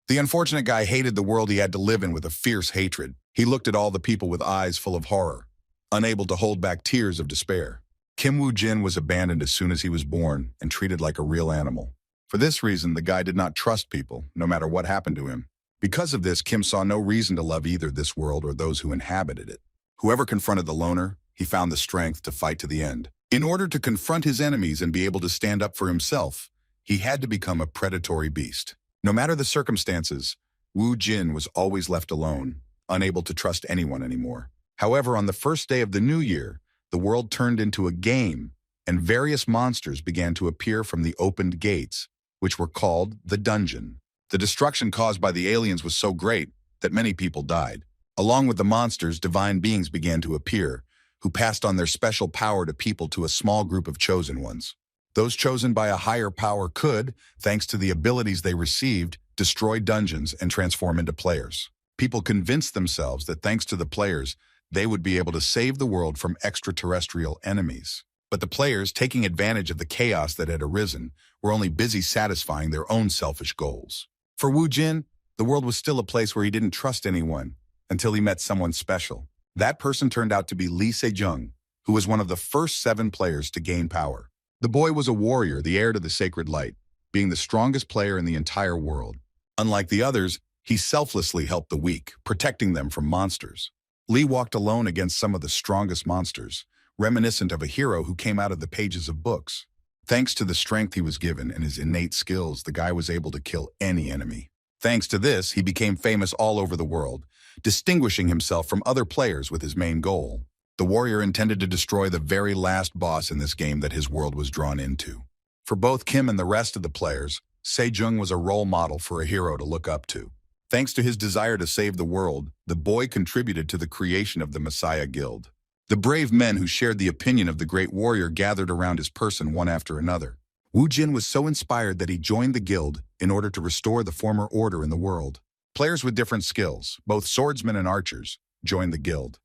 The unfortunate guy hated the world he had to live in with a fierce hatred. He looked at all the people with eyes full of horror, unable to hold back tears of despair. Kim Woo-jin was abandoned as soon as he was born and treated like a real animal. For this reason, the guy did not trust people, no matter what happened to him. Because of this, Kim saw no reason to love either this world or those who inhabited it. Whoever confronted the loner, he found the strength to fight to the end. In order to confront his enemies and be able to stand up for himself, he had to become a predatory beast. No matter the circumstances, Woo-jin was always left alone, unable to trust anyone anymore. However, on the first day of the new year, the world turned into a game, and various monsters began to appear from the opened gates, which were called the dungeon. The destruction caused by the aliens was so great that many people died. Along with the monsters, divine beings began to appear, who passed on their special power to people to a small group of chosen ones. Those chosen by a higher power could, thanks to the abilities they received, destroy dungeons and transform into players. People convinced themselves that thanks to the players, they would be able to save the world from extraterrestrial enemies. But the players, taking advantage of the chaos that had arisen, were only busy satisfying their own selfish goals. For Woo-jin, the world was still a place where he didn't trust anyone until he met someone special. That person turned out to be Lee Se-jung, who was one of the first 7 players to gain power. The boy was a warrior, the heir to the sacred light, being the strongest player in the entire world. Unlike the others, he selflessly helped the weak, protecting them from monsters. Lee walked alone against some of the strongest monsters, reminiscent of a hero who came out of the pages of books. Thanks to the strength he was given and his innate skills, the guy was able to kill any enemy. Thanks to this, he became famous all over the world, distinguishing himself from other players with his main goal. The warrior intended to destroy the very last boss in this game that his world was drawn into. For both Kim and the rest of the players, Se-jung was a role model for a hero to look up to. Thanks to his desire to save the world, the boy contributed to the creation of the Messiah Guild. The brave men who shared the opinion of the great warrior gathered around his person one after another. Woo-jin was so inspired that he joined the guild in order to restore the former order in the world. Players with different skills, both swordsmen and archers, joined the guild.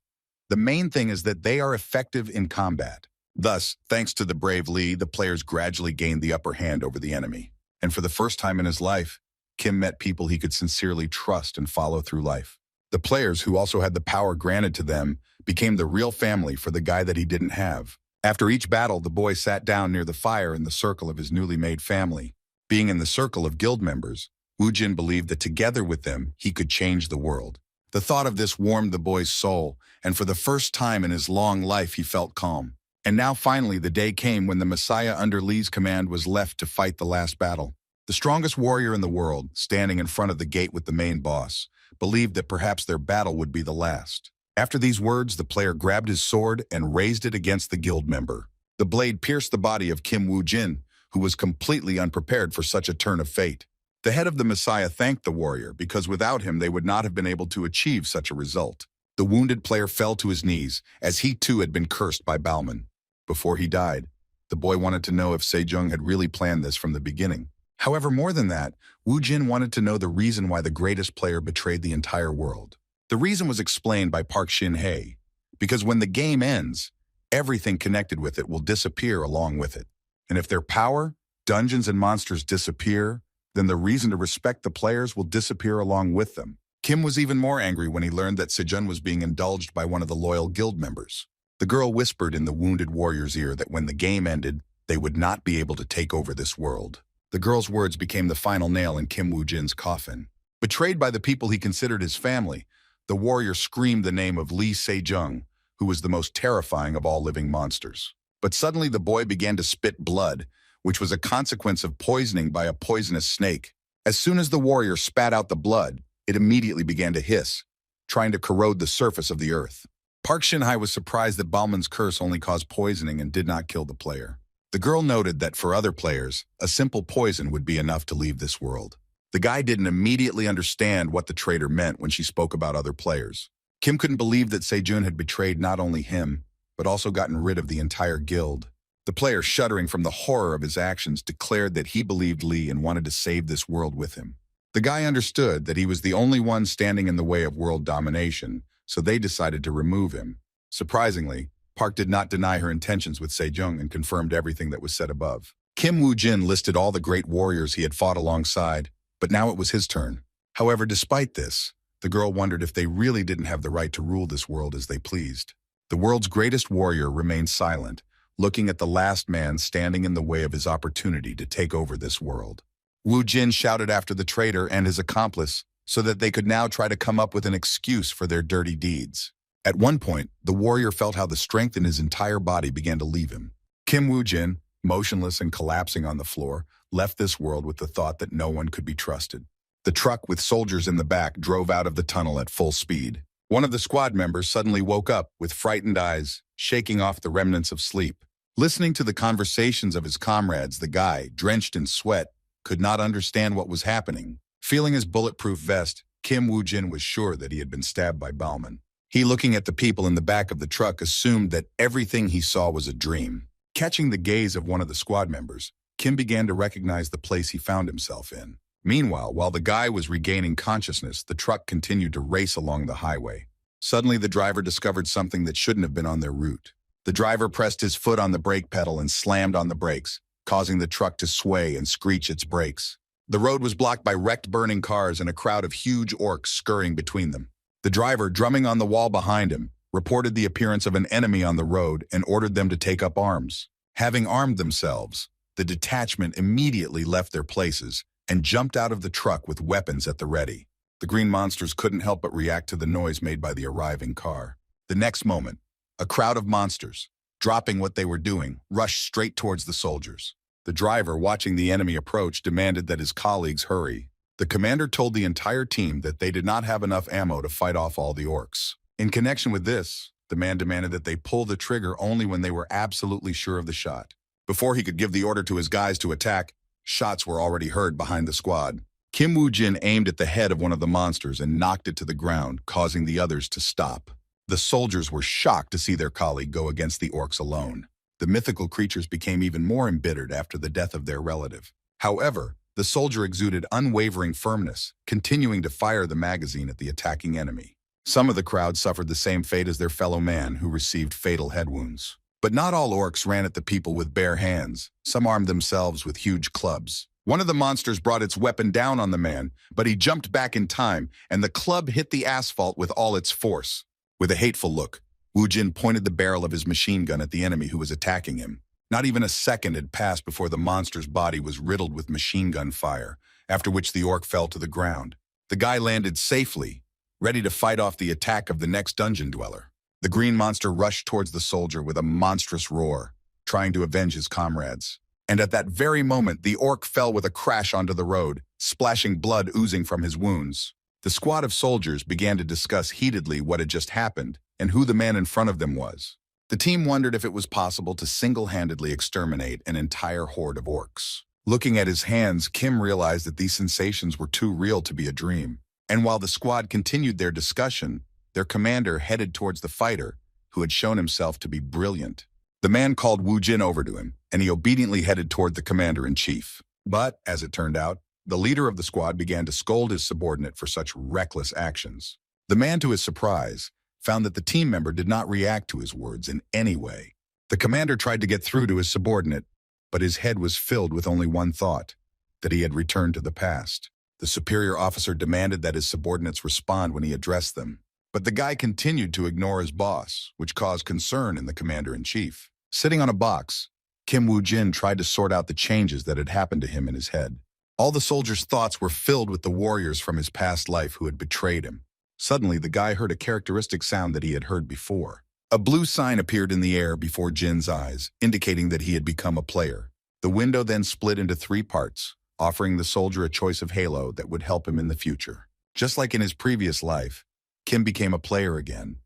The main thing is that they are effective in combat. Thus, thanks to the brave Lee, the players gradually gained the upper hand over the enemy. And for the first time in his life, Kim met people he could sincerely trust and follow through life. The players, who also had the power granted to them, became the real family for the guy that he didn't have. After each battle, the boy sat down near the fire in the circle of his newly made family. Being in the circle of guild members, Woo-jin believed that together with them, he could change the world. The thought of this warmed the boy's soul, and for the first time in his long life, he felt calm. And now finally the day came when the Messiah under Lee's command was left to fight the last battle. The strongest warrior in the world, standing in front of the gate with the main boss, believed that perhaps their battle would be the last. After these words, the player grabbed his sword and raised it against the guild member. The blade pierced the body of Kim Woo-jin, who was completely unprepared for such a turn of fate. The head of the Messiah thanked the warrior because without him they would not have been able to achieve such a result. The wounded player fell to his knees, as he too had been cursed by Balman. Before he died, the boy wanted to know if Se-jung had really planned this from the beginning. However, more than that, Woo-jin wanted to know the reason why the greatest player betrayed the entire world. The reason was explained by Park Shin-hye, because when the game ends, everything connected with it will disappear along with it. And if their power, dungeons, and monsters disappear, then the reason to respect the players will disappear along with them. Kim was even more angry when he learned that Se-jung was being indulged by one of the loyal guild members. The girl whispered in the wounded warrior's ear that when the game ended, they would not be able to take over this world. The girl's words became the final nail in Kim Woo-jin's coffin. Betrayed by the people he considered his family, the warrior screamed the name of Lee Se-jung, who was the most terrifying of all living monsters. But suddenly the boy began to spit blood, which was a consequence of poisoning by a poisonous snake. As soon as the warrior spat out the blood, it immediately began to hiss, trying to corrode the surface of the earth. Park Shin-hye was surprised that Balman's curse only caused poisoning and did not kill the player. The girl noted that for other players, a simple poison would be enough to leave this world. The guy didn't immediately understand what the traitor meant when she spoke about other players. Kim couldn't believe that Se-jung had betrayed not only him, but also gotten rid of the entire guild. The player, shuddering from the horror of his actions, declared that he believed Lee and wanted to save this world with him. The guy understood that he was the only one standing in the way of world domination, so they decided to remove him. Surprisingly, Park did not deny her intentions with Se-jung and confirmed everything that was said above. Kim Woo-jin listed all the great warriors he had fought alongside, but now it was his turn. However, despite this, the girl wondered if they really didn't have the right to rule this world as they pleased. The world's greatest warrior remained silent, looking at the last man standing in the way of his opportunity to take over this world. Wu Jin shouted after the traitor and his accomplice so that they could now try to come up with an excuse for their dirty deeds. At one point, the warrior felt how the strength in his entire body began to leave him. Kim Wu Jin, motionless and collapsing on the floor, left this world with the thought that no one could be trusted. The truck with soldiers in the back drove out of the tunnel at full speed. One of the squad members suddenly woke up with frightened eyes, shaking off the remnants of sleep. Listening to the conversations of his comrades, the guy, drenched in sweat, could not understand what was happening. Feeling his bulletproof vest, Kim Wu Jin was sure that he had been stabbed by Bauman. He, looking at the people in the back of the truck, assumed that everything he saw was a dream. Catching the gaze of one of the squad members, Kim began to recognize the place he found himself in. Meanwhile, while the guy was regaining consciousness, the truck continued to race along the highway. Suddenly, the driver discovered something that shouldn't have been on their route. The driver pressed his foot on the brake pedal and slammed on the brakes, causing the truck to sway and screech its brakes. The road was blocked by wrecked burning cars and a crowd of huge orcs scurrying between them. The driver, drumming on the wall behind him, reported the appearance of an enemy on the road and ordered them to take up arms. Having armed themselves, the detachment immediately left their places and jumped out of the truck with weapons at the ready. The green monsters couldn't help but react to the noise made by the arriving car. The next moment, a crowd of monsters, dropping what they were doing, rushed straight towards the soldiers. The driver, watching the enemy approach, demanded that his colleagues hurry. The commander told the entire team that they did not have enough ammo to fight off all the orcs. In connection with this, the man demanded that they pull the trigger only when they were absolutely sure of the shot. Before he could give the order to his guys to attack, shots were already heard behind the squad. Kim Woo Jin aimed at the head of one of the monsters and knocked it to the ground, causing the others to stop. The soldiers were shocked to see their colleague go against the orcs alone. The mythical creatures became even more embittered after the death of their relative. However, the soldier exuded unwavering firmness, continuing to fire the magazine at the attacking enemy. Some of the crowd suffered the same fate as their fellow man, who received fatal head wounds. But not all orcs ran at the people with bare hands. Some armed themselves with huge clubs. One of the monsters brought its weapon down on the man, but he jumped back in time, and the club hit the asphalt with all its force. With a hateful look, Wu Jin pointed the barrel of his machine gun at the enemy who was attacking him. Not even a second had passed before the monster's body was riddled with machine gun fire, after which the orc fell to the ground. The guy landed safely, ready to fight off the attack of the next dungeon dweller. The green monster rushed towards the soldier with a monstrous roar, trying to avenge his comrades. And at that very moment, the orc fell with a crash onto the road, splashing blood oozing from his wounds. The squad of soldiers began to discuss heatedly what had just happened and who the man in front of them was. The team wondered if it was possible to single-handedly exterminate an entire horde of orcs. Looking at his hands, Kim realized that these sensations were too real to be a dream. And while the squad continued their discussion, their commander headed towards the fighter, who had shown himself to be brilliant. The man called Wu Jin over to him, and he obediently headed toward the commander-in-chief. But, as it turned out, the leader of the squad began to scold his subordinate for such reckless actions. The man, to his surprise, found that the team member did not react to his words in any way. The commander tried to get through to his subordinate, but his head was filled with only one thought, that he had returned to the past. The superior officer demanded that his subordinates respond when he addressed them. But the guy continued to ignore his boss, which caused concern in the commander-in-chief. Sitting on a box, Kim Woo Jin tried to sort out the changes that had happened to him in his head. All the soldier's thoughts were filled with the warriors from his past life who had betrayed him. Suddenly, the guy heard a characteristic sound that he had heard before. A blue sign appeared in the air before Jin's eyes, indicating that he had become a player. The window then split into 3 parts, offering the soldier a choice of halo that would help him in the future. Just like in his previous life, Kim became a player again,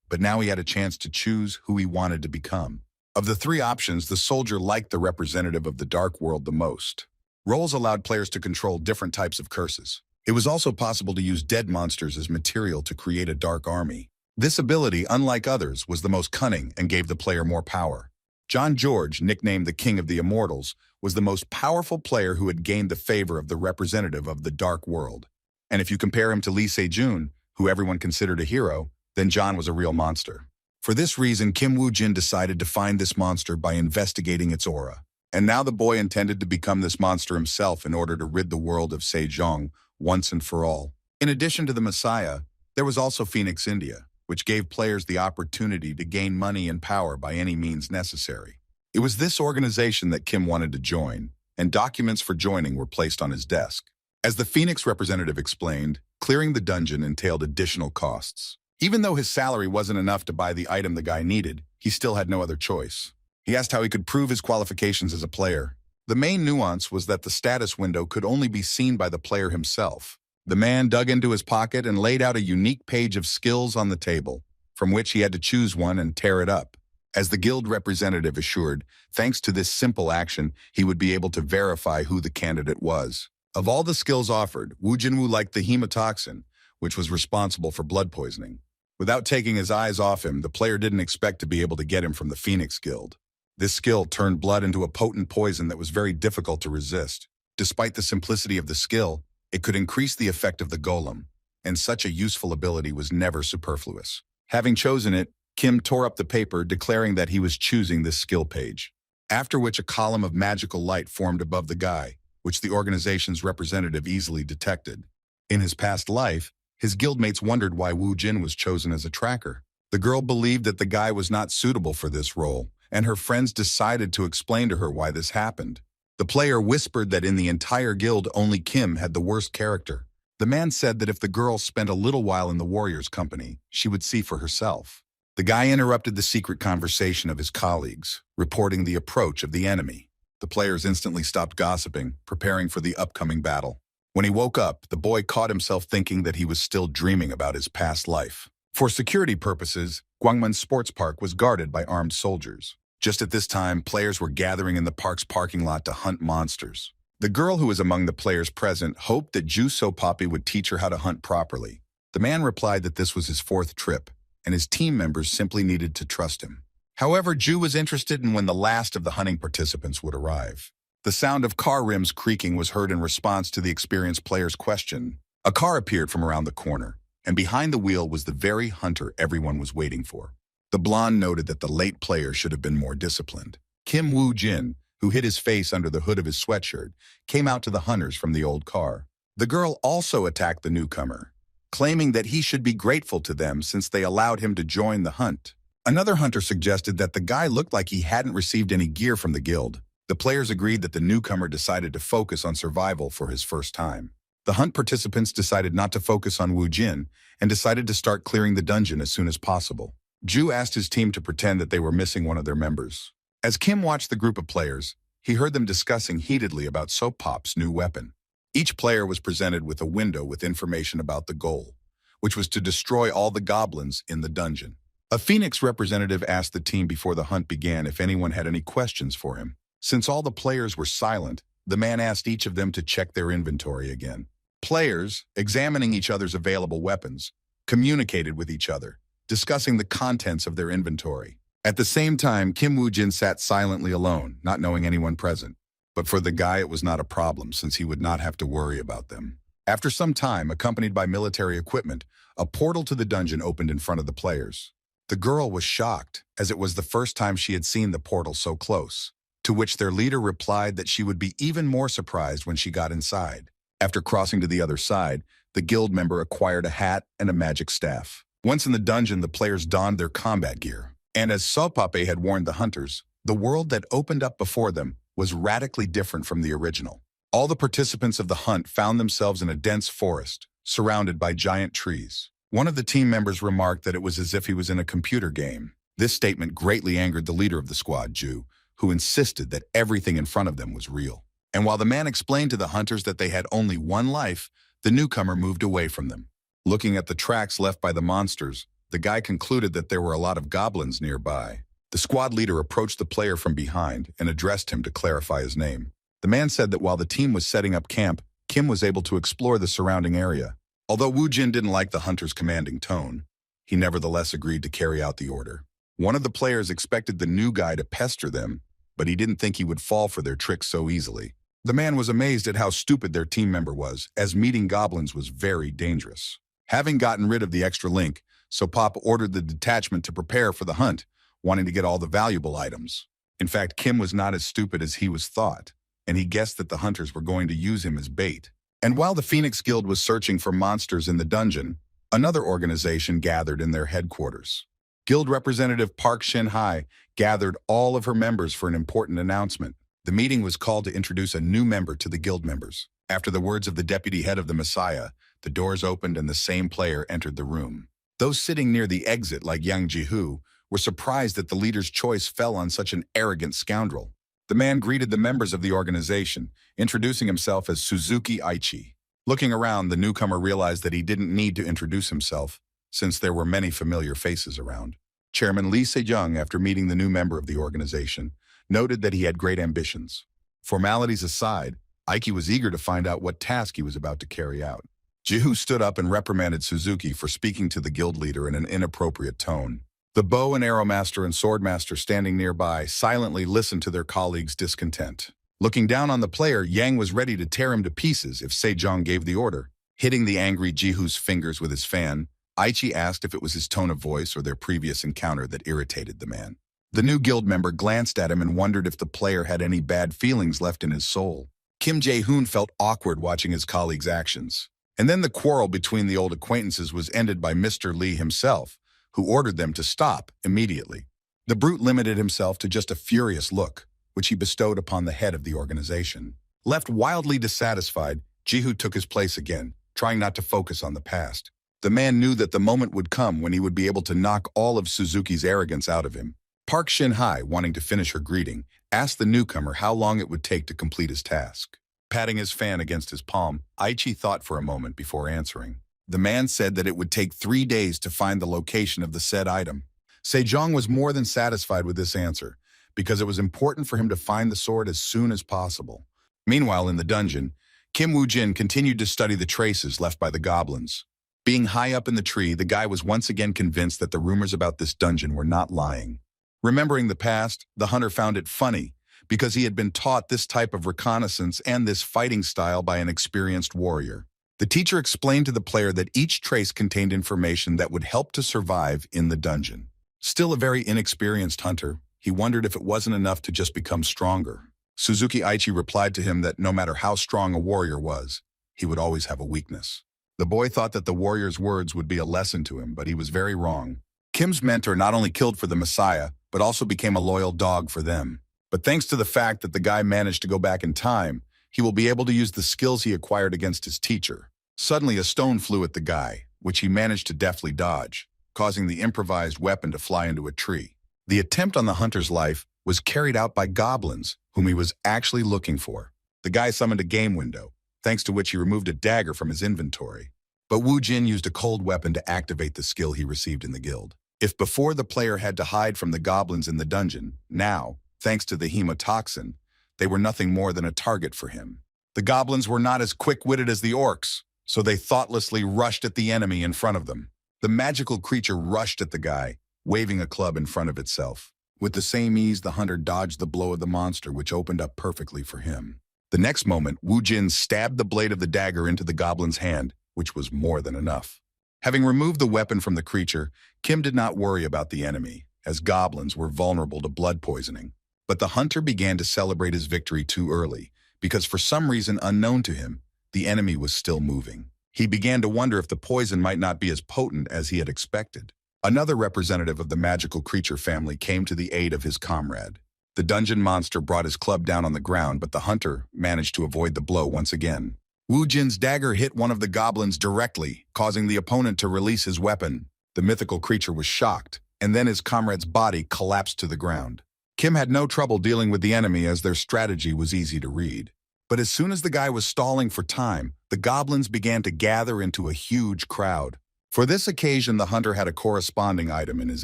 but now he had a chance to choose who he wanted to become. Of the 3 options, the soldier liked the representative of the dark world the most. Roles allowed players to control different types of curses. It was also possible to use dead monsters as material to create a dark army. This ability, unlike others, was the most cunning and gave the player more power. John George, nicknamed the King of the Immortals, was the most powerful player who had gained the favor of the representative of the dark world. And if you compare him to Lee Se-jun, who everyone considered a hero, then John was a real monster. For this reason, Kim Woo Jin decided to find this monster by investigating its aura. And now the boy intended to become this monster himself in order to rid the world of Se-jong once and for all. In addition to the Messiah, there was also Phoenix India, which gave players the opportunity to gain money and power by any means necessary. It was this organization that Kim wanted to join, and documents for joining were placed on his desk. As the Phoenix representative explained, clearing the dungeon entailed additional costs. Even though his salary wasn't enough to buy the item the guy needed, he still had no other choice. He asked how he could prove his qualifications as a player. The main nuance was that the status window could only be seen by the player himself. The man dug into his pocket and laid out a unique page of skills on the table, from which he had to choose one and tear it up. As the guild representative assured, thanks to this simple action, he would be able to verify who the candidate was. Of all the skills offered, Woo Jinwoo liked the hemotoxin, which was responsible for blood poisoning. Without taking his eyes off him, the player didn't expect to be able to get him from the Phoenix Guild. This skill turned blood into a potent poison that was very difficult to resist. Despite the simplicity of the skill, it could increase the effect of the golem, and such a useful ability was never superfluous. Having chosen it, Kim tore up the paper, declaring that he was choosing this skill page. After which a column of magical light formed above the guy, which the organization's representative easily detected. In his past life, his guildmates wondered why Woo Jin was chosen as a tracker. The girl believed that the guy was not suitable for this role, and her friends decided to explain to her why this happened. The player whispered that in the entire guild only Kim had the worst character. The man said that if the girl spent a little while in the warrior's company, she would see for herself. The guy interrupted the secret conversation of his colleagues, reporting the approach of the enemy. The players instantly stopped gossiping, preparing for the upcoming battle. When he woke up, the boy caught himself thinking that he was still dreaming about his past life. For security purposes, Gwangmun's sports park was guarded by armed soldiers. Just at this time, players were gathering in the park's parking lot to hunt monsters. The girl who was among the players present hoped that Ju So Poppy would teach her how to hunt properly. The man replied that this was his 4th trip, and his team members simply needed to trust him. However, Ju was interested in when the last of the hunting participants would arrive. The sound of car rims creaking was heard in response to the experienced player's question. A car appeared from around the corner, and behind the wheel was the very hunter everyone was waiting for. The blonde noted that the late player should have been more disciplined. Kim Woo Jin, who hid his face under the hood of his sweatshirt, came out to the hunters from the old car. The girl also attacked the newcomer, claiming that he should be grateful to them since they allowed him to join the hunt. Another hunter suggested that the guy looked like he hadn't received any gear from the guild. The players agreed that the newcomer decided to focus on survival for his first time. The hunt participants decided not to focus on Woo Jin and decided to start clearing the dungeon as soon as possible. Ju asked his team to pretend that they were missing one of their members. As Kim watched the group of players, he heard them discussing heatedly about Soap Pop's new weapon. Each player was presented with a window with information about the goal, which was to destroy all the goblins in the dungeon. A Phoenix representative asked the team before the hunt began if anyone had any questions for him. Since all the players were silent, the man asked each of them to check their inventory again. Players, examining each other's available weapons, communicated with each other, discussing the contents of their inventory. At the same time, Kim Woo Jin sat silently alone, not knowing anyone present. But for the guy, it was not a problem, since he would not have to worry about them. After some time, accompanied by military equipment, a portal to the dungeon opened in front of the players. The girl was shocked, as it was the first time she had seen the portal so close, to which their leader replied that she would be even more surprised when she got inside. After crossing to the other side, the guild member acquired a hat and a magic staff. Once in the dungeon, the players donned their combat gear. And as Sopape had warned the hunters, the world that opened up before them was radically different from the original. All the participants of the hunt found themselves in a dense forest, surrounded by giant trees. One of the team members remarked that it was as if he was in a computer game. This statement greatly angered the leader of the squad, Ju, who insisted that everything in front of them was real. And while the man explained to the hunters that they had only one life, the newcomer moved away from them. Looking at the tracks left by the monsters, the guy concluded that there were a lot of goblins nearby. The squad leader approached the player from behind and addressed him to clarify his name. The man said that while the team was setting up camp, Kim was able to explore the surrounding area. Although Woo Jin didn't like the hunter's commanding tone, he nevertheless agreed to carry out the order. One of the players expected the new guy to pester them, but he didn't think he would fall for their tricks so easily. The man was amazed at how stupid their team member was, as meeting goblins was very dangerous. Having gotten rid of the extra link, Sopop ordered the detachment to prepare for the hunt, wanting to get all the valuable items. In fact, Kim was not as stupid as he was thought, and he guessed that the hunters were going to use him as bait. And while the Phoenix Guild was searching for monsters in the dungeon, another organization gathered in their headquarters. Guild representative Park Shin-hai gathered all of her members for an important announcement. The meeting was called to introduce a new member to the guild members. After the words of the deputy head of the Messiah, the doors opened and the same player entered the room. Those sitting near the exit, like Yang Ji-hoo, were surprised that the leader's choice fell on such an arrogant scoundrel. The man greeted the members of the organization, introducing himself as Suzuki Aichi. Looking around, the newcomer realized that he didn't need to introduce himself, since there were many familiar faces around. Chairman Lee Se-jung, after meeting the new member of the organization, noted that he had great ambitions. Formalities aside, Aiki was eager to find out what task he was about to carry out. Ji-hoo stood up and reprimanded Suzuki for speaking to the guild leader in an inappropriate tone. The bow and arrow master and sword master standing nearby silently listened to their colleagues' discontent. Looking down on the player, Yang was ready to tear him to pieces if Se-jung gave the order. Hitting the angry Ji-hoo's fingers with his fan, Aichi asked if it was his tone of voice or their previous encounter that irritated the man. The new guild member glanced at him and wondered if the player had any bad feelings left in his soul. Kim Jae-hoon felt awkward watching his colleagues' actions. And then the quarrel between the old acquaintances was ended by Mr. Lee himself, who ordered them to stop immediately. The brute limited himself to just a furious look, which he bestowed upon the head of the organization. Left wildly dissatisfied, Ji-hoo took his place again, trying not to focus on the past. The man knew that the moment would come when he would be able to knock all of Suzuki's arrogance out of him. Park Shin-hai, wanting to finish her greeting, asked the newcomer how long it would take to complete his task. Patting his fan against his palm, Aichi thought for a moment before answering. The man said that it would take 3 days to find the location of the said item. Se-jung was more than satisfied with this answer, because it was important for him to find the sword as soon as possible. Meanwhile, in the dungeon, Kim Woo-jin continued to study the traces left by the goblins. Being high up in the tree, the guy was once again convinced that the rumors about this dungeon were not lying. Remembering the past, the hunter found it funny, because he had been taught this type of reconnaissance and this fighting style by an experienced warrior. The teacher explained to the player that each trace contained information that would help to survive in the dungeon. Still a very inexperienced hunter, he wondered if it wasn't enough to just become stronger. Suzuki Aichi replied to him that no matter how strong a warrior was, he would always have a weakness. The boy thought that the warrior's words would be a lesson to him, but he was very wrong. Kim's mentor not only killed for the Messiah, but also became a loyal dog for them. But thanks to the fact that the guy managed to go back in time, he will be able to use the skills he acquired against his teacher. Suddenly, a stone flew at the guy, which he managed to deftly dodge, causing the improvised weapon to fly into a tree. The attempt on the hunter's life was carried out by goblins, whom he was actually looking for. The guy summoned a game window, thanks to which he removed a dagger from his inventory. But Wu Jin used a cold weapon to activate the skill he received in the guild. If before the player had to hide from the goblins in the dungeon, now, thanks to the hemotoxin, they were nothing more than a target for him. The goblins were not as quick-witted as the orcs, so they thoughtlessly rushed at the enemy in front of them. The magical creature rushed at the guy, waving a club in front of itself. With the same ease, the hunter dodged the blow of the monster, which opened up perfectly for him. The next moment, Wu Jin stabbed the blade of the dagger into the goblin's hand, which was more than enough. Having removed the weapon from the creature, Kim did not worry about the enemy, as goblins were vulnerable to blood poisoning. But the hunter began to celebrate his victory too early, because for some reason unknown to him, the enemy was still moving. He began to wonder if the poison might not be as potent as he had expected. Another representative of the magical creature family came to the aid of his comrade. The dungeon monster brought his club down on the ground, but the hunter managed to avoid the blow once again. Wu Jin's dagger hit one of the goblins directly, causing the opponent to release his weapon. The mythical creature was shocked, and then his comrade's body collapsed to the ground. Kim had no trouble dealing with the enemy as their strategy was easy to read. But as soon as the guy was stalling for time, the goblins began to gather into a huge crowd. For this occasion, the hunter had a corresponding item in his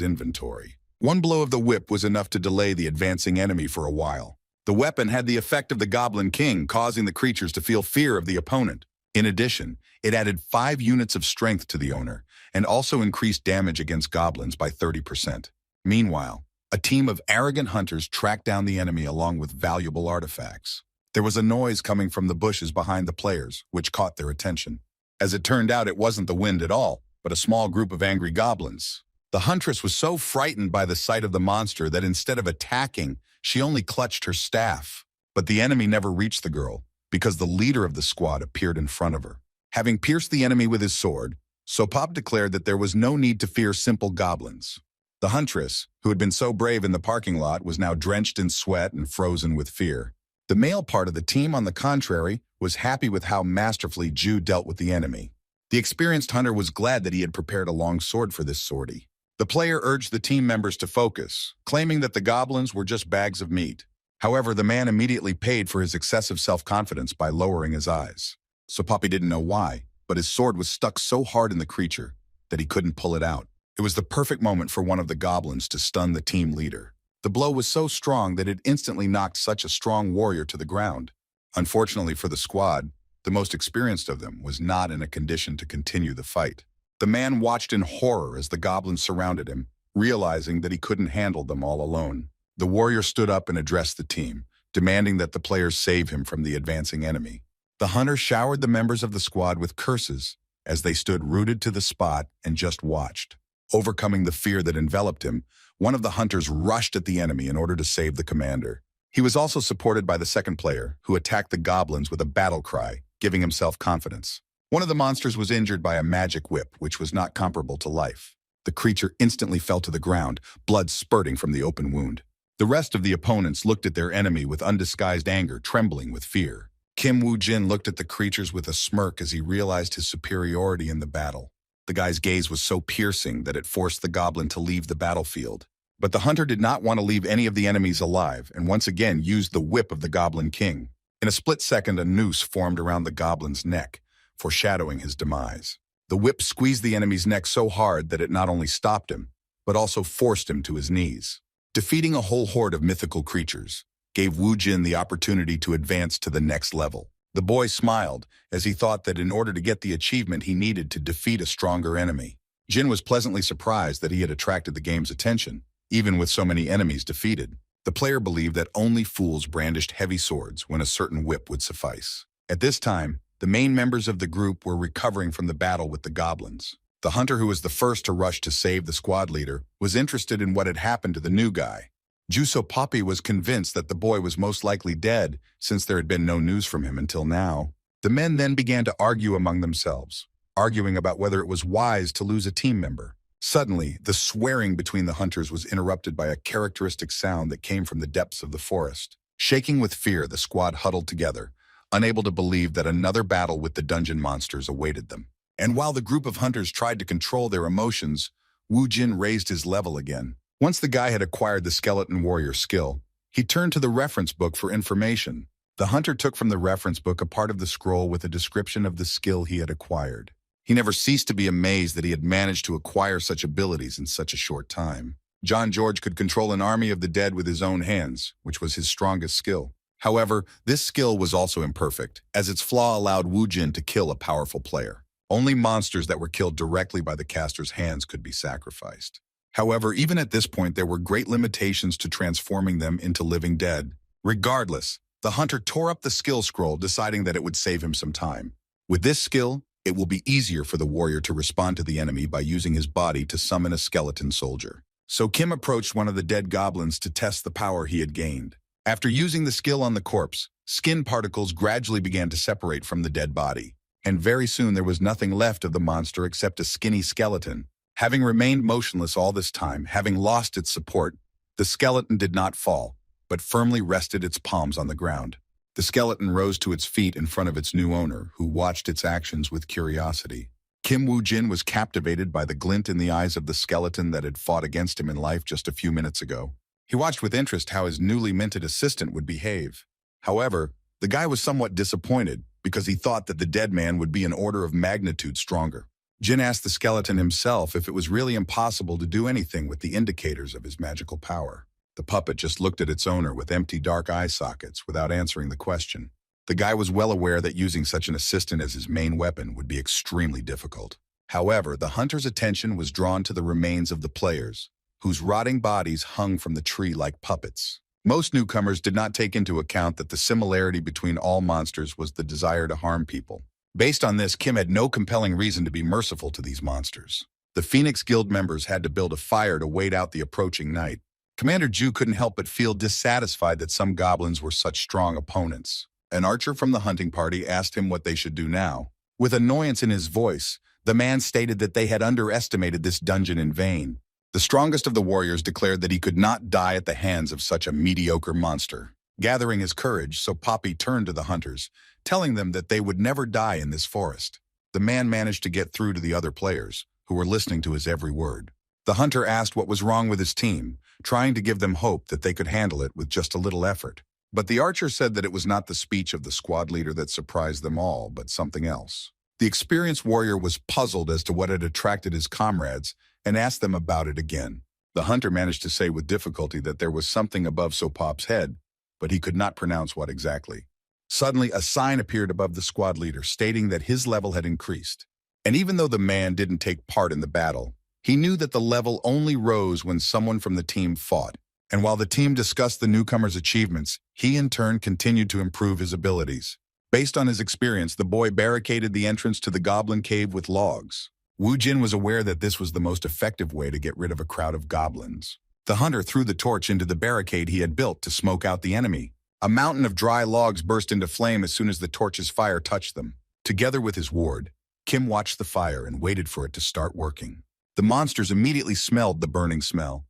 inventory. One blow of the whip was enough to delay the advancing enemy for a while. The weapon had the effect of the Goblin King, causing the creatures to feel fear of the opponent. In addition, it added 5 units of strength to the owner, and also increased damage against goblins by 30%. Meanwhile, a team of arrogant hunters tracked down the enemy along with valuable artifacts. There was a noise coming from the bushes behind the players, which caught their attention. As it turned out, it wasn't the wind at all, but a small group of angry goblins. The huntress was so frightened by the sight of the monster that instead of attacking, she only clutched her staff. But the enemy never reached the girl, because the leader of the squad appeared in front of her. Having pierced the enemy with his sword, Sopop declared that there was no need to fear simple goblins. The huntress, who had been so brave in the parking lot, was now drenched in sweat and frozen with fear. The male part of the team, on the contrary, was happy with how masterfully Ju dealt with the enemy. The experienced hunter was glad that he had prepared a long sword for this sortie. The player urged the team members to focus, claiming that the goblins were just bags of meat. However, the man immediately paid for his excessive self-confidence by lowering his eyes. Sopopi didn't know why, but his sword was stuck so hard in the creature that he couldn't pull it out. It was the perfect moment for one of the goblins to stun the team leader. The blow was so strong that it instantly knocked such a strong warrior to the ground. Unfortunately for the squad, the most experienced of them was not in a condition to continue the fight. The man watched in horror as the goblins surrounded him, realizing that he couldn't handle them all alone. The warrior stood up and addressed the team, demanding that the players save him from the advancing enemy. The hunter showered the members of the squad with curses as they stood rooted to the spot and just watched. Overcoming the fear that enveloped him, one of the hunters rushed at the enemy in order to save the commander. He was also supported by the second player, who attacked the goblins with a battle cry, giving himself confidence. One of the monsters was injured by a magic whip, which was not comparable to life. The creature instantly fell to the ground, blood spurting from the open wound. The rest of the opponents looked at their enemy with undisguised anger, trembling with fear. Kim Woo-jin looked at the creatures with a smirk as he realized his superiority in the battle. The guy's gaze was so piercing that it forced the goblin to leave the battlefield. But the hunter did not want to leave any of the enemies alive and once again used the whip of the Goblin King. In a split second, a noose formed around the goblin's neck, foreshadowing his demise. The whip squeezed the enemy's neck so hard that it not only stopped him, but also forced him to his knees. Defeating a whole horde of mythical creatures gave Wu Jin the opportunity to advance to the next level. The boy smiled as he thought that in order to get the achievement he needed to defeat a stronger enemy. Jin was pleasantly surprised that he had attracted the game's attention, even with so many enemies defeated. The player believed that only fools brandished heavy swords when a certain whip would suffice. At this time, the main members of the group were recovering from the battle with the goblins. The hunter, who was the first to rush to save the squad leader, was interested in what had happened to the new guy. Juso Poppy was convinced that the boy was most likely dead, since there had been no news from him until now. The men then began to argue among themselves, arguing about whether it was wise to lose a team member. Suddenly, the swearing between the hunters was interrupted by a characteristic sound that came from the depths of the forest. Shaking with fear, the squad huddled together, unable to believe that another battle with the dungeon monsters awaited them. And while the group of hunters tried to control their emotions, Wu Jin raised his level again. Once the guy had acquired the skeleton warrior skill, he turned to the reference book for information. The hunter took from the reference book a part of the scroll with a description of the skill he had acquired. He never ceased to be amazed that he had managed to acquire such abilities in such a short time. John George could control an army of the dead with his own hands, which was his strongest skill. However, this skill was also imperfect, as its flaw allowed Wu Jin to kill a powerful player. Only monsters that were killed directly by the caster's hands could be sacrificed. However, even at this point, there were great limitations to transforming them into living dead. Regardless, the hunter tore up the skill scroll, deciding that it would save him some time. With this skill, it will be easier for the warrior to respond to the enemy by using his body to summon a skeleton soldier. So Kim approached one of the dead goblins to test the power he had gained. After using the skill on the corpse, skin particles gradually began to separate from the dead body, and very soon there was nothing left of the monster except a skinny skeleton. Having remained motionless all this time, having lost its support, the skeleton did not fall, but firmly rested its palms on the ground. The skeleton rose to its feet in front of its new owner, who watched its actions with curiosity. Kim Woo-jin was captivated by the glint in the eyes of the skeleton that had fought against him in life just a few minutes ago. He watched with interest how his newly minted assistant would behave. However, the guy was somewhat disappointed because he thought that the dead man would be an order of magnitude stronger. Jin asked the skeleton himself if it was really impossible to do anything with the indicators of his magical power. The puppet just looked at its owner with empty dark eye sockets without answering the question. The guy was well aware that using such an assistant as his main weapon would be extremely difficult. However, the hunter's attention was drawn to the remains of the players, whose rotting bodies hung from the tree like puppets. Most newcomers did not take into account that the similarity between all monsters was the desire to harm people. Based on this, Kim had no compelling reason to be merciful to these monsters. The Phoenix Guild members had to build a fire to wait out the approaching night. Commander Ju couldn't help but feel dissatisfied that some goblins were such strong opponents. An archer from the hunting party asked him what they should do now. With annoyance in his voice, the man stated that they had underestimated this dungeon in vain. The strongest of the warriors declared that he could not die at the hands of such a mediocre monster. Gathering his courage, so Poppy turned to the hunters, telling them that they would never die in this forest. The man managed to get through to the other players, who were listening to his every word. The hunter asked what was wrong with his team, trying to give them hope that they could handle it with just a little effort. But the archer said that it was not the speech of the squad leader that surprised them all, but something else. The experienced warrior was puzzled as to what had attracted his comrades and asked them about it again. The hunter managed to say with difficulty that there was something above Sopop's head, but he could not pronounce what exactly. Suddenly, a sign appeared above the squad leader stating that his level had increased. And even though the man didn't take part in the battle, he knew that the level only rose when someone from the team fought. And while the team discussed the newcomer's achievements, he in turn continued to improve his abilities. Based on his experience, the boy barricaded the entrance to the goblin cave with logs. Wu Jin was aware that this was the most effective way to get rid of a crowd of goblins. The hunter threw the torch into the barricade he had built to smoke out the enemy. A mountain of dry logs burst into flame as soon as the torch's fire touched them. Together with his ward, Kim watched the fire and waited for it to start working. The monsters immediately smelled the burning smell.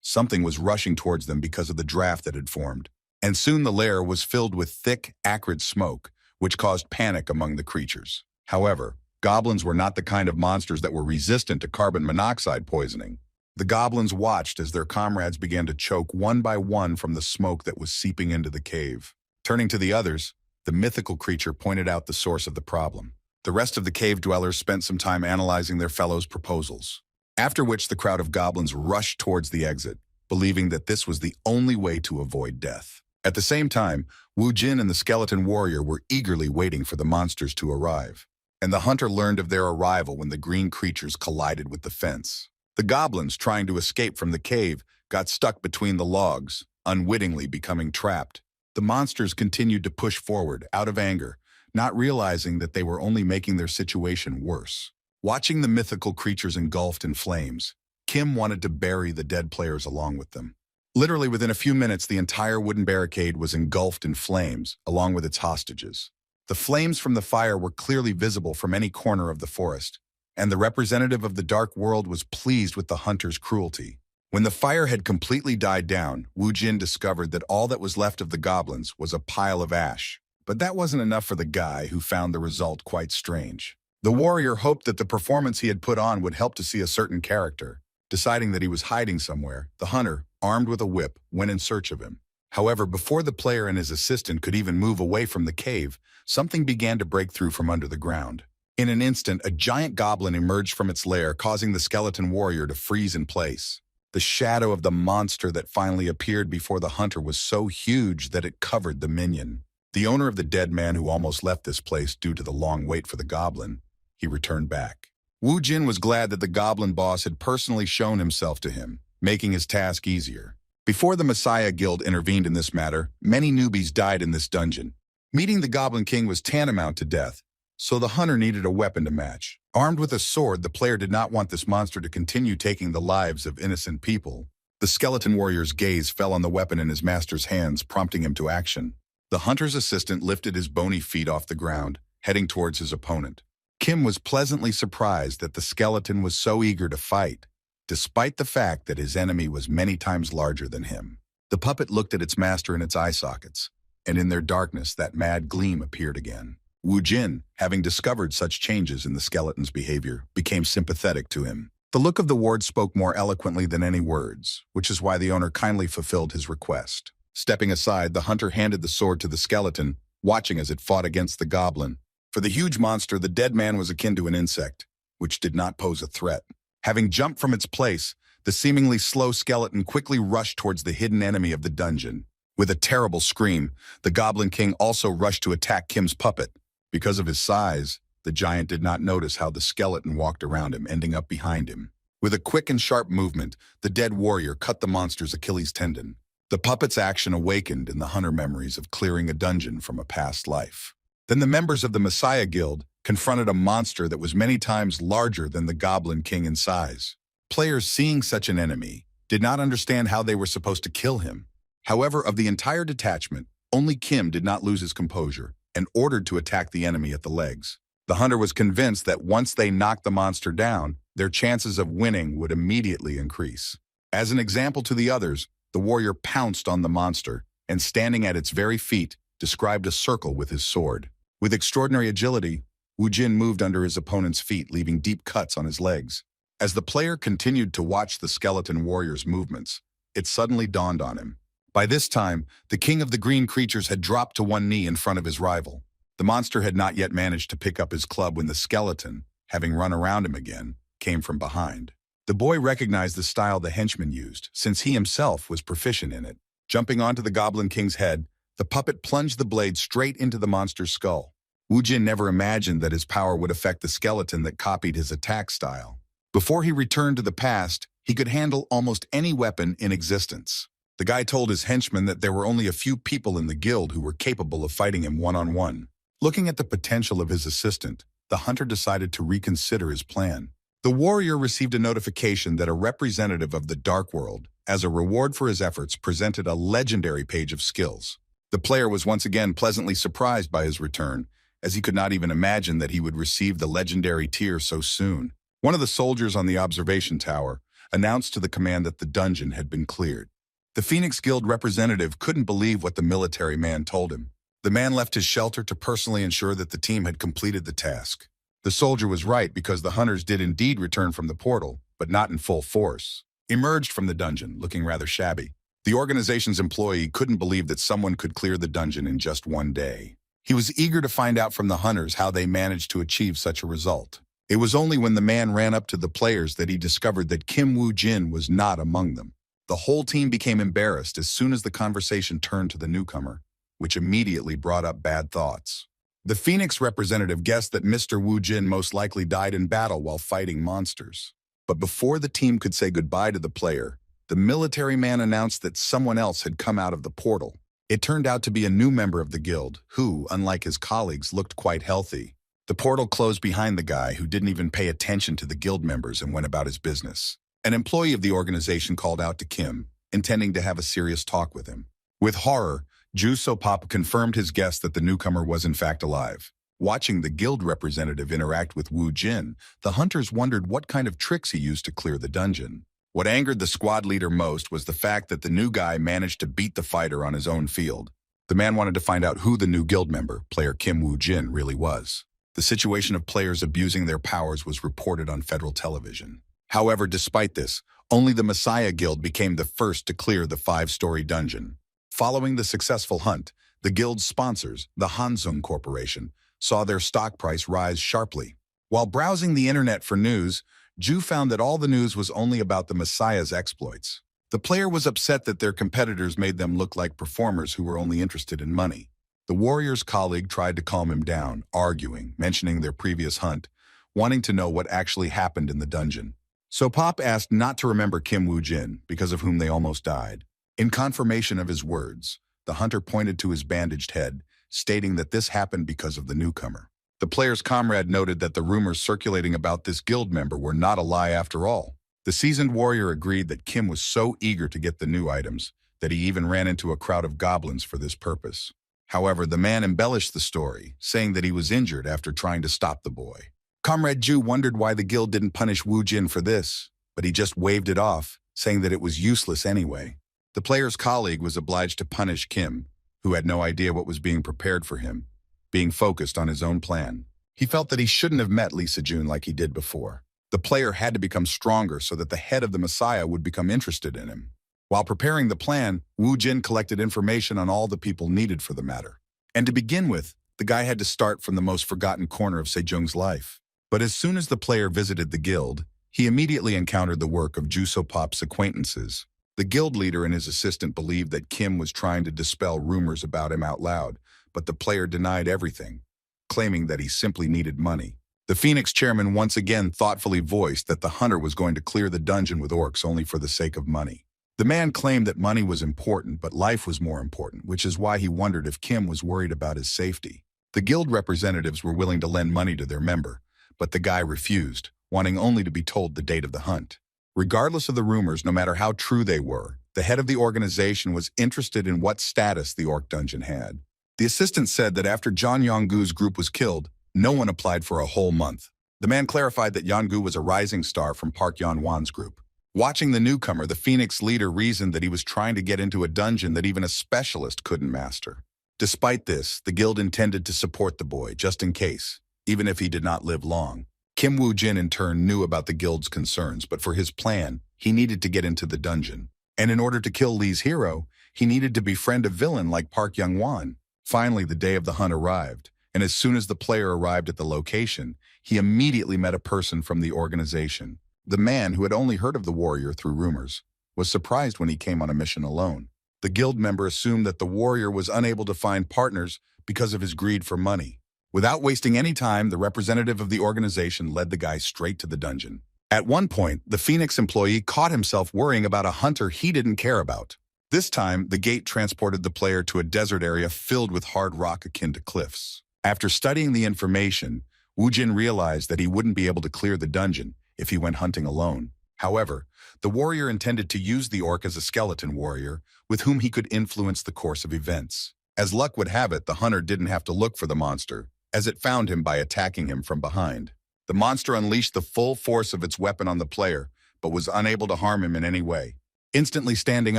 Something was rushing towards them because of the draft that had formed. And soon the lair was filled with thick, acrid smoke, which caused panic among the creatures. However, goblins were not the kind of monsters that were resistant to carbon monoxide poisoning. The goblins watched as their comrades began to choke one by one from the smoke that was seeping into the cave. Turning to the others, the mythical creature pointed out the source of the problem. The rest of the cave dwellers spent some time analyzing their fellows' proposals, after which the crowd of goblins rushed towards the exit, believing that this was the only way to avoid death. At the same time, Wu Jin and the skeleton warrior were eagerly waiting for the monsters to arrive. And the hunter learned of their arrival when the green creatures collided with the fence. The goblins, trying to escape from the cave, got stuck between the logs, unwittingly becoming trapped. The monsters continued to push forward, out of anger, not realizing that they were only making their situation worse. Watching the mythical creatures engulfed in flames, Kim wanted to bury the dead players along with them. Literally within a few minutes, the entire wooden barricade was engulfed in flames, along with its hostages. The flames from the fire were clearly visible from any corner of the forest, and the representative of the dark world was pleased with the hunter's cruelty. When the fire had completely died down, Wu Jin discovered that all that was left of the goblins was a pile of ash. But that wasn't enough for the guy, who found the result quite strange. The warrior hoped that the performance he had put on would help to see a certain character. Deciding that he was hiding somewhere, the hunter, armed with a whip, went in search of him. However, before the player and his assistant could even move away from the cave, something began to break through from under the ground. In an instant, a giant goblin emerged from its lair, causing the skeleton warrior to freeze in place. The shadow of the monster that finally appeared before the hunter was so huge that it covered the minion. The owner of the dead man who almost left this place due to the long wait for the goblin, he returned back. Wu Jin was glad that the goblin boss had personally shown himself to him, making his task easier. Before the Messiah Guild intervened in this matter, many newbies died in this dungeon. Meeting the Goblin King was tantamount to death, so the hunter needed a weapon to match. Armed with a sword, the player did not want this monster to continue taking the lives of innocent people. The skeleton warrior's gaze fell on the weapon in his master's hands, prompting him to action. The hunter's assistant lifted his bony feet off the ground, heading towards his opponent. Kim was pleasantly surprised that the skeleton was so eager to fight, despite the fact that his enemy was many times larger than him. The puppet looked at its master in its eye sockets, and in their darkness that mad gleam appeared again. Wu Jin, having discovered such changes in the skeleton's behavior, became sympathetic to him. The look of the ward spoke more eloquently than any words, which is why the owner kindly fulfilled his request. Stepping aside, the hunter handed the sword to the skeleton, watching as it fought against the goblin. For the huge monster, the dead man was akin to an insect, which did not pose a threat. Having jumped from its place, the seemingly slow skeleton quickly rushed towards the hidden enemy of the dungeon. With a terrible scream, the Goblin King also rushed to attack Kim's puppet. Because of his size, the giant did not notice how the skeleton walked around him, ending up behind him. With a quick and sharp movement, the dead warrior cut the monster's Achilles tendon. The puppet's action awakened in the hunter memories of clearing a dungeon from a past life. Then the members of the Messiah Guild confronted a monster that was many times larger than the Goblin King in size. Players seeing such an enemy did not understand how they were supposed to kill him. However, of the entire detachment, Only Kim did not lose his composure and ordered to attack the enemy at the legs. The hunter was convinced that once they knocked the monster down, their chances of winning would immediately increase. As an example to the others, the warrior pounced on the monster and, standing at its very feet, described a circle with his sword. With extraordinary agility, Wu Jin moved under his opponent's feet, leaving deep cuts on his legs. As the player continued to watch the skeleton warrior's movements, it suddenly dawned on him. By this time, the king of the green creatures had dropped to one knee in front of his rival. The monster had not yet managed to pick up his club when the skeleton, having run around him again, came from behind. The boy recognized the style the henchman used, since he himself was proficient in it. Jumping onto the Goblin King's head, the puppet plunged the blade straight into the monster's skull. Wu Jin never imagined that his power would affect the skeleton that copied his attack style. Before he returned to the past, he could handle almost any weapon in existence. The guy told his henchmen that there were only a few people in the guild who were capable of fighting him one-on-one. Looking at the potential of his assistant, the hunter decided to reconsider his plan. The warrior received a notification that a representative of the Dark World, as a reward for his efforts, presented a legendary page of skills. The player was once again pleasantly surprised by his return, as he could not even imagine that he would receive the legendary tier so soon. One of the soldiers on the observation tower announced to the command that the dungeon had been cleared. The Phoenix Guild representative couldn't believe what the military man told him. The man left his shelter to personally ensure that the team had completed the task. The soldier was right, because the hunters did indeed return from the portal, but not in full force. Emerged from the dungeon, looking rather shabby. The organization's employee couldn't believe that someone could clear the dungeon in just one day. He was eager to find out from the hunters how they managed to achieve such a result. It was only when the man ran up to the players that he discovered that Kim Woo Jin was not among them. The whole team became embarrassed as soon as the conversation turned to the newcomer, which immediately brought up bad thoughts. The Phoenix representative guessed that Mr. Wu Jin most likely died in battle while fighting monsters. But before the team could say goodbye to the player, the military man announced that someone else had come out of the portal. It turned out to be a new member of the guild, who, unlike his colleagues, looked quite healthy. The portal closed behind the guy, who didn't even pay attention to the guild members and went about his business. An employee of the organization called out to Kim, intending to have a serious talk with him. With horror, Ju Sopop confirmed his guess that the newcomer was in fact alive. Watching the guild representative interact with Wu Jin, the hunters wondered what kind of tricks he used to clear the dungeon. What angered the squad leader most was the fact that the new guy managed to beat the fighter on his own field. The man wanted to find out who the new guild member, player Kim Woo Jin, really was. The situation of players abusing their powers was reported on federal television. However, despite this, only the Messiah Guild became the first to clear the 5-story dungeon. Following the successful hunt, the guild's sponsors, the Hansung Corporation, saw their stock price rise sharply. While browsing the internet for news, Ju found that all the news was only about the Messiah's exploits. The player was upset that their competitors made them look like performers who were only interested in money. The warrior's colleague tried to calm him down, arguing, mentioning their previous hunt, wanting to know what actually happened in the dungeon. So Pop asked not to remember Kim Woo Jin, because of whom they almost died. In confirmation of his words, the hunter pointed to his bandaged head, stating that this happened because of the newcomer. The player's comrade noted that the rumors circulating about this guild member were not a lie after all. The seasoned warrior agreed that Kim was so eager to get the new items that he even ran into a crowd of goblins for this purpose. However, the man embellished the story, saying that he was injured after trying to stop the boy. Comrade Ju wondered why the guild didn't punish Wu Jin for this, but he just waved it off, saying that it was useless anyway. The player's colleague was obliged to punish Kim, who had no idea what was being prepared for him, being focused on his own plan. He felt that he shouldn't have met Lisa June like he did before. The player had to become stronger so that the head of the Messiah would become interested in him. While preparing the plan, Wu Jin collected information on all the people needed for the matter. And to begin with, the guy had to start from the most forgotten corner of Sejong's life. But as soon as the player visited the guild, he immediately encountered the work of Ju Sopop's acquaintances. The guild leader and his assistant believed that Kim was trying to dispel rumors about him out loud, but the player denied everything, claiming that he simply needed money. The Phoenix chairman once again thoughtfully voiced that the hunter was going to clear the dungeon with orcs only for the sake of money. The man claimed that money was important, but life was more important, which is why he wondered if Kim was worried about his safety. The guild representatives were willing to lend money to their member, but the guy refused, wanting only to be told the date of the hunt. Regardless of the rumors, no matter how true they were, the head of the organization was interested in what status the orc dungeon had. The assistant said that after John Yonggu's group was killed, no one applied for a whole month. The man clarified that Yonggu was a rising star from Park Yeon-wan's group. Watching the newcomer, the Phoenix leader reasoned that he was trying to get into a dungeon that even a specialist couldn't master. Despite this, the guild intended to support the boy, just in case, even if he did not live long. Kim Woo-jin in turn knew about the guild's concerns, but for his plan, he needed to get into the dungeon. And in order to kill Lee's hero, he needed to befriend a villain like Park Young-wan. Finally, the day of the hunt arrived, and as soon as the player arrived at the location, he immediately met a person from the organization. The man, who had only heard of the warrior through rumors, was surprised when he came on a mission alone. The guild member assumed that the warrior was unable to find partners because of his greed for money. Without wasting any time, the representative of the organization led the guy straight to the dungeon. At one point, the Phoenix employee caught himself worrying about a hunter he didn't care about. This time, the gate transported the player to a desert area filled with hard rock akin to cliffs. After studying the information, Woo-jin realized that he wouldn't be able to clear the dungeon if he went hunting alone. However, the warrior intended to use the orc as a skeleton warrior with whom he could influence the course of events. As luck would have it, the hunter didn't have to look for the monster, as it found him by attacking him from behind. The monster unleashed the full force of its weapon on the player, but was unable to harm him in any way. Instantly standing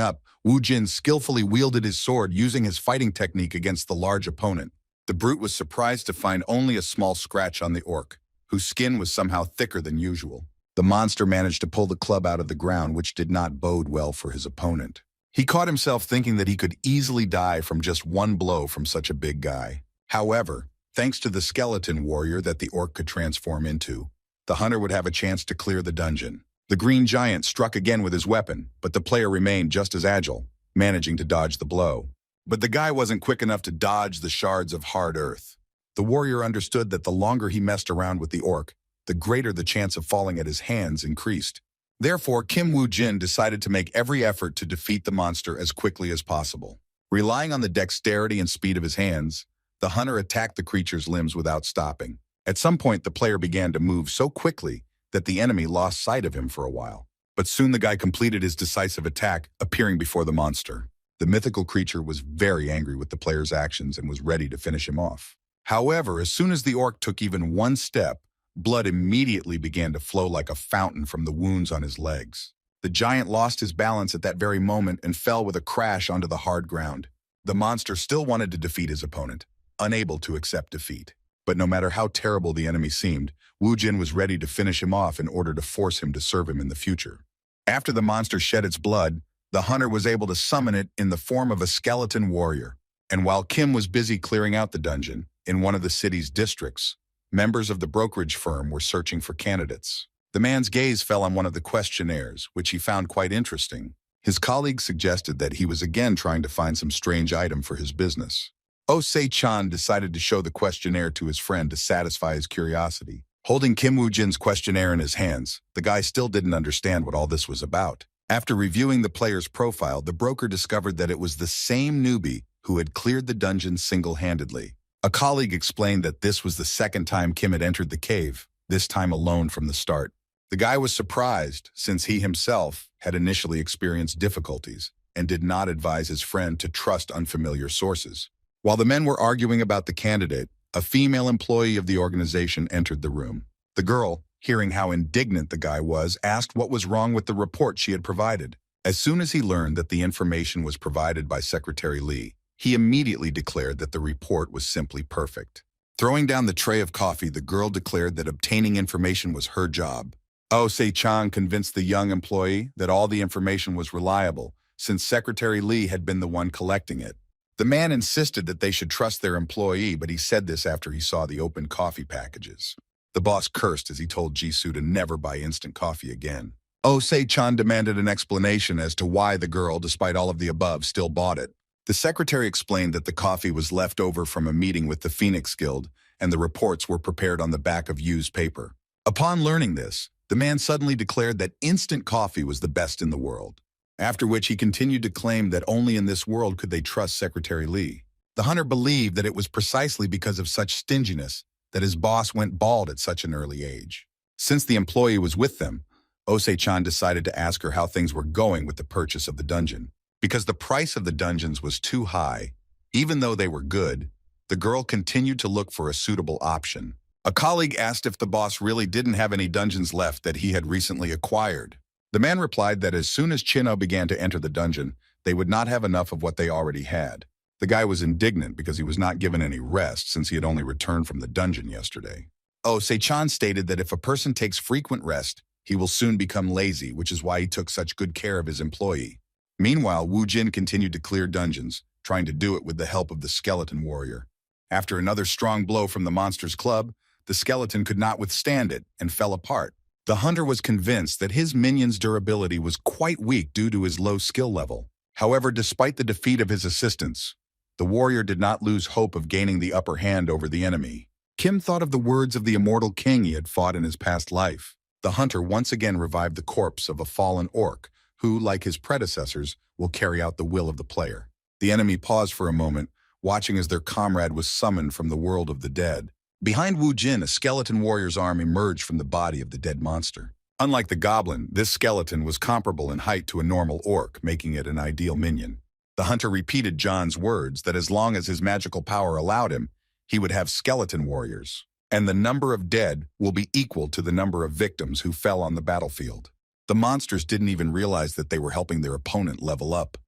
up, Woo-jin skillfully wielded his sword using his fighting technique against the large opponent. The brute was surprised to find only a small scratch on the orc, whose skin was somehow thicker than usual. The monster managed to pull the club out of the ground, which did not bode well for his opponent. He caught himself thinking that he could easily die from just one blow from such a big guy. However, thanks to the skeleton warrior that the orc could transform into, the hunter would have a chance to clear the dungeon. The green giant struck again with his weapon, but the player remained just as agile, managing to dodge the blow. But the guy wasn't quick enough to dodge the shards of hard earth. The warrior understood that the longer he messed around with the orc, the greater the chance of falling at his hands increased. Therefore, Kim Woo-jin decided to make every effort to defeat the monster as quickly as possible. Relying on the dexterity and speed of his hands, the hunter attacked the creature's limbs without stopping. At some point, the player began to move so quickly that the enemy lost sight of him for a while. But soon the guy completed his decisive attack, appearing before the monster. The mythical creature was very angry with the player's actions and was ready to finish him off. However, as soon as the orc took even one step, blood immediately began to flow like a fountain from the wounds on his legs. The giant lost his balance at that very moment and fell with a crash onto the hard ground. The monster still wanted to defeat his opponent, unable to accept defeat. But no matter how terrible the enemy seemed, Woo-jin was ready to finish him off in order to force him to serve him in the future. After the monster shed its blood, the hunter was able to summon it in the form of a skeleton warrior. And while Kim was busy clearing out the dungeon in one of the city's districts, members of the brokerage firm were searching for candidates. The man's gaze fell on one of the questionnaires, which he found quite interesting. His colleague suggested that he was again trying to find some strange item for his business. Oh Se-chan decided to show the questionnaire to his friend to satisfy his curiosity. Holding Kim Woo-jin's questionnaire in his hands, the guy still didn't understand what all this was about. After reviewing the player's profile, the broker discovered that it was the same newbie who had cleared the dungeon single-handedly. A colleague explained that this was the second time Kim had entered the cave, this time alone from the start. The guy was surprised, since he himself had initially experienced difficulties and did not advise his friend to trust unfamiliar sources. While the men were arguing about the candidate, a female employee of the organization entered the room. The girl, hearing how indignant the guy was, asked what was wrong with the report she had provided. As soon as he learned that the information was provided by Secretary Lee, he immediately declared that the report was simply perfect. Throwing down the tray of coffee, the girl declared that obtaining information was her job. Oh Se-chan convinced the young employee that all the information was reliable, since Secretary Lee had been the one collecting it. The man insisted that they should trust their employee, but he said this after he saw the open coffee packages. The boss cursed as he told Jisoo to never buy instant coffee again. Oh Se-chan demanded an explanation as to why the girl, despite all of the above, still bought it. The secretary explained that the coffee was left over from a meeting with the Phoenix Guild, and the reports were prepared on the back of used paper. Upon learning this, the man suddenly declared that instant coffee was the best in the world. After which he continued to claim that only in this world could they trust Secretary Lee. The hunter believed that it was precisely because of such stinginess that his boss went bald at such an early age. Since the employee was with them, Osei-chan decided to ask her how things were going with the purchase of the dungeon. Because the price of the dungeons was too high, even though they were good, the girl continued to look for a suitable option. A colleague asked if the boss really didn't have any dungeons left that he had recently acquired. The man replied that as soon as Chino began to enter the dungeon, they would not have enough of what they already had. The guy was indignant because he was not given any rest since he had only returned from the dungeon yesterday. Osei-chan stated that if a person takes frequent rest, he will soon become lazy, which is why he took such good care of his employee. Meanwhile, Wu Jin continued to clear dungeons, trying to do it with the help of the skeleton warrior. After another strong blow from the monster's club, the skeleton could not withstand it and fell apart. The hunter was convinced that his minion's durability was quite weak due to his low skill level. However, despite the defeat of his assistants, the warrior did not lose hope of gaining the upper hand over the enemy. Kim thought of the words of the immortal king he had fought in his past life. The hunter once again revived the corpse of a fallen orc, who, like his predecessors, will carry out the will of the player. The enemy paused for a moment, watching as their comrade was summoned from the world of the dead. Behind Wu Jin, a skeleton warrior's arm emerged from the body of the dead monster. Unlike the goblin, this skeleton was comparable in height to a normal orc, making it an ideal minion. The hunter repeated John's words that as long as his magical power allowed him, he would have skeleton warriors, and the number of dead will be equal to the number of victims who fell on the battlefield. The monsters didn't even realize that they were helping their opponent level up,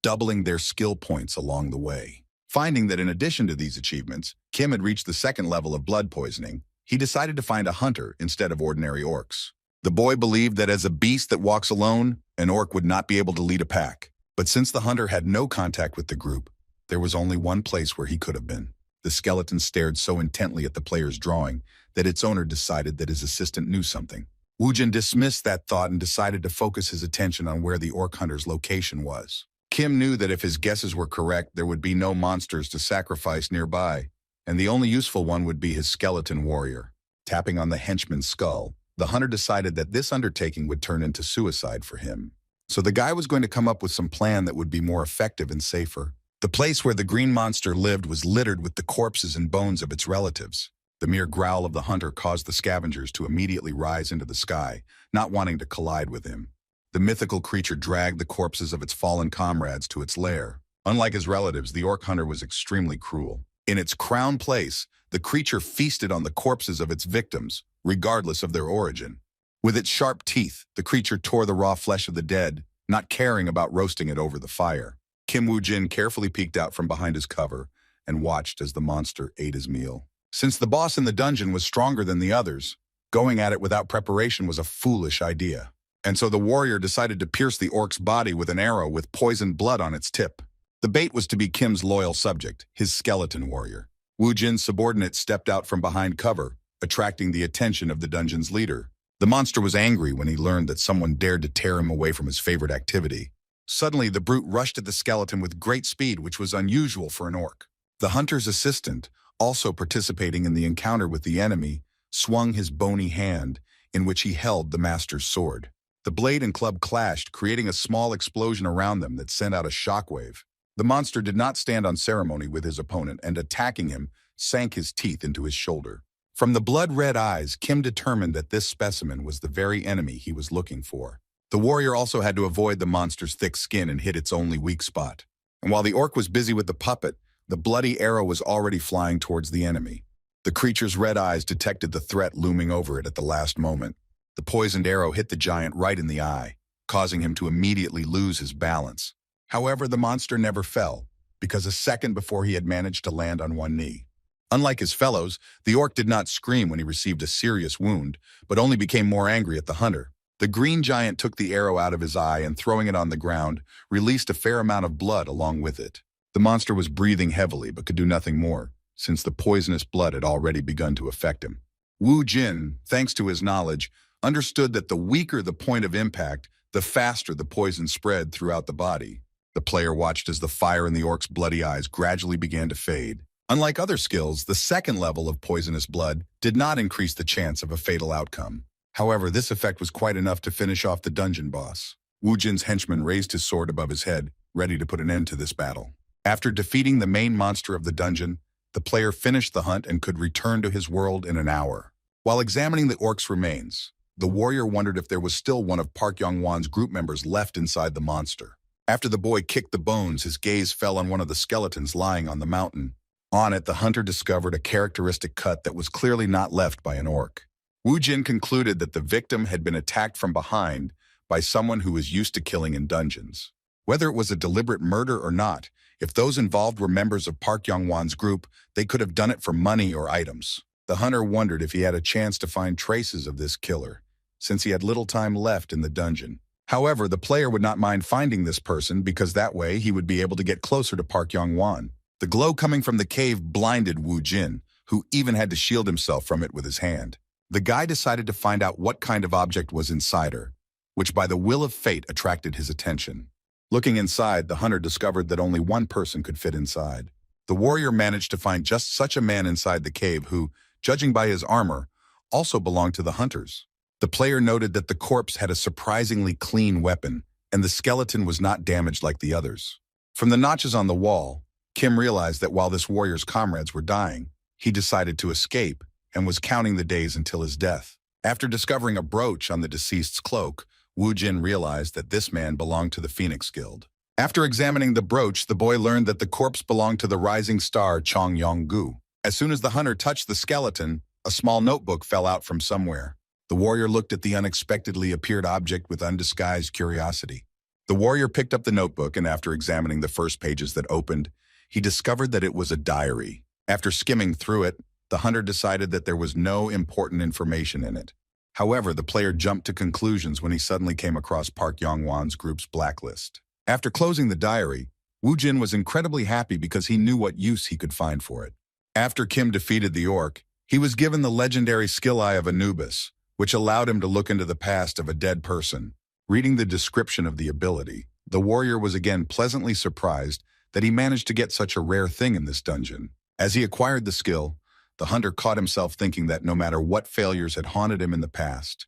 doubling their skill points along the way. Finding that in addition to these achievements, Kim had reached the second level of blood poisoning, he decided to find a hunter instead of ordinary orcs. The boy believed that as a beast that walks alone, an orc would not be able to lead a pack. But since the hunter had no contact with the group, there was only one place where he could have been. The skeleton stared so intently at the player's drawing that its owner decided that his assistant knew something. Wu Jin dismissed that thought and decided to focus his attention on where the orc hunter's location was. Kim knew that if his guesses were correct, there would be no monsters to sacrifice nearby, and the only useful one would be his skeleton warrior. Tapping on the henchman's skull, the hunter decided that this undertaking would turn into suicide for him. So the guy was going to come up with some plan that would be more effective and safer. The place where the green monster lived was littered with the corpses and bones of its relatives. The mere growl of the hunter caused the scavengers to immediately rise into the sky, not wanting to collide with him. The mythical creature dragged the corpses of its fallen comrades to its lair. Unlike his relatives, the orc hunter was extremely cruel. In its crown place, the creature feasted on the corpses of its victims, regardless of their origin. With its sharp teeth, the creature tore the raw flesh of the dead, not caring about roasting it over the fire. Kim Woo Jin carefully peeked out from behind his cover and watched as the monster ate his meal. Since the boss in the dungeon was stronger than the others, going at it without preparation was a foolish idea. And so the warrior decided to pierce the orc's body with an arrow with poisoned blood on its tip. The bait was to be Kim's loyal subject, his skeleton warrior. Wu Jin's subordinate stepped out from behind cover, attracting the attention of the dungeon's leader. The monster was angry when he learned that someone dared to tear him away from his favorite activity. Suddenly, the brute rushed at the skeleton with great speed, which was unusual for an orc. The hunter's assistant, also participating in the encounter with the enemy, swung his bony hand, in which he held the master's sword. The blade and club clashed, creating a small explosion around them that sent out a shockwave. The monster did not stand on ceremony with his opponent, and attacking him, sank his teeth into his shoulder. From the blood-red eyes, Kim determined that this specimen was the very enemy he was looking for. The warrior also had to avoid the monster's thick skin and hit its only weak spot. And while the orc was busy with the puppet, the bloody arrow was already flying towards the enemy. The creature's red eyes detected the threat looming over it at the last moment. The poisoned arrow hit the giant right in the eye, causing him to immediately lose his balance. However, the monster never fell, because a second before he had managed to land on one knee. Unlike his fellows, the orc did not scream when he received a serious wound, but only became more angry at the hunter. The green giant took the arrow out of his eye and, throwing it on the ground, released a fair amount of blood along with it. The monster was breathing heavily but could do nothing more, since the poisonous blood had already begun to affect him. Wu Jin, thanks to his knowledge, understood that the weaker the point of impact, the faster the poison spread throughout the body. The player watched as the fire in the orc's bloody eyes gradually began to fade. Unlike other skills, the second level of poisonous blood did not increase the chance of a fatal outcome. However, this effect was quite enough to finish off the dungeon boss. Wu Jin's henchman raised his sword above his head, ready to put an end to this battle. After defeating the main monster of the dungeon, the player finished the hunt and could return to his world in an hour. While examining the orc's remains, the warrior wondered if there was still one of Park Young-won's group members left inside the monster. After the boy kicked the bones, his gaze fell on one of the skeletons lying on the mountain. On it, the hunter discovered a characteristic cut that was clearly not left by an orc. Wu Jin concluded that the victim had been attacked from behind by someone who was used to killing in dungeons. Whether it was a deliberate murder or not, if those involved were members of Park Young-won's group, they could have done it for money or items. The hunter wondered if he had a chance to find traces of this killer, since he had little time left in the dungeon. However, the player would not mind finding this person because that way he would be able to get closer to Park Young-won. The glow coming from the cave blinded Wu Jin, who even had to shield himself from it with his hand. The guy decided to find out what kind of object was inside her, which by the will of fate attracted his attention. Looking inside, the hunter discovered that only one person could fit inside. The warrior managed to find just such a man inside the cave who, judging by his armor, also belonged to the hunters. The player noted that the corpse had a surprisingly clean weapon, and the skeleton was not damaged like the others. From the notches on the wall, Kim realized that while this warrior's comrades were dying, he decided to escape and was counting the days until his death. After discovering a brooch on the deceased's cloak, Wu Jin realized that this man belonged to the Phoenix Guild. After examining the brooch, the boy learned that the corpse belonged to the rising star Chong Yong-gu. As soon as the hunter touched the skeleton, a small notebook fell out from somewhere. The warrior looked at the unexpectedly appeared object with undisguised curiosity. The warrior picked up the notebook, and after examining the first pages that opened, he discovered that it was a diary. After skimming through it, the hunter decided that there was no important information in it. However, the player jumped to conclusions when he suddenly came across Park Young-won's group's blacklist. After closing the diary, Wu Jin was incredibly happy because he knew what use he could find for it. After Kim defeated the orc, he was given the legendary skill eye of Anubis, which allowed him to look into the past of a dead person. Reading the description of the ability, the warrior was again pleasantly surprised that he managed to get such a rare thing in this dungeon. As he acquired the skill, the hunter caught himself thinking that no matter what failures had haunted him in the past,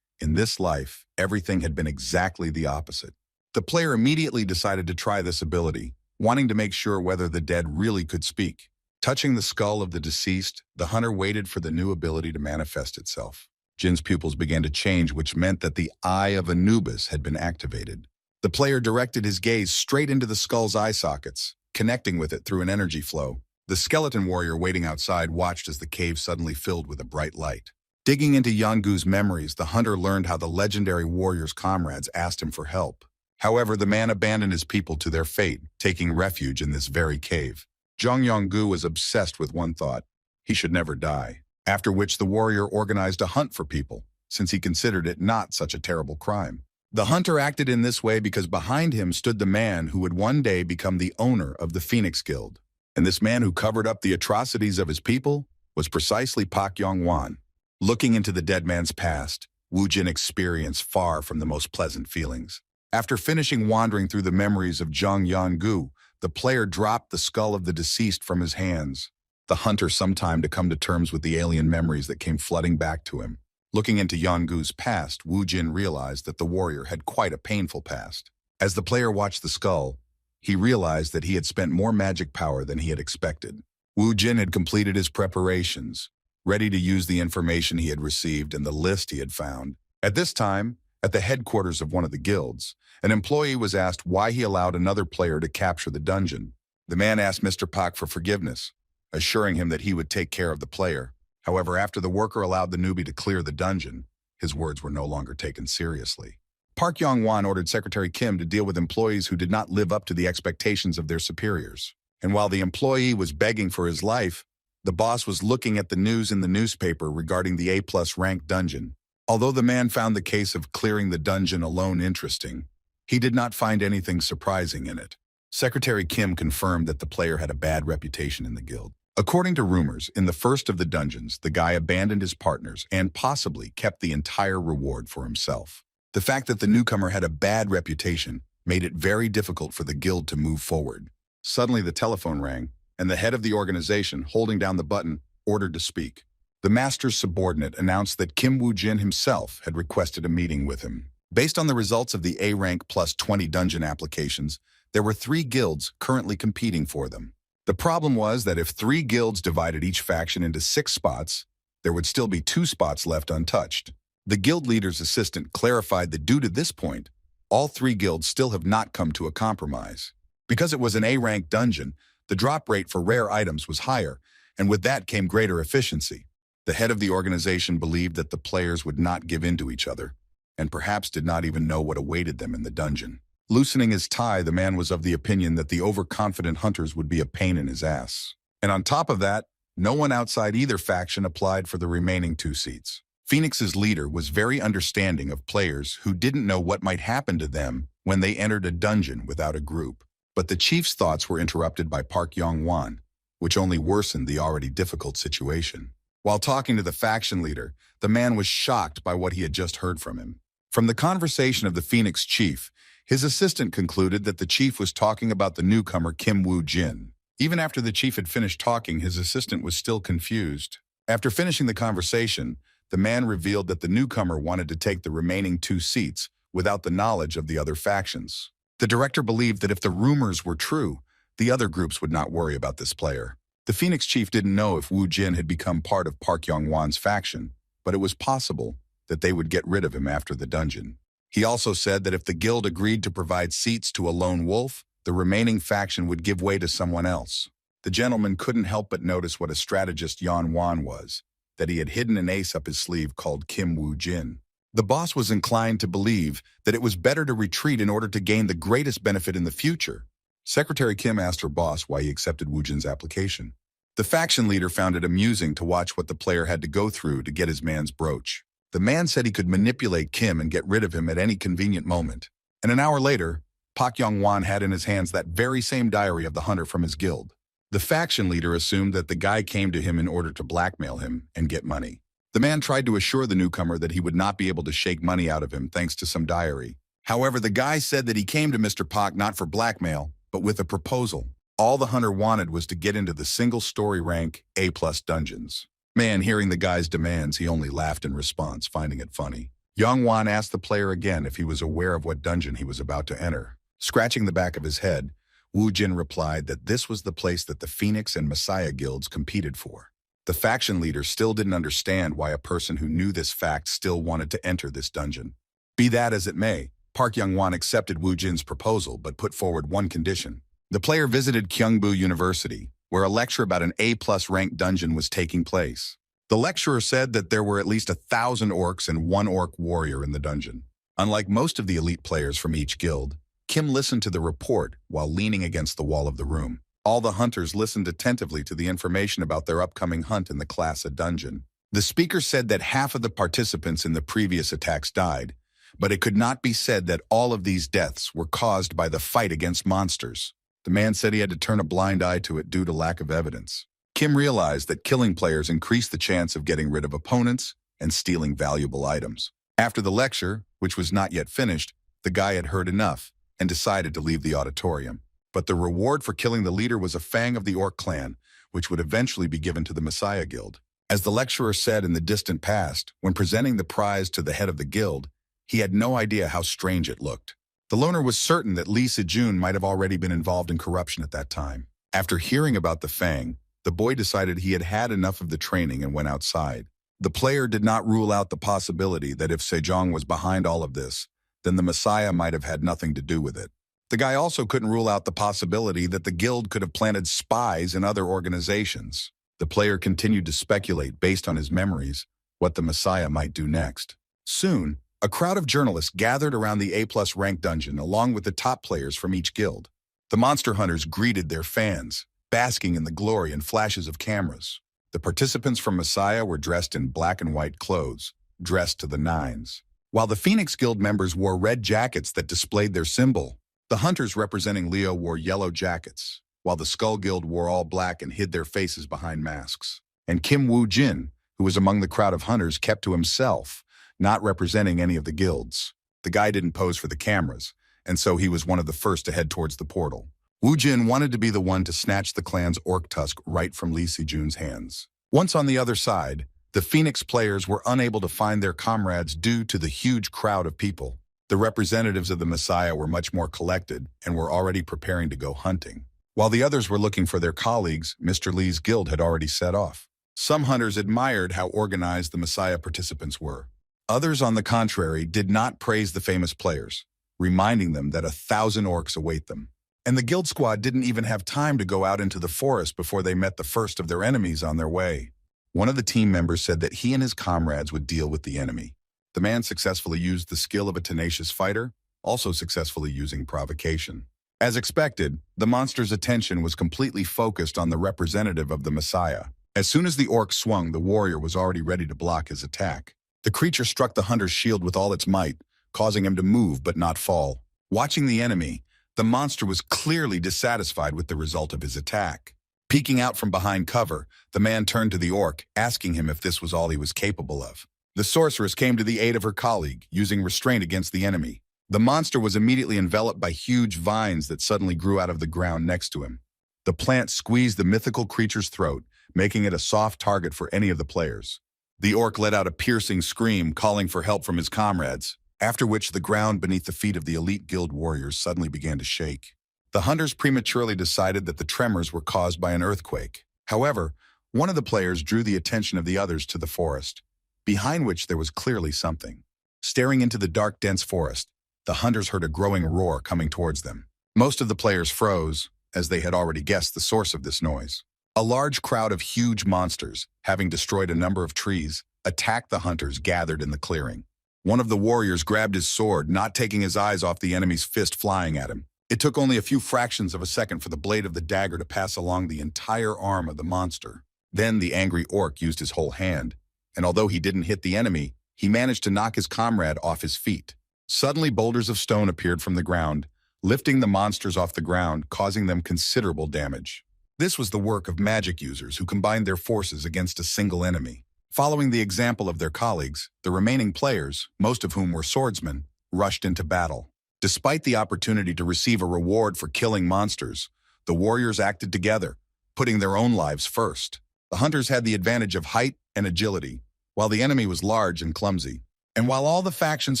in this life, everything had been exactly the opposite. The player immediately decided to try this ability, wanting to make sure whether the dead really could speak. Touching the skull of the deceased, the hunter waited for the new ability to manifest itself. Jin's pupils began to change, which meant that the Eye of Anubis had been activated. The player directed his gaze straight into the skull's eye sockets, connecting with it through an energy flow. The skeleton warrior waiting outside watched as the cave suddenly filled with a bright light. Digging into Yongu's memories, the hunter learned how the legendary warrior's comrades asked him for help. However, the man abandoned his people to their fate, taking refuge in this very cave. Zhang Yonggu was obsessed with one thought: he should never die. After which the warrior organized a hunt for people, since he considered it not such a terrible crime. The hunter acted in this way because behind him stood the man who would one day become the owner of the Phoenix Guild. And this man who covered up the atrocities of his people was precisely Park Young-won. Looking into the dead man's past, Wu Jin experienced far from the most pleasant feelings. After finishing wandering through the memories of Zhang Yonggu, the player dropped the skull of the deceased from his hands. The hunter some time to come to terms with the alien memories that came flooding back to him. Looking into Yonggu's past, Wu Jin realized that the warrior had quite a painful past. As the player watched the skull, he realized that he had spent more magic power than he had expected. Wu Jin had completed his preparations, ready to use the information he had received and the list he had found. At this time, at the headquarters of one of the guilds, an employee was asked why he allowed another player to capture the dungeon. The man asked Mr. Pak for forgiveness, assuring him that he would take care of the player. However, after the worker allowed the newbie to clear the dungeon, his words were no longer taken seriously. Park Young-won ordered Secretary Kim to deal with employees who did not live up to the expectations of their superiors. And while the employee was begging for his life, the boss was looking at the news in the newspaper regarding the A+ rank dungeon. Although the man found the case of clearing the dungeon alone interesting, he did not find anything surprising in it. Secretary Kim confirmed that the player had a bad reputation in the guild. According to rumors, in the first of the dungeons, the guy abandoned his partners and possibly kept the entire reward for himself. The fact that the newcomer had a bad reputation made it very difficult for the guild to move forward. Suddenly the telephone rang, and the head of the organization, holding down the button, ordered to speak. The master's subordinate announced that Kim Woo-jin himself had requested a meeting with him. Based on the results of the A-rank plus 20 dungeon applications, there were 3 guilds currently competing for them. The problem was that if 3 guilds divided each faction into 6 spots, there would still be 2 spots left untouched. The guild leader's assistant clarified that due to this point, all three guilds still have not come to a compromise. Because it was an A-rank dungeon, the drop rate for rare items was higher, and with that came greater efficiency. The head of the organization believed that the players would not give in to each other, and perhaps did not even know what awaited them in the dungeon. Loosening his tie, the man was of the opinion that the overconfident hunters would be a pain in his ass. And on top of that, no one outside either faction applied for the remaining 2 seats. Phoenix's leader was very understanding of players who didn't know what might happen to them when they entered a dungeon without a group. But the chief's thoughts were interrupted by Park Yong-won, which only worsened the already difficult situation. While talking to the faction leader, the man was shocked by what he had just heard from him. From the conversation of the Phoenix chief, his assistant concluded that the chief was talking about the newcomer Kim Woo-jin. Even after the chief had finished talking, his assistant was still confused. After finishing the conversation, the man revealed that the newcomer wanted to take the remaining 2 seats without the knowledge of the other factions. The director believed that if the rumors were true, the other groups would not worry about this player. The Phoenix chief didn't know if Woo Jin had become part of Park Yong-won's faction, but it was possible that they would get rid of him after the dungeon. He also said that if the guild agreed to provide seats to a lone wolf, the remaining faction would give way to someone else. The gentleman couldn't help but notice what a strategist Yon-won was, that he had hidden an ace up his sleeve called Kim Woo-jin. The boss was inclined to believe that it was better to retreat in order to gain the greatest benefit in the future. Secretary Kim asked her boss why he accepted Woo-jin's application. The faction leader found it amusing to watch what the player had to go through to get his man's brooch. The man said he could manipulate Kim and get rid of him at any convenient moment. And an hour later, Park Yong-won had in his hands that very same diary of the hunter from his guild. The faction leader assumed that the guy came to him in order to blackmail him and get money. The man tried to assure the newcomer that he would not be able to shake money out of him thanks to some diary. However, the guy said that he came to Mr. Park not for blackmail, but with a proposal. All the hunter wanted was to get into the single-story rank A+ dungeons. Man, hearing the guy's demands, he only laughed in response, finding it funny. Yong-won asked the player again if he was aware of what dungeon he was about to enter. Scratching the back of his head, Woo-jin replied that this was the place that the Phoenix and Messiah guilds competed for. The faction leader still didn't understand why a person who knew this fact still wanted to enter this dungeon. Be that as it may, Park Yong-won accepted Woo-jin's proposal but put forward one condition. The player visited Kyungbu University, where a lecture about an A+ rank dungeon was taking place. The lecturer said that there were at least 1,000 orcs and 1 orc warrior in the dungeon. Unlike most of the elite players from each guild, Kim listened to the report while leaning against the wall of the room. All the hunters listened attentively to the information about their upcoming hunt in the class A dungeon. The speaker said that half of the participants in the previous attacks died, but it could not be said that all of these deaths were caused by the fight against monsters. The man said he had to turn a blind eye to it due to lack of evidence. Kim realized that killing players increased the chance of getting rid of opponents and stealing valuable items. After the lecture, which was not yet finished, the guy had heard enough and decided to leave the auditorium. But the reward for killing the leader was a fang of the Orc clan, which would eventually be given to the Messiah Guild. As the lecturer said in the distant past, when presenting the prize to the head of the guild, he had no idea how strange it looked. The loner was certain that Lee Se-jun might have already been involved in corruption at that time. After hearing about the fang, the boy decided he had had enough of the training and went outside. The player did not rule out the possibility that if Sejong was behind all of this, then the Messiah might have had nothing to do with it. The guy also couldn't rule out the possibility that the guild could have planted spies in other organizations. The player continued to speculate based on his memories what the Messiah might do next. Soon, a crowd of journalists gathered around the A+ rank dungeon along with the top players from each guild. The monster hunters greeted their fans, basking in the glory and flashes of cameras. The participants from Messiah were dressed in black and white clothes, dressed to the nines. While the Phoenix Guild members wore red jackets that displayed their symbol, the hunters representing Leo wore yellow jackets, while the Skull Guild wore all black and hid their faces behind masks. And Kim Woo-jin, who was among the crowd of hunters, kept to himself, not representing any of the guilds. The guy didn't pose for the cameras, and so he was one of the first to head towards the portal. Woo-jin wanted to be the one to snatch the clan's orc tusk right from Lee Se-jun's hands. Once on the other side, the Phoenix players were unable to find their comrades due to the huge crowd of people. The representatives of the Messiah were much more collected and were already preparing to go hunting. While the others were looking for their colleagues, Mr. Lee's guild had already set off. Some hunters admired how organized the Messiah participants were. Others, on the contrary, did not praise the famous players, reminding them that 1,000 orcs await them. And the guild squad didn't even have time to go out into the forest before they met the first of their enemies on their way. One of the team members said that he and his comrades would deal with the enemy. The man successfully used the skill of a tenacious fighter, also successfully using provocation. As expected, the monster's attention was completely focused on the representative of the Messiah. As soon as the orc swung, the warrior was already ready to block his attack. The creature struck the hunter's shield with all its might, causing him to move but not fall. Watching the enemy, the monster was clearly dissatisfied with the result of his attack. Peeking out from behind cover, the man turned to the orc, asking him if this was all he was capable of. The sorceress came to the aid of her colleague, using restraint against the enemy. The monster was immediately enveloped by huge vines that suddenly grew out of the ground next to him. The plant squeezed the mythical creature's throat, making it a soft target for any of the players. The orc let out a piercing scream, calling for help from his comrades, after which the ground beneath the feet of the elite guild warriors suddenly began to shake. The hunters prematurely decided that the tremors were caused by an earthquake. However, one of the players drew the attention of the others to the forest, behind which there was clearly something. Staring into the dark, dense forest, the hunters heard a growing roar coming towards them. Most of the players froze, as they had already guessed the source of this noise. A large crowd of huge monsters, having destroyed a number of trees, attacked the hunters gathered in the clearing. One of the warriors grabbed his sword, not taking his eyes off the enemy's fist flying at him. It took only a few fractions of a second for the blade of the dagger to pass along the entire arm of the monster. Then the angry orc used his whole hand, and although he didn't hit the enemy, he managed to knock his comrade off his feet. Suddenly, boulders of stone appeared from the ground, lifting the monsters off the ground, causing them considerable damage. This was the work of magic users who combined their forces against a single enemy. Following the example of their colleagues, the remaining players, most of whom were swordsmen, rushed into battle. Despite the opportunity to receive a reward for killing monsters, the warriors acted together, putting their own lives first. The hunters had the advantage of height and agility, while the enemy was large and clumsy. And while all the factions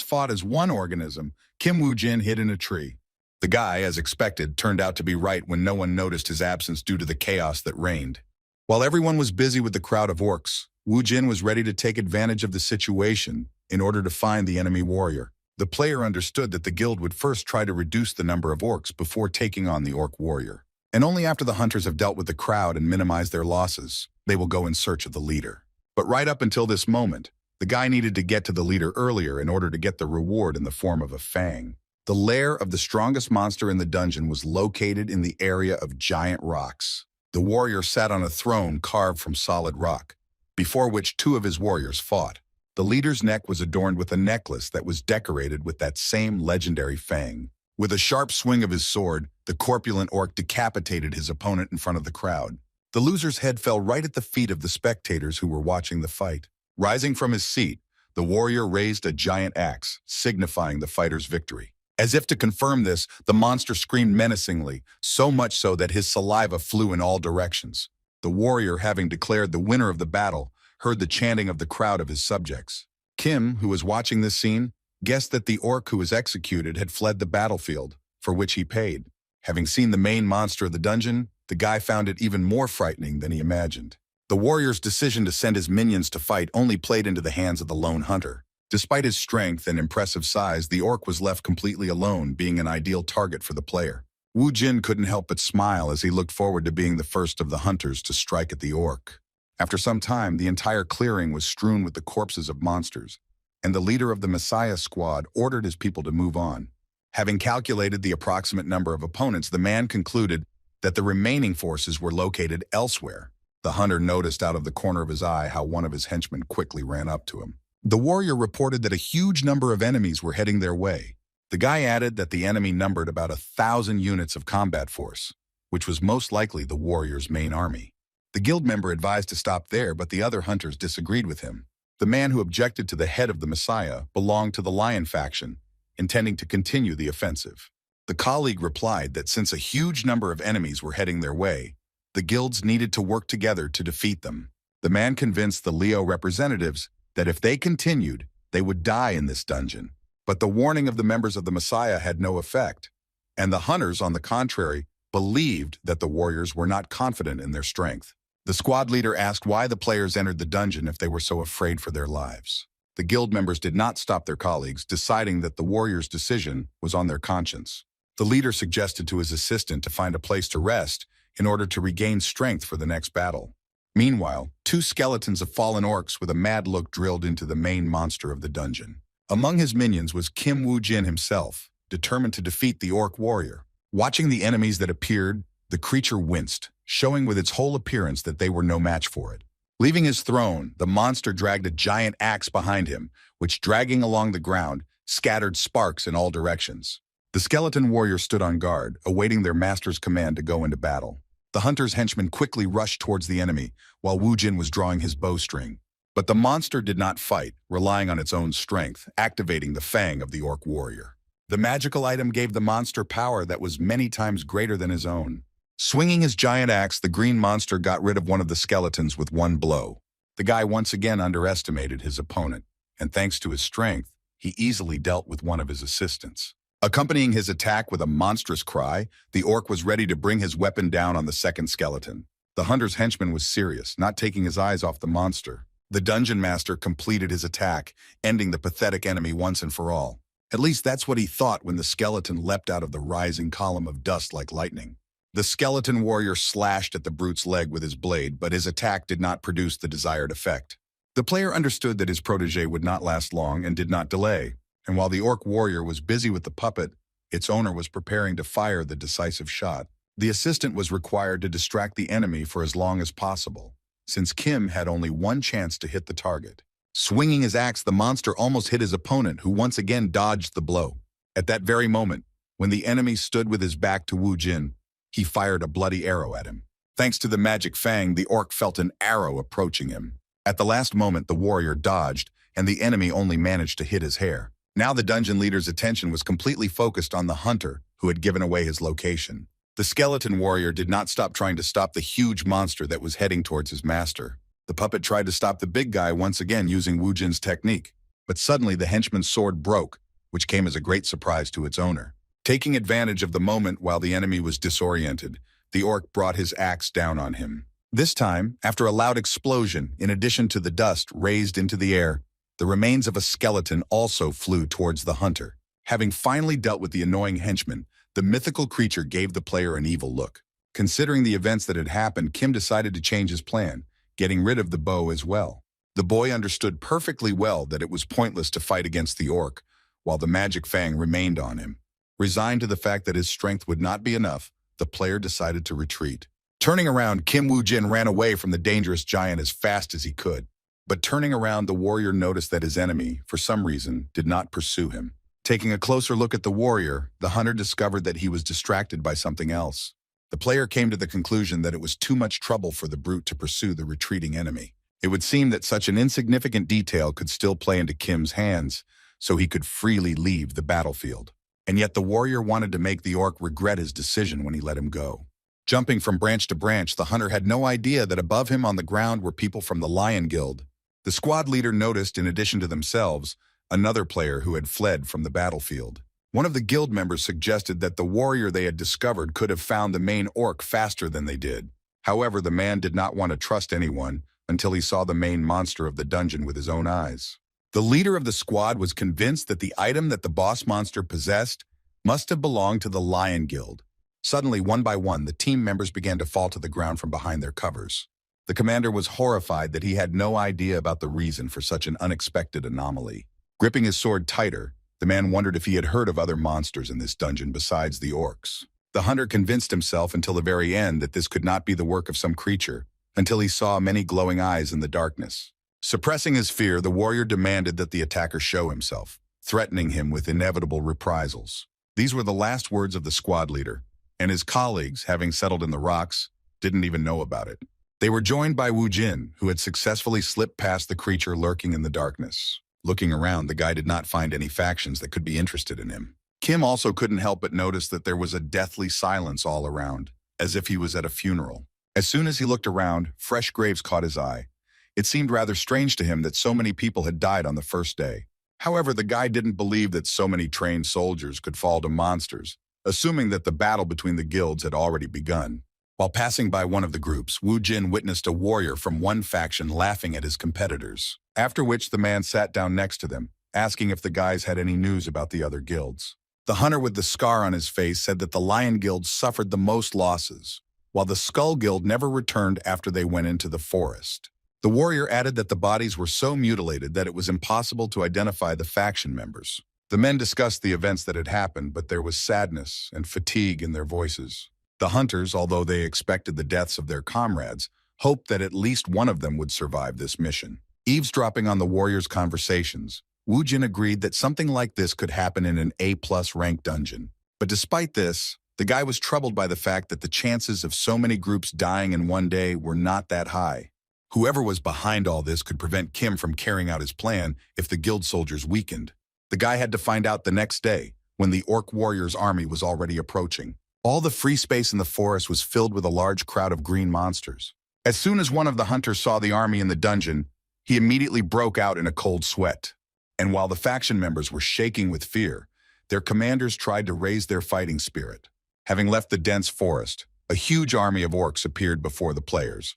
fought as one organism, Kim Woo-jin hid in a tree. The guy, as expected, turned out to be right when no one noticed his absence due to the chaos that reigned. While everyone was busy with the crowd of orcs, Woo-jin was ready to take advantage of the situation in order to find the enemy warrior. The player understood that the guild would first try to reduce the number of orcs before taking on the orc warrior. And only after the hunters have dealt with the crowd and minimized their losses, they will go in search of the leader. But right up until this moment, the guy needed to get to the leader earlier in order to get the reward in the form of a fang. The lair of the strongest monster in the dungeon was located in the area of giant rocks. The warrior sat on a throne carved from solid rock, before which two of his warriors fought. The leader's neck was adorned with a necklace that was decorated with that same legendary fang. With a sharp swing of his sword, the corpulent orc decapitated his opponent in front of the crowd. The loser's head fell right at the feet of the spectators who were watching the fight. Rising from his seat, the warrior raised a giant axe, signifying the fighter's victory. As if to confirm this, the monster screamed menacingly, so much so that his saliva flew in all directions. The warrior, having declared the winner of the battle, heard the chanting of the crowd of his subjects. Kim, who was watching this scene, guessed that the orc who was executed had fled the battlefield, for which he paid. Having seen the main monster of the dungeon, the guy found it even more frightening than he imagined. The warrior's decision to send his minions to fight only played into the hands of the lone hunter. Despite his strength and impressive size, the orc was left completely alone, being an ideal target for the player. Woo-jin couldn't help but smile as he looked forward to being the first of the hunters to strike at the orc. After some time, the entire clearing was strewn with the corpses of monsters, and the leader of the Messiah squad ordered his people to move on. Having calculated the approximate number of opponents, the man concluded that the remaining forces were located elsewhere. The hunter noticed out of the corner of his eye how one of his henchmen quickly ran up to him. The warrior reported that a huge number of enemies were heading their way. The guy added that the enemy numbered about 1,000 units of combat force, which was most likely the warrior's main army. The guild member advised to stop there, but the other hunters disagreed with him. The man who objected to the head of the Messiah belonged to the Lion faction, intending to continue the offensive. The colleague replied that since a huge number of enemies were heading their way, the guilds needed to work together to defeat them. The man convinced the Leo representatives that if they continued, they would die in this dungeon. But the warning of the members of the Messiah had no effect, and the hunters, on the contrary, believed that the warriors were not confident in their strength. The squad leader asked why the players entered the dungeon if they were so afraid for their lives. the guild members did not stop their colleagues, deciding that the warrior's decision was on their conscience. The leader suggested to his assistant to find a place to rest in order to regain strength for the next battle. Meanwhile, two skeletons of fallen orcs with a mad look drilled into the main monster of the dungeon. Among his minions was Kim Woo-jin himself, determined to defeat the orc warrior. Watching the enemies that appeared, the creature winced, showing with its whole appearance that they were no match for it. Leaving his throne, the monster dragged a giant axe behind him, which, dragging along the ground, scattered sparks in all directions. The skeleton warrior stood on guard, awaiting their master's command to go into battle. The hunter's henchmen quickly rushed towards the enemy, while Woo-jin was drawing his bowstring. But the monster did not fight, relying on its own strength, activating the fang of the orc warrior. The magical item gave the monster power that was many times greater than his own. Swinging his giant axe, the green monster got rid of one of the skeletons with one blow. The guy once again underestimated his opponent, and thanks to his strength, he easily dealt with one of his assistants. Accompanying his attack with a monstrous cry, the orc was ready to bring his weapon down on the second skeleton. The hunter's henchman was serious, not taking his eyes off the monster. The dungeon master completed his attack, ending the pathetic enemy once and for all. At least that's what he thought when the skeleton leapt out of the rising column of dust like lightning. The skeleton warrior slashed at the brute's leg with his blade, but his attack did not produce the desired effect. The player understood that his protege would not last long and did not delay, and while the orc warrior was busy with the puppet, its owner was preparing to fire the decisive shot. The assistant was required to distract the enemy for as long as possible, since Kim had only one chance to hit the target. Swinging his axe, the monster almost hit his opponent, who once again dodged the blow. At that very moment, when the enemy stood with his back to Woo-jin, he fired a bloody arrow at him. Thanks to the magic fang, the orc felt an arrow approaching him. At the last moment, the warrior dodged, and the enemy only managed to hit his hair. Now the dungeon leader's attention was completely focused on the hunter, who had given away his location. The skeleton warrior did not stop trying to stop the huge monster that was heading towards his master. The puppet tried to stop the big guy once again using Woo-jin's technique, but suddenly the henchman's sword broke, which came as a great surprise to its owner. Taking advantage of the moment while the enemy was disoriented, the orc brought his axe down on him. This time, after a loud explosion, in addition to the dust raised into the air, the remains of a skeleton also flew towards the hunter. Having finally dealt with the annoying henchman, the mythical creature gave the player an evil look. Considering the events that had happened, Kim decided to change his plan, getting rid of the bow as well. The boy understood perfectly well that it was pointless to fight against the orc, while the magic fang remained on him. Resigned to the fact that his strength would not be enough, the player decided to retreat. Turning around, Kim Woo-jin ran away from the dangerous giant as fast as he could. But turning around, the warrior noticed that his enemy, for some reason, did not pursue him. Taking a closer look at the warrior, the hunter discovered that he was distracted by something else. The player came to the conclusion that it was too much trouble for the brute to pursue the retreating enemy. It would seem that such an insignificant detail could still play into Kim's hands, so he could freely leave the battlefield. And yet the warrior wanted to make the orc regret his decision when he let him go. Jumping from branch to branch, the hunter had no idea that above him on the ground were people from the Lion Guild. The squad leader noticed, in addition to themselves, another player who had fled from the battlefield. One of the guild members suggested that the warrior they had discovered could have found the main orc faster than they did. However, the man did not want to trust anyone until he saw the main monster of the dungeon with his own eyes. The leader of the squad was convinced that the item that the boss monster possessed must have belonged to the Lion Guild. Suddenly, one by one, the team members began to fall to the ground from behind their covers. The commander was horrified that he had no idea about the reason for such an unexpected anomaly. Gripping his sword tighter, the man wondered if he had heard of other monsters in this dungeon besides the orcs. The hunter convinced himself until the very end that this could not be the work of some creature, until he saw many glowing eyes in the darkness. Suppressing his fear, the warrior demanded that the attacker show himself, threatening him with inevitable reprisals. These were the last words of the squad leader, and his colleagues, having settled in the rocks, didn't even know about it. They were joined by Woo-jin, who had successfully slipped past the creature lurking in the darkness. Looking around, the guy did not find any factions that could be interested in him. Kim also couldn't help but notice that there was a deathly silence all around, as if he was at a funeral. As soon as he looked around, fresh graves caught his eye. It seemed rather strange to him that so many people had died on the first day. However, the guy didn't believe that so many trained soldiers could fall to monsters, assuming that the battle between the guilds had already begun. While passing by one of the groups, Woo-jin witnessed a warrior from one faction laughing at his competitors. after which the man sat down next to them, asking if the guys had any news about the other guilds. The hunter with the scar on his face said that the Lion Guild suffered the most losses, while the Skull Guild never returned after they went into the forest. The warrior added that the bodies were so mutilated that it was impossible to identify the faction members. The men discussed the events that had happened, but there was sadness and fatigue in their voices. The hunters, although they expected the deaths of their comrades, hoped that at least one of them would survive this mission. Eavesdropping on the warriors' conversations, Wu Jin agreed that something like this could happen in an A+ rank dungeon. But despite this, the guy was troubled by the fact that the chances of so many groups dying in one day were not that high. Whoever was behind all this could prevent Kim from carrying out his plan if the guild soldiers weakened. The guy had to find out the next day, when the orc warriors' army was already approaching. All the free space in the forest was filled with a large crowd of green monsters. As soon as one of the hunters saw the army in the dungeon, he immediately broke out in a cold sweat. And while the faction members were shaking with fear, their commanders tried to raise their fighting spirit. Having left the dense forest, a huge army of orcs appeared before the players,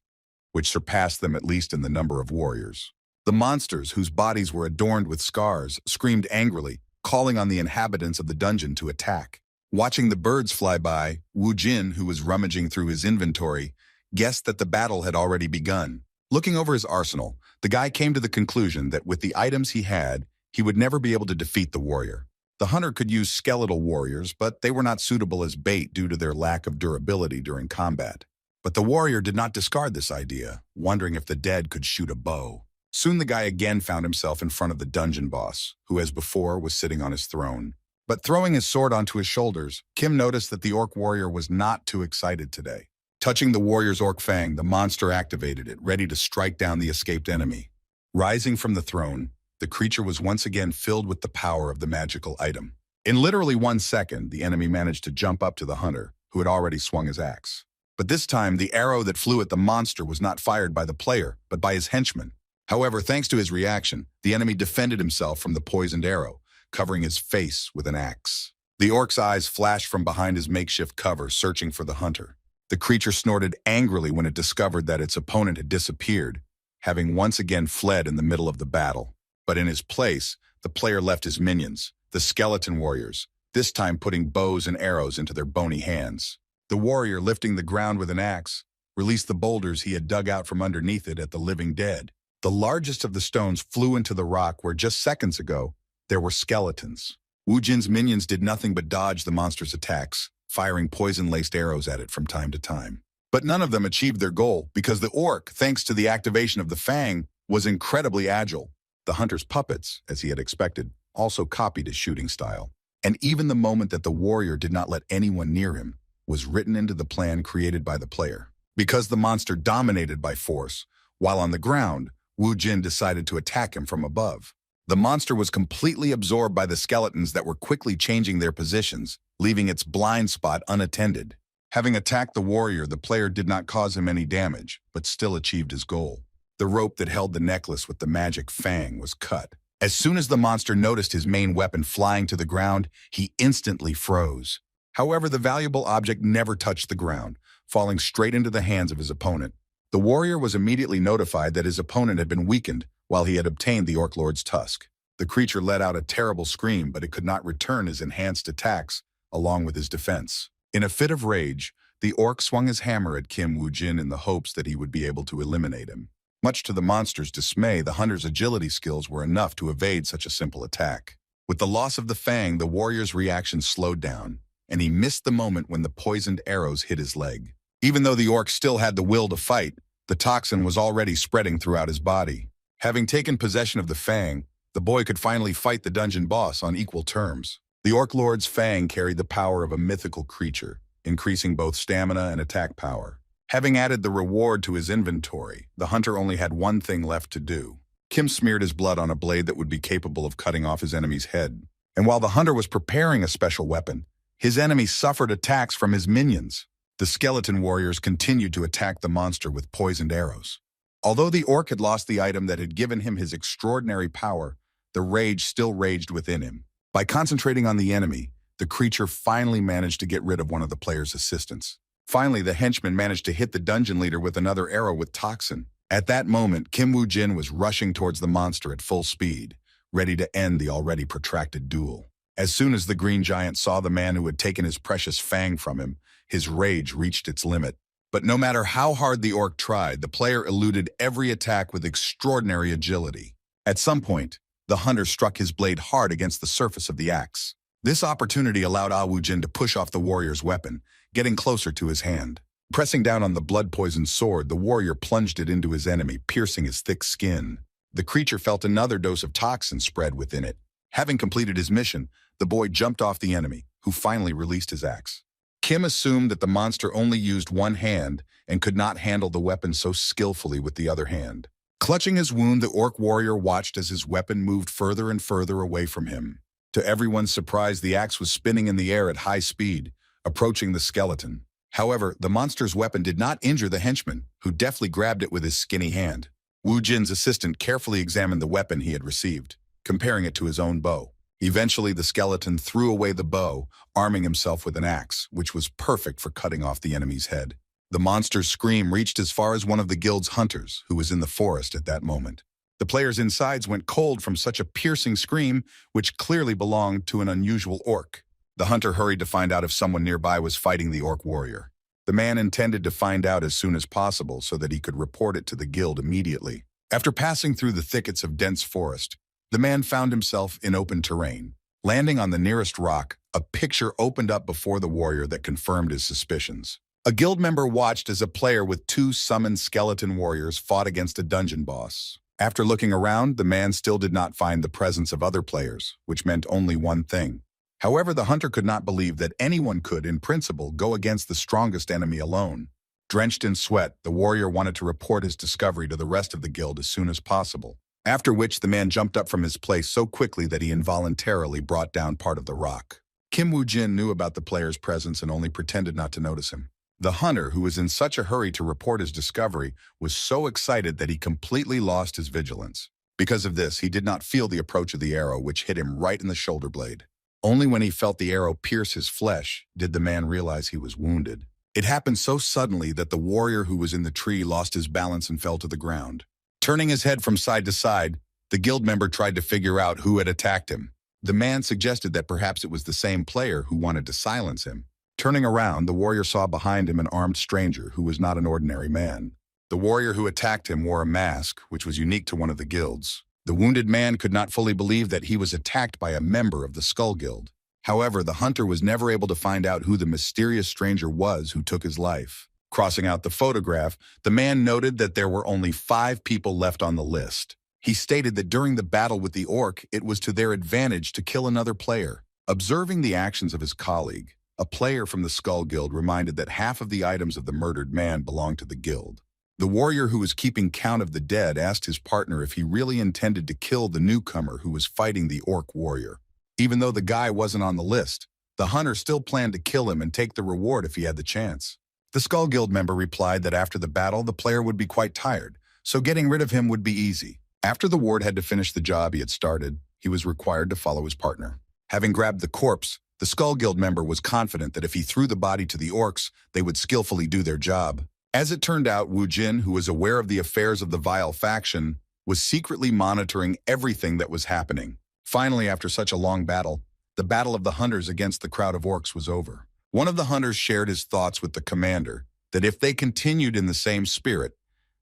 which surpassed them at least in the number of warriors. The monsters, whose bodies were adorned with scars, screamed angrily, calling on the inhabitants of the dungeon to attack. Watching the birds fly by, Wu Jin, who was rummaging through his inventory, guessed that the battle had already begun. Looking over his arsenal, the guy came to the conclusion that with the items he had, he would never be able to defeat the warrior. The hunter could use skeletal warriors, but they were not suitable as bait due to their lack of durability during combat. But the warrior did not discard this idea, wondering if the dead could shoot a bow. Soon the guy again found himself in front of the dungeon boss, who as before was sitting on his throne. But throwing his sword onto his shoulders, Kim noticed that the orc warrior was not too excited today. Touching the warrior's orc fang, the monster activated it, ready to strike down the escaped enemy. Rising from the throne, the creature was once again filled with the power of the magical item. In literally 1 second, the enemy managed to jump up to the hunter, who had already swung his axe. But this time, the arrow that flew at the monster was not fired by the player, but by his henchman. However, thanks to his reaction, the enemy defended himself from the poisoned arrow, covering his face with an axe. The orc's eyes flashed from behind his makeshift cover, searching for the hunter. The creature snorted angrily when it discovered that its opponent had disappeared, having once again fled in the middle of the battle. But in his place, the player left his minions, the skeleton warriors, this time putting bows and arrows into their bony hands. The warrior, lifting the ground with an axe, released the boulders he had dug out from underneath it at the living dead. The largest of the stones flew into the rock where just seconds ago, there were skeletons. Wu Jin's minions did nothing but dodge the monster's attacks, firing poison-laced arrows at it from time to time. But none of them achieved their goal because the orc, thanks to the activation of the fang, was incredibly agile. The hunter's puppets, as he had expected, also copied his shooting style. And even the moment that the warrior did not let anyone near him was written into the plan created by the player. Because the monster dominated by force, while on the ground, Wu Jin decided to attack him from above. The monster was completely absorbed by the skeletons that were quickly changing their positions, leaving its blind spot unattended. Having attacked the warrior, the player did not cause him any damage, but still achieved his goal. The rope that held the necklace with the magic fang was cut. As soon as the monster noticed his main weapon flying to the ground, he instantly froze. However, the valuable object never touched the ground, falling straight into the hands of his opponent. The warrior was immediately notified that his opponent had been weakened while he had obtained the Orc Lord's tusk. The creature let out a terrible scream, but it could not return his enhanced attacks along with his defense. In a fit of rage, the orc swung his hammer at Kim Wu Jin in the hopes that he would be able to eliminate him. Much to the monster's dismay, the hunter's agility skills were enough to evade such a simple attack. With the loss of the fang, the warrior's reaction slowed down, and he missed the moment when the poisoned arrows hit his leg. Even though the orc still had the will to fight, the toxin was already spreading throughout his body. Having taken possession of the fang, the boy could finally fight the dungeon boss on equal terms. The Orc Lord's fang carried the power of a mythical creature, increasing both stamina and attack power. Having added the reward to his inventory, the hunter only had one thing left to do. Kim smeared his blood on a blade that would be capable of cutting off his enemy's head. And while the hunter was preparing a special weapon, his enemy suffered attacks from his minions. The skeleton warriors continued to attack the monster with poisoned arrows. Although the orc had lost the item that had given him his extraordinary power, the rage still raged within him. By concentrating on the enemy, the creature finally managed to get rid of one of the player's assistants. Finally, the henchman managed to hit the dungeon leader with another arrow with toxin. At that moment, Kim Woo-jin was rushing towards the monster at full speed, ready to end the already protracted duel. As soon as the green giant saw the man who had taken his precious fang from him, his rage reached its limit. But no matter how hard the orc tried, the player eluded every attack with extraordinary agility. At some point, the hunter struck his blade hard against the surface of the axe. This opportunity allowed Ah Woo-jin to push off the warrior's weapon, getting closer to his hand. Pressing down on the blood-poisoned sword, the warrior plunged it into his enemy, piercing his thick skin. The creature felt another dose of toxin spread within it. Having completed his mission, the boy jumped off the enemy, who finally released his axe. Kim assumed that the monster only used one hand and could not handle the weapon so skillfully with the other hand. Clutching his wound, the orc warrior watched as his weapon moved further and further away from him. To everyone's surprise, the axe was spinning in the air at high speed, approaching the skeleton. However, the monster's weapon did not injure the henchman, who deftly grabbed it with his skinny hand. Woo-jin's assistant carefully examined the weapon he had received, comparing it to his own bow. Eventually, the skeleton threw away the bow, arming himself with an axe, which was perfect for cutting off the enemy's head. The monster's scream reached as far as one of the guild's hunters, who was in the forest at that moment. The player's insides went cold from such a piercing scream, which clearly belonged to an unusual orc. The hunter hurried to find out if someone nearby was fighting the orc warrior. The man intended to find out as soon as possible so that he could report it to the guild immediately. After passing through the thickets of dense forest, the man found himself in open terrain. Landing on the nearest rock, a picture opened up before the warrior that confirmed his suspicions. A guild member watched as a player with two summoned skeleton warriors fought against a dungeon boss. After looking around, the man still did not find the presence of other players, which meant only one thing. However, the hunter could not believe that anyone could, in principle, go against the strongest enemy alone. Drenched in sweat, the warrior wanted to report his discovery to the rest of the guild as soon as possible. After which, the man jumped up from his place so quickly that he involuntarily brought down part of the rock. Kim Woo-jin knew about the player's presence and only pretended not to notice him. The hunter, who was in such a hurry to report his discovery, was so excited that he completely lost his vigilance. Because of this, he did not feel the approach of the arrow, which hit him right in the shoulder blade. Only when he felt the arrow pierce his flesh did the man realize he was wounded. It happened so suddenly that the warrior who was in the tree lost his balance and fell to the ground. Turning his head from side to side, the guild member tried to figure out who had attacked him. The man suggested that perhaps it was the same player who wanted to silence him. Turning around, the warrior saw behind him an armed stranger who was not an ordinary man. The warrior who attacked him wore a mask, which was unique to one of the guilds. The wounded man could not fully believe that he was attacked by a member of the Skull Guild. However, the hunter was never able to find out who the mysterious stranger was who took his life. Crossing out the photograph, the man noted that there were only 5 people left on the list. He stated that during the battle with the orc, it was to their advantage to kill another player. Observing the actions of his colleague, a player from the Skull Guild reminded that half of the items of the murdered man belonged to the guild. The warrior who was keeping count of the dead asked his partner if he really intended to kill the newcomer who was fighting the orc warrior. Even though the guy wasn't on the list, the hunter still planned to kill him and take the reward if he had the chance. The Skull Guild member replied that after the battle, the player would be quite tired, so getting rid of him would be easy. After the ward had to finish the job he had started, he was required to follow his partner. Having grabbed the corpse, the Skull Guild member was confident that if he threw the body to the orcs, they would skillfully do their job. As it turned out, Woo-jin, who was aware of the affairs of the vile faction, was secretly monitoring everything that was happening. Finally, after such a long battle, the battle of the hunters against the crowd of orcs was over. One of the hunters shared his thoughts with the commander that if they continued in the same spirit,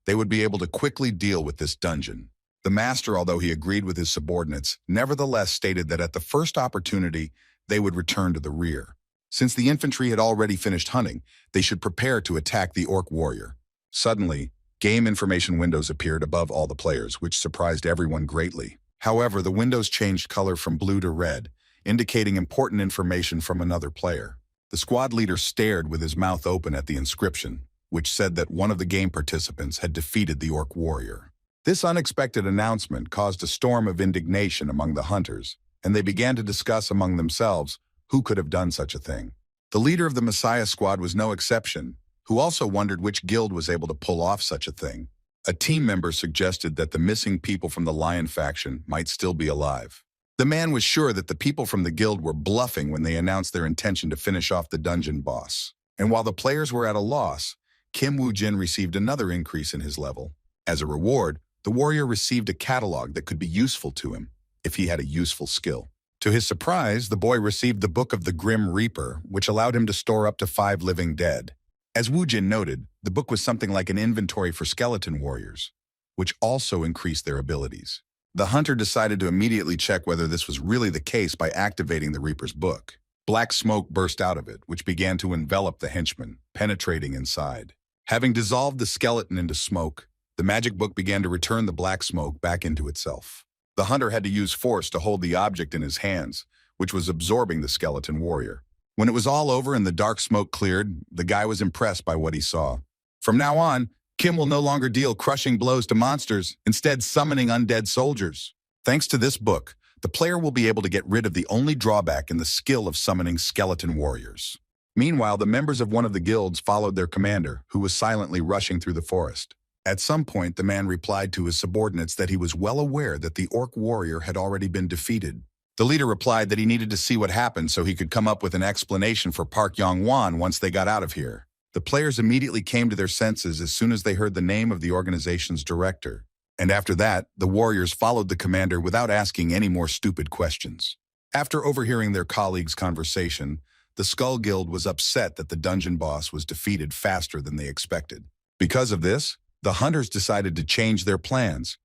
they would be able to quickly deal with this dungeon. The master, although he agreed with his subordinates, nevertheless stated that at the first opportunity, they would return to the rear. Since the infantry had already finished hunting, they should prepare to attack the orc warrior. Suddenly, game information windows appeared above all the players, which surprised everyone greatly. However, the windows changed color from blue to red, indicating important information from another player. The squad leader stared with his mouth open at the inscription, which said that one of the game participants had defeated the orc warrior. This unexpected announcement caused a storm of indignation among the hunters, and they began to discuss among themselves who could have done such a thing. The leader of the Messiah squad was no exception, who also wondered which guild was able to pull off such a thing. A team member suggested that the missing people from the Lion faction might still be alive. The man was sure that the people from the guild were bluffing when they announced their intention to finish off the dungeon boss. And while the players were at a loss, Kim Woo-jin received another increase in his level. As a reward, the warrior received a catalog that could be useful to him if he had a useful skill. To his surprise, the boy received the Book of the Grim Reaper, which allowed him to store up to 5 living dead. As Wu Jin noted, the book was something like an inventory for skeleton warriors, which also increased their abilities. The hunter decided to immediately check whether this was really the case by activating the Reaper's book. Black smoke burst out of it, which began to envelop the henchman, penetrating inside. Having dissolved the skeleton into smoke, the magic book began to return the black smoke back into itself. The hunter had to use force to hold the object in his hands, which was absorbing the skeleton warrior. When it was all over and the dark smoke cleared, the guy was impressed by what he saw. From now on, Kim will no longer deal crushing blows to monsters, instead summoning undead soldiers. Thanks to this book, the player will be able to get rid of the only drawback in the skill of summoning skeleton warriors. Meanwhile, the members of one of the guilds followed their commander, who was silently rushing through the forest. At some point, the man replied to his subordinates that he was well aware that the orc warrior had already been defeated. The leader replied that he needed to see what happened so he could come up with an explanation for Park Yong-won once they got out of here. The players immediately came to their senses as soon as they heard the name of the organization's director. And after that, the warriors followed the commander without asking any more stupid questions. After overhearing their colleagues' conversation, the Skull Guild was upset that the dungeon boss was defeated faster than they expected. Because of this, the hunters decided to change their plans,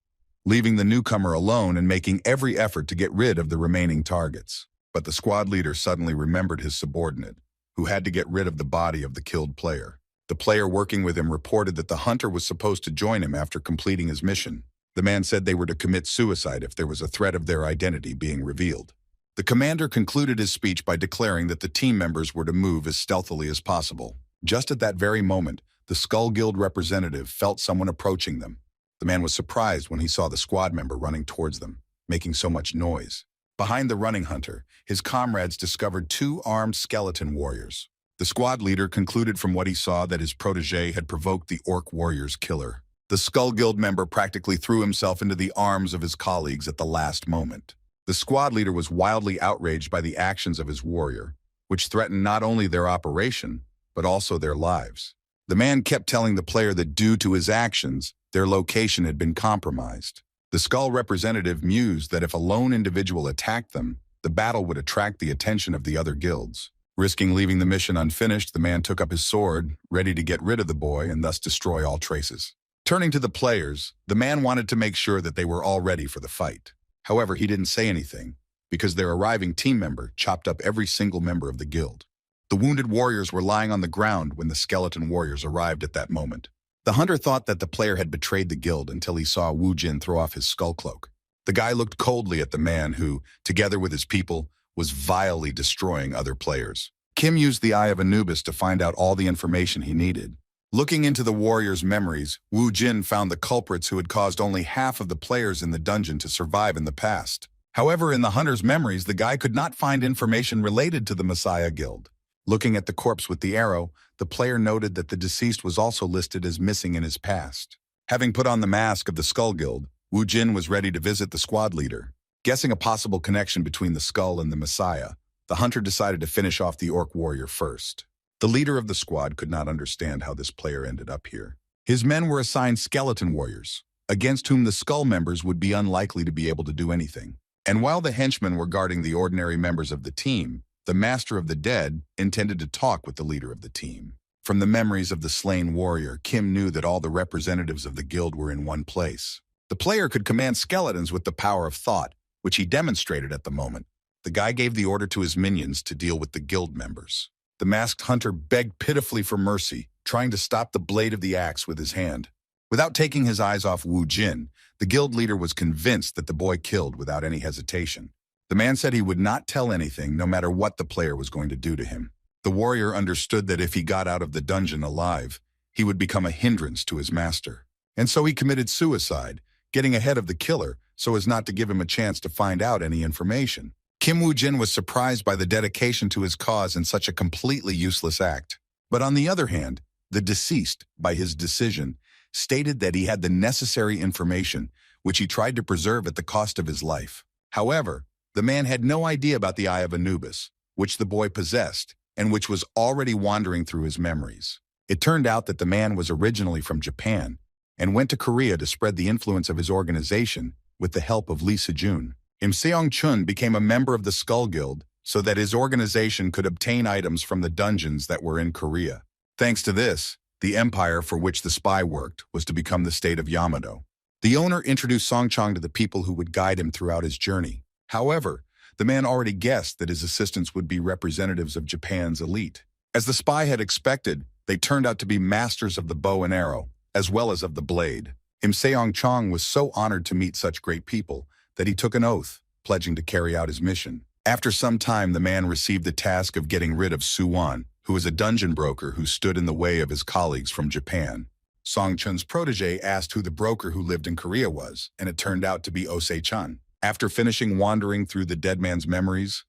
leaving the newcomer alone and making every effort to get rid of the remaining targets. But the squad leader suddenly remembered his subordinate, who had to get rid of the body of the killed player. The player working with him reported that the hunter was supposed to join him after completing his mission. The man said they were to commit suicide if there was a threat of their identity being revealed. The commander concluded his speech by declaring that the team members were to move as stealthily as possible. Just at that very moment, the Skull Guild representative felt someone approaching them. The man was surprised when he saw the squad member running towards them, making so much noise. Behind the running hunter, his comrades discovered 2 armed skeleton warriors. The squad leader concluded from what he saw that his protege had provoked the orc warrior's killer. The Skull Guild member practically threw himself into the arms of his colleagues at the last moment. The squad leader was wildly outraged by the actions of his warrior, which threatened not only their operation, but also their lives. The man kept telling the player that due to his actions, their location had been compromised. The Skull representative mused that if a lone individual attacked them, the battle would attract the attention of the other guilds. Risking leaving the mission unfinished, the man took up his sword, ready to get rid of the boy and thus destroy all traces. Turning to the players, the man wanted to make sure that they were all ready for the fight. However, he didn't say anything, because their arriving team member chopped up every single member of the guild. The wounded warriors were lying on the ground when the skeleton warriors arrived at that moment. The hunter thought that the player had betrayed the guild until he saw Wu Jin throw off his skull cloak. The guy looked coldly at the man who, together with his people, was vilely destroying other players. Kim used the Eye of Anubis to find out all the information he needed. Looking into the warriors' memories, Wu Jin found the culprits who had caused only half of the players in the dungeon to survive in the past. However, in the hunter's memories, the guy could not find information related to the Messiah Guild. Looking at the corpse with the arrow, the player noted that the deceased was also listed as missing in his past. Having put on the mask of the Skull Guild, Wu Jin was ready to visit the squad leader. Guessing a possible connection between the skull and the Messiah, the hunter decided to finish off the orc warrior first. The leader of the squad could not understand how this player ended up here. His men were assigned skeleton warriors, against whom the skull members would be unlikely to be able to do anything. And while the henchmen were guarding the ordinary members of the team, the Master of the Dead intended to talk with the leader of the team. From the memories of the slain warrior, Kim knew that all the representatives of the guild were in one place. The player could command skeletons with the power of thought, which he demonstrated at the moment. The guy gave the order to his minions to deal with the guild members. The masked hunter begged pitifully for mercy, trying to stop the blade of the axe with his hand. Without taking his eyes off Wu Jin, the guild leader was convinced that the boy killed without any hesitation. The man said he would not tell anything no matter what the player was going to do to him. The warrior understood that if he got out of the dungeon alive, he would become a hindrance to his master. And so he committed suicide, getting ahead of the killer so as not to give him a chance to find out any information. Kim Wu Jin was surprised by the dedication to his cause in such a completely useless act. But on the other hand, the deceased, by his decision, stated that he had the necessary information, which he tried to preserve at the cost of his life. However, the man had no idea about the Eye of Anubis, which the boy possessed, and which was already wandering through his memories. It turned out that the man was originally from Japan, and went to Korea to spread the influence of his organization with the help of Lee Se-jun. Im Seong-chun became a member of the Skull Guild so that his organization could obtain items from the dungeons that were in Korea. Thanks to this, the empire for which the spy worked was to become the state of Yamato. The owner introduced Song-chang to the people who would guide him throughout his journey. However, the man already guessed that his assistants would be representatives of Japan's elite. As the spy had expected, they turned out to be masters of the bow and arrow, as well as of the blade. Im Seong-chang was so honored to meet such great people that he took an oath, pledging to carry out his mission. After some time, the man received the task of getting rid of Su-won, who was a dungeon broker who stood in the way of his colleagues from Japan. Song-chun's protege asked who the broker who lived in Korea was, and it turned out to be Ose-chan. After finishing wandering through the dead man's memories,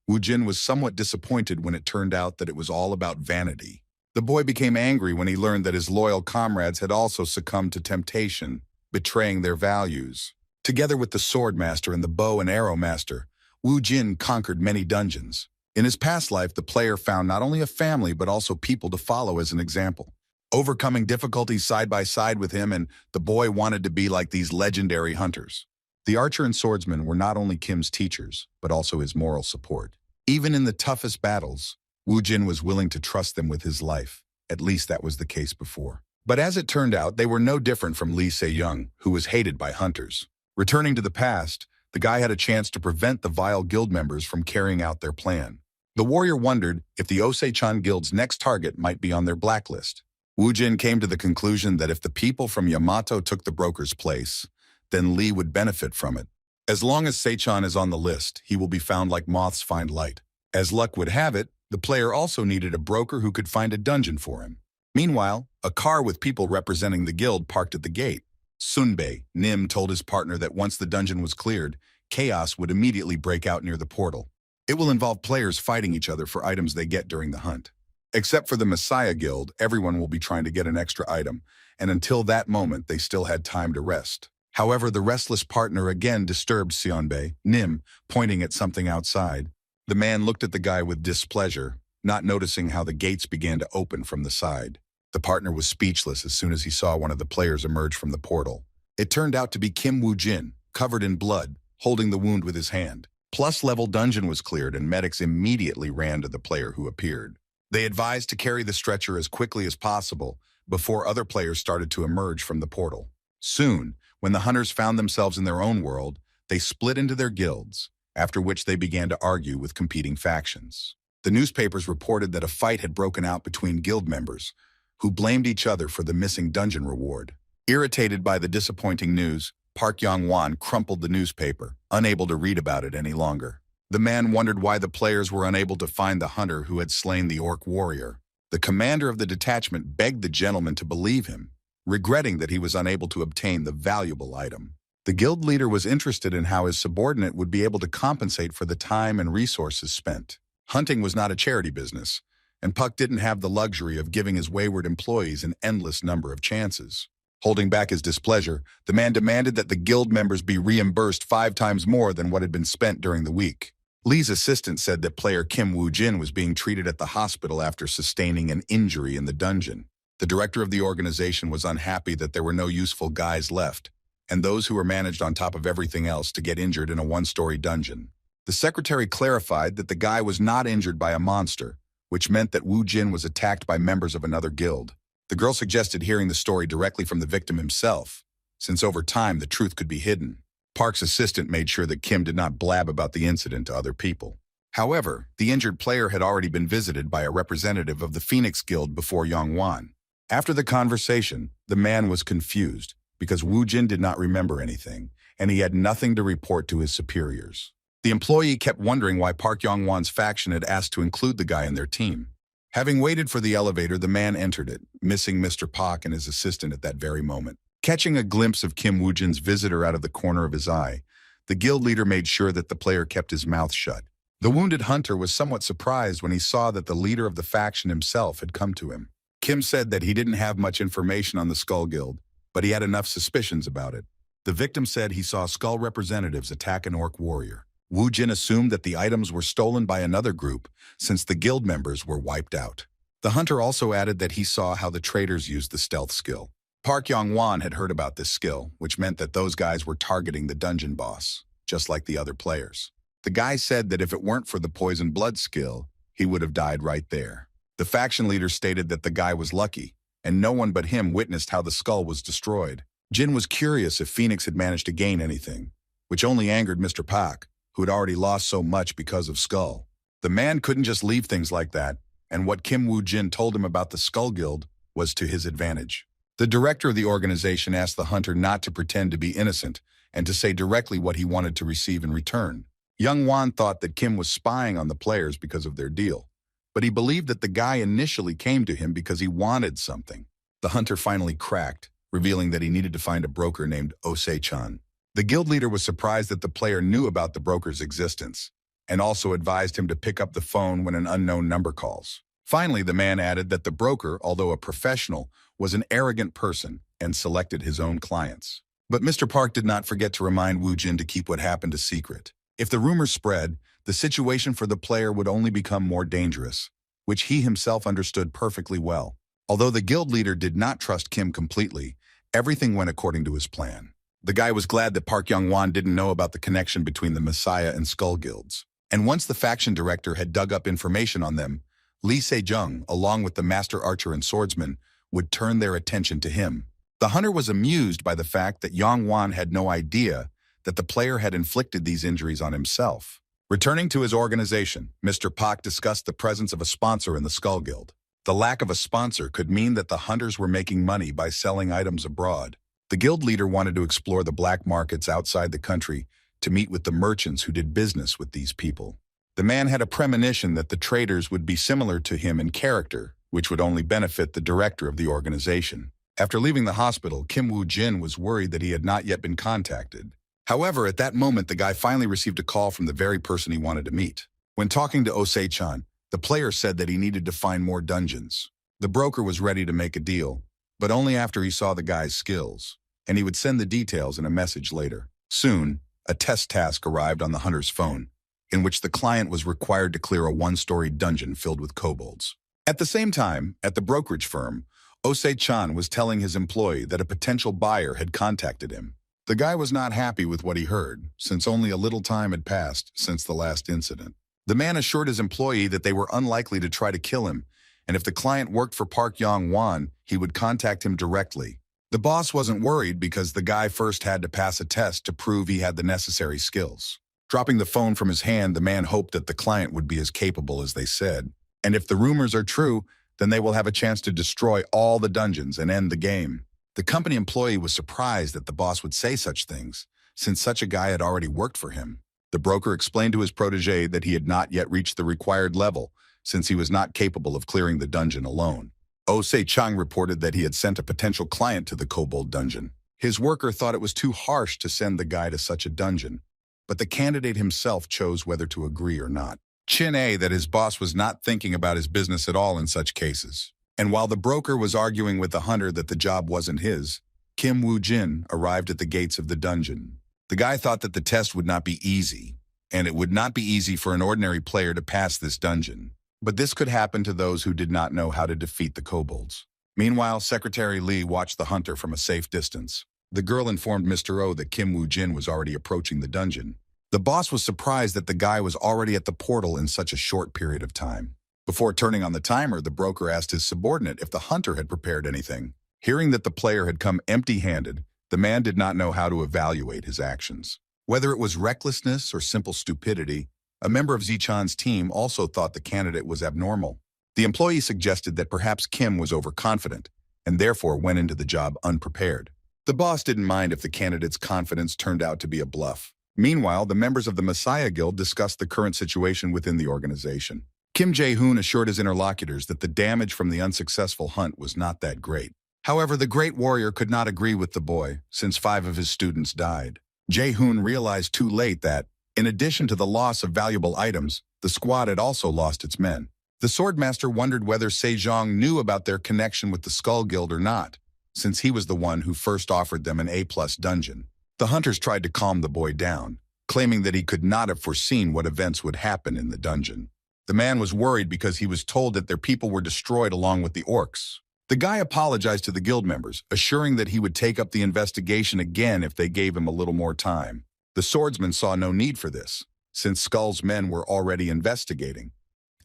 Woo-jin was somewhat disappointed when it turned out that it was all about vanity. The boy became angry when he learned that his loyal comrades had also succumbed to temptation, betraying their values. Together with the sword master and the bow and arrow master, Woo-jin conquered many dungeons. In his past life, the player found not only a family but also people to follow as an example. Overcoming difficulties side by side with him, and the boy wanted to be like these legendary hunters. The archer and swordsman were not only Kim's teachers, but also his moral support. Even in the toughest battles, Woo-jin was willing to trust them with his life. At least that was the case before. But as it turned out, they were no different from Lee Se-young, who was hated by hunters. Returning to the past, the guy had a chance to prevent the vile guild members from carrying out their plan. The warrior wondered if the Ose-chan guild's next target might be on their blacklist. Woo-jin came to the conclusion that if the people from Yamato took the broker's place, then Lee would benefit from it. As long as Se-chan is on the list, he will be found like moths find light. As luck would have it, the player also needed a broker who could find a dungeon for him. Meanwhile, a car with people representing the guild parked at the gate. Sunbae, Nim, told his partner that once the dungeon was cleared, chaos would immediately break out near the portal. It will involve players fighting each other for items they get during the hunt. Except for the Messiah Guild, everyone will be trying to get an extra item, and until that moment, they still had time to rest. However, the restless partner again disturbed Sunbae, Nim, pointing at something outside. The man looked at the guy with displeasure, not noticing how the gates began to open from the side. The partner was speechless as soon as he saw one of the players emerge from the portal. It turned out to be Kim Woo-jin, covered in blood, holding the wound with his hand. Plus-level dungeon was cleared, and medics immediately ran to the player who appeared. They advised to carry the stretcher as quickly as possible before other players started to emerge from the portal. Soon, when the hunters found themselves in their own world, they split into their guilds, after which they began to argue with competing factions. The newspapers reported that a fight had broken out between guild members, who blamed each other for the missing dungeon reward. Irritated by the disappointing news, Park Yong-won crumpled the newspaper, unable to read about it any longer. The man wondered why the players were unable to find the hunter who had slain the orc warrior. The commander of the detachment begged the gentleman to believe him, regretting that he was unable to obtain the valuable item. The guild leader was interested in how his subordinate would be able to compensate for the time and resources spent. Hunting was not a charity business, and Puck didn't have the luxury of giving his wayward employees an endless number of chances. Holding back his displeasure, the man demanded that the guild members be reimbursed 5 times more than what had been spent during the week. Lee's assistant said that player Kim Woo-jin was being treated at the hospital after sustaining an injury in the dungeon. The director of the organization was unhappy that there were no useful guys left, and those who were managed on top of everything else to get injured in a 1-story dungeon. The secretary clarified that the guy was not injured by a monster, which meant that Woo-jin was attacked by members of another guild. The girl suggested hearing the story directly from the victim himself, since over time the truth could be hidden. Park's assistant made sure that Kim did not blab about the incident to other people. However, the injured player had already been visited by a representative of the Phoenix Guild before Yong-won. After the conversation, the man was confused because Woo-jin did not remember anything, and he had nothing to report to his superiors. The employee kept wondering why Park Yong-won's faction had asked to include the guy in their team. Having waited for the elevator, the man entered it, missing Mr. Park and his assistant at that very moment. Catching a glimpse of Kim Woo-jin's visitor out of the corner of his eye, the guild leader made sure that the player kept his mouth shut. The wounded hunter was somewhat surprised when he saw that the leader of the faction himself had come to him. Kim said that he didn't have much information on the Skull Guild, but he had enough suspicions about it. The victim said he saw Skull representatives attack an orc warrior. Woo-jin assumed that the items were stolen by another group, since the guild members were wiped out. The hunter also added that he saw how the traitors used the stealth skill. Park Yong-won had heard about this skill, which meant that those guys were targeting the dungeon boss, just like the other players. The guy said that if it weren't for the poison blood skill, he would have died right there. The faction leader stated that the guy was lucky, and no one but him witnessed how the skull was destroyed. Jin was curious if Phoenix had managed to gain anything, which only angered Mr. Park, who had already lost so much because of Skull. The man couldn't just leave things like that, and what Kim Woo-jin told him about the Skull Guild was to his advantage. The director of the organization asked the hunter not to pretend to be innocent and to say directly what he wanted to receive in return. Young Won thought that Kim was spying on the players because of their deal, but he believed that the guy initially came to him because he wanted something. The hunter finally cracked, revealing that he needed to find a broker named Osei-chan. The guild leader was surprised that the player knew about the broker's existence, and also advised him to pick up the phone when an unknown number calls. Finally, the man added that the broker, although a professional, was an arrogant person and selected his own clients. But Mr. Park did not forget to remind Woo-jin to keep what happened a secret. If the rumors spread, the situation for the player would only become more dangerous, which he himself understood perfectly well. Although the guild leader did not trust Kim completely, everything went according to his plan. The guy was glad that Park Yong-won didn't know about the connection between the Messiah and Skull Guilds. And once the faction director had dug up information on them, Lee Se-jung, along with the master archer and swordsman, would turn their attention to him. The hunter was amused by the fact that Yong-won had no idea that the player had inflicted these injuries on himself. Returning to his organization, Mr. Park discussed the presence of a sponsor in the Skull Guild. The lack of a sponsor could mean that the hunters were making money by selling items abroad. The guild leader wanted to explore the black markets outside the country to meet with the merchants who did business with these people. The man had a premonition that the traitors would be similar to him in character, which would only benefit the director of the organization. After leaving the hospital, Kim Woo-jin was worried that he had not yet been contacted. However, at that moment, the guy finally received a call from the very person he wanted to meet. When talking to Osei-chan, the player said that he needed to find more dungeons. The broker was ready to make a deal, but only after he saw the guy's skills, and he would send the details in a message later. Soon, a test task arrived on the hunter's phone, in which the client was required to clear a one-story dungeon filled with kobolds. At the same time, at the brokerage firm, Osei-chan was telling his employee that a potential buyer had contacted him. The guy was not happy with what he heard, since only a little time had passed since the last incident. The man assured his employee that they were unlikely to try to kill him, and if the client worked for Park Yong-won, he would contact him directly. The boss wasn't worried because the guy first had to pass a test to prove he had the necessary skills. Dropping the phone from his hand, the man hoped that the client would be as capable as they said. And if the rumors are true, then they will have a chance to destroy all the dungeons and end the game. The company employee was surprised that the boss would say such things, since such a guy had already worked for him. The broker explained to his protege that he had not yet reached the required level, since he was not capable of clearing the dungeon alone. Osei-chan reported that he had sent a potential client to the kobold dungeon. His worker thought it was too harsh to send the guy to such a dungeon, but the candidate himself chose whether to agree or not. Chin-A that his boss was not thinking about his business at all in such cases. And while the broker was arguing with the hunter that the job wasn't his, Kim Woo-jin arrived at the gates of the dungeon. The guy thought that the test would not be easy, and it would not be easy for an ordinary player to pass this dungeon. But this could happen to those who did not know how to defeat the kobolds. Meanwhile, Secretary Lee watched the hunter from a safe distance. The girl informed Mr. O that Kim Woo-jin was already approaching the dungeon. The boss was surprised that the guy was already at the portal in such a short period of time. Before turning on the timer, the broker asked his subordinate if the hunter had prepared anything. Hearing that the player had come empty-handed, the man did not know how to evaluate his actions. Whether it was recklessness or simple stupidity, a member of Zichan's team also thought the candidate was abnormal. The employee suggested that perhaps Kim was overconfident, and therefore went into the job unprepared. The boss didn't mind if the candidate's confidence turned out to be a bluff. Meanwhile, the members of the Messiah Guild discussed the current situation within the organization. Kim Jae-hoon assured his interlocutors that the damage from the unsuccessful hunt was not that great. However, the great warrior could not agree with the boy, since 5 of his students died. Jae-hoon realized too late that, in addition to the loss of valuable items, the squad had also lost its men. The swordmaster wondered whether Se-jong knew about their connection with the Skull Guild or not, since he was the one who first offered them an A+ dungeon. The hunters tried to calm the boy down, claiming that he could not have foreseen what events would happen in the dungeon. The man was worried because he was told that their people were destroyed along with the orcs. The guy apologized to the guild members, assuring that he would take up the investigation again if they gave him a little more time. The swordsman saw no need for this, since Skull's men were already investigating.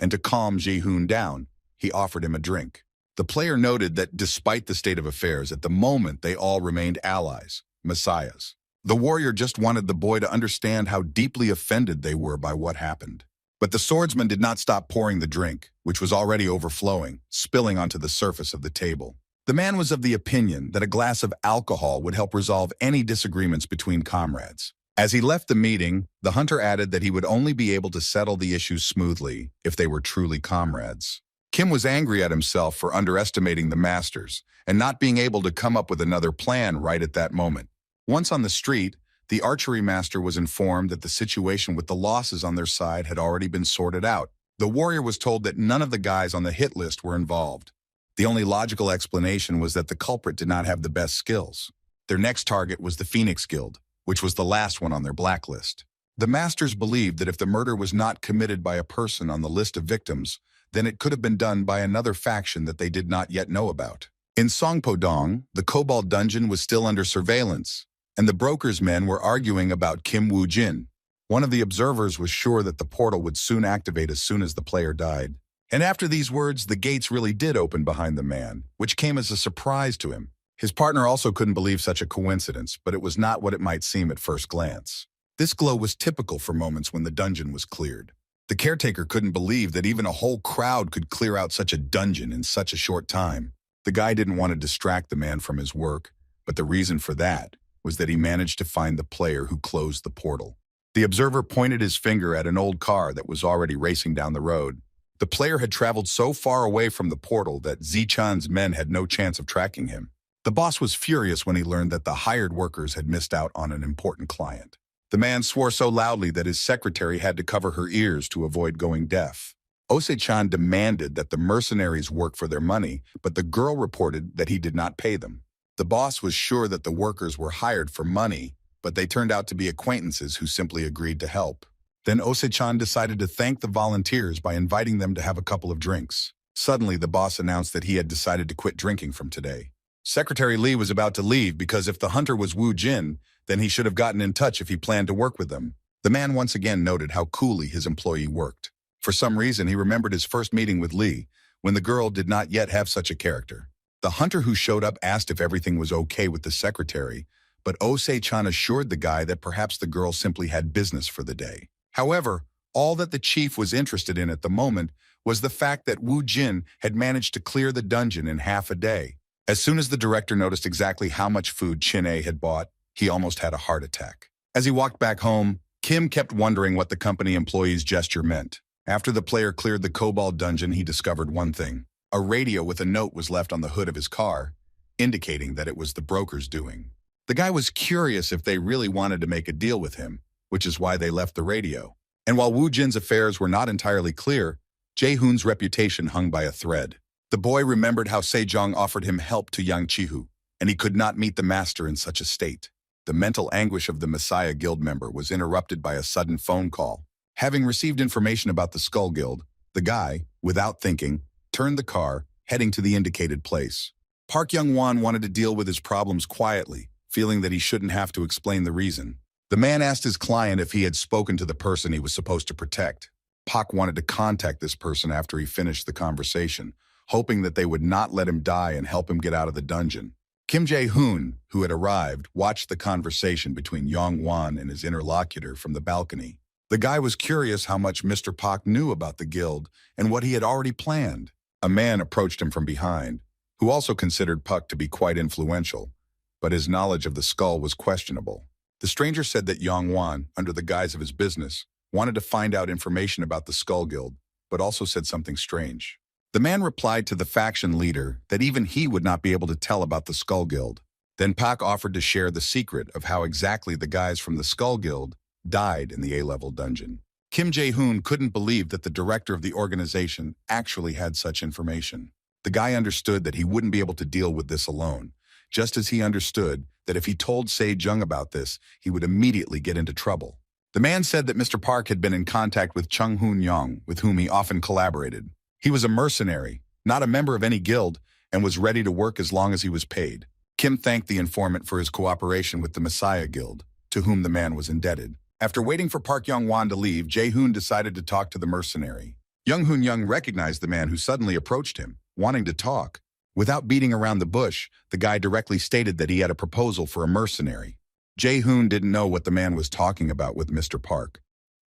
And to calm Jae-hoon down, he offered him a drink. The player noted that despite the state of affairs, at the moment they all remained allies, messiahs. The warrior just wanted the boy to understand how deeply offended they were by what happened. But the swordsman did not stop pouring the drink, which was already overflowing, spilling onto the surface of the table. The man was of the opinion that a glass of alcohol would help resolve any disagreements between comrades. As he left the meeting, the hunter added that he would only be able to settle the issues smoothly if they were truly comrades. Kim was angry at himself for underestimating the masters and not being able to come up with another plan right at that moment. Once on the street, the archery master was informed that the situation with the losses on their side had already been sorted out. The warrior was told that none of the guys on the hit list were involved. The only logical explanation was that the culprit did not have the best skills. Their next target was the Phoenix Guild, which was the last one on their blacklist. The masters believed that if the murder was not committed by a person on the list of victims, then it could have been done by another faction that they did not yet know about. In Songpo-dong, the Cobalt Dungeon was still under surveillance, and the broker's men were arguing about Kim Woo-jin. One of the observers was sure that the portal would soon activate as soon as the player died. And after these words, the gates really did open behind the man, which came as a surprise to him. His partner also couldn't believe such a coincidence, but it was not what it might seem at first glance. This glow was typical for moments when the dungeon was cleared. The caretaker couldn't believe that even a whole crowd could clear out such a dungeon in such a short time. The guy didn't want to distract the man from his work, but the reason for that was that he managed to find the player who closed the portal. The observer pointed his finger at an old car that was already racing down the road. The player had traveled so far away from the portal that Zi-chan's men had no chance of tracking him. The boss was furious when he learned that the hired workers had missed out on an important client. The man swore so loudly that his secretary had to cover her ears to ose going deaf. Ose-chan demanded that the mercenaries work for their money, but the girl reported that he did not pay them. The boss was sure that the workers were hired for money, but they turned out to be acquaintances who simply agreed to help. Then Ose-chan decided to thank the volunteers by inviting them to have a couple of drinks. Suddenly, the boss announced that he had decided to quit drinking from today. Secretary Lee was about to leave because if the hunter was Woo Jin, then he should have gotten in touch if he planned to work with them. The man once again noted how coolly his employee worked. For some reason, he remembered his first meeting with Lee, when the girl did not yet have such a character. The hunter who showed up asked if everything was okay with the secretary, but Ose-chan assured the guy that perhaps the girl simply had business for the day. However, all that the chief was interested in at the moment was the fact that Woo Jin had managed to clear the dungeon in half a day. As soon as the director noticed exactly how much food Chin-A had bought, he almost had a heart attack. As he walked back home, Kim kept wondering what the company employee's gesture meant. After the player cleared the Cobalt dungeon, he discovered one thing. A radio with a note was left on the hood of his car, indicating that it was the broker's doing. The guy was curious if they really wanted to make a deal with him, which is why they left the radio. And while Woo Jin's affairs were not entirely clear, Jae-hoon's reputation hung by a thread. The boy remembered how Sejong offered him help to Yang Chi-hoo, and he could not meet the master in such a state. The mental anguish of the Messiah Guild member was interrupted by a sudden phone call. Having received information about the Skull Guild, the guy, without thinking, turned the car, heading to the indicated place. Park Young-won wanted to deal with his problems quietly, feeling that he shouldn't have to explain the reason. The man asked his client if he had spoken to the person he was supposed to protect. Park wanted to contact this person after he finished the conversation, hoping that they would not let him die and help him get out of the dungeon. Kim Jae-hoon, who had arrived, watched the conversation between Young-won and his interlocutor from the balcony. The guy was curious how much Mr. Park knew about the guild and what he had already planned. A man approached him from behind, who also considered Puck to be quite influential, but his knowledge of the skull was questionable. The stranger said that Young-won, under the guise of his business, wanted to find out information about the Skull Guild, but also said something strange. The man replied to the faction leader that even he would not be able to tell about the Skull Guild. Then Pak offered to share the secret of how exactly the guys from the Skull Guild died in the A-level dungeon. Kim Jae-hoon couldn't believe that the director of the organization actually had such information. The guy understood that he wouldn't be able to deal with this alone, just as he understood that if he told Se-jung about this, he would immediately get into trouble. The man said that Mr. Park had been in contact with Chung Hoon-young, with whom he often collaborated. He was a mercenary, not a member of any guild, and was ready to work as long as he was paid. Kim thanked the informant for his cooperation with the Messiah Guild, to whom the man was indebted. After waiting for Park Young-won to leave, Jae-hoon decided to talk to the mercenary. Young-hoon recognized the man who suddenly approached him, wanting to talk. Without beating around the bush, the guy directly stated that he had a proposal for a mercenary. Jae-hoon didn't know what the man was talking about with Mr. Park,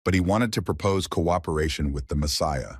but he wanted to propose cooperation with the Messiah.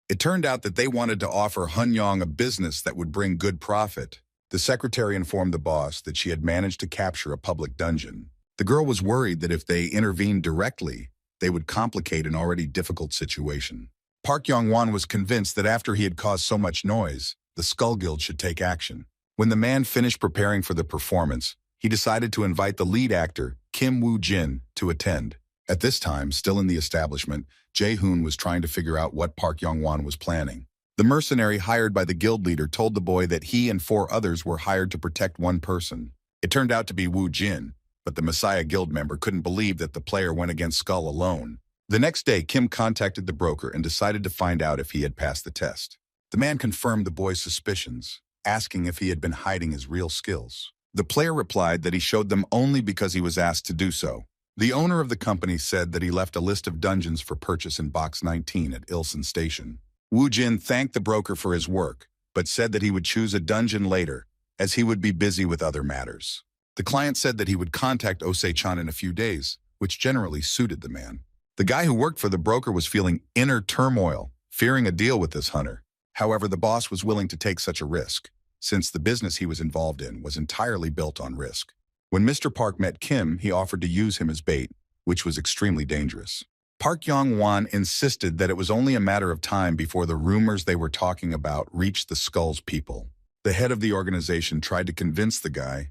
It turned out that they wanted to offer Hun-young a business that would bring good profit. The secretary informed the boss that she had managed to capture a public dungeon. The girl was worried that if they intervened directly, they would complicate an already difficult situation. Park Young-won was convinced that after he had caused so much noise, the Skull Guild should take action. When the man finished preparing for the performance, he decided to invite the lead actor, Kim Woo-jin, to attend. At this time, still in the establishment, Jae-hoon was trying to figure out what Park Young-won was planning. The mercenary hired by the guild leader told the boy that he and 4 others were hired to protect one person. It turned out to be Woo-jin, but the Messiah Guild member couldn't believe that the player went against Skull alone. The next day, Kim contacted the broker and decided to find out if he had passed the test. The man confirmed the boy's suspicions, asking if he had been hiding his real skills. The player replied that he showed them only because he was asked to do so. The owner of the company said that he left a list of dungeons for purchase in Box 19 at Ilson Station. Woo-jin thanked the broker for his work, but said that he would choose a dungeon later, as he would be busy with other matters. The client said that he would contact Osei-chan in a few days, which generally suited the man. The guy who worked for the broker was feeling inner turmoil, fearing a deal with this hunter. However, the boss was willing to take such a risk, since the business he was involved in was entirely built on risk. When Mr. Park met Kim, he offered to use him as bait, which was extremely dangerous. Park Young-won insisted that it was only a matter of time before the rumors they were talking about reached the Skull's people. The head of the organization tried to convince the guy,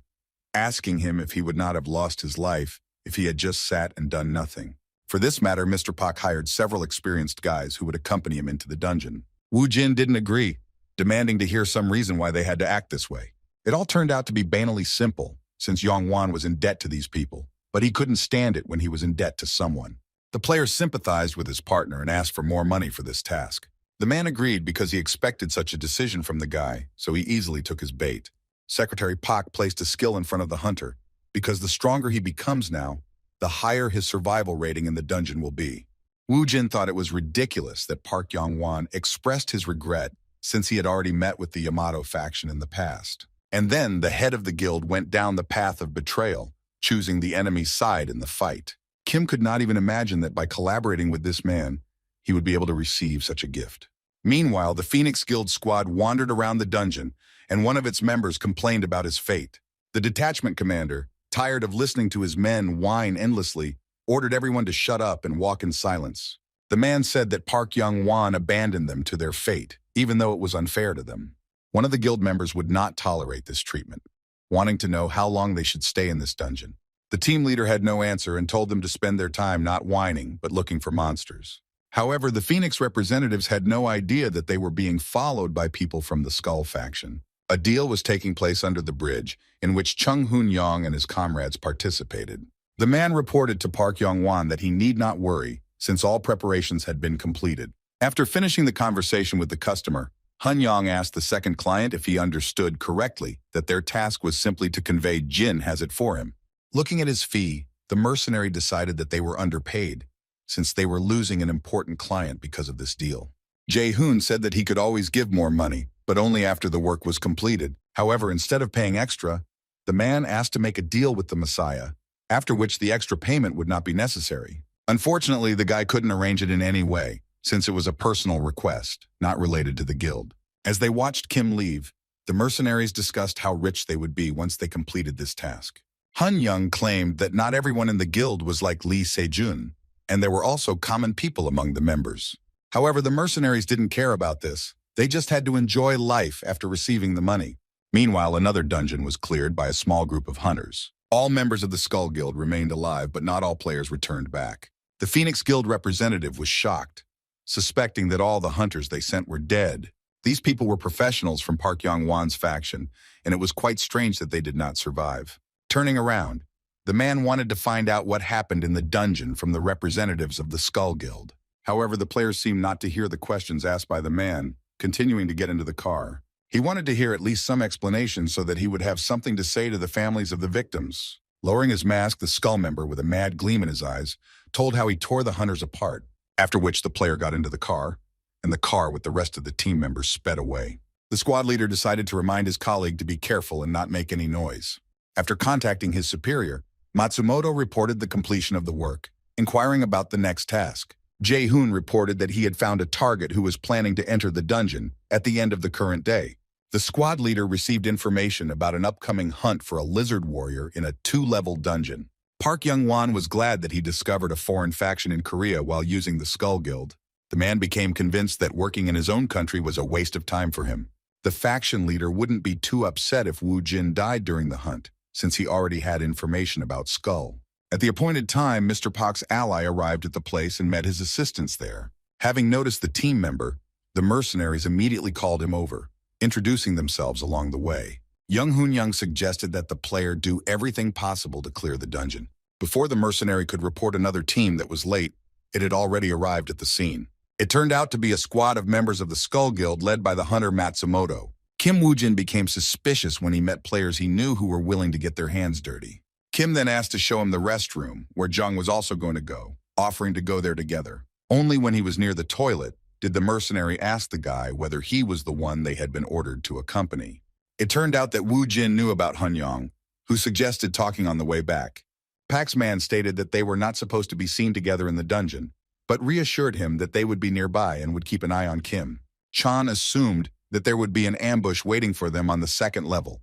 asking him if he would not have lost his life if he had just sat and done nothing. For this matter, Mr. Park hired several experienced guys who would accompany him into the dungeon. Woo-jin didn't agree, demanding to hear some reason why they had to act this way. It all turned out to be banally simple, since Young-won was in debt to these people, but he couldn't stand it when he was in debt to someone. The player sympathized with his partner and asked for more money for this task. The man agreed because he expected such a decision from the guy, so he easily took his bait. Secretary Park placed a skill in front of the hunter, because the stronger he becomes now, the higher his survival rating in the dungeon will be. Woo-jin thought it was ridiculous that Park Young-won expressed his regret since he had already met with the Yamato faction in the past. And then the head of the guild went down the path of betrayal, choosing the enemy's side in the fight. Kim could not even imagine that by collaborating with this man, he would be able to receive such a gift. Meanwhile, the Phoenix Guild squad wandered around the dungeon, and one of its members complained about his fate. The detachment commander, tired of listening to his men whine endlessly, ordered everyone to shut up and walk in silence. The man said that Park Young-won abandoned them to their fate, even though it was unfair to them. One of the guild members would not tolerate this treatment, wanting to know how long they should stay in this dungeon. The team leader had no answer and told them to spend their time not whining, but looking for monsters. However, the Phoenix representatives had no idea that they were being followed by people from the Skull faction. A deal was taking place under the bridge, in which Chung Hoon-young and his comrades participated. The man reported to Park Young-won that he need not worry, since all preparations had been completed. After finishing the conversation with the customer, Hun-young asked the second client if he understood correctly that their task was simply to convey Jin has it for him. Looking at his fee, the mercenary decided that they were underpaid, since they were losing an important client because of this deal. Jae-hoon said that he could always give more money, but only after the work was completed. However, instead of paying extra, the man asked to make a deal with the Messiah, after which the extra payment would not be necessary. Unfortunately, the guy couldn't arrange it in any way, since it was a personal request, not related to the guild. As they watched Kim leave, the mercenaries discussed how rich they would be once they completed this task. Hun-young claimed that not everyone in the guild was like Lee Se-jun, and there were also common people among the members. However, the mercenaries didn't care about this. They just had to enjoy life after receiving the money. Meanwhile, another dungeon was cleared by a small group of hunters. All members of the Skull Guild remained alive, but not all players returned back. The Phoenix Guild representative was shocked, suspecting that all the hunters they sent were dead. These people were professionals from Park Young-won's faction, and it was quite strange that they did not survive. Turning around, the man wanted to find out what happened in the dungeon from the representatives of the Skull Guild. However, the players seemed not to hear the questions asked by the man, continuing to get into the car. He wanted to hear at least some explanation so that he would have something to say to the families of the victims. Lowering his mask, the skull member, with a mad gleam in his eyes, told how he tore the hunters apart, after which the player got into the car, and the car with the rest of the team members sped away. The squad leader decided to remind his colleague to be careful and not make any noise. After contacting his superior, Matsumoto reported the completion of the work, inquiring about the next task. Jae-hoon reported that he had found a target who was planning to enter the dungeon at the end of the current day. The squad leader received information about an upcoming hunt for a lizard warrior in a 2-level dungeon. Park Young-won was glad that he discovered a foreign faction in Korea while using the Skull Guild. The man became convinced that working in his own country was a waste of time for him. The faction leader wouldn't be too upset if Woo Jin died during the hunt, since he already had information about Skull. At the appointed time, Mr. Park's ally arrived at the place and met his assistants there. Having noticed the team member, the mercenaries immediately called him over, introducing themselves along the way. Young Hoon-young suggested that the player do everything possible to clear the dungeon. Before the mercenary could report another team that was late, it had already arrived at the scene. It turned out to be a squad of members of the Skull Guild led by the hunter Matsumoto. Kim Woo-jin became suspicious when he met players he knew who were willing to get their hands dirty. Kim then asked to show him the restroom, where Jung was also going to go, offering to go there together. Only when he was near the toilet did the mercenary ask the guy whether he was the one they had been ordered to accompany. It turned out that Woo Jin knew about Hun-young, who suggested talking on the way back. Park's man stated that they were not supposed to be seen together in the dungeon, but reassured him that they would be nearby and would keep an eye on Kim. Chan assumed that there would be an ambush waiting for them on the 2nd level,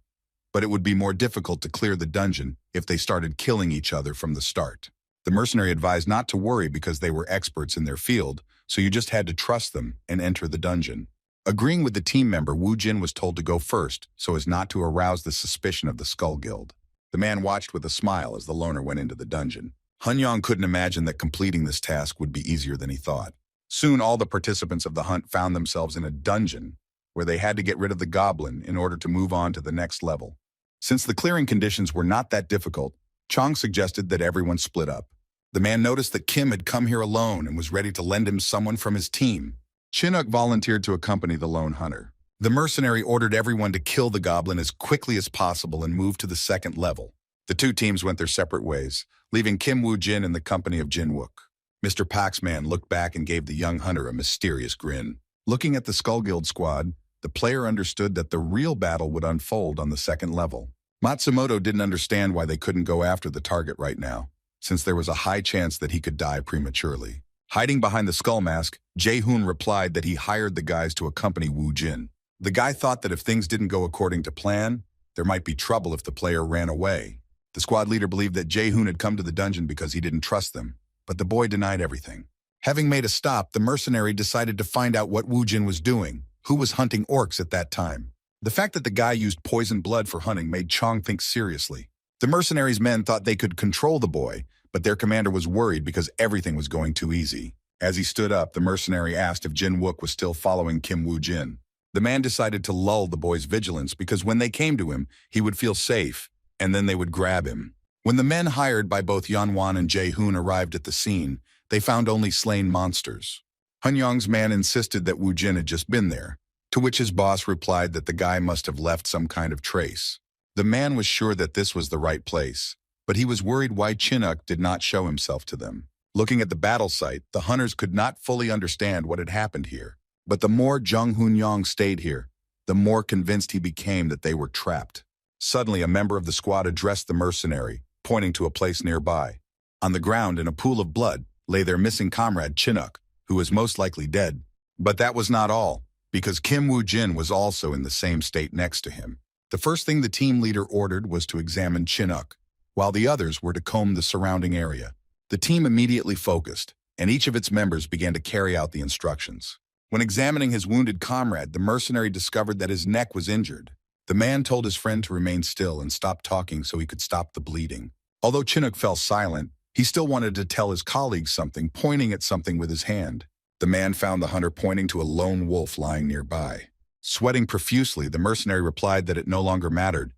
but it would be more difficult to clear the dungeon if they started killing each other from the start. The mercenary advised not to worry because they were experts in their field, so you just had to trust them and enter the dungeon. Agreeing with the team member, Woo Jin was told to go first so as not to arouse the suspicion of the Skull Guild. The man watched with a smile as the loner went into the dungeon. Hun-young couldn't imagine that completing this task would be easier than he thought. Soon all the participants of the hunt found themselves in a dungeon where they had to get rid of the goblin in order to move on to the next level. Since the clearing conditions were not that difficult, Chong suggested that everyone split up. The man noticed that Kim had come here alone and was ready to lend him someone from his team. Chinook volunteered to accompany the lone hunter. The mercenary ordered everyone to kill the goblin as quickly as possible and move to the 2nd level. The two teams went their separate ways, leaving Kim Woo Jin in the company of Jin Wook. Mr. Park's man looked back and gave the young hunter a mysterious grin. Looking at the Skull Guild squad, the player understood that the real battle would unfold on the 2nd level. Matsumoto didn't understand why they couldn't go after the target right now, since there was a high chance that he could die prematurely. Hiding behind the skull mask, Jae-hoon replied that he hired the guys to accompany Woo Jin. The guy thought that if things didn't go according to plan, there might be trouble if the player ran away. The squad leader believed that Jae-hoon had come to the dungeon because he didn't trust them, but the boy denied everything. Having made a stop, the mercenary decided to find out what Woo Jin was doing, who was hunting orcs at that time. The fact that the guy used poisoned blood for hunting made Chong think seriously. The mercenaries' men thought they could control the boy, but their commander was worried because everything was going too easy. As he stood up, the mercenary asked if Jin Wook was still following Kim Woo Jin. The man decided to lull the boy's vigilance because when they came to him, he would feel safe, and then they would grab him. When the men hired by both Yeonwon and Jae-hoon arrived at the scene, they found only slain monsters. Hun-young's man insisted that Woo Jin had just been there, to which his boss replied that the guy must have left some kind of trace. The man was sure that this was the right place, but he was worried why Chinook did not show himself to them. Looking at the battle site, the hunters could not fully understand what had happened here. But the more Jung Hoon-young stayed here, the more convinced he became that they were trapped. Suddenly, a member of the squad addressed the mercenary, pointing to a place nearby. On the ground, in a pool of blood, lay their missing comrade Chinook, who was most likely dead. But that was not all, because Kim Woo Jin was also in the same state next to him. The first thing the team leader ordered was to examine Chinook, while the others were to comb the surrounding area. The team immediately focused, and each of its members began to carry out the instructions. When examining his wounded comrade, the mercenary discovered that his neck was injured. The man told his friend to remain still and stop talking so he could stop the bleeding. Although Chinook fell silent, he still wanted to tell his colleagues something, pointing at something with his hand. The man found the hunter pointing to a lone wolf lying nearby. Sweating profusely, the mercenary replied that it no longer mattered.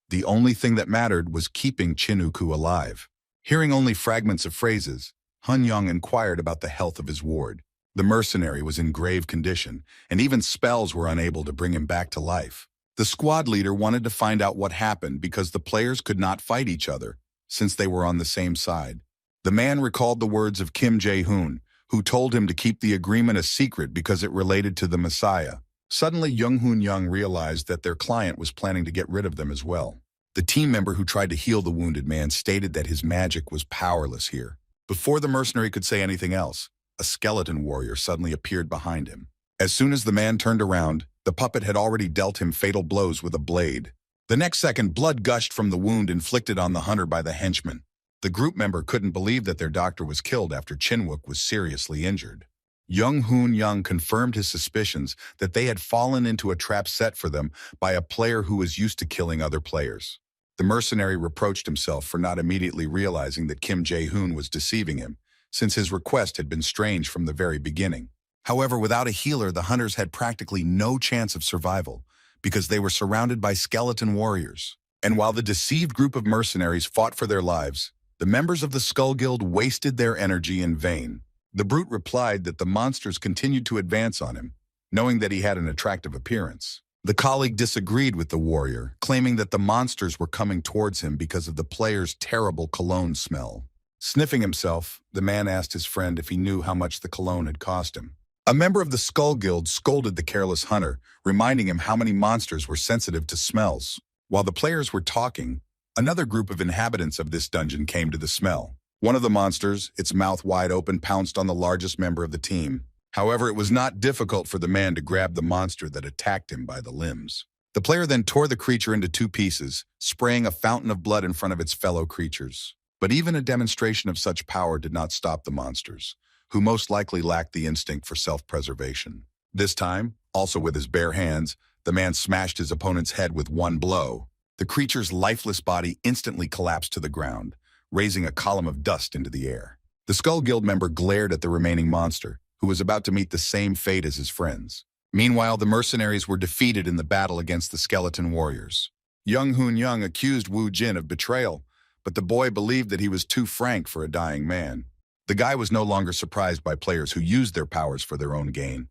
The only thing that mattered was keeping Chinuku alive. Hearing only fragments of phrases, Hun-young inquired about the health of his ward. The mercenary was in grave condition, and even spells were unable to bring him back to life. The squad leader wanted to find out what happened because the players could not fight each other, since they were on the same side. The man recalled the words of Kim Jae-hoon, who told him to keep the agreement a secret because it related to the Messiah. Suddenly, Jung-hoon Young realized that their client was planning to get rid of them as well. The team member who tried to heal the wounded man stated that his magic was powerless here. Before the mercenary could say anything else, a skeleton warrior suddenly appeared behind him. As soon as the man turned around, the puppet had already dealt him fatal blows with a blade. The next second, blood gushed from the wound inflicted on the hunter by the henchman. The group member couldn't believe that their doctor was killed after Chinwook was seriously injured. Jung-hoon Young confirmed his suspicions that they had fallen into a trap set for them by a player who was used to killing other players. The mercenary reproached himself for not immediately realizing that Kim Jae-hoon was deceiving him, since his request had been strange from the very beginning. However, without a healer, the hunters had practically no chance of survival, because they were surrounded by skeleton warriors. And while the deceived group of mercenaries fought for their lives, the members of the Skull Guild wasted their energy in vain. The brute replied that the monsters continued to advance on him, knowing that he had an attractive appearance. The colleague disagreed with the warrior, claiming that the monsters were coming towards him because of the player's terrible cologne smell. Sniffing himself, the man asked his friend if he knew how much the cologne had cost him. A member of the Skull Guild scolded the careless hunter, reminding him how many monsters were sensitive to smells. While the players were talking, another group of inhabitants of this dungeon came to the smell. One of the monsters, its mouth wide open, pounced on the largest member of the team. However, it was not difficult for the man to grab the monster that attacked him by the limbs. The player then tore the creature into two pieces, spraying a fountain of blood in front of its fellow creatures. But even a demonstration of such power did not stop the monsters, who most likely lacked the instinct for self-preservation. This time, also with his bare hands, the man smashed his opponent's head with one blow. The creature's lifeless body instantly collapsed to the ground, raising a column of dust into the air. The Skull Guild member glared at the remaining monster, who was about to meet the same fate as his friends. Meanwhile, the mercenaries were defeated in the battle against the skeleton warriors. Jung-hoon Young accused Woo Jin of betrayal, but the boy believed that he was too frank for a dying man. The guy was no longer surprised by players who used their powers for their own gain.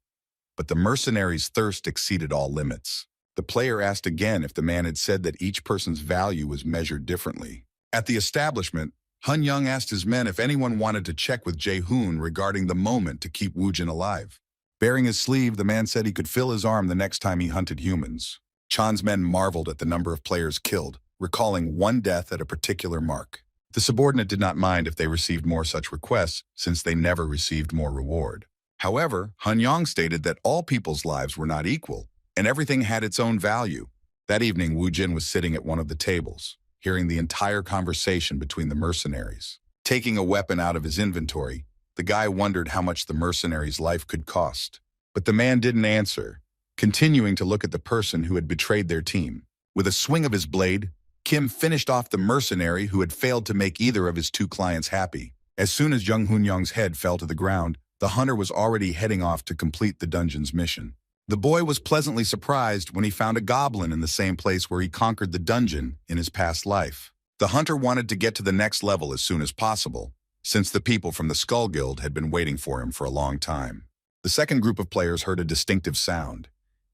But the mercenaries' thirst exceeded all limits. The player asked again if the man had said that each person's value was measured differently. At the establishment, Hun Young asked his men if anyone wanted to check with Jae-hoon regarding the moment to keep Woo Jin alive. Baring his sleeve, the man said he could feel his arm the next time he hunted humans. Chan's men marveled at the number of players killed, recalling one death at a particular mark. The subordinate did not mind if they received more such requests, since they never received more reward. However, Hun Young stated that all people's lives were not equal, and everything had its own value. That evening, Woo Jin was sitting at one of the tables, hearing the entire conversation between the mercenaries. Taking a weapon out of his inventory, the guy wondered how much the mercenary's life could cost. But the man didn't answer, continuing to look at the person who had betrayed their team. With a swing of his blade, Kim finished off the mercenary who had failed to make either of his two clients happy. As soon as Jung-hoon Young's head fell to the ground, the hunter was already heading off to complete the dungeon's mission. The boy was pleasantly surprised when he found a goblin in the same place where he conquered the dungeon in his past life. The hunter wanted to get to the next level as soon as possible, since the people from the Skull Guild had been waiting for him for a long time. The second group of players heard a distinctive sound,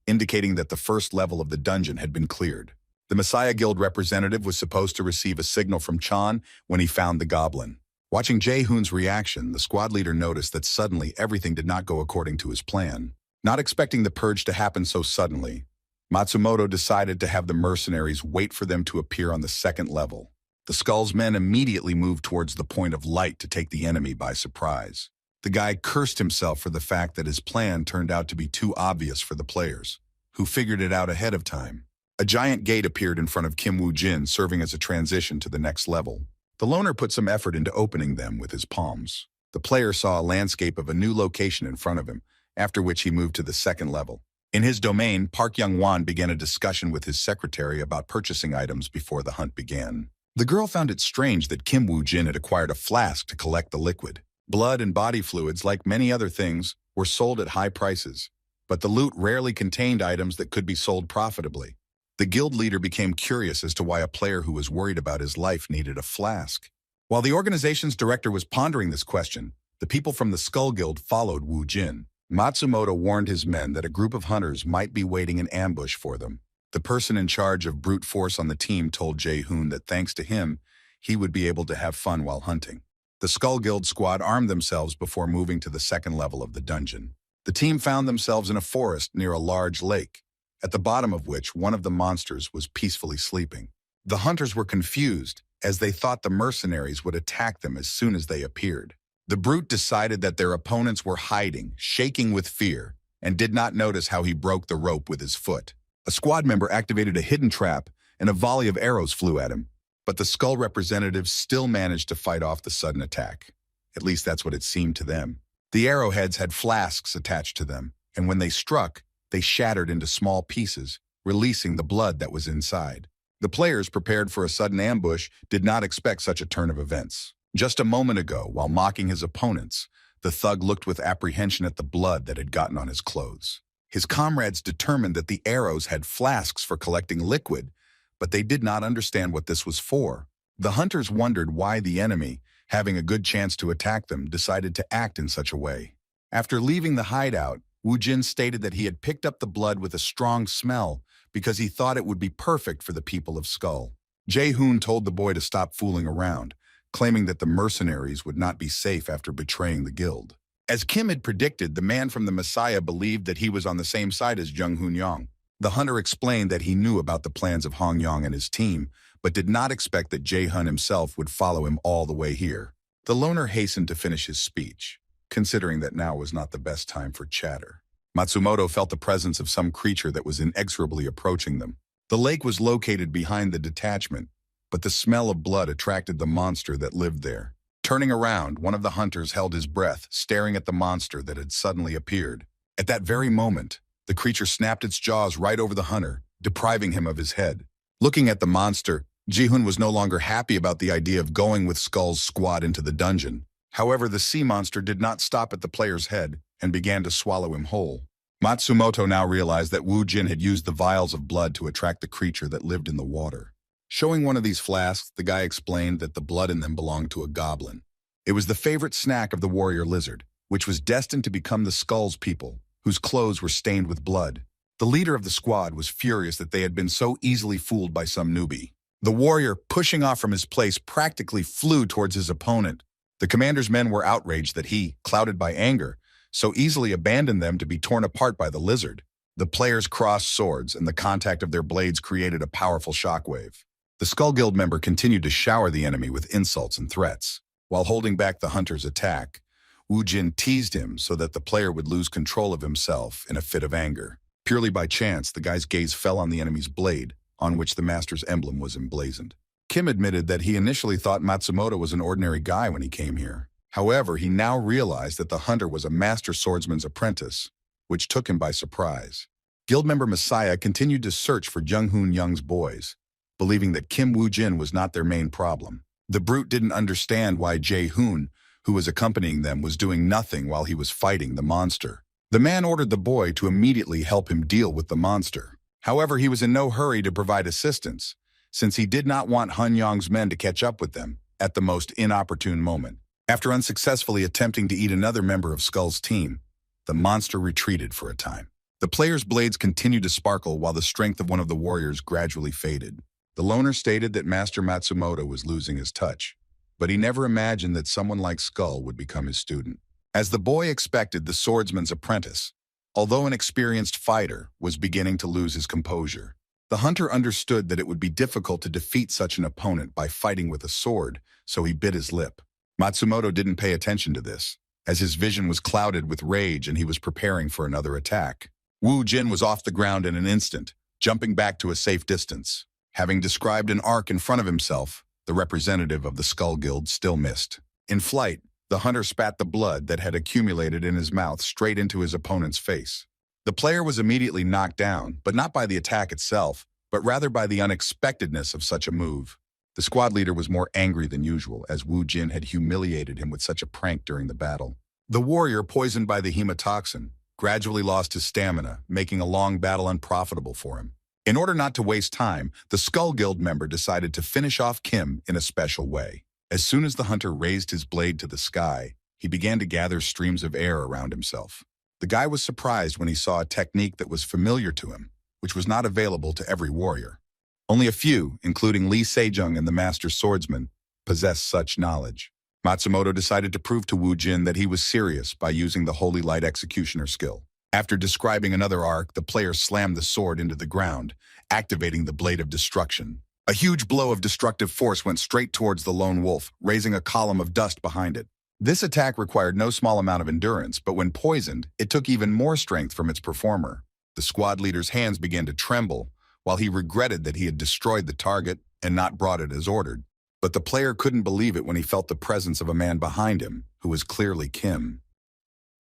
indicating that the first level of the dungeon had been cleared. The Messiah Guild representative was supposed to receive a signal from Chan when he found the goblin. Watching Jae-hoon's reaction, the squad leader noticed that suddenly everything did not go according to his plan. Not expecting the purge to happen so suddenly, Matsumoto decided to have the mercenaries wait for them to appear on the second level. The Skull's men immediately moved towards the point of light to take the enemy by surprise. The guy cursed himself for the fact that his plan turned out to be too obvious for the players, who figured it out ahead of time. A giant gate appeared in front of Kim Woo Jin, serving as a transition to the next level. The loner put some effort into opening them with his palms. The player saw a landscape of a new location in front of him, after which he moved to the second level. In his domain, Park Young-won began a discussion with his secretary about purchasing items before the hunt began. The girl found it strange that Kim Woo Jin had acquired a flask to collect the liquid. Blood and body fluids, like many other things, were sold at high prices, but the loot rarely contained items that could be sold profitably. The guild leader became curious as to why a player who was worried about his life needed a flask. While the organization's director was pondering this question, The people from the Skull Guild followed Wu Jin. Matsumoto warned his men that a group of hunters might be waiting in ambush for them. The person in charge of brute force on the team told Jae-hoon that thanks to him, he would be able to have fun while hunting. The Skull Guild squad armed themselves before moving to the second level of the dungeon. The team found themselves in a forest near a large lake, at the bottom of which one of the monsters was peacefully sleeping. The hunters were confused, as they thought the mercenaries would attack them as soon as they appeared. The brute decided that their opponents were hiding, shaking with fear, and did not notice how he broke the rope with his foot. A squad member activated a hidden trap, and a volley of arrows flew at him, but the Skull representatives still managed to fight off the sudden attack. At least that's what it seemed to them. The arrowheads had flasks attached to them, and when they struck, they shattered into small pieces, releasing the blood that was inside. The players, prepared for a sudden ambush, did not expect such a turn of events. Just a moment ago, while mocking his opponents, the thug looked with apprehension at the blood that had gotten on his clothes. His comrades determined that the arrows had flasks for collecting liquid, but they did not understand what this was for. The hunters wondered why the enemy, having a good chance to attack them, decided to act in such a way. After leaving the hideout, Wu Jin stated that he had picked up the blood with a strong smell because he thought it would be perfect for the people of Skull. Jae-hoon told the boy to stop fooling around, claiming that the mercenaries would not be safe after betraying the guild. As Kim had predicted, the man from the Messiah believed that he was on the same side as Jung Hoon-young. The hunter explained that he knew about the plans of Hong-yong and his team, but did not expect that Jae-hun himself would follow him all the way here. The loner hastened to finish his speech, considering that now was not the best time for chatter. Matsumoto felt the presence of some creature that was inexorably approaching them. The lake was located behind the detachment, but the smell of blood attracted the monster that lived there. Turning around, one of the hunters held his breath, staring at the monster that had suddenly appeared. At that very moment, the creature snapped its jaws right over the hunter, depriving him of his head. Looking at the monster, Ji-hoon was no longer happy about the idea of going with Skull's squad into the dungeon. However, the sea monster did not stop at the player's head and began to swallow him whole. Matsumoto now realized that Wu Jin had used the vials of blood to attract the creature that lived in the water. Showing one of these flasks, the guy explained that the blood in them belonged to a goblin. It was the favorite snack of the warrior lizard, which was destined to become the Skull's people, whose clothes were stained with blood. The leader of the squad was furious that they had been so easily fooled by some newbie. The warrior, pushing off from his place, practically flew towards his opponent. The commander's men were outraged that he, clouded by anger, so easily abandoned them to be torn apart by the lizard. The players crossed swords, and the contact of their blades created a powerful shockwave. The Skull Guild member continued to shower the enemy with insults and threats. While holding back the hunter's attack, Wu Jin teased him so that the player would lose control of himself in a fit of anger. Purely by chance, the guy's gaze fell on the enemy's blade, on which the master's emblem was emblazoned. Kim admitted that he initially thought Matsumoto was an ordinary guy when he came here. However, he now realized that the hunter was a master swordsman's apprentice, which took him by surprise. Guild member Messiah continued to search for Jung Hoon-young's boys, believing that Kim Woo-jin was not their main problem. The brute didn't understand why Jae-hoon, who was accompanying them, was doing nothing while he was fighting the monster. The man ordered the boy to immediately help him deal with the monster. However, he was in no hurry to provide assistance, since he did not want Hun-young's men to catch up with them at the most inopportune moment. After unsuccessfully attempting to eat another member of Skull's team, the monster retreated for a time. The players' blades continued to sparkle while the strength of one of the warriors gradually faded. The loner stated that Master Matsumoto was losing his touch, but he never imagined that someone like Skull would become his student. As the boy expected, the swordsman's apprentice, although an experienced fighter, was beginning to lose his composure. The hunter understood that it would be difficult to defeat such an opponent by fighting with a sword, so he bit his lip. Matsumoto didn't pay attention to this, as his vision was clouded with rage and he was preparing for another attack. Wu Jin was off the ground in an instant, jumping back to a safe distance. Having described an arc in front of himself, the representative of the Skull Guild still missed. In flight, the hunter spat the blood that had accumulated in his mouth straight into his opponent's face. The player was immediately knocked down, but not by the attack itself, but rather by the unexpectedness of such a move. The squad leader was more angry than usual, as Wu Jin had humiliated him with such a prank during the battle. The warrior, poisoned by the hemotoxin, gradually lost his stamina, making a long battle unprofitable for him. In order not to waste time, the Skull Guild member decided to finish off Kim in a special way. As soon as the hunter raised his blade to the sky, he began to gather streams of air around himself. The guy was surprised when he saw a technique that was familiar to him, which was not available to every warrior. Only a few, including Lee Sejong and the master swordsman, possessed such knowledge. Matsumoto decided to prove to Wu Jin that he was serious by using the Holy Light Executioner skill. After describing another arc, the player slammed the sword into the ground, activating the Blade of Destruction. A huge blow of destructive force went straight towards the lone wolf, raising a column of dust behind it. This attack required no small amount of endurance, but when poisoned, it took even more strength from its performer. The squad leader's hands began to tremble, while he regretted that he had destroyed the target and not brought it as ordered. But the player couldn't believe it when he felt the presence of a man behind him, who was clearly Kim.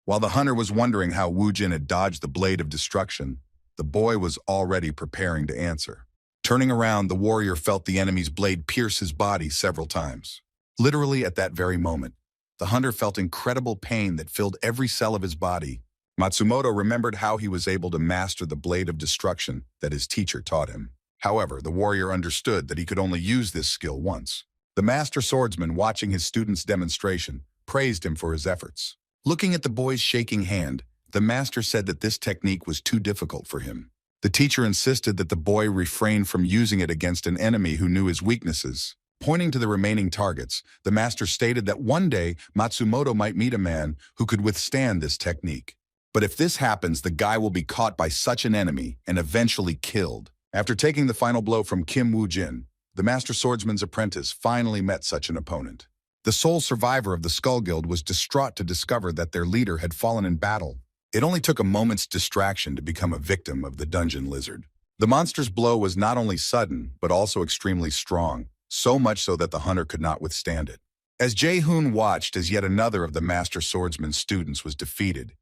While the hunter was wondering how Wu Jin had dodged the Blade of Destruction, the boy was already preparing to answer. Turning around, the warrior felt the enemy's blade pierce his body several times. Literally at that very moment, the hunter felt incredible pain that filled every cell of his body. Matsumoto remembered how he was able to master the Blade of Destruction that his teacher taught him. However, the warrior understood that he could only use this skill once. The master swordsman, watching his student's demonstration, praised him for his efforts. Looking at the boy's shaking hand, the master said that this technique was too difficult for him. The teacher insisted that the boy refrain from using it against an enemy who knew his weaknesses. Pointing to the remaining targets, the master stated that one day Matsumoto might meet a man who could withstand this technique. But if this happens, the guy will be caught by such an enemy and eventually killed. After taking the final blow from Kim Woo Jin, the master swordsman's apprentice finally met such an opponent. The sole survivor of the Skull Guild was distraught to discover that their leader had fallen in battle. It only took a moment's distraction to become a victim of the dungeon lizard. The monster's blow was not only sudden, but also extremely strong, so much so that the hunter could not withstand it. As Jae-hoon watched as yet another of the master swordsman's students was defeated,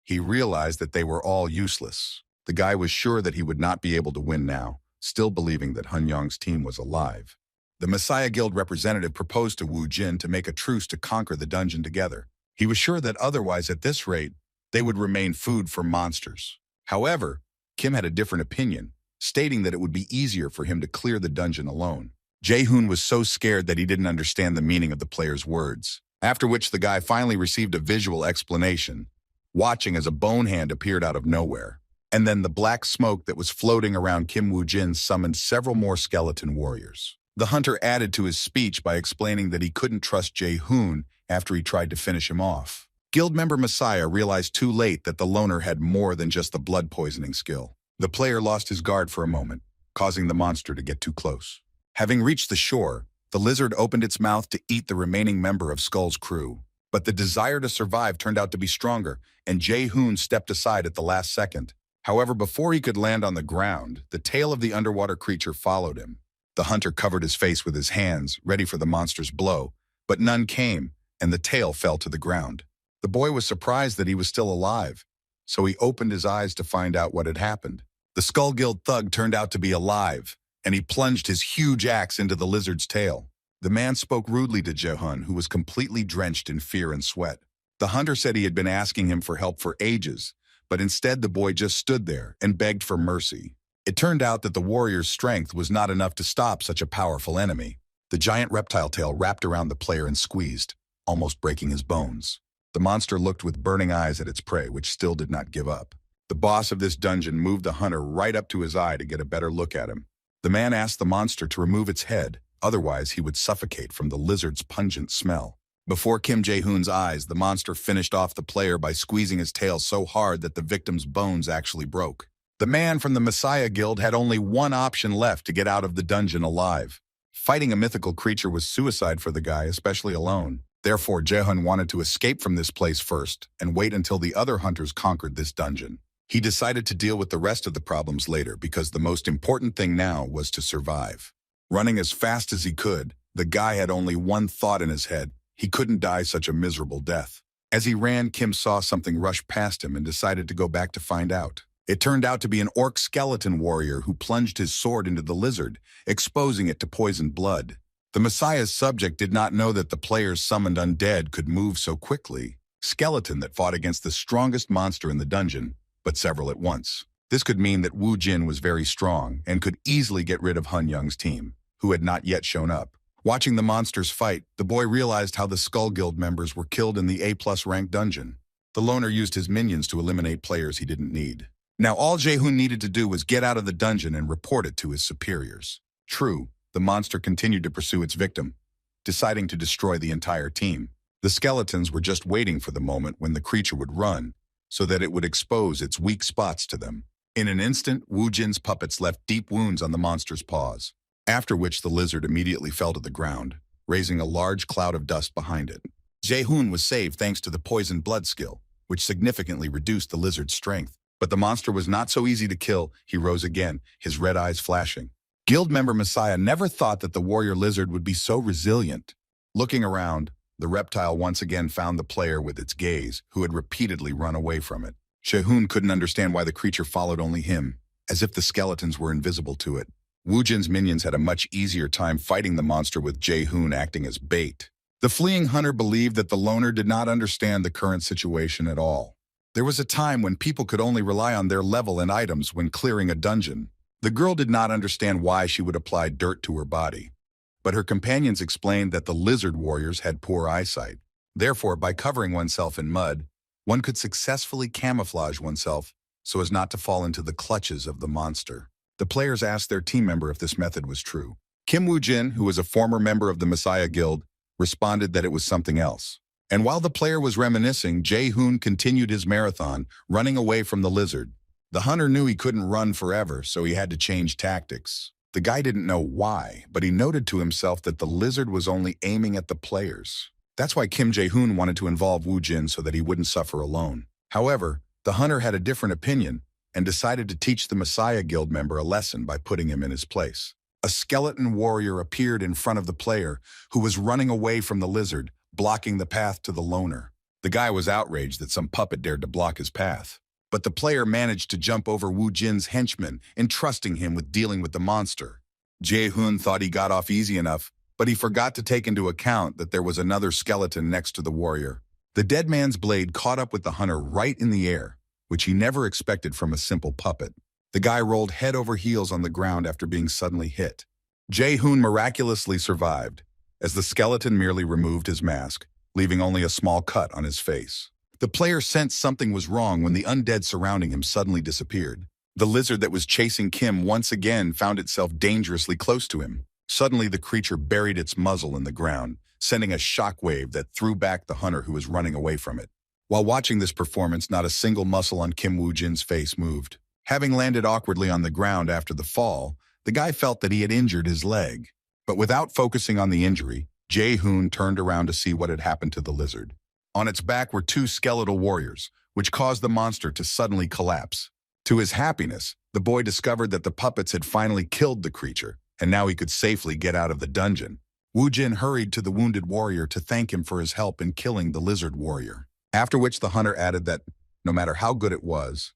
he realized that they were all useless. The guy was sure that he would not be able to win now, still believing that Hunyang's team was alive. The Messiah Guild representative proposed to Wu Jin to make a truce to conquer the dungeon together. He was sure that otherwise, at this rate, they would remain food for monsters. However, Kim had a different opinion, stating that it would be easier for him to clear the dungeon alone. Jae-hoon was so scared that he didn't understand the meaning of the player's words, after which the guy finally received a visual explanation, watching as a bone hand appeared out of nowhere. And then the black smoke that was floating around Kim Woo Jin summoned several more skeleton warriors. The hunter added to his speech by explaining that he couldn't trust Jae-hoon after he tried to finish him off. Guild member Messiah realized too late that the loner had more than just the blood poisoning skill. The player lost his guard for a moment, causing the monster to get too close. Having reached the shore, the lizard opened its mouth to eat the remaining member of Skull's crew. But the desire to survive turned out to be stronger, and Jae-hoon stepped aside at the last second. However, before he could land on the ground, the tail of the underwater creature followed him. The hunter covered his face with his hands, ready for the monster's blow, but none came, and the tail fell to the ground. The boy was surprised that he was still alive, so he opened his eyes to find out what had happened. The Skull Guild thug turned out to be alive, and he plunged his huge axe into the lizard's tail. The man spoke rudely to Jae-hoon, who was completely drenched in fear and sweat. The hunter said he had been asking him for help for ages, but instead the boy just stood there and begged for mercy. It turned out that the warrior's strength was not enough to stop such a powerful enemy. The giant reptile tail wrapped around the player and squeezed, almost breaking his bones. The monster looked with burning eyes at its prey, which still did not give up. The boss of this dungeon moved the hunter right up to his eye to get a better look at him. The man asked the monster to remove its head, otherwise he would suffocate from the lizard's pungent smell. Before Kim Jae-hoon's eyes, the monster finished off the player by squeezing his tail so hard that the victim's bones actually broke. The man from the Messiah Guild had only one option left to get out of the dungeon alive. Fighting a mythical creature was suicide for the guy, especially alone. Therefore, Jae-hoon wanted to escape from this place first and wait until the other hunters conquered this dungeon. He decided to deal with the rest of the problems later because the most important thing now was to survive. Running as fast as he could, the guy had only one thought in his head. He couldn't die such a miserable death. As he ran, Kim saw something rush past him and decided to go back to find out. It turned out to be an orc skeleton warrior who plunged his sword into the lizard, exposing it to poisoned blood. The Messiah's subject did not know that the player's summoned undead could move so quickly. Skeleton that fought against the strongest monster in the dungeon, but several at once. This could mean that Wu Jin was very strong and could easily get rid of Hunyang's team, who had not yet shown up. Watching the monsters fight, the boy realized how the Skull Guild members were killed in the A+ rank dungeon. The loner used his minions to eliminate players he didn't need. Now all Jae-hoon needed to do was get out of the dungeon and report it to his superiors. True, the monster continued to pursue its victim, deciding to destroy the entire team. The skeletons were just waiting for the moment when the creature would run, so that it would expose its weak spots to them. In an instant, Woo Jin's puppets left deep wounds on the monster's paws, after which the lizard immediately fell to the ground, raising a large cloud of dust behind it. Jae-hoon was saved thanks to the poison blood skill, which significantly reduced the lizard's strength. But the monster was not so easy to kill. He rose again, his red eyes flashing. Guild member Messiah never thought that the warrior lizard would be so resilient. Looking around, the reptile once again found the player with its gaze, who had repeatedly run away from it. Jae-hoon couldn't understand why the creature followed only him, as if the skeletons were invisible to it. Woo Jin's minions had a much easier time fighting the monster with Jae-hoon acting as bait. The fleeing hunter believed that the loner did not understand the current situation at all. There was a time when people could only rely on their level and items when clearing a dungeon. The girl did not understand why she would apply dirt to her body, but her companions explained that the lizard warriors had poor eyesight. Therefore, by covering oneself in mud, one could successfully camouflage oneself so as not to fall into the clutches of the monster. The players asked their team member if this method was true. Kim Woo-jin, who was a former member of the Messiah Guild, responded that it was something else. And while the player was reminiscing, Jae-hoon continued his marathon, running away from the lizard. The hunter knew he couldn't run forever, so he had to change tactics. The guy didn't know why, but he noted to himself that the lizard was only aiming at the players. That's why Kim Jae-hoon wanted to involve Woo-jin so that he wouldn't suffer alone. However, the hunter had a different opinion and decided to teach the Messiah Guild member a lesson by putting him in his place. A skeleton warrior appeared in front of the player, who was running away from the lizard, blocking the path to the loner. The guy was outraged that some puppet dared to block his path. But the player managed to jump over Woo Jin's henchman, entrusting him with dealing with the monster. Jae-hoon thought he got off easy enough, but he forgot to take into account that there was another skeleton next to the warrior. The dead man's blade caught up with the hunter right in the air, which he never expected from a simple puppet. The guy rolled head over heels on the ground after being suddenly hit. Jae-hoon miraculously survived, as the skeleton merely removed his mask, leaving only a small cut on his face. The player sensed something was wrong when the undead surrounding him suddenly disappeared. The lizard that was chasing Kim once again found itself dangerously close to him. Suddenly, the creature buried its muzzle in the ground, sending a shockwave that threw back the hunter who was running away from it. While watching this performance, not a single muscle on Kim Woo-jin's face moved. Having landed awkwardly on the ground after the fall, the guy felt that he had injured his leg. But without focusing on the injury, Jae-hoon turned around to see what had happened to the lizard. On its back were two skeletal warriors, which caused the monster to suddenly collapse. To his happiness, the boy discovered that the puppets had finally killed the creature, and now he could safely get out of the dungeon. Woo-jin hurried to the wounded warrior to thank him for his help in killing the lizard warrior. After which the hunter added that, no matter how good it was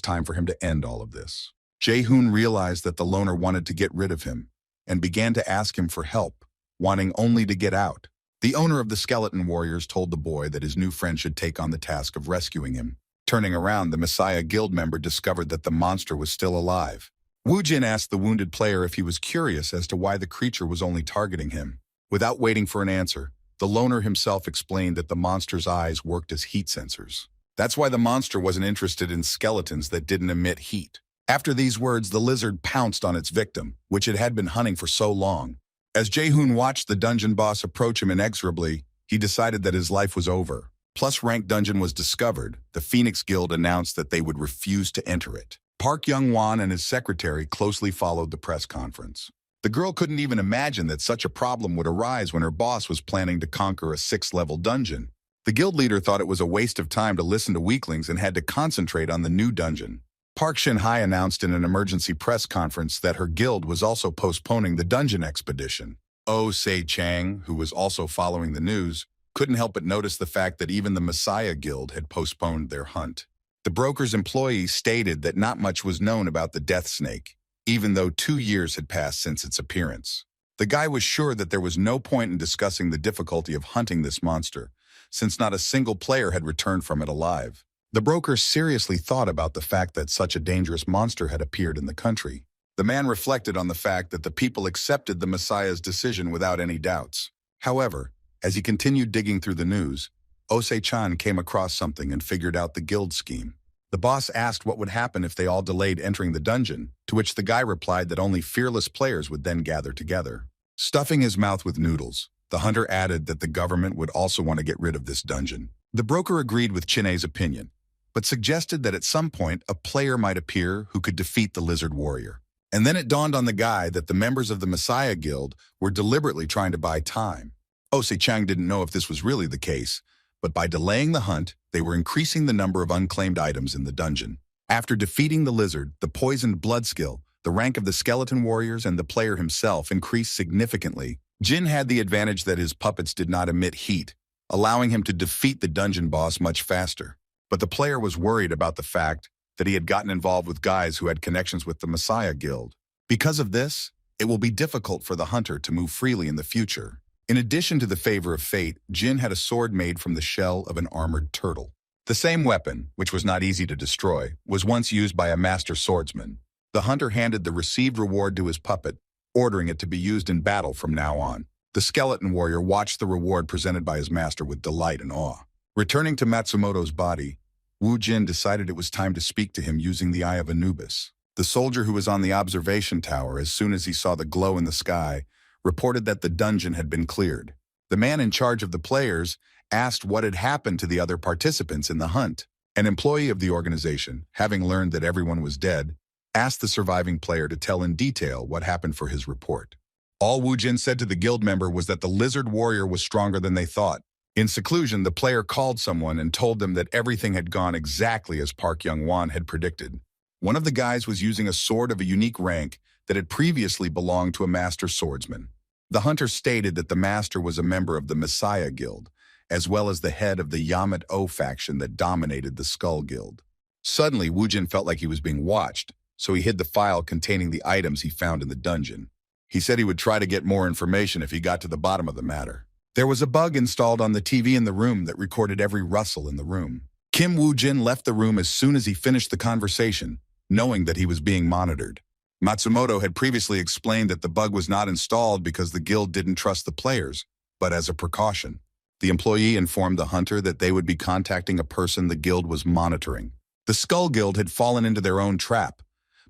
time for him to end all of this. Jae-hoon realized that the loner wanted to get rid of him, and began to ask him for help, wanting only to get out. The owner of the skeleton warriors told the boy that his new friend should take on the task of rescuing him. Turning around, the Messiah Guild member discovered that the monster was still alive. Woo-jin asked the wounded player if he was curious as to why the creature was only targeting him. Without waiting for an answer, the loner himself explained that the monster's eyes worked as heat sensors. That's why the monster wasn't interested in skeletons that didn't emit heat. After these words, the lizard pounced on its victim, which it had been hunting for so long. As Jae-hoon watched the dungeon boss approach him inexorably, he decided that his life was over. Plus rank dungeon was discovered. The Phoenix Guild announced that they would refuse to enter it. Park Young-won and his secretary closely followed the press conference. The girl couldn't even imagine that such a problem would arise when her boss was planning to conquer a 6th-level dungeon. The guild leader thought it was a waste of time to listen to weaklings and had to concentrate on the new dungeon. Park Shin-hye announced in an emergency press conference that her guild was also postponing the dungeon expedition. Oh Se-chang, who was also following the news, couldn't help but notice the fact that even the Messiah Guild had postponed their hunt. The broker's employee stated that not much was known about the Death Snake, even though 2 years had passed since its appearance. The guy was sure that there was no point in discussing the difficulty of hunting this monster, since not a single player had returned from it alive. The broker seriously thought about the fact that such a dangerous monster had appeared in the country. The man reflected on the fact that the people accepted the Messiah's decision without any doubts. However, as he continued digging through the news, Ose-chan came across something and figured out the guild scheme. The boss asked what would happen if they all delayed entering the dungeon, to which the guy replied that only fearless players would then gather together. Stuffing his mouth with noodles, the hunter added that the government would also want to get rid of this dungeon. The broker agreed with Chine's opinion, but suggested that at some point a player might appear who could defeat the lizard warrior. And then it dawned on the guy that the members of the Messiah Guild were deliberately trying to buy time. Ose-chan didn't know if this was really the case, but by delaying the hunt, they were increasing the number of unclaimed items in the dungeon. After defeating the lizard, the poisoned blood skill, the rank of the skeleton warriors, and the player himself increased significantly. Jin had the advantage that his puppets did not emit heat, allowing him to defeat the dungeon boss much faster. But the player was worried about the fact that he had gotten involved with guys who had connections with the Messiah Guild. Because of this, it will be difficult for the hunter to move freely in the future. In addition to the favor of fate, Jin had a sword made from the shell of an armored turtle. The same weapon, which was not easy to destroy, was once used by a master swordsman. The hunter handed the received reward to his puppet, ordering it to be used in battle from now on. The skeleton warrior watched the reward presented by his master with delight and awe. Returning to Matsumoto's body, Wu Jin decided it was time to speak to him using the Eye of Anubis. The soldier who was on the observation tower, as soon as he saw the glow in the sky, reported that the dungeon had been cleared. The man in charge of the players asked what had happened to the other participants in the hunt. An employee of the organization, having learned that everyone was dead, asked the surviving player to tell in detail what happened for his report. All Wu Jin said to the guild member was that the lizard warrior was stronger than they thought. In seclusion, the player called someone and told them that everything had gone exactly as Park Young-won had predicted. One of the guys was using a sword of a unique rank that had previously belonged to a master swordsman. The hunter stated that the master was a member of the Messiah Guild, as well as the head of the Yamato faction that dominated the Skull Guild. Suddenly, Wu Jin felt like he was being watched, so he hid the file containing the items he found in the dungeon. He said he would try to get more information if he got to the bottom of the matter. There was a bug installed on the TV in the room that recorded every rustle in the room. Kim Wu Jin left the room as soon as he finished the conversation, knowing that he was being monitored. Matsumoto had previously explained that the bug was not installed because the guild didn't trust the players, but as a precaution. The employee informed the hunter that they would be contacting a person the guild was monitoring. The Skull Guild had fallen into their own trap,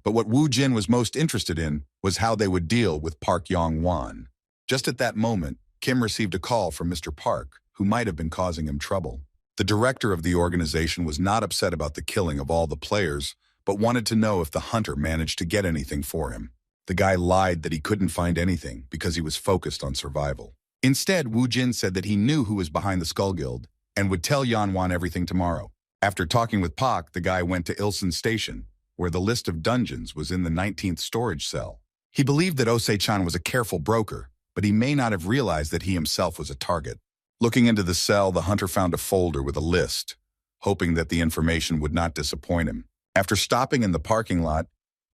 but what Wu Jin was most interested in was how they would deal with Park Young-won. Just at that moment, Kim received a call from Mr. Park, who might have been causing him trouble. The director of the organization was not upset about the killing of all the players, but wanted to know if the hunter managed to get anything for him. The guy lied that he couldn't find anything because he was focused on survival. Instead, Wu Jin said that he knew who was behind the Skull Guild and would tell Yan-won everything tomorrow. After talking with Pak, the guy went to Ilsen Station, where the list of dungeons was in the 19th storage cell. He believed that Ose-chan was a careful broker, but he may not have realized that he himself was a target. Looking into the cell, the hunter found a folder with a list, hoping that the information would not disappoint him. After stopping in the parking lot,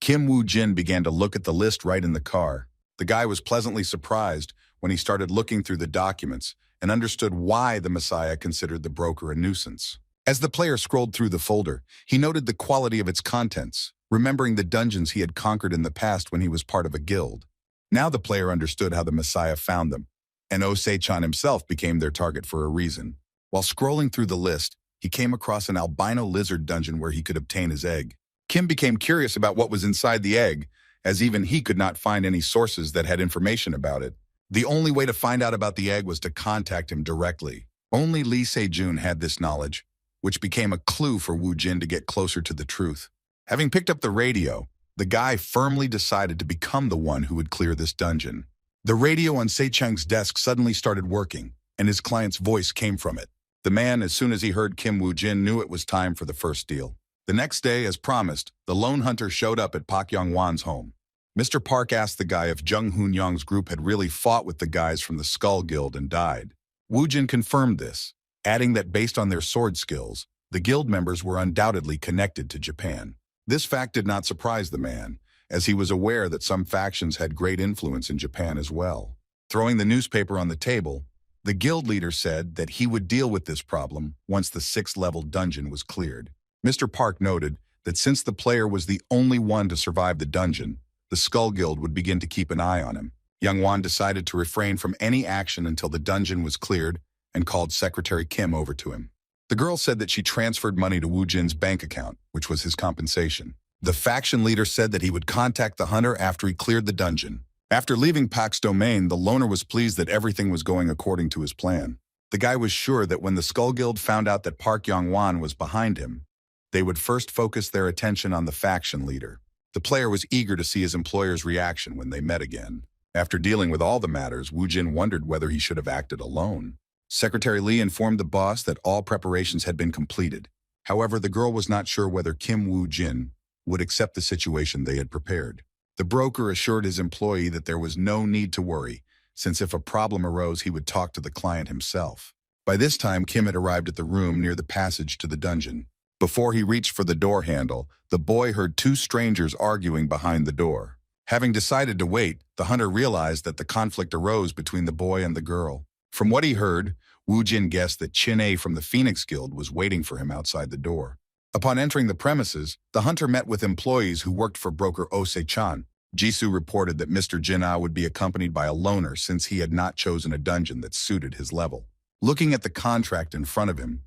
Kim Wu Jin began to look at the list right in the car. The guy was pleasantly surprised when he started looking through the documents and understood why the Messiah considered the broker a nuisance. As the player scrolled through the folder, he noted the quality of its contents, remembering the dungeons he had conquered in the past when he was part of a guild. Now the player understood how the Messiah found them, and Ose-chan himself became their target for a reason. While scrolling through the list, he came across an albino lizard dungeon where he could obtain his egg. Kim became curious about what was inside the egg, as even he could not find any sources that had information about it. The only way to find out about the egg was to contact him directly. Only Lee Se-jun had this knowledge, which became a clue for Wu Jin to get closer to the truth. Having picked up the radio, the guy firmly decided to become the one who would clear this dungeon. The radio on Se-chang's desk suddenly started working, and his client's voice came from it. The man, as soon as he heard Kim Wu Jin, knew it was time for the first deal. The next day, as promised, the lone hunter showed up at Park Young-won's home. Mr. Park asked the guy if Jung Hoon-young's group had really fought with the guys from the Skull Guild and died. Wu Jin confirmed this, adding that based on their sword skills, the guild members were undoubtedly connected to Japan. This fact did not surprise the man, as he was aware that some factions had great influence in Japan as well. Throwing the newspaper on the table, the guild leader said that he would deal with this problem once the 6th-level dungeon was cleared. Mr. Park noted that since the player was the only one to survive the dungeon, the the Skull Guild would begin to keep an eye on him. Young Wan decided to refrain from any action until the dungeon was cleared and called Secretary Kim over to him. The girl said that she transferred money to Wu Jin's bank account, which was his compensation. The faction leader said that he would contact the hunter after he cleared the dungeon. After leaving Pak's domain, the loner was pleased that everything was going according to his plan. The guy was sure that when the Skull Guild found out that Park Yong-wan was behind him, they would first focus their attention on the faction leader. The player was eager to see his employer's reaction when they met again. After dealing with all the matters, Wu Jin wondered whether he should have acted alone. Secretary Lee informed the boss that all preparations had been completed. However, the girl was not sure whether Kim Wu Jin would accept the situation they had prepared. The broker assured his employee that there was no need to worry, since if a problem arose, he would talk to the client himself. By this time, Kim had arrived at the room near the passage to the dungeon. Before he reached for the door handle, the boy heard two strangers arguing behind the door. Having decided to wait, the hunter realized that the conflict arose between the boy and the girl. From what he heard, Wu Jin guessed that Chin-A from the Phoenix Guild was waiting for him outside the door. Upon entering the premises, the hunter met with employees who worked for broker Ose-chan. Jisoo reported that Mr. Jin-A would be accompanied by a loner since he had not chosen a dungeon that suited his level. Looking at the contract in front of him,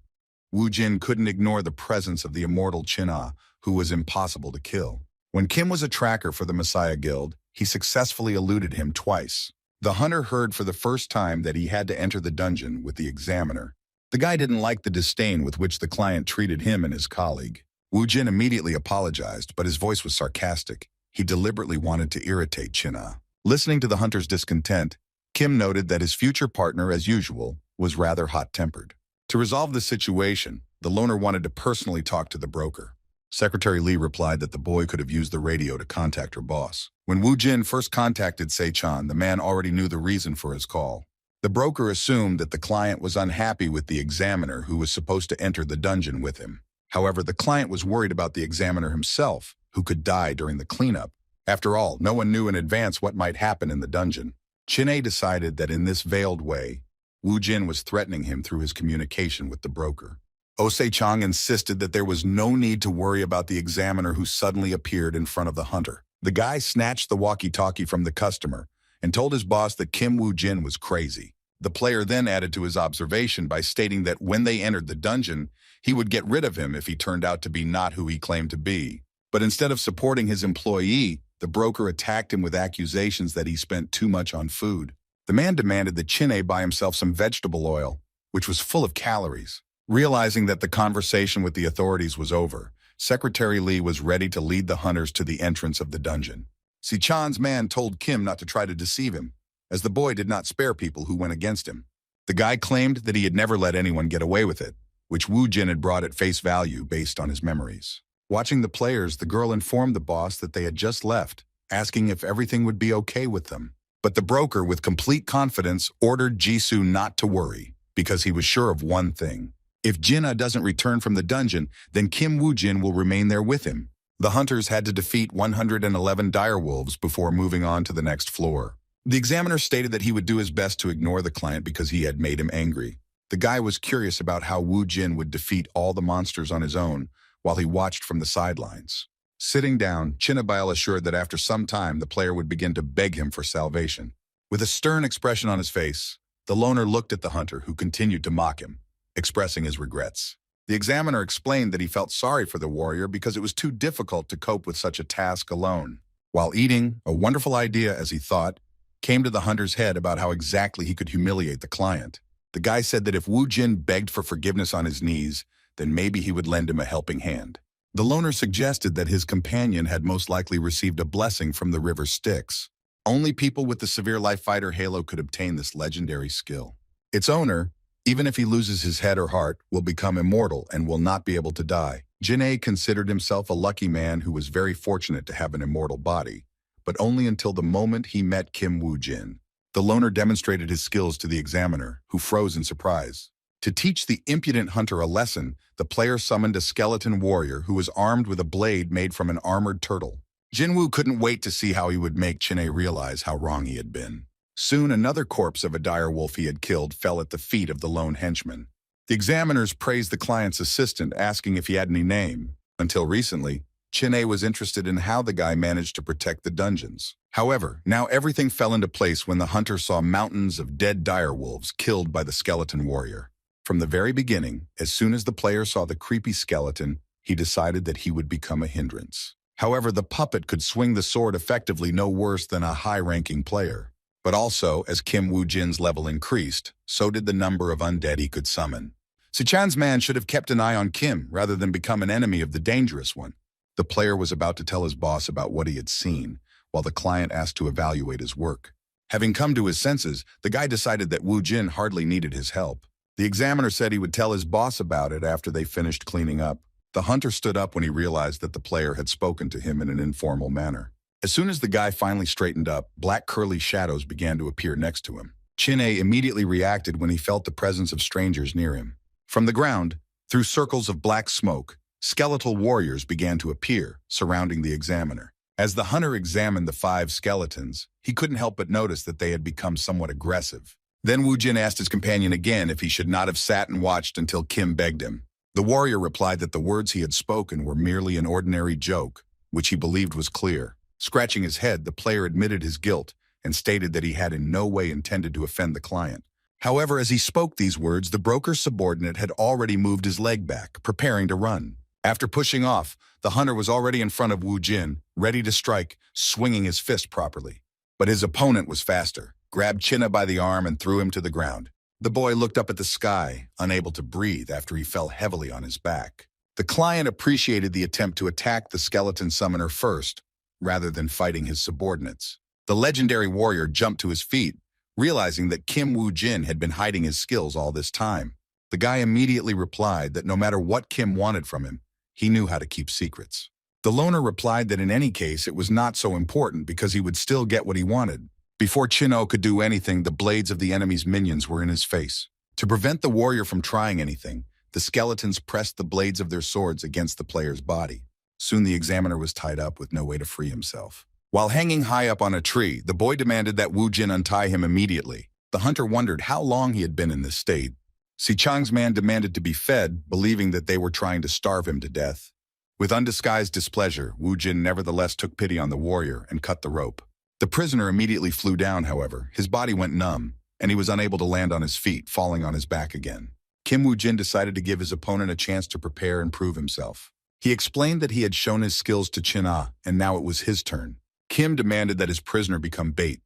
Wu Jin couldn't ignore the presence of the immortal Chin-A, who was impossible to kill. When Kim was a tracker for the Messiah Guild, he successfully eluded him twice. The hunter heard for the first time that he had to enter the dungeon with the examiner. The guy didn't like the disdain with which the client treated him and his colleague. Wu Jin immediately apologized, but his voice was sarcastic. He deliberately wanted to irritate Chin-A. Listening to the hunter's discontent, Kim noted that his future partner, as usual, was rather hot-tempered. To resolve the situation, the loner wanted to personally talk to the broker. Secretary Lee replied that the boy could have used the radio to contact her boss. When Wu Jin first contacted Se-chan, the man already knew the reason for his call. The broker assumed that the client was unhappy with the examiner who was supposed to enter the dungeon with him. However, the client was worried about the examiner himself, who could die during the cleanup. After all, no one knew in advance what might happen in the dungeon. Chin-A decided that in this veiled way, Wu Jin was threatening him through his communication with the broker. Ose-chan insisted that there was no need to worry about the examiner who suddenly appeared in front of the hunter. The guy snatched the walkie-talkie from the customer and told his boss that Kim Wu Jin was crazy. The player then added to his observation by stating that when they entered the dungeon, he would get rid of him if he turned out to be not who he claimed to be. But instead of supporting his employee, the broker attacked him with accusations that he spent too much on food. The man demanded that Chin-A buy himself some vegetable oil, which was full of calories. Realizing that the conversation with the authorities was over, Secretary Lee was ready to lead the hunters to the entrance of the dungeon. Se-chan's man told Kim not to try to deceive him, as the boy did not spare people who went against him. The guy claimed that he had never let anyone get away with it, which Wu Jin had brought at face value based on his memories. Watching the players, the girl informed the boss that they had just left, asking if everything would be okay with them. But the broker, with complete confidence, ordered Jisoo not to worry, because he was sure of one thing. If Jin-A doesn't return from the dungeon, then Kim Wu Jin will remain there with him. The hunters had to defeat 111 direwolves before moving on to the next floor. The examiner stated that he would do his best to ignore the client because he had made him angry. The guy was curious about how Wu Jin would defeat all the monsters on his own while he watched from the sidelines. Sitting down, Chin-A assured that after some time the player would begin to beg him for salvation. With a stern expression on his face, the loner looked at the hunter, who continued to mock him, expressing his regrets. The examiner explained that he felt sorry for the warrior because it was too difficult to cope with such a task alone. While eating, a wonderful idea, as he thought, came to the hunter's head about how exactly he could humiliate the client. The guy said that if Wu Jin begged for forgiveness on his knees, then maybe he would lend him a helping hand. The loner suggested that his companion had most likely received a blessing from the river Styx. Only people with the severe life fighter halo could obtain this legendary skill. Its owner, even if he loses his head or heart, will become immortal and will not be able to die. Jin-A considered himself a lucky man who was very fortunate to have an immortal body, but only until the moment he met Kim Wu Jin. The loner demonstrated his skills to the examiner, who froze in surprise. To teach the impudent hunter a lesson, the player summoned a skeleton warrior who was armed with a blade made from an armored turtle. Jinwoo couldn't wait to see how he would make Chin-A realize how wrong he had been. Soon another corpse of a dire wolf he had killed fell at the feet of the lone henchman. The examiners praised the client's assistant, asking if he had any name. Until recently, Chin-A was interested in how the guy managed to protect the dungeons. However, now everything fell into place when the hunter saw mountains of dead direwolves killed by the skeleton warrior. From the very beginning, as soon as the player saw the creepy skeleton, he decided that he would become a hindrance. However, the puppet could swing the sword effectively no worse than a high-ranking player. But also, as Kim Woo-jin's level increased, so did the number of undead he could summon. Sichan's man should have kept an eye on Kim rather than become an enemy of the dangerous one. The player was about to tell his boss about what he had seen, while the client asked to evaluate his work. Having come to his senses, the guy decided that Woo-jin hardly needed his help. The examiner said he would tell his boss about it after they finished cleaning up. The hunter stood up when he realized that the player had spoken to him in an informal manner. As soon as the guy finally straightened up, black curly shadows began to appear next to him. Chin-A immediately reacted when he felt the presence of strangers near him. From the ground, through circles of black smoke, skeletal warriors began to appear, surrounding the examiner. As the hunter examined the 5 skeletons, he couldn't help but notice that they had become somewhat aggressive. Then Woo-jin asked his companion again if he should not have sat and watched until Kim begged him. The warrior replied that the words he had spoken were merely an ordinary joke, which he believed was clear. Scratching his head, the player admitted his guilt and stated that he had in no way intended to offend the client. However, as he spoke these words, the broker's subordinate had already moved his leg back, preparing to run. After pushing off, the hunter was already in front of Woo-jin, ready to strike, swinging his fist properly. But his opponent was faster, grabbed Chin-A by the arm and threw him to the ground. The boy looked up at the sky, unable to breathe after he fell heavily on his back. The client appreciated the attempt to attack the skeleton summoner first, rather than fighting his subordinates. The legendary warrior jumped to his feet, realizing that Kim Woo-jin had been hiding his skills all this time. The guy immediately replied that no matter what Kim wanted from him, he knew how to keep secrets. The loner replied that in any case it was not so important because he would still get what he wanted. Before Chin-A could do anything, the blades of the enemy's minions were in his face. To prevent the warrior from trying anything, the skeletons pressed the blades of their swords against the player's body. Soon the examiner was tied up with no way to free himself. While hanging high up on a tree, the boy demanded that Woo-jin untie him immediately. The hunter wondered how long he had been in this state. Si-chang's man demanded to be fed, believing that they were trying to starve him to death. With undisguised displeasure, Woo-jin nevertheless took pity on the warrior and cut the rope. The prisoner immediately flew down, however. His body went numb, and he was unable to land on his feet, falling on his back again. Kim Woo-jin decided to give his opponent a chance to prepare and prove himself. He explained that he had shown his skills to Chin-A, and now it was his turn. Kim demanded that his prisoner become bait,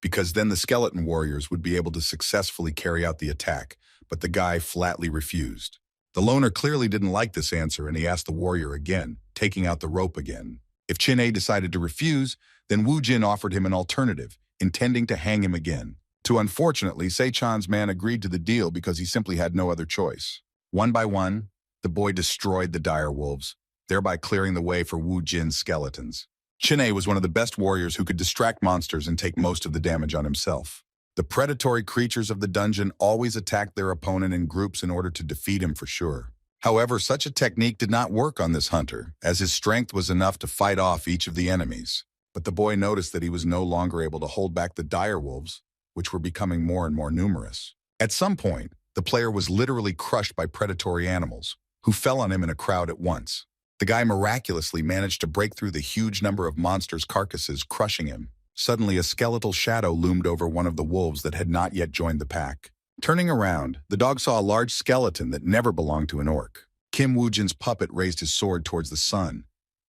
because then the skeleton warriors would be able to successfully carry out the attack, but the guy flatly refused. The loner clearly didn't like this answer, and he asked the warrior again, taking out the rope again. If Chin-A decided to refuse, then Woo-jin offered him an alternative, intending to hang him again. Unfortunately, Se-chan's man agreed to the deal because he simply had no other choice. One by one, the boy destroyed the dire wolves, thereby clearing the way for Woo-jin's skeletons. Chin-A was one of the best warriors who could distract monsters and take most of the damage on himself. The predatory creatures of the dungeon always attacked their opponent in groups in order to defeat him for sure. However, such a technique did not work on this hunter, as his strength was enough to fight off each of the enemies. But the boy noticed that he was no longer able to hold back the dire wolves, which were becoming more and more numerous. At some point, the player was literally crushed by predatory animals, who fell on him in a crowd at once. The guy miraculously managed to break through the huge number of monsters' carcasses, crushing him. Suddenly, a skeletal shadow loomed over one of the wolves that had not yet joined the pack. Turning around, the dog saw a large skeleton that never belonged to an orc. Kim Woo-jin's puppet raised his sword towards the sun,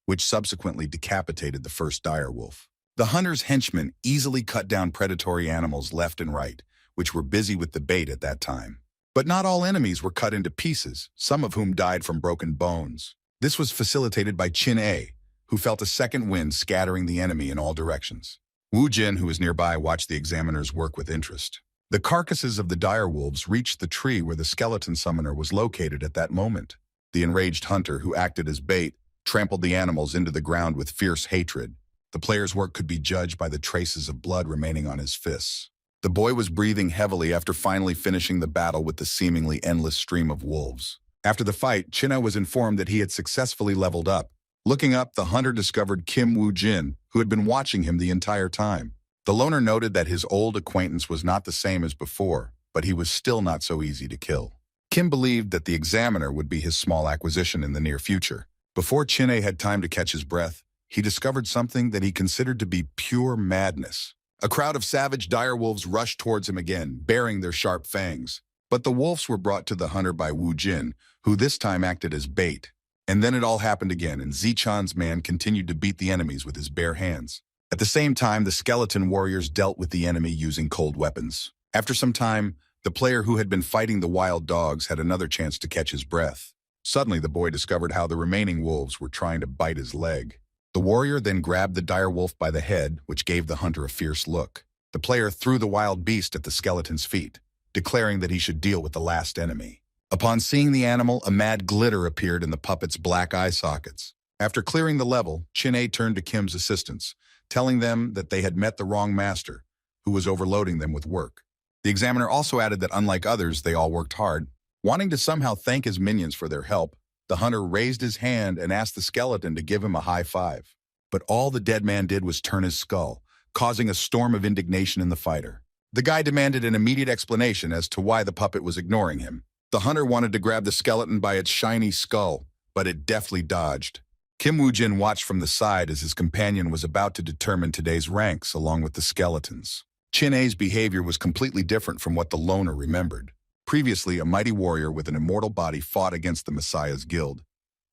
which subsequently decapitated the first dire wolf. The hunter's henchmen easily cut down predatory animals left and right, which were busy with the bait at that time. But not all enemies were cut into pieces, some of whom died from broken bones. This was facilitated by Chin-A, who felt a second wind scattering the enemy in all directions. Woo-jin, who was nearby, watched the examiner's work with interest. The carcasses of the dire wolves reached the tree where the skeleton summoner was located at that moment. The enraged hunter, who acted as bait, trampled the animals into the ground with fierce hatred. The player's work could be judged by the traces of blood remaining on his fists. The boy was breathing heavily after finally finishing the battle with the seemingly endless stream of wolves. After the fight, Chin-A was informed that he had successfully leveled up. Looking up, the hunter discovered Kim Woo-jin, who had been watching him the entire time. The loner noted that his old acquaintance was not the same as before, but he was still not so easy to kill. Kim believed that the examiner would be his small acquisition in the near future. Before Chin-A had time to catch his breath, he discovered something that he considered to be pure madness. A crowd of savage direwolves rushed towards him again, baring their sharp fangs. But the wolves were brought to the hunter by Wu Jin, who this time acted as bait. And then it all happened again, and Zichan's man continued to beat the enemies with his bare hands. At the same time, the skeleton warriors dealt with the enemy using cold weapons. After some time, the player who had been fighting the wild dogs had another chance to catch his breath. Suddenly, the boy discovered how the remaining wolves were trying to bite his leg. The warrior then grabbed the dire wolf by the head, which gave the hunter a fierce look. The player threw the wild beast at the skeleton's feet, declaring that he should deal with the last enemy. Upon seeing the animal, a mad glitter appeared in the puppet's black eye sockets. After clearing the level, Chin-A turned to Kim's assistants, telling them that they had met the wrong master, who was overloading them with work. The examiner also added that unlike others, they all worked hard. Wanting to somehow thank his minions for their help, the hunter raised his hand and asked the skeleton to give him a high five. But all the dead man did was turn his skull, causing a storm of indignation in the fighter. The guy demanded an immediate explanation as to why the puppet was ignoring him. The hunter wanted to grab the skeleton by its shiny skull, but it deftly dodged. Kim Woo-jin watched from the side as his companion was about to determine today's ranks along with the skeletons. Chin-A's behavior was completely different from what the loner remembered. Previously, a mighty warrior with an immortal body fought against the Messiah's guild.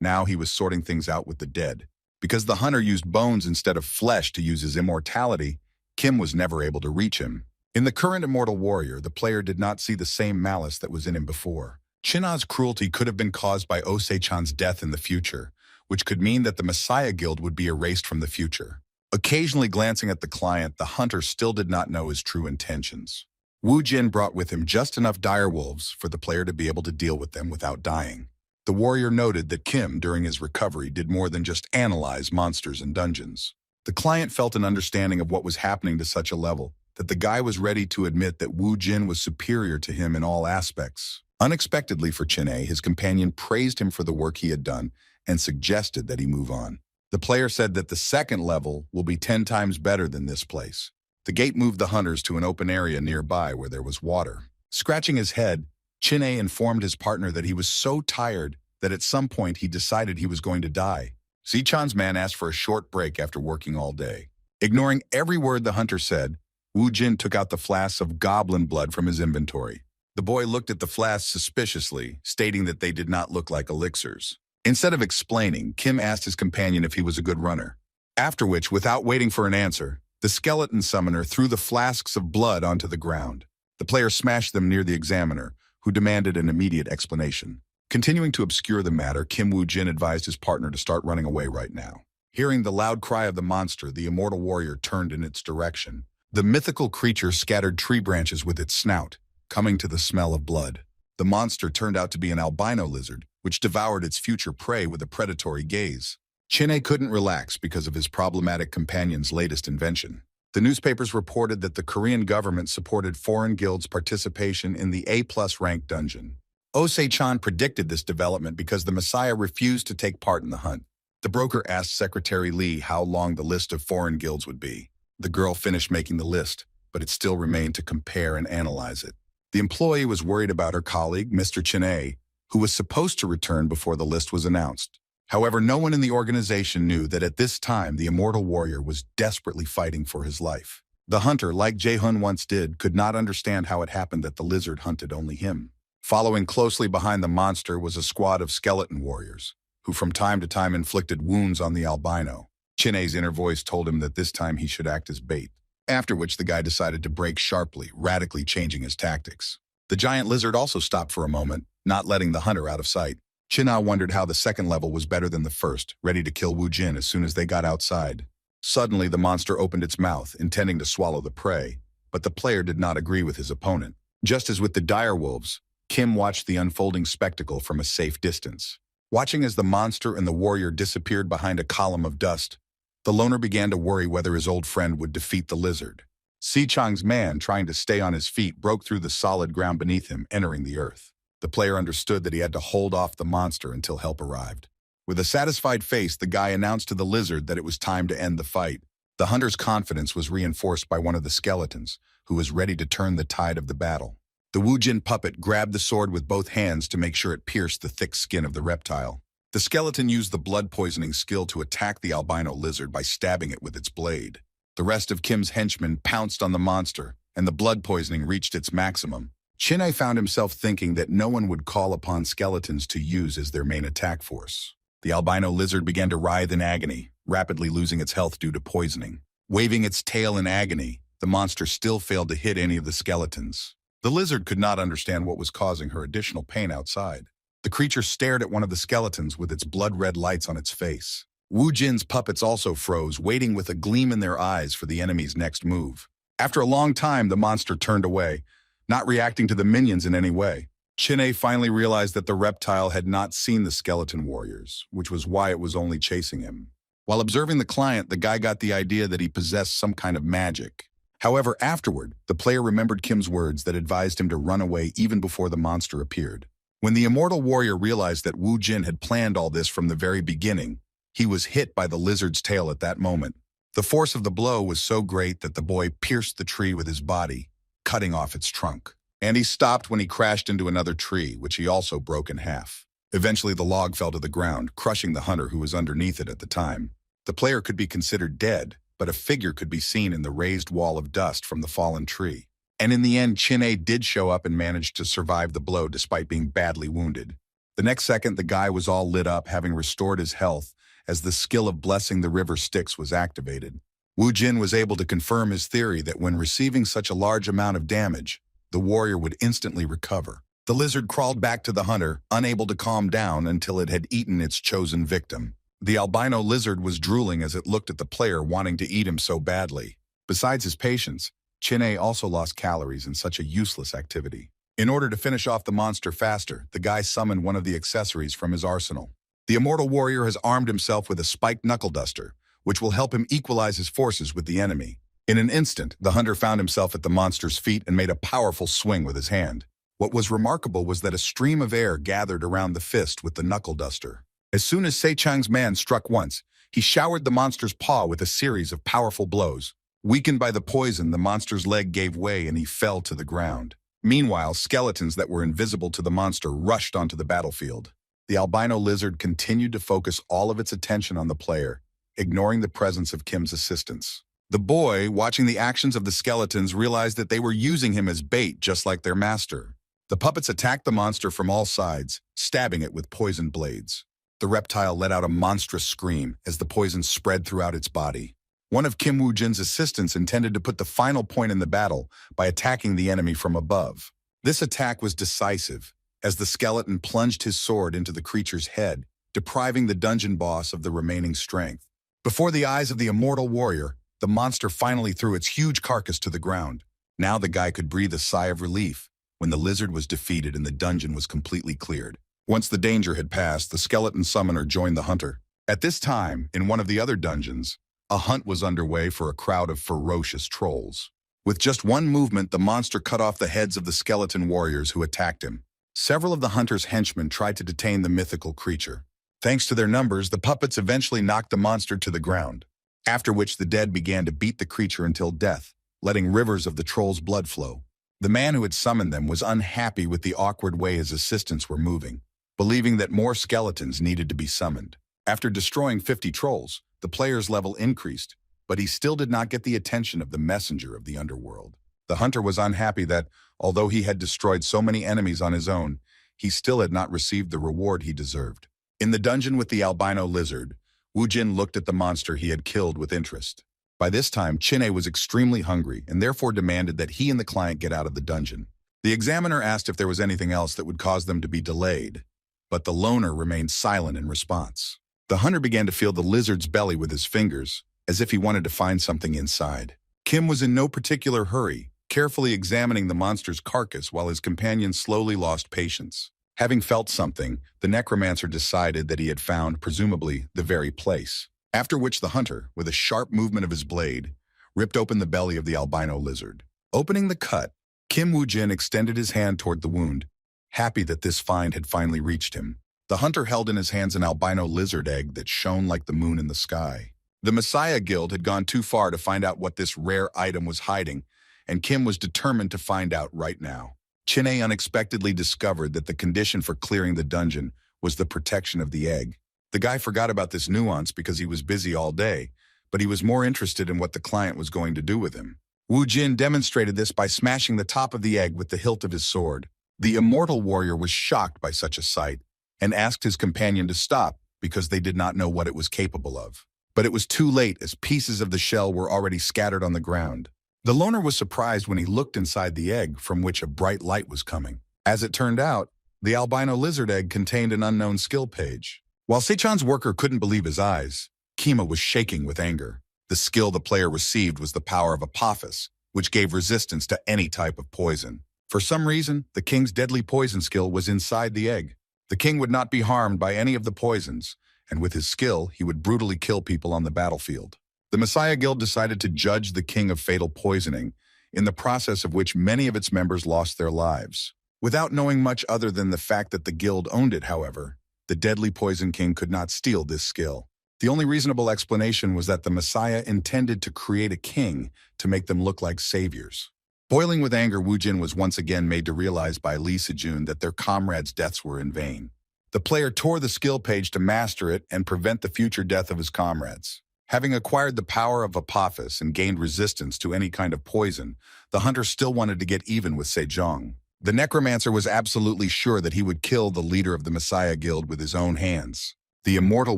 Now he was sorting things out with the dead. Because the hunter used bones instead of flesh to use his immortality, Kim was never able to reach him. In the current immortal warrior, the player did not see the same malice that was in him before. Chin-A's cruelty could have been caused by Osei-chan's death in the future, which could mean that the Messiah guild would be erased from the future. Occasionally glancing at the client, the hunter still did not know his true intentions. Wu Jin brought with him just enough direwolves for the player to be able to deal with them without dying. The warrior noted that Kim, during his recovery, did more than just analyze monsters and dungeons. The client felt an understanding of what was happening to such a level that the guy was ready to admit that Wu Jin was superior to him in all aspects. Unexpectedly for Chin-A, his companion praised him for the work he had done and suggested that he move on. The player said that the second level will be 10 times better than this place. The gate moved the hunters to an open area nearby where there was water. Scratching his head, Chin-A informed his partner that he was so tired that at some point he decided he was going to die. Zichan's man asked for a short break after working all day. Ignoring every word the hunter said, Wu Jin took out the flasks of goblin blood from his inventory. The boy looked at the flasks suspiciously, stating that they did not look like elixirs. Instead of explaining, Kim asked his companion if he was a good runner. After which, without waiting for an answer, the skeleton summoner threw the flasks of blood onto the ground. The player smashed them near the examiner, who demanded an immediate explanation. Continuing to obscure the matter, Kim Woo-jin advised his partner to start running away right now. Hearing the loud cry of the monster, the immortal warrior turned in its direction. The mythical creature scattered tree branches with its snout, coming to the smell of blood. The monster turned out to be an albino lizard, which devoured its future prey with a predatory gaze. Chin-A couldn't relax because of his problematic companion's latest invention. The newspapers reported that the Korean government supported foreign guilds' participation in the A+ rank dungeon. Osei-chan predicted this development because the Messiah refused to take part in the hunt. The broker asked Secretary Lee how long the list of foreign guilds would be. The girl finished making the list, but it still remained to compare and analyze it. The employee was worried about her colleague, Mr. Chin-A, who was supposed to return before the list was announced. However, no one in the organization knew that at this time the immortal warrior was desperately fighting for his life. The hunter, like Jae-hun once did, could not understand how it happened that the lizard hunted only him. Following closely behind the monster was a squad of skeleton warriors, who from time to time inflicted wounds on the albino. Chin-A's inner voice told him that this time he should act as bait, after which the guy decided to break sharply, radically changing his tactics. The giant lizard also stopped for a moment, not letting the hunter out of sight. Chin-A wondered how the second level was better than the first, ready to kill Wu Jin as soon as they got outside. Suddenly, the monster opened its mouth, intending to swallow the prey, but the player did not agree with his opponent. Just as with the direwolves, Kim watched the unfolding spectacle from a safe distance. Watching as the monster and the warrior disappeared behind a column of dust, the loner began to worry whether his old friend would defeat the lizard. Si-chang's man, trying to stay on his feet, broke through the solid ground beneath him, entering the earth. The player understood that he had to hold off the monster until help arrived. With a satisfied face, the guy announced to the lizard that it was time to end the fight. The hunter's confidence was reinforced by one of the skeletons, who was ready to turn the tide of the battle. The Wu Jin puppet grabbed the sword with both hands to make sure it pierced the thick skin of the reptile. The skeleton used the blood poisoning skill to attack the albino lizard by stabbing it with its blade. The rest of Kim's henchmen pounced on the monster, and the blood poisoning reached its maximum. Chin-A found himself thinking that no one would call upon skeletons to use as their main attack force. The albino lizard began to writhe in agony, rapidly losing its health due to poisoning. Waving its tail in agony, the monster still failed to hit any of the skeletons. The lizard could not understand what was causing her additional pain outside. The creature stared at one of the skeletons with its blood-red lights on its face. Wu Jin's puppets also froze, waiting with a gleam in their eyes for the enemy's next move. After a long time, the monster turned away, not reacting to the minions in any way. Chin-A finally realized that the reptile had not seen the skeleton warriors, which was why it was only chasing him. While observing the client, the guy got the idea that he possessed some kind of magic. However, afterward, the player remembered Kim's words that advised him to run away even before the monster appeared. When the immortal warrior realized that Wu Jin had planned all this from the very beginning, he was hit by the lizard's tail at that moment. The force of the blow was so great that the boy pierced the tree with his body, cutting off its trunk. And he stopped when he crashed into another tree, which he also broke in half. Eventually, the log fell to the ground, crushing the hunter who was underneath it at the time. The player could be considered dead, but a figure could be seen in the raised wall of dust from the fallen tree. And in the end, Chin-A did show up and managed to survive the blow despite being badly wounded. The next second, the guy was all lit up, having restored his health, as the skill of blessing the river Styx was activated. Wu Jin was able to confirm his theory that when receiving such a large amount of damage, the warrior would instantly recover. The lizard crawled back to the hunter, unable to calm down until it had eaten its chosen victim. The albino lizard was drooling as it looked at the player, wanting to eat him so badly. Besides his patience, Chin-A also lost calories in such a useless activity. In order to finish off the monster faster, the guy summoned one of the accessories from his arsenal. The immortal warrior has armed himself with a spiked knuckle duster, which will help him equalize his forces with the enemy. In an instant, the hunter found himself at the monster's feet and made a powerful swing with his hand. What was remarkable was that a stream of air gathered around the fist with the knuckle duster. As soon as Seichang's man struck once, he showered the monster's paw with a series of powerful blows. Weakened by the poison, the monster's leg gave way and he fell to the ground. Meanwhile, skeletons that were invisible to the monster rushed onto the battlefield. The albino lizard continued to focus all of its attention on the player, ignoring the presence of Kim's assistants. The boy, watching the actions of the skeletons, realized that they were using him as bait, just like their master. The puppets attacked the monster from all sides, stabbing it with poisoned blades. The reptile let out a monstrous scream as the poison spread throughout its body. One of Kim Woo Jin's assistants intended to put the final point in the battle by attacking the enemy from above. This attack was decisive, as the skeleton plunged his sword into the creature's head, depriving the dungeon boss of the remaining strength. Before the eyes of the immortal warrior, the monster finally threw its huge carcass to the ground. Now the guy could breathe a sigh of relief when the lizard was defeated and the dungeon was completely cleared. Once the danger had passed, the skeleton summoner joined the hunter. At this time, in one of the other dungeons, a hunt was underway for a crowd of ferocious trolls. With just one movement, the monster cut off the heads of the skeleton warriors who attacked him. Several of the hunter's henchmen tried to detain the mythical creature. Thanks to their numbers, the puppets eventually knocked the monster to the ground, after which the dead began to beat the creature until death, letting rivers of the troll's blood flow. The man who had summoned them was unhappy with the awkward way his assistants were moving, believing that more skeletons needed to be summoned. After destroying 50 trolls, the player's level increased, but he still did not get the attention of the messenger of the underworld. The hunter was unhappy that, although he had destroyed so many enemies on his own, he still had not received the reward he deserved. In the dungeon with the albino lizard, Wu Jin looked at the monster he had killed with interest. By this time, Chin-A was extremely hungry and therefore demanded that he and the client get out of the dungeon. The examiner asked if there was anything else that would cause them to be delayed, but the loner remained silent in response. The hunter began to feel the lizard's belly with his fingers, as if he wanted to find something inside. Kim was in no particular hurry, carefully examining the monster's carcass while his companion slowly lost patience. Having felt something, the necromancer decided that he had found, presumably, the very place. After which the hunter, with a sharp movement of his blade, ripped open the belly of the albino lizard. Opening the cut, Kim Woo Jin extended his hand toward the wound, happy that this find had finally reached him. The hunter held in his hands an albino lizard egg that shone like the moon in the sky. The Messiah Guild had gone too far to find out what this rare item was hiding, and Kim was determined to find out right now. Chin-A unexpectedly discovered that the condition for clearing the dungeon was the protection of the egg. The guy forgot about this nuance because he was busy all day, but he was more interested in what the client was going to do with him. Wu Jin demonstrated this by smashing the top of the egg with the hilt of his sword. The immortal warrior was shocked by such a sight and asked his companion to stop because they did not know what it was capable of. But it was too late as pieces of the shell were already scattered on the ground. The loner was surprised when he looked inside the egg from which a bright light was coming. As it turned out, the albino lizard egg contained an unknown skill page. While Sechan's worker couldn't believe his eyes, Kima was shaking with anger. The skill the player received was the power of Apophis, which gave resistance to any type of poison. For some reason, the king's deadly poison skill was inside the egg. The king would not be harmed by any of the poisons, and with his skill, he would brutally kill people on the battlefield. The Messiah Guild decided to judge the king of fatal poisoning, in the process of which many of its members lost their lives. Without knowing much other than the fact that the guild owned it, however, the deadly poison king could not steal this skill. The only reasonable explanation was that the Messiah intended to create a king to make them look like saviors. Boiling with anger, Wu Jin was once again made to realize by Lee Sejun that their comrades' deaths were in vain. The player tore the skill page to master it and prevent the future death of his comrades. Having acquired the power of Apophis and gained resistance to any kind of poison, the hunter still wanted to get even with Sejong. The necromancer was absolutely sure that he would kill the leader of the Messiah Guild with his own hands. The immortal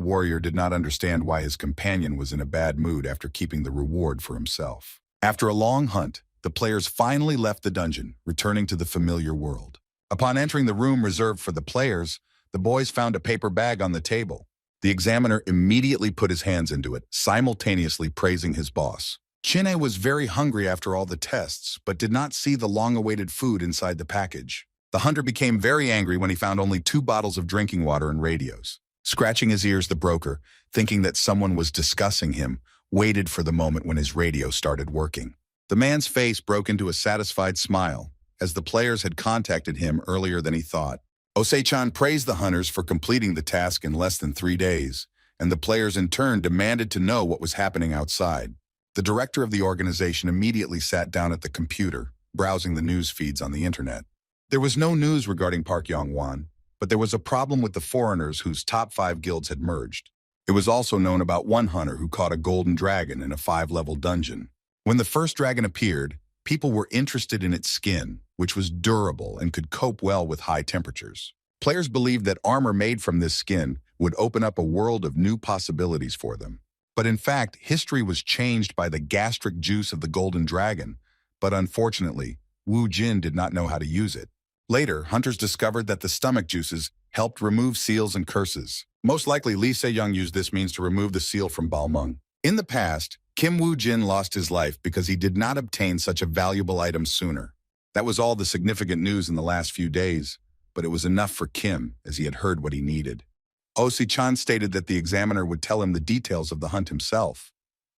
warrior did not understand why his companion was in a bad mood after keeping the reward for himself. After a long hunt, the players finally left the dungeon, returning to the familiar world. Upon entering the room reserved for the players, the boys found a paper bag on the table. The examiner immediately put his hands into it, simultaneously praising his boss. Chin'e was very hungry after all the tests, but did not see the long-awaited food inside the package. The hunter became very angry when he found only 2 bottles of drinking water and radios. Scratching his ears, the broker, thinking that someone was discussing him, waited for the moment when his radio started working. The man's face broke into a satisfied smile, as the players had contacted him earlier than he thought. Osei-chan praised the hunters for completing the task in less than 3 days, and the players in turn demanded to know what was happening outside. The director of the organization immediately sat down at the computer, browsing the news feeds on the internet. There was no news regarding Park Yong-won, but there was a problem with the foreigners whose top 5 guilds had merged. It was also known about one hunter who caught a golden dragon in a 5-level dungeon. When the first dragon appeared, people were interested in its skin, which was durable and could cope well with high temperatures. Players believed that armor made from this skin would open up a world of new possibilities for them. But in fact, history was changed by the gastric juice of the golden dragon, but unfortunately, Wu Jin did not know how to use it. Later, hunters discovered that the stomach juices helped remove seals and curses. Most likely, Lee Se-young used this means to remove the seal from Balmung. In the past, Kim Wu Jin lost his life because he did not obtain such a valuable item sooner. That was all the significant news in the last few days, but it was enough for Kim as he had heard what he needed. Osi-chan stated that the examiner would tell him the details of the hunt himself,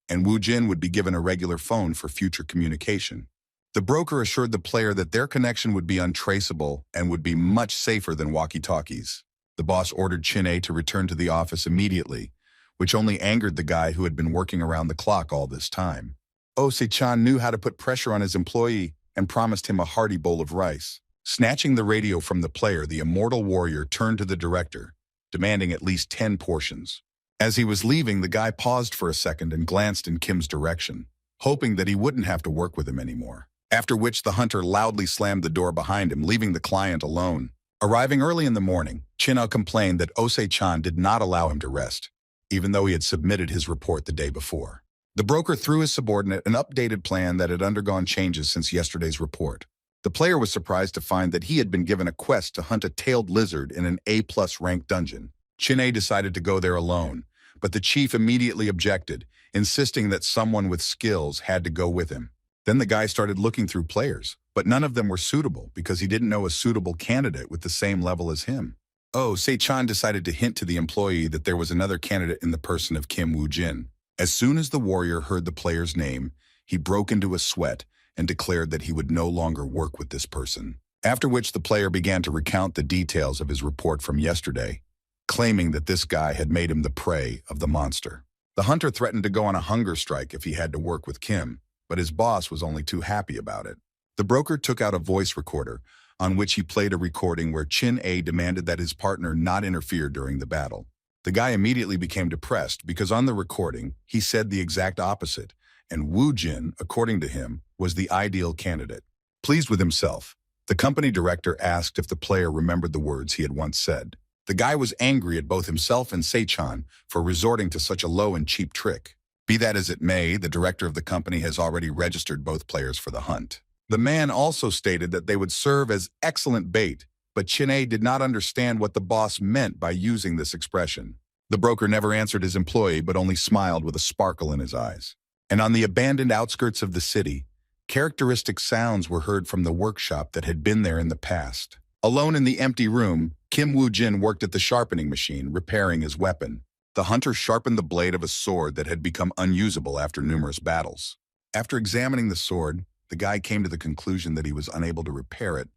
and Wu Jin would be given a regular phone for future communication. The broker assured the player that their connection would be untraceable and would be much safer than walkie-talkies. The boss ordered Chin-A to return to the office immediately, which only angered the guy who had been working around the clock all this time. Osi-chan knew how to put pressure on his employee and promised him a hearty bowl of rice. Snatching the radio from the player, the immortal warrior turned to the director, demanding at least 10 portions. As he was leaving, the guy paused for a second and glanced in Kim's direction, hoping that he wouldn't have to work with him anymore. After which the hunter loudly slammed the door behind him, leaving the client alone. Arriving early in the morning, Chin-A complained that Osei-chan did not allow him to rest, even though he had submitted his report the day before. The broker threw his subordinate an updated plan that had undergone changes since yesterday's report. The player was surprised to find that he had been given a quest to hunt a tailed lizard in an A+ rank dungeon. Chin-A decided to go there alone, but the chief immediately objected, insisting that someone with skills had to go with him. Then the guy started looking through players, but none of them were suitable because he didn't know a suitable candidate with the same level as him. Sei-chan decided to hint to the employee that there was another candidate in the person of Kim Wu Jin. As soon as the warrior heard the player's name, he broke into a sweat and declared that he would no longer work with this person. After which the player began to recount the details of his report from yesterday, claiming that this guy had made him the prey of the monster. The hunter threatened to go on a hunger strike if he had to work with Kim, but his boss was only too happy about it. The broker took out a voice recorder, on which he played a recording where Chin A demanded that his partner not interfere during the battle. The guy immediately became depressed because on the recording, he said the exact opposite, and Wu Jin, according to him, was the ideal candidate. Pleased with himself, the company director asked if the player remembered the words he had once said. The guy was angry at both himself and Sei-chan for resorting to such a low and cheap trick. Be that as it may, the director of the company has already registered both players for the hunt. The man also stated that they would serve as excellent bait, but Chin-A did not understand what the boss meant by using this expression. The broker never answered his employee but only smiled with a sparkle in his eyes. And on the abandoned outskirts of the city, characteristic sounds were heard from the workshop that had been there in the past. Alone in the empty room, Kim Woo-jin worked at the sharpening machine, repairing his weapon. The hunter sharpened the blade of a sword that had become unusable after numerous battles. After examining the sword, the guy came to the conclusion that he was unable to repair it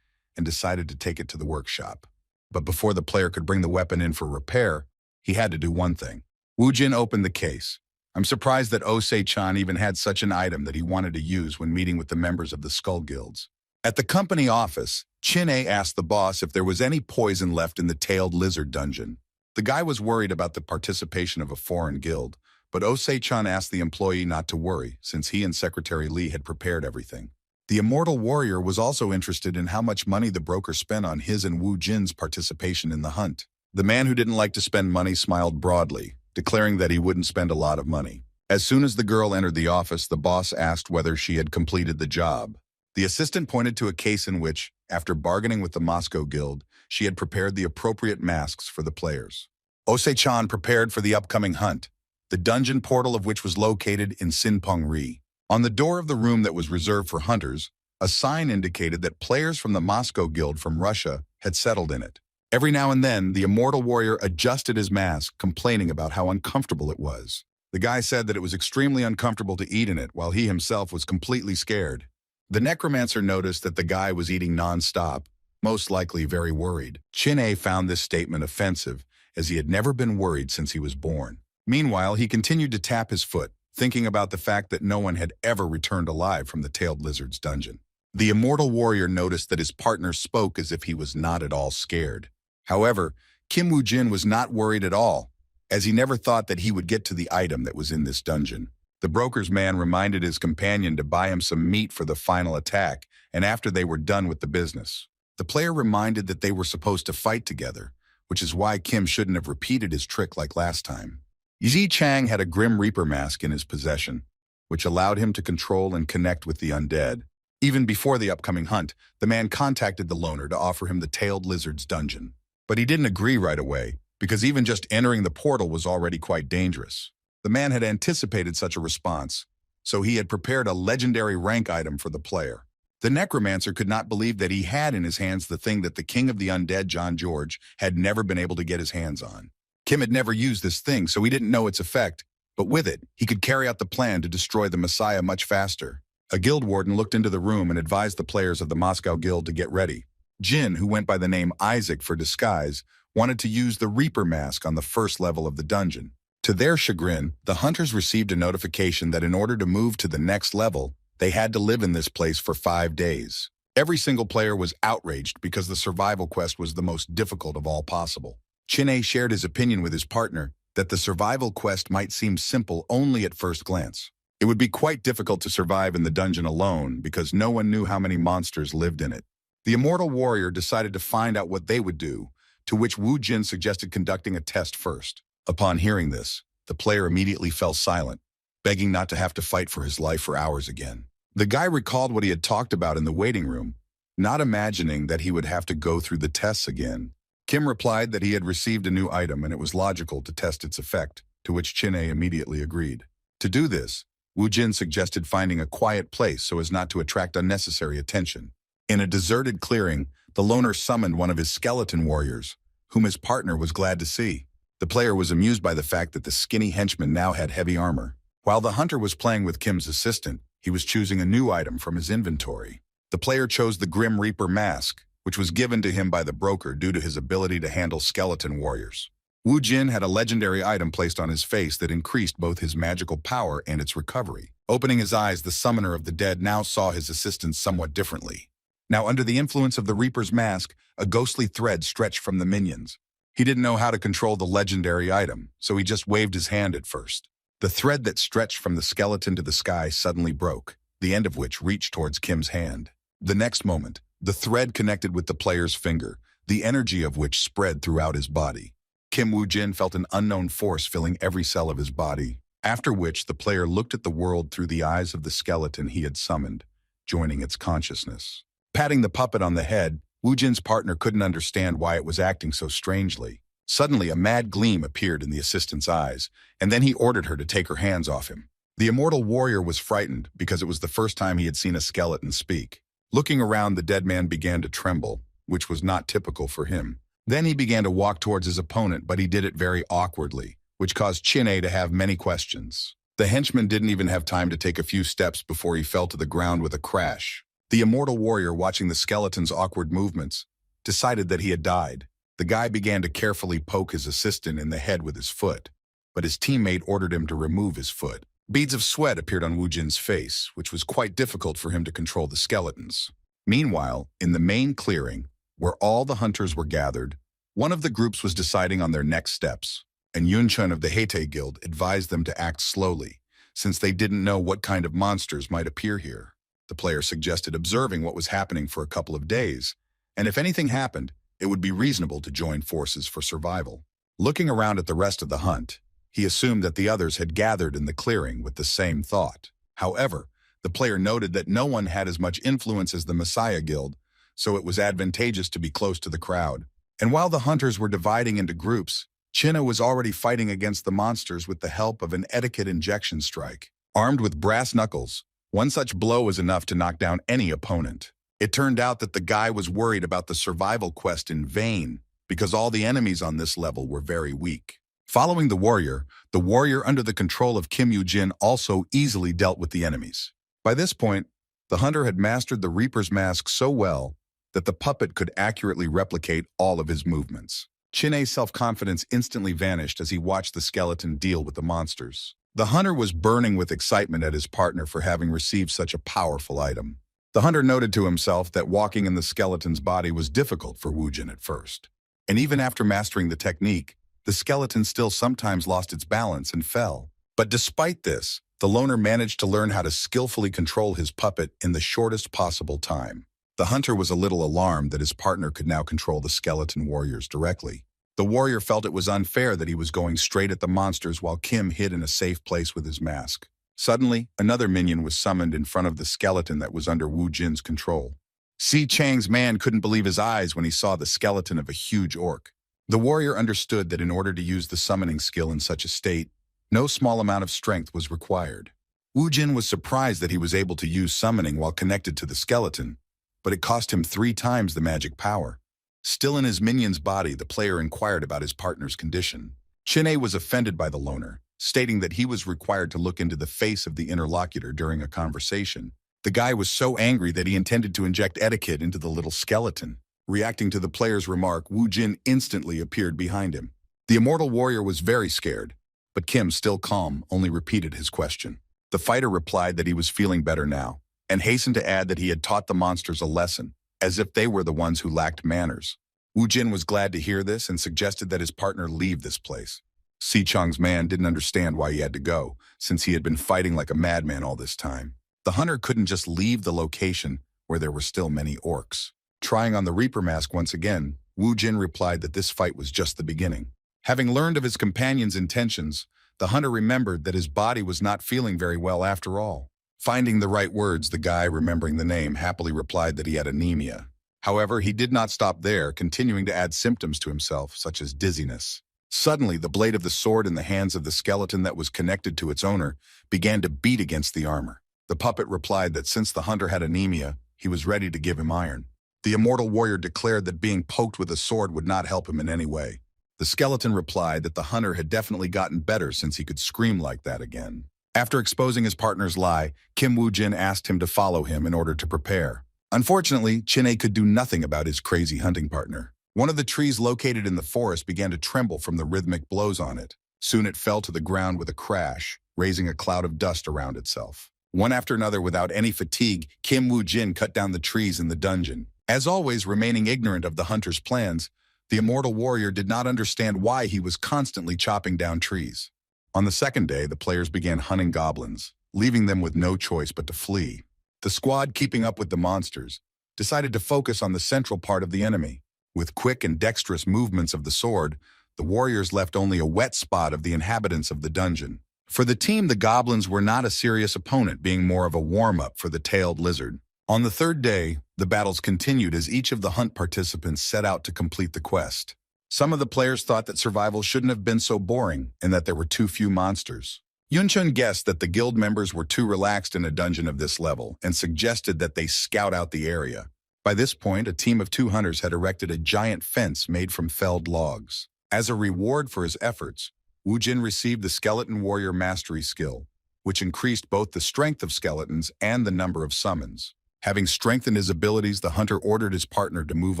and decided to take it to the workshop. But before the player could bring the weapon in for repair, he had to do one thing. Woo-jin opened the case. I'm surprised that Osei-chan even had such an item that he wanted to use when meeting with the members of the Skull Guilds. At the company office, Chin-A asked the boss if there was any poison left in the tailed lizard dungeon. The guy was worried about the participation of a foreign guild, but Osei-chan asked the employee not to worry, since he and Secretary Lee had prepared everything. The immortal warrior was also interested in how much money the broker spent on his and Wu Jin's participation in the hunt. The man who didn't like to spend money smiled broadly, declaring that he wouldn't spend a lot of money. As soon as the girl entered the office, the boss asked whether she had completed the job. The assistant pointed to a case in which, after bargaining with the Moscow Guild, she had prepared the appropriate masks for the players. Osei-chan prepared for the upcoming hunt, the dungeon portal of which was located in Sinpong-ri. On the door of the room that was reserved for hunters, a sign indicated that players from the Moscow Guild from Russia had settled in it. Every now and then, the immortal warrior adjusted his mask, complaining about how uncomfortable it was. The guy said that it was extremely uncomfortable to eat in it, while he himself was completely scared. The necromancer noticed that the guy was eating non-stop, most likely very worried. Chin-A found this statement offensive, as he had never been worried since he was born. Meanwhile, he continued to tap his foot, thinking about the fact that no one had ever returned alive from the tailed lizard's dungeon. The immortal warrior noticed that his partner spoke as if he was not at all scared. However, Kim Woo-jin was not worried at all, as he never thought that he would get to the item that was in this dungeon. The broker's man reminded his companion to buy him some meat for the final attack, and after they were done with the business. The player reminded that they were supposed to fight together, which is why Kim shouldn't have repeated his trick like last time. Yi Chang had a Grim Reaper mask in his possession, which allowed him to control and connect with the undead. Even before the upcoming hunt, the man contacted the loner to offer him the tailed lizard's dungeon. But he didn't agree right away, because even just entering the portal was already quite dangerous. The man had anticipated such a response, so he had prepared a legendary rank item for the player. The necromancer could not believe that he had in his hands the thing that the king of the undead, John George, had never been able to get his hands on. Kim had never used this thing, so he didn't know its effect, but with it, he could carry out the plan to destroy the Messiah much faster. A guild warden looked into the room and advised the players of the Moscow Guild to get ready. Jin, who went by the name Isaac for disguise, wanted to use the Reaper mask on the first level of the dungeon. To their chagrin, the hunters received a notification that in order to move to the next level, they had to live in this place for 5 days. Every single player was outraged because the survival quest was the most difficult of all possible. Chin-A shared his opinion with his partner that the survival quest might seem simple only at first glance. It would be quite difficult to survive in the dungeon alone because no one knew how many monsters lived in it. The immortal warrior decided to find out what they would do, to which Wu Jin suggested conducting a test first. Upon hearing this, the player immediately fell silent, begging not to have to fight for his life for hours again. The guy recalled what he had talked about in the waiting room, not imagining that he would have to go through the tests again. Kim replied that he had received a new item and it was logical to test its effect, to which Chin-A immediately agreed. To do this, Wu Jin suggested finding a quiet place so as not to attract unnecessary attention. In a deserted clearing, the loner summoned one of his skeleton warriors, whom his partner was glad to see. The player was amused by the fact that the skinny henchman now had heavy armor. While the hunter was playing with Kim's assistant, he was choosing a new item from his inventory. The player chose the Grim Reaper mask, which was given to him by the broker due to his ability to handle skeleton warriors. Wu Jin had a legendary item placed on his face that increased both his magical power and its recovery. Opening his eyes, the summoner of the dead now saw his assistant somewhat differently. Now, under the influence of the Reaper's mask, a ghostly thread stretched from the minions. He didn't know how to control the legendary item, so he just waved his hand at first. The thread that stretched from the skeleton to the sky suddenly broke, the end of which reached towards Kim's hand. The next moment, the thread connected with the player's finger, the energy of which spread throughout his body. Kim Woo-jin felt an unknown force filling every cell of his body, after which the player looked at the world through the eyes of the skeleton he had summoned, joining its consciousness. Patting the puppet on the head, Woo-jin's partner couldn't understand why it was acting so strangely. Suddenly, a mad gleam appeared in the assistant's eyes, and then he ordered her to take her hands off him. The immortal warrior was frightened because it was the first time he had seen a skeleton speak. Looking around, the dead man began to tremble, which was not typical for him. Then he began to walk towards his opponent, but he did it very awkwardly, which caused Chin-A to have many questions. The henchman didn't even have time to take a few steps before he fell to the ground with a crash. The immortal warrior, watching the skeleton's awkward movements, decided that he had died. The guy began to carefully poke his assistant in the head with his foot, but his teammate ordered him to remove his foot. Beads of sweat appeared on Woo-jin's face, which was quite difficult for him to control the skeletons. Meanwhile, in the main clearing, where all the hunters were gathered, one of the groups was deciding on their next steps, and Yun-chun of the Hete Guild advised them to act slowly, since they didn't know what kind of monsters might appear here. The player suggested observing what was happening for a couple of days, and if anything happened, it would be reasonable to join forces for survival. Looking around at the rest of the hunt, he assumed that the others had gathered in the clearing with the same thought. However, the player noted that no one had as much influence as the Messiah Guild, so it was advantageous to be close to the crowd. And while the hunters were dividing into groups, Chin-A was already fighting against the monsters with the help of an etiquette injection strike. Armed with brass knuckles, one such blow was enough to knock down any opponent. It turned out that the guy was worried about the survival quest in vain, because all the enemies on this level were very weak. Following the warrior under the control of Kim Woo-jin also easily dealt with the enemies. By this point, the hunter had mastered the Reaper's mask so well that the puppet could accurately replicate all of his movements. Chin-A's self-confidence instantly vanished as he watched the skeleton deal with the monsters. The hunter was burning with excitement at his partner for having received such a powerful item. The hunter noted to himself that walking in the skeleton's body was difficult for Woo-jin at first. And even after mastering the technique, the skeleton still sometimes lost its balance and fell. But despite this, the loner managed to learn how to skillfully control his puppet in the shortest possible time. The hunter was a little alarmed that his partner could now control the skeleton warriors directly. The warrior felt it was unfair that he was going straight at the monsters while Kim hid in a safe place with his mask. Suddenly, another minion was summoned in front of the skeleton that was under Woo-jin's control. Si Chang's man couldn't believe his eyes when he saw the skeleton of a huge orc. The warrior understood that in order to use the summoning skill in such a state, no small amount of strength was required. Woo-jin was surprised that he was able to use summoning while connected to the skeleton, but it cost him 3 times the magic power. Still in his minion's body, the player inquired about his partner's condition. Chin-A was offended by the loner, stating that he was required to look into the face of the interlocutor during a conversation. The guy was so angry that he intended to inject etiquette into the little skeleton. Reacting to the player's remark, Woo-jin instantly appeared behind him. The immortal warrior was very scared, but Kim, still calm, only repeated his question. The fighter replied that he was feeling better now, and hastened to add that he had taught the monsters a lesson, as if they were the ones who lacked manners. Woo-jin was glad to hear this and suggested that his partner leave this place. Si Chang's man didn't understand why he had to go, since he had been fighting like a madman all this time. The hunter couldn't just leave the location where there were still many orcs. Trying on the Reaper mask once again, Woo-jin replied that this fight was just the beginning. Having learned of his companion's intentions, the hunter remembered that his body was not feeling very well after all. Finding the right words, the guy, remembering the name, happily replied that he had anemia. However, he did not stop there, continuing to add symptoms to himself, such as dizziness. Suddenly, the blade of the sword in the hands of the skeleton that was connected to its owner began to beat against the armor. The puppet replied that since the hunter had anemia, he was ready to give him iron. The immortal warrior declared that being poked with a sword would not help him in any way. The skeleton replied that the hunter had definitely gotten better since he could scream like that again. After exposing his partner's lie, Kim Woo-jin asked him to follow him in order to prepare. Unfortunately, Chin-A could do nothing about his crazy hunting partner. One of the trees located in the forest began to tremble from the rhythmic blows on it. Soon it fell to the ground with a crash, raising a cloud of dust around itself. One after another, without any fatigue, Kim Woo-jin cut down the trees in the dungeon. As always, remaining ignorant of the hunter's plans, the immortal warrior did not understand why he was constantly chopping down trees. On the second day, the players began hunting goblins, leaving them with no choice but to flee. The squad, keeping up with the monsters, decided to focus on the central part of the enemy. With quick and dexterous movements of the sword, the warriors left only a wet spot of the inhabitants of the dungeon. For the team, the goblins were not a serious opponent, being more of a warm-up for the tailed lizard. On the third day, the battles continued as each of the hunt participants set out to complete the quest. Some of the players thought that survival shouldn't have been so boring and that there were too few monsters. Yunchun guessed that the guild members were too relaxed in a dungeon of this level and suggested that they scout out the area. By this point, a team of 2 hunters had erected a giant fence made from felled logs. As a reward for his efforts, Woo-jin received the Skeleton Warrior Mastery skill, which increased both the strength of skeletons and the number of summons. Having strengthened his abilities, the hunter ordered his partner to move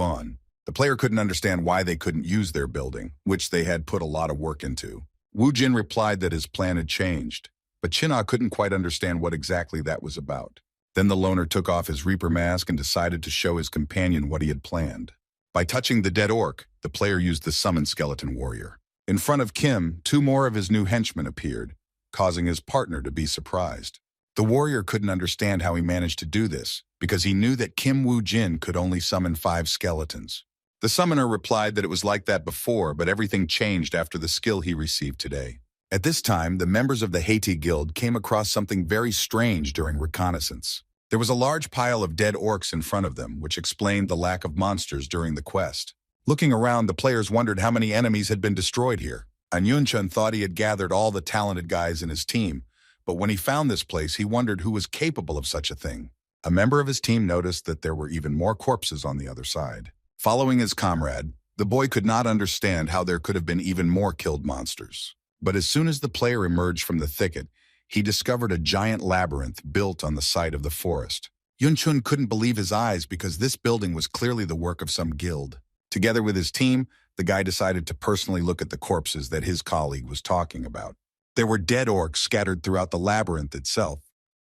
on. The player couldn't understand why they couldn't use their building, which they had put a lot of work into. Woo-jin replied that his plan had changed, but China couldn't quite understand what exactly that was about. Then the loner took off his Reaper mask and decided to show his companion what he had planned. By touching the dead orc, the player used the Summon Skeleton Warrior. In front of Kim, 2 more of his new henchmen appeared, causing his partner to be surprised. The warrior couldn't understand how he managed to do this, because he knew that Kim Woo-jin could only summon 5 skeletons. The summoner replied that it was like that before, but everything changed after the skill he received today. At this time, the members of the Haiti Guild came across something very strange during reconnaissance. There was a large pile of dead orcs in front of them, which explained the lack of monsters during the quest. Looking around, the players wondered how many enemies had been destroyed here. Yunchun thought he had gathered all the talented guys in his team, but when he found this place, he wondered who was capable of such a thing. A member of his team noticed that there were even more corpses on the other side. Following his comrade, the boy could not understand how there could have been even more killed monsters. But as soon as the player emerged from the thicket, he discovered a giant labyrinth built on the site of the forest. Yunchun couldn't believe his eyes because this building was clearly the work of some guild. Together with his team, the guy decided to personally look at the corpses that his colleague was talking about. There were dead orcs scattered throughout the labyrinth itself,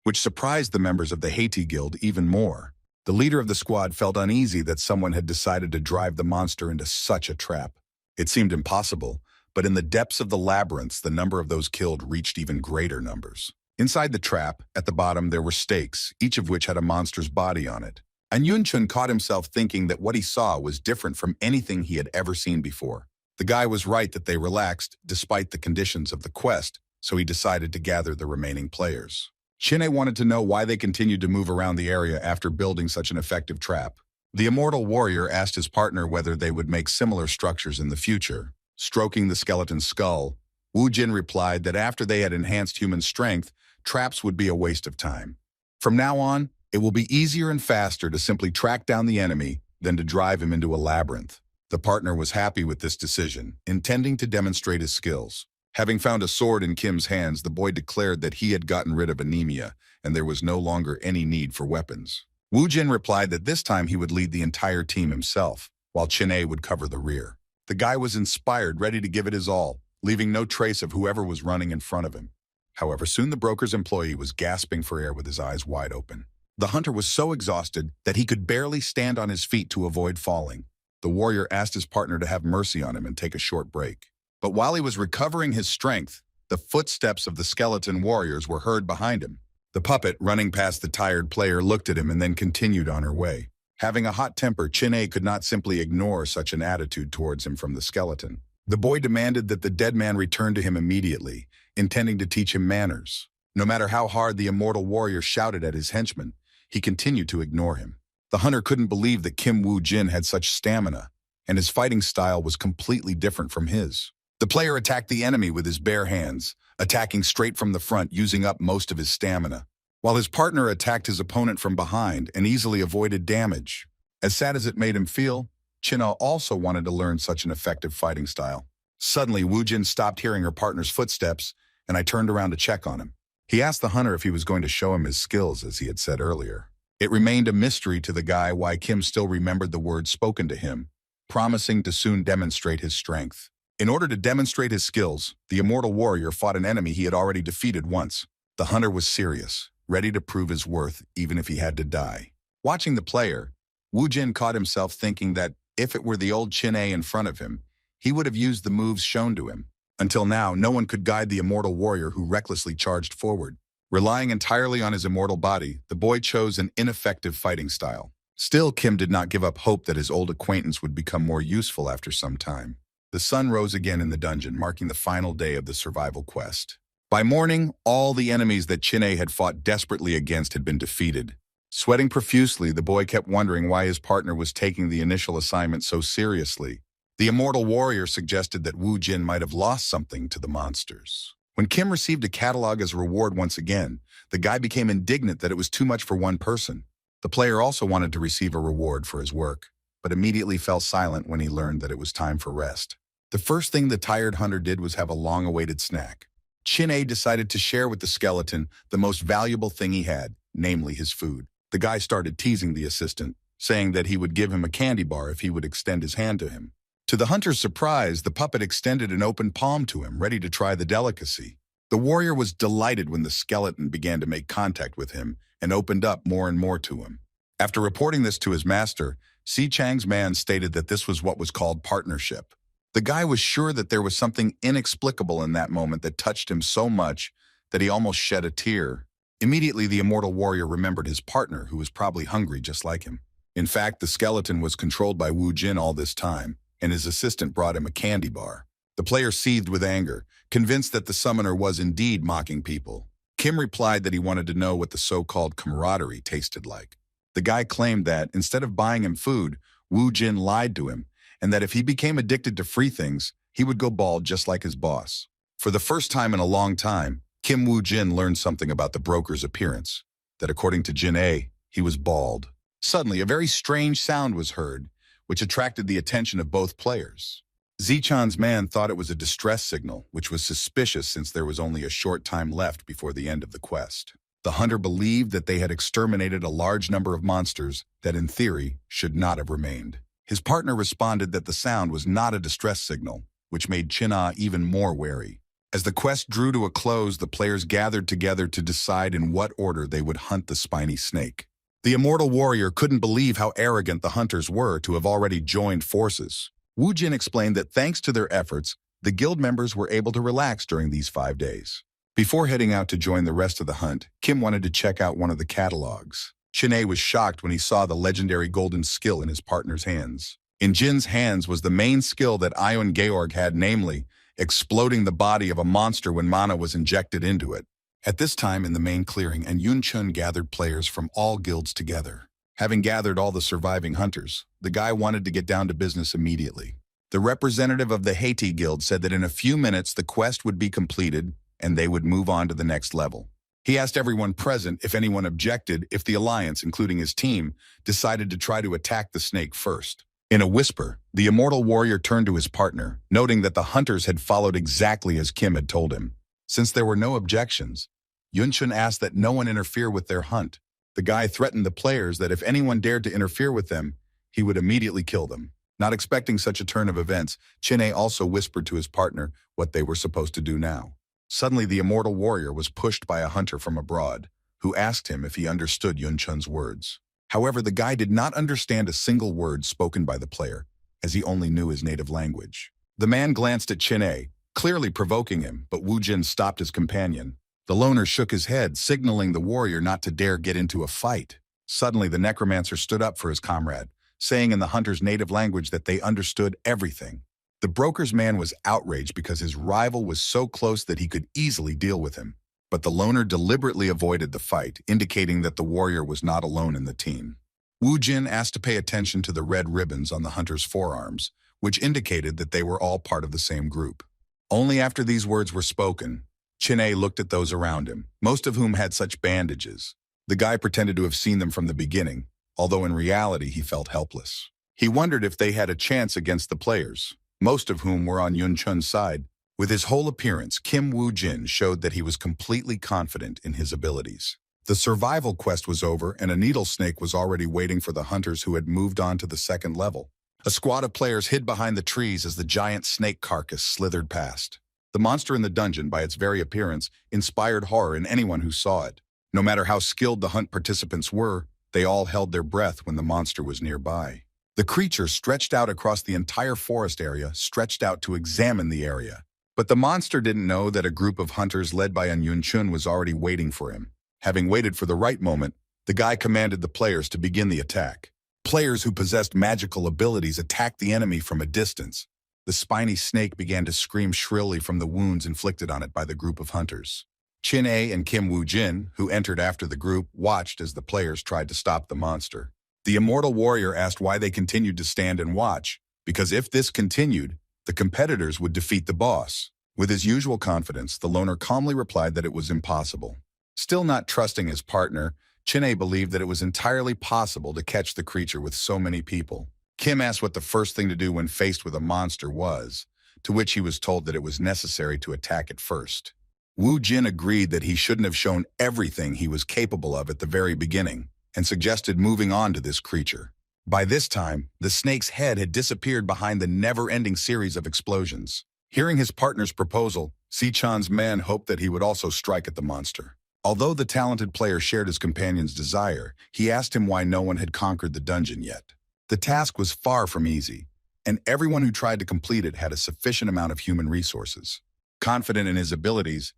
which surprised the members of the Haiti Guild even more. The leader of the squad felt uneasy that someone had decided to drive the monster into such a trap. It seemed impossible, but in the depths of the labyrinths, the number of those killed reached even greater numbers. Inside the trap, at the bottom, there were stakes, each of which had a monster's body on it. And Yunchun caught himself thinking that what he saw was different from anything he had ever seen before. The guy was right that they relaxed, despite the conditions of the quest, so he decided to gather the remaining players. Chine wanted to know why they continued to move around the area after building such an effective trap. The immortal warrior asked his partner whether they would make similar structures in the future. Stroking the skeleton's skull, Woo-jin replied that after they had enhanced human strength, traps would be a waste of time. From now on, it will be easier and faster to simply track down the enemy than to drive him into a labyrinth. The partner was happy with this decision, intending to demonstrate his skills. Having found a sword in Kim's hands, the boy declared that he had gotten rid of anemia, and there was no longer any need for weapons. Woo-jin replied that this time he would lead the entire team himself, while Chine would cover the rear. The guy was inspired, ready to give it his all, leaving no trace of whoever was running in front of him. However, soon the broker's employee was gasping for air with his eyes wide open. The hunter was so exhausted that he could barely stand on his feet to avoid falling. The warrior asked his partner to have mercy on him and take a short break. But while he was recovering his strength, the footsteps of the skeleton warriors were heard behind him. The puppet, running past the tired player, looked at him and then continued on her way. Having a hot temper, Chine could not simply ignore such an attitude towards him from the skeleton. The boy demanded that the dead man return to him immediately, intending to teach him manners. No matter how hard the immortal warrior shouted at his henchman, he continued to ignore him. The hunter couldn't believe that Kim Woo-jin had such stamina, and his fighting style was completely different from his. The player attacked the enemy with his bare hands, attacking straight from the front, using up most of his stamina, while his partner attacked his opponent from behind and easily avoided damage. As sad as it made him feel, China also wanted to learn such an effective fighting style. Suddenly, Woo-jin stopped hearing her partner's footsteps, and I turned around to check on him. He asked the hunter if he was going to show him his skills, as he had said earlier. It remained a mystery to the guy why Kim still remembered the words spoken to him, promising to soon demonstrate his strength. In order to demonstrate his skills, the immortal warrior fought an enemy he had already defeated once. The hunter was serious. ready to prove his worth even if he had to die. Watching the player, Wu Jin caught himself thinking that if it were the old Chin-A in front of him, he would have used the moves shown to him. Until now, no one could guide the immortal warrior who recklessly charged forward. Relying entirely on his immortal body, the boy chose an ineffective fighting style. Still, Kim did not give up hope that his old acquaintance would become more useful after some time. The sun rose again in the dungeon, marking the final day of the survival quest. By morning, all the enemies that Chin-A had fought desperately against had been defeated. Sweating profusely, the boy kept wondering why his partner was taking the initial assignment so seriously. The immortal warrior suggested that Wu Jin might have lost something to the monsters. When Kim received a catalog as a reward once again, the guy became indignant that it was too much for one person. The player also wanted to receive a reward for his work, but immediately fell silent when he learned that it was time for rest. The first thing the tired hunter did was have a long-awaited snack. Chin-A decided to share with the skeleton the most valuable thing he had, namely his food. The guy started teasing the assistant, saying that he would give him a candy bar if he would extend his hand to him. To the hunter's surprise, the puppet extended an open palm to him, ready to try the delicacy. The warrior was delighted when the skeleton began to make contact with him and opened up more and more to him. After reporting this to his master, Si Chang's man stated that this was what was called partnership. The guy was sure that there was something inexplicable in that moment that touched him so much that he almost shed a tear. Immediately, the immortal warrior remembered his partner, who was probably hungry just like him. In fact, the skeleton was controlled by Wu Jin all this time, and his assistant brought him a candy bar. The player seethed with anger, convinced that the summoner was indeed mocking people. Kim replied that he wanted to know what the so-called camaraderie tasted like. The guy claimed that, instead of buying him food, Wu Jin lied to him, and that if he became addicted to free things, he would go bald just like his boss. For the first time in a long time, Kim Wu Jin learned something about the broker's appearance, that according to Chin-A, he was bald. Suddenly, a very strange sound was heard, which attracted the attention of both players. Zichan's man thought it was a distress signal, which was suspicious since there was only a short time left before the end of the quest. The hunter believed that they had exterminated a large number of monsters that, in theory, should not have remained. His partner responded that the sound was not a distress signal, which made Chin-A even more wary. As the quest drew to a close, the players gathered together to decide in what order they would hunt the spiny snake. The immortal warrior couldn't believe how arrogant the hunters were to have already joined forces. Wu Jin explained that thanks to their efforts, the guild members were able to relax during these 5 days. Before heading out to join the rest of the hunt, Kim wanted to check out one of the catalogs. Chin-A was shocked when he saw the legendary golden skill in his partner's hands. In Jin's hands was the main skill that Ion Georg had, namely, exploding the body of a monster when mana was injected into it. At this time in the main clearing, and Yun Chun gathered players from all guilds together. Having gathered all the surviving hunters, the guy wanted to get down to business immediately. The representative of the Haiti Guild said that in a few minutes the quest would be completed and they would move on to the next level. He asked everyone present if anyone objected if the Alliance, including his team, decided to try to attack the snake first. In a whisper, the immortal warrior turned to his partner, noting that the hunters had followed exactly as Kim had told him. Since there were no objections, Yun Chun asked that no one interfere with their hunt. The guy threatened the players that if anyone dared to interfere with them, he would immediately kill them. Not expecting such a turn of events, Chin-A also whispered to his partner what they were supposed to do now. Suddenly, the immortal warrior was pushed by a hunter from abroad, who asked him if he understood Yun Chun's words. However, the guy did not understand a single word spoken by the player, as he only knew his native language. The man glanced at Chin-A, clearly provoking him, but Wu Jin stopped his companion. The loner shook his head, signaling the warrior not to dare get into a fight. Suddenly, the necromancer stood up for his comrade, saying in the hunter's native language that they understood everything. The broker's man was outraged because his rival was so close that he could easily deal with him. But the loner deliberately avoided the fight, indicating that the warrior was not alone in the team. Wu Jin asked to pay attention to the red ribbons on the hunter's forearms, which indicated that they were all part of the same group. Only after these words were spoken, Chin-A looked at those around him, most of whom had such bandages. The guy pretended to have seen them from the beginning, although in reality he felt helpless. He wondered if they had a chance against the players, most of whom were on Yun Chun's side. With his whole appearance, Kim Wu Jin showed that he was completely confident in his abilities. The survival quest was over, and a needle snake was already waiting for the hunters who had moved on to the second level. A squad of players hid behind the trees as the giant snake carcass slithered past. The monster in the dungeon, by its very appearance, inspired horror in anyone who saw it. No matter how skilled the hunt participants were, they all held their breath when the monster was nearby. The creature stretched out across the entire forest area, stretched out to examine the area. But the monster didn't know that a group of hunters led by Chun was already waiting for him. Having waited for the right moment, the guy commanded the players to begin the attack. Players who possessed magical abilities attacked the enemy from a distance. The spiny snake began to scream shrilly from the wounds inflicted on it by the group of hunters. Chin-A and Kim Woo-jin, who entered after the group, watched as the players tried to stop the monster. The immortal warrior asked why they continued to stand and watch, because if this continued, the competitors would defeat the boss. With his usual confidence, the loner calmly replied that it was impossible. Still not trusting his partner, Chin-A believed that it was entirely possible to catch the creature with so many people. Kim asked what the first thing to do when faced with a monster was, to which he was told that it was necessary to attack it first. Woo-jin agreed that he shouldn't have shown everything he was capable of at the very beginning, and suggested moving on to this creature. By this time, the snake's head had disappeared behind the never-ending series of explosions. Hearing his partner's proposal, Si-chan's man hoped that he would also strike at the monster. Although the talented player shared his companion's desire, he asked him why no one had conquered the dungeon yet. The task was far from easy, and everyone who tried to complete it had a sufficient amount of human resources. Confident in his abilities,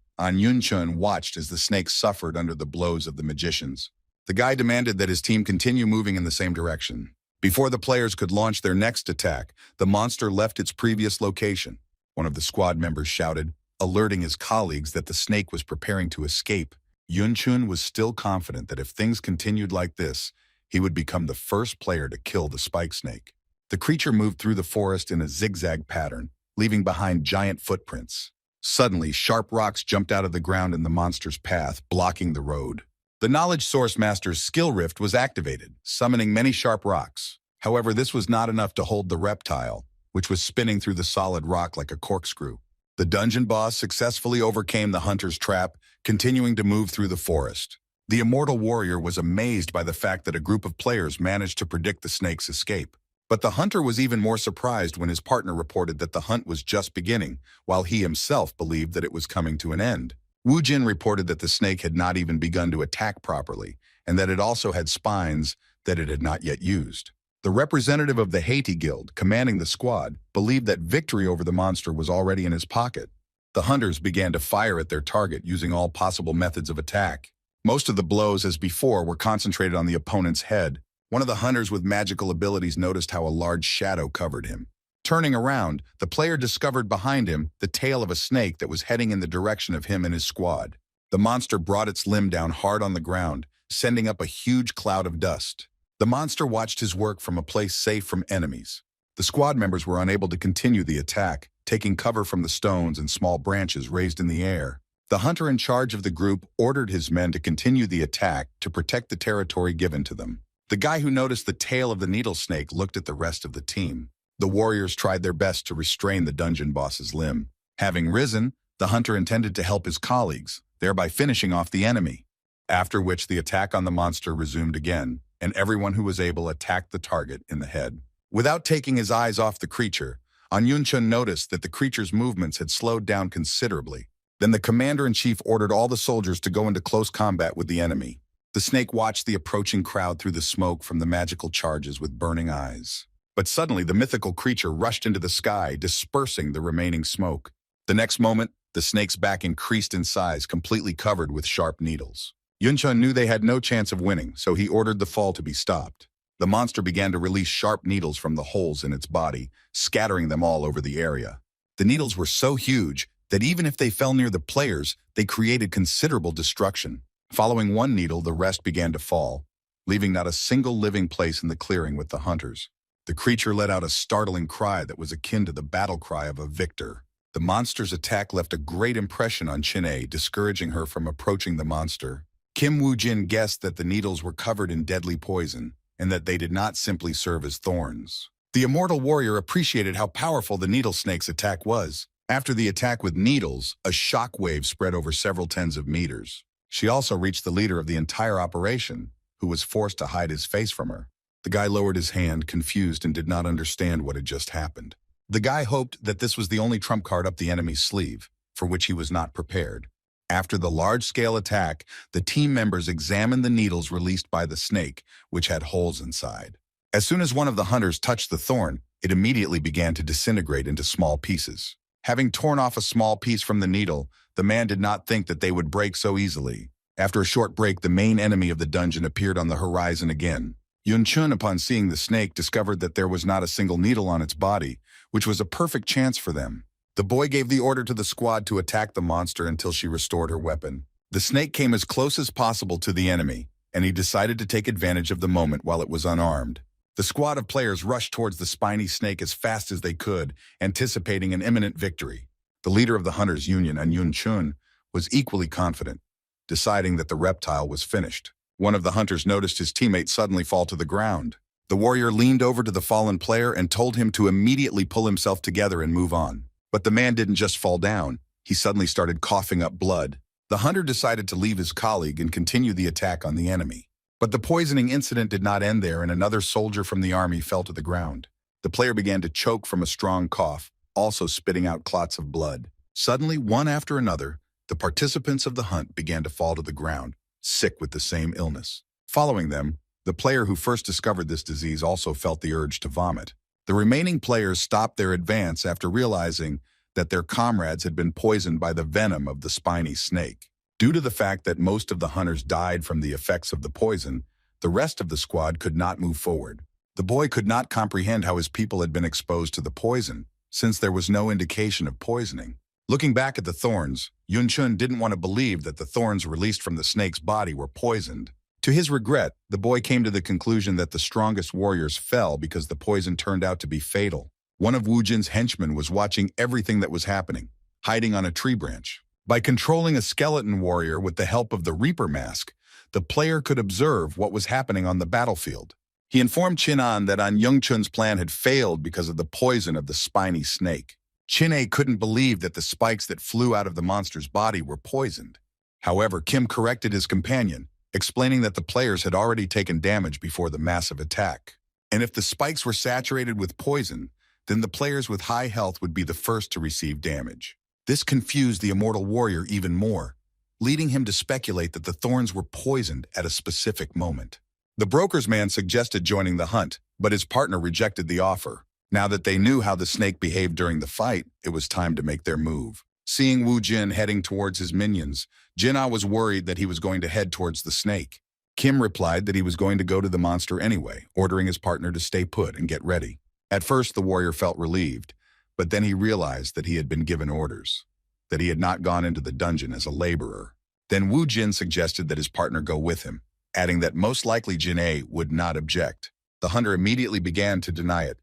Chun watched as the snake suffered under the blows of the magicians. The guy demanded that his team continue moving in the same direction. Before the players could launch their next attack, the monster left its previous location. One of the squad members shouted, alerting his colleagues that the snake was preparing to escape. Chun was still confident that if things continued like this, he would become the first player to kill the spike snake. The creature moved through the forest in a zigzag pattern, leaving behind giant footprints. Suddenly, sharp rocks jumped out of the ground in the monster's path, blocking the road. The Knowledge Source Master's skill rift was activated, summoning many sharp rocks. However, this was not enough to hold the reptile, which was spinning through the solid rock like a corkscrew. The dungeon boss successfully overcame the hunter's trap, continuing to move through the forest. The immortal warrior was amazed by the fact that a group of players managed to predict the snake's escape. But the hunter was even more surprised when his partner reported that the hunt was just beginning, while he himself believed that it was coming to an end. Woo-jin reported that the snake had not even begun to attack properly, and that it also had spines that it had not yet used. The representative of the Haiti Guild, commanding the squad, believed that victory over the monster was already in his pocket. The hunters began to fire at their target using all possible methods of attack. Most of the blows, as before, were concentrated on the opponent's head. One of the hunters with magical abilities noticed how a large shadow covered him. Turning around, the player discovered behind him the tail of a snake that was heading in the direction of him and his squad. The monster brought its limb down hard on the ground, sending up a huge cloud of dust. The monster watched his work from a place safe from enemies. The squad members were unable to continue the attack, taking cover from the stones and small branches raised in the air. The hunter in charge of the group ordered his men to continue the attack to protect the territory given to them. The guy who noticed the tail of the needle snake looked at the rest of the team. The warriors tried their best to restrain the dungeon boss's limb. Having risen, the hunter intended to help his colleagues, thereby finishing off the enemy. After which the attack on the monster resumed again, and everyone who was able attacked the target in the head. Without taking his eyes off the creature, Chun noticed that the creature's movements had slowed down considerably. Then the commander-in-chief ordered all the soldiers to go into close combat with the enemy. The snake watched the approaching crowd through the smoke from the magical charges with burning eyes. But suddenly the mythical creature rushed into the sky, dispersing the remaining smoke. The next moment, the snake's back increased in size, completely covered with sharp needles. Chun knew they had no chance of winning, so he ordered the fall to be stopped. The monster began to release sharp needles from the holes in its body, scattering them all over the area. The needles were so huge that even if they fell near the players, they created considerable destruction. Following one needle, the rest began to fall, leaving not a single living place in the clearing with the hunters. The creature let out a startling cry that was akin to the battle cry of a victor. The monster's attack left a great impression on Chin-A, discouraging her from approaching the monster. Kim Woo-jin guessed that the needles were covered in deadly poison, and that they did not simply serve as thorns. The immortal warrior appreciated how powerful the needle snake's attack was. After the attack with needles, a shock wave spread over several tens of meters. She also reached the leader of the entire operation, who was forced to hide his face from her. The guy lowered his hand, confused, and did not understand what had just happened. The guy hoped that this was the only trump card up the enemy's sleeve, for which he was not prepared. After the large-scale attack, the team members examined the needles released by the snake, which had holes inside. As soon as one of the hunters touched the thorn, it immediately began to disintegrate into small pieces. Having torn off a small piece from the needle, the man did not think that they would break so easily. After a short break, the main enemy of the dungeon appeared on the horizon again. Yun-chun, upon seeing the snake, discovered that there was not a single needle on its body, which was a perfect chance for them. The boy gave the order to the squad to attack the monster until she restored her weapon. The snake came as close as possible to the enemy, and he decided to take advantage of the moment while it was unarmed. The squad of players rushed towards the spiny snake as fast as they could, anticipating an imminent victory. The leader of the Hunters' Union, Yun-chun, was equally confident, deciding that the reptile was finished. One of the hunters noticed his teammate suddenly fall to the ground. The warrior leaned over to the fallen player and told him to immediately pull himself together and move on. But the man didn't just fall down. He suddenly started coughing up blood. The hunter decided to leave his colleague and continue the attack on the enemy. But the poisoning incident did not end there, and another soldier from the army fell to the ground. The player began to choke from a strong cough, also spitting out clots of blood. Suddenly, one after another, the participants of the hunt began to fall to the ground, sick with the same illness. Following them, the player who first discovered this disease also felt the urge to vomit. The remaining players stopped their advance after realizing that their comrades had been poisoned by the venom of the spiny snake. Due to the fact that most of the hunters died from the effects of the poison, the rest of the squad could not move forward. The boy could not comprehend how his people had been exposed to the poison, since there was no indication of poisoning. Looking back at the thorns, Yun-chun didn't want to believe that the thorns released from the snake's body were poisoned. To his regret, the boy came to the conclusion that the strongest warriors fell because the poison turned out to be fatal. One of Wu Jin's henchmen was watching everything that was happening, hiding on a tree branch. By controlling a skeleton warrior with the help of the Reaper mask, the player could observe what was happening on the battlefield. He informed Chin-an that Yun-chun's plan had failed because of the poison of the spiny snake. Chin-a couldn't believe that the spikes that flew out of the monster's body were poisoned. However, Kim corrected his companion, explaining that the players had already taken damage before the massive attack. And if the spikes were saturated with poison, then the players with high health would be the first to receive damage. This confused the immortal warrior even more, leading him to speculate that the thorns were poisoned at a specific moment. The broker's man suggested joining the hunt, but his partner rejected the offer. Now that they knew how the snake behaved during the fight, it was time to make their move. Seeing Wu Jin heading towards his minions, Jin-ah was worried that he was going to head towards the snake. Kim replied that he was going to go to the monster anyway, ordering his partner to stay put and get ready. At first, the warrior felt relieved, but then he realized that he had been given orders, that he had not gone into the dungeon as a laborer. Then Wu Jin suggested that his partner go with him, adding that most likely Jin-a would not object. The hunter immediately began to deny it.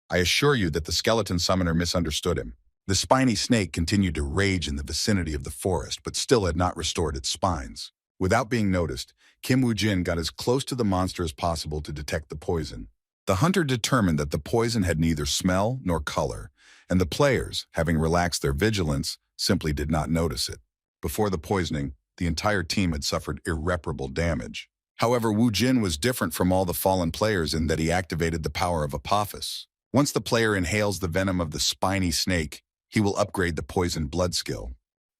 I assure you that the skeleton summoner misunderstood him. The spiny snake continued to rage in the vicinity of the forest, but still had not restored its spines. Without being noticed, Kim Wu Jin got as close to the monster as possible to detect the poison. The hunter determined that the poison had neither smell nor color, and the players, having relaxed their vigilance, simply did not notice it. Before the poisoning, the entire team had suffered irreparable damage. However, Wu Jin was different from all the fallen players in that he activated the power of Apophis. Once the player inhales the venom of the spiny snake, he will upgrade the poison blood skill.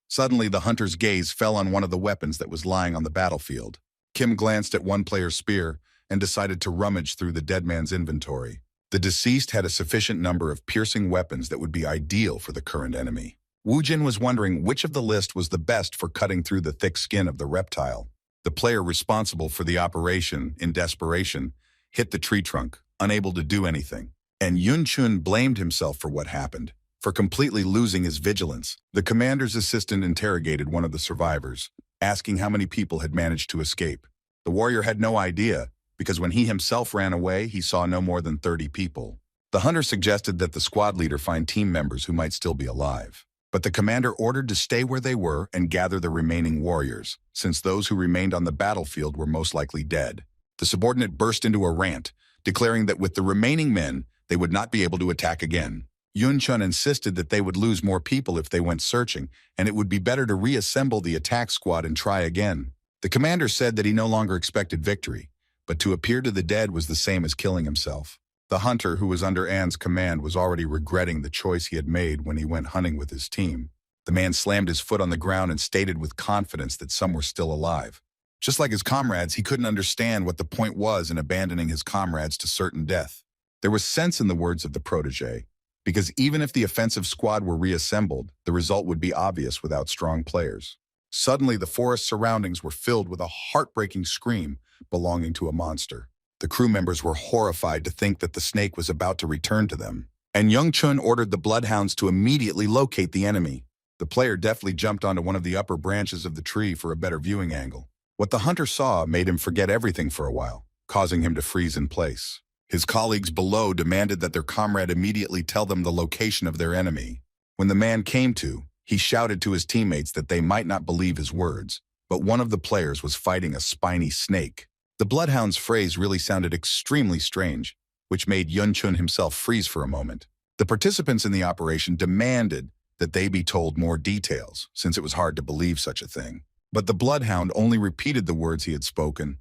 Suddenly, the hunter's gaze fell on one of the weapons that was lying on the battlefield. Kim glanced at one player's spear and decided to rummage through the dead man's inventory. The deceased had a sufficient number of piercing weapons that would be ideal for the current enemy. Wu Jin was wondering which of the list was the best for cutting through the thick skin of the reptile. The player responsible for the operation, in desperation, hit the tree trunk, unable to do anything. And Yun-chun blamed himself for what happened, for completely losing his vigilance. The commander's assistant interrogated one of the survivors, asking how many people had managed to escape. The warrior had no idea, because when he himself ran away, he saw no more than 30 people. The hunter suggested that the squad leader find team members who might still be alive. But the commander ordered to stay where they were and gather the remaining warriors, since those who remained on the battlefield were most likely dead. The subordinate burst into a rant, declaring that with the remaining men, they would not be able to attack again. Yun-chun insisted that they would lose more people if they went searching, and it would be better to reassemble the attack squad and try again. The commander said that he no longer expected victory, but to appear to the dead was the same as killing himself. The hunter, who was under Anne's command, was already regretting the choice he had made when he went hunting with his team. The man slammed his foot on the ground and stated with confidence that some were still alive. Just like his comrades, he couldn't understand what the point was in abandoning his comrades to certain death. There was sense in the words of the protege, because even if the offensive squad were reassembled, the result would be obvious without strong players. Suddenly, the forest surroundings were filled with a heartbreaking scream belonging to a monster. The crew members were horrified to think that the snake was about to return to them, and Young Chun ordered the bloodhounds to immediately locate the enemy. The player deftly jumped onto one of the upper branches of the tree for a better viewing angle. What the hunter saw made him forget everything for a while, causing him to freeze in place. His colleagues below demanded that their comrade immediately tell them the location of their enemy. When the man came to, he shouted to his teammates that they might not believe his words, but one of the players was fighting a spiny snake. The bloodhound's phrase really sounded extremely strange, which made Yun Chun himself freeze for a moment. The participants in the operation demanded that they be told more details, since it was hard to believe such a thing. But the bloodhound only repeated the words he had spoken.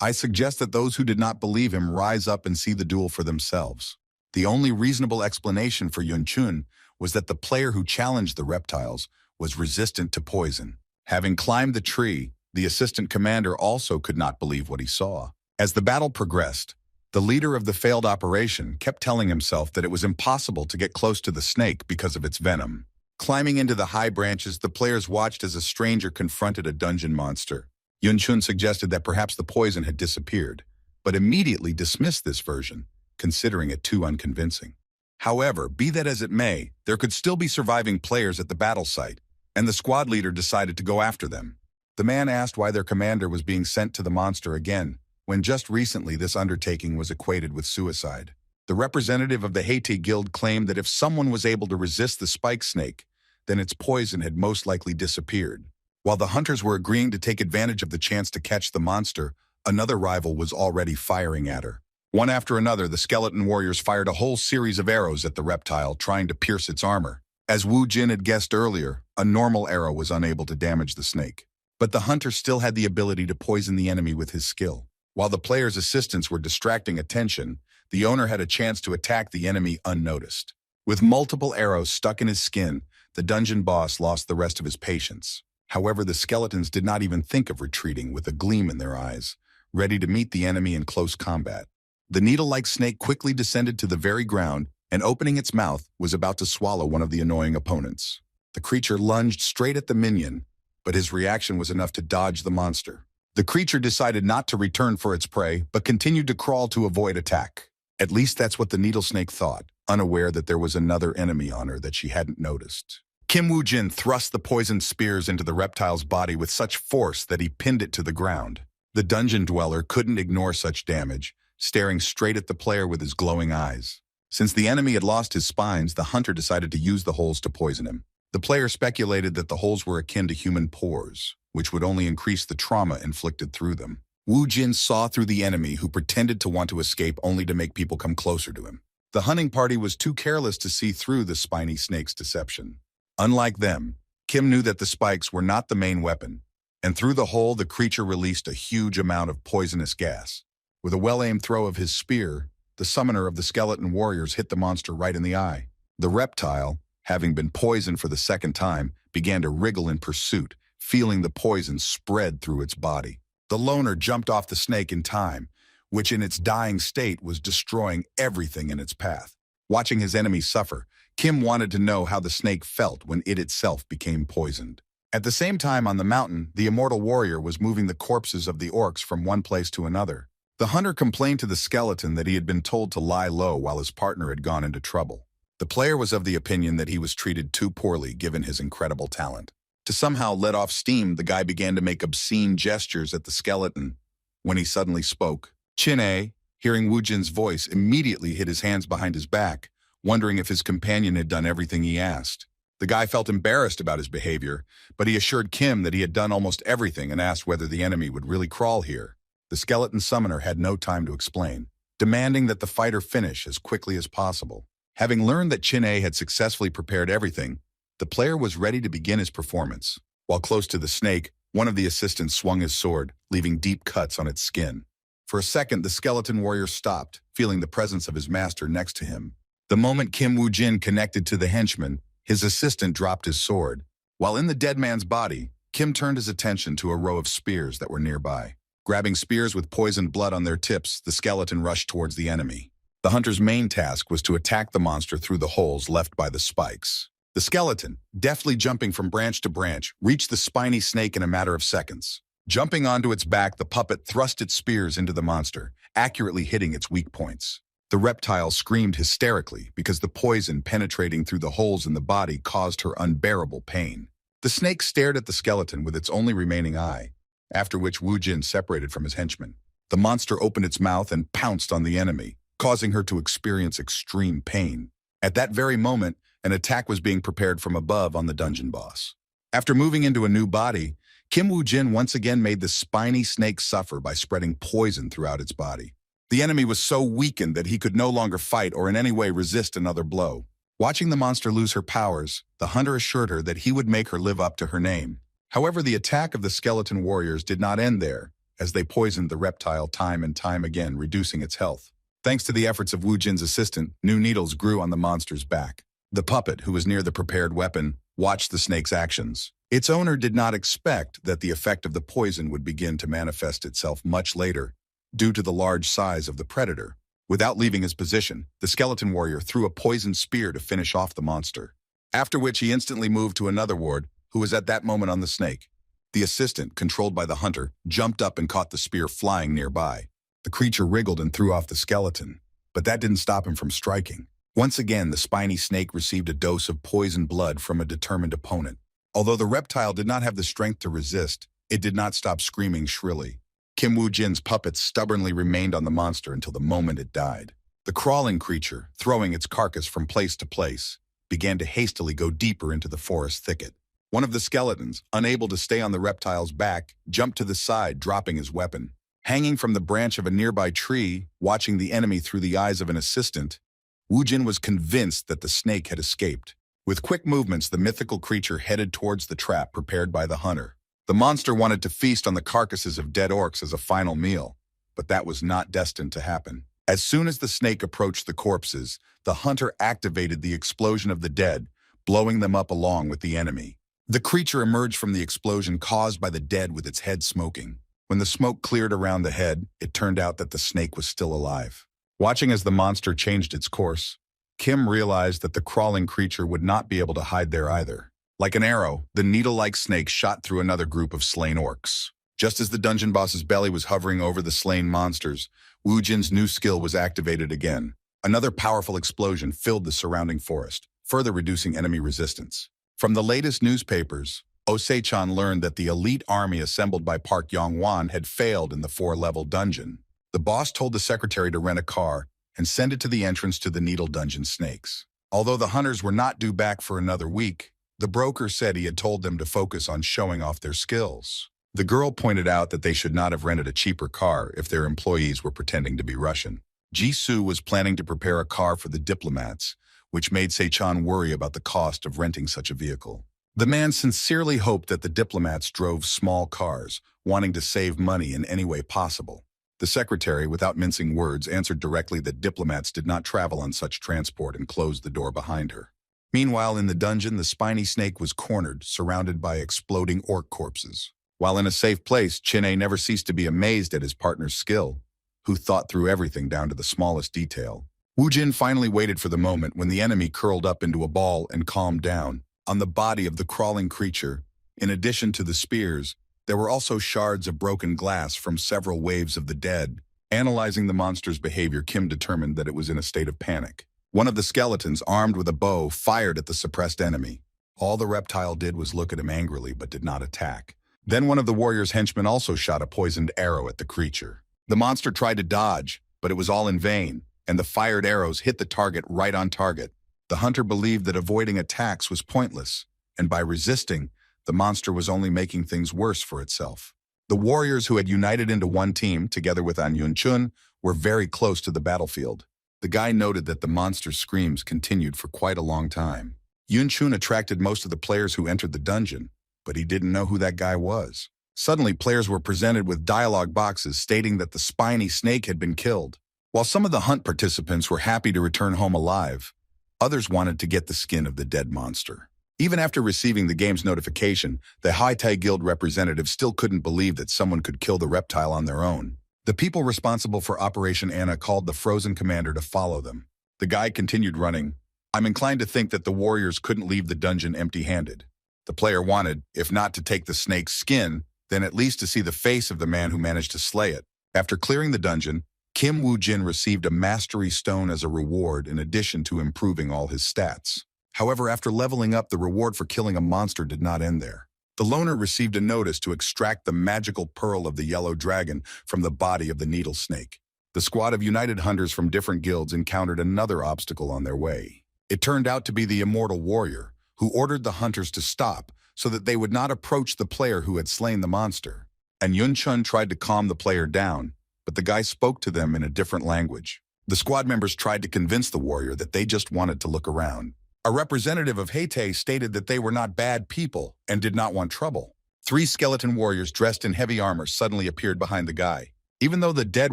I suggest that those who did not believe him rise up and see the duel for themselves. The only reasonable explanation for Yun Chun was that the player who challenged the reptiles was resistant to poison. Having climbed the tree, the assistant commander also could not believe what he saw. As the battle progressed, the leader of the failed operation kept telling himself that it was impossible to get close to the snake because of its venom. Climbing into the high branches, the players watched as a stranger confronted a dungeon monster. Yun Chun suggested that perhaps the poison had disappeared, but immediately dismissed this version, considering it too unconvincing. However, be that as it may, there could still be surviving players at the battle site, and the squad leader decided to go after them. The man asked why their commander was being sent to the monster again, when just recently this undertaking was equated with suicide. The representative of the Haiti Guild claimed that if someone was able to resist the spike snake, then its poison had most likely disappeared. While the hunters were agreeing to take advantage of the chance to catch the monster, another rival was already firing at her. One after another, the skeleton warriors fired a whole series of arrows at the reptile, trying to pierce its armor. As Wu Jin had guessed earlier, a normal arrow was unable to damage the snake. But the hunter still had the ability to poison the enemy with his skill. While the player's assistants were distracting attention, the owner had a chance to attack the enemy unnoticed. With multiple arrows stuck in his skin, the dungeon boss lost the rest of his patience. However, the skeletons did not even think of retreating with a gleam in their eyes, ready to meet the enemy in close combat. The needle-like snake quickly descended to the very ground and, opening its mouth, was about to swallow one of the annoying opponents. The creature lunged straight at the minion, but his reaction was enough to dodge the monster. The creature decided not to return for its prey, but continued to crawl to avoid attack. At least that's what the needle snake thought, unaware that there was another enemy on her that she hadn't noticed. Kim Woo-jin thrust the poisoned spears into the reptile's body with such force that he pinned it to the ground. The dungeon dweller couldn't ignore such damage, staring straight at the player with his glowing eyes. Since the enemy had lost his spines, the hunter decided to use the holes to poison him. The player speculated that the holes were akin to human pores, which would only increase the trauma inflicted through them. Wu Jin saw through the enemy, who pretended to want to escape only to make people come closer to him. The hunting party was too careless to see through the spiny snake's deception. Unlike them, Kim knew that the spikes were not the main weapon, and through the hole the creature released a huge amount of poisonous gas. With a well-aimed throw of his spear, the summoner of the skeleton warriors hit the monster right in the eye. The reptile, having been poisoned for the second time, began to wriggle in pursuit, feeling the poison spread through its body. The loner jumped off the snake in time, which in its dying state was destroying everything in its path. Watching his enemy suffer, Kim wanted to know how the snake felt when it itself became poisoned. At the same time on the mountain, the immortal warrior was moving the corpses of the orcs from one place to another. The hunter complained to the skeleton that he had been told to lie low while his partner had gone into trouble. The player was of the opinion that he was treated too poorly given his incredible talent. To somehow let off steam, the guy began to make obscene gestures at the skeleton. When he suddenly spoke, Chin-A, hearing Wu Jin's voice, immediately hid his hands behind his back, wondering if his companion had done everything he asked. The guy felt embarrassed about his behavior, but he assured Kim that he had done almost everything and asked whether the enemy would really crawl here. The skeleton summoner had no time to explain, demanding that the fighter finish as quickly as possible. Having learned that Chin-A had successfully prepared everything, the player was ready to begin his performance. While close to the snake, one of the assistants swung his sword, leaving deep cuts on its skin. For a second, the skeleton warrior stopped, feeling the presence of his master next to him. The moment Kim Woo-jin connected to the henchman, his assistant dropped his sword, While in the dead man's body, Kim turned his attention to a row of spears that were nearby. Grabbing spears with poisoned blood on their tips, the skeleton rushed towards the enemy. The hunter's main task was to attack the monster through the holes left by the spikes. The skeleton, deftly jumping from branch to branch, reached the spiny snake in a matter of seconds. Jumping onto its back, the puppet thrust its spears into the monster, accurately hitting its weak points. The reptile screamed hysterically because the poison penetrating through the holes in the body caused her unbearable pain. The snake stared at the skeleton with its only remaining eye, after which Wu Jin separated from his henchman. The monster opened its mouth and pounced on the enemy, causing her to experience extreme pain. At that very moment, an attack was being prepared from above on the dungeon boss. After moving into a new body, Kim Wu Jin once again made the spiny snake suffer by spreading poison throughout its body. The enemy was so weakened that he could no longer fight or in any way resist another blow. Watching the monster lose her powers, the hunter assured her that he would make her live up to her name. However, the attack of the skeleton warriors did not end there, as they poisoned the reptile time and time again, reducing its health. Thanks to the efforts of Wu Jin's assistant, new needles grew on the monster's back. The puppet, who was near the prepared weapon, watched the snake's actions. Its owner did not expect that the effect of the poison would begin to manifest itself much later, due to the large size of the predator. Without leaving his position, the skeleton warrior threw a poisoned spear to finish off the monster. After which he instantly moved to another ward, who was at that moment on the snake. The assistant, controlled by the hunter, jumped up and caught the spear flying nearby. The creature wriggled and threw off the skeleton, but that didn't stop him from striking. Once again, the spiny snake received a dose of poisoned blood from a determined opponent. Although the reptile did not have the strength to resist, it did not stop screaming shrilly. Kim Wu Jin's puppet stubbornly remained on the monster until the moment it died. The crawling creature, throwing its carcass from place to place, began to hastily go deeper into the forest thicket. One of the skeletons, unable to stay on the reptile's back, jumped to the side, dropping his weapon. Hanging from the branch of a nearby tree, watching the enemy through the eyes of an assistant, Wu Jin was convinced that the snake had escaped. With quick movements, the mythical creature headed towards the trap prepared by the hunter. The monster wanted to feast on the carcasses of dead orcs as a final meal, but that was not destined to happen. As soon as the snake approached the corpses, the hunter activated the explosion of the dead, blowing them up along with the enemy. The creature emerged from the explosion caused by the dead with its head smoking. When the smoke cleared around the head, it turned out that the snake was still alive. Watching as the monster changed its course, Kim realized that the crawling creature would not be able to hide there either. Like an arrow, the needle-like snake shot through another group of slain orcs. Just as the dungeon boss's belly was hovering over the slain monsters, Wu Jin's new skill was activated again. Another powerful explosion filled the surrounding forest, further reducing enemy resistance. From the latest newspapers, Osei-chan learned that the elite army assembled by Park Yong-wan had failed in the 4-level dungeon. The boss told the secretary to rent a car and send it to the entrance to the Needle Dungeon snakes. Although the hunters were not due back for another week, the broker said he had told them to focus on showing off their skills. The girl pointed out that they should not have rented a cheaper car if their employees were pretending to be Russian. Jisoo was planning to prepare a car for the diplomats, which made Sei-chan worry about the cost of renting such a vehicle. The man sincerely hoped that the diplomats drove small cars, wanting to save money in any way possible. The secretary, without mincing words, answered directly that diplomats did not travel on such transport and closed the door behind her. Meanwhile, in the dungeon, the spiny snake was cornered, surrounded by exploding orc corpses. While in a safe place, Chin-A never ceased to be amazed at his partner's skill, who thought through everything down to the smallest detail. Wu Jin finally waited for the moment when the enemy curled up into a ball and calmed down. On the body of the crawling creature, in addition to the spears, there were also shards of broken glass from several waves of the dead. Analyzing the monster's behavior, Kim determined that it was in a state of panic. One of the skeletons, armed with a bow, fired at the suppressed enemy. All the reptile did was look at him angrily but did not attack. Then one of the warrior's henchmen also shot a poisoned arrow at the creature. The monster tried to dodge, but it was all in vain, and the fired arrows hit the target right on target. The hunter believed that avoiding attacks was pointless, and by resisting, the monster was only making things worse for itself. The warriors who had united into one team, together with An Yun-chun, were very close to the battlefield. The guy noted that the monster's screams continued for quite a long time. Yun-chun attracted most of the players who entered the dungeon, but he didn't know who that guy was. Suddenly, players were presented with dialogue boxes stating that the spiny snake had been killed. While some of the hunt participants were happy to return home alive, others wanted to get the skin of the dead monster. Even after receiving the game's notification, the High-Tai Guild representative still couldn't believe that someone could kill the reptile on their own. The people responsible for Operation Anna called the Frozen Commander to follow them. The guy continued running. I'm inclined to think that the warriors couldn't leave the dungeon empty-handed. The player wanted, if not to take the snake's skin, then at least to see the face of the man who managed to slay it. After clearing the dungeon, Kim Woo-jin received a Mastery Stone as a reward in addition to improving all his stats. However, after leveling up, the reward for killing a monster did not end there. The loner received a notice to extract the magical pearl of the yellow dragon from the body of the needle snake. The squad of united hunters from different guilds encountered another obstacle on their way. It turned out to be the immortal warrior, who ordered the hunters to stop so that they would not approach the player who had slain the monster. And Yun-chun tried to calm the player down, but the guy spoke to them in a different language. The squad members tried to convince the warrior that they just wanted to look around. A representative of Haite stated that they were not bad people and did not want trouble. 3 skeleton warriors dressed in heavy armor suddenly appeared behind the guy. Even though the dead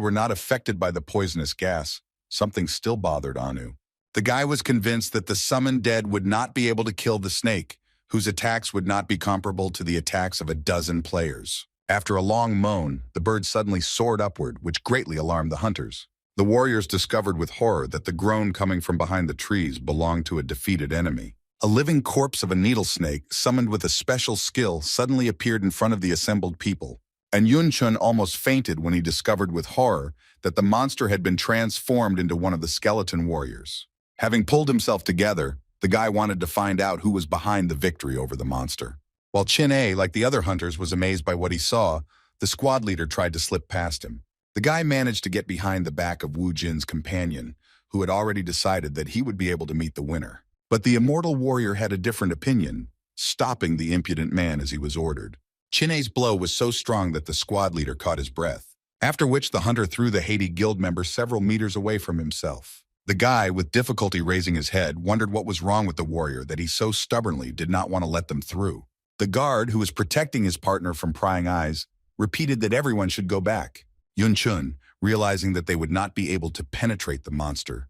were not affected by the poisonous gas, something still bothered Anu. The guy was convinced that the summoned dead would not be able to kill the snake, whose attacks would not be comparable to the attacks of a dozen players. After a long moan, the bird suddenly soared upward, which greatly alarmed the hunters. The warriors discovered with horror that the groan coming from behind the trees belonged to a defeated enemy. A living corpse of a needle snake, summoned with a special skill, suddenly appeared in front of the assembled people. And Yun-chun almost fainted when he discovered with horror that the monster had been transformed into one of the skeleton warriors. Having pulled himself together, the guy wanted to find out who was behind the victory over the monster. While Chin-A, like the other hunters, was amazed by what he saw, the squad leader tried to slip past him. The guy managed to get behind the back of Woo-jin's companion, who had already decided that he would be able to meet the winner. But the immortal warrior had a different opinion, stopping the impudent man as he was ordered. Chin-A's blow was so strong that the squad leader caught his breath, after which the hunter threw the Haiti guild member several meters away from himself. The guy, with difficulty raising his head, wondered what was wrong with the warrior that he so stubbornly did not want to let them through. The guard, who was protecting his partner from prying eyes, repeated that everyone should go back. Yun-chun, realizing that they would not be able to penetrate the monster,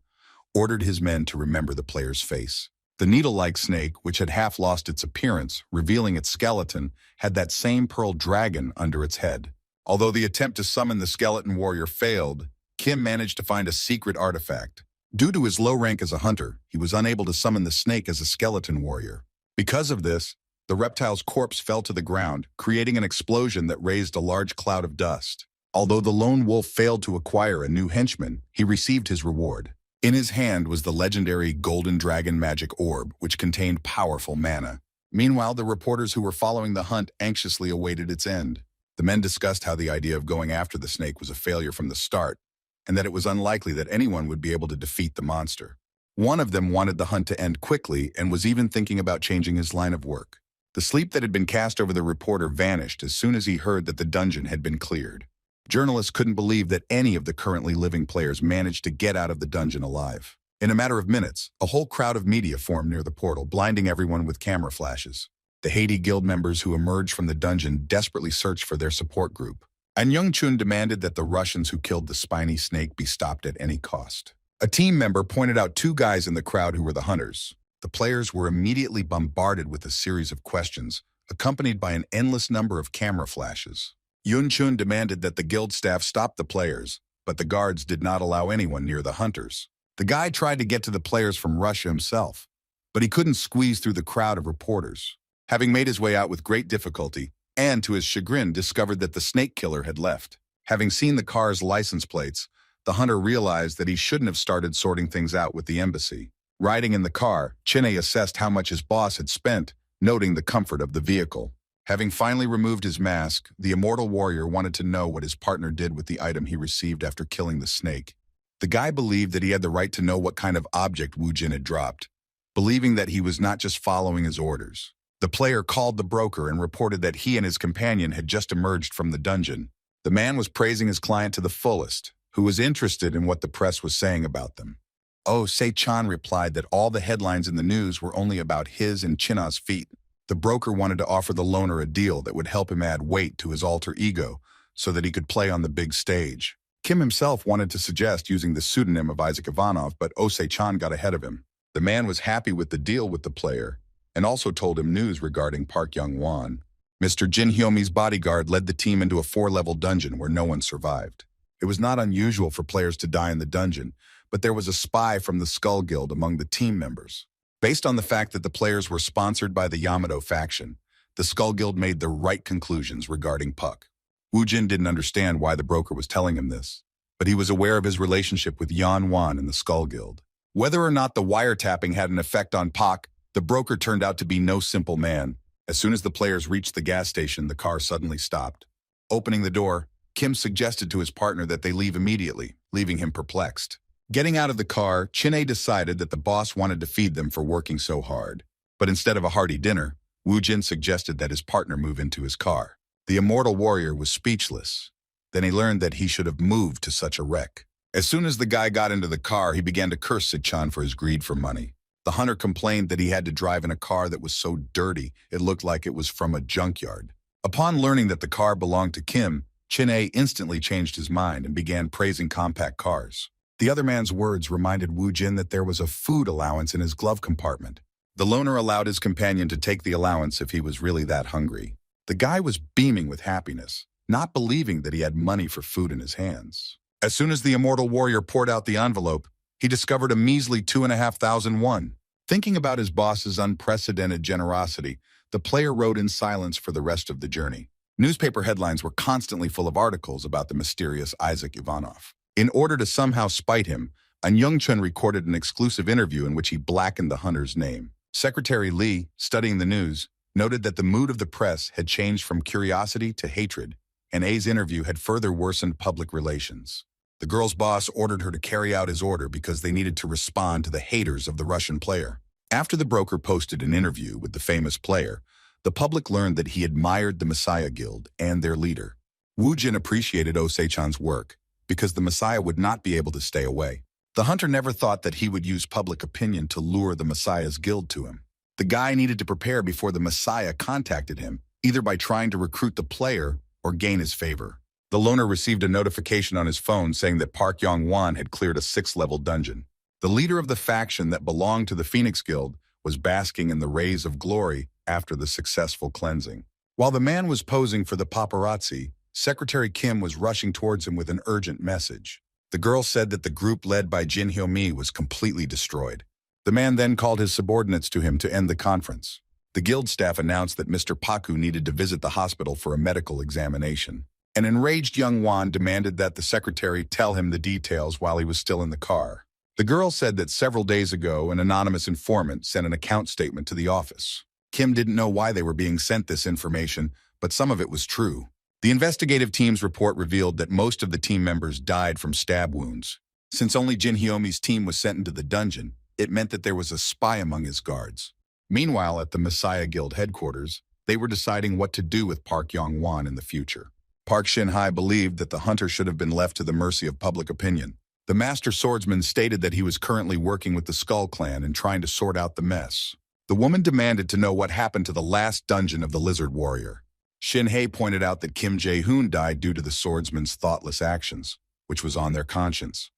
ordered his men to remember the player's face. The needle-like snake, which had half lost its appearance, revealing its skeleton, had that same pearl dragon under its head. Although the attempt to summon the skeleton warrior failed, Kim managed to find a secret artifact. Due to his low rank as a hunter, he was unable to summon the snake as a skeleton warrior. Because of this, the reptile's corpse fell to the ground, creating an explosion that raised a large cloud of dust. Although the lone wolf failed to acquire a new henchman, he received his reward. In his hand was the legendary Golden Dragon Magic Orb, which contained powerful mana. Meanwhile, the reporters who were following the hunt anxiously awaited its end. The men discussed how the idea of going after the snake was a failure from the start, and that it was unlikely that anyone would be able to defeat the monster. One of them wanted the hunt to end quickly and was even thinking about changing his line of work. The sleep that had been cast over the reporter vanished as soon as he heard that the dungeon had been cleared. Journalists couldn't believe that any of the currently living players managed to get out of the dungeon alive. In a matter of minutes, a whole crowd of media formed near the portal, blinding everyone with camera flashes. The Haiti Guild members who emerged from the dungeon desperately searched for their support group. And Young-chun demanded that the Russians who killed the spiny snake be stopped at any cost. A team member pointed out 2 guys in the crowd who were the hunters. The players were immediately bombarded with a series of questions, accompanied by an endless number of camera flashes. Yun-chun demanded that the guild staff stop the players, but the guards did not allow anyone near the hunters. The guy tried to get to the players from Russia himself, but he couldn't squeeze through the crowd of reporters. Having made his way out with great difficulty, and to his chagrin discovered that the snake killer had left. Having seen the car's license plates, the hunter realized that he shouldn't have started sorting things out with the embassy. Riding in the car, Chin-A assessed how much his boss had spent, noting the comfort of the vehicle. Having finally removed his mask, the immortal warrior wanted to know what his partner did with the item he received after killing the snake. The guy believed that he had the right to know what kind of object Woo-jin had dropped, believing that he was not just following his orders. The player called the broker and reported that he and his companion had just emerged from the dungeon. The man was praising his client to the fullest, who was interested in what the press was saying about them. Oh, Se-chan replied that all the headlines in the news were only about his and Chin-A's feet. The broker wanted to offer the loner a deal that would help him add weight to his alter ego so that he could play on the big stage. Kim himself wanted to suggest using the pseudonym of Isaac Ivanov, but Se-chan got ahead of him. The man was happy with the deal with the player and also told him news regarding Park Young-won. Mr. Jin Hyomi's bodyguard led the team into a 4-level dungeon where no one survived. It was not unusual for players to die in the dungeon, but there was a spy from the Skull Guild among the team members. Based on the fact that the players were sponsored by the Yamato faction, the Skull Guild made the right conclusions regarding Puck. Woo Jin didn't understand why the broker was telling him this, but he was aware of his relationship with Yan Wan and the Skull Guild. Whether or not the wiretapping had an effect on Puck, the broker turned out to be no simple man. As soon as the players reached the gas station, the car suddenly stopped. Opening the door, Kim suggested to his partner that they leave immediately, leaving him perplexed. Getting out of the car, Chin-ae decided that the boss wanted to feed them for working so hard. But instead of a hearty dinner, Woo Jin suggested that his partner move into his car. The immortal warrior was speechless. Then he learned that he should have moved to such a wreck. As soon as the guy got into the car, he began to curse Sik-chan for his greed for money. The hunter complained that he had to drive in a car that was so dirty it looked like it was from a junkyard. Upon learning that the car belonged to Kim, Chin-ae instantly changed his mind and began praising compact cars. The other man's words reminded Woo Jin that there was a food allowance in his glove compartment. The loner allowed his companion to take the allowance if he was really that hungry. The guy was beaming with happiness, not believing that he had money for food in his hands. As soon as the immortal warrior poured out the envelope, he discovered a measly 2,500 won. Thinking about his boss's unprecedented generosity, the player rode in silence for the rest of the journey. Newspaper headlines were constantly full of articles about the mysterious Isaac Ivanov. In order to somehow spite him, An Young-chun recorded an exclusive interview in which he blackened the hunter's name. Secretary Lee, studying the news, noted that the mood of the press had changed from curiosity to hatred, and A's interview had further worsened public relations. The girl's boss ordered her to carry out his order because they needed to respond to the haters of the Russian player. After the broker posted an interview with the famous player, the public learned that he admired the Messiah Guild and their leader. Woo Jin appreciated Oh Se-chan's work because the Messiah would not be able to stay away. The hunter never thought that he would use public opinion to lure the Messiah's guild to him. The guy needed to prepare before the Messiah contacted him, either by trying to recruit the player or gain his favor. The loner received a notification on his phone saying that Park Young-won had cleared a 6-level dungeon. The leader of the faction that belonged to the Phoenix Guild was basking in the rays of glory after the successful cleansing. While the man was posing for the paparazzi, Secretary Kim was rushing towards him with an urgent message. The girl said that the group led by Jin Hyo-mi was completely destroyed. The man then called his subordinates to him to end the conference. The guild staff announced that Mr. Paku needed to visit the hospital for a medical examination. An enraged young Wan demanded that the secretary tell him the details while he was still in the car. The girl said that several days ago, an anonymous informant sent an account statement to the office. Kim didn't know why they were being sent this information, but some of it was true. The investigative team's report revealed that most of the team members died from stab wounds. Since only Jin Hyomi's team was sent into the dungeon, it meant that there was a spy among his guards. Meanwhile, at the Messiah Guild headquarters, they were deciding what to do with Park Young-won in the future. Park Shin-hai believed that the hunter should have been left to the mercy of public opinion. The master swordsman stated that he was currently working with the Skull Clan and trying to sort out the mess. The woman demanded to know what happened to the last dungeon of the Lizard Warrior. Shin-hae pointed out that Kim Jae-hoon died due to the swordsman's thoughtless actions, which was on their conscience.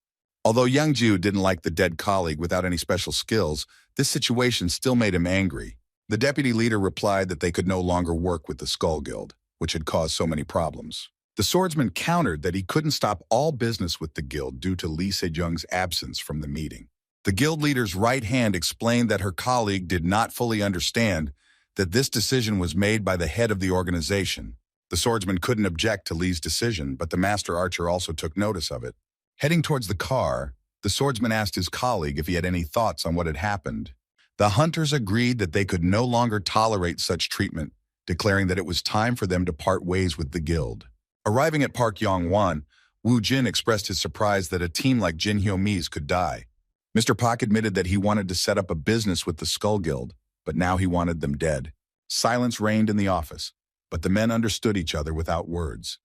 Although Young-ju didn't like the dead colleague without any special skills, this situation still made him angry. The deputy leader replied that they could no longer work with the Skull Guild, which had caused so many problems. The swordsman countered that he couldn't stop all business with the guild due to Lee Se-jung's absence from the meeting. The guild leader's right hand explained that her colleague did not fully understand that this decision was made by the head of the organization. The swordsman couldn't object to Lee's decision, but the master archer also took notice of it. Heading towards the car, the swordsman asked his colleague if he had any thoughts on what had happened. The hunters agreed that they could no longer tolerate such treatment, declaring that it was time for them to part ways with the guild. Arriving at Park Young-won, Woo Jin expressed his surprise that a team like Jin Hyo-mi's could die. Mr. Park admitted that he wanted to set up a business with the Skull Guild, but now he wanted them dead. Silence reigned in the office, but the men understood each other without words.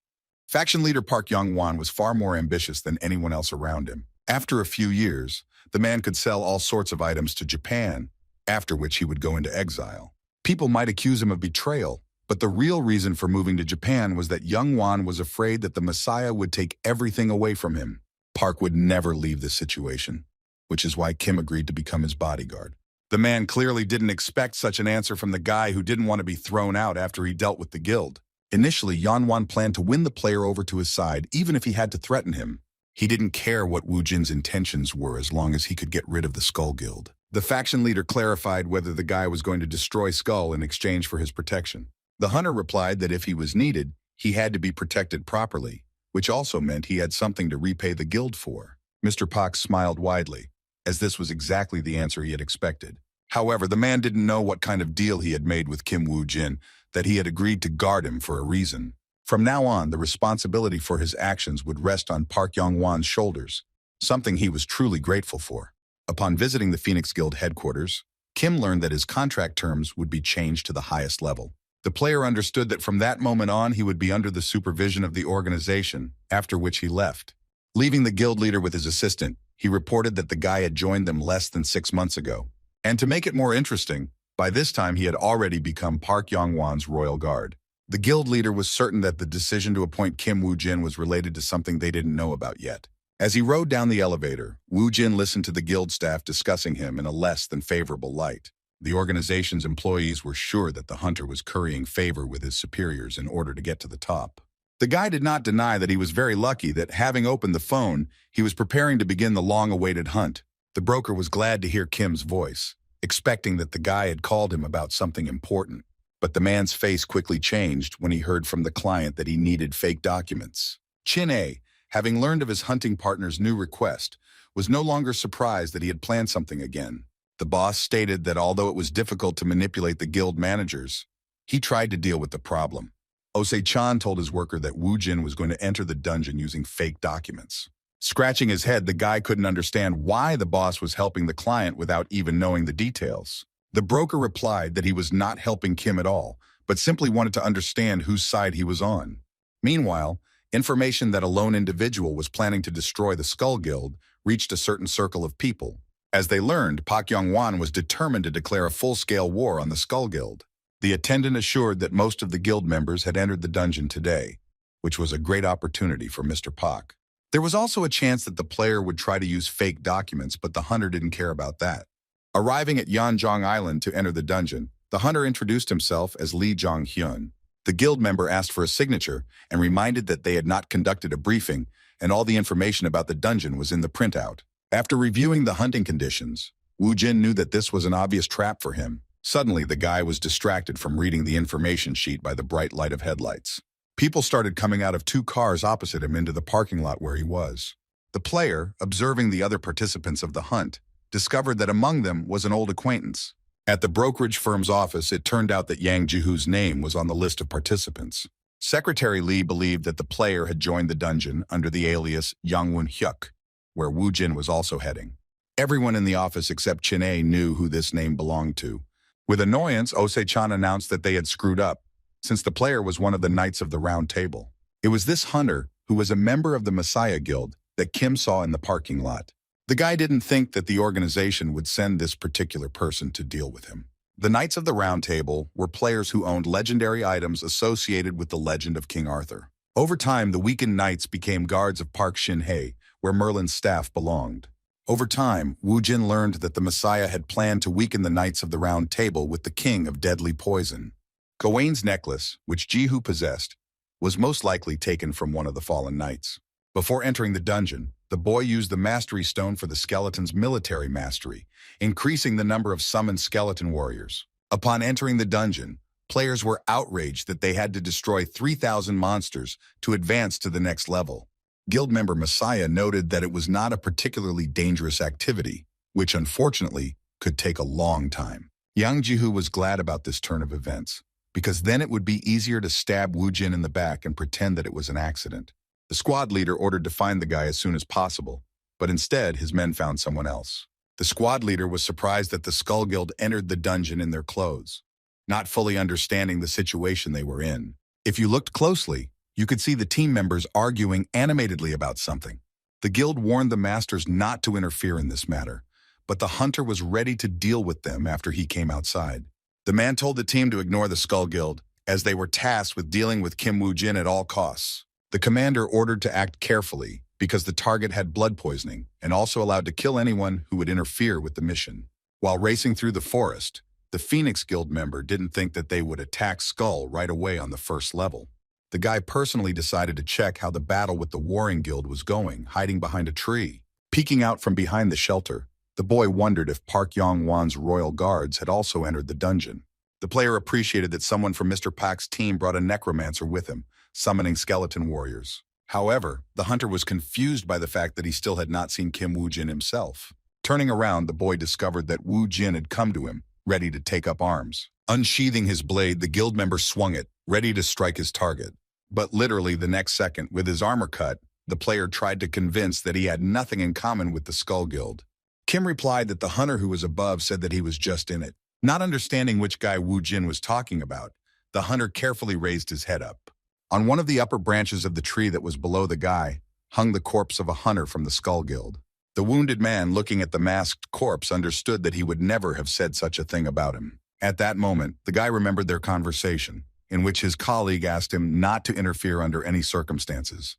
Faction leader Park Young-won was far more ambitious than anyone else around him. After a few years, the man could sell all sorts of items to Japan, after which he would go into exile. People might accuse him of betrayal, but the real reason for moving to Japan was that young Wan was afraid that the Messiah would take everything away from him. Park would never leave this situation, which is why Kim agreed to become his bodyguard. The man clearly didn't expect such an answer from the guy who didn't want to be thrown out after he dealt with the guild. Initially, Yanwan planned to win the player over to his side, even if he had to threaten him. He didn't care what Wu Jin's intentions were as long as he could get rid of the Skull Guild. The faction leader clarified whether the guy was going to destroy Skull in exchange for his protection. The hunter replied that if he was needed, he had to be protected properly, which also meant he had something to repay the guild for. Mr. Pak smiled widely, as this was exactly the answer he had expected. However, the man didn't know what kind of deal he had made with Kim Wu Jin, that he had agreed to guard him for a reason. From now on, the responsibility for his actions would rest on Park Yong-wan's shoulders, something he was truly grateful for. Upon visiting the Phoenix Guild headquarters, Kim learned that his contract terms would be changed to the highest level. The player understood that from that moment on he would be under the supervision of the organization, after which he left. Leaving the guild leader with his assistant, he reported that the guy had joined them less than 6 months ago. And to make it more interesting, by this time he had already become Park Yong-wan's royal guard. The guild leader was certain that the decision to appoint Kim Wu Jin was related to something they didn't know about yet. As he rode down the elevator, Wu Jin listened to the guild staff discussing him in a less than favorable light. The organization's employees were sure that the hunter was currying favor with his superiors in order to get to the top. The guy did not deny that he was very lucky that, having opened the phone, he was preparing to begin the long-awaited hunt. The broker was glad to hear Kim's voice, expecting that the guy had called him about something important. But the man's face quickly changed when he heard from the client that he needed fake documents. Chin A, having learned of his hunting partner's new request, was no longer surprised that he had planned something again. The boss stated that although it was difficult to manipulate the guild managers, he tried to deal with the problem. Osei-chan told his worker that Wu Jin was going to enter the dungeon using fake documents. Scratching his head, the guy couldn't understand why the boss was helping the client without even knowing the details. The broker replied that he was not helping Kim at all, but simply wanted to understand whose side he was on. Meanwhile, information that a lone individual was planning to destroy the Skull Guild reached a certain circle of people. As they learned, Park Yong-wan was determined to declare a full-scale war on the Skull Guild. The attendant assured that most of the guild members had entered the dungeon today, which was a great opportunity for Mr. Pak. There was also a chance that the player would try to use fake documents, but the hunter didn't care about that. Arriving at Yanzhong Island to enter the dungeon, the hunter introduced himself as Lee Jong-hyun. The guild member asked for a signature and reminded that they had not conducted a briefing and all the information about the dungeon was in the printout. After reviewing the hunting conditions, Wu Jin knew that this was an obvious trap for him. Suddenly, the guy was distracted from reading the information sheet by the bright light of headlights. People started coming out of 2 cars opposite him into the parking lot where he was. The player, observing the other participants of the hunt, discovered that among them was an old acquaintance. At the brokerage firm's office, it turned out that Yang Jihu's name was on the list of participants. Secretary Lee believed that the player had joined the dungeon under the alias Yang Won-hyuk, where Wu Jin was also heading. Everyone in the office except Chin A knew who this name belonged to. With annoyance, Osei-chan announced that they had screwed up, since the player was one of the Knights of the Round Table. It was this hunter, who was a member of the Messiah Guild, that Kim saw in the parking lot. The guy didn't think that the organization would send this particular person to deal with him. The Knights of the Round Table were players who owned legendary items associated with the legend of King Arthur. Over time, the weakened knights became guards of Park Shin-hye, where Merlin's staff belonged. Over time, Wu Jin learned that the Messiah had planned to weaken the Knights of the Round Table with the King of Deadly Poison. Gawain's necklace, which Jihu possessed, was most likely taken from one of the fallen knights. Before entering the dungeon, the boy used the Mastery Stone for the skeleton's military mastery, increasing the number of summoned skeleton warriors. Upon entering the dungeon, players were outraged that they had to destroy 3,000 monsters to advance to the next level. Guild member Messiah noted that it was not a particularly dangerous activity, which unfortunately could take a long time. Yang Jihu was glad about this turn of events, because then it would be easier to stab Wu Jin in the back and pretend that it was an accident. The squad leader ordered to find the guy as soon as possible, but instead his men found someone else. The squad leader was surprised that the Skull Guild entered the dungeon in their clothes, not fully understanding the situation they were in. If you looked closely, you could see the team members arguing animatedly about something. The guild warned the masters not to interfere in this matter, but the hunter was ready to deal with them after he came outside. The man told the team to ignore the Skull Guild, as they were tasked with dealing with Kim Wu Jin at all costs. The commander ordered to act carefully because the target had blood poisoning and also allowed to kill anyone who would interfere with the mission. While racing through the forest, the Phoenix Guild member didn't think that they would attack Skull right away on the first level. The guy personally decided to check how the battle with the Warring Guild was going, hiding behind a tree. Peeking out from behind the shelter, the boy wondered if Park Yong-won's royal guards had also entered the dungeon. The player appreciated that someone from Mr. Park's team brought a necromancer with him, summoning skeleton warriors. However, the hunter was confused by the fact that he still had not seen Kim Woo-jin himself. Turning around, the boy discovered that Woo-jin had come to him, ready to take up arms. Unsheathing his blade, the guild member swung it, ready to strike his target. But literally the next second, with his armor cut, the player tried to convince that he had nothing in common with the Skull Guild. Kim replied that the hunter who was above said that he was just in it. Not understanding which guy Woo-jin was talking about, the hunter carefully raised his head up. On one of the upper branches of the tree that was below the guy hung the corpse of a hunter from the Skull Guild. The wounded man, looking at the masked corpse, understood that he would never have said such a thing about him. At that moment, the guy remembered their conversation, in which his colleague asked him not to interfere under any circumstances,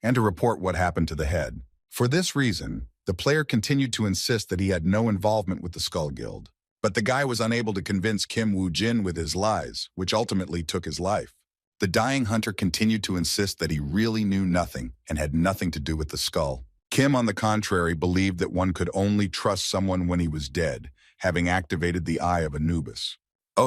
and to report what happened to the head. For this reason, the player continued to insist that he had no involvement with the Skull Guild. But the guy was unable to convince Kim Woo-jin with his lies, which ultimately took his life. The dying hunter continued to insist that he really knew nothing and had nothing to do with the skull. Kim, on the contrary, believed that one could only trust someone when he was dead, having activated the Eye of Anubis.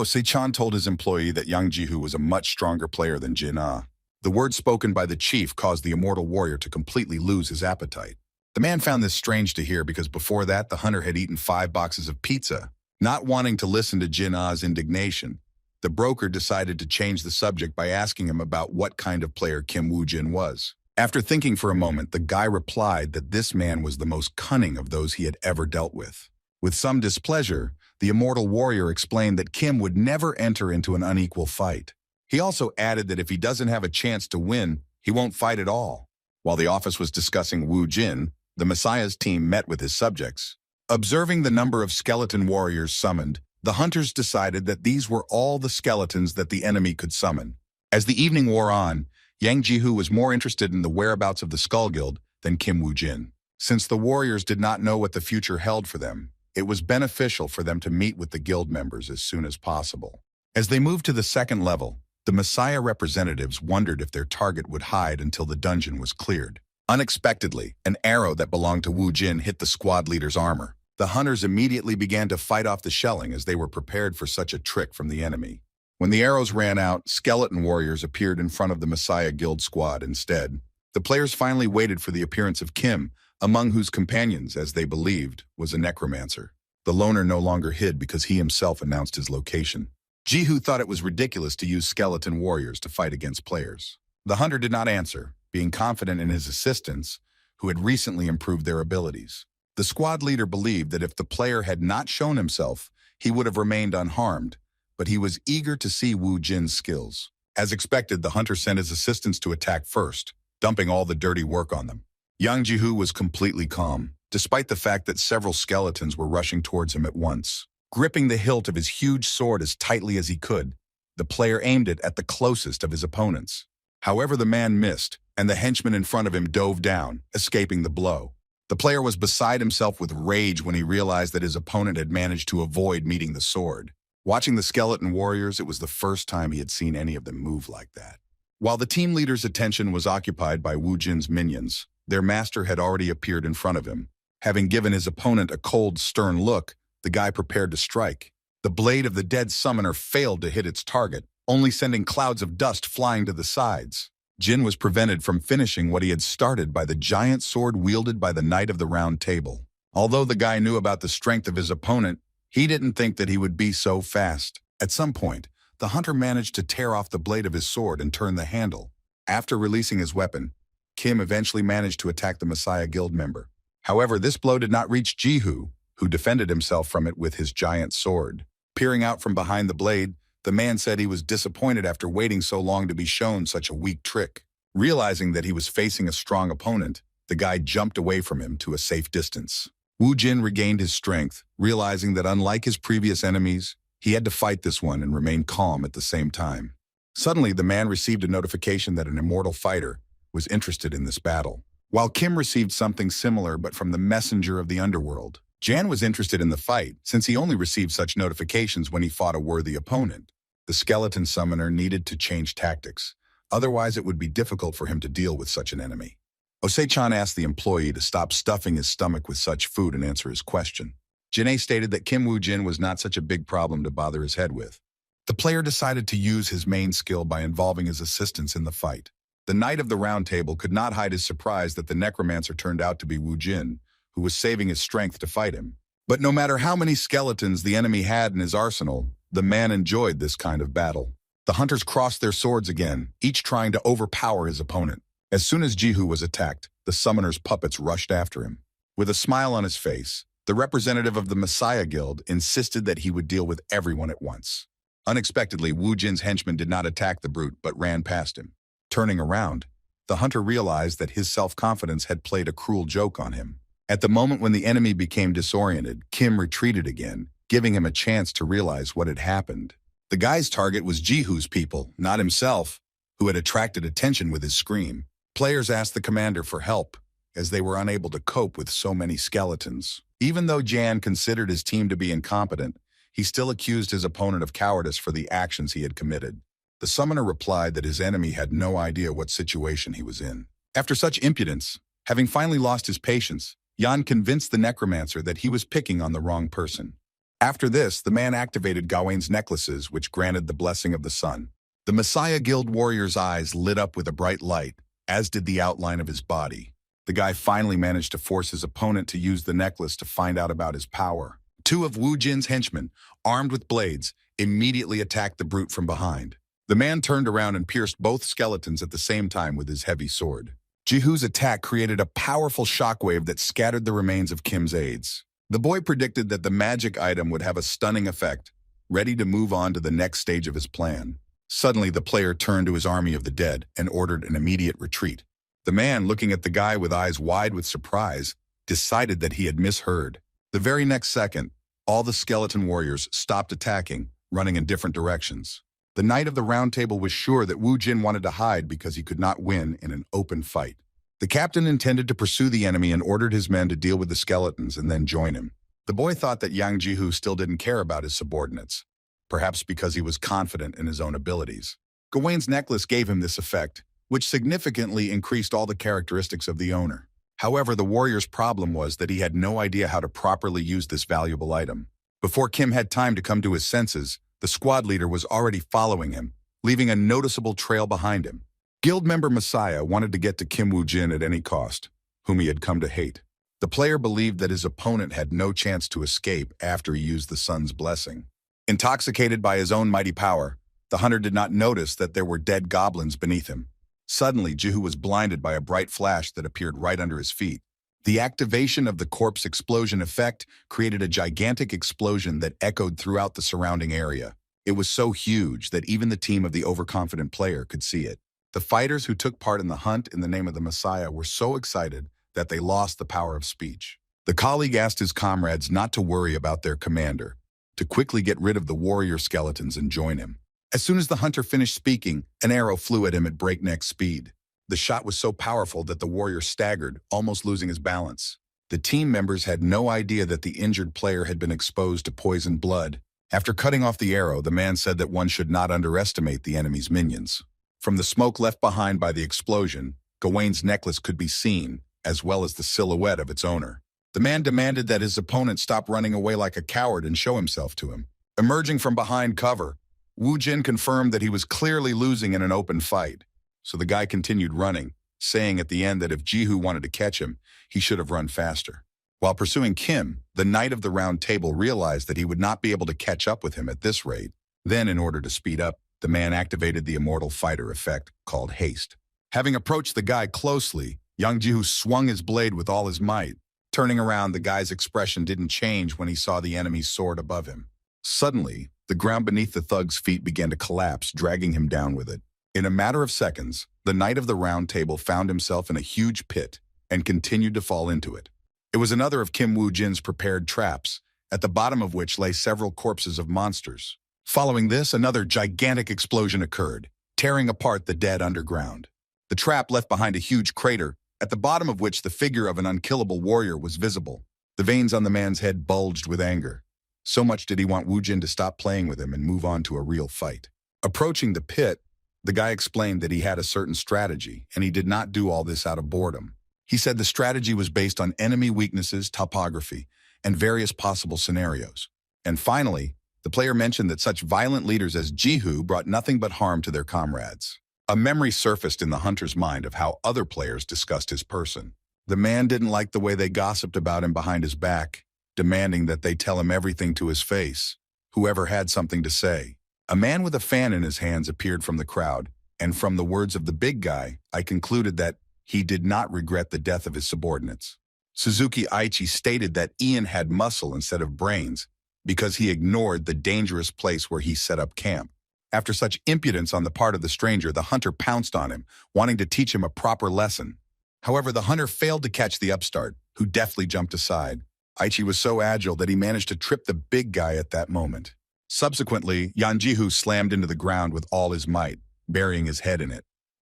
Se-chan told his employee that Yang Ji-hoo was a much stronger player than Jin-ah. The words spoken by the chief caused the immortal warrior to completely lose his appetite. The man found this strange to hear because before that the hunter had eaten 5 boxes of pizza. Not wanting to listen to Jin-ah's indignation, the broker decided to change the subject by asking him about what kind of player Kim Woo-jin was. After thinking for a moment, the guy replied that this man was the most cunning of those he had ever dealt with. With some displeasure, the immortal warrior explained that Kim would never enter into an unequal fight. He also added that if he doesn't have a chance to win, he won't fight at all. While the office was discussing Woo-jin, the Messiah's team met with his subjects. Observing the number of skeleton warriors summoned, the hunters decided that these were all the skeletons that the enemy could summon. As the evening wore on, Yang Ji-hoo was more interested in the whereabouts of the Skull Guild than Kim Woo-jin. Since the warriors did not know what the future held for them, it was beneficial for them to meet with the guild members as soon as possible. As they moved to the second level, the Messiah representatives wondered if their target would hide until the dungeon was cleared. Unexpectedly, an arrow that belonged to Woo-jin hit the squad leader's armor. The hunters immediately began to fight off the shelling as they were prepared for such a trick from the enemy. When the arrows ran out, skeleton warriors appeared in front of the Messiah Guild squad instead. The players finally waited for the appearance of Kim, among whose companions, as they believed, was a necromancer. The loner no longer hid because he himself announced his location. Ji-hoo thought it was ridiculous to use skeleton warriors to fight against players. The hunter did not answer, being confident in his assistants, who had recently improved their abilities. The squad leader believed that if the player had not shown himself, he would have remained unharmed, but he was eager to see Woo-jin's skills. As expected, the hunter sent his assistants to attack first, dumping all the dirty work on them. Yang Ji-hoo was completely calm, despite the fact that several skeletons were rushing towards him at once. Gripping the hilt of his huge sword as tightly as he could, the player aimed it at the closest of his opponents. However, the man missed, and the henchman in front of him dove down, escaping the blow. The player was beside himself with rage when he realized that his opponent had managed to avoid meeting the sword. Watching the skeleton warriors, it was the first time he had seen any of them move like that. While the team leader's attention was occupied by Woo-jin's minions, their master had already appeared in front of him. Having given his opponent a cold, stern look, the guy prepared to strike. The blade of the dead summoner failed to hit its target, only sending clouds of dust flying to the sides. Jin was prevented from finishing what he had started by the giant sword wielded by the Knight of the Round Table. Although the guy knew about the strength of his opponent, he didn't think that he would be so fast. At some point, the hunter managed to tear off the blade of his sword and turn the handle. After releasing his weapon, Kim eventually managed to attack the Messiah Guild member. However, this blow did not reach Ji-hoo, who defended himself from it with his giant sword. Peering out from behind the blade, the man said he was disappointed after waiting so long to be shown such a weak trick. Realizing that he was facing a strong opponent, the guy jumped away from him to a safe distance. Woo-jin regained his strength, realizing that unlike his previous enemies, he had to fight this one and remain calm at the same time. Suddenly, the man received a notification that an immortal fighter was interested in this battle. While Kim received something similar but from the messenger of the underworld, Jan was interested in the fight, since he only received such notifications when he fought a worthy opponent. The skeleton summoner needed to change tactics, otherwise it would be difficult for him to deal with such an enemy. Osei-chan asked the employee to stop stuffing his stomach with such food and answer his question. Jin-ae stated that Kim Woo-jin was not such a big problem to bother his head with. The player decided to use his main skill by involving his assistants in the fight. The Knight of the Round Table could not hide his surprise that the necromancer turned out to be Woo-jin, who was saving his strength to fight him. But no matter how many skeletons the enemy had in his arsenal, the man enjoyed this kind of battle. The hunters crossed their swords again, each trying to overpower his opponent. As soon as Jihu was attacked, the summoner's puppets rushed after him. With a smile on his face, the representative of the Messiah Guild insisted that he would deal with everyone at once. Unexpectedly, Woo-jin's henchmen did not attack the brute but ran past him. Turning around, the hunter realized that his self-confidence had played a cruel joke on him. At the moment when the enemy became disoriented, Kim retreated again, giving him a chance to realize what had happened. The guy's target was Jihu's people, not himself, who had attracted attention with his scream. Players asked the commander for help, as they were unable to cope with so many skeletons. Even though Jan considered his team to be incompetent, he still accused his opponent of cowardice for the actions he had committed. The summoner replied that his enemy had no idea what situation he was in. After such impudence, having finally lost his patience, Jan convinced the necromancer that he was picking on the wrong person. After this, the man activated Gawain's necklaces, which granted the blessing of the sun. The Messiah Guild warrior's eyes lit up with a bright light, as did the outline of his body. The guy finally managed to force his opponent to use the necklace to find out about his power. Two of Woo-jin's henchmen, armed with blades, immediately attacked the brute from behind. The man turned around and pierced both skeletons at the same time with his heavy sword. Jihu's attack created a powerful shockwave that scattered the remains of Kim's aides. The boy predicted that the magic item would have a stunning effect, ready to move on to the next stage of his plan. Suddenly, the player turned to his army of the dead and ordered an immediate retreat. The man, looking at the guy with eyes wide with surprise, decided that he had misheard. The very next second, all the skeleton warriors stopped attacking, running in different directions. The Knight of the Round Table was sure that Woo-jin wanted to hide because he could not win in an open fight. The captain intended to pursue the enemy and ordered his men to deal with the skeletons and then join him. The boy thought that Yang Jihu still didn't care about his subordinates, perhaps because he was confident in his own abilities. Gawain's necklace gave him this effect, which significantly increased all the characteristics of the owner. However, the warrior's problem was that he had no idea how to properly use this valuable item. Before Kim had time to come to his senses, the squad leader was already following him, leaving a noticeable trail behind him. Guild member Messiah wanted to get to Kim Woo-jin at any cost, whom he had come to hate. The player believed that his opponent had no chance to escape after he used the sun's blessing. Intoxicated by his own mighty power, the hunter did not notice that there were dead goblins beneath him. Suddenly, Jihu was blinded by a bright flash that appeared right under his feet. The activation of the corpse explosion effect created a gigantic explosion that echoed throughout the surrounding area. It was so huge that even the team of the overconfident player could see it. The fighters who took part in the hunt in the name of the Messiah were so excited that they lost the power of speech. The colleague asked his comrades not to worry about their commander, to quickly get rid of the warrior skeletons and join him. As soon as the hunter finished speaking, an arrow flew at him at breakneck speed. The shot was so powerful that the warrior staggered, almost losing his balance. The team members had no idea that the injured player had been exposed to poisoned blood. After cutting off the arrow, the man said that one should not underestimate the enemy's minions. From the smoke left behind by the explosion, Gawain's necklace could be seen, as well as the silhouette of its owner. The man demanded that his opponent stop running away like a coward and show himself to him. Emerging from behind cover, Woo-jin confirmed that he was clearly losing in an open fight. So the guy continued running, saying at the end that if Jihu wanted to catch him, he should have run faster. While pursuing Kim, the Knight of the Round Table realized that he would not be able to catch up with him at this rate. Then, in order to speed up, the man activated the immortal fighter effect called haste. Having approached the guy closely, Yang Jihu swung his blade with all his might. Turning around, the guy's expression didn't change when he saw the enemy's sword above him. Suddenly, the ground beneath the thug's feet began to collapse, dragging him down with it. In a matter of seconds, the Knight of the Round Table found himself in a huge pit and continued to fall into it. It was another of Kim Woo-jin's prepared traps, at the bottom of which lay several corpses of monsters. Following this, another gigantic explosion occurred, tearing apart the dead underground. The trap left behind a huge crater, at the bottom of which the figure of an unkillable warrior was visible. The veins on the man's head bulged with anger. So much did he want Wu Jin to stop playing with him and move on to a real fight. Approaching the pit, the guy explained that he had a certain strategy, and he did not do all this out of boredom. He said the strategy was based on enemy weaknesses, topography, and various possible scenarios. And finally, the player mentioned that such violent leaders as Jihu brought nothing but harm to their comrades. A memory surfaced in the hunter's mind of how other players discussed his person. The man didn't like the way they gossiped about him behind his back, demanding that they tell him everything to his face, whoever had something to say. A man with a fan in his hands appeared from the crowd, and from the words of the big guy, I concluded that he did not regret the death of his subordinates. Suzuki Aichi stated that Ian had muscle instead of brains because he ignored the dangerous place where he set up camp. After such impudence on the part of the stranger, the hunter pounced on him, wanting to teach him a proper lesson. However, the hunter failed to catch the upstart, who deftly jumped aside. Aichi was so agile that he managed to trip the big guy at that moment. Subsequently, Yanjihu slammed into the ground with all his might, burying his head in it.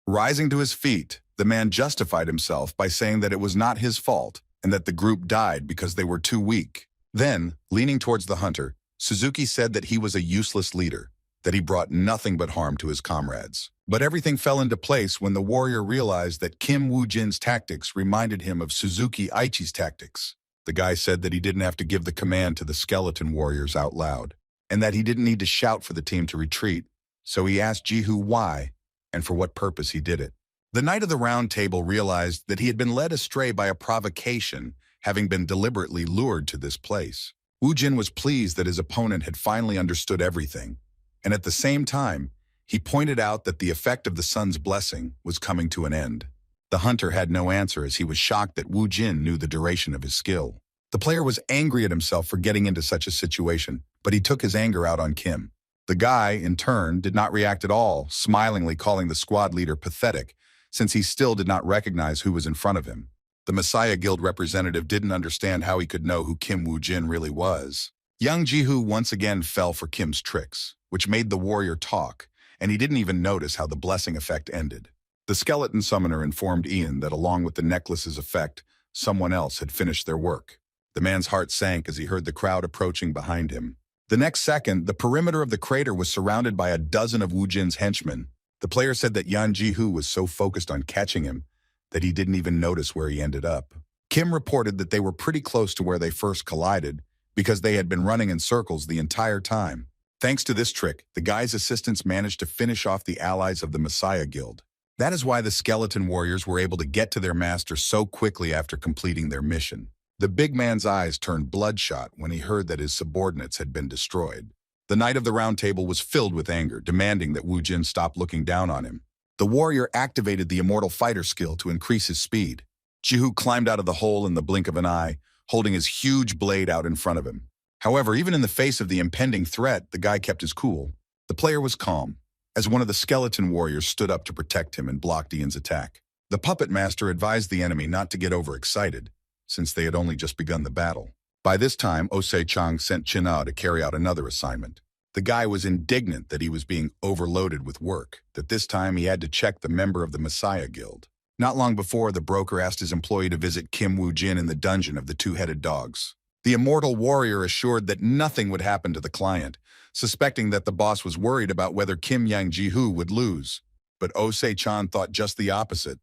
Rising to his feet, the man justified himself by saying that it was not his fault and that the group died because they were too weak. Then, leaning towards the hunter, Suzuki said that he was a useless leader, that he brought nothing but harm to his comrades. But everything fell into place when the warrior realized that Kim Woo-jin's tactics reminded him of Suzuki Aichi's tactics. The guy said that he didn't have to give the command to the skeleton warriors out loud, and that he didn't need to shout for the team to retreat, so he asked Jihu why and for what purpose he did it. The Knight of the Round Table realized that he had been led astray by a provocation, having been deliberately lured to this place. Wu Jin was pleased that his opponent had finally understood everything, and at the same time, he pointed out that the effect of the sun's blessing was coming to an end. The hunter had no answer as he was shocked that Wu Jin knew the duration of his skill. The player was angry at himself for getting into such a situation, but he took his anger out on Kim. The guy, in turn, did not react at all, smilingly calling the squad leader pathetic, since he still did not recognize who was in front of him. The Messiah Guild representative didn't understand how he could know who Kim Wu Jin really was. Young Jihu once again fell for Kim's tricks, which made the warrior talk, and he didn't even notice how the blessing effect ended. The skeleton summoner informed Ian that along with the necklace's effect, someone else had finished their work. The man's heart sank as he heard the crowd approaching behind him. The next second, the perimeter of the crater was surrounded by a dozen of Wu Jin's henchmen. The player said that Yan Jihu was so focused on catching him that he didn't even notice where he ended up. Kim reported that they were pretty close to where they first collided because they had been running in circles the entire time. Thanks to this trick, the guy's assistants managed to finish off the allies of the Messiah Guild. That is why the skeleton warriors were able to get to their master so quickly after completing their mission. The big man's eyes turned bloodshot when he heard that his subordinates had been destroyed. The Knight of the Round Table was filled with anger, demanding that Wu Jin stop looking down on him. The warrior activated the Immortal Fighter skill to increase his speed. Jihu climbed out of the hole in the blink of an eye, holding his huge blade out in front of him. However, even in the face of the impending threat, the guy kept his cool. The player was calm, as one of the skeleton warriors stood up to protect him and blocked Ian's attack. The puppet master advised the enemy not to get overexcited, since they had only just begun the battle. By this time, Osei-chang sent China to carry out another assignment. The guy was indignant that he was being overloaded with work, that this time he had to check the member of the Messiah Guild. Not long before, the broker asked his employee to visit Kim Wu Jin in the dungeon of the two-headed dogs. The immortal warrior assured that nothing would happen to the client, suspecting that the boss was worried about whether Kim Yang Jihu would lose. But Osei-chan thought just the opposite,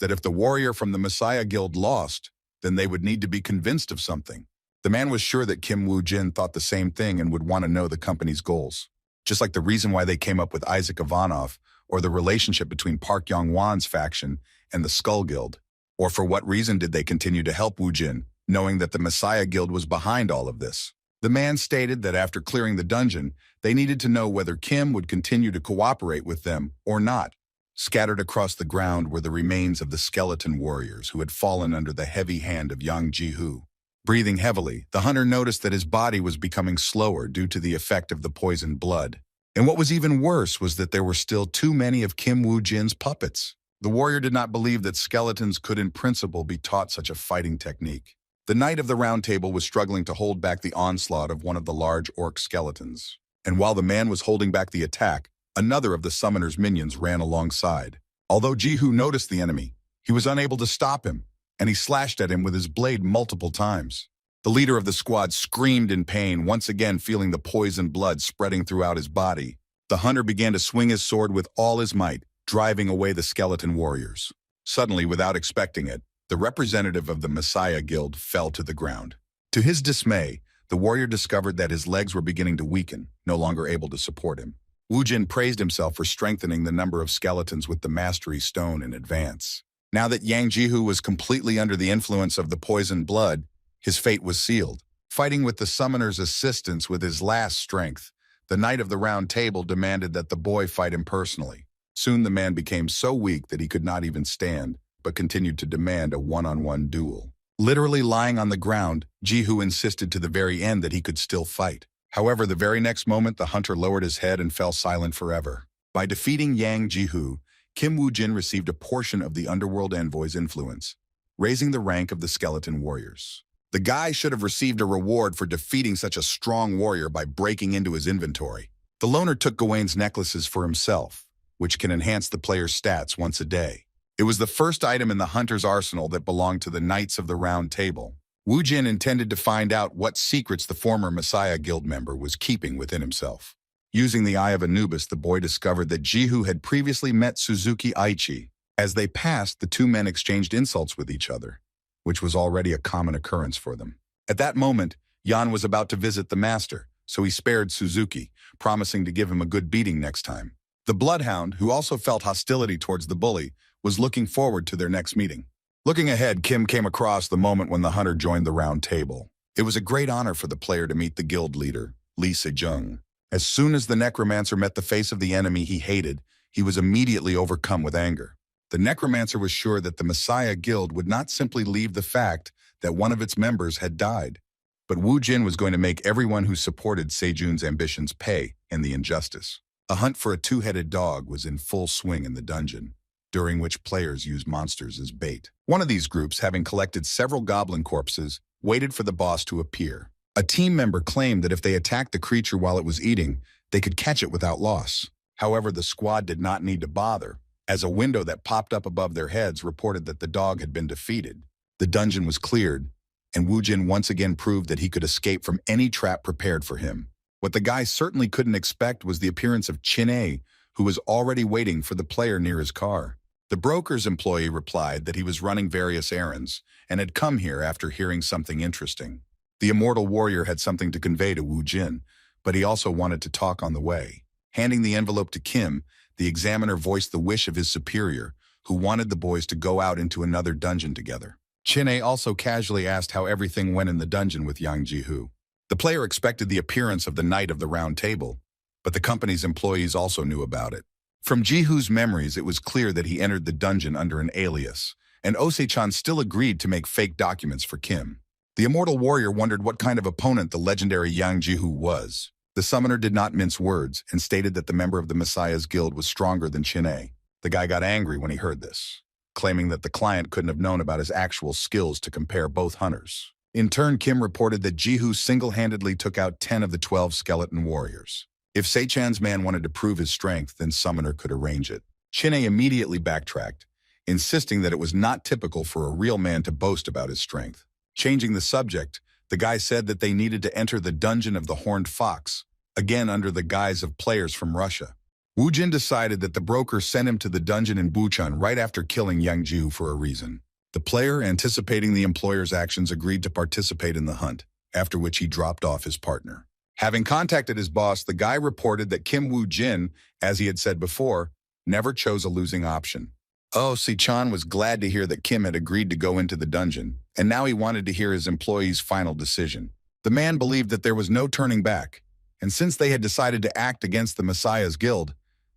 that if the warrior from the Messiah Guild lost, then they would need to be convinced of something. The man was sure that Kim Wu Jin thought the same thing and would want to know the company's goals. Just like the reason why they came up with Isaac Ivanov, or the relationship between Park Yong-hwan's faction and the Skull Guild. Or for what reason did they continue to help Wu Jin, knowing that the Messiah Guild was behind all of this? The man stated that after clearing the dungeon, they needed to know whether Kim would continue to cooperate with them or not. Scattered across the ground were the remains of the skeleton warriors who had fallen under the heavy hand of Yang Jihu. Breathing heavily, the hunter noticed that his body was becoming slower due to the effect of the poisoned blood. And what was even worse was that there were still too many of Kim Wu Jin's puppets. The warrior did not believe that skeletons could in principle be taught such a fighting technique. The Knight of the Round Table was struggling to hold back the onslaught of one of the large orc skeletons. And while the man was holding back the attack, another of the summoner's minions ran alongside. Although Jihu noticed the enemy, he was unable to stop him, and he slashed at him with his blade multiple times. The leader of the squad screamed in pain, once again feeling the poisoned blood spreading throughout his body. The hunter began to swing his sword with all his might, driving away the skeleton warriors. Suddenly, without expecting it, the representative of the Messiah Guild fell to the ground. To his dismay, the warrior discovered that his legs were beginning to weaken, no longer able to support him. Wu Jin praised himself for strengthening the number of skeletons with the Mastery Stone in advance. Now that Yang Jihu was completely under the influence of the poisoned blood, his fate was sealed. Fighting with the summoner's assistance with his last strength, the Knight of the Round Table demanded that the boy fight him personally. Soon the man became so weak that he could not even stand, but continued to demand a one-on-one duel. Literally lying on the ground, Jihu insisted to the very end that he could still fight. However, the very next moment, the hunter lowered his head and fell silent forever. By defeating Yang Jihu, Kim Woo-jin received a portion of the Underworld Envoy's influence, raising the rank of the skeleton warriors. The guy should have received a reward for defeating such a strong warrior by breaking into his inventory. The loner took Gawain's necklaces for himself, which can enhance the player's stats once a day. It was the first item in the hunter's arsenal that belonged to the Knights of the Round Table. Wu Jin intended to find out what secrets the former Messiah Guild member was keeping within himself. Using the Eye of Anubis, the boy discovered that Jihu had previously met Suzuki Aichi. As they passed, the two men exchanged insults with each other, which was already a common occurrence for them. At that moment, Yan was about to visit the master, so he spared Suzuki, promising to give him a good beating next time. The Bloodhound, who also felt hostility towards the bully, was looking forward to their next meeting. Looking ahead, Kim came across the moment when the hunter joined the round table. It was a great honor for the player to meet the guild leader, Lee Sejong. As soon as the necromancer met the face of the enemy he hated, he was immediately overcome with anger. The necromancer was sure that the Messiah Guild would not simply leave the fact that one of its members had died, but Wu Jin was going to make everyone who supported Sejun's ambitions pay in the injustice. A hunt for a two-headed dog was in full swing in the dungeon, during which players used monsters as bait. One of these groups, having collected several goblin corpses, waited for the boss to appear. A team member claimed that if they attacked the creature while it was eating, they could catch it without loss. However, the squad did not need to bother, as a window that popped up above their heads reported that the dog had been defeated. The dungeon was cleared, and Wu Jin once again proved that he could escape from any trap prepared for him. What the guy certainly couldn't expect was the appearance of Chin-A, who was already waiting for the player near his car. The broker's employee replied that he was running various errands and had come here after hearing something interesting. The immortal warrior had something to convey to Wu Jin, but he also wanted to talk on the way. Handing the envelope to Kim, the examiner voiced the wish of his superior, who wanted the boys to go out into another dungeon together. Chin-A also casually asked how everything went in the dungeon with Yang Jihu. The player expected the appearance of the Knight of the Round Table, but the company's employees also knew about it. From Jihu's memories, it was clear that he entered the dungeon under an alias, and Ose-chan still agreed to make fake documents for Kim. The immortal warrior wondered what kind of opponent the legendary Yang Jihu was. The summoner did not mince words and stated that the member of the Messiah's Guild was stronger than Chin-A. The guy got angry when he heard this, claiming that the client couldn't have known about his actual skills to compare both hunters. In turn, Kim reported that Jihu single-handedly took out 10 of the 12 skeleton warriors. If Sechan's man wanted to prove his strength, then Summoner could arrange it. Chin-A immediately backtracked, insisting that it was not typical for a real man to boast about his strength. Changing the subject, the guy said that they needed to enter the dungeon of the Horned Fox, again under the guise of players from Russia. Wu Jin decided that the broker sent him to the dungeon in Bucheon right after killing Yang Jihu for a reason. The player, anticipating the employer's actions, agreed to participate in the hunt, after which he dropped off his partner. Having contacted his boss, the guy reported that Kim Woo Jin, as he had said before, never chose a losing option. Oh, Si-chan was glad to hear that Kim had agreed to go into the dungeon, and now he wanted to hear his employee's final decision. The man believed that there was no turning back, and since they had decided to act against the Messiah's Guild,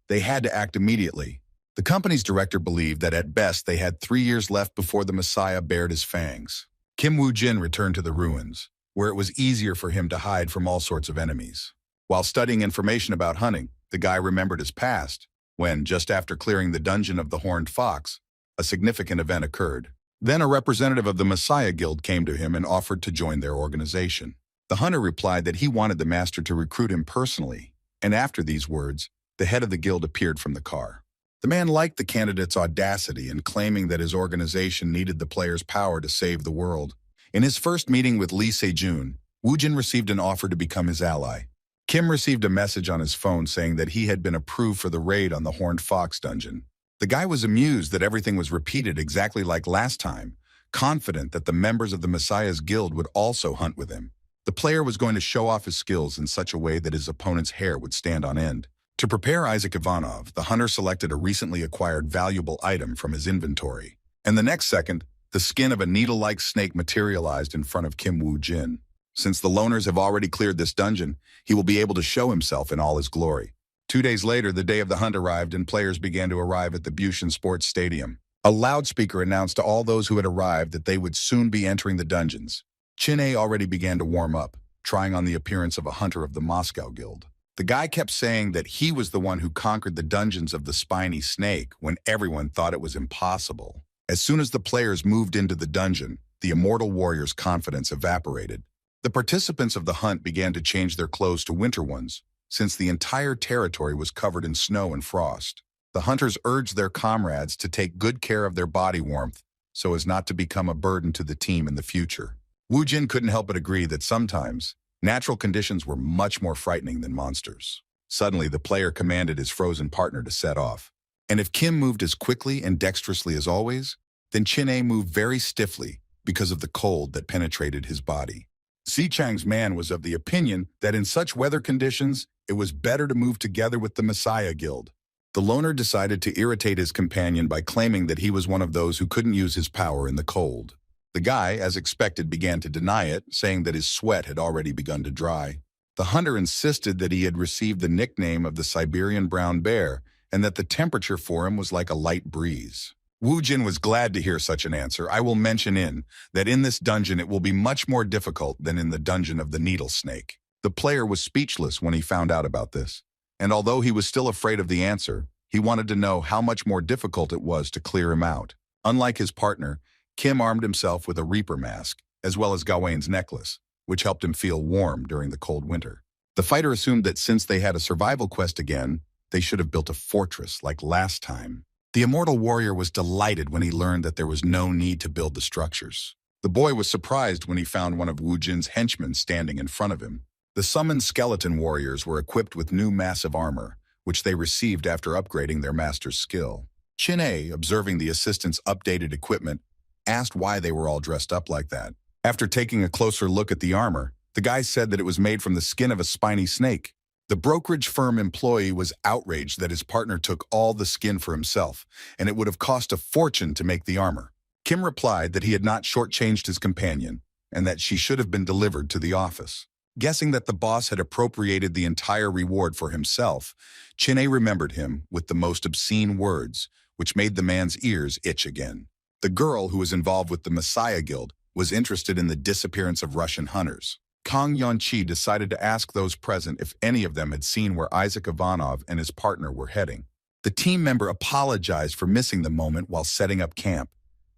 they had to act immediately. The company's director believed that at best they had 3 years left before the Messiah bared his fangs. Kim Woo Jin returned to the ruins, where it was easier for him to hide from all sorts of enemies. While studying information about hunting, the guy remembered his past, when, just after clearing the dungeon of the Horned Fox, a significant event occurred. Then a representative of the Messiah Guild came to him and offered to join their organization. The hunter replied that he wanted the master to recruit him personally, and after these words, the head of the guild appeared from the car. The man liked the candidate's audacity in claiming that his organization needed the player's power to save the world. In his first meeting with Lee Se-jun, Woo-jin received an offer to become his ally. Kim received a message on his phone saying that he had been approved for the raid on the Horned Fox dungeon. The guy was amused that everything was repeated exactly like last time, confident that the members of the Messiah's guild would also hunt with him. The player was going to show off his skills in such a way that his opponent's hair would stand on end. To prepare Isaac Ivanov, the hunter selected a recently acquired valuable item from his inventory. And the next second, the skin of a needle-like snake materialized in front of Kim Woo-jin. Since the loners have already cleared this dungeon, he will be able to show himself in all his glory. 2 days later, the day of the hunt arrived and players began to arrive at the Bushin Sports Stadium. A loudspeaker announced to all those who had arrived that they would soon be entering the dungeons. Chin-A already began to warm up, trying on the appearance of a hunter of the Moscow Guild. The guy kept saying that he was the one who conquered the dungeons of the spiny snake when everyone thought it was impossible. As soon as the players moved into the dungeon, the immortal warrior's confidence evaporated. The participants of the hunt began to change their clothes to winter ones, since the entire territory was covered in snow and frost. The hunters urged their comrades to take good care of their body warmth so as not to become a burden to the team in the future. Woo-jin couldn't help but agree that sometimes natural conditions were much more frightening than monsters. Suddenly, the player commanded his frozen partner to set off. And if Kim moved as quickly and dexterously as always, then Chin-A moved very stiffly because of the cold that penetrated his body. Si-chang's man was of the opinion that in such weather conditions, it was better to move together with the Messiah Guild. The loner decided to irritate his companion by claiming that he was one of those who couldn't use his power in the cold. The guy, as expected, began to deny it, saying that his sweat had already begun to dry. The hunter insisted that he had received the nickname of the Siberian brown bear and that the temperature for him was like a light breeze. Woo-jin was glad to hear such an answer. I will mention that in this dungeon it will be much more difficult than in the dungeon of the needle snake. The player was speechless when he found out about this, and although he was still afraid of the answer, he wanted to know how much more difficult it was to clear him out. Unlike his partner, Kim armed himself with a Reaper mask, as well as Gawain's necklace, which helped him feel warm during the cold winter. The fighter assumed that since they had a survival quest again, they should have built a fortress like last time. The immortal warrior was delighted when he learned that there was no need to build the structures. The boy was surprised when he found one of Woo-jin's henchmen standing in front of him. The summoned skeleton warriors were equipped with new massive armor, which they received after upgrading their master's skill. Chin-A, observing the assistant's updated equipment, asked why they were all dressed up like that. After taking a closer look at the armor, the guy said that it was made from the skin of a spiny snake. The brokerage firm employee was outraged that his partner took all the skin for himself, and it would have cost a fortune to make the armor. Kim replied that he had not shortchanged his companion, and that she should have been delivered to the office. Guessing that the boss had appropriated the entire reward for himself, Chin-A remembered him with the most obscene words, which made the man's ears itch again. The girl who was involved with the Messiah Guild was interested in the disappearance of Russian hunters. Kang Yeon-chi decided to ask those present if any of them had seen where Isaac Ivanov and his partner were heading. The team member apologized for missing the moment while setting up camp,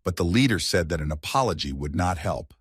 but the leader said that an apology would not help.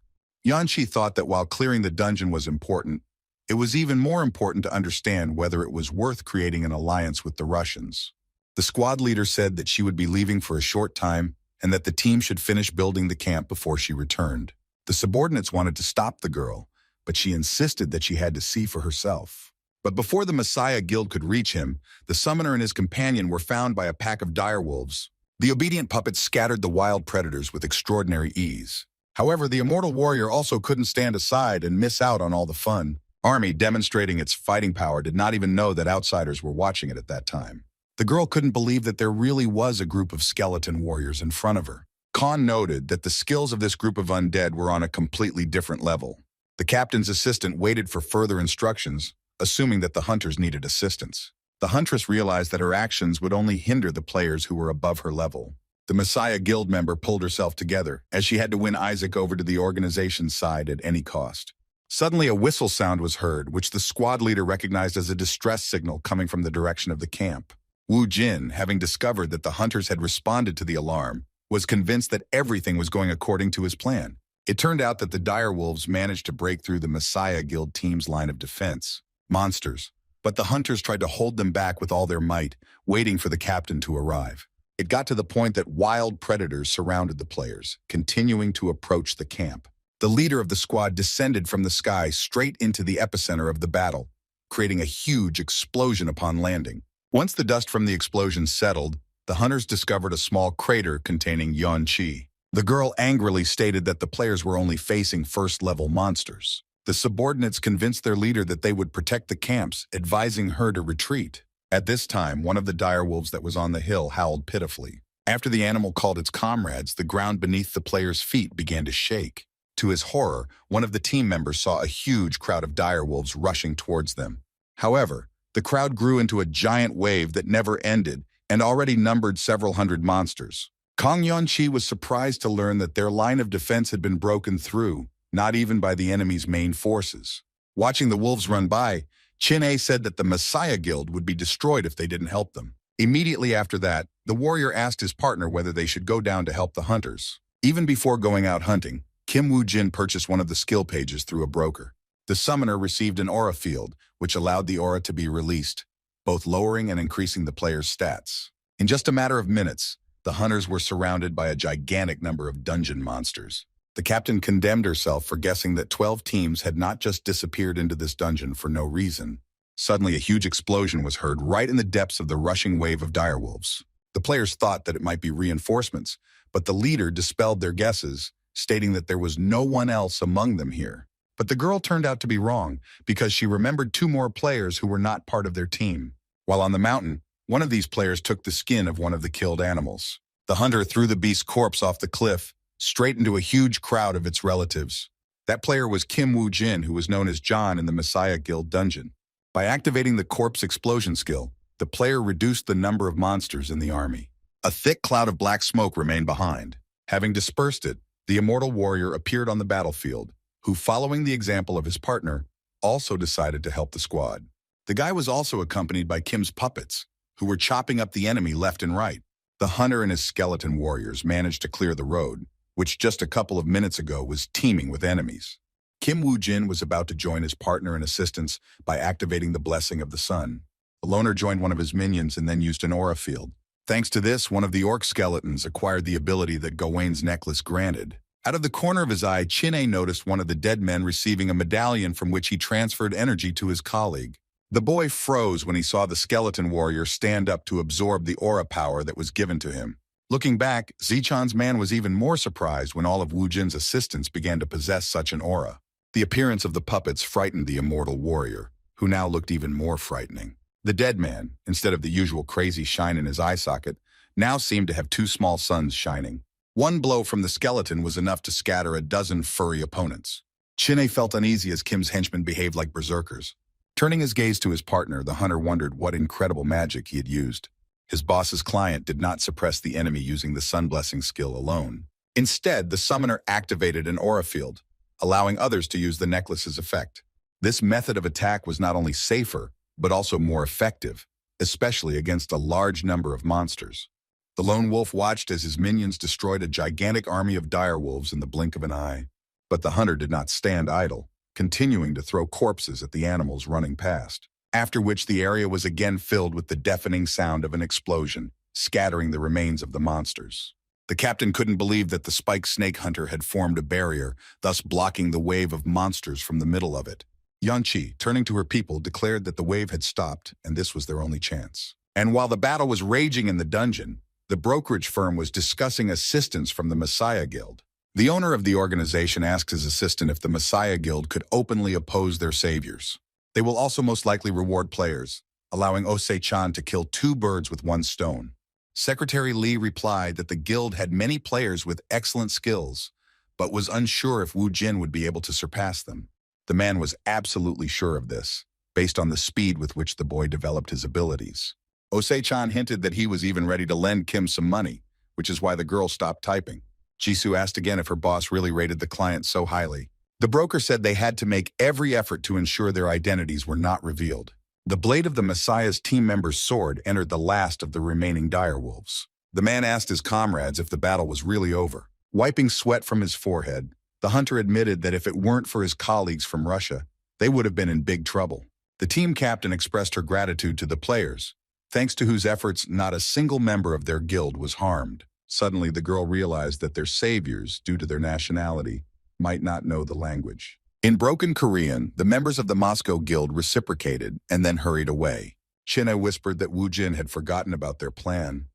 Yeon-chi thought that while clearing the dungeon was important, it was even more important to understand whether it was worth creating an alliance with the Russians. The squad leader said that she would be leaving for a short time and that the team should finish building the camp before she returned. The subordinates wanted to stop the girl, but she insisted that she had to see for herself. But before the Messiah Guild could reach him, the summoner and his companion were found by a pack of direwolves. The obedient puppets scattered the wild predators with extraordinary ease. However, the immortal warrior also couldn't stand aside and miss out on all the fun. Army, demonstrating its fighting power, did not even know that outsiders were watching it at that time. The girl couldn't believe that there really was a group of skeleton warriors in front of her. Khan noted that the skills of this group of undead were on a completely different level. The captain's assistant waited for further instructions, assuming that the hunters needed assistance. The huntress realized that her actions would only hinder the players who were above her level. The Messiah Guild member pulled herself together, as she had to win Isaac over to the organization's side at any cost. Suddenly, a whistle sound was heard, which the squad leader recognized as a distress signal coming from the direction of the camp. Woo-jin, having discovered that the hunters had responded to the alarm, was convinced that everything was going according to his plan. It turned out that the direwolves managed to break through the Messiah Guild team's line of defense. Monsters. But the hunters tried to hold them back with all their might, waiting for the captain to arrive. It got to the point that wild predators surrounded the players, continuing to approach the camp. The leader of the squad descended from the sky straight into the epicenter of the battle, creating a huge explosion upon landing. Once the dust from the explosion settled, the hunters discovered a small crater containing Yuan-Chi. The girl angrily stated that the players were only facing first-level monsters. The subordinates convinced their leader that they would protect the camps, advising her to retreat. At this time, one of the direwolves that was on the hill howled pitifully. After the animal called its comrades, the ground beneath the players' feet began to shake. To his horror, one of the team members saw a huge crowd of direwolves rushing towards them. However, the crowd grew into a giant wave that never ended and already numbered several hundred monsters. Kong Yuan-Chi was surprised to learn that their line of defense had been broken through, not even by the enemy's main forces. Watching the wolves run by, Chin-A said that the Messiah Guild would be destroyed if they didn't help them. Immediately after that, the warrior asked his partner whether they should go down to help the hunters. Even before going out hunting, Kim Woo-jin purchased one of the skill pages through a broker. The summoner received an aura field, which allowed the aura to be released, both lowering and increasing the player's stats. In just a matter of minutes, the hunters were surrounded by a gigantic number of dungeon monsters. The captain condemned herself for guessing that 12 teams had not just disappeared into this dungeon for no reason. Suddenly, a huge explosion was heard right in the depths of the rushing wave of direwolves. The players thought that it might be reinforcements, but the leader dispelled their guesses, stating that there was no one else among them here. But the girl turned out to be wrong, because she remembered 2 more players who were not part of their team. While on the mountain, one of these players took the skin of one of the killed animals. The hunter threw the beast's corpse off the cliff, straight into a huge crowd of its relatives. That player was Kim Woo-jin, who was known as John in the Messiah Guild dungeon. By activating the corpse explosion skill, the player reduced the number of monsters in the army. A thick cloud of black smoke remained behind. Having dispersed it, the immortal warrior appeared on the battlefield, who, following the example of his partner, also decided to help the squad. The guy was also accompanied by Kim's puppets, who were chopping up the enemy left and right. The hunter and his skeleton warriors managed to clear the road, which just a couple of minutes ago was teeming with enemies. Kim Woo-jin was about to join his partner in assistance by activating the blessing of the sun. The loner joined one of his minions and then used an aura field. Thanks to this, one of the orc skeletons acquired the ability that Gawain's necklace granted. Out of the corner of his eye, Chin-A noticed one of the dead men receiving a medallion from which he transferred energy to his colleague. The boy froze when he saw the skeleton warrior stand up to absorb the aura power that was given to him. Looking back, Zichan's man was even more surprised when all of Woo-jin's assistants began to possess such an aura. The appearance of the puppets frightened the immortal warrior, who now looked even more frightening. The dead man, instead of the usual crazy shine in his eye socket, now seemed to have 2 small suns shining. One blow from the skeleton was enough to scatter a dozen furry opponents. Chin-A felt uneasy as Kim's henchmen behaved like berserkers. Turning his gaze to his partner, the hunter wondered what incredible magic he had used. His boss's client did not suppress the enemy using the sun blessing skill alone. Instead, the summoner activated an aura field, allowing others to use the necklace's effect. This method of attack was not only safer, but also more effective, especially against a large number of monsters. The lone wolf watched as his minions destroyed a gigantic army of direwolves in the blink of an eye. But the hunter did not stand idle, continuing to throw corpses at the animals running past, after which the area was again filled with the deafening sound of an explosion, scattering the remains of the monsters. The captain couldn't believe that the spike snake hunter had formed a barrier, thus blocking the wave of monsters from the middle of it. Yuan-Chi, turning to her people, declared that the wave had stopped and this was their only chance. And while the battle was raging in the dungeon, the brokerage firm was discussing assistance from the Messiah Guild. The owner of the organization asked his assistant if the Messiah Guild could openly oppose their saviors. They will also most likely reward players, allowing Osei-chan to kill 2 birds with 1 stone. Secretary Lee replied that the guild had many players with excellent skills, but was unsure if Woo-jin would be able to surpass them. The man was absolutely sure of this, based on the speed with which the boy developed his abilities. Osei-chan hinted that he was even ready to lend Kim some money, which is why the girl stopped typing. Jisoo asked again if her boss really rated the client so highly. The broker said they had to make every effort to ensure their identities were not revealed. The blade of the Messiah's team member's sword entered the last of the remaining direwolves. The man asked his comrades if the battle was really over. Wiping sweat from his forehead, the hunter admitted that if it weren't for his colleagues from Russia, they would have been in big trouble. The team captain expressed her gratitude to the players, thanks to whose efforts not a single member of their guild was harmed. Suddenly, the girl realized that their saviors, due to their nationality, might not know the language. In broken Korean, the members of the Moscow Guild reciprocated and then hurried away. Chin'e whispered that Wu Jin had forgotten about their plan,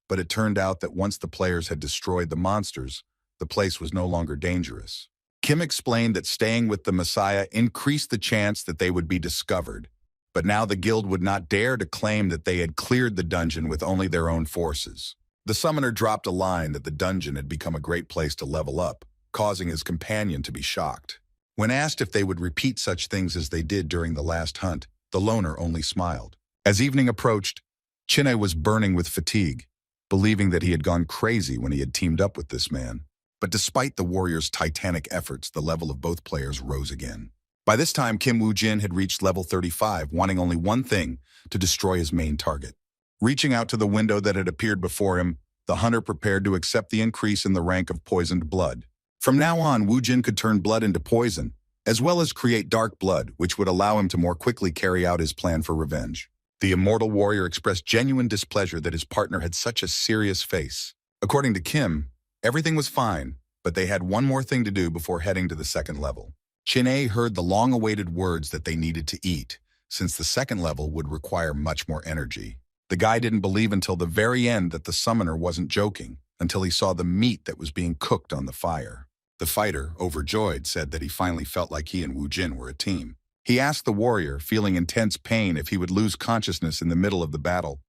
but it turned out that once the players had destroyed the monsters, the place was no longer dangerous. Kim explained that staying with the Messiah increased the chance that they would be discovered, but now the guild would not dare to claim that they had cleared the dungeon with only their own forces. The summoner dropped a line that the dungeon had become a great place to level up, causing his companion to be shocked. When asked if they would repeat such things as they did during the last hunt, the loner only smiled. As evening approached, Chin'e was burning with fatigue, believing that he had gone crazy when he had teamed up with this man. But despite the warriors' titanic efforts, the level of both players rose again. By this time, Kim Woo-jin had reached level 35, wanting only one thing, to destroy his main target. Reaching out to the window that had appeared before him, the hunter prepared to accept the increase in the rank of poisoned blood. From now on, Woo-jin could turn blood into poison, as well as create dark blood, which would allow him to more quickly carry out his plan for revenge. The immortal warrior expressed genuine displeasure that his partner had such a serious face. According to Kim, everything was fine, but they had one more thing to do before heading to the second level. Chin'e heard the long-awaited words that they needed to eat, since the second level would require much more energy. The guy didn't believe until the very end that the summoner wasn't joking, until he saw the meat that was being cooked on the fire. The fighter, overjoyed, said that he finally felt like he and Woo-jin were a team. He asked the warrior, feeling intense pain, if he would lose consciousness in the middle of the battle,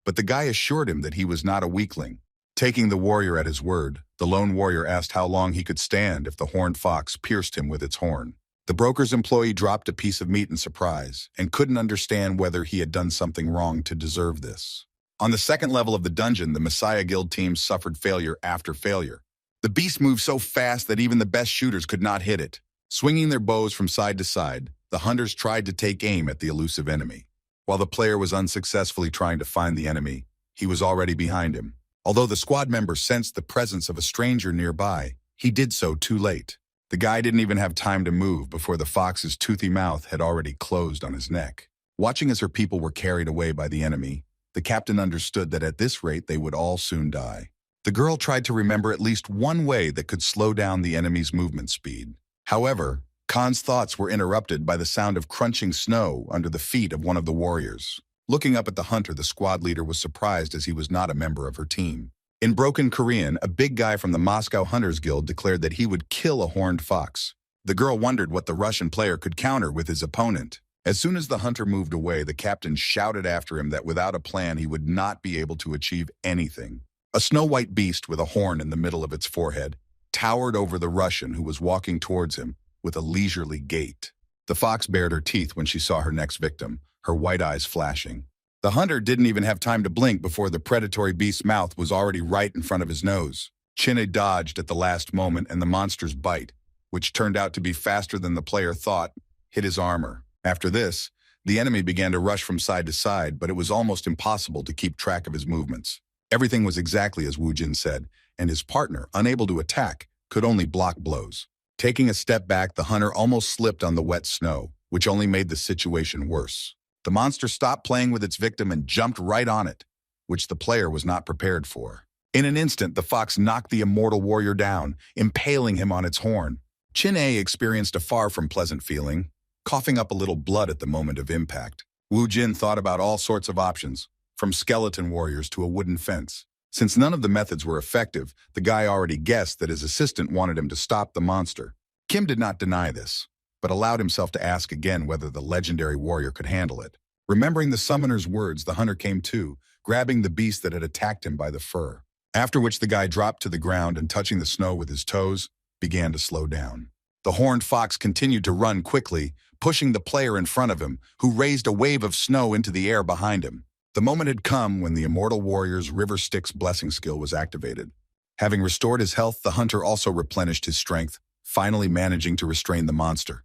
but the guy assured him that he was not a weakling. Taking the warrior at his word, the lone warrior asked how long he could stand if the horned fox pierced him with its horn. The broker's employee dropped a piece of meat in surprise and couldn't understand whether he had done something wrong to deserve this. On the second level of the dungeon, the Messiah Guild team suffered failure after failure. The beast moved so fast that even the best shooters could not hit it. Swinging their bows from side to side, the hunters tried to take aim at the elusive enemy. While the player was unsuccessfully trying to find the enemy, he was already behind him. Although the squad member sensed the presence of a stranger nearby, he did so too late. The guy didn't even have time to move before the fox's toothy mouth had already closed on his neck. Watching as her people were carried away by the enemy, the captain understood that at this rate they would all soon die. The girl tried to remember at least one way that could slow down the enemy's movement speed. However, Khan's thoughts were interrupted by the sound of crunching snow under the feet of one of the warriors. Looking up at the hunter, the squad leader was surprised as he was not a member of her team. In broken Korean, a big guy from the Moscow Hunters Guild declared that he would kill a horned fox. The girl wondered what the Russian player could counter with his opponent. As soon as the hunter moved away, the captain shouted after him that without a plan he would not be able to achieve anything. A snow-white beast with a horn in the middle of its forehead towered over the Russian who was walking towards him with a leisurely gait. The fox bared her teeth when she saw her next victim, her white eyes flashing. The hunter didn't even have time to blink before the predatory beast's mouth was already right in front of his nose. Chin'e dodged at the last moment, and the monster's bite, which turned out to be faster than the player thought, hit his armor. After this, the enemy began to rush from side to side, but it was almost impossible to keep track of his movements. Everything was exactly as Woo-jin said, and his partner, unable to attack, could only block blows. Taking a step back, the hunter almost slipped on the wet snow, which only made the situation worse. The monster stopped playing with its victim and jumped right on it, which the player was not prepared for. In an instant, the fox knocked the immortal warrior down, impaling him on its horn. Chin'e experienced a far from pleasant feeling, coughing up a little blood at the moment of impact. Woo-jin thought about all sorts of options, from skeleton warriors to a wooden fence. Since none of the methods were effective, the guy already guessed that his assistant wanted him to stop the monster. Kim did not deny this, but allowed himself to ask again whether the legendary warrior could handle it. Remembering the summoner's words, the hunter came to, grabbing the beast that had attacked him by the fur. After which the guy dropped to the ground and, touching the snow with his toes, began to slow down. The horned fox continued to run quickly, pushing the player in front of him, who raised a wave of snow into the air behind him. The moment had come when the immortal warrior's River Styx blessing skill was activated. Having restored his health, the hunter also replenished his strength, finally managing to restrain the monster.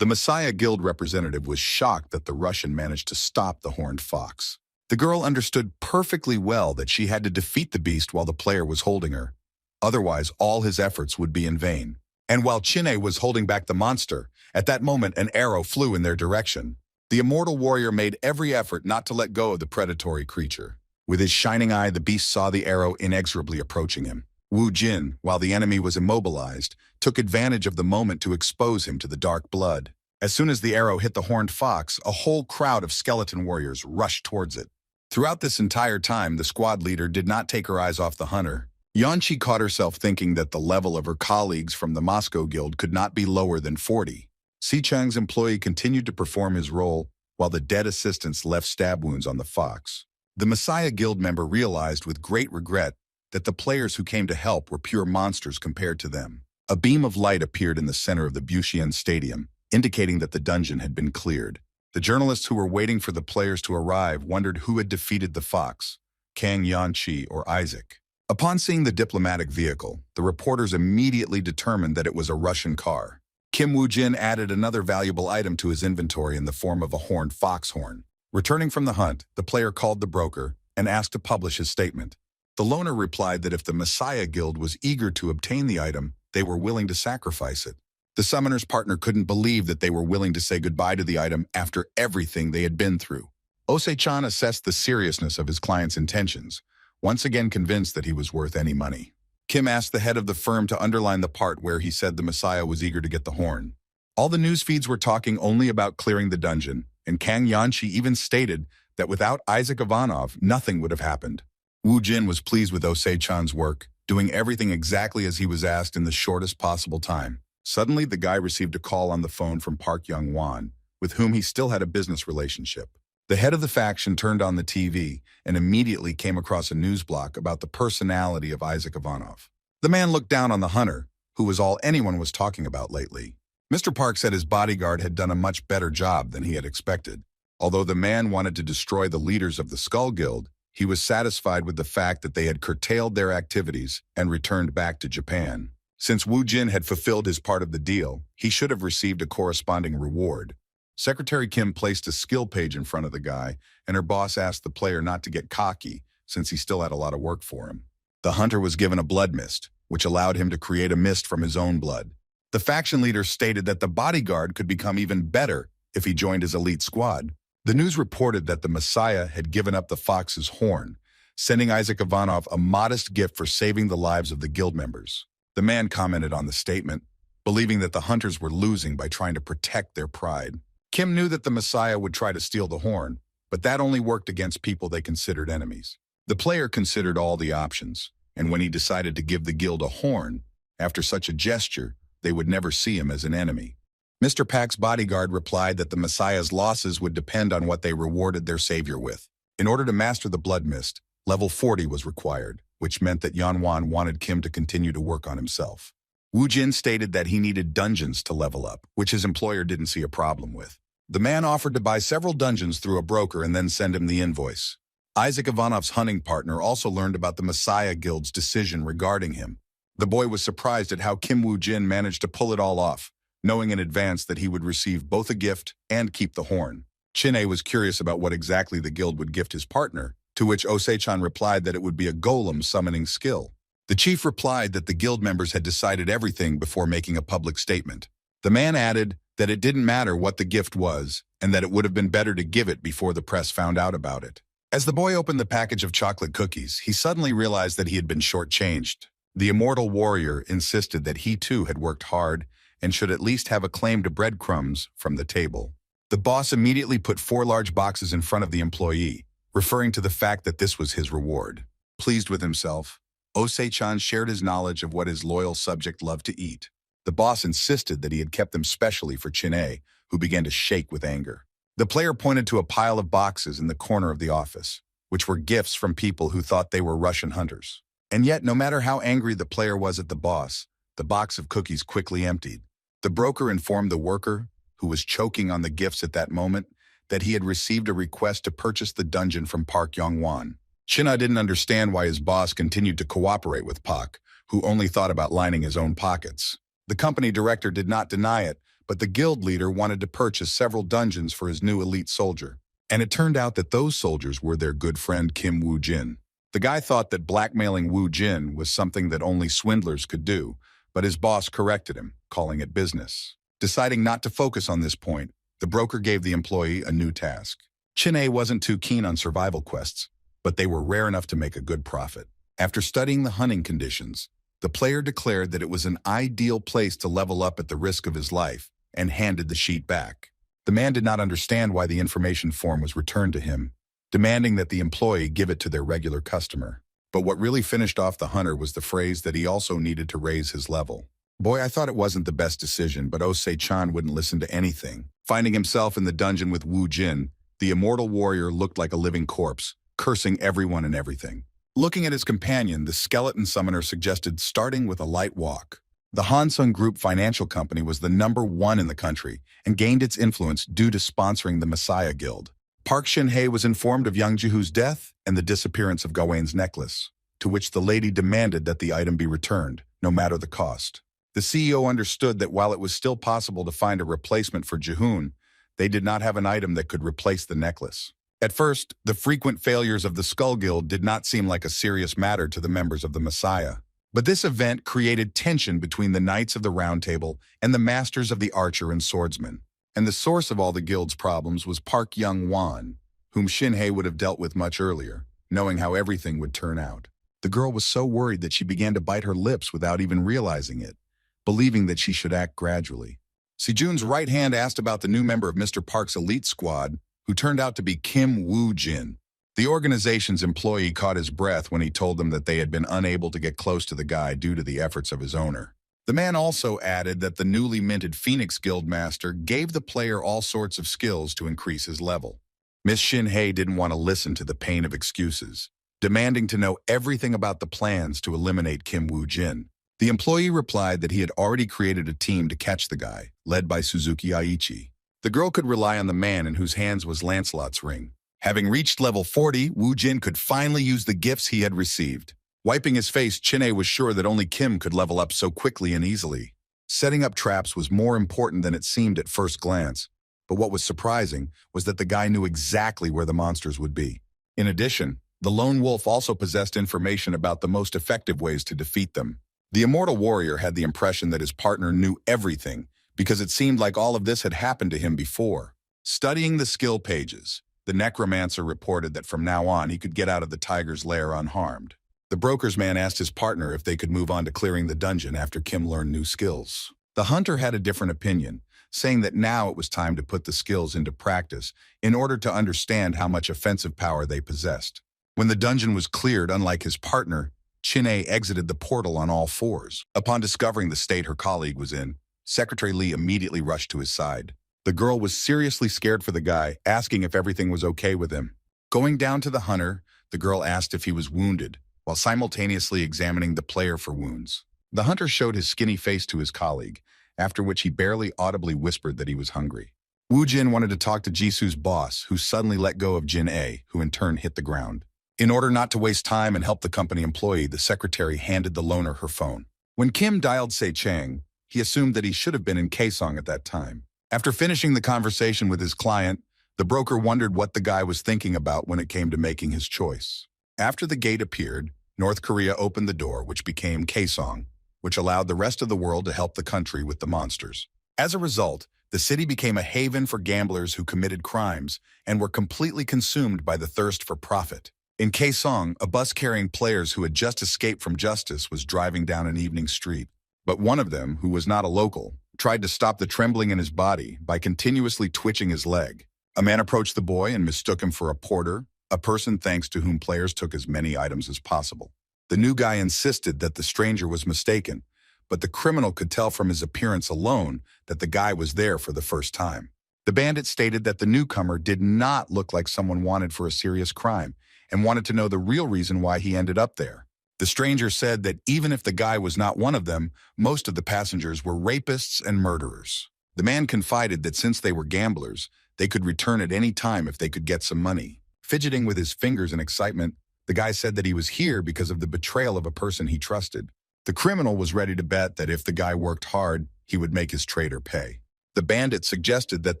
The Messiah Guild representative was shocked that the Russian managed to stop the horned fox. The girl understood perfectly well that she had to defeat the beast while the player was holding her. Otherwise, all his efforts would be in vain. And while Chin'e was holding back the monster, at that moment an arrow flew in their direction. The immortal warrior made every effort not to let go of the predatory creature. With his shining eye, the beast saw the arrow inexorably approaching him. Woo-jin, while the enemy was immobilized, took advantage of the moment to expose him to the dark blood. As soon as the arrow hit the horned fox, a whole crowd of skeleton warriors rushed towards it. Throughout this entire time, the squad leader did not take her eyes off the hunter. Yanqi caught herself thinking that the level of her colleagues from the Moscow Guild could not be lower than 40. Si Chang's employee continued to perform his role, while the dead assistants left stab wounds on the fox. The Messiah Guild member realized with great regret that the players who came to help were pure monsters compared to them. A beam of light appeared in the center of the Buxian Stadium, indicating that the dungeon had been cleared. The journalists who were waiting for the players to arrive wondered who had defeated the fox, Kang Yanqi or Isaac. Upon seeing the diplomatic vehicle, the reporters immediately determined that it was a Russian car. Kim Woo-jin added another valuable item to his inventory in the form of a horned fox horn. Returning from the hunt, the player called the broker and asked to publish his statement. The loner replied that if the Messiah Guild was eager to obtain the item, they were willing to sacrifice it. The summoner's partner couldn't believe that they were willing to say goodbye to the item after everything they had been through. Ose-chan assessed the seriousness of his client's intentions, once again convinced that he was worth any money. Kim asked the head of the firm to underline the part where he said the Messiah was eager to get the horn. All the news feeds were talking only about clearing the dungeon, and Kang Yanqi even stated that without Isaac Ivanov, nothing would have happened. Wu Jin was pleased with Ose-chan's work, doing everything exactly as he was asked in the shortest possible time. Suddenly, the guy received a call on the phone from Park Young-won, with whom he still had a business relationship. The head of the faction turned on the TV and immediately came across a news block about the personality of Isaac Ivanov. The man looked down on the hunter, who was all anyone was talking about lately. Mr. Park said his bodyguard had done a much better job than he had expected. Although the man wanted to destroy the leaders of the Skull Guild, he was satisfied with the fact that they had curtailed their activities and returned back to Japan. Since Wu Jin had fulfilled his part of the deal, he should have received a corresponding reward. Secretary Kim placed a skill page in front of the guy, and her boss asked the player not to get cocky, since he still had a lot of work for him. The hunter was given a blood mist, which allowed him to create a mist from his own blood. The faction leader stated that the bodyguard could become even better if he joined his elite squad. The news reported that the Messiah had given up the fox's horn, sending Isaac Ivanov a modest gift for saving the lives of the guild members. The man commented on the statement, believing that the hunters were losing by trying to protect their pride. Kim knew that the Messiah would try to steal the horn, but that only worked against people they considered enemies. The player considered all the options, and when he decided to give the guild a horn, after such a gesture, they would never see him as an enemy. Mr. Pak's bodyguard replied that the Messiah's losses would depend on what they rewarded their savior with. In order to master the blood mist, level 40 was required, which meant that Yanwan wanted Kim to continue to work on himself. Wu Jin stated that he needed dungeons to level up, which his employer didn't see a problem with. The man offered to buy several dungeons through a broker and then send him the invoice. Isaac Ivanov's hunting partner also learned about the Messiah Guild's decision regarding him. The boy was surprised at how Kim Woo Jin managed to pull it all off, knowing in advance that he would receive both a gift and keep the horn. Chin-A was curious about what exactly the guild would gift his partner, to which Ose-chan replied that it would be a golem summoning skill. The chief replied that the guild members had decided everything before making a public statement. The man added that it didn't matter what the gift was, and that it would have been better to give it before the press found out about it. As the boy opened the package of chocolate cookies, he suddenly realized that he had been shortchanged. The immortal warrior insisted that he too had worked hard and should at least have a claim to breadcrumbs from the table. The boss immediately put 4 large boxes in front of the employee, referring to the fact that this was his reward. Pleased with himself, Ose-chan shared his knowledge of what his loyal subject loved to eat. The boss insisted that he had kept them specially for Chin-A, who began to shake with anger. The player pointed to a pile of boxes in the corner of the office, which were gifts from people who thought they were Russian hunters. And yet, no matter how angry the player was at the boss, the box of cookies quickly emptied. The broker informed the worker, who was choking on the gifts at that moment, that he had received a request to purchase the dungeon from Park Young-won. Chin-A didn't understand why his boss continued to cooperate with Park, who only thought about lining his own pockets. The company director did not deny it, but the guild leader wanted to purchase several dungeons for his new elite soldier. And it turned out that those soldiers were their good friend Kim Woo Jin. The guy thought that blackmailing Woo Jin was something that only swindlers could do, but his boss corrected him, calling it business. Deciding not to focus on this point, the broker gave the employee a new task. Chin-A wasn't too keen on survival quests, but they were rare enough to make a good profit. After studying the hunting conditions, The player declared that it was an ideal place to level up at the risk of his life and handed the sheet back. The man did not understand why the information form was returned to him, demanding that the employee give it to their regular customer. But what really finished off the hunter was the phrase that he also needed to raise his level. Boy, I thought it wasn't the best decision, but Osei-chan wouldn't listen to anything. Finding himself in the dungeon with Wu Jin, the immortal warrior looked like a living corpse, cursing everyone and everything. Looking at his companion, the skeleton summoner suggested starting with a light walk. The Hansung Group financial company was the #1 in the country and gained its influence due to sponsoring the Messiah Guild. Park Shin-hye was informed of Young Ji-hoo's death and the disappearance of Gawain's necklace, to which the lady demanded that the item be returned, no matter the cost. The CEO understood that while it was still possible to find a replacement for Ji-hoon, they did not have an item that could replace the necklace. At first, the frequent failures of the Skull Guild did not seem like a serious matter to the members of the Messiah. But this event created tension between the Knights of the Round Table and the Masters of the Archer and Swordsman. And the source of all the guild's problems was Park Young-won, whom Shin-hye would have dealt with much earlier, knowing how everything would turn out. The girl was so worried that she began to bite her lips without even realizing it, believing that she should act gradually. Si-jun's right hand asked about the new member of Mr. Park's elite squad, who turned out to be Kim Woo-jin. The organization's employee caught his breath when he told them that they had been unable to get close to the guy due to the efforts of his owner. The man also added that the newly minted Phoenix Guild Master gave the player all sorts of skills to increase his level. Miss Shin-hye didn't want to listen to the pain of excuses, demanding to know everything about the plans to eliminate Kim Woo-jin. The employee replied that he had already created a team to catch the guy, led by Suzuki Aichi. The girl could rely on the man in whose hands was Lancelot's ring. Having reached level 40, Wu Jin could finally use the gifts he had received. Wiping his face, Chin-hye was sure that only Kim could level up so quickly and easily. Setting up traps was more important than it seemed at first glance, but what was surprising was that the guy knew exactly where the monsters would be. In addition, the lone wolf also possessed information about the most effective ways to defeat them. The immortal warrior had the impression that his partner knew everything, because it seemed like all of this had happened to him before. Studying the skill pages, the necromancer reported that from now on he could get out of the tiger's lair unharmed. The broker's man asked his partner if they could move on to clearing the dungeon after Kim learned new skills. The hunter had a different opinion, saying that now it was time to put the skills into practice in order to understand how much offensive power they possessed. When the dungeon was cleared, unlike his partner, Chin-hye exited the portal on all fours. Upon discovering the state her colleague was in, Secretary Lee immediately rushed to his side. The girl was seriously scared for the guy, asking if everything was okay with him. Going down to the hunter, the girl asked if he was wounded, while simultaneously examining the player for wounds. The hunter showed his skinny face to his colleague, after which he barely audibly whispered that he was hungry. Wu Jin wanted to talk to Jisoo's boss, who suddenly let go of Jin-ae, who in turn hit the ground. In order not to waste time and help the company employee, the secretary handed the loner her phone. When Kim dialed Se-chang, he assumed that he should have been in Kaesong at that time. After finishing the conversation with his client, the broker wondered what the guy was thinking about when it came to making his choice. After the gate appeared, North Korea opened the door, which became Kaesong, which allowed the rest of the world to help the country with the monsters. As a result, the city became a haven for gamblers who committed crimes and were completely consumed by the thirst for profit. In Kaesong, a bus carrying players who had just escaped from justice was driving down an evening street. But one of them, who was not a local, tried to stop the trembling in his body by continuously twitching his leg. A man approached the boy and mistook him for a porter, a person thanks to whom players took as many items as possible. The new guy insisted that the stranger was mistaken, but the criminal could tell from his appearance alone that the guy was there for the first time. The bandit stated that the newcomer did not look like someone wanted for a serious crime and wanted to know the real reason why he ended up there. The stranger said that even if the guy was not one of them, most of the passengers were rapists and murderers. The man confided that since they were gamblers, they could return at any time if they could get some money. Fidgeting with his fingers in excitement, the guy said that he was here because of the betrayal of a person he trusted. The criminal was ready to bet that if the guy worked hard, he would make his traitor pay. The bandit suggested that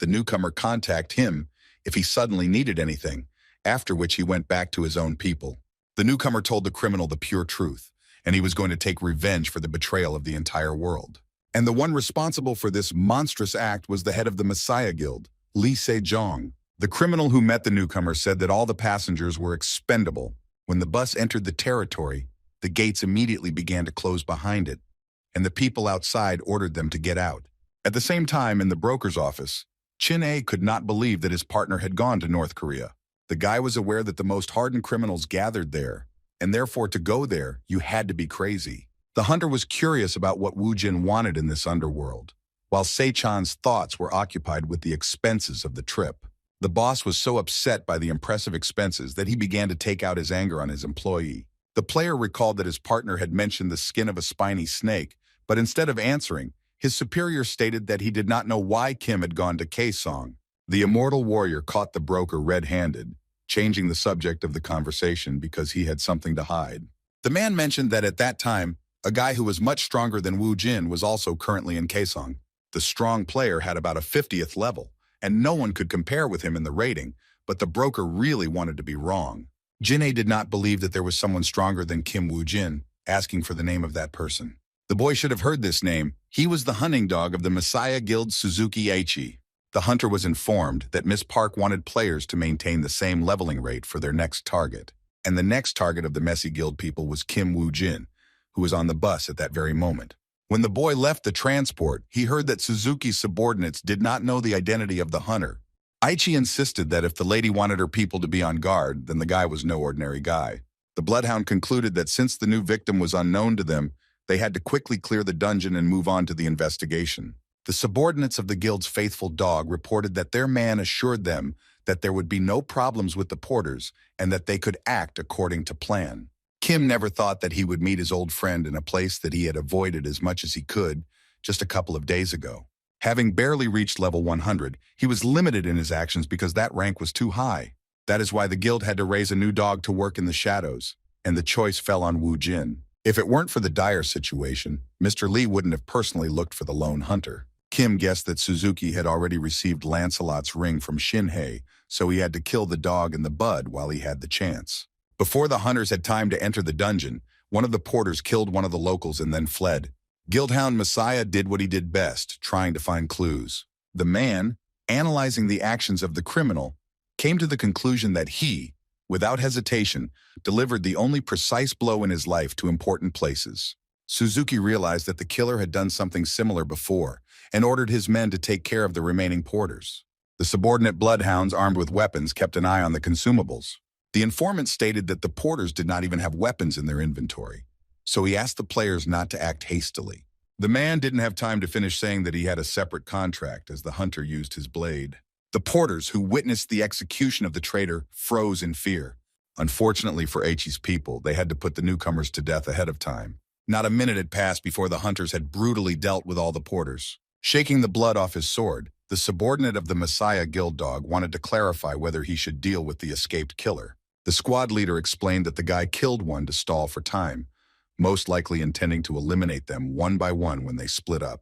the newcomer contact him if he suddenly needed anything, after which he went back to his own people. The newcomer told the criminal the pure truth, and he was going to take revenge for the betrayal of the entire world. And the one responsible for this monstrous act was the head of the Messiah Guild, Lee Se-jong. The criminal who met the newcomer said that all the passengers were expendable. When the bus entered the territory, the gates immediately began to close behind it, and the people outside ordered them to get out. At the same time, in the broker's office, Chin-A could not believe that his partner had gone to North Korea. The guy was aware that the most hardened criminals gathered there, and therefore to go there, you had to be crazy. The hunter was curious about what Woo Jin wanted in this underworld, while Se-chan's thoughts were occupied with the expenses of the trip. The boss was so upset by the impressive expenses that he began to take out his anger on his employee. The player recalled that his partner had mentioned the skin of a spiny snake, but instead of answering, his superior stated that he did not know why Kim had gone to Kaesong. The immortal warrior caught the broker red-handed, changing the subject of the conversation because he had something to hide. The man mentioned that at that time, a guy who was much stronger than Woo Jin was also currently in Kaesong. The strong player had about a 50th level, and no one could compare with him in the rating, but the broker really wanted to be wrong. Jin-A did not believe that there was someone stronger than Kim Woo Jin, asking for the name of that person. The boy should have heard this name. He was the hunting dog of the Messiah Guild Suzuki Aichi. The hunter was informed that Miss Park wanted players to maintain the same leveling rate for their next target. And the next target of the Messy Guild people was Kim Woo Jin, who was on the bus at that very moment. When the boy left the transport, he heard that Suzuki's subordinates did not know the identity of the hunter. Aichi insisted that if the lady wanted her people to be on guard, then the guy was no ordinary guy. The bloodhound concluded that since the new victim was unknown to them, they had to quickly clear the dungeon and move on to the investigation. The subordinates of the guild's faithful dog reported that their man assured them that there would be no problems with the porters and that they could act according to plan. Kim never thought that he would meet his old friend in a place that he had avoided as much as he could just a couple of days ago. Having barely reached level 100, he was limited in his actions because that rank was too high. That is why the guild had to raise a new dog to work in the shadows, and the choice fell on Woo Jin. If it weren't for the dire situation, Mr. Lee wouldn't have personally looked for the lone hunter. Kim guessed that Suzuki had already received Lancelot's ring from Shinhei, so he had to kill the dog in the bud while he had the chance. Before the hunters had time to enter the dungeon, one of the porters killed one of the locals and then fled. Guildhound Messiah did what he did best, trying to find clues. The man, analyzing the actions of the criminal, came to the conclusion that he, without hesitation, delivered the only precise blow in his life to important places. Suzuki realized that the killer had done something similar before and ordered his men to take care of the remaining porters. The subordinate bloodhounds armed with weapons kept an eye on the consumables. The informant stated that the porters did not even have weapons in their inventory, so he asked the players not to act hastily. The man didn't have time to finish saying that he had a separate contract as the hunter used his blade. The porters, who witnessed the execution of the traitor, froze in fear. Unfortunately for Aichi's people, they had to put the newcomers to death ahead of time. Not a minute had passed before the hunters had brutally dealt with all the porters. Shaking the blood off his sword, the subordinate of the Messiah Guild dog wanted to clarify whether he should deal with the escaped killer. The squad leader explained that the guy killed one to stall for time, most likely intending to eliminate them one by one when they split up.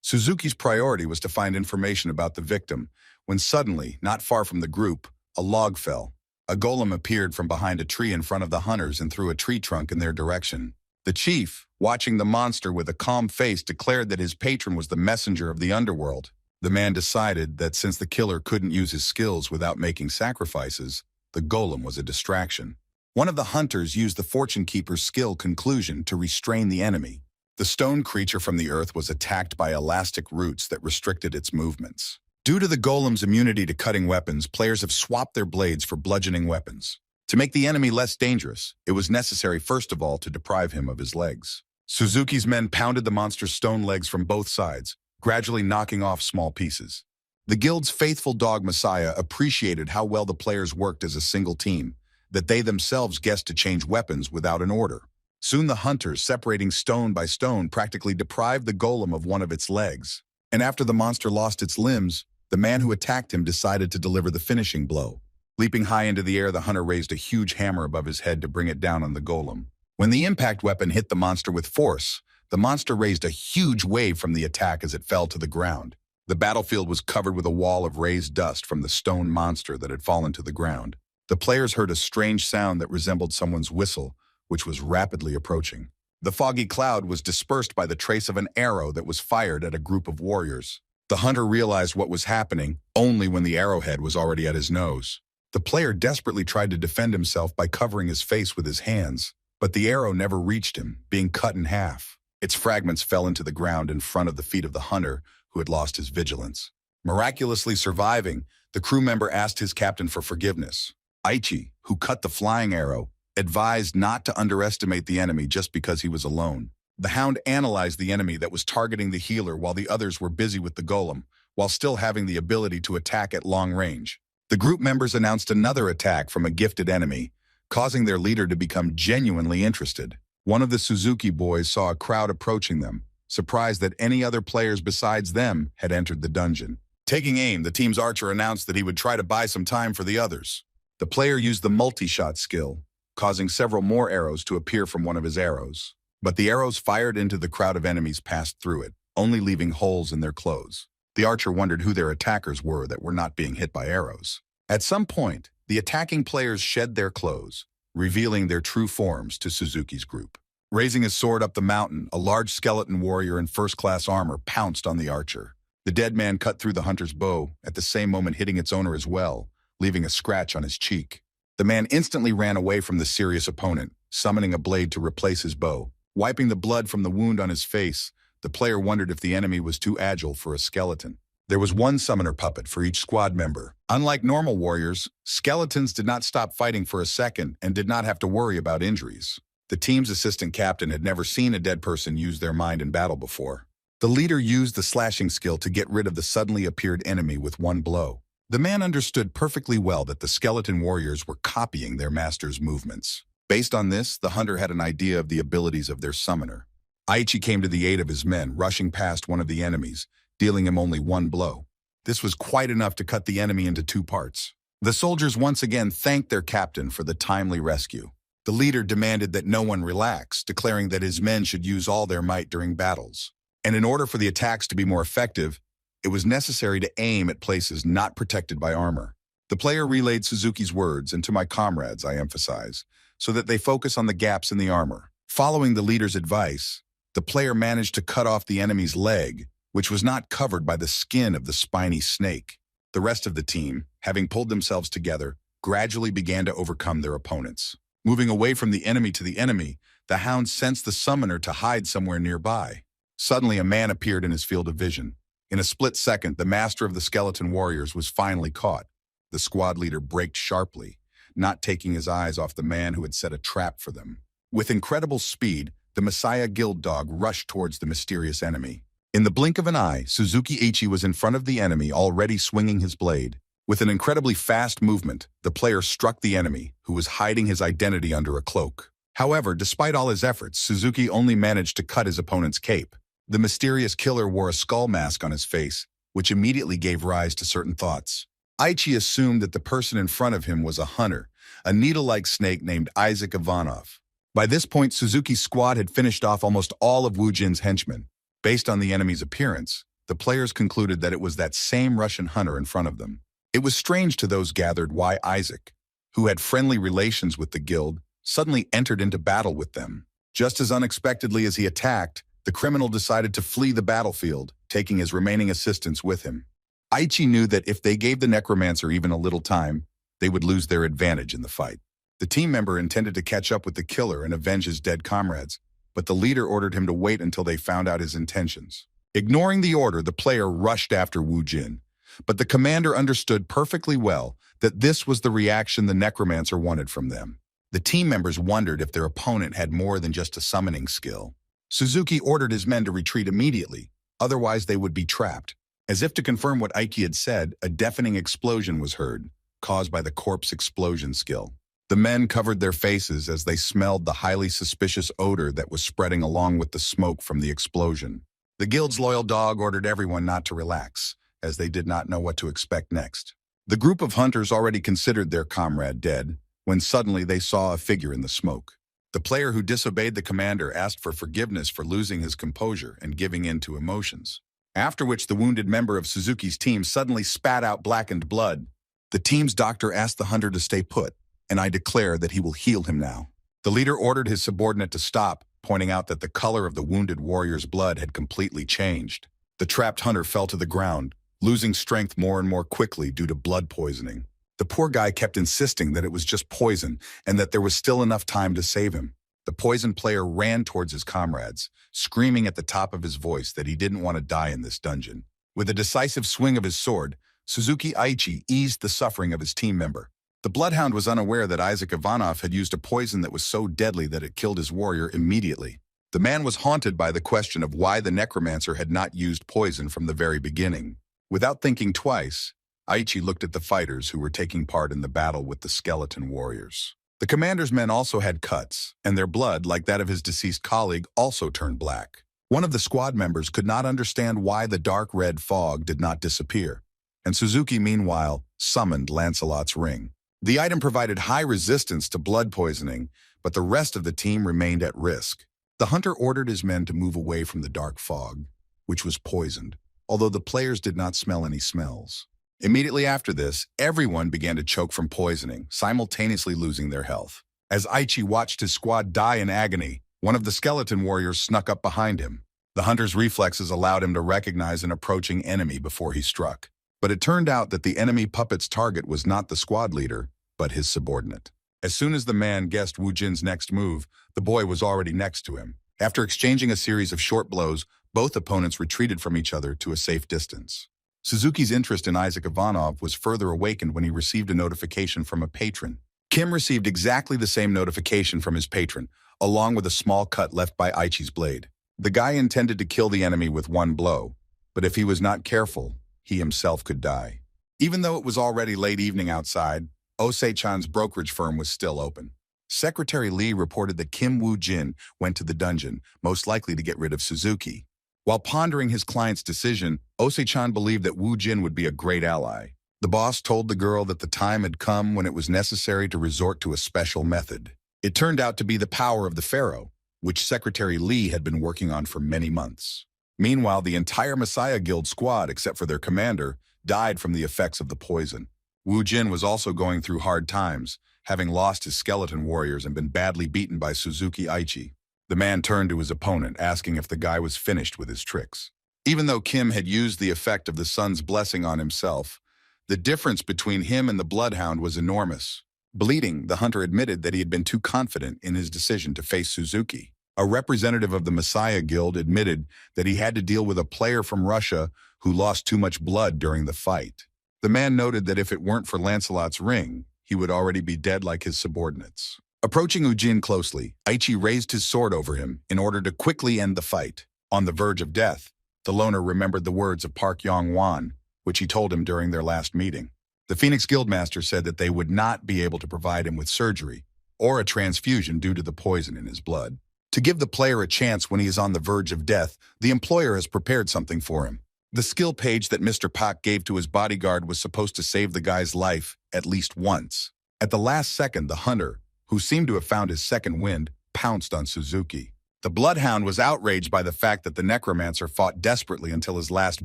Suzuki's priority was to find information about the victim, when suddenly, not far from the group, a log fell. A golem appeared from behind a tree in front of the hunters and threw a tree trunk in their direction. The chief, watching the monster with a calm face, declared that his patron was the messenger of the underworld. The man decided that since the killer couldn't use his skills without making sacrifices, the golem was a distraction. One of the hunters used the fortune keeper's skill conclusion to restrain the enemy. The stone creature from the earth was attacked by elastic roots that restricted its movements. Due to the golem's immunity to cutting weapons, players have swapped their blades for bludgeoning weapons. To make the enemy less dangerous, it was necessary first of all to deprive him of his legs. Suzuki's men pounded the monster's stone legs from both sides, gradually knocking off small pieces. The guild's faithful dog Messiah appreciated how well the players worked as a single team, that they themselves guessed to change weapons without an order. Soon the hunters, separating stone by stone, practically deprived the golem of one of its legs. And after the monster lost its limbs, the man who attacked him decided to deliver the finishing blow. Leaping high into the air, the hunter raised a huge hammer above his head to bring it down on the golem. When the impact weapon hit the monster with force, the monster raised a huge wave from the attack as it fell to the ground. The battlefield was covered with a wall of raised dust from the stone monster that had fallen to the ground. The players heard a strange sound that resembled someone's whistle, which was rapidly approaching. The foggy cloud was dispersed by the trace of an arrow that was fired at a group of warriors. The hunter realized what was happening only when the arrowhead was already at his nose. The player desperately tried to defend himself by covering his face with his hands, but the arrow never reached him, being cut in half. Its fragments fell into the ground in front of the feet of the hunter, who had lost his vigilance. Miraculously surviving, the crew member asked his captain for forgiveness. Aichi, who cut the flying arrow, advised not to underestimate the enemy just because he was alone. The hound analyzed the enemy that was targeting the healer while the others were busy with the golem, while still having the ability to attack at long range. The group members announced another attack from a gifted enemy, causing their leader to become genuinely interested. One of the Suzuki boys saw a crowd approaching them, surprised that any other players besides them had entered the dungeon. Taking aim, the team's archer announced that he would try to buy some time for the others. The player used the multi-shot skill, causing several more arrows to appear from one of his arrows. But the arrows fired into the crowd of enemies passed through it, only leaving holes in their clothes. The archer wondered who their attackers were that were not being hit by arrows. At some point, the attacking players shed their clothes, revealing their true forms to Suzuki's group. Raising his sword up the mountain, a large skeleton warrior in first-class armor pounced on the archer. The dead man cut through the hunter's bow, at the same moment hitting its owner as well, leaving a scratch on his cheek. The man instantly ran away from the serious opponent, summoning a blade to replace his bow. Wiping the blood from the wound on his face, the player wondered if the enemy was too agile for a skeleton. There was one summoner puppet for each squad member. Unlike normal warriors, skeletons did not stop fighting for a second and did not have to worry about injuries. The team's assistant captain had never seen a dead person use their mind in battle before. The leader used the slashing skill to get rid of the suddenly appeared enemy with one blow. The man understood perfectly well that the skeleton warriors were copying their master's movements. Based on this, the hunter had an idea of the abilities of their summoner. Aichi came to the aid of his men, rushing past one of the enemies, dealing him only one blow. This was quite enough to cut the enemy into two parts. The soldiers once again thanked their captain for the timely rescue. The leader demanded that no one relax, declaring that his men should use all their might during battles. And in order for the attacks to be more effective, it was necessary to aim at places not protected by armor. The player relayed Suzuki's words, and to my comrades, I emphasize, so that they focus on the gaps in the armor. Following the leader's advice, the player managed to cut off the enemy's leg, which was not covered by the skin of the spiny snake. The rest of the team, having pulled themselves together, gradually began to overcome their opponents. Moving away from the enemy to the enemy, the hound sensed the summoner to hide somewhere nearby. Suddenly, a man appeared in his field of vision. In a split second, the master of the skeleton warriors was finally caught. The squad leader braked sharply, not taking his eyes off the man who had set a trap for them. With incredible speed, the Messiah guild dog rushed towards the mysterious enemy. In the blink of an eye, Suzuki Ichi was in front of the enemy, already swinging his blade. With an incredibly fast movement, the player struck the enemy, who was hiding his identity under a cloak. However, despite all his efforts, Suzuki only managed to cut his opponent's cape. The mysterious killer wore a skull mask on his face, which immediately gave rise to certain thoughts. Aichi assumed that the person in front of him was a hunter, a needle-like snake named Isaac Ivanov. By this point, Suzuki's squad had finished off almost all of Wu Jin's henchmen. Based on the enemy's appearance, the players concluded that it was that same Russian hunter in front of them. It was strange to those gathered why Isaac, who had friendly relations with the guild, suddenly entered into battle with them. Just as unexpectedly as he attacked, the criminal decided to flee the battlefield, taking his remaining assistants with him. Aichi knew that if they gave the necromancer even a little time, they would lose their advantage in the fight. The team member intended to catch up with the killer and avenge his dead comrades, but the leader ordered him to wait until they found out his intentions. Ignoring the order, the player rushed after Wu Jin, but the commander understood perfectly well that this was the reaction the necromancer wanted from them. The team members wondered if their opponent had more than just a summoning skill. Suzuki ordered his men to retreat immediately, otherwise they would be trapped. As if to confirm what Aiki had said, a deafening explosion was heard, caused by the corpse explosion skill. The men covered their faces as they smelled the highly suspicious odor that was spreading along with the smoke from the explosion. The guild's loyal dog ordered everyone not to relax, as they did not know what to expect next. The group of hunters already considered their comrade dead, when suddenly they saw a figure in the smoke. The player who disobeyed the commander asked for forgiveness for losing his composure and giving in to emotions. After which the wounded member of Suzuki's team suddenly spat out blackened blood. The team's doctor asked the hunter to stay put, and I declare that he will heal him now. The leader ordered his subordinate to stop, pointing out that the color of the wounded warrior's blood had completely changed. The trapped hunter fell to the ground, losing strength more and more quickly due to blood poisoning. The poor guy kept insisting that it was just poison and that there was still enough time to save him. The poisoned player ran towards his comrades, screaming at the top of his voice that he didn't want to die in this dungeon. With a decisive swing of his sword, Suzuki Aichi eased the suffering of his team member. The Bloodhound was unaware that Isaac Ivanov had used a poison that was so deadly that it killed his warrior immediately. The man was haunted by the question of why the necromancer had not used poison from the very beginning. Without thinking twice, Aichi looked at the fighters who were taking part in the battle with the skeleton warriors. The commander's men also had cuts, and their blood, like that of his deceased colleague, also turned black. One of the squad members could not understand why the dark red fog did not disappear, and Suzuki, meanwhile, summoned Lancelot's ring. The item provided high resistance to blood poisoning, but the rest of the team remained at risk. The hunter ordered his men to move away from the dark fog, which was poisoned, although the players did not smell any smells. Immediately after this, everyone began to choke from poisoning, simultaneously losing their health. As Aichi watched his squad die in agony, one of the skeleton warriors snuck up behind him. The hunter's reflexes allowed him to recognize an approaching enemy before he struck. But it turned out that the enemy puppet's target was not the squad leader, but his subordinate. As soon as the man guessed Wu Jin's next move, the boy was already next to him. After exchanging a series of short blows, both opponents retreated from each other to a safe distance. Suzuki's interest in Isaac Ivanov was further awakened when he received a notification from a patron. Kim received exactly the same notification from his patron, along with a small cut left by Aichi's blade. The guy intended to kill the enemy with one blow, but if he was not careful, he himself could die. Even though it was already late evening outside, Osei-chan's brokerage firm was still open. Secretary Lee reported that Kim Woo-jin went to the dungeon, most likely to get rid of Suzuki. While pondering his client's decision, Osei-chan believed that Woo-jin would be a great ally. The boss told the girl that the time had come when it was necessary to resort to a special method. It turned out to be the power of the pharaoh, which Secretary Lee had been working on for many months. Meanwhile, the entire Messiah Guild squad, except for their commander, died from the effects of the poison. Woo-jin was also going through hard times, having lost his skeleton warriors and been badly beaten by Suzuki Aichi. The man turned to his opponent, asking if the guy was finished with his tricks. Even though Kim had used the effect of the sun's blessing on himself, the difference between him and the Bloodhound was enormous. Bleeding, the hunter admitted that he had been too confident in his decision to face Suzuki. A representative of the Messiah Guild admitted that he had to deal with a player from Russia who lost too much blood during the fight. The man noted that if it weren't for Lancelot's ring, he would already be dead like his subordinates. Approaching Ujin closely, Aichi raised his sword over him in order to quickly end the fight. On the verge of death, the loner remembered the words of Park Yong-wan, which he told him during their last meeting. The Phoenix Guildmaster said that they would not be able to provide him with surgery or a transfusion due to the poison in his blood. To give the player a chance when he is on the verge of death, the employer has prepared something for him. The skill page that Mr. Pak gave to his bodyguard was supposed to save the guy's life at least once. At the last second, the hunter, who seemed to have found his second wind, pounced on Suzuki. The Bloodhound was outraged by the fact that the necromancer fought desperately until his last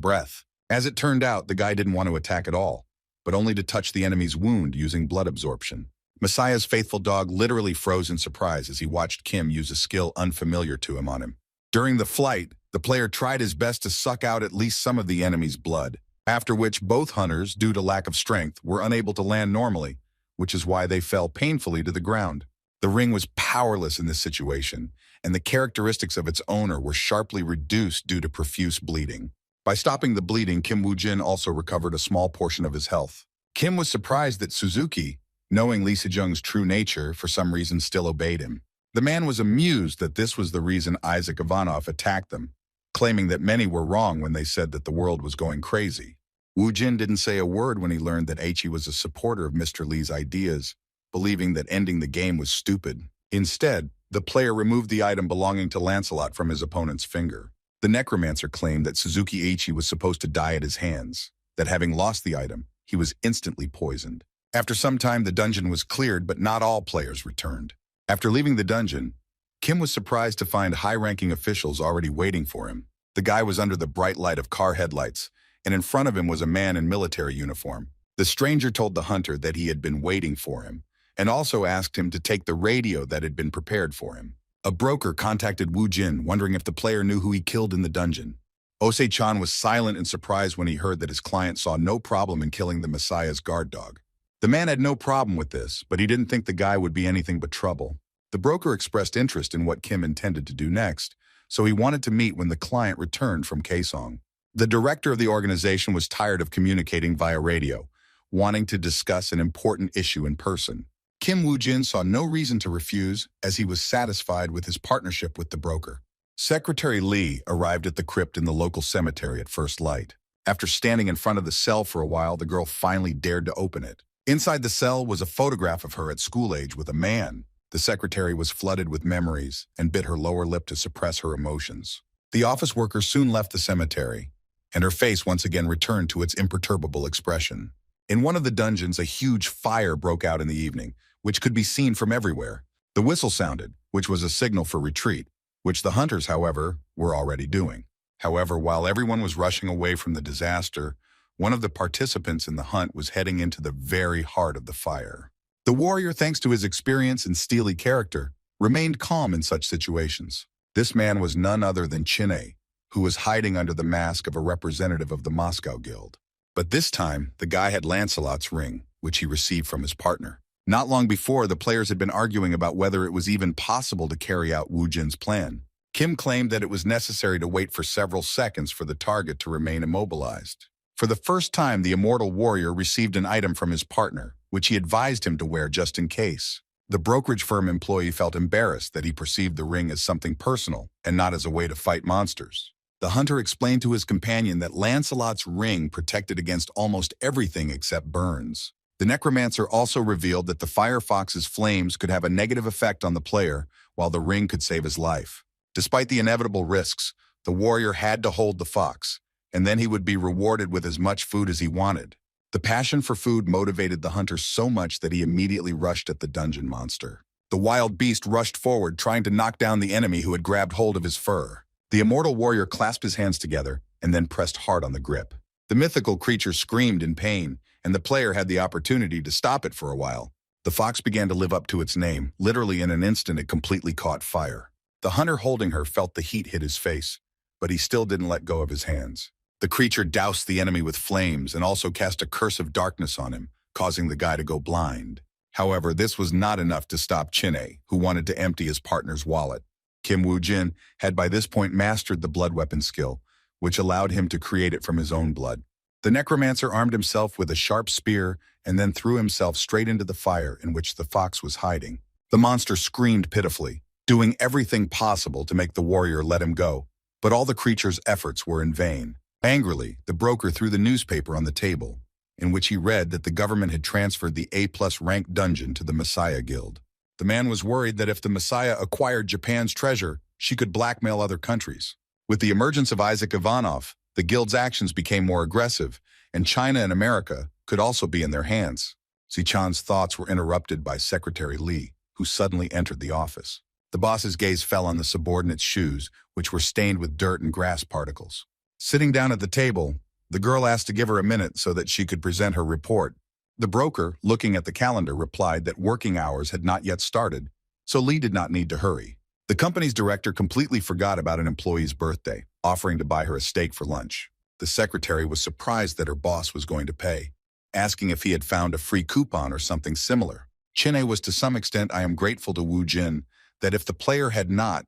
breath. As it turned out, the guy didn't want to attack at all, but only to touch the enemy's wound using blood absorption. Messiah's faithful dog literally froze in surprise as he watched Kim use a skill unfamiliar to him on him. During the flight, the player tried his best to suck out at least some of the enemy's blood, after which both hunters, due to lack of strength, were unable to land normally, which is why they fell painfully to the ground. The ring was powerless in this situation, and the characteristics of its owner were sharply reduced due to profuse bleeding. By stopping the bleeding, Kim Woo-jin also recovered a small portion of his health. Kim was surprised that Suzuki, knowing Lee Se-jung's true nature, for some reason still obeyed him. The man was amused that this was the reason Isaac Ivanov attacked them, claiming that many were wrong when they said that the world was going crazy. Woo-jin didn't say a word when he learned that Aichi was a supporter of Mr. Lee's ideas, believing that ending the game was stupid. Instead, the player removed the item belonging to Lancelot from his opponent's finger. The necromancer claimed that Suzuki Aichi was supposed to die at his hands, that having lost the item, he was instantly poisoned. After some time, the dungeon was cleared, but not all players returned. After leaving the dungeon, Kim was surprised to find high-ranking officials already waiting for him. The guy was under the bright light of car headlights, and in front of him was a man in military uniform. The stranger told the hunter that he had been waiting for him, and also asked him to take the radio that had been prepared for him. A broker contacted Woo-jin, wondering if the player knew who he killed in the dungeon. Osei-chan was silent in surprise when he heard that his client saw no problem in killing the Messiah's guard dog. The man had no problem with this, but he didn't think the guy would be anything but trouble. The broker expressed interest in what Kim intended to do next, so he wanted to meet when the client returned from Kaesong. The director of the organization was tired of communicating via radio, wanting to discuss an important issue in person. Kim Woo-jin saw no reason to refuse, as he was satisfied with his partnership with the broker. Secretary Lee arrived at the crypt in the local cemetery at first light. After standing in front of the cell for a while, the girl finally dared to open it. Inside the cell was a photograph of her at school age with a man. The secretary was flooded with memories and bit her lower lip to suppress her emotions. The office worker soon left the cemetery, and her face once again returned to its imperturbable expression. In one of the dungeons, a huge fire broke out in the evening, which could be seen from everywhere. The whistle sounded, which was a signal for retreat, which the hunters, however, were already doing. However, while everyone was rushing away from the disaster, one of the participants in the hunt was heading into the very heart of the fire. The warrior, thanks to his experience and steely character, remained calm in such situations. This man was none other than Chin-A, who was hiding under the mask of a representative of the Moscow Guild. But this time, the guy had Lancelot's ring, which he received from his partner. Not long before, the players had been arguing about whether it was even possible to carry out Woo-jin's plan. Kim claimed that it was necessary to wait for several seconds for the target to remain immobilized. For the first time, the immortal warrior received an item from his partner, which he advised him to wear just in case. The brokerage firm employee felt embarrassed that he perceived the ring as something personal and not as a way to fight monsters. The hunter explained to his companion that Lancelot's ring protected against almost everything except burns. The necromancer also revealed that the firefox's flames could have a negative effect on the player, while the ring could save his life. Despite the inevitable risks, the warrior had to hold the fox, and then he would be rewarded with as much food as he wanted. The passion for food motivated the hunter so much that he immediately rushed at the dungeon monster. The wild beast rushed forward, trying to knock down the enemy who had grabbed hold of his fur. The immortal warrior clasped his hands together and then pressed hard on the grip. The mythical creature screamed in pain, and the player had the opportunity to stop it for a while. The fox began to live up to its name. Literally in an instant, it completely caught fire. The hunter holding her felt the heat hit his face, but he still didn't let go of his hands. The creature doused the enemy with flames and also cast a curse of darkness on him, causing the guy to go blind. However, this was not enough to stop Chin-A, who wanted to empty his partner's wallet. Kim Woo-jin had by this point mastered the blood weapon skill, which allowed him to create it from his own blood. The necromancer armed himself with a sharp spear and then threw himself straight into the fire in which the fox was hiding. The monster screamed pitifully, doing everything possible to make the warrior let him go, but all the creature's efforts were in vain. Angrily, the broker threw the newspaper on the table, in which he read that the government had transferred the A+ rank dungeon to the Messiah Guild. The man was worried that if the Messiah acquired Japan's treasure, she could blackmail other countries. With the emergence of Isaac Ivanov, the guild's actions became more aggressive, and China and America could also be in their hands. Sichan's thoughts were interrupted by Secretary Lee, who suddenly entered the office. The boss's gaze fell on the subordinate's shoes, which were stained with dirt and grass particles. Sitting down at the table, the girl asked to give her a minute so that she could present her report. The broker, looking at the calendar, replied that working hours had not yet started, so Lee did not need to hurry. The company's director completely forgot about an employee's birthday, offering to buy her a steak for lunch. The secretary was surprised that her boss was going to pay, asking if he had found a free coupon or something similar. Chin-A was to some extent, I am grateful to Woo-jin that if the player had not,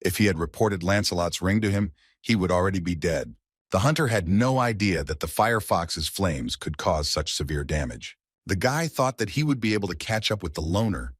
if he had reported Lancelot's ring to him, he would already be dead. The hunter had no idea that the firefox's flames could cause such severe damage. The guy thought that he would be able to catch up with the loner,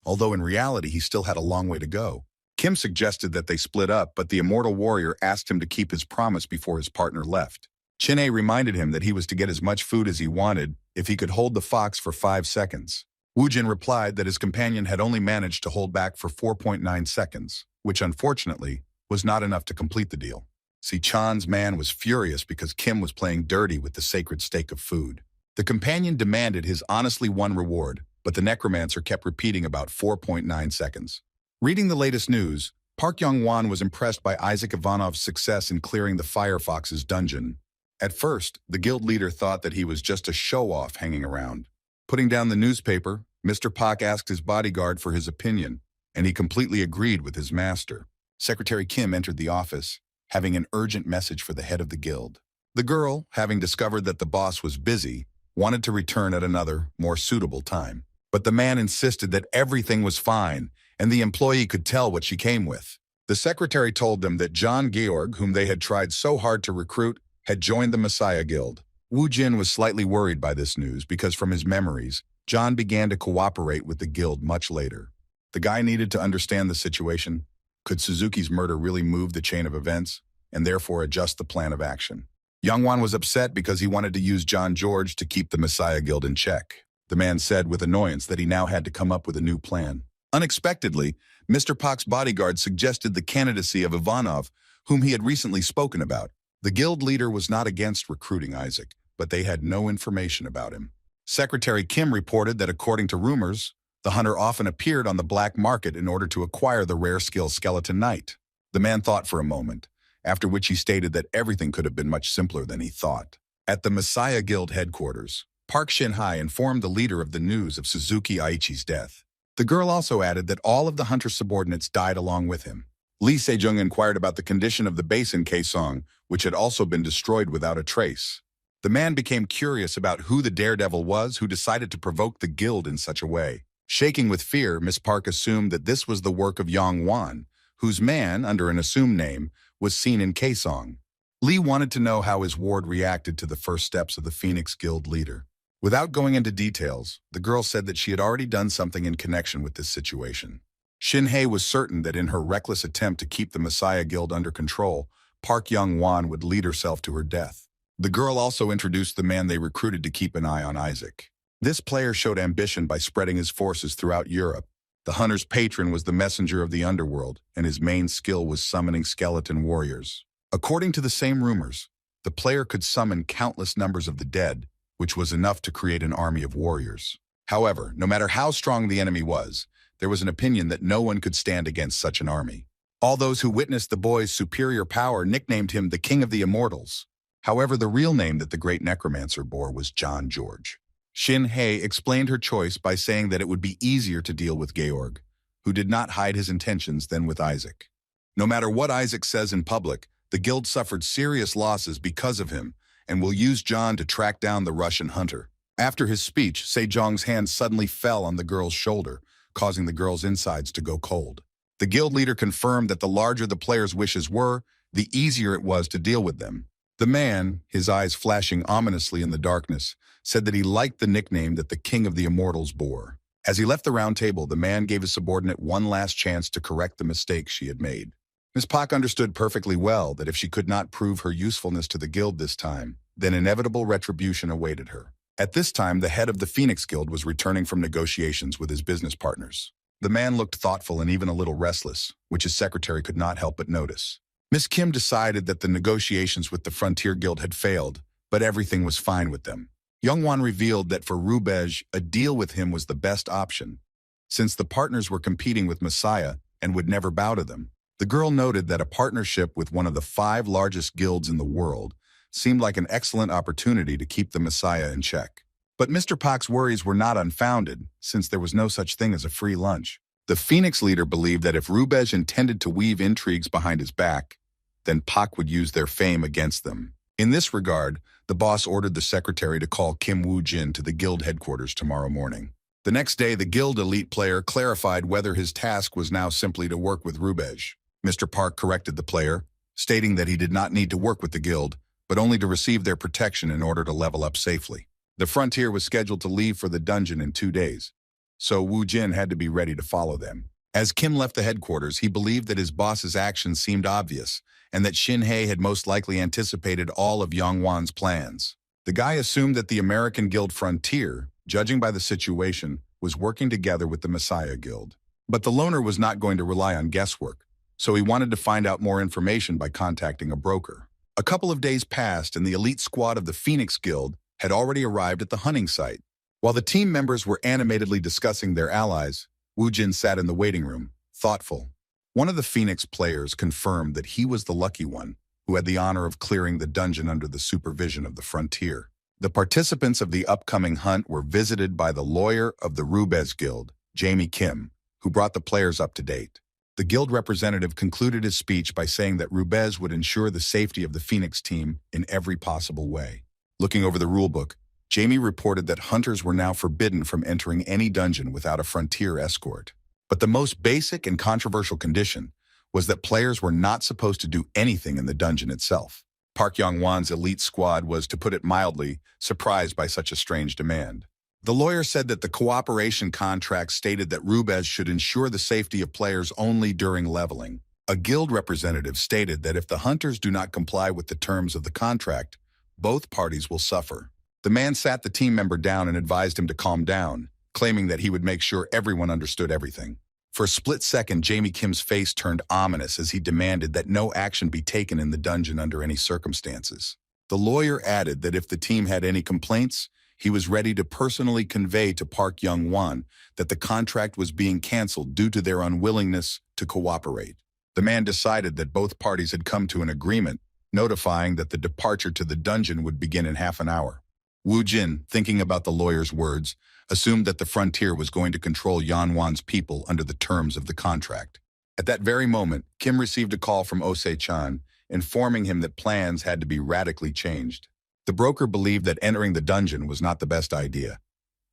although in reality he still had a long way to go. Kim suggested that they split up, but the immortal warrior asked him to keep his promise before his partner left. Chin-A reminded him that he was to get as much food as he wanted if he could hold the fox for 5 seconds. Woo-jin replied that his companion had only managed to hold back for 4.9 seconds, which unfortunately was not enough to complete the deal. Sichan's man was furious because Kim was playing dirty with the sacred steak of food. The companion demanded his honestly won reward, but the necromancer kept repeating about 4.9 seconds. Reading the latest news, Park Young-won was impressed by Isaac Ivanov's success in clearing the Firefox's dungeon. At first, the guild leader thought that he was just a show-off hanging around. Putting down the newspaper, Mr. Park asked his bodyguard for his opinion, and he completely agreed with his master. Secretary Kim entered the office, having an urgent message for the head of the guild. The girl, having discovered that the boss was busy, wanted to return at another, more suitable time. But the man insisted that everything was fine, and the employee could tell what she came with. The secretary told them that John Georg, whom they had tried so hard to recruit, had joined the Messiah Guild. Wu Jin was slightly worried by this news because from his memories, John began to cooperate with the guild much later. The guy needed to understand the situation. Could Suzuki's murder really move the chain of events, and therefore adjust the plan of action? Youngwon was upset because he wanted to use John George to keep the Messiah Guild in check. The man said with annoyance that he now had to come up with a new plan. Unexpectedly, Mr. Pak's bodyguard suggested the candidacy of Ivanov, whom he had recently spoken about. The guild leader was not against recruiting Isaac, but they had no information about him. Secretary Kim reported that according to rumors, the hunter often appeared on the black market in order to acquire the rare skill Skeleton Knight. The man thought for a moment, after which he stated that everything could have been much simpler than he thought. At the Messiah Guild headquarters, Park Shin-hai informed the leader of the news of Suzuki Aichi's death. The girl also added that all of the hunter's subordinates died along with him. Lee Sejong inquired about the condition of the base in Kaesong, which had also been destroyed without a trace. The man became curious about who the daredevil was who decided to provoke the guild in such a way. Shaking with fear, Miss Park assumed that this was the work of Yang Wan, whose man, under an assumed name, was seen in Kaesong. Lee wanted to know how his ward reacted to the first steps of the Phoenix Guild leader. Without going into details, the girl said that she had already done something in connection with this situation. Shin-hye was certain that in her reckless attempt to keep the Messiah Guild under control, Park Young-won would lead herself to her death. The girl also introduced the man they recruited to keep an eye on Isaac. This player showed ambition by spreading his forces throughout Europe. The hunter's patron was the messenger of the underworld, and his main skill was summoning skeleton warriors. According to the same rumors, the player could summon countless numbers of the dead, which was enough to create an army of warriors. However, no matter how strong the enemy was, there was an opinion that no one could stand against such an army. All those who witnessed the boy's superior power nicknamed him the King of the Immortals. However, the real name that the great necromancer bore was John George. Shin-hye explained her choice by saying that it would be easier to deal with Georg, who did not hide his intentions, than with Isaac. No matter what Isaac says in public, the guild suffered serious losses because of him, and will use John to track down the Russian hunter. After his speech, Sejong's hand suddenly fell on the girl's shoulder, causing the girl's insides to go cold. The guild leader confirmed that the larger the player's wishes were, the easier it was to deal with them. The man, his eyes flashing ominously in the darkness, said that he liked the nickname that the King of the Immortals bore. As he left the round table, the man gave his subordinate one last chance to correct the mistake she had made. Miss Pak understood perfectly well that if she could not prove her usefulness to the guild this time, then inevitable retribution awaited her. At this time, the head of the Phoenix Guild was returning from negotiations with his business partners. The man looked thoughtful and even a little restless, which his secretary could not help but notice. Miss Kim decided that the negotiations with the Frontier Guild had failed, but everything was fine with them. Youngwon revealed that for Rubej, a deal with him was the best option, since the partners were competing with Messiah and would never bow to them. The girl noted that a partnership with one of the 5 largest guilds in the world seemed like an excellent opportunity to keep the Messiah in check. But Mr. Pak's worries were not unfounded, since there was no such thing as a free lunch. The Phoenix leader believed that if Rubej intended to weave intrigues behind his back, then Pak would use their fame against them. In this regard, the boss ordered the secretary to call Kim Woo-jin to the guild headquarters tomorrow morning. The next day, the guild elite player clarified whether his task was now simply to work with Rubej. Mr. Park corrected the player, stating that he did not need to work with the guild, but only to receive their protection in order to level up safely. The Frontier was scheduled to leave for the dungeon in 2 days, so Wu Jin had to be ready to follow them. As Kim left the headquarters, he believed that his boss's actions seemed obvious, and that Shin-hye had most likely anticipated all of Youngwon's plans. The guy assumed that the American Guild Frontier, judging by the situation, was working together with the Messiah Guild. But the loner was not going to rely on guesswork, so he wanted to find out more information by contacting a broker. A couple of days passed, and the elite squad of the Phoenix Guild had already arrived at the hunting site. While the team members were animatedly discussing their allies, Wu Jin sat in the waiting room, thoughtful. One of the Phoenix players confirmed that he was the lucky one who had the honor of clearing the dungeon under the supervision of the Frontier. The participants of the upcoming hunt were visited by the lawyer of the Rubez Guild, Jamie Kim, who brought the players up to date. The guild representative concluded his speech by saying that Rubez would ensure the safety of the Phoenix team in every possible way. Looking over the rulebook, Jamie reported that hunters were now forbidden from entering any dungeon without a Frontier escort. But the most basic and controversial condition was that players were not supposed to do anything in the dungeon itself. Park Young-won's elite squad was, to put it mildly, surprised by such a strange demand. The lawyer said that the cooperation contract stated that Regressed should ensure the safety of players only during leveling. A guild representative stated that if the hunters do not comply with the terms of the contract, both parties will suffer. The man sat the team member down and advised him to calm down, claiming that he would make sure everyone understood everything. For a split second, Jamie Kim's face turned ominous as he demanded that no action be taken in the dungeon under any circumstances. The lawyer added that if the team had any complaints, he was ready to personally convey to Park Young-won that the contract was being canceled due to their unwillingness to cooperate. The man decided that both parties had come to an agreement, notifying that the departure to the dungeon would begin in half an hour. Woo Jin, thinking about the lawyer's words, assumed that the frontier was going to control Young-won's people under the terms of the contract. At that very moment, Kim received a call from Ose-chan, informing him that plans had to be radically changed. The broker believed that entering the dungeon was not the best idea,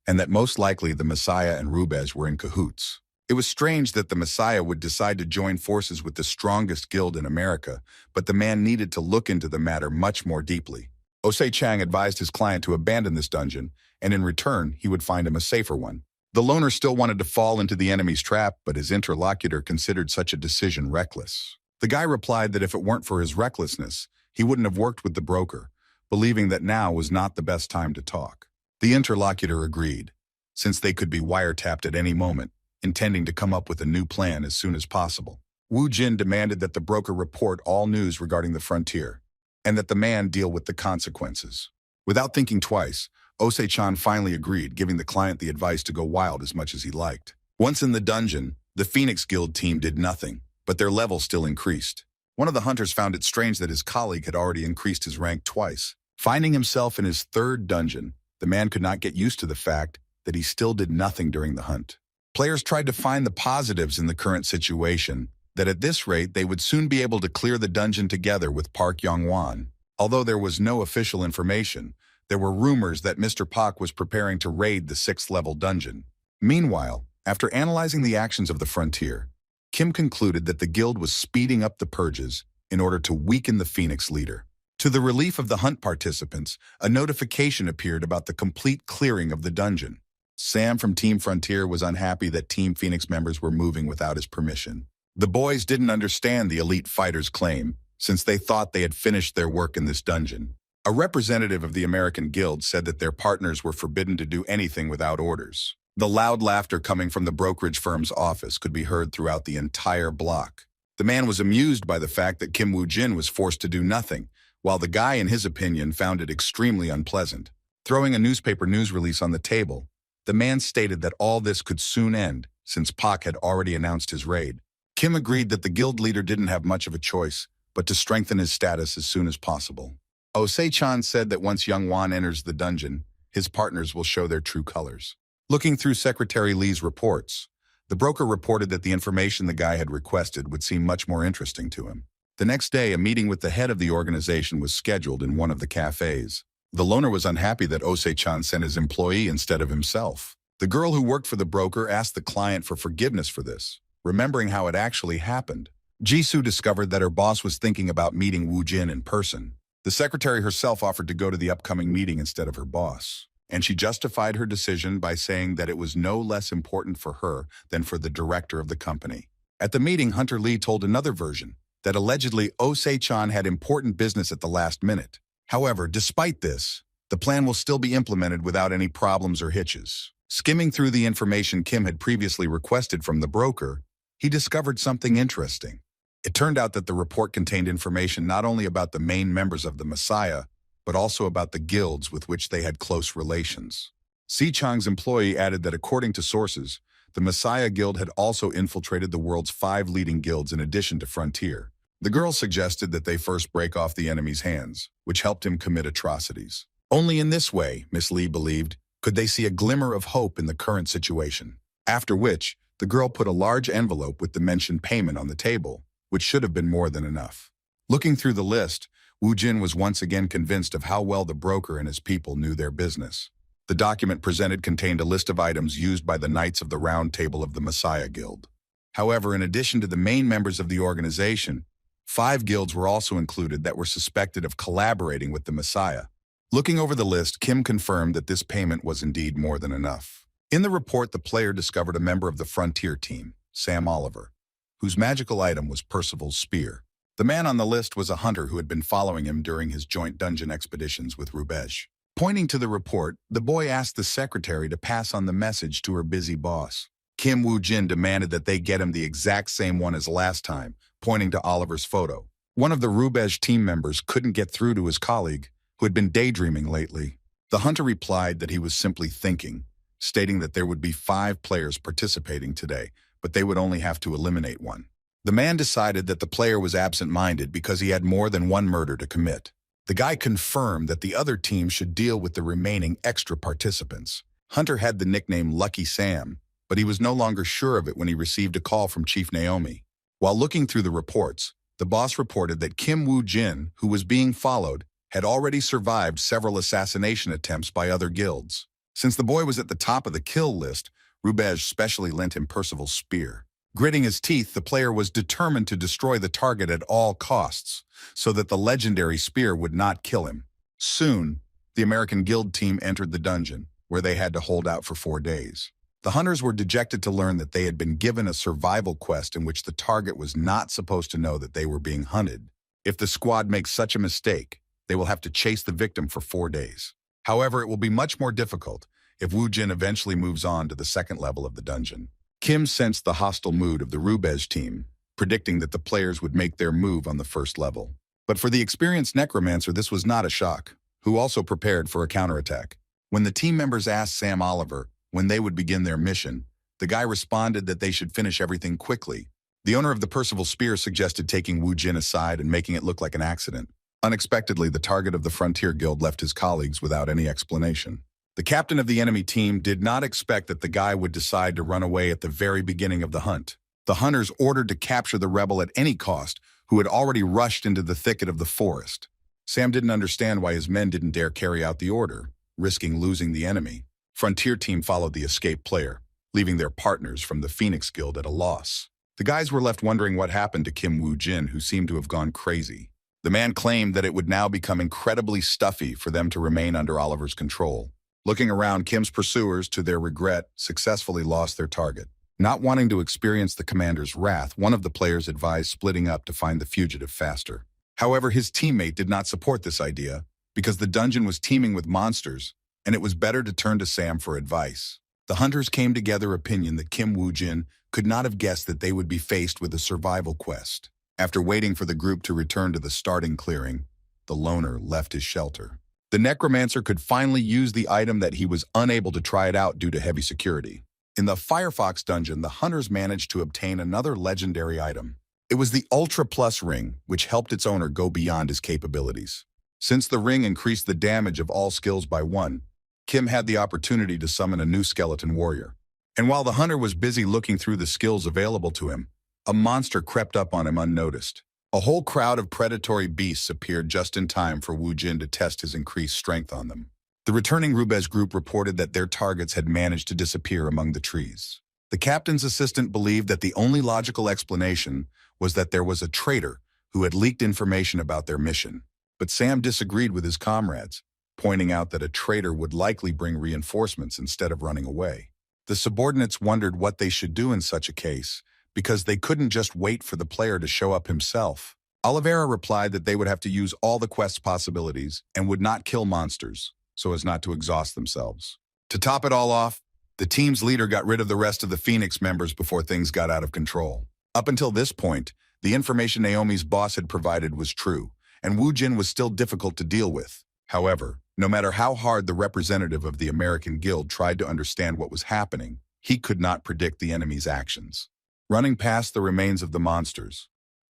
and that most likely the Messiah and Regressed were in cahoots. It was strange that the Messiah would decide to join forces with the strongest guild in America, but the man needed to look into the matter much more deeply. Ose-chan advised his client to abandon this dungeon, and in return, he would find him a safer one. The loner still wanted to fall into the enemy's trap, but his interlocutor considered such a decision reckless. The guy replied that if it weren't for his recklessness, he wouldn't have worked with the broker, believing that now was not the best time to talk. The interlocutor agreed, since they could be wiretapped at any moment, intending to come up with a new plan as soon as possible. Woo Jin demanded that the broker report all news regarding the frontier, and that the man deal with the consequences. Without thinking twice, Ose-chan finally agreed, giving the client the advice to go wild as much as he liked. Once in the dungeon, the Phoenix Guild team did nothing, but their level still increased. One of the hunters found it strange that his colleague had already increased his rank twice. Finding himself in his third dungeon, the man could not get used to the fact that he still did nothing during the hunt. Players tried to find the positives in the current situation, that at this rate they would soon be able to clear the dungeon together with Park Young-won. Although there was no official information, there were rumors that Mr. Park was preparing to raid the 6th-level dungeon. Meanwhile, after analyzing the actions of the frontier, Kim concluded that the guild was speeding up the purges in order to weaken the Phoenix leader. To the relief of the hunt participants, a notification appeared about the complete clearing of the dungeon. Sam from Team Frontier was unhappy that Team Phoenix members were moving without his permission. The boys didn't understand the elite fighters' claim, since they thought they had finished their work in this dungeon. A representative of the American Guild said that their partners were forbidden to do anything without orders. The loud laughter coming from the brokerage firm's office could be heard throughout the entire block. The man was amused by the fact that Kim Woo-jin was forced to do nothing, while the guy, in his opinion, found it extremely unpleasant. Throwing a newspaper news release on the table, the man stated that all this could soon end, since Pak had already announced his raid. Kim agreed that the guild leader didn't have much of a choice, but to strengthen his status as soon as possible. Ose-chan said that once Young-won enters the dungeon, his partners will show their true colors. Looking through Secretary Lee's reports, the broker reported that the information the guy had requested would seem much more interesting to him. The next day, a meeting with the head of the organization was scheduled in one of the cafes. The loner was unhappy that Ose-chan sent his employee instead of himself. The girl who worked for the broker asked the client for forgiveness for this, remembering how it actually happened. Jisoo discovered that her boss was thinking about meeting Woo Jin in person. The secretary herself offered to go to the upcoming meeting instead of her boss, and she justified her decision by saying that it was no less important for her than for the director of the company. At the meeting, Hunter Lee told another version, that allegedly Ose-chan had important business at the last minute. However, despite this, the plan will still be implemented without any problems or hitches. Skimming through the information Kim had previously requested from the broker, he discovered something interesting. It turned out that the report contained information not only about the main members of the Messiah, but also about the guilds with which they had close relations. Si-chang's employee added that according to sources, the Messiah Guild had also infiltrated the world's 5 leading guilds in addition to Frontier. The girl suggested that they first break off the enemy's hands, which helped him commit atrocities. Only in this way, Miss Lee believed, could they see a glimmer of hope in the current situation. After which, the girl put a large envelope with the mentioned payment on the table, which should have been more than enough. Looking through the list, Woo Jin was once again convinced of how well the broker and his people knew their business. The document presented contained a list of items used by the Knights of the Round Table of the Messiah Guild. However, in addition to the main members of the organization, 5 guilds were also included that were suspected of collaborating with the Messiah. Looking over the list, Kim confirmed that this payment was indeed more than enough. In the report, the player discovered a member of the Frontier team, Sam Oliver, whose magical item was Percival's spear. The man on the list was a hunter who had been following him during his joint dungeon expeditions with Regressed. Pointing to the report, the boy asked the secretary to pass on the message to her busy boss. Kim Woo-jin demanded that they get him the exact same one as last time, pointing to Oliver's photo. One of the Regressed team members couldn't get through to his colleague, who had been daydreaming lately. The hunter replied that he was simply thinking, stating that there would be 5 players participating today, but they would only have to eliminate one. The man decided that the player was absent-minded because he had more than one murder to commit. The guy confirmed that the other team should deal with the remaining extra participants. Hunter had the nickname Lucky Sam, but he was no longer sure of it when he received a call from Chief Naomi. While looking through the reports, the boss reported that Kim Woo-jin, who was being followed, had already survived several assassination attempts by other guilds. Since the boy was at the top of the kill list, Regressed specially lent him Percival's spear. Gritting his teeth, the player was determined to destroy the target at all costs, so that the legendary spear would not kill him. Soon, the American Guild team entered the dungeon, where they had to hold out for 4 days. The hunters were dejected to learn that they had been given a survival quest in which the target was not supposed to know that they were being hunted. If the squad makes such a mistake, they will have to chase the victim for 4 days. However, it will be much more difficult if Woo-jin eventually moves on to the second level of the dungeon. Kim sensed the hostile mood of the Regressed team, predicting that the players would make their move on the first level. But for the experienced necromancer, this was not a shock, who also prepared for a counterattack. When the team members asked Sam Oliver when they would begin their mission, the guy responded that they should finish everything quickly. The owner of the Percival Spear suggested taking Woo-jin aside and making it look like an accident. Unexpectedly, the target of the Frontier Guild left his colleagues without any explanation. The captain of the enemy team did not expect that the guy would decide to run away at the very beginning of the hunt. The hunters ordered to capture the rebel at any cost, who had already rushed into the thicket of the forest. Sam didn't understand why his men didn't dare carry out the order, risking losing the enemy. Frontier team followed the escaped player, leaving their partners from the Phoenix Guild at a loss. The guys were left wondering what happened to Kim Woo-jin, who seemed to have gone crazy. The man claimed that it would now become incredibly stuffy for them to remain under Oliver's control. Looking around, Kim's pursuers, to their regret, successfully lost their target. Not wanting to experience the commander's wrath, one of the players advised splitting up to find the fugitive faster. However, his teammate did not support this idea because the dungeon was teeming with monsters, and it was better to turn to Sam for advice. The hunters came together opinion that Kim Woo-jin could not have guessed that they would be faced with a survival quest. After waiting for the group to return to the starting clearing, the loner left his shelter. The necromancer could finally use the item that he was unable to try it out due to heavy security. In the Firefox dungeon, the hunters managed to obtain another legendary item. It was the Ultra Plus ring, which helped its owner go beyond his capabilities. Since the ring increased the damage of all skills by 1, Kim had the opportunity to summon a new skeleton warrior. And while the hunter was busy looking through the skills available to him, a monster crept up on him unnoticed. A whole crowd of predatory beasts appeared just in time for Woo-jin to test his increased strength on them. The returning Regressed group reported that their targets had managed to disappear among the trees. The captain's assistant believed that the only logical explanation was that there was a traitor who had leaked information about their mission. But Sam disagreed with his comrades, pointing out that a traitor would likely bring reinforcements instead of running away. The subordinates wondered what they should do in such a case, because they couldn't just wait for the player to show up himself. Oliveira replied that they would have to use all the quest's possibilities and would not kill monsters, so as not to exhaust themselves. To top it all off, the team's leader got rid of the rest of the Phoenix members before things got out of control. Up until this point, the information Naomi's boss had provided was true, and Woo-jin was still difficult to deal with. However, no matter how hard the representative of the American Guild tried to understand what was happening, he could not predict the enemy's actions. Running past the remains of the monsters,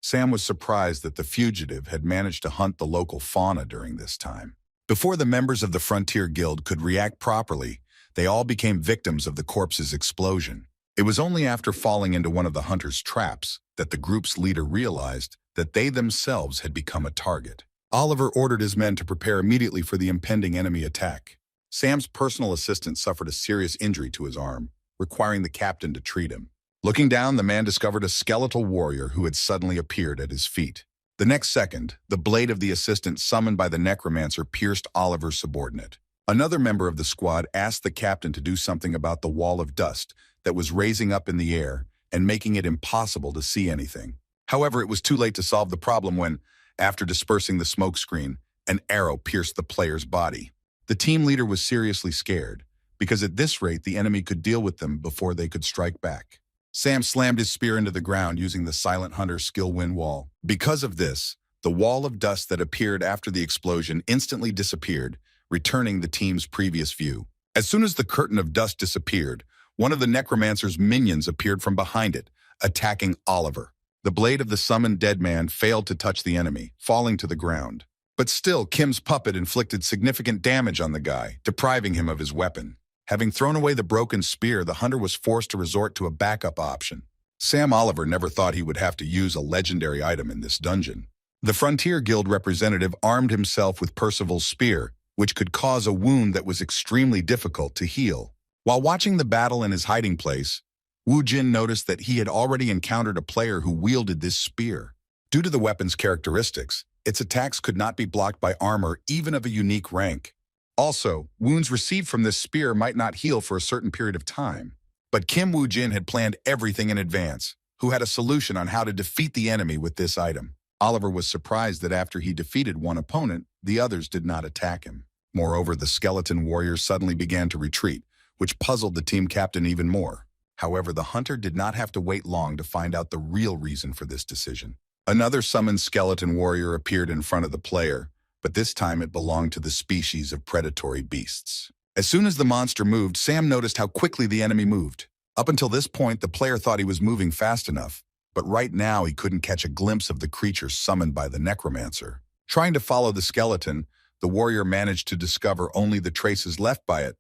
Sam was surprised that the fugitive had managed to hunt the local fauna during this time. Before the members of the Frontier Guild could react properly, they all became victims of the corpse's explosion. It was only after falling into one of the hunter's traps that the group's leader realized that they themselves had become a target. Oliver ordered his men to prepare immediately for the impending enemy attack. Sam's personal assistant suffered a serious injury to his arm, requiring the captain to treat him. Looking down, the man discovered a skeletal warrior who had suddenly appeared at his feet. The next second, the blade of the assistant summoned by the necromancer pierced Oliver's subordinate. Another member of the squad asked the captain to do something about the wall of dust that was raising up in the air and making it impossible to see anything. However, it was too late to solve the problem when, after dispersing the smoke screen, an arrow pierced the player's body. The team leader was seriously scared, because at this rate the enemy could deal with them before they could strike back. Sam slammed his spear into the ground using the Silent Hunter's skill win wall. Because of this, the wall of dust that appeared after the explosion instantly disappeared, returning the team's previous view. As soon as the curtain of dust disappeared, one of the necromancer's minions appeared from behind it, attacking Oliver. The blade of the summoned dead man failed to touch the enemy, falling to the ground. But still, Kim's puppet inflicted significant damage on the guy, depriving him of his weapon. Having thrown away the broken spear, the hunter was forced to resort to a backup option. Sam Oliver never thought he would have to use a legendary item in this dungeon. The Frontier Guild representative armed himself with Percival's spear, which could cause a wound that was extremely difficult to heal. While watching the battle in his hiding place, Wu Jin noticed that he had already encountered a player who wielded this spear. Due to the weapon's characteristics, its attacks could not be blocked by armor even of a unique rank. Also, wounds received from this spear might not heal for a certain period of time. But Kim Wu Jin had planned everything in advance, who had a solution on how to defeat the enemy with this item. Oliver was surprised that after he defeated one opponent, the others did not attack him. Moreover, the skeleton warriors suddenly began to retreat, which puzzled the team captain even more. However, the hunter did not have to wait long to find out the real reason for this decision. Another summoned skeleton warrior appeared in front of the player, but this time it belonged to the species of predatory beasts. As soon as the monster moved, Sam noticed how quickly the enemy moved. Up until this point, the player thought he was moving fast enough, but right now he couldn't catch a glimpse of the creature summoned by the necromancer. Trying to follow the skeleton, the warrior managed to discover only the traces left by it,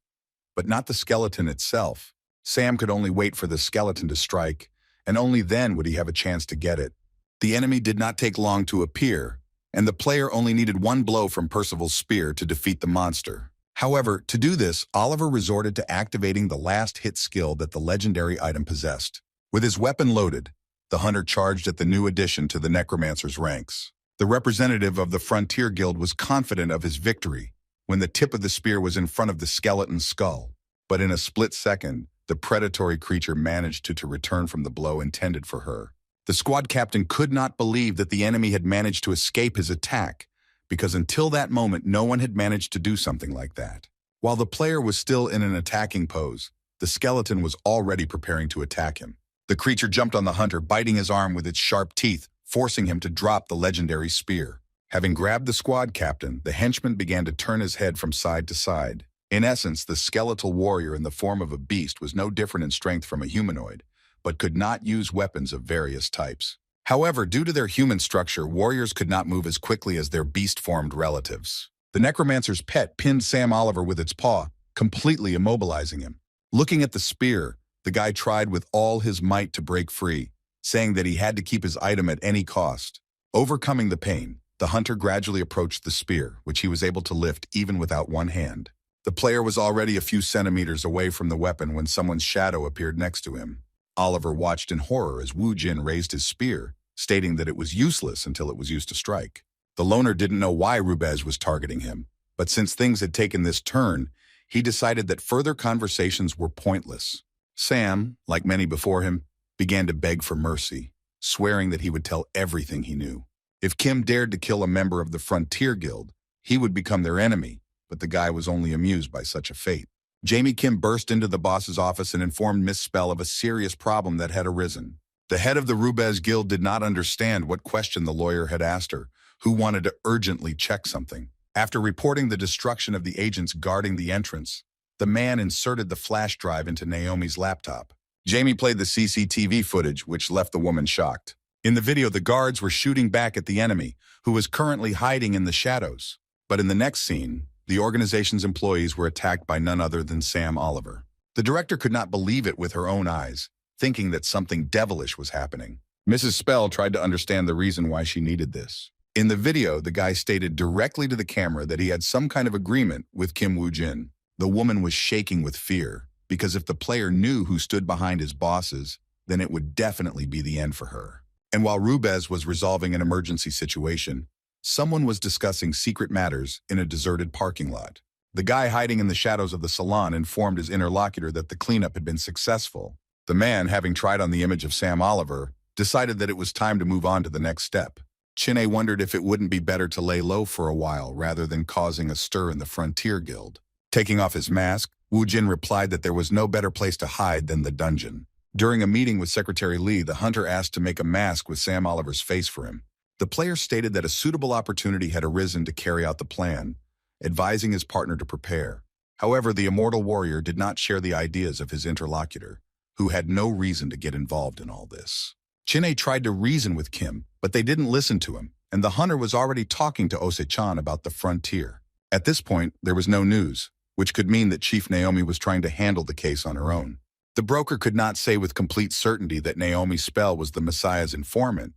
but not the skeleton itself. Sam could only wait for the skeleton to strike, and only then would he have a chance to get it. The enemy did not take long to appear, and the player only needed one blow from Percival's spear to defeat the monster. However, to do this, Oliver resorted to activating the last hit skill that the legendary item possessed. With his weapon loaded, the hunter charged at the new addition to the necromancer's ranks. The representative of the Frontier Guild was confident of his victory when the tip of the spear was in front of the skeleton's skull. But in a split second, the predatory creature managed to return from the blow intended for her. The squad captain could not believe that the enemy had managed to escape his attack, because until that moment no one had managed to do something like that. While the player was still in an attacking pose, the skeleton was already preparing to attack him. The creature jumped on the hunter, biting his arm with its sharp teeth, forcing him to drop the legendary spear. Having grabbed the squad captain, the henchman began to turn his head from side to side. In essence, the skeletal warrior in the form of a beast was no different in strength from a humanoid, but could not use weapons of various types. However, due to their human structure, warriors could not move as quickly as their beast-formed relatives. The necromancer's pet pinned Sam Oliver with its paw, completely immobilizing him. Looking at the spear, the guy tried with all his might to break free, saying that he had to keep his item at any cost. Overcoming the pain, the hunter gradually approached the spear, which he was able to lift even without one hand. The player was already a few centimeters away from the weapon when someone's shadow appeared next to him. Oliver watched in horror as Wu Jin raised his spear, stating that it was useless until it was used to strike. The loner didn't know why Rubez was targeting him, but since things had taken this turn, he decided that further conversations were pointless. Sam, like many before him, began to beg for mercy, swearing that he would tell everything he knew. If Kim dared to kill a member of the Frontier Guild, he would become their enemy, but the guy was only amused by such a fate. Jamie Kim burst into the boss's office and informed Miss Spell of a serious problem that had arisen. The head of the Rubez Guild did not understand what question the lawyer had asked her, who wanted to urgently check something. After reporting the destruction of the agents guarding the entrance, the man inserted the flash drive into Naomi's laptop. Jamie played the CCTV footage, which left the woman shocked. In the video, the guards were shooting back at the enemy, who was currently hiding in the shadows. But in the next scene, the organization's employees were attacked by none other than Sam Oliver. The director could not believe it with her own eyes, thinking that something devilish was happening. Mrs. Spell tried to understand the reason why she needed this. In the video, the guy stated directly to the camera that he had some kind of agreement with Kim Woo Jin. The woman was shaking with fear, because if the player knew who stood behind his bosses, then it would definitely be the end for her. And while Rubez was resolving an emergency situation, someone was discussing secret matters in a deserted parking lot. The guy hiding in the shadows of the salon informed his interlocutor that the cleanup had been successful. The man, having tried on the image of Sam Oliver, decided that it was time to move on to the next step. Chin-A wondered if it wouldn't be better to lay low for a while rather than causing a stir in the Frontier Guild. Taking off his mask, Wu Jin replied that there was no better place to hide than the dungeon. During a meeting with Secretary Lee, the hunter asked to make a mask with Sam Oliver's face for him. The player stated that a suitable opportunity had arisen to carry out the plan, advising his partner to prepare. However, the immortal warrior did not share the ideas of his interlocutor, who had no reason to get involved in all this. Chin-A tried to reason with Kim, but they didn't listen to him, and the hunter was already talking to Ose-chan about the frontier. At this point, there was no news, which could mean that Chief Naomi was trying to handle the case on her own. The broker could not say with complete certainty that Naomi's spell was the Messiah's informant,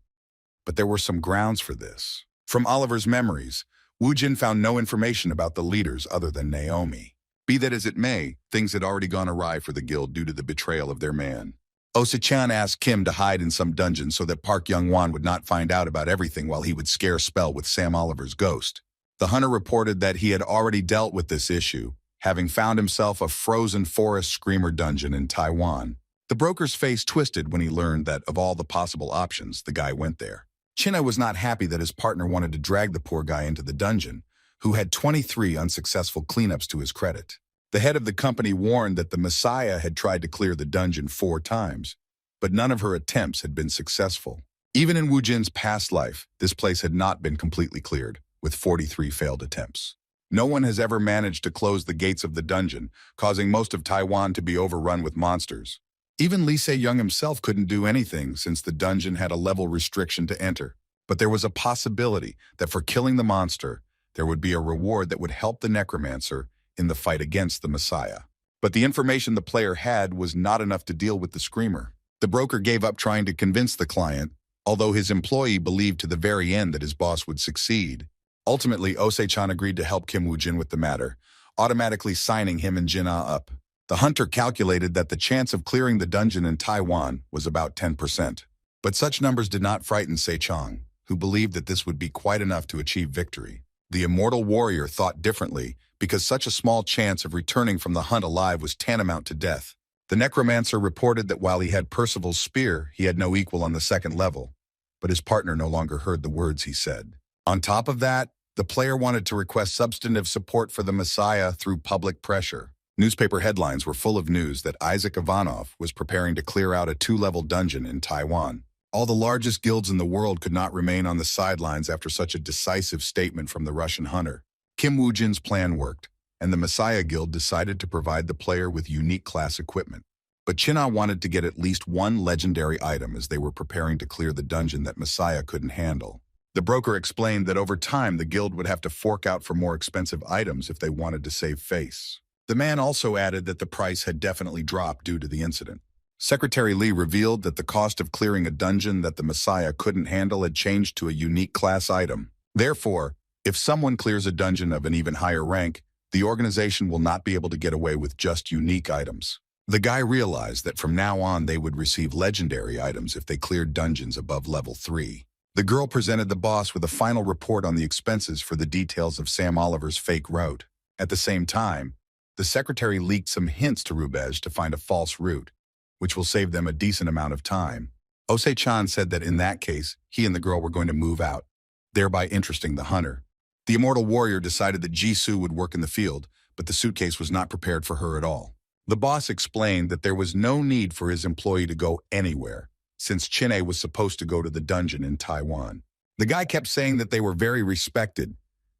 but there were some grounds for this. From Oliver's memories, Wu Jin found no information about the leaders other than Naomi. Be that as it may, things had already gone awry for the guild due to the betrayal of their man. Ose-chan asked Kim to hide in some dungeon so that Park Young-won would not find out about everything while he would scare spell with Sam Oliver's ghost. The hunter reported that he had already dealt with this issue, having found himself a frozen forest screamer dungeon in Taiwan. The broker's face twisted when he learned that of all the possible options, the guy went there. Chin-A was not happy that his partner wanted to drag the poor guy into the dungeon, who had 23 unsuccessful cleanups to his credit. The head of the company warned that the Messiah had tried to clear the dungeon 4 times, but none of her attempts had been successful. Even in Wu Jin's past life, this place had not been completely cleared, with 43 failed attempts. No one has ever managed to close the gates of the dungeon, causing most of Taiwan to be overrun with monsters. Even Lee Se-young himself couldn't do anything since the dungeon had a level restriction to enter. But there was a possibility that for killing the monster, there would be a reward that would help the necromancer in the fight against the Messiah. But the information the player had was not enough to deal with the screamer. The broker gave up trying to convince the client, although his employee believed to the very end that his boss would succeed. Ultimately, Ose-chan agreed to help Kim Woo-jin with the matter, automatically signing him and Jin-A up. The hunter calculated that the chance of clearing the dungeon in Taiwan was about 10%. But such numbers did not frighten Se-chong, who believed that this would be quite enough to achieve victory. The immortal warrior thought differently because such a small chance of returning from the hunt alive was tantamount to death. The necromancer reported that while he had Percival's spear, he had no equal on the 2nd level, but his partner no longer heard the words he said. On top of that, the player wanted to request substantive support for the Messiah through public pressure. Newspaper headlines were full of news that Isaac Ivanov was preparing to clear out a 2-level dungeon in Taiwan. All the largest guilds in the world could not remain on the sidelines after such a decisive statement from the Russian hunter. Kim Woo-jin's plan worked, and the Messiah Guild decided to provide the player with unique class equipment. But Chin-A wanted to get at least one legendary item as they were preparing to clear the dungeon that Messiah couldn't handle. The broker explained that over time the guild would have to fork out for more expensive items if they wanted to save face. The man also added that the price had definitely dropped due to the incident. Secretary Lee revealed that the cost of clearing a dungeon that the Messiah couldn't handle had changed to a unique class item. Therefore, if someone clears a dungeon of an even higher rank, the organization will not be able to get away with just unique items. The guy realized that from now on they would receive legendary items if they cleared dungeons above level 3. The girl presented the boss with a final report on the expenses for the details of Sam Oliver's fake route. At the same time, the secretary leaked some hints to Rubez to find a false route, which will save them a decent amount of time. Ose-chan said that in that case, he and the girl were going to move out, thereby interesting the hunter. The immortal warrior decided that Jisoo would work in the field, but the suitcase was not prepared for her at all. The boss explained that there was no need for his employee to go anywhere, since Chin-A was supposed to go to the dungeon in Taiwan. The guy kept saying that they were very respected,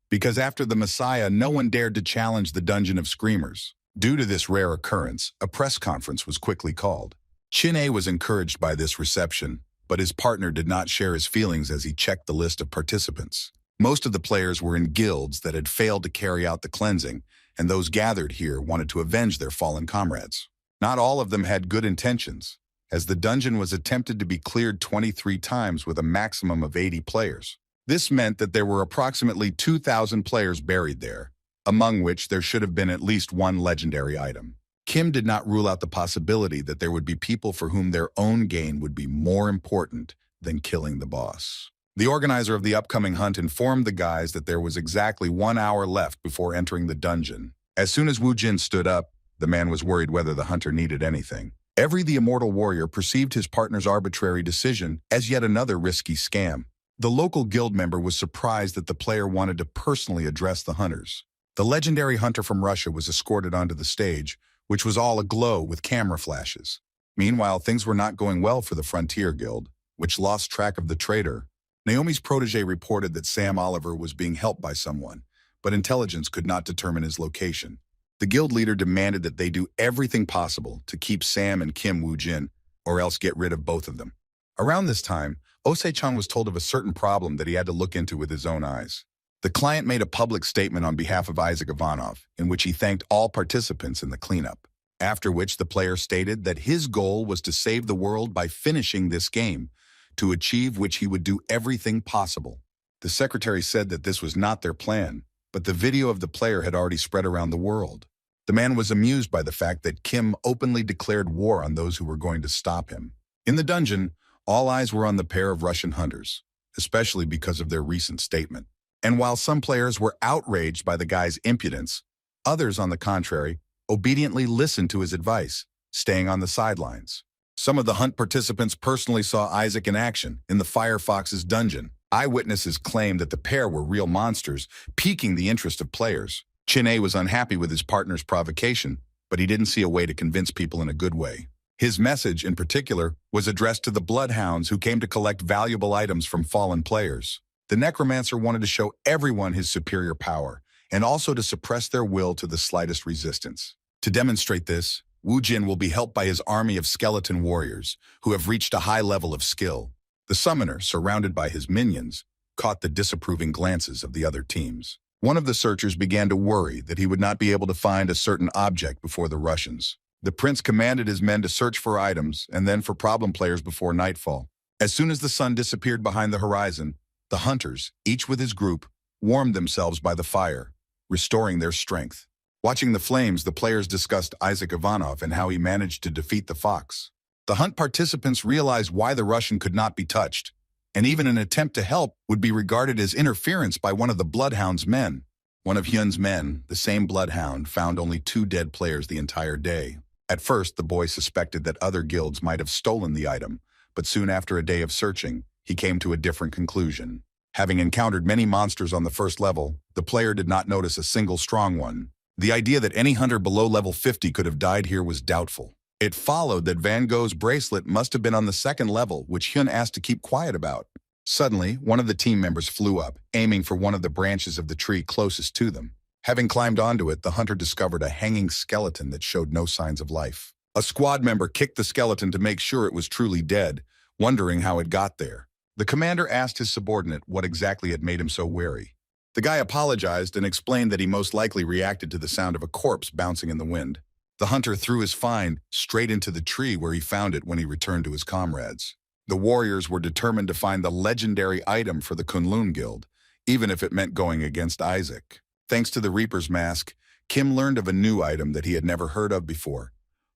because after the Messiah, no one dared to challenge the Dungeon of Screamers. Due to this rare occurrence, a press conference was quickly called. Chin-A was encouraged by this reception, but his partner did not share his feelings as he checked the list of participants. Most of the players were in guilds that had failed to carry out the cleansing, and those gathered here wanted to avenge their fallen comrades. Not all of them had good intentions, as the dungeon was attempted to be cleared 23 times with a maximum of 80 players. This meant that there were approximately 2,000 players buried there, among which there should have been at least one legendary item. Kim did not rule out the possibility that there would be people for whom their own gain would be more important than killing the boss. The organizer of the upcoming hunt informed the guys that there was exactly 1 hour left before entering the dungeon. As soon as Wu Jin stood up, the man was worried whether the hunter needed anything. The immortal warrior perceived his partner's arbitrary decision as yet another risky scam. The local guild member was surprised that the player wanted to personally address the hunters. The legendary hunter from Russia was escorted onto the stage, which was all aglow with camera flashes. Meanwhile, things were not going well for the Frontier Guild, which lost track of the traitor. Naomi's protege reported that Sam Oliver was being helped by someone, but intelligence could not determine his location. The guild leader demanded that they do everything possible to keep Sam and Kim Woo Jin, or else get rid of both of them. Around this time, Osei-chan was told of a certain problem that he had to look into with his own eyes. The client made a public statement on behalf of Isaac Ivanov, in which he thanked all participants in the cleanup, after which the player stated that his goal was to save the world by finishing this game, to achieve which he would do everything possible. The secretary said that this was not their plan, but the video of the player had already spread around the world. The man was amused by the fact that Kim openly declared war on those who were going to stop him. In the dungeon, all eyes were on the pair of Russian hunters, especially because of their recent statement. And while some players were outraged by the guy's impudence, others, on the contrary, obediently listened to his advice, staying on the sidelines. Some of the hunt participants personally saw Isaac in action in the Firefox's dungeon. Eyewitnesses claimed that the pair were real monsters, piquing the interest of players. Chin-A was unhappy with his partner's provocation, but he didn't see a way to convince people in a good way. His message, in particular, was addressed to the bloodhounds who came to collect valuable items from fallen players. The necromancer wanted to show everyone his superior power, and also to suppress their will to the slightest resistance. To demonstrate this, Wu Jin will be helped by his army of skeleton warriors, who have reached a high level of skill. The summoner, surrounded by his minions, caught the disapproving glances of the other teams. One of the searchers began to worry that he would not be able to find a certain object before the Russians. The prince commanded his men to search for items and then for problem players before nightfall. As soon as the sun disappeared behind the horizon, the hunters, each with his group, warmed themselves by the fire, restoring their strength. Watching the flames, the players discussed Isaac Ivanov and how he managed to defeat the fox. The hunt participants realized why the Russian could not be touched, and even an attempt to help would be regarded as interference by one of the Bloodhound's men. One of Hyun's men, the same Bloodhound, found only 2 dead players the entire day. At first, the boy suspected that other guilds might have stolen the item, but soon after a day of searching, he came to a different conclusion. Having encountered many monsters on the first level, the player did not notice a single strong one. The idea that any hunter below level 50 could have died here was doubtful. It followed that Van Gogh's bracelet must have been on the 2nd level, which Hyun asked to keep quiet about. Suddenly, one of the team members flew up, aiming for one of the branches of the tree closest to them. Having climbed onto it, the hunter discovered a hanging skeleton that showed no signs of life. A squad member kicked the skeleton to make sure it was truly dead, wondering how it got there. The commander asked his subordinate what exactly had made him so wary. The guy apologized and explained that he most likely reacted to the sound of a corpse bouncing in the wind. The hunter threw his find straight into the tree where he found it when he returned to his comrades. The warriors were determined to find the legendary item for the Kunlun Guild, even if it meant going against Isaac. Thanks to the Reaper's Mask, Kim learned of a new item that he had never heard of before,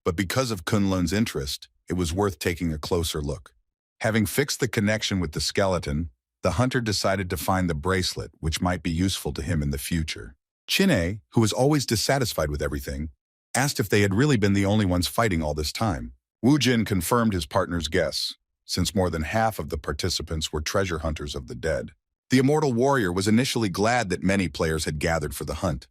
but because of Kunlun's interest, it was worth taking a closer look. Having fixed the connection with the skeleton, the hunter decided to find the bracelet, which might be useful to him in the future. Chin-A, who was always dissatisfied with everything, asked if they had really been the only ones fighting all this time. Wu Jin confirmed his partner's guess, since more than half of the participants were treasure hunters of the dead. The immortal warrior was initially glad that many players had gathered for the hunt,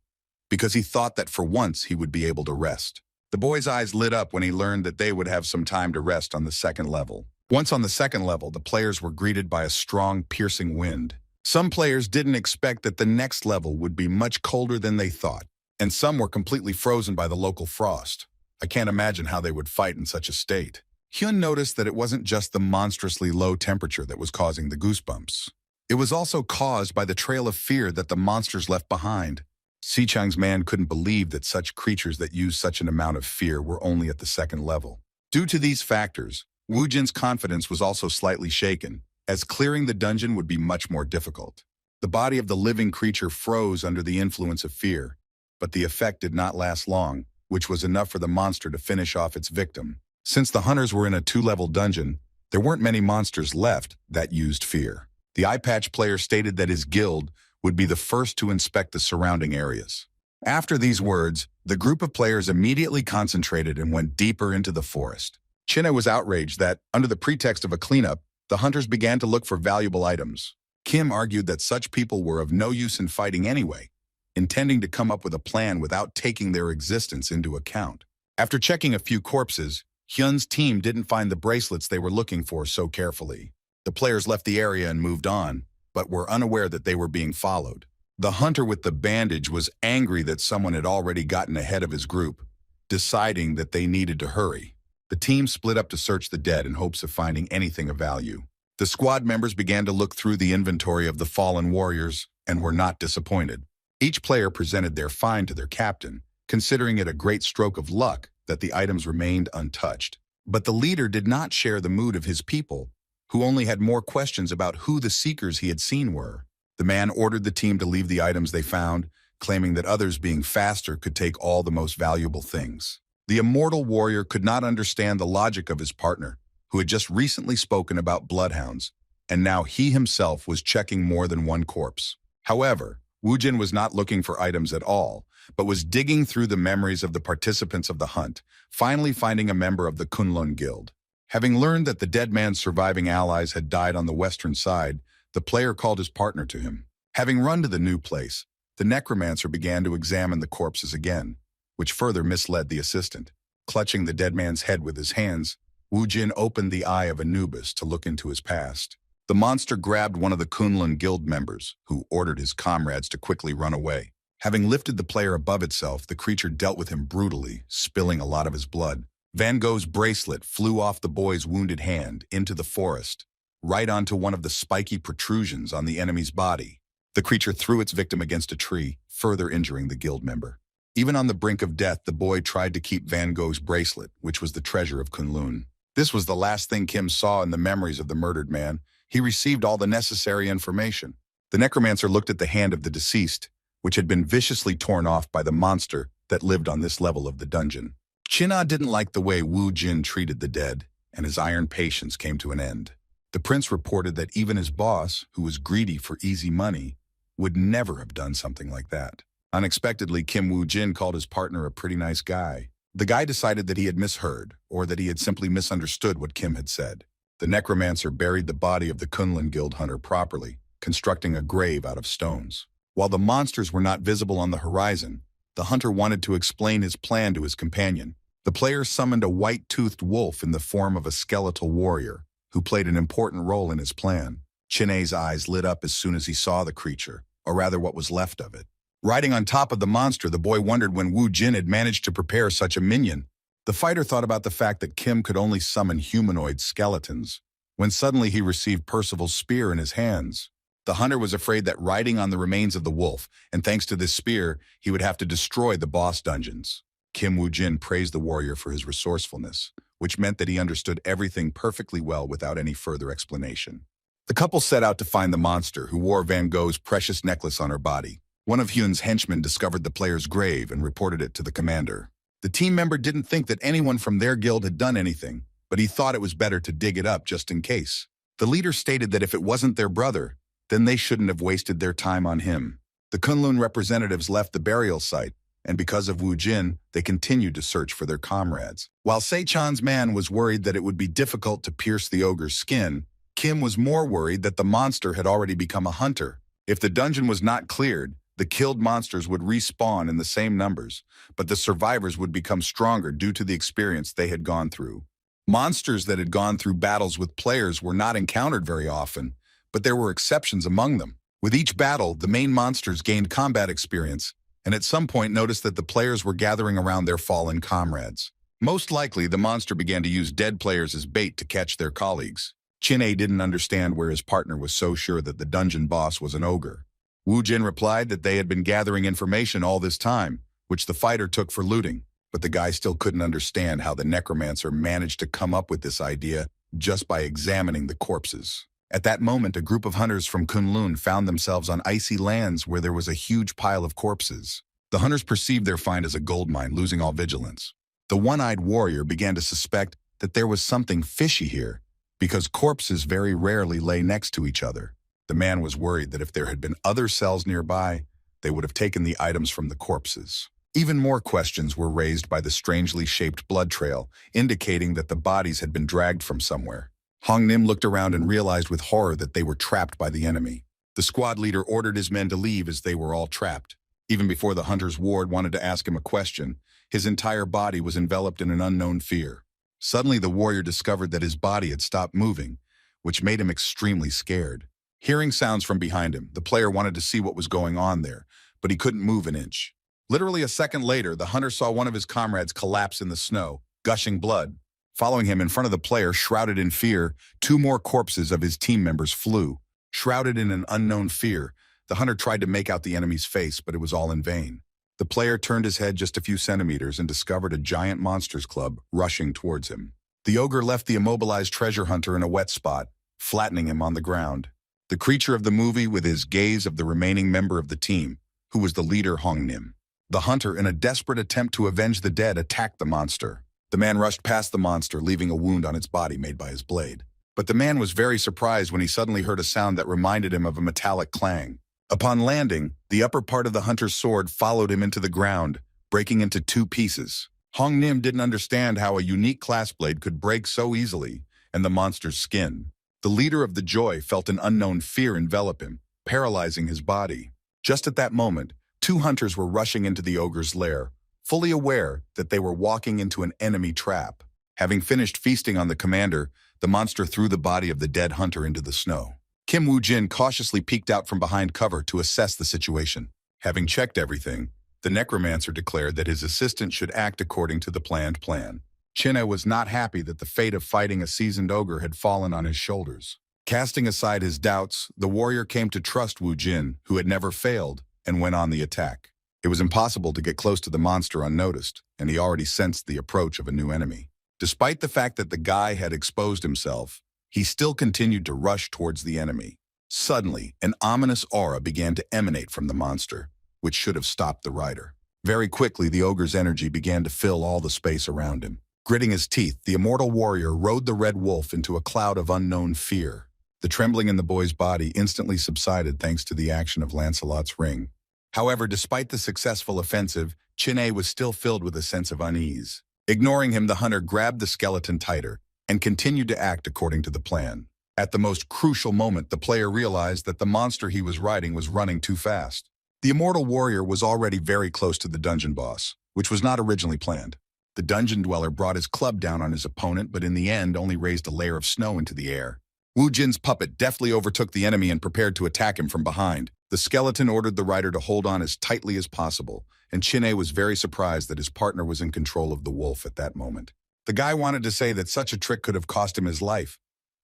because he thought that for once he would be able to rest. The boy's eyes lit up when he learned that they would have some time to rest on the 2nd level. Once on the 2nd level, the players were greeted by a strong, piercing wind. Some players didn't expect that the next level would be much colder than they thought, and some were completely frozen by the local frost. I can't imagine how they would fight in such a state. Hyun noticed that it wasn't just the monstrously low temperature that was causing the goosebumps. It was also caused by the trail of fear that the monsters left behind. Si-chang's man couldn't believe that such creatures that used such an amount of fear were only at the 2nd level. Due to these factors, Wu Jin's confidence was also slightly shaken, as clearing the dungeon would be much more difficult. The body of the living creature froze under the influence of fear, but the effect did not last long, which was enough for the monster to finish off its victim. Since the hunters were in a 2-level dungeon, there weren't many monsters left that used fear. The eye patch player stated that his guild would be the first to inspect the surrounding areas. After these words, the group of players immediately concentrated and went deeper into the forest. Chinna was outraged that, under the pretext of a cleanup, the hunters began to look for valuable items. Kim argued that such people were of no use in fighting anyway, intending to come up with a plan without taking their existence into account. After checking a few corpses, Hyun's team didn't find the bracelets they were looking for so carefully. The players left the area and moved on, but were unaware that they were being followed. The hunter with the bandage was angry that someone had already gotten ahead of his group, deciding that they needed to hurry. The team split up to search the dead in hopes of finding anything of value. The squad members began to look through the inventory of the fallen warriors and were not disappointed. Each player presented their find to their captain, considering it a great stroke of luck that the items remained untouched. But the leader did not share the mood of his people, who only had more questions about who the seekers he had seen were. The man ordered the team to leave the items they found, claiming that others being faster could take all the most valuable things. The immortal warrior could not understand the logic of his partner, who had just recently spoken about bloodhounds, and now he himself was checking more than one corpse. However, Woojin was not looking for items at all, but was digging through the memories of the participants of the hunt, finally finding a member of the Kunlun Guild. Having learned that the dead man's surviving allies had died on the western side, the player called his partner to him. Having run to the new place, the necromancer began to examine the corpses again, which further misled the assistant. Clutching the dead man's head with his hands, Woojin opened the eye of Anubis to look into his past. The monster grabbed one of the Kunlun Guild members, who ordered his comrades to quickly run away. Having lifted the player above itself, the creature dealt with him brutally, spilling a lot of his blood. Van Gogh's bracelet flew off the boy's wounded hand into the forest, right onto one of the spiky protrusions on the enemy's body. The creature threw its victim against a tree, further injuring the guild member. Even on the brink of death, the boy tried to keep Van Gogh's bracelet, which was the treasure of Kunlun. This was the last thing Kim saw in the memories of the murdered man. He received all the necessary information. The necromancer looked at the hand of the deceased, which had been viciously torn off by the monster that lived on this level of the dungeon. Chinna didn't like the way Wu Jin treated the dead, and his iron patience came to an end. The prince reported that even his boss, who was greedy for easy money, would never have done something like that. Unexpectedly, Kim Woo Jin called his partner a pretty nice guy. The guy decided that he had misheard, or that he had simply misunderstood what Kim had said. The necromancer buried the body of the Kunlun Guild hunter properly, constructing a grave out of stones. While the monsters were not visible on the horizon, the hunter wanted to explain his plan to his companion. The player summoned a white-toothed wolf in the form of a skeletal warrior, who played an important role in his plan. Chinna's eyes lit up as soon as he saw the creature, or rather what was left of it. Riding on top of the monster, the boy wondered when Wu Jin had managed to prepare such a minion. The fighter thought about the fact that Kim could only summon humanoid skeletons, when suddenly he received Percival's spear in his hands. The hunter was afraid that riding on the remains of the wolf, and thanks to this spear, he would have to destroy the boss dungeons. Kim Woo Jin praised the warrior for his resourcefulness, which meant that he understood everything perfectly well without any further explanation. The couple set out to find the monster, who wore Van Gogh's precious necklace on her body. One of Hyun's henchmen discovered the player's grave and reported it to the commander. The team member didn't think that anyone from their guild had done anything, but he thought it was better to dig it up just in case. The leader stated that if it wasn't their brother, then they shouldn't have wasted their time on him. The Kunlun representatives left the burial site, and because of Wu Jin, they continued to search for their comrades. While Se-chan's man was worried that it would be difficult to pierce the ogre's skin, Kim was more worried that the monster had already become a hunter. If the dungeon was not cleared, the killed monsters would respawn in the same numbers, but the survivors would become stronger due to the experience they had gone through. Monsters that had gone through battles with players were not encountered very often, but there were exceptions among them. With each battle, the main monsters gained combat experience, and at some point noticed that the players were gathering around their fallen comrades. Most likely, the monster began to use dead players as bait to catch their colleagues. Chin-A didn't understand where his partner was so sure that the dungeon boss was an ogre. Wu Jin replied that they had been gathering information all this time, which the fighter took for looting, but the guy still couldn't understand how the necromancer managed to come up with this idea just by examining the corpses. At that moment, a group of hunters from Kunlun found themselves on icy lands where there was a huge pile of corpses. The hunters perceived their find as a gold mine, losing all vigilance. The one-eyed warrior began to suspect that there was something fishy here, because corpses very rarely lay next to each other. The man was worried that if there had been other cells nearby, they would have taken the items from the corpses. Even more questions were raised by the strangely shaped blood trail, indicating that the bodies had been dragged from somewhere. Hong Nim looked around and realized with horror that they were trapped by the enemy. The squad leader ordered his men to leave as they were all trapped. Even before the hunter's ward wanted to ask him a question, his entire body was enveloped in an unknown fear. Suddenly, the warrior discovered that his body had stopped moving, which made him extremely scared. Hearing sounds from behind him, the player wanted to see what was going on there, but he couldn't move an inch. Literally a second later, the hunter saw one of his comrades collapse in the snow, gushing blood. Following him in front of the player, shrouded in fear, 2 more corpses of his team members flew. Shrouded in an unknown fear, the hunter tried to make out the enemy's face, but it was all in vain. The player turned his head just a few centimeters and discovered a giant monsters club rushing towards him. The ogre left the immobilized treasure hunter in a wet spot, flattening him on the ground. The creature of the movie with his gaze of the remaining member of the team, who was the leader Hong Nim. The hunter, in a desperate attempt to avenge the dead, attacked the monster. The man rushed past the monster, leaving a wound on its body made by his blade. But the man was very surprised when he suddenly heard a sound that reminded him of a metallic clang. Upon landing, the upper part of the hunter's sword followed him into the ground, breaking into 2 pieces. Hong Nim didn't understand how a unique class blade could break so easily, and the monster's skin. The leader of the Joy felt an unknown fear envelop him, paralyzing his body. Just at that moment, 2 hunters were rushing into the ogre's lair, fully aware that they were walking into an enemy trap. Having finished feasting on the commander, the monster threw the body of the dead hunter into the snow. Kim Woo-jin cautiously peeked out from behind cover to assess the situation. Having checked everything, the necromancer declared that his assistant should act according to the planned plan. Chin-e was not happy that the fate of fighting a seasoned ogre had fallen on his shoulders. Casting aside his doubts, the warrior came to trust Woo-jin, who had never failed, and went on the attack. It was impossible to get close to the monster unnoticed, and he already sensed the approach of a new enemy. Despite the fact that the guy had exposed himself, he still continued to rush towards the enemy. Suddenly, an ominous aura began to emanate from the monster, which should have stopped the rider. Very quickly, the ogre's energy began to fill all the space around him. Gritting his teeth, the immortal warrior rode the red wolf into a cloud of unknown fear. The trembling in the boy's body instantly subsided thanks to the action of Lancelot's ring. However, despite the successful offensive, Chin-e was still filled with a sense of unease. Ignoring him, the hunter grabbed the skeleton tighter and continued to act according to the plan. At the most crucial moment, the player realized that the monster he was riding was running too fast. The immortal warrior was already very close to the dungeon boss, which was not originally planned. The dungeon dweller brought his club down on his opponent, but in the end only raised a layer of snow into the air. Woo-jin's puppet deftly overtook the enemy and prepared to attack him from behind. The skeleton ordered the rider to hold on as tightly as possible, and Chin-e was very surprised that his partner was in control of the wolf at that moment. The guy wanted to say that such a trick could have cost him his life,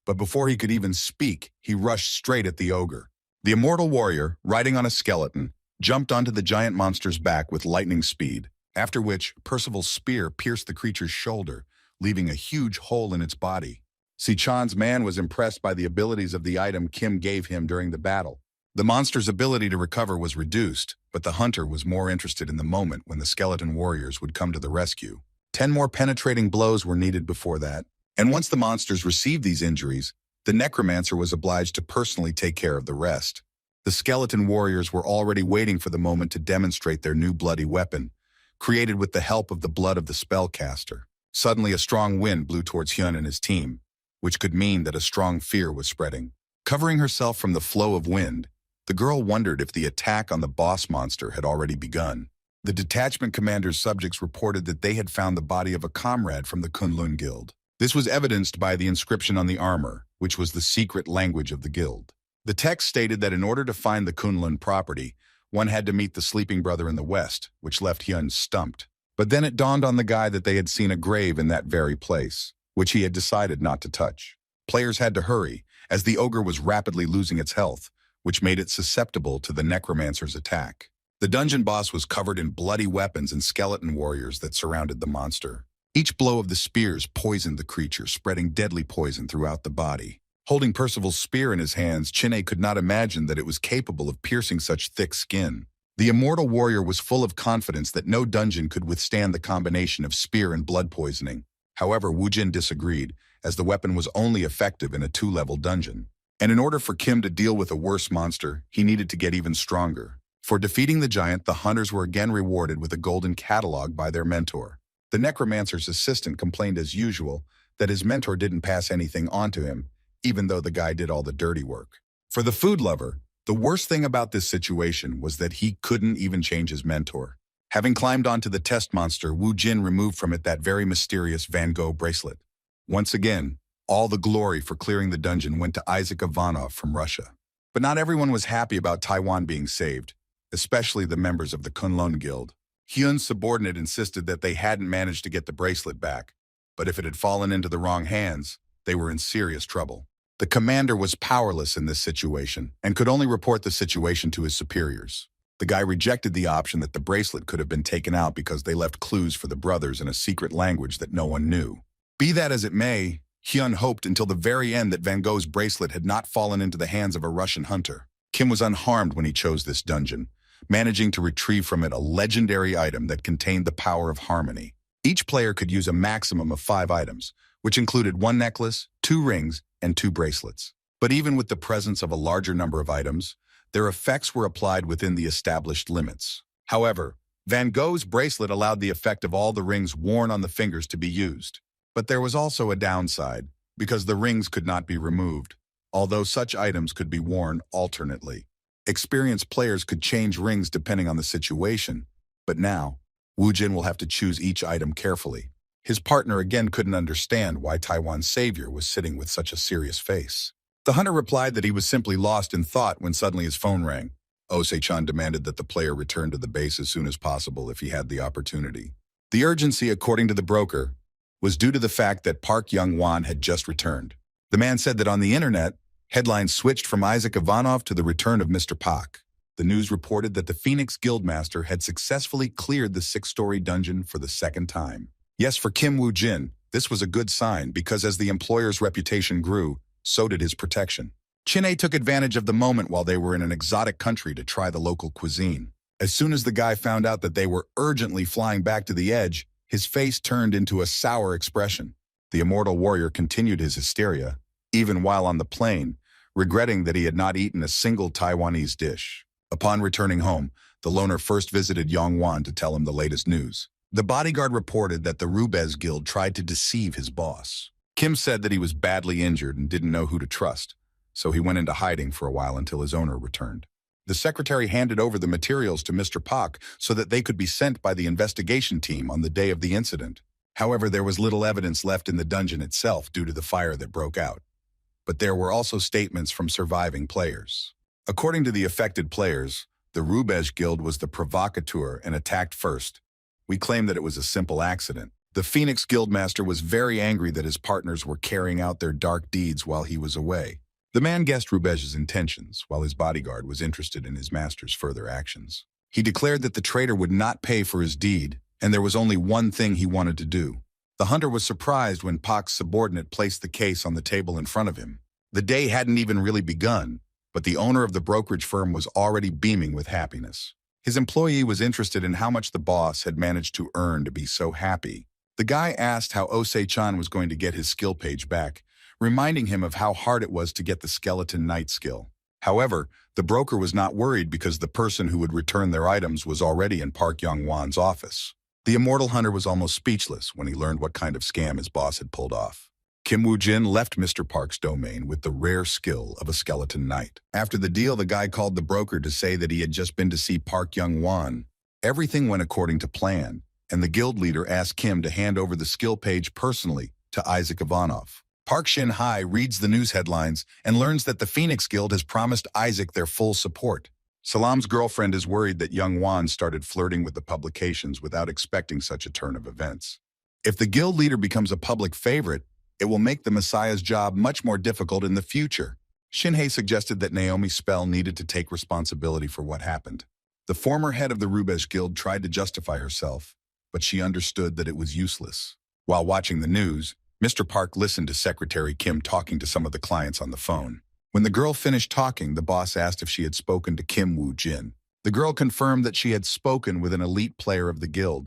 but before he could even speak, he rushed straight at the ogre. The immortal warrior, riding on a skeleton, jumped onto the giant monster's back with lightning speed, after which Percival's spear pierced the creature's shoulder, leaving a huge hole in its body. Si-chan's man was impressed by the abilities of the item Kim gave him during the battle. The monster's ability to recover was reduced, but the hunter was more interested in the moment when the skeleton warriors would come to the rescue. 10 more penetrating blows were needed before that, and once the monsters received these injuries, the necromancer was obliged to personally take care of the rest. The skeleton warriors were already waiting for the moment to demonstrate their new bloody weapon, created with the help of the blood of the spellcaster. Suddenly, a strong wind blew towards Hyun and his team, which could mean that a strong fear was spreading. Covering herself from the flow of wind, the girl wondered if the attack on the boss monster had already begun. The detachment commander's subjects reported that they had found the body of a comrade from the Kunlun Guild. This was evidenced by the inscription on the armor, which was the secret language of the guild. The text stated that in order to find the Kunlun property, one had to meet the sleeping brother in the west, which left Hyun stumped. But then it dawned on the guy that they had seen a grave in that very place, which he had decided not to touch. Players had to hurry, as the ogre was rapidly losing its health, which made it susceptible to the necromancer's attack. The dungeon boss was covered in bloody weapons and skeleton warriors that surrounded the monster. Each blow of the spears poisoned the creature, spreading deadly poison throughout the body. Holding Percival's spear in his hands, Chin-e could not imagine that it was capable of piercing such thick skin. The immortal warrior was full of confidence that no dungeon could withstand the combination of spear and blood poisoning. However, Wu Jin disagreed, as the weapon was only effective in a 2-level dungeon. And in order for Kim to deal with a worse monster, he needed to get even stronger. For defeating the giant, the hunters were again rewarded with a golden catalog by their mentor. The necromancer's assistant complained as usual that his mentor didn't pass anything on to him, even though the guy did all the dirty work. For the food lover, the worst thing about this situation was that he couldn't even change his mentor. Having climbed onto the test monster, Wu Jin removed from it that very mysterious Van Gogh bracelet. Once again, all the glory for clearing the dungeon went to Isaac Ivanov from Russia. But not everyone was happy about Taiwan being saved, especially the members of the Kunlun Guild. Hyun's subordinate insisted that they hadn't managed to get the bracelet back, but if it had fallen into the wrong hands, they were in serious trouble. The commander was powerless in this situation and could only report the situation to his superiors. The guy rejected the option that the bracelet could have been taken out because they left clues for the brothers in a secret language that no one knew. Be that as it may, Hyun hoped until the very end that Van Gogh's bracelet had not fallen into the hands of a Russian hunter. Kim was unharmed when he chose this dungeon, managing to retrieve from it a legendary item that contained the power of harmony. Each player could use a maximum of 5 items, which included 1 necklace, 2 rings, and 2 bracelets. But even with the presence of a larger number of items, their effects were applied within the established limits. However, Van Gogh's bracelet allowed the effect of all the rings worn on the fingers to be used. But there was also a downside, because the rings could not be removed, although such items could be worn alternately. Experienced players could change rings depending on the situation, but now, Wu Jin will have to choose each item carefully. His partner again couldn't understand why Taiwan's savior was sitting with such a serious face. The hunter replied that he was simply lost in thought when suddenly his phone rang. Osei-chan demanded that the player return to the base as soon as possible if he had the opportunity. The urgency, according to the broker, was due to the fact that Park Young-won had just returned. The man said that on the internet, headlines switched from Isaac Ivanov to the return of Mr. Pak. The news reported that the Phoenix Guildmaster had successfully cleared the 6-story dungeon for the 2nd time. Yes, for Kim Wu Jin, this was a good sign because as the employer's reputation grew, so did his protection. Chin-A took advantage of the moment while they were in an exotic country to try the local cuisine. As soon as the guy found out that they were urgently flying back to the edge, his face turned into a sour expression. The immortal warrior continued his hysteria, even while on the plane, regretting that he had not eaten a single Taiwanese dish. Upon returning home, the loner first visited Yong-won to tell him the latest news. The bodyguard reported that the Regressed Guild tried to deceive his boss. Kim said that he was badly injured and didn't know who to trust, so he went into hiding for a while until his owner returned. The secretary handed over the materials to Mr. Pak so that they could be sent by the investigation team on the day of the incident. However, there was little evidence left in the dungeon itself due to the fire that broke out. But there were also statements from surviving players. According to the affected players, the Regressed Guild was the provocateur and attacked first. We claim that it was a simple accident. The Phoenix Guildmaster was very angry that his partners were carrying out their dark deeds while he was away. The man guessed Regressed's intentions, while his bodyguard was interested in his master's further actions. He declared that the traitor would not pay for his deed, and there was only one thing he wanted to do. The hunter was surprised when Pak's subordinate placed the case on the table in front of him. The day hadn't even really begun, but the owner of the brokerage firm was already beaming with happiness. His employee was interested in how much the boss had managed to earn to be so happy. The guy asked how Osei-chan was going to get his skill page back, reminding him of how hard it was to get the Skeleton Knight skill. However, the broker was not worried because the person who would return their items was already in Park Young-won's office. The immortal hunter was almost speechless when he learned what kind of scam his boss had pulled off. Kim Wu Jin left Mr. Park's domain with the rare skill of a Skeleton Knight. After the deal, the guy called the broker to say that he had just been to see Park Young-won. Everything went according to plan, and the guild leader asked Kim to hand over the skill page personally to Isaac Ivanov. Park Shin-hai reads the news headlines and learns that the Phoenix Guild has promised Isaac their full support. Salam's girlfriend is worried that Young-won started flirting with the publications without expecting such a turn of events. If the guild leader becomes a public favorite, it will make the Messiah's job much more difficult in the future. Shin-hei suggested that Naomi Spell needed to take responsibility for what happened. The former head of the Regressed Guild tried to justify herself, but she understood that it was useless. While watching the news, Mr. Park listened to Secretary Kim talking to some of the clients on the phone. When the girl finished talking, the boss asked if she had spoken to Kim Wu Jin. The girl confirmed that she had spoken with an elite player of the guild,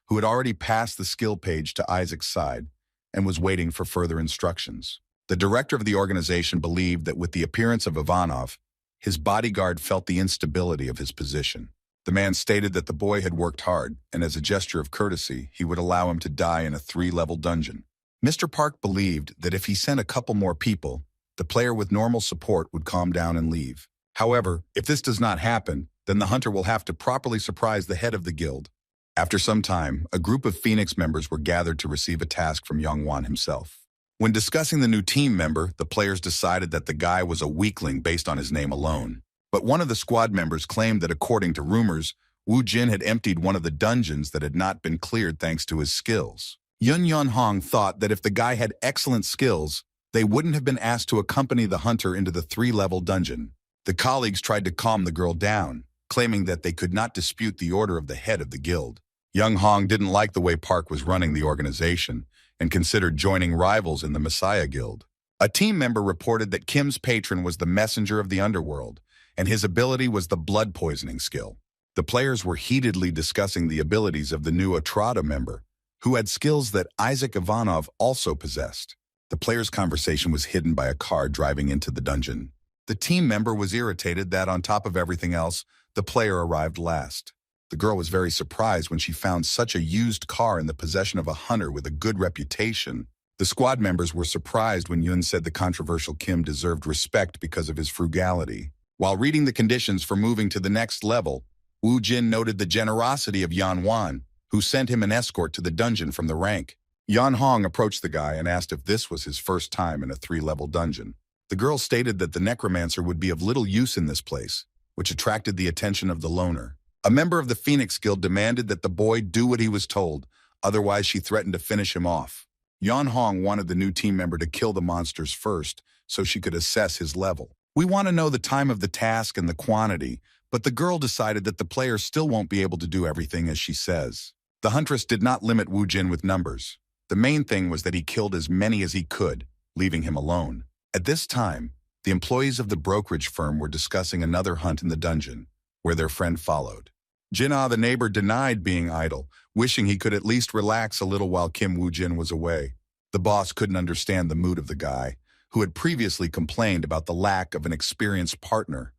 who had already passed the skill page to Isaac's side and was waiting for further instructions. The director of the organization believed that with the appearance of Ivanov, his bodyguard felt the instability of his position. The man stated that the boy had worked hard, and as a gesture of courtesy, he would allow him to die in a 3-level dungeon. Mr. Park believed that if he sent a couple more people, the player with normal support would calm down and leave. However, if this does not happen, then the hunter will have to properly surprise the head of the guild. After some time, a group of Phoenix members were gathered to receive a task from Youngwon himself. When discussing the new team member, the players decided that the guy was a weakling based on his name alone. But one of the squad members claimed that according to rumors, Woo Jin had emptied one of the dungeons that had not been cleared thanks to his skills. Yun Yun Hong thought that if the guy had excellent skills, they wouldn't have been asked to accompany the hunter into the 3-level dungeon. The colleagues tried to calm the girl down, claiming that they could not dispute the order of the head of the guild. Young Hong didn't like the way Park was running the organization and considered joining rivals in the Messiah Guild. A team member reported that Kim's patron was the messenger of the underworld, and his ability was the blood poisoning skill. The players were heatedly discussing the abilities of the new Atrada member, who had skills that Isaac Ivanov also possessed. The players' conversation was hidden by a car driving into the dungeon. The team member was irritated that, on top of everything else, the player arrived last. The girl was very surprised when she found such a used car in the possession of a hunter with a good reputation. The squad members were surprised when Yun said the controversial Kim deserved respect because of his frugality. While reading the conditions for moving to the next level, Woo Jin noted the generosity of Yan Wan, who sent him an escort to the dungeon from the rank. Yan Hong approached the guy and asked if this was his first time in a 3-level dungeon. The girl stated that the necromancer would be of little use in this place, which attracted the attention of the loner. A member of the Phoenix Guild demanded that the boy do what he was told, otherwise she threatened to finish him off. Yan Hong wanted the new team member to kill the monsters first so she could assess his level. We want to know the time of the task and the quantity, but the girl decided that the player still won't be able to do everything as she says. The huntress did not limit Woo Jin with numbers. The main thing was that he killed as many as he could, leaving him alone. At this time, the employees of the brokerage firm were discussing another hunt in the dungeon, where their friend followed. Jin-ah, the neighbor, denied being idle, wishing he could at least relax a little while Kim Woo Jin was away. The boss couldn't understand the mood of the guy, who had previously complained about the lack of an experienced partner,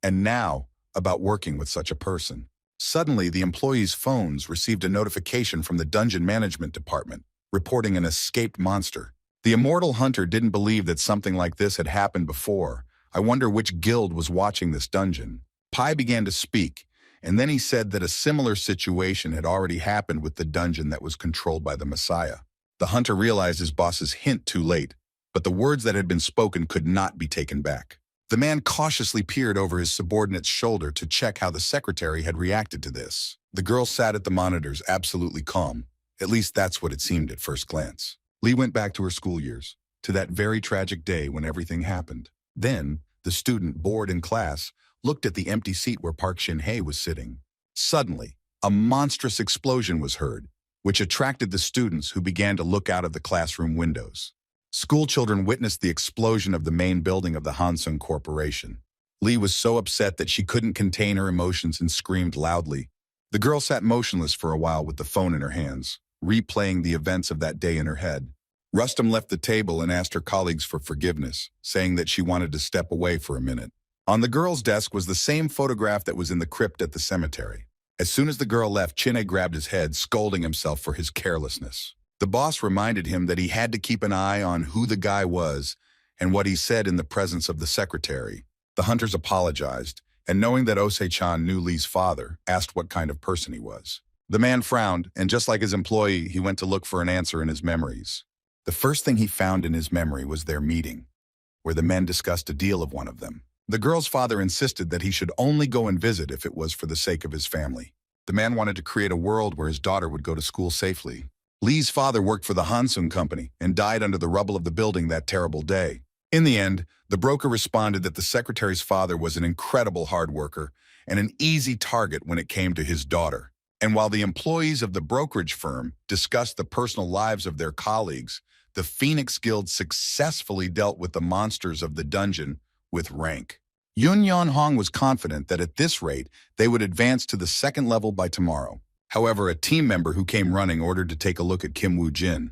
and now about working with such a person. Suddenly, the employees' phones received a notification from the dungeon management department, reporting an escaped monster. The immortal hunter didn't believe that something like this had happened before. I wonder which guild was watching this dungeon. Pai began to speak, and then he said that a similar situation had already happened with the dungeon that was controlled by the Messiah. The hunter realized his boss's hint too late, but the words that had been spoken could not be taken back. The man cautiously peered over his subordinate's shoulder to check how the secretary had reacted to this. The girl sat at the monitors absolutely calm. At least that's what it seemed at first glance. Lee went back to her school years, to that very tragic day when everything happened. Then, the student, bored in class, looked at the empty seat where Park Shin-hye was sitting. Suddenly, a monstrous explosion was heard, which attracted the students who began to look out of the classroom windows. School children witnessed the explosion of the main building of the Hansung Corporation. Lee was so upset that she couldn't contain her emotions and screamed loudly. The girl sat motionless for a while with the phone in her hands, replaying the events of that day in her head. Rustam left the table and asked her colleagues for forgiveness, saying that she wanted to step away for a minute. On the girl's desk was the same photograph that was in the crypt at the cemetery. As soon as the girl left, Chin-hye grabbed his head, scolding himself for his carelessness. The boss reminded him that he had to keep an eye on who the guy was and what he said in the presence of the secretary. The hunters apologized, and knowing that Ose-chan knew Lee's father, asked what kind of person he was. The man frowned, and just like his employee, he went to look for an answer in his memories. The first thing he found in his memory was their meeting, where the men discussed a deal of one of them. The girl's father insisted that he should only go and visit if it was for the sake of his family. The man wanted to create a world where his daughter would go to school safely. Lee's father worked for the Hansung Company and died under the rubble of the building that terrible day. In the end, the broker responded that the secretary's father was an incredible hard worker and an easy target when it came to his daughter. And while the employees of the brokerage firm discussed the personal lives of their colleagues, the Phoenix Guild successfully dealt with the monsters of the dungeon with rank. Yun Yan Hong was confident that at this rate, they would advance to the second level by tomorrow. However, a team member who came running ordered to take a look at Kim Woo-jin,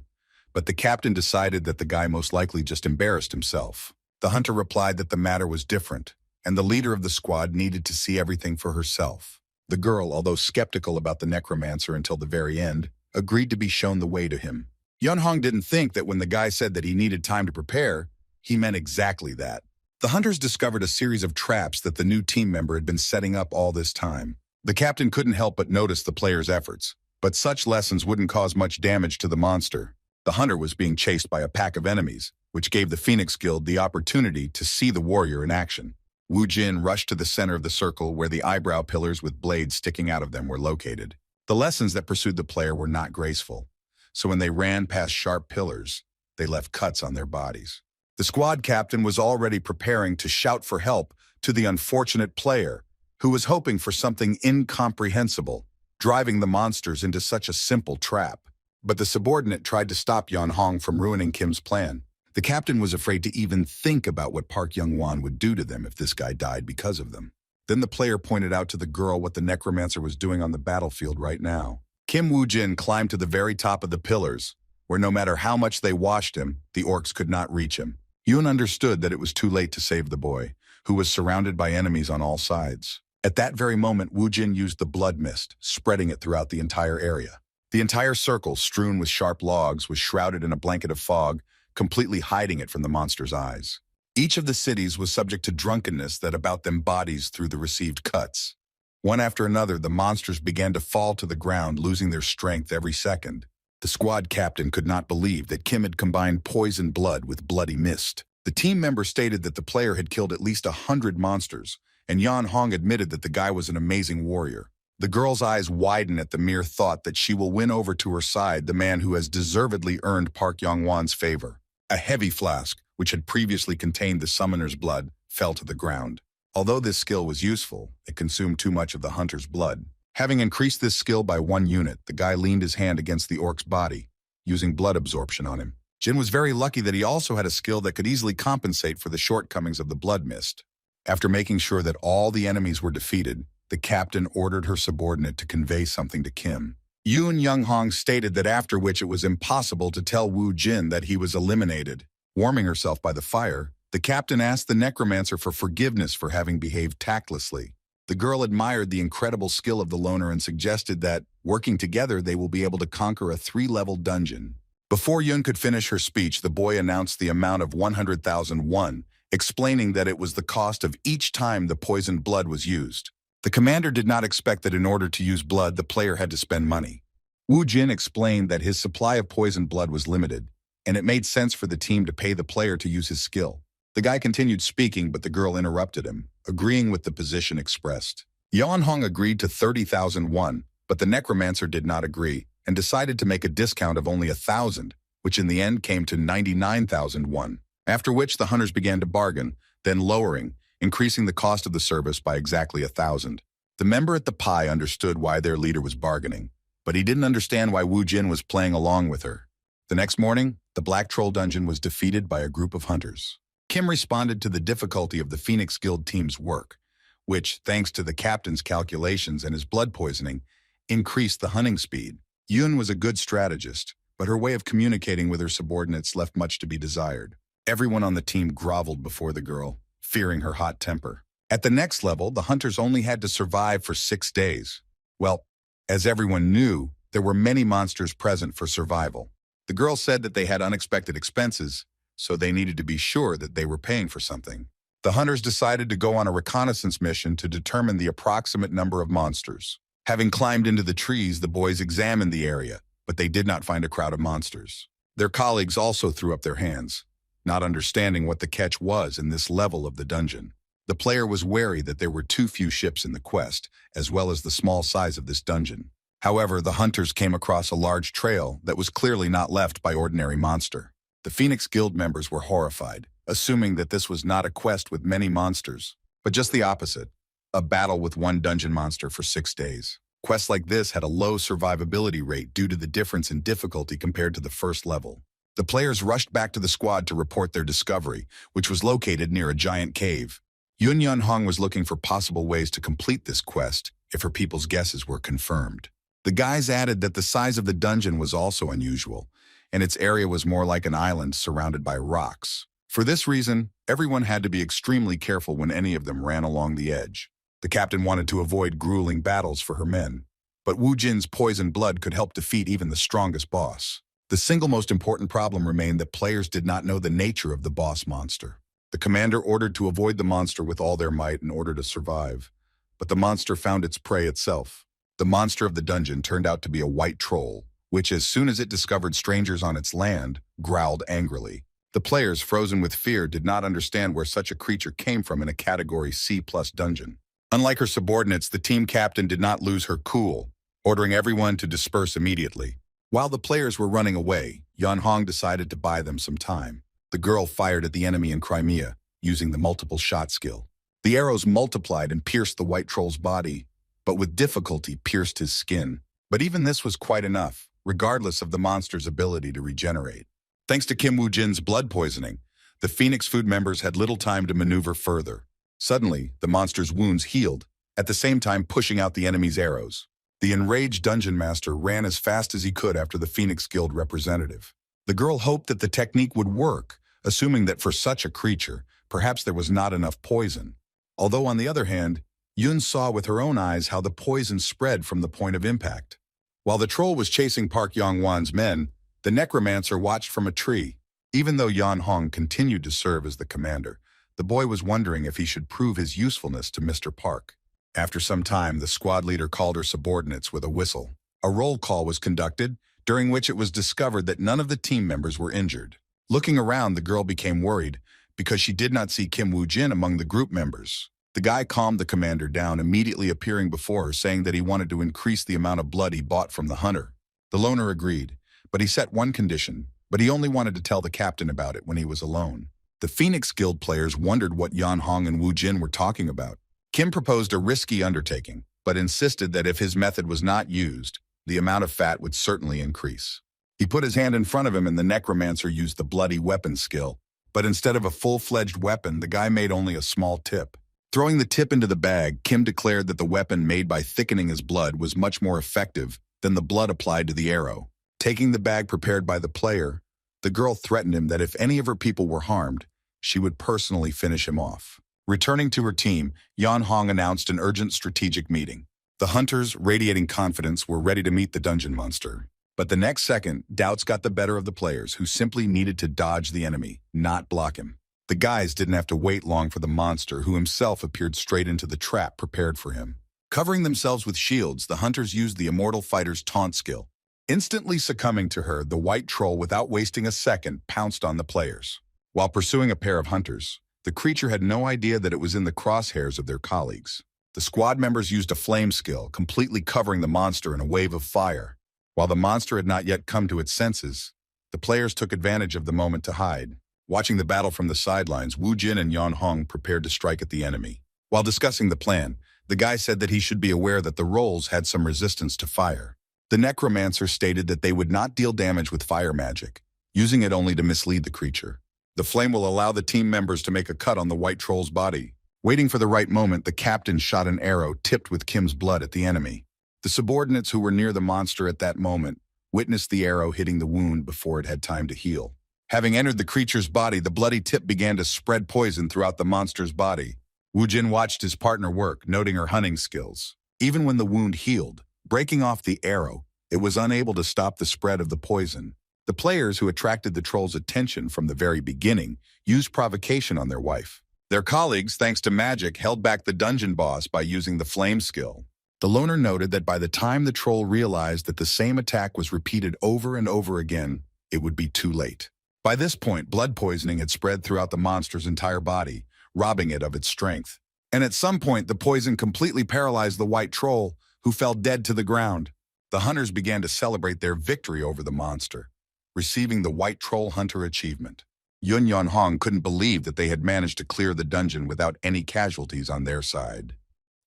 but the captain decided that the guy most likely just embarrassed himself. The hunter replied that the matter was different, and the leader of the squad needed to see everything for herself. The girl, although skeptical about the necromancer until the very end, agreed to be shown the way to him. Yun Hong didn't think that when the guy said that he needed time to prepare, he meant exactly that. The hunters discovered a series of traps that the new team member had been setting up all this time. The captain couldn't help but notice the player's efforts, but such lessons wouldn't cause much damage to the monster. The hunter was being chased by a pack of enemies, which gave the Phoenix Guild the opportunity to see the warrior in action. Wu Jin rushed to the center of the circle where the eyebrow pillars with blades sticking out of them were located. The lessons that pursued the player were not graceful, so when they ran past sharp pillars, they left cuts on their bodies. The squad captain was already preparing to shout for help to the unfortunate player, who was hoping for something incomprehensible, driving the monsters into such a simple trap. But the subordinate tried to stop Yun Hong from ruining Kim's plan. The captain was afraid to even think about what Park Young-won would do to them if this guy died because of them. Then the player pointed out to the girl what the necromancer was doing on the battlefield right now. Kim Woo-jin climbed to the very top of the pillars, where no matter how much they washed him, the orcs could not reach him. Yoon understood that it was too late to save the boy, who was surrounded by enemies on all sides. At that very moment, Woo-jin used the blood mist, spreading it throughout the entire area. The entire circle, strewn with sharp logs, was shrouded in a blanket of fog, completely hiding it from the monster's eyes. Each of the cities was subject to drunkenness that about them bodies through the received cuts. One after another, the monsters began to fall to the ground, losing their strength every second. The squad captain could not believe that Kim had combined poisoned blood with bloody mist. The team member stated that the player had killed at least 100 monsters, and Yan Hong admitted that the guy was an amazing warrior. The girl's eyes widen at the mere thought that she will win over to her side the man who has deservedly earned Park Young-won's favor. A heavy flask, which had previously contained the summoner's blood, fell to the ground. Although this skill was useful, it consumed too much of the hunter's blood. Having increased this skill by 1 unit, the guy leaned his hand against the orc's body, using blood absorption on him. Jin was very lucky that he also had a skill that could easily compensate for the shortcomings of the blood mist. After making sure that all the enemies were defeated, the captain ordered her subordinate to convey something to Kim. Yoon Young-hong stated that after which it was impossible to tell Wu Jin that he was eliminated. Warming herself by the fire, the captain asked the necromancer for forgiveness for having behaved tactlessly. The girl admired the incredible skill of the loner and suggested that, working together, they will be able to conquer a 3-level dungeon. Before Yoon could finish her speech, the boy announced the amount of 100,000 won, explaining that it was the cost of each time the poisoned blood was used. The commander did not expect that in order to use blood, the player had to spend money. Wu Jin explained that his supply of poisoned blood was limited, and it made sense for the team to pay the player to use his skill. The guy continued speaking, but the girl interrupted him, agreeing with the position expressed. Yan Hong agreed to 30,000 won, but the necromancer did not agree, and decided to make a discount of only 1,000, which in the end came to 99,000 won. After which the hunters began to bargain, then lowering, increasing the cost of the service by exactly 1,000. The member at the pie understood why their leader was bargaining, but he didn't understand why Wu Jin was playing along with her. The next morning, the Black Troll Dungeon was defeated by a group of hunters. Kim responded to the difficulty of the Phoenix Guild team's work, which, thanks to the captain's calculations and his blood poisoning, increased the hunting speed. Yoon was a good strategist, but her way of communicating with her subordinates left much to be desired. Everyone on the team groveled before the girl, fearing her hot temper. At the next level, the hunters only had to survive for 6 days. Well, as everyone knew, there were many monsters present for survival. The girl said that they had unexpected expenses, so they needed to be sure that they were paying for something. The hunters decided to go on a reconnaissance mission to determine the approximate number of monsters. Having climbed into the trees, the boys examined the area, but they did not find a crowd of monsters. Their colleagues also threw up their hands, not understanding what the catch was in this level of the dungeon. The player was wary that there were too few ships in the quest, as well as the small size of this dungeon. However, the hunters came across a large trail that was clearly not left by ordinary monster. The Phoenix Guild members were horrified, assuming that this was not a quest with many monsters, but just the opposite, a battle with one dungeon monster for 6 days. Quests like this had a low survivability rate due to the difference in difficulty compared to the first level. The players rushed back to the squad to report their discovery, which was located near a giant cave. Yun Yun Hong was looking for possible ways to complete this quest if her people's guesses were confirmed. The guys added that the size of the dungeon was also unusual, and its area was more like an island surrounded by rocks. For this reason, everyone had to be extremely careful when any of them ran along the edge. The captain wanted to avoid grueling battles for her men, but Wu Jin's poisoned blood could help defeat even the strongest boss. The single most important problem remained that players did not know the nature of the boss monster. The commander ordered to avoid the monster with all their might in order to survive, but the monster found its prey itself. The monster of the dungeon turned out to be a white troll, which as soon as it discovered strangers on its land, growled angrily. The players, frozen with fear, did not understand where such a creature came from in a Category C+ dungeon. Unlike her subordinates, the team captain did not lose her cool, ordering everyone to disperse immediately. While the players were running away, Yun Hong decided to buy them some time. The girl fired at the enemy in Crimea, using the multiple shot skill. The arrows multiplied and pierced the white troll's body, but with difficulty pierced his skin. But even this was quite enough, regardless of the monster's ability to regenerate. Thanks to Kim Woo Jin's blood poisoning, the Phoenix Food members had little time to maneuver further. Suddenly, the monster's wounds healed, at the same time pushing out the enemy's arrows. The enraged dungeon master ran as fast as he could after the Phoenix Guild representative. The girl hoped that the technique would work, assuming that for such a creature, perhaps there was not enough poison. Although on the other hand, Yun saw with her own eyes how the poison spread from the point of impact. While the troll was chasing Park Yong-wan's men, the necromancer watched from a tree. Even though Yun Hong continued to serve as the commander, the boy was wondering if he should prove his usefulness to Mr. Park. After some time, the squad leader called her subordinates with a whistle. A roll call was conducted, during which it was discovered that none of the team members were injured. Looking around, the girl became worried because she did not see Kim Woo Jin among the group members. The guy calmed the commander down, immediately appearing before her, saying that he wanted to increase the amount of blood he bought from the hunter. The loner agreed, but he set one condition, but he only wanted to tell the captain about it when he was alone. The Phoenix Guild players wondered what Yun Hong and Wu Jin were talking about. Kim proposed a risky undertaking, but insisted that if his method was not used, the amount of fat would certainly increase. He put his hand in front of him and the necromancer used the bloody weapon skill, but instead of a full-fledged weapon, the guy made only a small tip. Throwing the tip into the bag, Kim declared that the weapon made by thickening his blood was much more effective than the blood applied to the arrow. Taking the bag prepared by the player, the girl threatened him that if any of her people were harmed, she would personally finish him off. Returning to her team, Yun Hong announced an urgent strategic meeting. The hunters, radiating confidence, were ready to meet the dungeon monster. But the next second, doubts got the better of the players, who simply needed to dodge the enemy, not block him. The guys didn't have to wait long for the monster, who himself appeared straight into the trap prepared for him. Covering themselves with shields, the hunters used the immortal fighter's taunt skill. Instantly succumbing to her, the white troll, without wasting a second, pounced on the players. While pursuing a pair of hunters, the creature had no idea that it was in the crosshairs of their colleagues. The squad members used a flame skill, completely covering the monster in a wave of fire. While the monster had not yet come to its senses, the players took advantage of the moment to hide. Watching the battle from the sidelines, Wu Jin and Yun Hong prepared to strike at the enemy. While discussing the plan, the guy said that he should be aware that the rolls had some resistance to fire. The necromancer stated that they would not deal damage with fire magic, using it only to mislead the creature. The flame will allow the team members to make a cut on the white troll's body. Waiting for the right moment, the captain shot an arrow tipped with Kim's blood at the enemy. The subordinates who were near the monster at that moment witnessed the arrow hitting the wound before it had time to heal. Having entered the creature's body, the bloody tip began to spread poison throughout the monster's body. Wu Jin watched his partner work, noting her hunting skills. Even when the wound healed, breaking off the arrow, it was unable to stop the spread of the poison. The players who attracted the troll's attention from the very beginning used provocation on their wife. Their colleagues, thanks to magic, held back the dungeon boss by using the flame skill. The loner noted that by the time the troll realized that the same attack was repeated over and over again, it would be too late. By this point, blood poisoning had spread throughout the monster's entire body, robbing it of its strength. And at some point, the poison completely paralyzed the white troll, who fell dead to the ground. The hunters began to celebrate their victory over the monster, receiving the White Troll Hunter achievement. Yun Yun Hong couldn't believe that they had managed to clear the dungeon without any casualties on their side.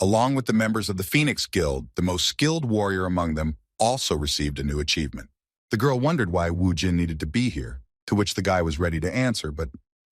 Along with the members of the Phoenix Guild, the most skilled warrior among them also received a new achievement. The girl wondered why Wu Jin needed to be here, to which the guy was ready to answer, but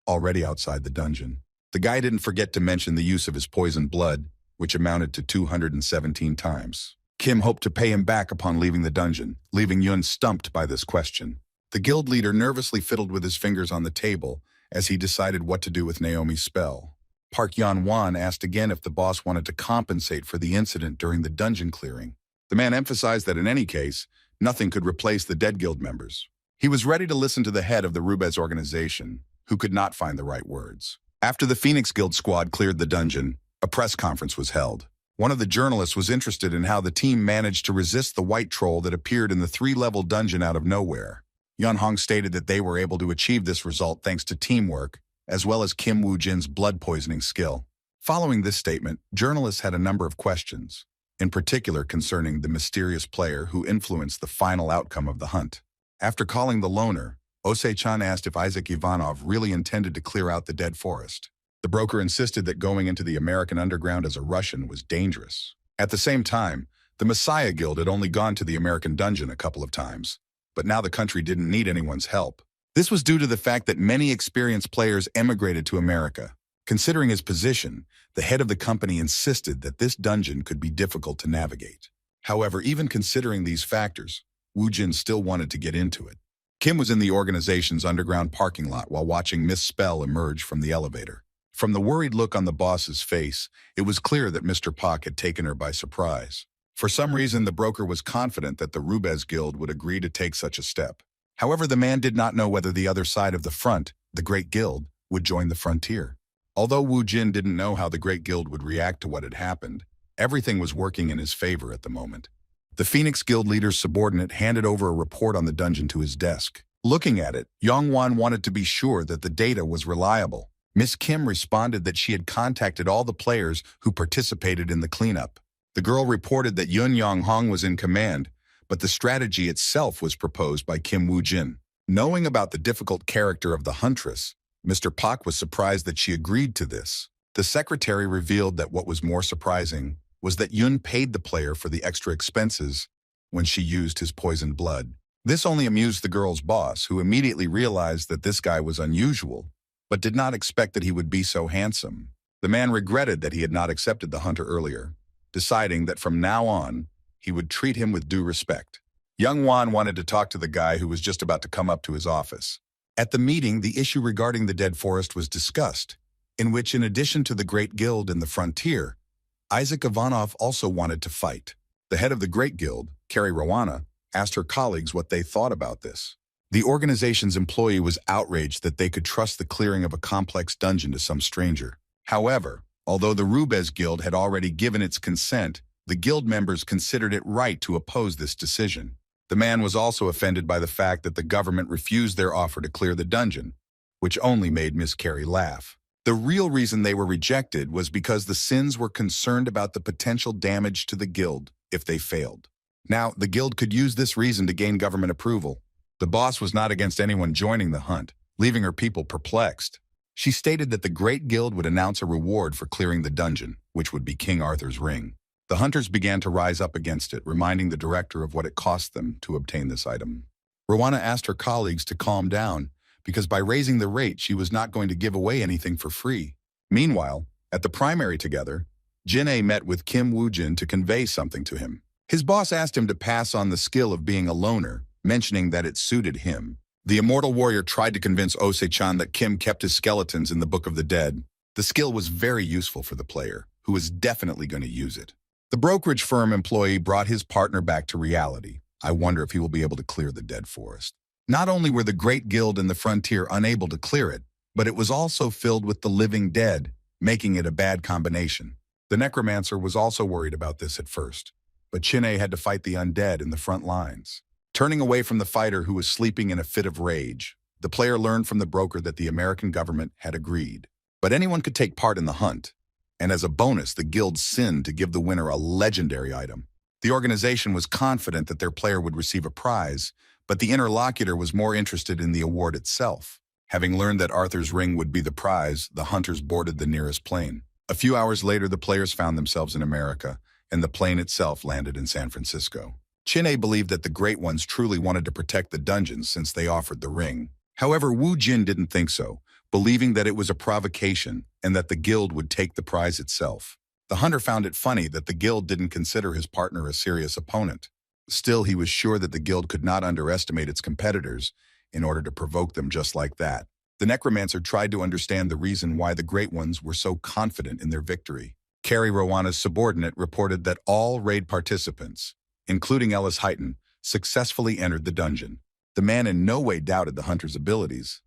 already outside the dungeon. The guy didn't forget to mention the use of his poisoned blood, which amounted to 217 times. Kim hoped to pay him back upon leaving the dungeon, leaving Yun stumped by this question. The guild leader nervously fiddled with his fingers on the table as he decided what to do with Naomi's spell. Park Yan-wan asked again if the boss wanted to compensate for the incident during the dungeon clearing. The man emphasized that in any case, nothing could replace the dead guild members. He was ready to listen to the head of the Rubez organization, who could not find the right words. After the Phoenix Guild squad cleared the dungeon, a press conference was held. One of the journalists was interested in how the team managed to resist the white troll that appeared in the 3-level dungeon out of nowhere. Yun Hong stated that they were able to achieve this result thanks to teamwork, as well as Kim Woo-jin's blood poisoning skill. Following this statement, journalists had a number of questions, in particular concerning the mysterious player who influenced the final outcome of the hunt. After calling the loner, Ose-chan asked if Isaac Ivanov really intended to clear out the dead forest. The broker insisted that going into the American underground as a Russian was dangerous. At the same time, the Messiah Guild had only gone to the American dungeon a couple of times, but now the country didn't need anyone's help. This was due to the fact that many experienced players emigrated to America. Considering his position, the head of the company insisted that this dungeon could be difficult to navigate. However, even considering these factors, Woo-jin still wanted to get into it. Kim was in the organization's underground parking lot while watching Miss Spell emerge from the elevator. From the worried look on the boss's face, it was clear that Mr. Pak had taken her by surprise. For some reason, the broker was confident that the Rubez Guild would agree to take such a step. However, the man did not know whether the other side of the front, the Great Guild, would join the frontier. Although Woo-jin didn't know how the Great Guild would react to what had happened, everything was working in his favor at the moment. The Phoenix Guild leader's subordinate handed over a report on the dungeon to his desk. Looking at it, Yong-wan wanted to be sure that the data was reliable. Miss Kim responded that she had contacted all the players who participated in the cleanup. The girl reported that Yun Yong-hong was in command, but the strategy itself was proposed by Kim Woo-jin. Knowing about the difficult character of the huntress, Mr. Pak was surprised that she agreed to this. The secretary revealed that what was more surprising was that Yun paid the player for the extra expenses when she used his poisoned blood. This only amused the girl's boss, who immediately realized that this guy was unusual, but did not expect that he would be so handsome. The man regretted that he had not accepted the hunter earlier, deciding that from now on, he would treat him with due respect. Young Wan wanted to talk to the guy who was just about to come up to his office. At the meeting, the issue regarding the dead forest was discussed, in which, in addition to the Great Guild and the frontier, Isaac Ivanov also wanted to fight. The head of the Great Guild, Carrie Rawana, asked her colleagues what they thought about this. The organization's employee was outraged that they could trust the clearing of a complex dungeon to some stranger. However, although the Rubez Guild had already given its consent, the guild members considered it right to oppose this decision. The man was also offended by the fact that the government refused their offer to clear the dungeon, which only made Miss Carey laugh. The real reason they were rejected was because the Sins were concerned about the potential damage to the guild if they failed. Now, the guild could use this reason to gain government approval. The boss was not against anyone joining the hunt, leaving her people perplexed. She stated that the Great Guild would announce a reward for clearing the dungeon, which would be King Arthur's ring. The hunters began to rise up against it, reminding the director of what it cost them to obtain this item. Rowana asked her colleagues to calm down, because by raising the rate, she was not going to give away anything for free. Meanwhile, at the primary together, Jin-ae met with Kim Woo-jin to convey something to him. His boss asked him to pass on the skill of being a loner, mentioning that it suited him. The immortal warrior tried to convince Ose-chan that Kim kept his skeletons in the Book of the Dead. The skill was very useful for the player, who was definitely going to use it. The brokerage firm employee brought his partner back to reality. I wonder if he will be able to clear the dead forest. Not only were the Great Guild and the Frontier unable to clear it, but it was also filled with the living dead, making it a bad combination. The necromancer was also worried about this at first, but Jin-ae had to fight the undead in the front lines. Turning away from the fighter who was sleeping in a fit of rage, the player learned from the broker that the American government had agreed. But anyone could take part in the hunt, and as a bonus, the guild sinned to give the winner a legendary item. The organization was confident that their player would receive a prize, but the interlocutor was more interested in the award itself. Having learned that Arthur's ring would be the prize, the hunters boarded the nearest plane. A few hours later, the players found themselves in America, and the plane itself landed in San Francisco. Jin-ae believed that the Great Ones truly wanted to protect the dungeons since they offered the ring. However, Woo-jin didn't think so, believing that it was a provocation and that the guild would take the prize itself. The hunter found it funny that the guild didn't consider his partner a serious opponent. Still, he was sure that the guild could not underestimate its competitors in order to provoke them just like that. The necromancer tried to understand the reason why the Great Ones were so confident in their victory. Carrie Rowana's subordinate reported that all raid participants, including Ellis Heighton, successfully entered the dungeon. The man in no way doubted the hunter's abilities,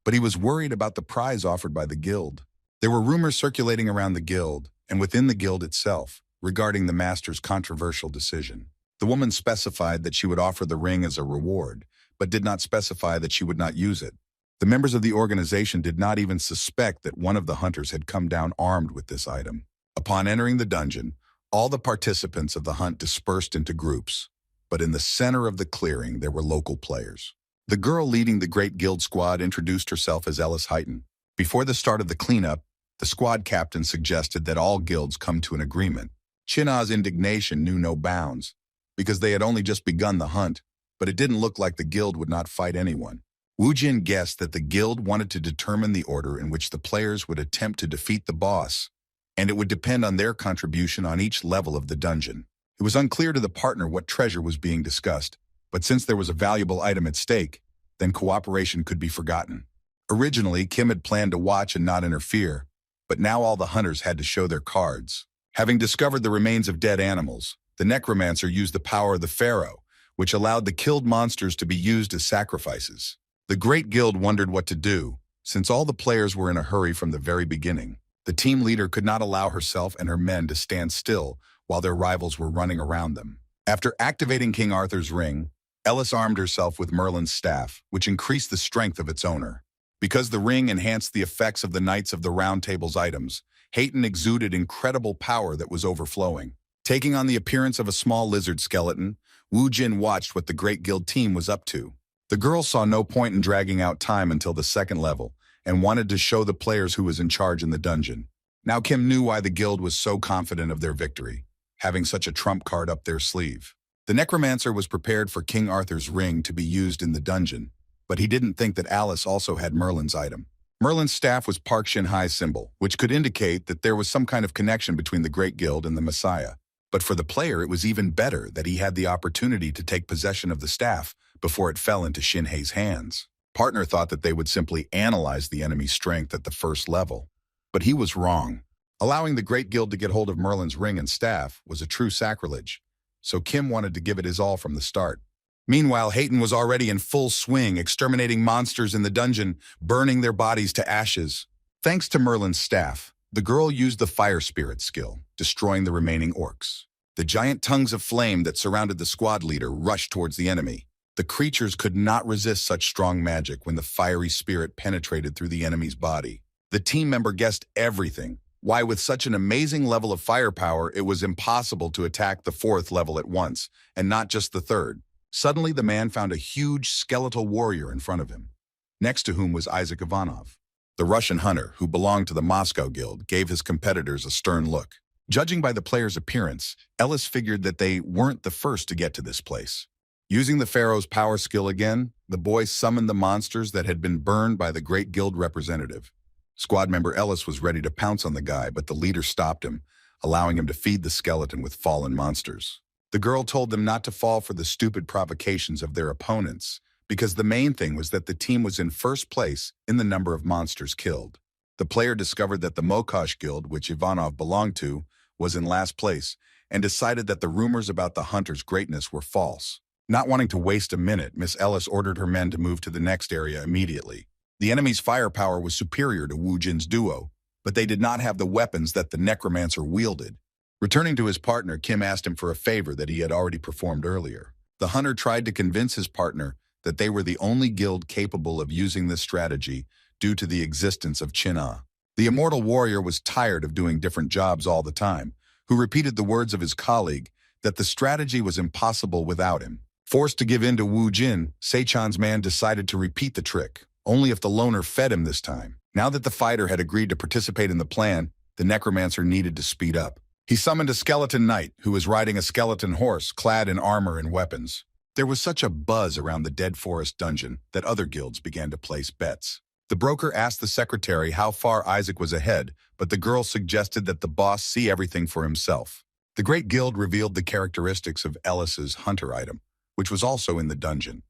but he was worried about the prize offered by the guild. There were rumors circulating around the guild and within the guild itself regarding the master's controversial decision. The woman specified that she would offer the ring as a reward, but did not specify that she would not use it. The members of the organization did not even suspect that one of the hunters had come down armed with this item. Upon entering the dungeon, all the participants of the hunt dispersed into groups, but in the center of the clearing there were local players. The girl leading the Great Guild squad introduced herself as Ellis Heighton. Before the start of the cleanup, the squad captain suggested that all guilds come to an agreement. China's indignation knew no bounds, because they had only just begun the hunt, but it didn't look like the guild would not fight anyone. Wu Jin guessed that the guild wanted to determine the order in which the players would attempt to defeat the boss, and it would depend on their contribution on each level of the dungeon. It was unclear to the partner what treasure was being discussed, but since there was a valuable item at stake, then cooperation could be forgotten. Originally, Kim had planned to watch and not interfere, but now all the hunters had to show their cards. Having discovered the remains of dead animals, the necromancer used the power of the pharaoh, which allowed the killed monsters to be used as sacrifices. The Great Guild wondered what to do, since all the players were in a hurry from the very beginning. The team leader could not allow herself and her men to stand still while their rivals were running around them. After activating King Arthur's ring, Ellis armed herself with Merlin's staff, which increased the strength of its owner. Because the ring enhanced the effects of the Knights of the Round Table's items, Hayton exuded incredible power that was overflowing. Taking on the appearance of a small lizard skeleton, Wu Jin watched what the Great Guild team was up to. The girl saw no point in dragging out time until the second level, and wanted to show the players who was in charge in the dungeon. Now Kim knew why the guild was so confident of their victory, having such a trump card up their sleeve. The necromancer was prepared for King Arthur's ring to be used in the dungeon, but he didn't think that Alice also had Merlin's item. Merlin's staff was Park Shin-hai's symbol, which could indicate that there was some kind of connection between the Great Guild and the Messiah. But for the player, it was even better that he had the opportunity to take possession of the staff before it fell into Shin-hei's hands. Partner thought that they would simply analyze the enemy's strength at the first level, but he was wrong. Allowing the Great Guild to get hold of Merlin's ring and staff was a true sacrilege, so Kim wanted to give it his all from the start. Meanwhile, Hayton was already in full swing, exterminating monsters in the dungeon, burning their bodies to ashes. Thanks to Merlin's staff, the girl used the fire spirit skill, destroying the remaining orcs. The giant tongues of flame that surrounded the squad leader rushed towards the enemy. The creatures could not resist such strong magic when the fiery spirit penetrated through the enemy's body. The team member guessed everything, why with such an amazing level of firepower it was impossible to attack the fourth level at once, and not just the third. Suddenly the man found a huge skeletal warrior in front of him, next to whom was Isaac Ivanov. The Russian hunter, who belonged to the Moscow Guild, gave his competitors a stern look. Judging by the player's appearance, Ellis figured that they weren't the first to get to this place. Using the Pharaoh's power skill again, the boy summoned the monsters that had been burned by the Great Guild representative. Squad member Ellis was ready to pounce on the guy, but the leader stopped him, allowing him to feed the skeleton with fallen monsters. The girl told them not to fall for the stupid provocations of their opponents, because the main thing was that the team was in first place in the number of monsters killed. The player discovered that the Mokosh Guild, which Ivanov belonged to, was in last place, and decided that the rumors about the hunter's greatness were false. Not wanting to waste a minute, Miss Ellis ordered her men to move to the next area immediately. The enemy's firepower was superior to Wu Jin's duo, but they did not have the weapons that the necromancer wielded. Returning to his partner, Kim asked him for a favor that he had already performed earlier. The hunter tried to convince his partner that they were the only guild capable of using this strategy due to the existence of China. The immortal warrior was tired of doing different jobs all the time, who repeated the words of his colleague that the strategy was impossible without him. Forced to give in to Wu Jin, Seichan's man decided to repeat the trick, only if the loner fed him this time. Now that the fighter had agreed to participate in the plan, the necromancer needed to speed up. He summoned a skeleton knight who was riding a skeleton horse clad in armor and weapons. There was such a buzz around the Dead Forest dungeon that other guilds began to place bets. The broker asked the secretary how far Isaac was ahead, but the girl suggested that the boss see everything for himself. The Great Guild revealed the characteristics of Ellis's hunter item, which was also in the dungeon.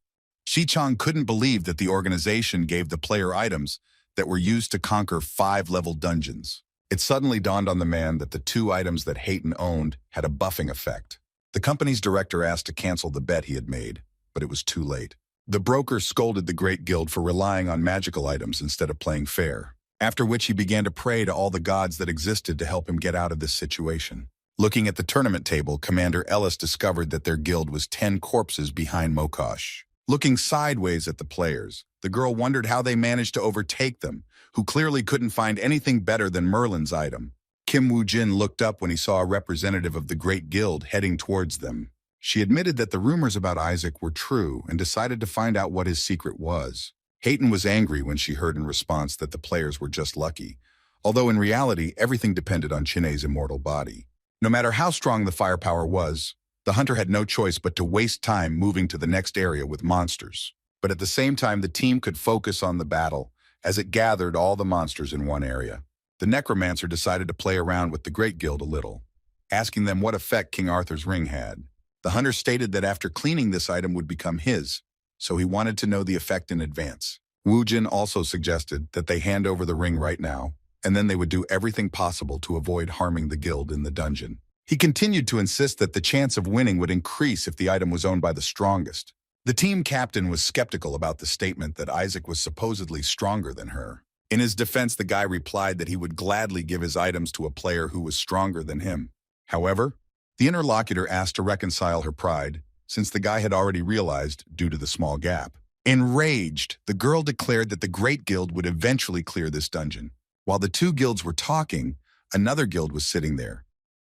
Shi-Chang couldn't believe that the organization gave the player items that were used to conquer 5-level dungeons. It suddenly dawned on the man that the 2 items that Hayton owned had a buffing effect. The company's director asked to cancel the bet he had made, but it was too late. The broker scolded the Great Guild for relying on magical items instead of playing fair, after which he began to pray to all the gods that existed to help him get out of this situation. Looking at the tournament table, Commander Ellis discovered that their guild was 10 corpses behind Mokosh. Looking sideways at the players, the girl wondered how they managed to overtake them, who clearly couldn't find anything better than Merlin's item. Kim Woo-jin looked up when he saw a representative of the Great Guild heading towards them. She admitted that the rumors about Isaac were true and decided to find out what his secret was. Hayton was angry when she heard in response that the players were just lucky, although in reality everything depended on Chin'e's immortal body. No matter how strong the firepower was, the hunter had no choice but to waste time moving to the next area with monsters. But at the same time, the team could focus on the battle as it gathered all the monsters in one area. The necromancer decided to play around with the Great Guild a little, asking them what effect King Arthur's ring had. The hunter stated that after cleaning this item would become his, so he wanted to know the effect in advance. Woo-jin also suggested that they hand over the ring right now, and then they would do everything possible to avoid harming the guild in the dungeon. He continued to insist that the chance of winning would increase if the item was owned by the strongest. The team captain was skeptical about the statement that Isaac was supposedly stronger than her. In his defense, the guy replied that he would gladly give his items to a player who was stronger than him. However, the interlocutor asked to reconcile her pride, since the guy had already realized due to the small gap. Enraged, the girl declared that the Great Guild would eventually clear this dungeon. While the 2 guilds were talking, another guild was sitting there,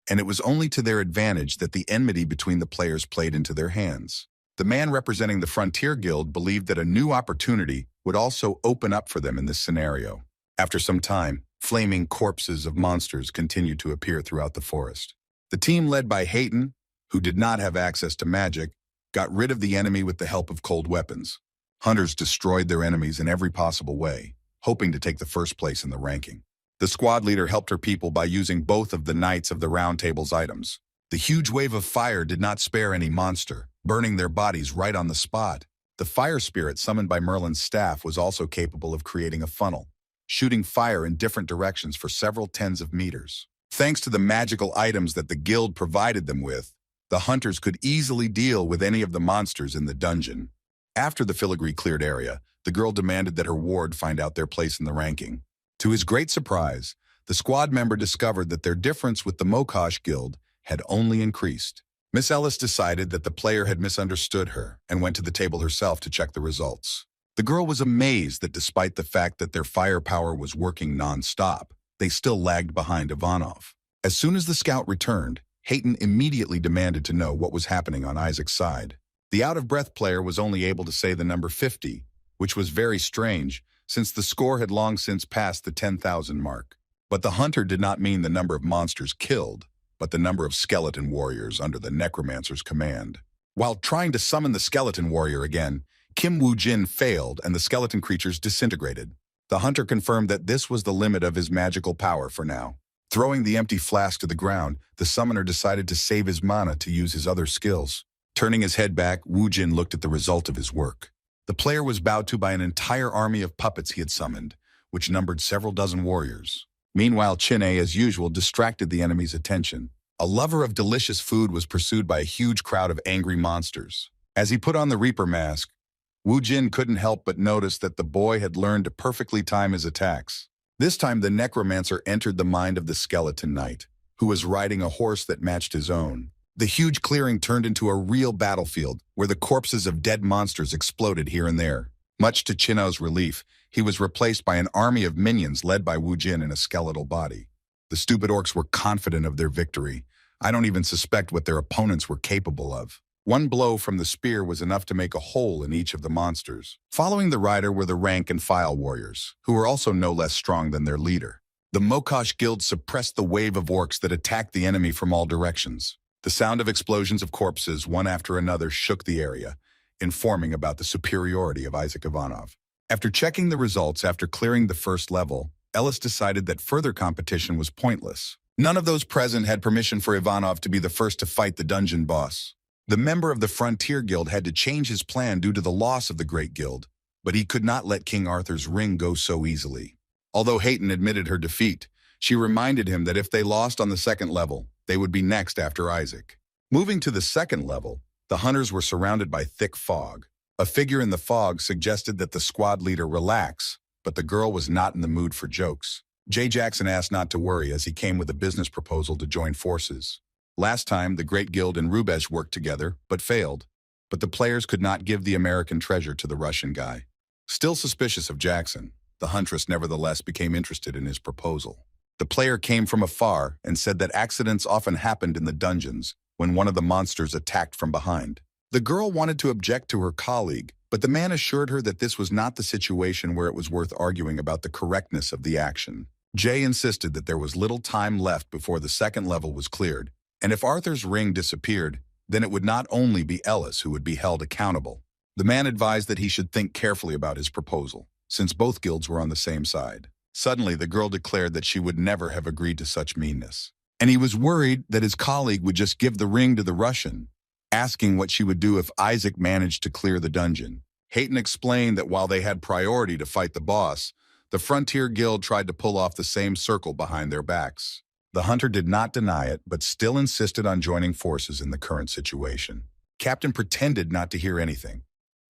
and it was only to their advantage that the enmity between the players played into their hands. The man representing the Frontier Guild believed that a new opportunity would also open up for them in this scenario. After some time, flaming corpses of monsters continued to appear throughout the forest. The team led by Hayton, who did not have access to magic, got rid of the enemy with the help of cold weapons. Hunters destroyed their enemies in every possible way, hoping to take the first place in the ranking. The squad leader helped her people by using both of the Knights of the Round Table's items. The huge wave of fire did not spare any monster, burning their bodies right on the spot. The fire spirit summoned by Merlin's staff was also capable of creating a funnel, shooting fire in different directions for several tens of meters. Thanks to the magical items that the guild provided them with, the hunters could easily deal with any of the monsters in the dungeon. After the filigree cleared area, the girl demanded that her ward find out their place in the ranking. To his great surprise, the squad member discovered that their difference with the Mokosh Guild had only increased. Miss Ellis decided that the player had misunderstood her and went to the table herself to check the results. The girl was amazed that despite the fact that their firepower was working non-stop, they still lagged behind Ivanov. As soon as the scout returned, Hayton immediately demanded to know what was happening on Isaac's side. The out-of-breath player was only able to say the number 50, which was very strange, since the score had long since passed the 10,000 mark. But the hunter did not mean the number of monsters killed, but the number of skeleton warriors under the necromancer's command. While trying to summon the skeleton warrior again, Kim Woo-jin failed and the skeleton creatures disintegrated. The hunter confirmed that this was the limit of his magical power for now. Throwing the empty flask to the ground, the summoner decided to save his mana to use his other skills. Turning his head back, Woo-jin looked at the result of his work. The player was bowed to by an entire army of puppets he had summoned, which numbered several dozen warriors. Meanwhile, Chin'e, as usual, distracted the enemy's attention. A lover of delicious food was pursued by a huge crowd of angry monsters. As he put on the Reaper mask, Woo-jin couldn't help but notice that the boy had learned to perfectly time his attacks. This time, the necromancer entered the mind of the skeleton knight, who was riding a horse that matched his own. The huge clearing turned into a real battlefield, where the corpses of dead monsters exploded here and there. Much to Chino's relief, he was replaced by an army of minions led by Woo-jin in a skeletal body. The stupid orcs were confident of their victory. I don't even suspect what their opponents were capable of. One blow from the spear was enough to make a hole in each of the monsters. Following the rider were the rank and file warriors, who were also no less strong than their leader. The Mokosh Guild suppressed the wave of orcs that attacked the enemy from all directions. The sound of explosions of corpses, one after another, shook the area, informing about the superiority of Isaac Ivanov. After checking the results after clearing the first level, Ellis decided that further competition was pointless. None of those present had permission for Ivanov to be the first to fight the dungeon boss. The member of the Frontier Guild had to change his plan due to the loss of the Great Guild, but he could not let King Arthur's ring go so easily. Although Hayton admitted her defeat, she reminded him that if they lost on the second level, they would be next after Isaac. Moving to the second level, the hunters were surrounded by thick fog. A figure in the fog suggested that the squad leader relax, but the girl was not in the mood for jokes. Jay Jackson asked not to worry as he came with a business proposal to join forces. Last time, the Great Guild and Regressed worked together, but failed. But the players could not give the American treasure to the Russian guy. Still suspicious of Jackson, the huntress nevertheless became interested in his proposal. The player came from afar and said that accidents often happened in the dungeons when one of the monsters attacked from behind. The girl wanted to object to her colleague, but the man assured her that this was not the situation where it was worth arguing about the correctness of the action. Jay insisted that there was little time left before the second level was cleared, and if Arthur's ring disappeared, then it would not only be Ellis who would be held accountable. The man advised that he should think carefully about his proposal, since both guilds were on the same side. Suddenly, the girl declared that she would never have agreed to such meanness. And he was worried that his colleague would just give the ring to the Russian, asking what she would do if Isaac managed to clear the dungeon. Hayton explained that while they had priority to fight the boss, the Frontier Guild tried to pull off the same circle behind their backs. The hunter did not deny it, but still insisted on joining forces in the current situation. Captain pretended not to hear anything,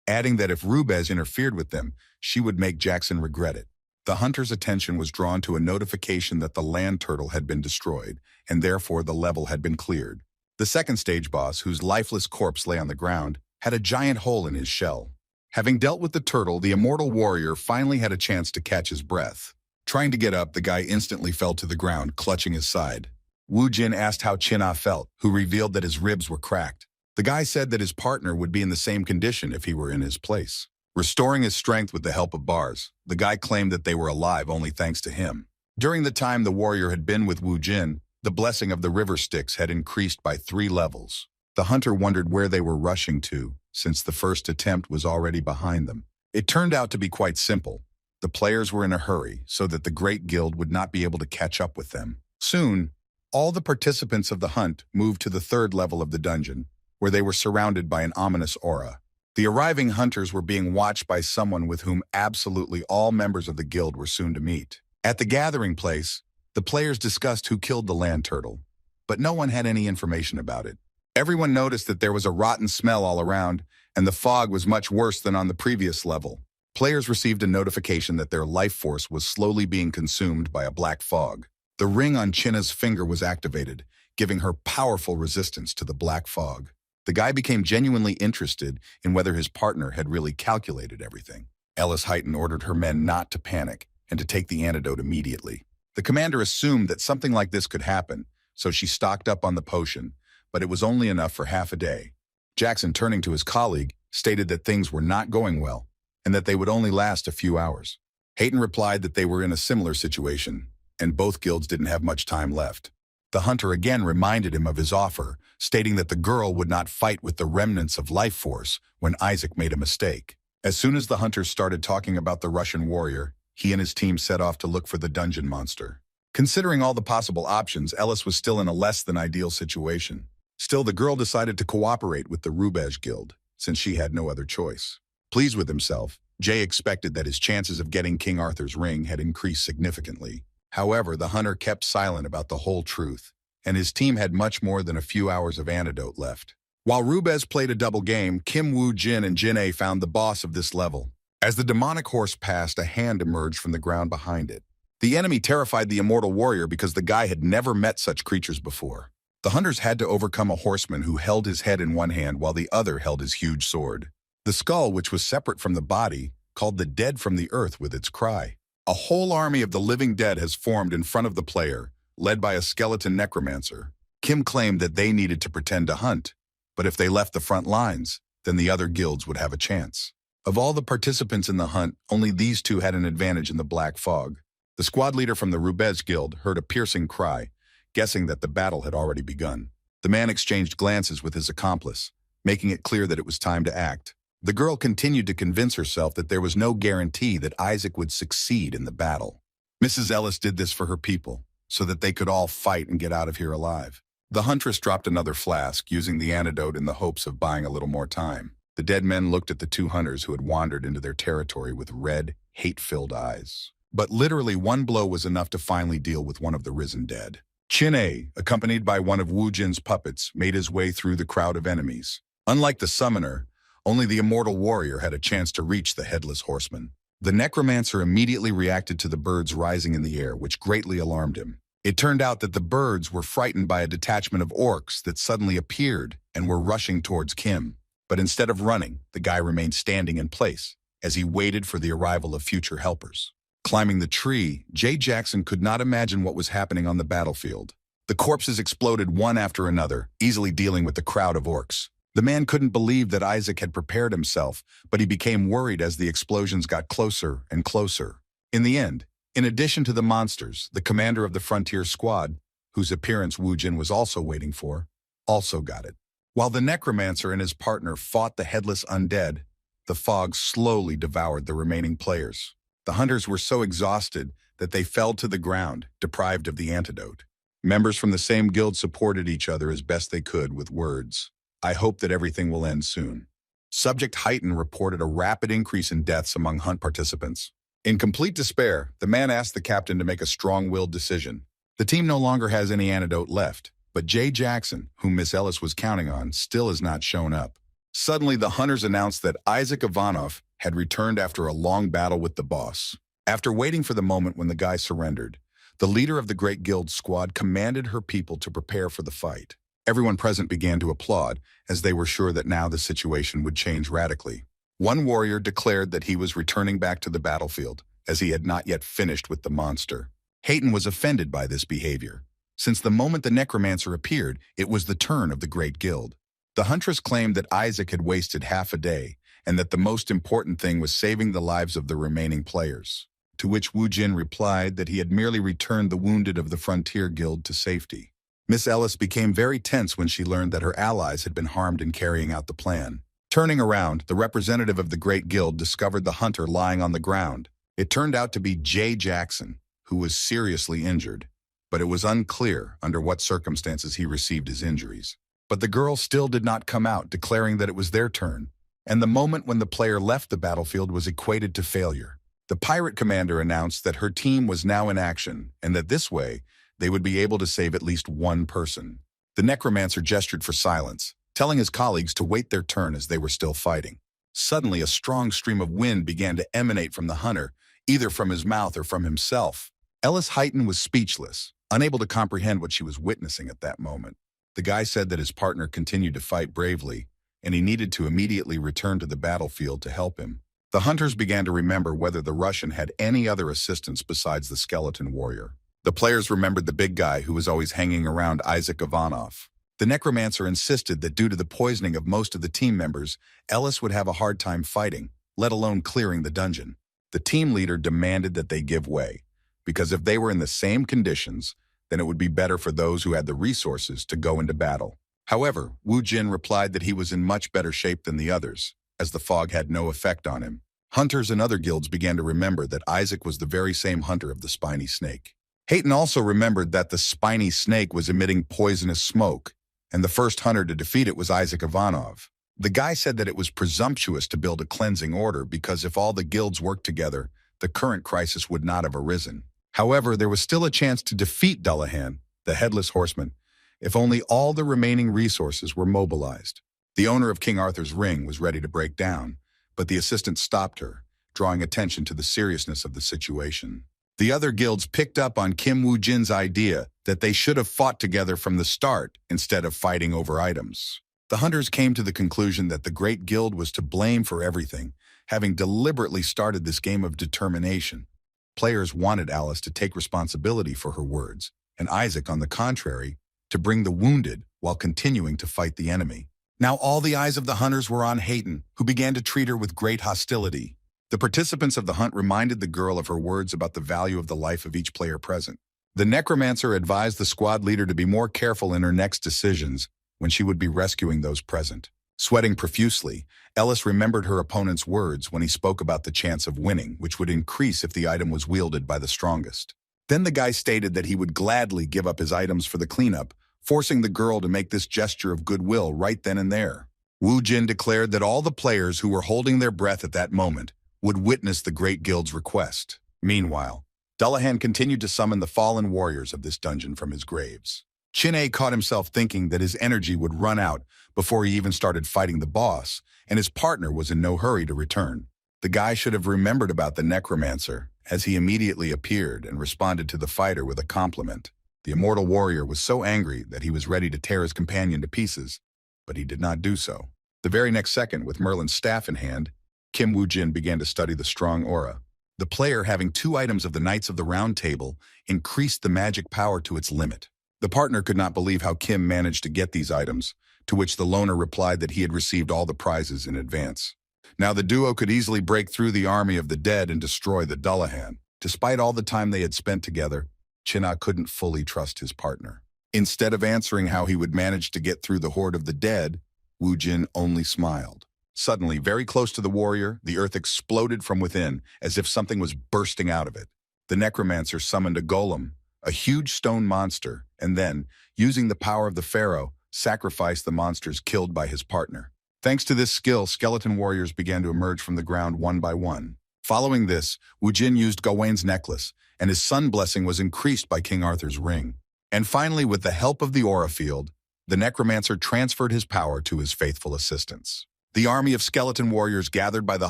adding that if Rubez interfered with them, she would make Jackson regret it. The hunter's attention was drawn to a notification that the land turtle had been destroyed, and therefore the level had been cleared. The second stage boss, whose lifeless corpse lay on the ground, had a giant hole in his shell. Having dealt with the turtle, the immortal warrior finally had a chance to catch his breath. Trying to get up, the guy instantly fell to the ground, clutching his side. Wu Jin asked how Chin-Ah felt, who revealed that his ribs were cracked. The guy said that his partner would be in the same condition if he were in his place. Restoring his strength with the help of bars, the guy claimed that they were alive only thanks to him. During the time the warrior had been with Wu Jin, the blessing of the river Styx had increased by 3 levels. The hunter wondered where they were rushing to, since the first attempt was already behind them. It turned out to be quite simple. The players were in a hurry so that the Great Guild would not be able to catch up with them. Soon, all the participants of the hunt moved to the third level of the dungeon, where they were surrounded by an ominous aura. The arriving hunters were being watched by someone with whom absolutely all members of the guild were soon to meet. At the gathering place, the players discussed who killed the land turtle, but no one had any information about it. Everyone noticed that there was a rotten smell all around, and the fog was much worse than on the previous level. Players received a notification that their life force was slowly being consumed by a black fog. The ring on Chinna's finger was activated, giving her powerful resistance to the black fog. The guy became genuinely interested in whether his partner had really calculated everything. Ellis Hayton ordered her men not to panic and to take the antidote immediately. The commander assumed that something like this could happen, so she stocked up on the potion, but it was only enough for half a day. Jackson, turning to his colleague, stated that things were not going well, and that they would only last a few hours. Hayton replied that they were in a similar situation, and both guilds didn't have much time left. The hunter again reminded him of his offer, stating that the girl would not fight with the remnants of life force when Isaac made a mistake. As soon as the hunters started talking about the Russian warrior, he and his team set off to look for the dungeon monster. Considering all the possible options, Ellis was still in a less than ideal situation. Still, the girl decided to cooperate with the Rubez Guild, since she had no other choice. Pleased with himself, Jay expected that his chances of getting King Arthur's ring had increased significantly. However, the hunter kept silent about the whole truth, and his team had much more than a few hours of antidote left. While Rubez played a double game, Kim Woo Jin and Jin A found the boss of this level. As the demonic horse passed, a hand emerged from the ground behind it. The enemy terrified the immortal warrior because the guy had never met such creatures before. The hunters had to overcome a horseman who held his head in one hand while the other held his huge sword. The skull, which was separate from the body, called the dead from the earth with its cry. A whole army of the living dead has formed in front of the player, led by a skeleton necromancer. Kim claimed that they needed to pretend to hunt, but if they left the front lines, then the other guilds would have a chance. Of all the participants in the hunt, only these two had an advantage in the black fog. The squad leader from the Rubez Guild heard a piercing cry, guessing that the battle had already begun. The man exchanged glances with his accomplice, making it clear that it was time to act. The girl continued to convince herself that there was no guarantee that Isaac would succeed in the battle. Mrs. Ellis did this for her people, so that they could all fight and get out of here alive. The huntress dropped another flask, using the antidote in the hopes of buying a little more time. The dead men looked at the two hunters who had wandered into their territory with red, hate-filled eyes. But literally one blow was enough to finally deal with one of the risen dead. Chin-A, accompanied by one of Wu Jin's puppets, made his way through the crowd of enemies. Unlike the summoner, only the immortal warrior had a chance to reach the headless horseman. The necromancer immediately reacted to the birds rising in the air, which greatly alarmed him. It turned out that the birds were frightened by a detachment of orcs that suddenly appeared and were rushing towards Kim. But instead of running, the guy remained standing in place as he waited for the arrival of future helpers. Climbing the tree, Jay Jackson could not imagine what was happening on the battlefield. The corpses exploded one after another, easily dealing with the crowd of orcs. The man couldn't believe that Isaac had prepared himself, but he became worried as the explosions got closer and closer. In the end, in addition to the monsters, the commander of the frontier squad, whose appearance Wu Jin was also waiting for, also got it. While the necromancer and his partner fought the headless undead, the fog slowly devoured the remaining players. The hunters were so exhausted that they fell to the ground, deprived of the antidote. Members from the same guild supported each other as best they could with words. "I hope that everything will end soon." Subject Heighton reported a rapid increase in deaths among hunt participants. In complete despair, the man asked the captain to make a strong-willed decision. The team no longer has any antidote left, but Jay Jackson, whom Miss Ellis was counting on, still has not shown up. Suddenly, the hunters announced that Isaac Ivanov had returned after a long battle with the boss. After waiting for the moment when the guy surrendered, the leader of the Great Guild squad commanded her people to prepare for the fight. Everyone present began to applaud, as they were sure that now the situation would change radically. One warrior declared that he was returning back to the battlefield, as he had not yet finished with the monster. Hayton was offended by this behavior. Since the moment the necromancer appeared, it was the turn of the Great Guild. The huntress claimed that Isaac had wasted half a day, and that the most important thing was saving the lives of the remaining players. To which Wu Jin replied that he had merely returned the wounded of the Frontier Guild to safety. Miss Ellis became very tense when she learned that her allies had been harmed in carrying out the plan. Turning around, the representative of the Great Guild discovered the hunter lying on the ground. It turned out to be Jay Jackson, who was seriously injured, but it was unclear under what circumstances he received his injuries. But the girls still did not come out, declaring that it was their turn, and the moment when the player left the battlefield was equated to failure. The pirate commander announced that her team was now in action, and that this way, they would be able to save at least one person. The necromancer gestured for silence, telling his colleagues to wait their turn as they were still fighting. Suddenly, a strong stream of wind began to emanate from the hunter, either from his mouth or from himself. Ellis Heighton was speechless, unable to comprehend what she was witnessing at that moment. The guy said that his partner continued to fight bravely, and he needed to immediately return to the battlefield to help him. The hunters began to remember whether the Russian had any other assistants besides the skeleton warrior. The players remembered the big guy who was always hanging around Isaac Ivanov. The necromancer insisted that due to the poisoning of most of the team members, Ellis would have a hard time fighting, let alone clearing the dungeon. The team leader demanded that they give way, because if they were in the same conditions, then it would be better for those who had the resources to go into battle. However, Wu Jin replied that he was in much better shape than the others, as the fog had no effect on him. Hunters and other guilds began to remember that Isaac was the very same hunter of the spiny snake. Hayton also remembered that the spiny snake was emitting poisonous smoke, and the first hunter to defeat it was Isaac Ivanov. The guy said that it was presumptuous to build a cleansing order because if all the guilds worked together, the current crisis would not have arisen. However, there was still a chance to defeat Dullahan, the Headless Horseman, if only all the remaining resources were mobilized. The owner of King Arthur's ring was ready to break down, but the assistant stopped her, drawing attention to the seriousness of the situation. The other guilds picked up on Kim Woo Jin's idea that they should have fought together from the start instead of fighting over items. The hunters came to the conclusion that the Great Guild was to blame for everything, having deliberately started this game of determination. Players wanted Alice to take responsibility for her words, and Isaac, on the contrary, to bring the wounded while continuing to fight the enemy. Now all the eyes of the hunters were on Hayton, who began to treat her with great hostility. The participants of the hunt reminded the girl of her words about the value of the life of each player present. The necromancer advised the squad leader to be more careful in her next decisions when she would be rescuing those present. Sweating profusely, Ellis remembered her opponent's words when he spoke about the chance of winning, which would increase if the item was wielded by the strongest. Then the guy stated that he would gladly give up his items for the cleanup, forcing the girl to make this gesture of goodwill right then and there. Wu Jin declared that all the players who were holding their breath at that moment would witness the Great Guild's request. Meanwhile, Dullahan continued to summon the fallen warriors of this dungeon from his graves. Chin-A caught himself thinking that his energy would run out before he even started fighting the boss, and his partner was in no hurry to return. The guy should have remembered about the necromancer, as he immediately appeared and responded to the fighter with a compliment. The immortal warrior was so angry that he was ready to tear his companion to pieces, but he did not do so. The very next second, with Merlin's staff in hand, Kim Woo-jin began to study the strong aura. The player, having 2 items of the Knights of the Round Table, increased the magic power to its limit. The partner could not believe how Kim managed to get these items, to which the loner replied that he had received all the prizes in advance. Now the duo could easily break through the army of the dead and destroy the Dullahan. Despite all the time they had spent together, Chin-A couldn't fully trust his partner. Instead of answering how he would manage to get through the horde of the dead, Woo-jin only smiled. Suddenly, very close to the warrior, the earth exploded from within, as if something was bursting out of it. The necromancer summoned a golem, a huge stone monster, and then, using the power of the pharaoh, sacrificed the monsters killed by his partner. Thanks to this skill, skeleton warriors began to emerge from the ground one by one. Following this, Woo-jin used Gawain's necklace, and his sun blessing was increased by King Arthur's ring. And finally, with the help of the aura field, the necromancer transferred his power to his faithful assistants. The army of skeleton warriors gathered by the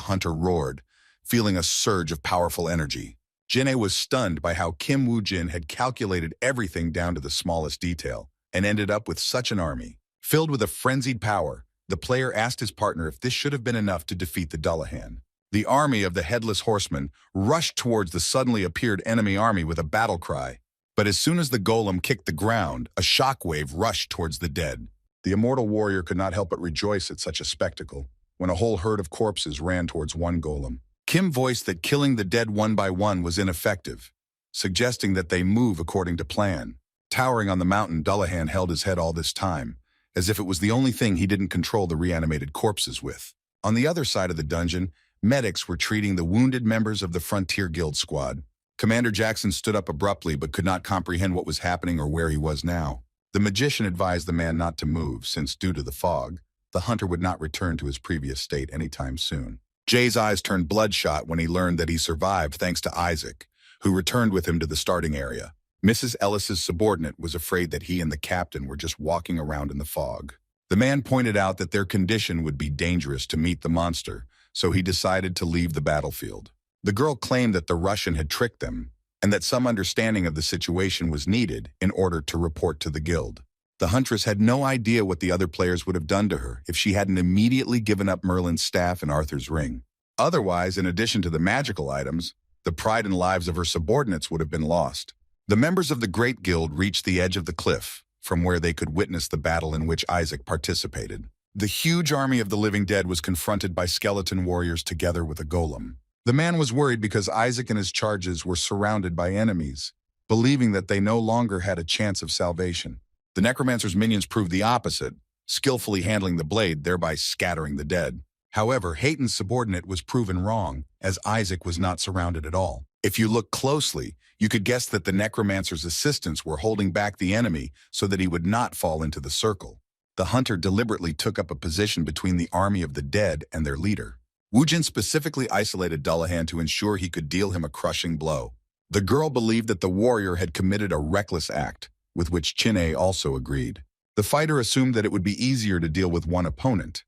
hunter roared, feeling a surge of powerful energy. Jin-A was stunned by how Kim Woo-jin had calculated everything down to the smallest detail, and ended up with such an army. Filled with a frenzied power, the player asked his partner if this should have been enough to defeat the Dullahan. The army of the Headless Horseman rushed towards the suddenly appeared enemy army with a battle cry. But as soon as the golem kicked the ground, a shockwave rushed towards the dead. The immortal warrior could not help but rejoice at such a spectacle, when a whole herd of corpses ran towards one golem. Kim voiced that killing the dead one by one was ineffective, suggesting that they move according to plan. Towering on the mountain, Dullahan held his head all this time, as if it was the only thing he didn't control the reanimated corpses with. On the other side of the dungeon, medics were treating the wounded members of the Frontier Guild squad. Commander Jackson stood up abruptly but could not comprehend what was happening or where he was now. The magician advised the man not to move, since due to the fog, the hunter would not return to his previous state anytime soon. Jay's eyes turned bloodshot when he learned that he survived thanks to Isaac, who returned with him to the starting area. Mrs. Ellis's subordinate was afraid that he and the captain were just walking around in the fog. The man pointed out that their condition would be dangerous to meet the monster, so he decided to leave the battlefield. The girl claimed that the Russian had tricked them, and that some understanding of the situation was needed in order to report to the guild. The huntress had no idea what the other players would have done to her if she hadn't immediately given up Merlin's staff and Arthur's ring. Otherwise, in addition to the magical items, the pride and lives of her subordinates would have been lost. The members of the Great Guild reached the edge of the cliff, from where they could witness the battle in which Isaac participated. The huge army of the living dead was confronted by skeleton warriors together with a golem. The man was worried because Isaac and his charges were surrounded by enemies, believing that they no longer had a chance of salvation. The necromancer's minions proved the opposite, skillfully handling the blade, thereby scattering the dead. However, Hayton's subordinate was proven wrong, as Isaac was not surrounded at all. If you look closely, you could guess that the necromancer's assistants were holding back the enemy so that he would not fall into the circle. The hunter deliberately took up a position between the army of the dead and their leader. Woo-jin specifically isolated Dullahan to ensure he could deal him a crushing blow. The girl believed that the warrior had committed a reckless act, with which Chin-A also agreed. The fighter assumed that it would be easier to deal with one opponent,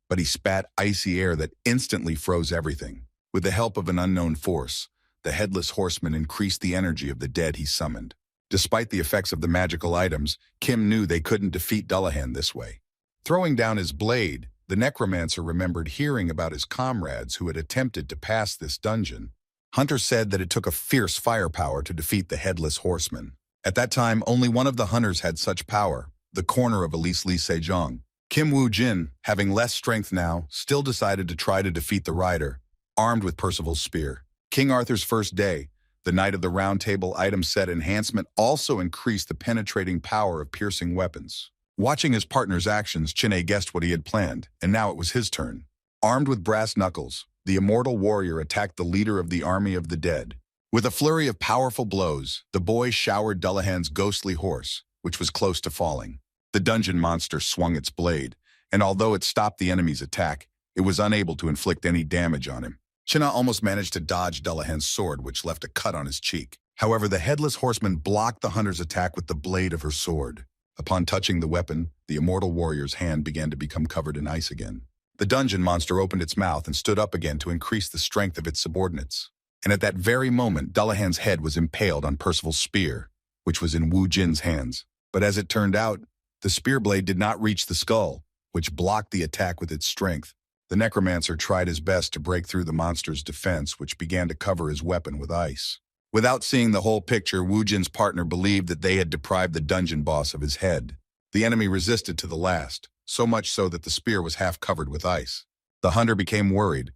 but he spat icy air that instantly froze everything. With the help of an unknown force, the Headless Horseman increased the energy of the dead he summoned. Despite the effects of the magical items, Kim knew they couldn't defeat Dullahan this way. Throwing down his blade, the necromancer remembered hearing about his comrades who had attempted to pass this dungeon. Hunter said that it took a fierce firepower to defeat the Headless Horseman. At that time, only one of the hunters had such power, the corner of Elise Lee Sejong. Kim Woo-jin, having less strength now, still decided to try to defeat the rider, armed with Percival's spear. King Arthur's first day, the Knight of the Round Table item set enhancement also increased the penetrating power of piercing weapons. Watching his partner's actions, Chin-A guessed what he had planned, and now it was his turn. Armed with brass knuckles, the immortal warrior attacked the leader of the army of the dead. With a flurry of powerful blows, the boy showered Dullahan's ghostly horse, which was close to falling. The dungeon monster swung its blade, and although it stopped the enemy's attack, it was unable to inflict any damage on him. Chin-A almost managed to dodge Dullahan's sword, which left a cut on his cheek. However, the headless horseman blocked the hunter's attack with the blade of her sword. Upon touching the weapon, the immortal warrior's hand began to become covered in ice again. The dungeon monster opened its mouth and stood up again to increase the strength of its subordinates. And at that very moment, Dullahan's head was impaled on Percival's spear, which was in Wu Jin's hands. But as it turned out, the spear blade did not reach the skull, which blocked the attack with its strength. The necromancer tried his best to break through the monster's defense, which began to cover his weapon with ice. Without seeing the whole picture, Wu Jin's partner believed that they had deprived the dungeon boss of his head. The enemy resisted to the last, so much so that the spear was half covered with ice. The hunter became worried,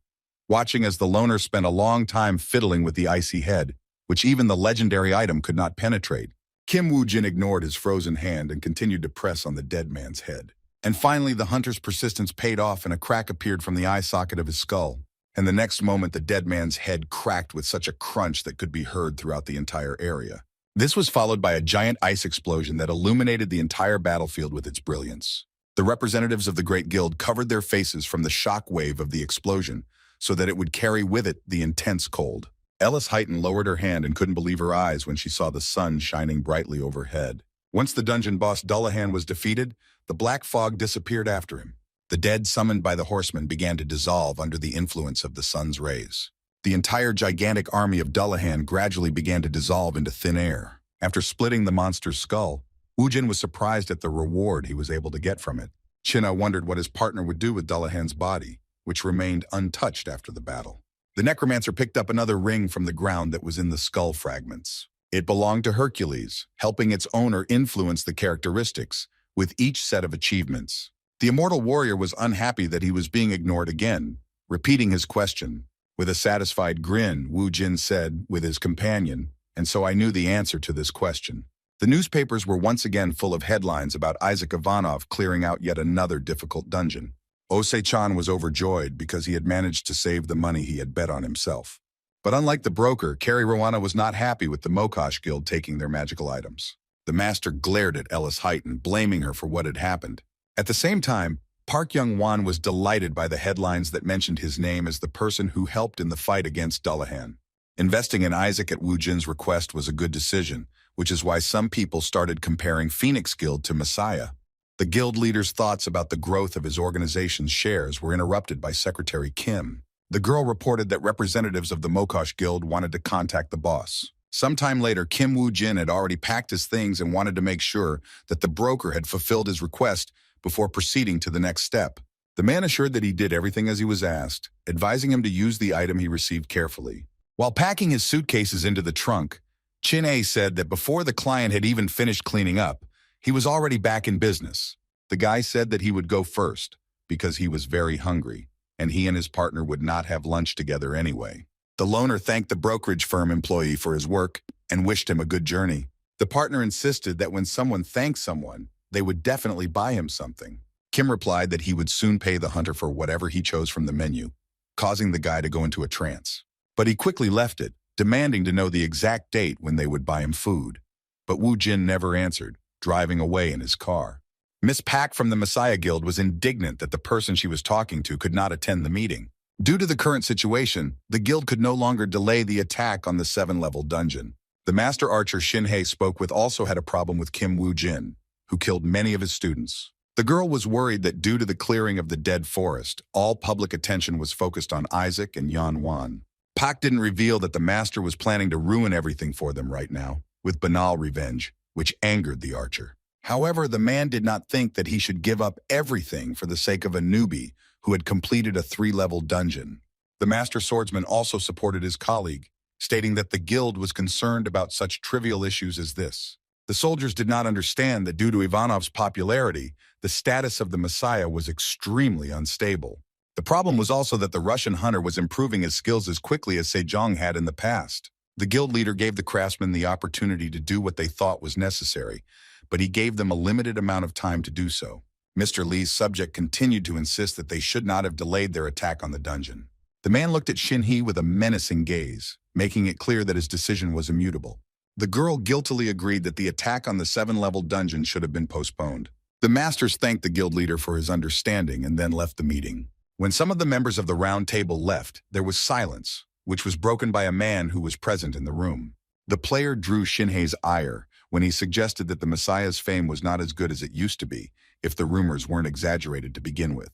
watching as the loner spent a long time fiddling with the icy head, which even the legendary item could not penetrate. Wu Jin ignored his frozen hand and continued to press on the dead man's head. And finally, the hunter's persistence paid off and a crack appeared from the eye socket of his skull. And the next moment, the dead man's head cracked with such a crunch that could be heard throughout the entire area. This was followed by a giant ice explosion that illuminated the entire battlefield with its brilliance. The representatives of the Great Guild covered their faces from the shock wave of the explosion so that it would carry with it the intense cold. Ellis Heighton lowered her hand and couldn't believe her eyes when she saw the sun shining brightly overhead. Once the dungeon boss Dullahan was defeated, the black fog disappeared after him. The dead summoned by the horsemen began to dissolve under the influence of the sun's rays. The entire gigantic army of Dullahan gradually began to dissolve into thin air. After splitting the monster's skull, Wu Jin was surprised at the reward he was able to get from it. Chin-A wondered what his partner would do with Dullahan's body, which remained untouched after the battle. The necromancer picked up another ring from the ground that was in the skull fragments. It belonged to Hercules, helping its owner influence the characteristics with each set of achievements. The immortal warrior was unhappy that he was being ignored again, repeating his question. With a satisfied grin, Wu Jin said with his companion, "And so I knew the answer to this question." The newspapers were once again full of headlines about Isaac Ivanov clearing out yet another difficult dungeon. Osei-chan was overjoyed because he had managed to save the money he had bet on himself. But unlike the broker, Carrie Rowana was not happy with the Mokosh Guild taking their magical items. The master glared at Ellis Heighton, blaming her for what had happened. At the same time, Park Young-won was delighted by the headlines that mentioned his name as the person who helped in the fight against Dullahan. Investing in Isaac at Wu Jin's request was a good decision, which is why some people started comparing Phoenix Guild to Messiah. The guild leader's thoughts about the growth of his organization's shares were interrupted by Secretary Kim. The girl reported that representatives of the Mokosh Guild wanted to contact the boss. Sometime later, Kim Wu Jin had already packed his things and wanted to make sure that the broker had fulfilled his request before proceeding to the next step. The man assured that he did everything as he was asked, advising him to use the item he received carefully. While packing his suitcases into the trunk, Chin-A said that before the client had even finished cleaning up, he was already back in business. The guy said that he would go first because he was very hungry, and he and his partner would not have lunch together anyway. The loner thanked the brokerage firm employee for his work and wished him a good journey. The partner insisted that when someone thanked someone, they would definitely buy him something. Kim replied that he would soon pay the hunter for whatever he chose from the menu, causing the guy to go into a trance. But he quickly left it, demanding to know the exact date when they would buy him food. But Wu Jin never answered, driving away in his car. Miss Pak from the Messiah Guild was indignant that the person she was talking to could not attend the meeting. Due to the current situation, the guild could no longer delay the attack on the 7-level dungeon. The master archer Shin-Hei spoke with also had a problem with Kim Wu Jin, who killed many of his students. The girl was worried that due to the clearing of the dead forest, all public attention was focused on Isaac and Yan Wan. Pak didn't reveal that the master was planning to ruin everything for them right now, with banal revenge, which angered the archer. However, the man did not think that he should give up everything for the sake of a newbie who had completed a 3-level dungeon. The master swordsman also supported his colleague, stating that the guild was concerned about such trivial issues as this. The soldiers did not understand that due to Ivanov's popularity, the status of the Messiah was extremely unstable. The problem was also that the Russian hunter was improving his skills as quickly as Sejong had in the past. The guild leader gave the craftsmen the opportunity to do what they thought was necessary, but he gave them a limited amount of time to do so. Mr. Lee's subject continued to insist that they should not have delayed their attack on the dungeon. The man looked at Shin-hee with a menacing gaze, making it clear that his decision was immutable. The girl guiltily agreed that the attack on the 7-level dungeon should have been postponed. The masters thanked the guild leader for his understanding and then left the meeting. When some of the members of the round table left, there was silence, which was broken by a man who was present in the room. The player drew Shin-hee's ire when he suggested that the Messiah's fame was not as good as it used to be, if the rumors weren't exaggerated to begin with.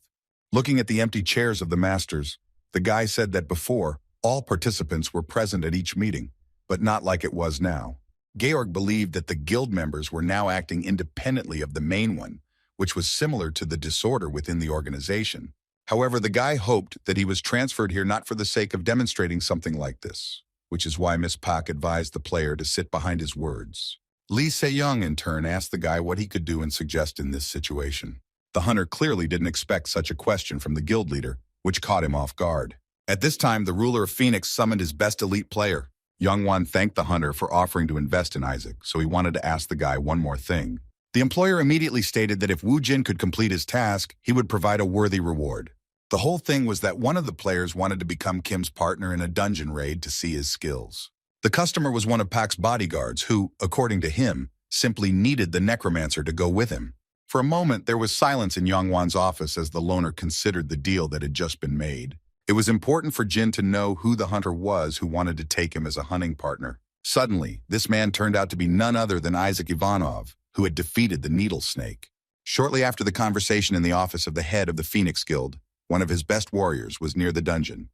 Looking at the empty chairs of the masters, the guy said that before, all participants were present at each meeting, but not like it was now. Georg believed that the guild members were now acting independently of the main one, which was similar to the disorder within the organization. However, the guy hoped that he was transferred here not for the sake of demonstrating something like this, which is why Miss Pak advised the player to sit behind his words. Lee Se-young, in turn, asked the guy what he could do and suggest in this situation. The hunter clearly didn't expect such a question from the guild leader, which caught him off guard. At this time, the ruler of Phoenix summoned his best elite player. Youngwon thanked the hunter for offering to invest in Isaac, so he wanted to ask the guy one more thing. The employer immediately stated that if Woo Jin could complete his task, he would provide a worthy reward. The whole thing was that one of the players wanted to become Kim's partner in a dungeon raid to see his skills. The customer was one of Pak's bodyguards who, according to him, simply needed the necromancer to go with him. For a moment, there was silence in Youngwon's office as the loner considered the deal that had just been made. It was important for Jin to know who the hunter was who wanted to take him as a hunting partner. Suddenly, this man turned out to be none other than Isaac Ivanov, who had defeated the Needle Snake. Shortly after the conversation in the office of the head of the Phoenix Guild, one of his best warriors was near the dungeon.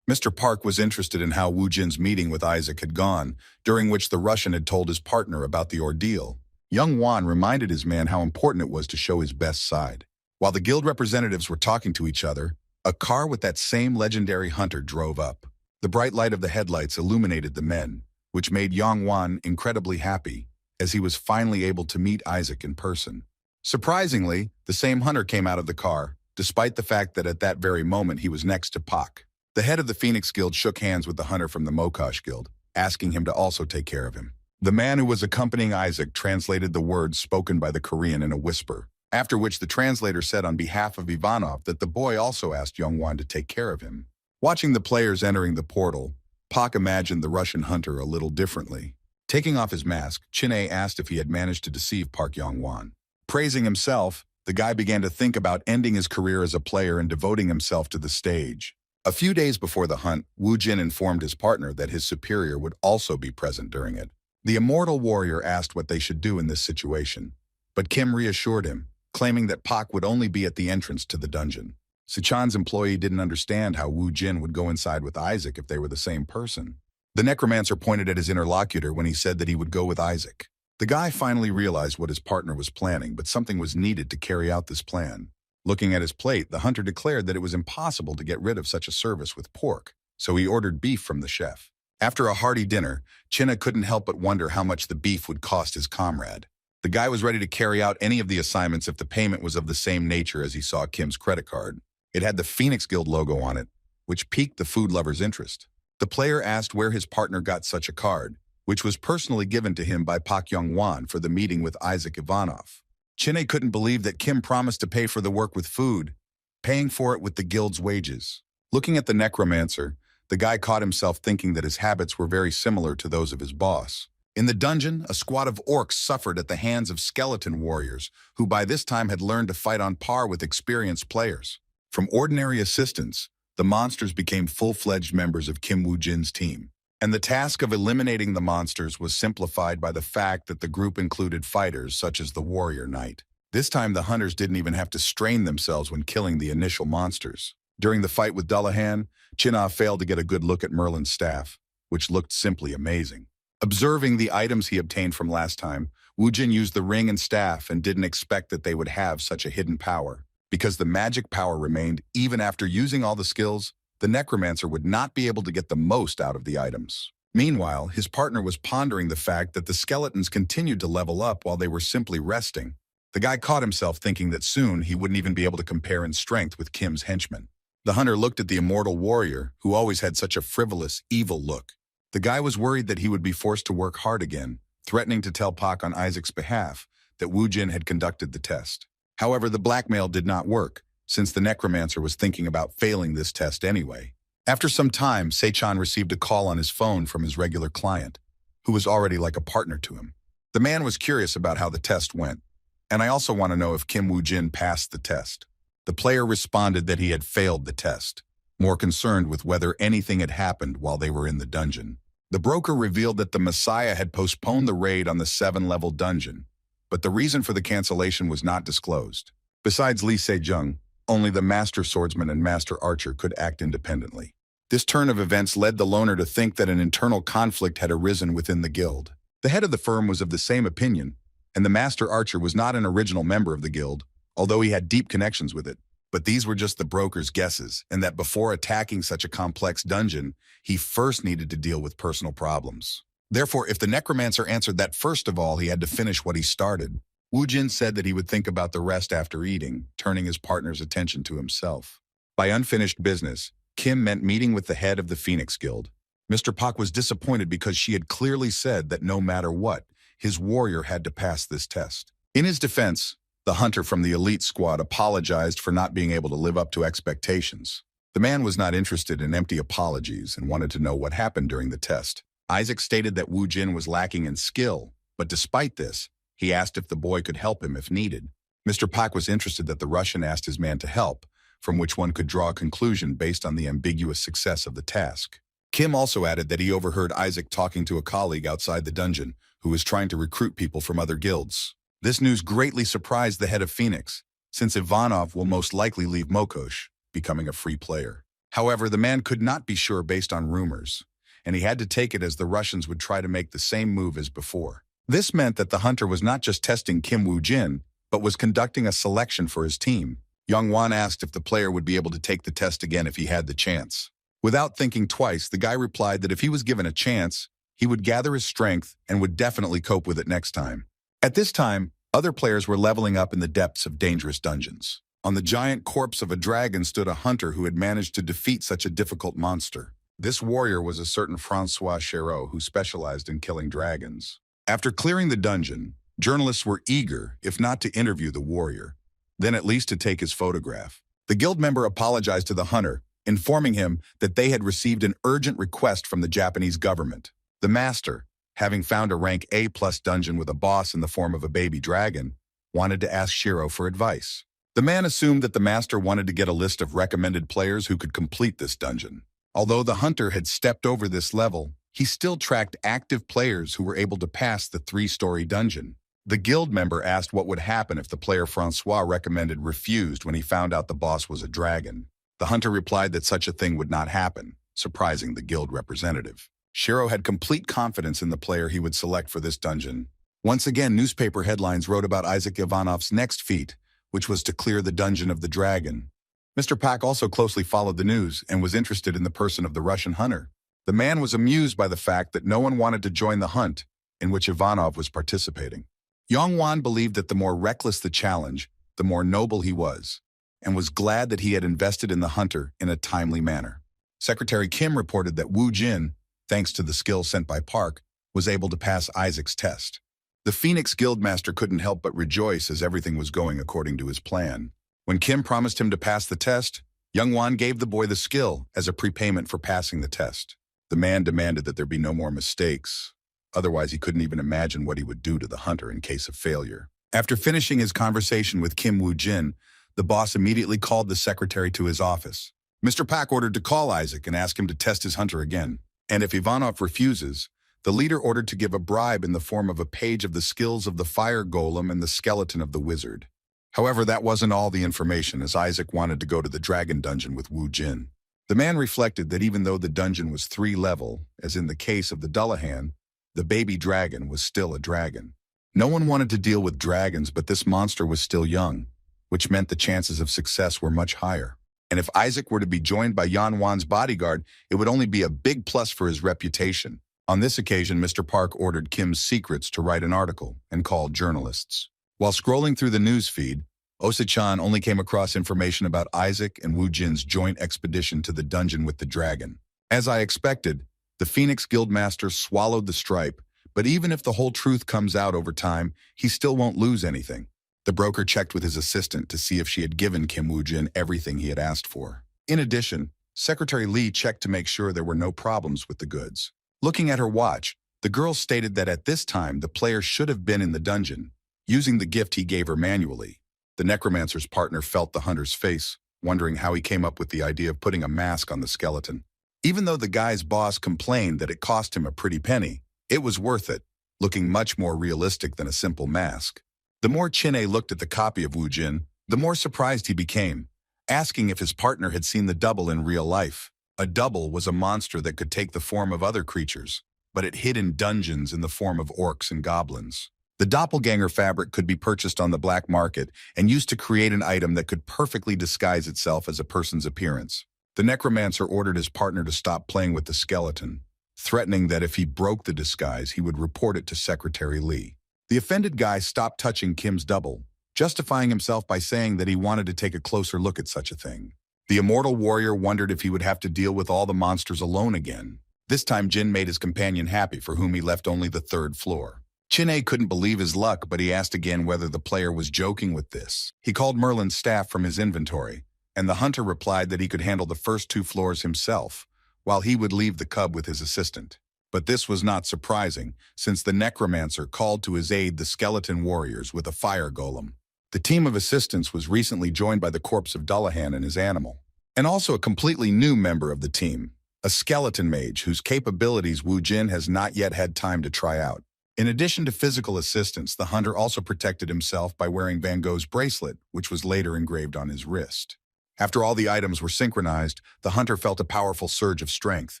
Mr. Park was interested in how Woo Jin's meeting with Isaac had gone, during which the Russian had told his partner about the ordeal. Young Won reminded his man how important it was to show his best side. While the guild representatives were talking to each other, a car with that same legendary hunter drove up. The bright light of the headlights illuminated the men, which made Yang Wan incredibly happy, as he was finally able to meet Isaac in person. Surprisingly, the same hunter came out of the car, despite the fact that at that very moment he was next to Pak. The head of the Phoenix Guild shook hands with the hunter from the Mokosh Guild, asking him to also take care of him. The man who was accompanying Isaac translated the words spoken by the Korean in a whisper, after which the translator said on behalf of Ivanov that the boy also asked Youngwon to take care of him. Watching the players entering the portal, Pak imagined the Russian hunter a little differently. Taking off his mask, Chin-A asked if he had managed to deceive Park Youngwon. Praising himself, the guy began to think about ending his career as a player and devoting himself to the stage. A few days before the hunt, Woo Jin informed his partner that his superior would also be present during it. The immortal warrior asked what they should do in this situation, but Kim reassured him, claiming that Pak would only be at the entrance to the dungeon. Suchan's employee didn't understand how Woo Jin would go inside with Isaac if they were the same person. The necromancer pointed at his interlocutor when he said that he would go with Isaac. The guy finally realized what his partner was planning, but something was needed to carry out this plan. Looking at his plate, the hunter declared that it was impossible to get rid of such a service with pork, so he ordered beef from the chef. After a hearty dinner, Chinna couldn't help but wonder how much the beef would cost his comrade. The guy was ready to carry out any of the assignments if the payment was of the same nature as he saw Kim's credit card. It had the Phoenix Guild logo on it, which piqued the food lover's interest. The player asked where his partner got such a card, which was personally given to him by Pak Young-won for the meeting with Isaac Ivanov. Chin-A couldn't believe that Kim promised to pay for the work with food, paying for it with the guild's wages. Looking at the necromancer, the guy caught himself thinking that his habits were very similar to those of his boss. In the dungeon, a squad of orcs suffered at the hands of skeleton warriors, who by this time had learned to fight on par with experienced players. From ordinary assistants, the monsters became full-fledged members of Kim Woo-jin's team. And the task of eliminating the monsters was simplified by the fact that the group included fighters such as the warrior knight. This time the hunters didn't even have to strain themselves when killing the initial monsters. During the fight with Dullahan, Chin-A failed to get a good look at Merlin's staff, which looked simply amazing. Observing the items he obtained from last time, Woo-jin used the ring and staff and didn't expect that they would have such a hidden power. Because the magic power remained even after using all the skills, the necromancer would not be able to get the most out of the items. Meanwhile, his partner was pondering the fact that the skeletons continued to level up while they were simply resting. The guy caught himself thinking that soon he wouldn't even be able to compare in strength with Kim's henchmen. The hunter looked at the immortal warrior, who always had such a frivolous, evil look. The guy was worried that he would be forced to work hard again, threatening to tell Pak on Isaac's behalf that Wu Jin had conducted the test. However, the blackmail did not work, since the necromancer was thinking about failing this test anyway. After some time, Sechan received a call on his phone from his regular client, who was already like a partner to him. The man was curious about how the test went, and I also want to know if Kim Woo Jin passed the test. The player responded that he had failed the test, more concerned with whether anything had happened while they were in the dungeon. The broker revealed that the Messiah had postponed the raid on the 7-level dungeon, but the reason for the cancellation was not disclosed. Besides Li Sejong, only the Master Swordsman and Master Archer could act independently. This turn of events led the loner to think that an internal conflict had arisen within the guild. The head of the firm was of the same opinion, and the Master Archer was not an original member of the guild, although he had deep connections with it. But these were just the broker's guesses, and that before attacking such a complex dungeon, he first needed to deal with personal problems. Therefore, if the necromancer answered that first of all he had to finish what he started, Wu Jin said that he would think about the rest after eating, turning his partner's attention to himself. By unfinished business, Kim meant meeting with the head of the Phoenix Guild. Mr. Pak was disappointed because she had clearly said that no matter what, his warrior had to pass this test. In his defense, the hunter from the elite squad apologized for not being able to live up to expectations. The man was not interested in empty apologies and wanted to know what happened during the test. Isaac stated that Wu Jin was lacking in skill, but despite this, he asked if the boy could help him if needed. Mr. Pak was interested that the Russian asked his man to help, from which one could draw a conclusion based on the ambiguous success of the task. Kim also added that he overheard Isaac talking to a colleague outside the dungeon who was trying to recruit people from other guilds. This news greatly surprised the head of Phoenix, since Ivanov will most likely leave Mokosh, becoming a free player. However, the man could not be sure based on rumors, and he had to take it as the Russians would try to make the same move as before. This meant that the hunter was not just testing Kim Woo Jin, but was conducting a selection for his team. Young Wan asked if the player would be able to take the test again if he had the chance. Without thinking twice, the guy replied that if he was given a chance, he would gather his strength and would definitely cope with it next time. At this time, other players were leveling up in the depths of dangerous dungeons. On the giant corpse of a dragon stood a hunter who had managed to defeat such a difficult monster. This warrior was a certain Francois Chéreau who specialized in killing dragons. After clearing the dungeon, journalists were eager, if not to interview the warrior, then at least to take his photograph. The guild member apologized to the hunter, informing him that they had received an urgent request from the Japanese government. The master, having found a rank A+ dungeon with a boss in the form of a baby dragon, wanted to ask Shiro for advice. The man assumed that the master wanted to get a list of recommended players who could complete this dungeon. Although the hunter had stepped over this level, he still tracked active players who were able to pass the 3-story dungeon. The guild member asked what would happen if the player Francois recommended refused when he found out the boss was a dragon. The hunter replied that such a thing would not happen, surprising the guild representative. Shiro had complete confidence in the player he would select for this dungeon. Once again, newspaper headlines wrote about Isaac Ivanov's next feat, which was to clear the dungeon of the dragon. Mr. Pak also closely followed the news and was interested in the person of the Russian hunter. The man was amused by the fact that no one wanted to join the hunt in which Ivanov was participating. Yongwan believed that the more reckless the challenge, the more noble he was, and was glad that he had invested in the hunter in a timely manner. Secretary Kim reported that Wu Jin, thanks to the skill sent by Park, was able to pass Isaac's test. The Phoenix Guildmaster couldn't help but rejoice as everything was going according to his plan. When Kim promised him to pass the test, Youngwan gave the boy the skill as a prepayment for passing the test. The man demanded that there be no more mistakes. Otherwise, he couldn't even imagine what he would do to the hunter in case of failure. After finishing his conversation with Kim Woo Jin, the boss immediately called the secretary to his office. Mr. Pak ordered to call Isaac and ask him to test his hunter again. And if Ivanov refuses, the leader ordered to give a bribe in the form of a page of the skills of the fire golem and the skeleton of the wizard. However, that wasn't all the information, as Isaac wanted to go to the dragon dungeon with Wu Jin. The man reflected that even though the dungeon was 3-level, as in the case of the Dullahan, the baby dragon was still a dragon. No one wanted to deal with dragons, but this monster was still young, which meant the chances of success were much higher. And if Isaac were to be joined by Yan Wan's bodyguard, it would only be a big plus for his reputation. On this occasion, Mr. Park ordered Kim's secrets to write an article and called journalists. While scrolling through the news feed, Ose-chan only came across information about Isaac and Wu Jin's joint expedition to the dungeon with the dragon. As I expected, the Phoenix Guildmaster swallowed the stripe, But even if the whole truth comes out over time, he still won't lose anything. The broker checked with his assistant to see if she had given Kim Woo-jin everything he had asked for. In addition, Secretary Lee checked to make sure there were no problems with the goods. Looking at her watch, the girl stated that at this time the player should have been in the dungeon, using the gift he gave her manually. The necromancer's partner felt the hunter's face, wondering how he came up with the idea of putting a mask on the skeleton. Even though the guy's boss complained that it cost him a pretty penny, it was worth it, looking much more realistic than a simple mask. The more Chin-A looked at the copy of Woo-jin, the more surprised he became, asking if his partner had seen the double in real life. A double was a monster that could take the form of other creatures, but it hid in dungeons in the form of orcs and goblins. The doppelganger fabric could be purchased on the black market and used to create an item that could perfectly disguise itself as a person's appearance. The necromancer ordered his partner to stop playing with the skeleton, threatening that if he broke the disguise, he would report it to Secretary Lee. The offended guy stopped touching Kim's double, justifying himself by saying that he wanted to take a closer look at such a thing. The immortal warrior wondered if he would have to deal with all the monsters alone again. This time Jin made his companion happy, for whom he left only the 3rd floor. Chin-A couldn't believe his luck, but he asked again whether the player was joking with this. He called Merlin's staff from his inventory, and the hunter replied that he could handle the first 2 floors himself, while he would leave the cub with his assistant. But this was not surprising, since the necromancer called to his aid the skeleton warriors with a fire golem. The team of assistants was recently joined by the corpse of Dullahan and his animal, and also a completely new member of the team, a skeleton mage whose capabilities Woo-jin has not yet had time to try out. In addition to physical assistance, the hunter also protected himself by wearing Van Gogh's bracelet, which was later engraved on his wrist. After all the items were synchronized, the hunter felt a powerful surge of strength.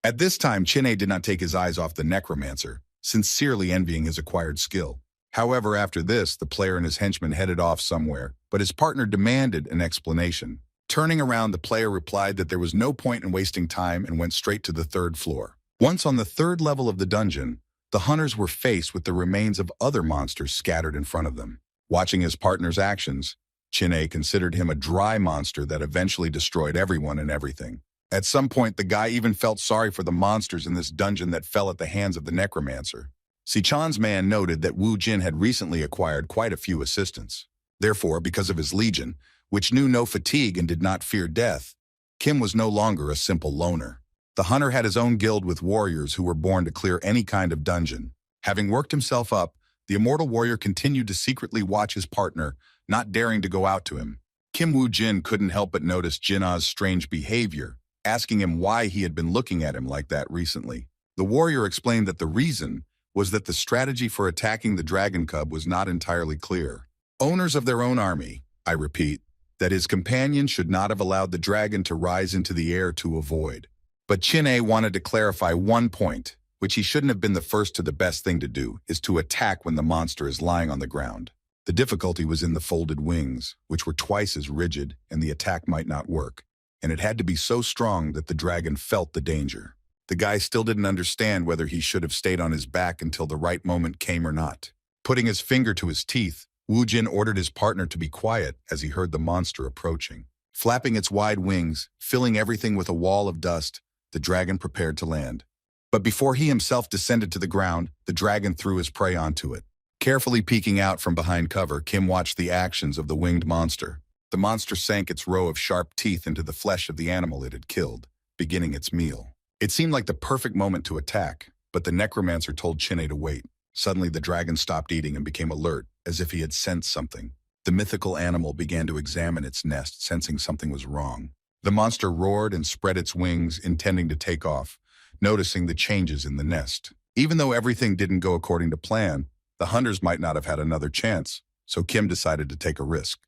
At this time, Chin-A did not take his eyes off the necromancer, sincerely envying his acquired skill. However, after this, the player and his henchman headed off somewhere, but his partner demanded an explanation. Turning around, the player replied that there was no point in wasting time and went straight to the 3rd floor. Once on the 3rd level of the dungeon, the hunters were faced with the remains of other monsters scattered in front of them. Watching his partner's actions, Chin-A considered him a dry monster that eventually destroyed everyone and everything. At some point, the guy even felt sorry for the monsters in this dungeon that fell at the hands of the necromancer. Si-chan's man noted that Woo-jin had recently acquired quite a few assistants. Therefore, because of his legion, which knew no fatigue and did not fear death, Kim was no longer a simple loner. The hunter had his own guild with warriors who were born to clear any kind of dungeon. Having worked himself up, the immortal warrior continued to secretly watch his partner, not daring to go out to him. Kim Woo-jin couldn't help but notice Jin-A's strange behavior, asking him why he had been looking at him like that recently. The warrior explained that the reason was that the strategy for attacking the dragon cub was not entirely clear. Owners of their own army, I repeat, that his companion should not have allowed the dragon to rise into the air to avoid. But Chin-A wanted to clarify one point, which he shouldn't have been the first to the best thing to do, is to attack when the monster is lying on the ground. The difficulty was in the folded wings, which were twice as rigid, and the attack might not work. And it had to be so strong that the dragon felt the danger. The guy still didn't understand whether he should have stayed on his back until the right moment came or not. Putting his finger to his teeth, Woo-jin ordered his partner to be quiet as he heard the monster approaching. Flapping its wide wings, filling everything with a wall of dust, the dragon prepared to land. But before he himself descended to the ground, the dragon threw his prey onto it. Carefully peeking out from behind cover, Kim watched the actions of the winged monster. The monster sank its row of sharp teeth into the flesh of the animal it had killed, beginning its meal. It seemed like the perfect moment to attack, but the necromancer told Chin-A to wait. Suddenly, the dragon stopped eating and became alert, as if he had sensed something. The mythical animal began to examine its nest, sensing something was wrong. The monster roared and spread its wings, intending to take off, noticing the changes in the nest. Even though everything didn't go according to plan, the hunters might not have had another chance, so Kim decided to take a risk.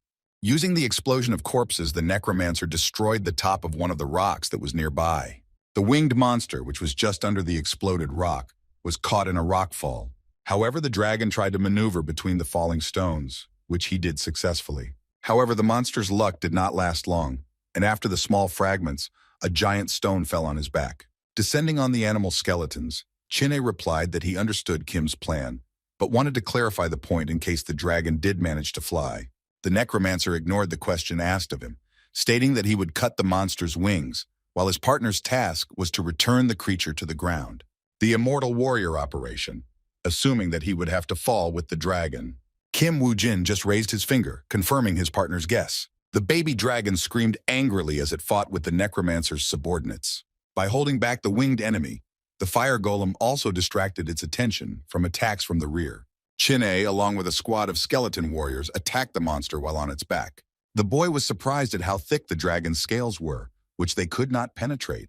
Using the explosion of corpses, the necromancer destroyed the top of one of the rocks that was nearby. The winged monster, which was just under the exploded rock, was caught in a rockfall. However, the dragon tried to maneuver between the falling stones, which he did successfully. However, the monster's luck did not last long, and after the small fragments, a giant stone fell on his back. Descending on the animal's skeletons, Chin-A replied that he understood Kim's plan, but wanted to clarify the point in case the dragon did manage to fly. The necromancer ignored the question asked of him, stating that he would cut the monster's wings, while his partner's task was to return the creature to the ground. The immortal warrior operation. assuming that he would have to fall with the dragon. Kim Woo-jin just raised his finger, confirming his partner's guess. The baby dragon screamed angrily as it fought with the necromancer's subordinates. By holding back the winged enemy, the fire golem also distracted its attention from attacks from the rear. Chin-A, along with a squad of skeleton warriors, attacked the monster while on its back. The boy was surprised at how thick the dragon's scales were, which they could not penetrate.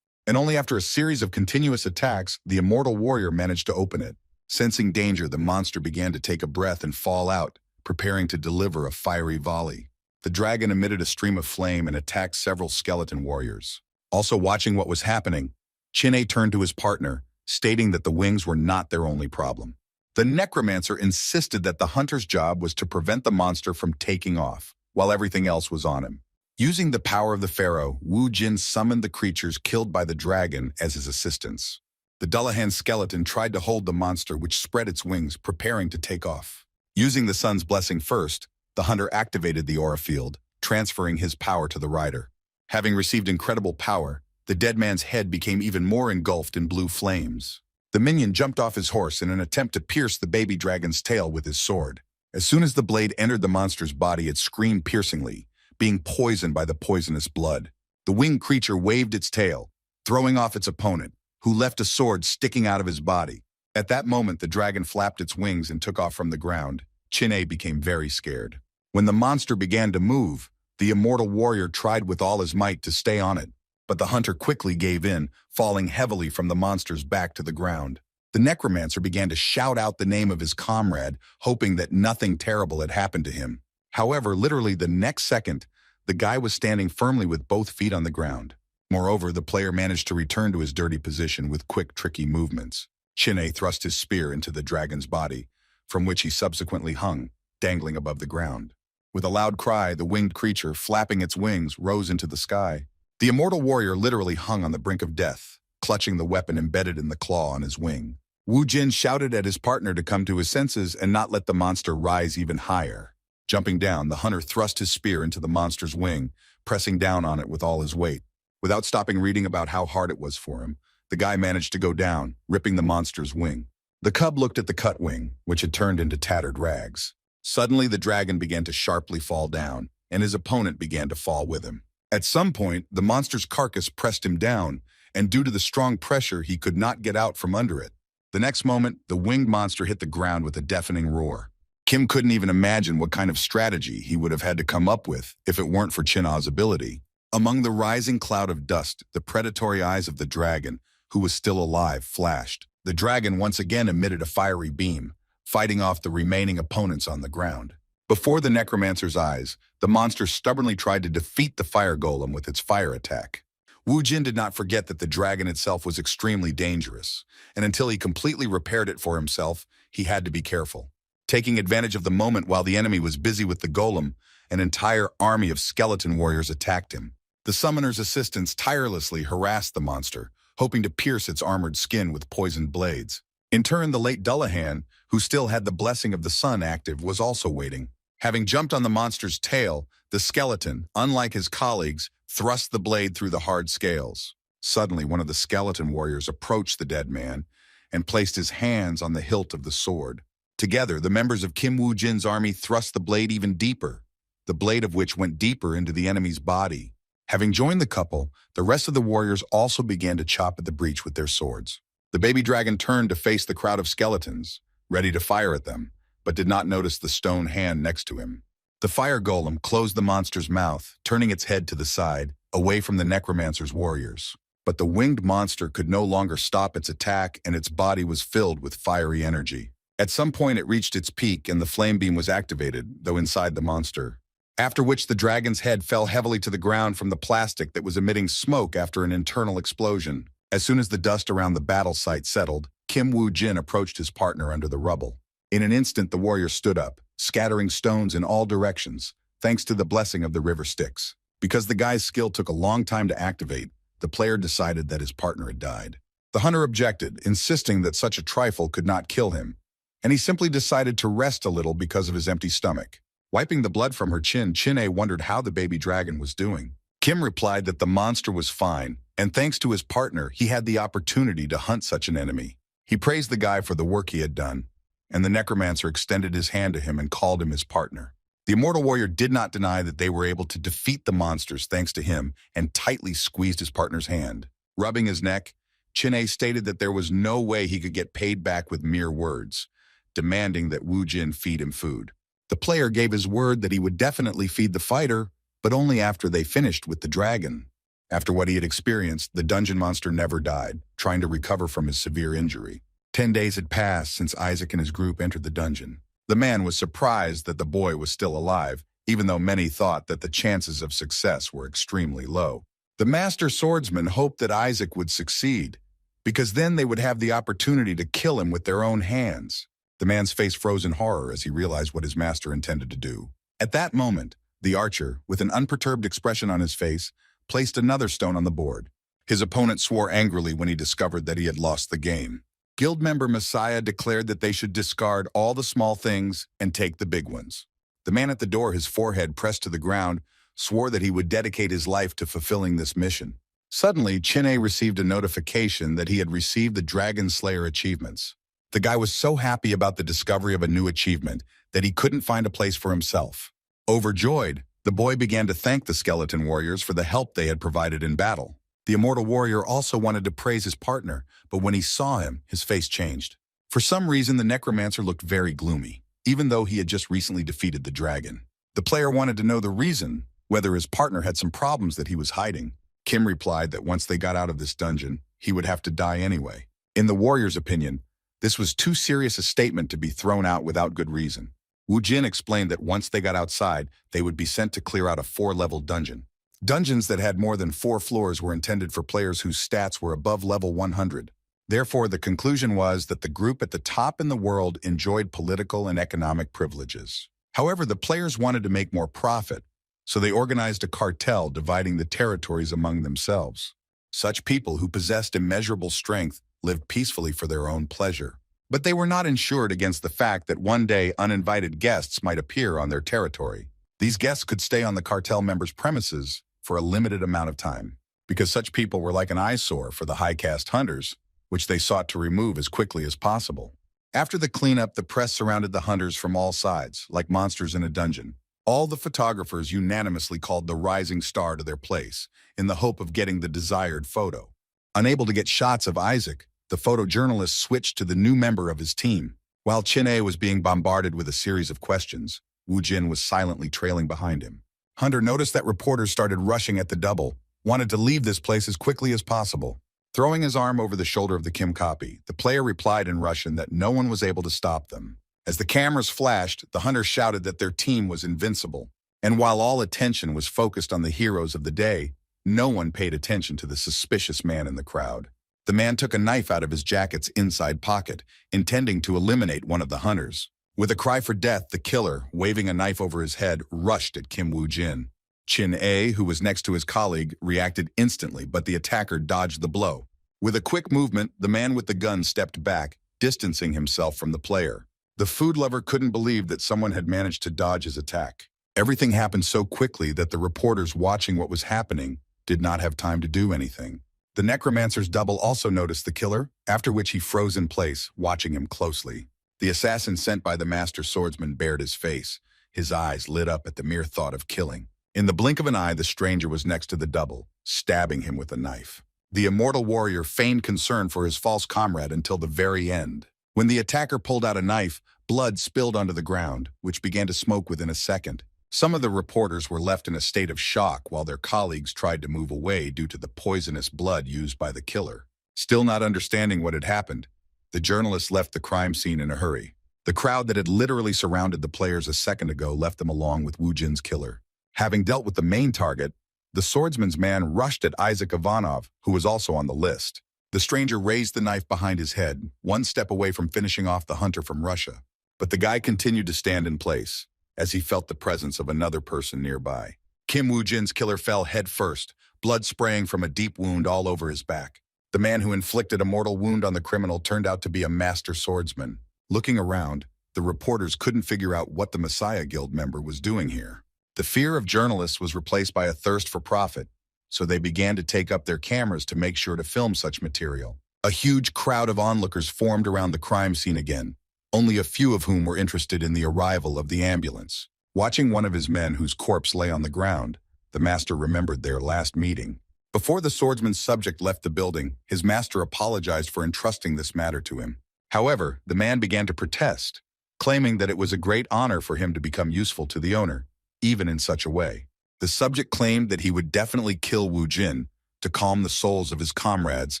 And only after a series of continuous attacks, the immortal warrior managed to open it. Sensing danger, the monster began to take a breath and fall out, preparing to deliver a fiery volley. The dragon emitted a stream of flame and attacked several skeleton warriors. Also watching what was happening, Chin-A turned to his partner, stating that the wings were not their only problem. The necromancer insisted that the hunter's job was to prevent the monster from taking off, while everything else was on him. Using the power of the pharaoh, Wu Jin summoned the creatures killed by the dragon as his assistants. The Dullahan skeleton tried to hold the monster, which spread its wings, preparing to take off. Using the sun's blessing first, the hunter activated the aura field, transferring his power to the rider. Having received incredible power, the dead man's head became even more engulfed in blue flames. The minion jumped off his horse in an attempt to pierce the baby dragon's tail with his sword. As soon as the blade entered the monster's body, it screamed piercingly, being poisoned by the poisonous blood. The winged creature waved its tail, throwing off its opponent, who left a sword sticking out of his body. At that moment, the dragon flapped its wings and took off from the ground. Chin-A became very scared. When the monster began to move, the immortal warrior tried with all his might to stay on it, but the hunter quickly gave in, falling heavily from the monster's back to the ground. The necromancer began to shout out the name of his comrade, hoping that nothing terrible had happened to him. However, literally the next second, the guy was standing firmly with both feet on the ground. Moreover, the player managed to return to his dirty position with quick, tricky movements. Chin-A thrust his spear into the dragon's body, from which he subsequently hung, dangling above the ground. With a loud cry, the winged creature, flapping its wings, rose into the sky. The immortal warrior literally hung on the brink of death, clutching the weapon embedded in the claw on his wing. Wu Jin shouted at his partner to come to his senses and not let the monster rise even higher. Jumping down, the hunter thrust his spear into the monster's wing, pressing down on it with all his weight. Without stopping reading about how hard it was for him, the guy managed to go down, ripping the monster's wing. The cub looked at the cut wing, which had turned into tattered rags. Suddenly, the dragon began to sharply fall down, and his opponent began to fall with him. At some point, the monster's carcass pressed him down, and due to the strong pressure, he could not get out from under it. The next moment, the winged monster hit the ground with a deafening roar. Kim couldn't even imagine what kind of strategy he would have had to come up with if it weren't for Chin-A's ability. Among the rising cloud of dust, the predatory eyes of the dragon, who was still alive, flashed. The dragon once again emitted a fiery beam, fighting off the remaining opponents on the ground. Before the necromancer's eyes, the monster stubbornly tried to defeat the fire golem with its fire attack. Wu Jin did not forget that the dragon itself was extremely dangerous, and until he completely repaired it for himself, he had to be careful. Taking advantage of the moment while the enemy was busy with the golem, an entire army of skeleton warriors attacked him. The summoner's assistants tirelessly harassed the monster, hoping to pierce its armored skin with poisoned blades. In turn, the late Dullahan, who still had the blessing of the sun active, was also waiting. Having jumped on the monster's tail, the skeleton, unlike his colleagues, thrust the blade through the hard scales. Suddenly, one of the skeleton warriors approached the dead man and placed his hands on the hilt of the sword. Together, the members of Kim Woo-jin's army thrust the blade even deeper, the blade of which went deeper into the enemy's body. Having joined the couple, the rest of the warriors also began to chop at the breach with their swords. The baby dragon turned to face the crowd of skeletons, ready to fire at them, but did not notice the stone hand next to him. The fire golem closed the monster's mouth, turning its head to the side, away from the necromancer's warriors. But the winged monster could no longer stop its attack, and its body was filled with fiery energy. At some point, it reached its peak, and the flame beam was activated, though inside the monster. After which the dragon's head fell heavily to the ground from the plastic that was emitting smoke after an internal explosion. As soon as the dust around the battle site settled, Kim Woo-jin approached his partner under the rubble. In an instant, the warrior stood up, scattering stones in all directions, thanks to the blessing of the river Styx. Because the guy's skill took a long time to activate, the player decided that his partner had died. The hunter objected, insisting that such a trifle could not kill him, and he simply decided to rest a little because of his empty stomach. Wiping the blood from her chin, Chin-A wondered how the baby dragon was doing. Kim replied that the monster was fine, and thanks to his partner, he had the opportunity to hunt such an enemy. He praised the guy for the work he had done, and the necromancer extended his hand to him and called him his partner. The immortal warrior did not deny that they were able to defeat the monsters thanks to him and tightly squeezed his partner's hand. Rubbing his neck, Chin-A stated that there was no way he could get paid back with mere words, demanding that Wu Jin feed him food. The player gave his word that he would definitely feed the fighter, but only after they finished with the dragon. After what he had experienced, the dungeon monster never died, trying to recover from his severe injury. 10 days had passed since Isaac and his group entered the dungeon. The man was surprised that the boy was still alive, even though many thought that the chances of success were extremely low. The master swordsman hoped that Isaac would succeed, because then they would have the opportunity to kill him with their own hands. The man's face froze in horror as he realized what his master intended to do. At that moment, the archer, with an unperturbed expression on his face, placed another stone on the board. His opponent swore angrily when he discovered that he had lost the game. Guild member Messiah declared that they should discard all the small things and take the big ones. The man at the door, his forehead pressed to the ground, swore that he would dedicate his life to fulfilling this mission. Suddenly, Chin-A received a notification that he had received the Dragon Slayer achievements. The guy was so happy about the discovery of a new achievement that he couldn't find a place for himself. Overjoyed, the boy began to thank the skeleton warriors for the help they had provided in battle. The immortal warrior also wanted to praise his partner, but when he saw him, his face changed. For some reason, the necromancer looked very gloomy, even though he had just recently defeated the dragon. The player wanted to know the reason, whether his partner had some problems that he was hiding. Kim replied that once they got out of this dungeon, he would have to die anyway. In the warrior's opinion, this was too serious a statement to be thrown out without good reason. Wu Jin explained that once they got outside, they would be sent to clear out a 4-level dungeon. Dungeons that had more than 4 floors were intended for players whose stats were above level 100. Therefore, the conclusion was that the group at the top in the world enjoyed political and economic privileges. However, the players wanted to make more profit, so they organized a cartel dividing the territories among themselves. Such people who possessed immeasurable strength lived peacefully for their own pleasure. But they were not insured against the fact that one day uninvited guests might appear on their territory. These guests could stay on the cartel members' premises for a limited amount of time, because such people were like an eyesore for the high-caste hunters, which they sought to remove as quickly as possible. After the cleanup, the press surrounded the hunters from all sides, like monsters in a dungeon. All the photographers unanimously called the rising star to their place, in the hope of getting the desired photo. Unable to get shots of Isaac, the photojournalist switched to the new member of his team. While Chin-A was being bombarded with a series of questions, Wu Jin was silently trailing behind him. Hunter noticed that reporters started rushing at the double, wanted to leave this place as quickly as possible. Throwing his arm over the shoulder of the Kim copy, the player replied in Russian that no one was able to stop them. As the cameras flashed, the hunter shouted that their team was invincible. And while all attention was focused on the heroes of the day, no one paid attention to the suspicious man in the crowd. The man took a knife out of his jacket's inside pocket, intending to eliminate one of the hunters. With a cry for death, the killer, waving a knife over his head, rushed at Kim Wu Jin. Chin-A, who was next to his colleague, reacted instantly, but the attacker dodged the blow. With a quick movement, the man with the gun stepped back, distancing himself from the player. The food lover couldn't believe that someone had managed to dodge his attack. Everything happened so quickly that the reporters watching what was happening did not have time to do anything. The necromancer's double also noticed the killer, after which he froze in place, watching him closely. The assassin sent by the master swordsman bared his face. His eyes lit up at the mere thought of killing. In the blink of an eye, the stranger was next to the double, stabbing him with a knife. The immortal warrior feigned concern for his false comrade until the very end. When the attacker pulled out a knife, blood spilled onto the ground, which began to smoke within a second. Some of the reporters were left in a state of shock while their colleagues tried to move away due to the poisonous blood used by the killer. Still not understanding what had happened, the journalists left the crime scene in a hurry. The crowd that had literally surrounded the players a second ago left them along with Wu Jin's killer. Having dealt with the main target, the swordsman's man rushed at Isaac Ivanov, who was also on the list. The stranger raised the knife behind his head, one step away from finishing off the hunter from Russia. But the guy continued to stand in place, as he felt the presence of another person nearby. Kim Wu Jin's killer fell head first, blood spraying from a deep wound all over his back. The man who inflicted a mortal wound on the criminal turned out to be a master swordsman. Looking around, the reporters couldn't figure out what the Messiah Guild member was doing here. The fear of journalists was replaced by a thirst for profit, so they began to take up their cameras to make sure to film such material. A huge crowd of onlookers formed around the crime scene again, only a few of whom were interested in the arrival of the ambulance. Watching one of his men whose corpse lay on the ground, the master remembered their last meeting. Before the swordsman's subject left the building, his master apologized for entrusting this matter to him. However, the man began to protest, claiming that it was a great honor for him to become useful to the owner, even in such a way. The subject claimed that he would definitely kill Wu Jin to calm the souls of his comrades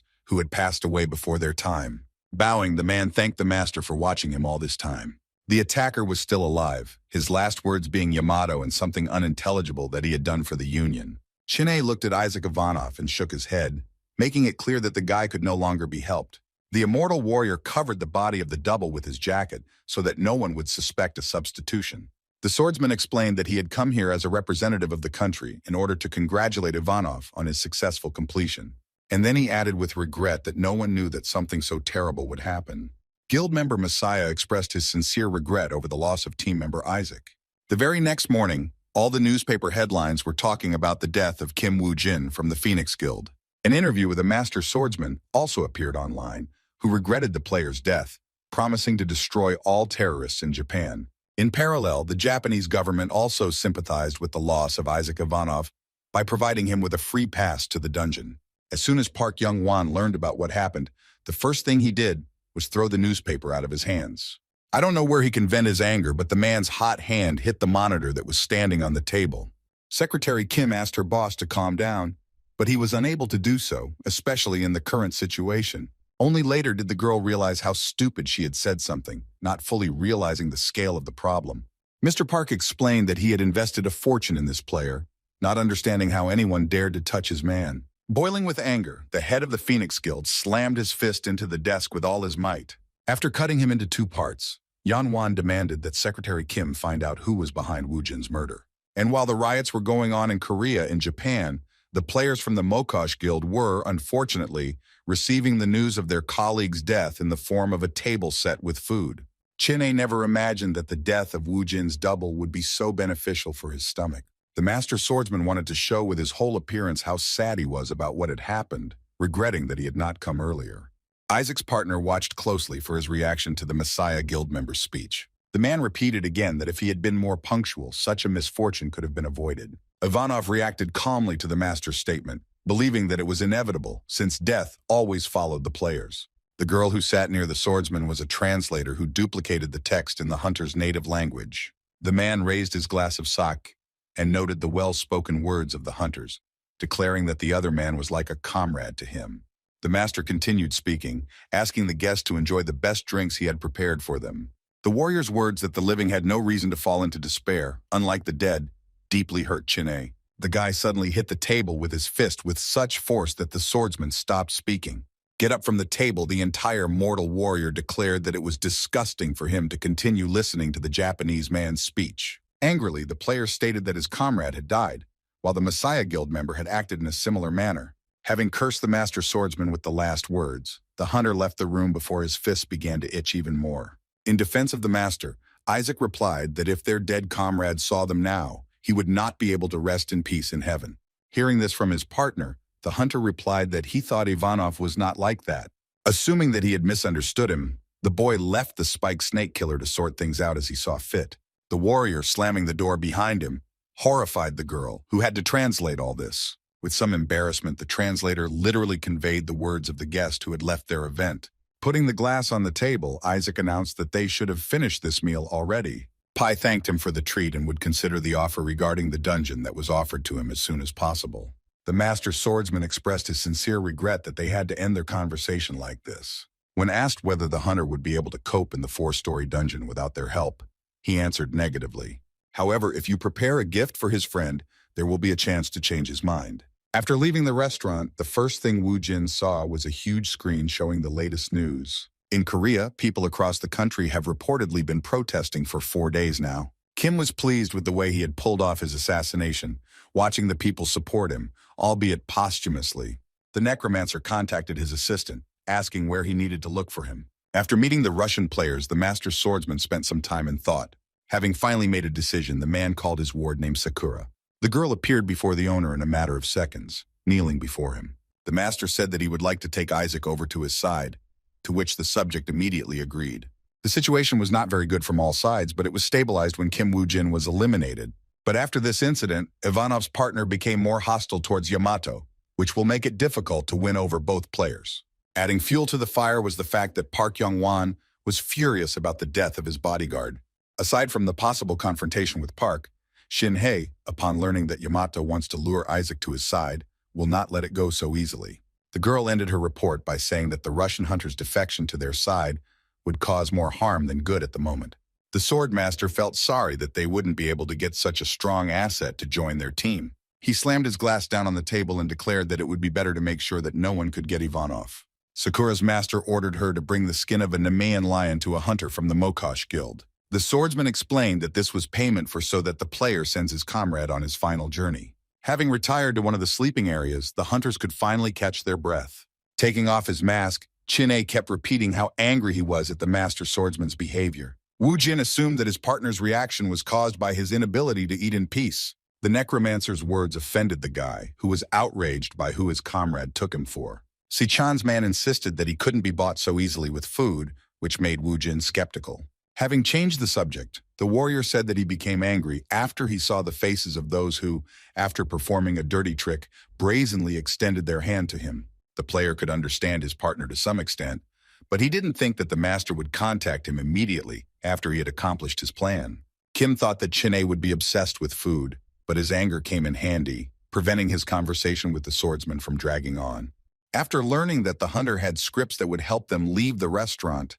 who had passed away before their time. Bowing, the man thanked the master for watching him all this time. The attacker was still alive, his last words being Yamato and something unintelligible that he had done for the Union. Chin-A looked at Isaac Ivanov and shook his head, making it clear that the guy could no longer be helped. The immortal warrior covered the body of the double with his jacket so that no one would suspect a substitution. The swordsman explained that he had come here as a representative of the country in order to congratulate Ivanov on his successful completion. And then he added with regret that no one knew that something so terrible would happen. Guild member Messiah expressed his sincere regret over the loss of team member Isaac. The very next morning, all the newspaper headlines were talking about the death of Kim Woo-jin from the Phoenix Guild. An interview with a master swordsman also appeared online, who regretted the player's death, promising to destroy all terrorists in Japan. In parallel, the Japanese government also sympathized with the loss of Isaac Ivanov by providing him with a free pass to the dungeon. As soon as Park Young-won learned about what happened, the first thing he did was throw the newspaper out of his hands. I don't know where he can vent his anger, but the man's hot hand hit the monitor that was standing on the table. Secretary Kim asked her boss to calm down, but he was unable to do so, especially in the current situation. Only later did the girl realize how stupid she had said something, not fully realizing the scale of the problem. Mr. Park explained that he had invested a fortune in this player, not understanding how anyone dared to touch his man. Boiling with anger, the head of the Phoenix Guild slammed his fist into the desk with all his might. After cutting him into two parts, Yan-won demanded that Secretary Kim find out who was behind Woo-jin's murder. And while the riots were going on in Korea and Japan, the players from the Mokosh Guild were, unfortunately, receiving the news of their colleague's death in the form of a table set with food. Chin-A never imagined that the death of Woo-jin's double would be so beneficial for his stomach. The master swordsman wanted to show with his whole appearance how sad he was about what had happened, regretting that he had not come earlier. Isaac's partner watched closely for his reaction to the Messiah Guild member's speech. The man repeated again that if he had been more punctual, such a misfortune could have been avoided. Ivanov reacted calmly to the master's statement, believing that it was inevitable, since death always followed the players. The girl who sat near the swordsman was a translator who duplicated the text in the hunter's native language. The man raised his glass of sake and noted the well-spoken words of the hunters, declaring that the other man was like a comrade to him. The master continued speaking, asking the guests to enjoy the best drinks he had prepared for them. The warrior's words that the living had no reason to fall into despair, unlike the dead, deeply hurt Chin-A. The guy suddenly hit the table with his fist with such force that the swordsman stopped speaking. Get up from the table, the entire mortal warrior declared that it was disgusting for him to continue listening to the Japanese man's speech. Angrily, the player stated that his comrade had died, while the Messiah Guild member had acted in a similar manner. Having cursed the master swordsman with the last words, the hunter left the room before his fists began to itch even more. In defense of the master, Isaac replied that if their dead comrade saw them now, he would not be able to rest in peace in heaven. Hearing this from his partner, the hunter replied that he thought Ivanov was not like that. Assuming that he had misunderstood him, the boy left the spiked snake killer to sort things out as he saw fit. The warrior, slamming the door behind him, horrified the girl, who had to translate all this. With some embarrassment, the translator literally conveyed the words of the guest who had left their event. Putting the glass on the table, Isaac announced that they should have finished this meal already. Pai thanked him for the treat and would consider the offer regarding the dungeon that was offered to him as soon as possible. The master swordsman expressed his sincere regret that they had to end their conversation like this. When asked whether the hunter would be able to cope in the 4-story dungeon without their help, he answered negatively. However, if you prepare a gift for his friend, there will be a chance to change his mind. After leaving the restaurant, the first thing Woo Jin saw was a huge screen showing the latest news. In Korea, people across the country have reportedly been protesting for 4 days now. Kim was pleased with the way he had pulled off his assassination, watching the people support him, albeit posthumously. The necromancer contacted his assistant, asking where he needed to look for him. After meeting the Russian players, the master swordsman spent some time in thought. Having finally made a decision, the man called his ward named Sakura. The girl appeared before the owner in a matter of seconds, kneeling before him. The master said that he would like to take Isaac over to his side, to which the subject immediately agreed. The situation was not very good from all sides, but it was stabilized when Kim Woo-jin was eliminated. But after this incident, Ivanov's partner became more hostile towards Yamato, which will make it difficult to win over both players. Adding fuel to the fire was the fact that Park Young-won was furious about the death of his bodyguard. Aside from the possible confrontation with Park, Shin-hye, upon learning that Yamato wants to lure Isaac to his side, will not let it go so easily. The girl ended her report by saying that the Russian hunter's defection to their side would cause more harm than good at the moment. The swordmaster felt sorry that they wouldn't be able to get such a strong asset to join their team. He slammed his glass down on the table and declared that it would be better to make sure that no one could get Ivanov. Sakura's master ordered her to bring the skin of a Nemean lion to a hunter from the Mokosh Guild. The swordsman explained that this was payment for so that the player sends his comrade on his final journey. Having retired to one of the sleeping areas, the hunters could finally catch their breath. Taking off his mask, Chin-hye kept repeating how angry he was at the master swordsman's behavior. Woo-jin assumed that his partner's reaction was caused by his inability to eat in peace. The necromancer's words offended the guy, who was outraged by who his comrade took him for. Si-chan's man insisted that he couldn't be bought so easily with food, which made Woo-jin skeptical. Having changed the subject, the warrior said that he became angry after he saw the faces of those who, after performing a dirty trick, brazenly extended their hand to him. The player could understand his partner to some extent, but he didn't think that the master would contact him immediately after he had accomplished his plan. Kim thought that Chin-hye would be obsessed with food, but his anger came in handy, preventing his conversation with the swordsman from dragging on. After learning that the hunter had scripts that would help them leave the restaurant,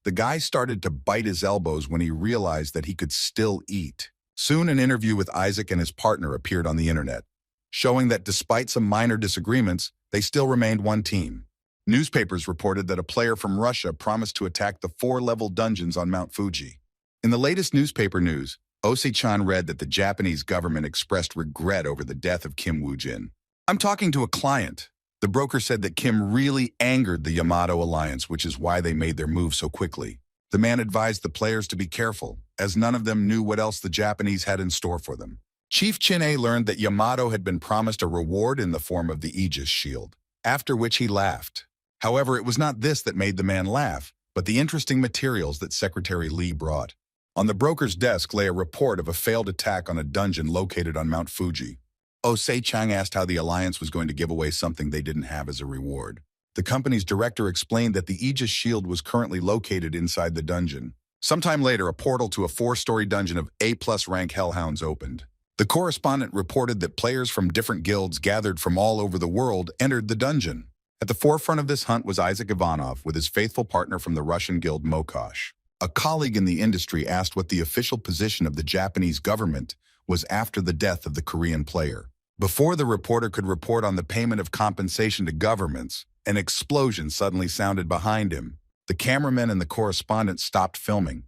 the guy started to bite his elbows when he realized that he could still eat. Soon an interview with Isaac and his partner appeared on the internet, showing that despite some minor disagreements, they still remained one team. Newspapers reported that a player from Russia promised to attack the 4-level dungeons on Mount Fuji. In the latest newspaper news, Osi-chan read that the Japanese government expressed regret over the death of Kim Woo-jin. "I'm talking to a client." The broker said that Kim really angered the Yamato alliance, which is why they made their move so quickly. The man advised the players to be careful, as none of them knew what else the Japanese had in store for them. Chief Chin-hye learned that Yamato had been promised a reward in the form of the Aegis shield, after which he laughed. However, it was not this that made the man laugh, but the interesting materials that Secretary Lee brought. On the broker's desk lay a report of a failed attack on a dungeon located on Mount Fuji. Osei-chan asked how the alliance was going to give away something they didn't have as a reward. The company's director explained that the Aegis shield was currently located inside the dungeon. Sometime later, a portal to a 4-story dungeon of A+ rank hellhounds opened. The correspondent reported that players from different guilds gathered from all over the world entered the dungeon. At the forefront of this hunt was Isaac Ivanov with his faithful partner from the Russian guild Mokosh. A colleague in the industry asked what the official position of the Japanese government was after the death of the Korean player. Before the reporter could report on the payment of compensation to governments, an explosion suddenly sounded behind him. The cameraman and the correspondent stopped filming,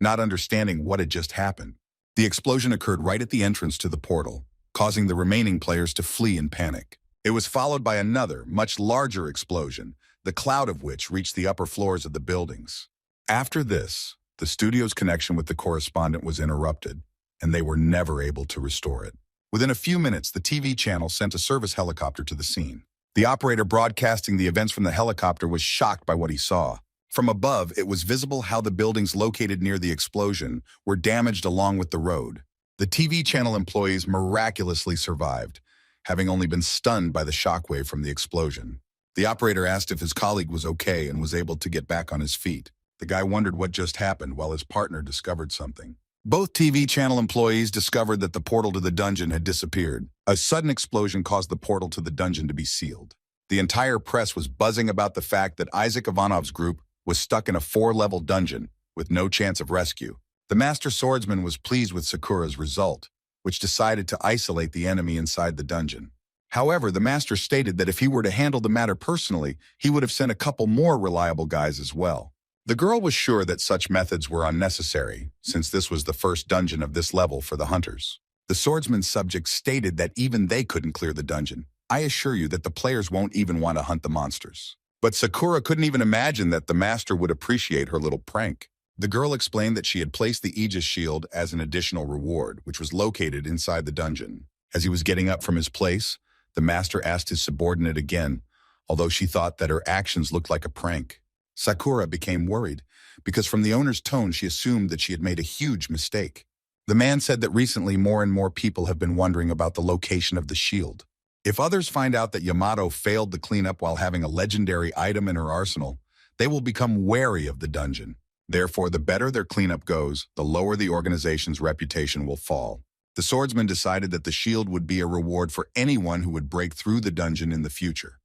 not understanding what had just happened. The explosion occurred right at the entrance to the portal, causing the remaining players to flee in panic. It was followed by another, much larger explosion, the cloud of which reached the upper floors of the buildings. After this, the studio's connection with the correspondent was interrupted, and they were never able to restore it. Within a few minutes, the TV channel sent a service helicopter to the scene. The operator broadcasting the events from the helicopter was shocked by what he saw. From above, it was visible how the buildings located near the explosion were damaged along with the road. The TV channel employees miraculously survived, having only been stunned by the shockwave from the explosion. The operator asked if his colleague was okay and was able to get back on his feet. The guy wondered what just happened while his partner discovered something. Both TV channel employees discovered that the portal to the dungeon had disappeared. A sudden explosion caused the portal to the dungeon to be sealed. The entire press was buzzing about the fact that Isaac Ivanov's group was stuck in a 4-level dungeon with no chance of rescue. The master swordsman was pleased with Sakura's result, which decided to isolate the enemy inside the dungeon. However, the master stated that if he were to handle the matter personally, he would have sent a couple more reliable guys as well. The girl was sure that such methods were unnecessary, since this was the first dungeon of this level for the hunters. The swordsman's subject stated that even they couldn't clear the dungeon. "I assure you that the players won't even want to hunt the monsters." But Sakura couldn't even imagine that the master would appreciate her little prank. The girl explained that she had placed the Aegis shield as an additional reward, which was located inside the dungeon. As he was getting up from his place, the master asked his subordinate again although she thought that her actions looked like a prank. Sakura became worried, because from the owner's tone she assumed that she had made a huge mistake. The man said that recently more and more people have been wondering about the location of the shield. If others find out that Yamato failed the cleanup while having a legendary item in her arsenal, they will become wary of the dungeon. Therefore, the better their cleanup goes, the lower the organization's reputation will fall. The swordsman decided that the shield would be a reward for anyone who would break through the dungeon in the future,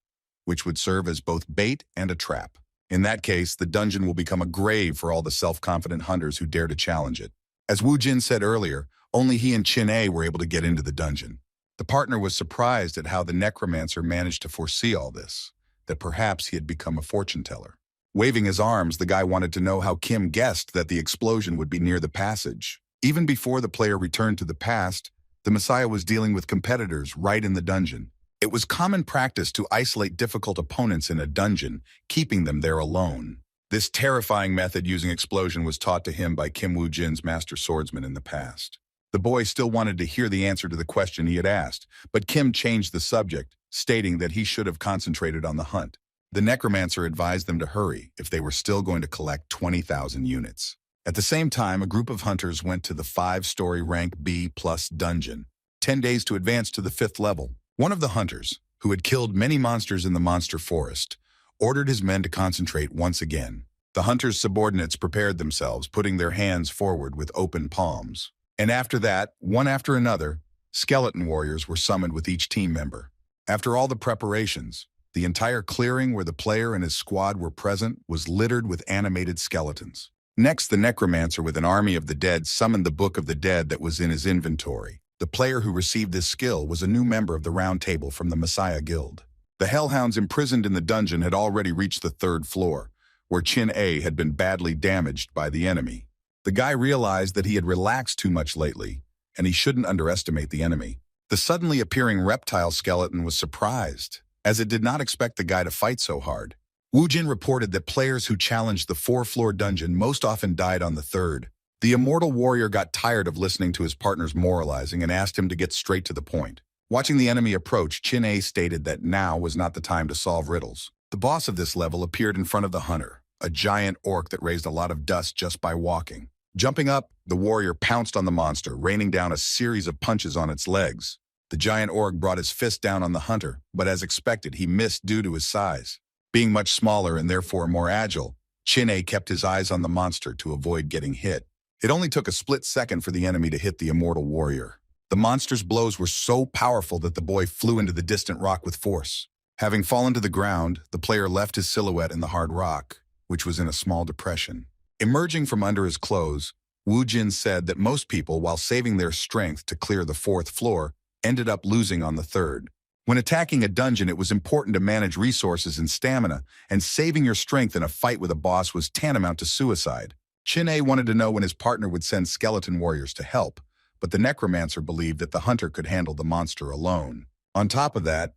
which would serve as both bait and a trap. In that case, the dungeon will become a grave for all the self-confident hunters who dare to challenge it. As Wu Jin said earlier, only he and Chin A were able to get into the dungeon. The partner was surprised at how the necromancer managed to foresee all this, that perhaps he had become a fortune teller. Waving his arms, the guy wanted to know how Kim guessed that the explosion would be near the passage. Even before the player returned to the past, the Messiah was dealing with competitors right in the dungeon. It was common practice to isolate difficult opponents in a dungeon, keeping them there alone. This terrifying method using explosion was taught to him by Kim Woo Jin's master swordsman in the past. The boy still wanted to hear the answer to the question he had asked, but Kim changed the subject, stating that he should have concentrated on the hunt. The necromancer advised them to hurry if they were still going to collect 20,000 units. At the same time, a group of hunters went to the 5-story rank B+ dungeon, 10 days to advance to the 5th level. One of the hunters, who had killed many monsters in the monster forest, ordered his men to concentrate once again. The hunter's subordinates prepared themselves, putting their hands forward with open palms. And after that, one after another, skeleton warriors were summoned with each team member. After all the preparations, the entire clearing where the player and his squad were present was littered with animated skeletons. Next, the necromancer with an army of the dead summoned the Book of the Dead that was in his inventory. The player who received this skill was a new member of the Round Table from the Messiah Guild. The hellhounds imprisoned in the dungeon had already reached the 3rd floor, where Chin A had been badly damaged by the enemy. The guy realized that he had relaxed too much lately, and he shouldn't underestimate the enemy. The suddenly appearing reptile skeleton was surprised, as it did not expect the guy to fight so hard. Wu Jin reported that players who challenged the 4-floor dungeon most often died on the 3rd. The immortal warrior got tired of listening to his partner's moralizing and asked him to get straight to the point. Watching the enemy approach, Chin A stated that now was not the time to solve riddles. The boss of this level appeared in front of the hunter, a giant orc that raised a lot of dust just by walking. Jumping up, the warrior pounced on the monster, raining down a series of punches on its legs. The giant orc brought his fist down on the hunter, but as expected, he missed due to his size. Being much smaller and therefore more agile, Chin A kept his eyes on the monster to avoid getting hit. It only took a split second for the enemy to hit the immortal warrior. The monster's blows were so powerful that the boy flew into the distant rock with force. Having fallen to the ground, the player left his silhouette in the hard rock, which was in a small depression. Emerging from under his clothes, Wu Jin said that most people, while saving their strength to clear the 4th floor, ended up losing on the 3rd. When attacking a dungeon, it was important to manage resources and stamina, and saving your strength in a fight with a boss was tantamount to suicide. Chin A wanted to know when his partner would send skeleton warriors to help, but the necromancer believed that the hunter could handle the monster alone. On top of that,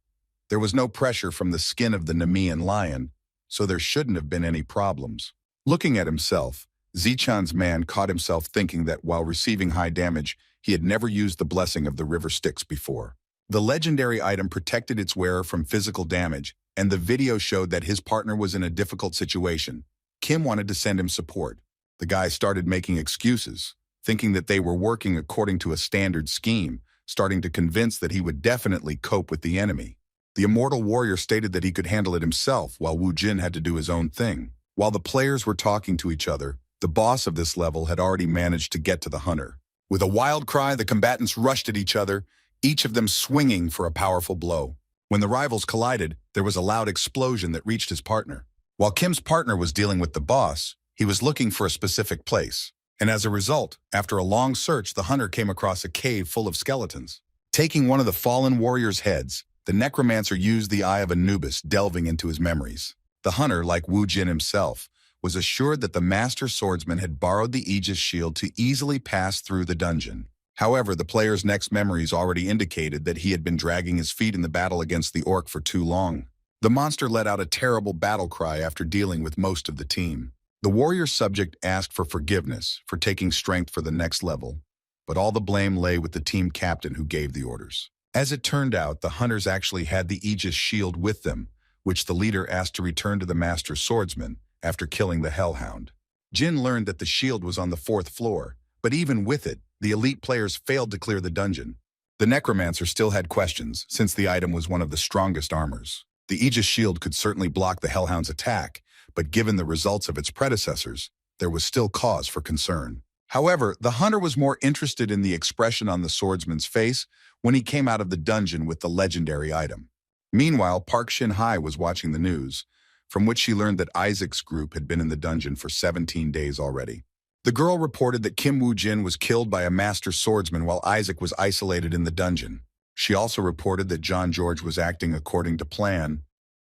there was no pressure from the skin of the Nemean lion, so there shouldn't have been any problems. Looking at himself, Zichan's man caught himself thinking that while receiving high damage, he had never used the blessing of the river Styx before. The legendary item protected its wearer from physical damage, and the video showed that his partner was in a difficult situation. Kim wanted to send him support. The guy started making excuses, thinking that they were working according to a standard scheme, starting to convince that he would definitely cope with the enemy. The immortal warrior stated that he could handle it himself, while Wu Jin had to do his own thing. While the players were talking to each other, the boss of this level had already managed to get to the hunter. With a wild cry, the combatants rushed at each other, each of them swinging for a powerful blow. When the rivals collided, there was a loud explosion that reached his partner. While Kim's partner was dealing with the boss, he was looking for a specific place. And as a result, after a long search, the hunter came across a cave full of skeletons. Taking one of the fallen warrior's heads, the necromancer used the Eye of Anubis, delving into his memories. The hunter, like Wu Jin himself, was assured that the master swordsman had borrowed the Aegis shield to easily pass through the dungeon. However, the player's next memories already indicated that he had been dragging his feet in the battle against the orc for too long. The monster let out a terrible battle cry after dealing with most of the team. The warrior subject asked for forgiveness for taking strength for the next level, but all the blame lay with the team captain who gave the orders. As it turned out, the hunters actually had the Aegis shield with them, which the leader asked to return to the master swordsman after killing the hellhound. Jin learned that the shield was on the 4th floor, but even with it, the elite players failed to clear the dungeon. The necromancer still had questions, since the item was one of the strongest armors. The Aegis shield could certainly block the hellhound's attack, but given the results of its predecessors, there was still cause for concern. However, the hunter was more interested in the expression on the swordsman's face when he came out of the dungeon with the legendary item. Meanwhile, Park Shin-hai was watching the news, from which she learned that Isaac's group had been in the dungeon for 17 days already. The girl reported that Kim Woo-jin was killed by a master swordsman while Isaac was isolated in the dungeon. She also reported that John George was acting according to plan,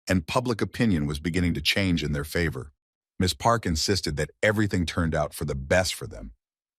and public opinion was beginning to change in their favor. Miss Park insisted that everything turned out for the best for them,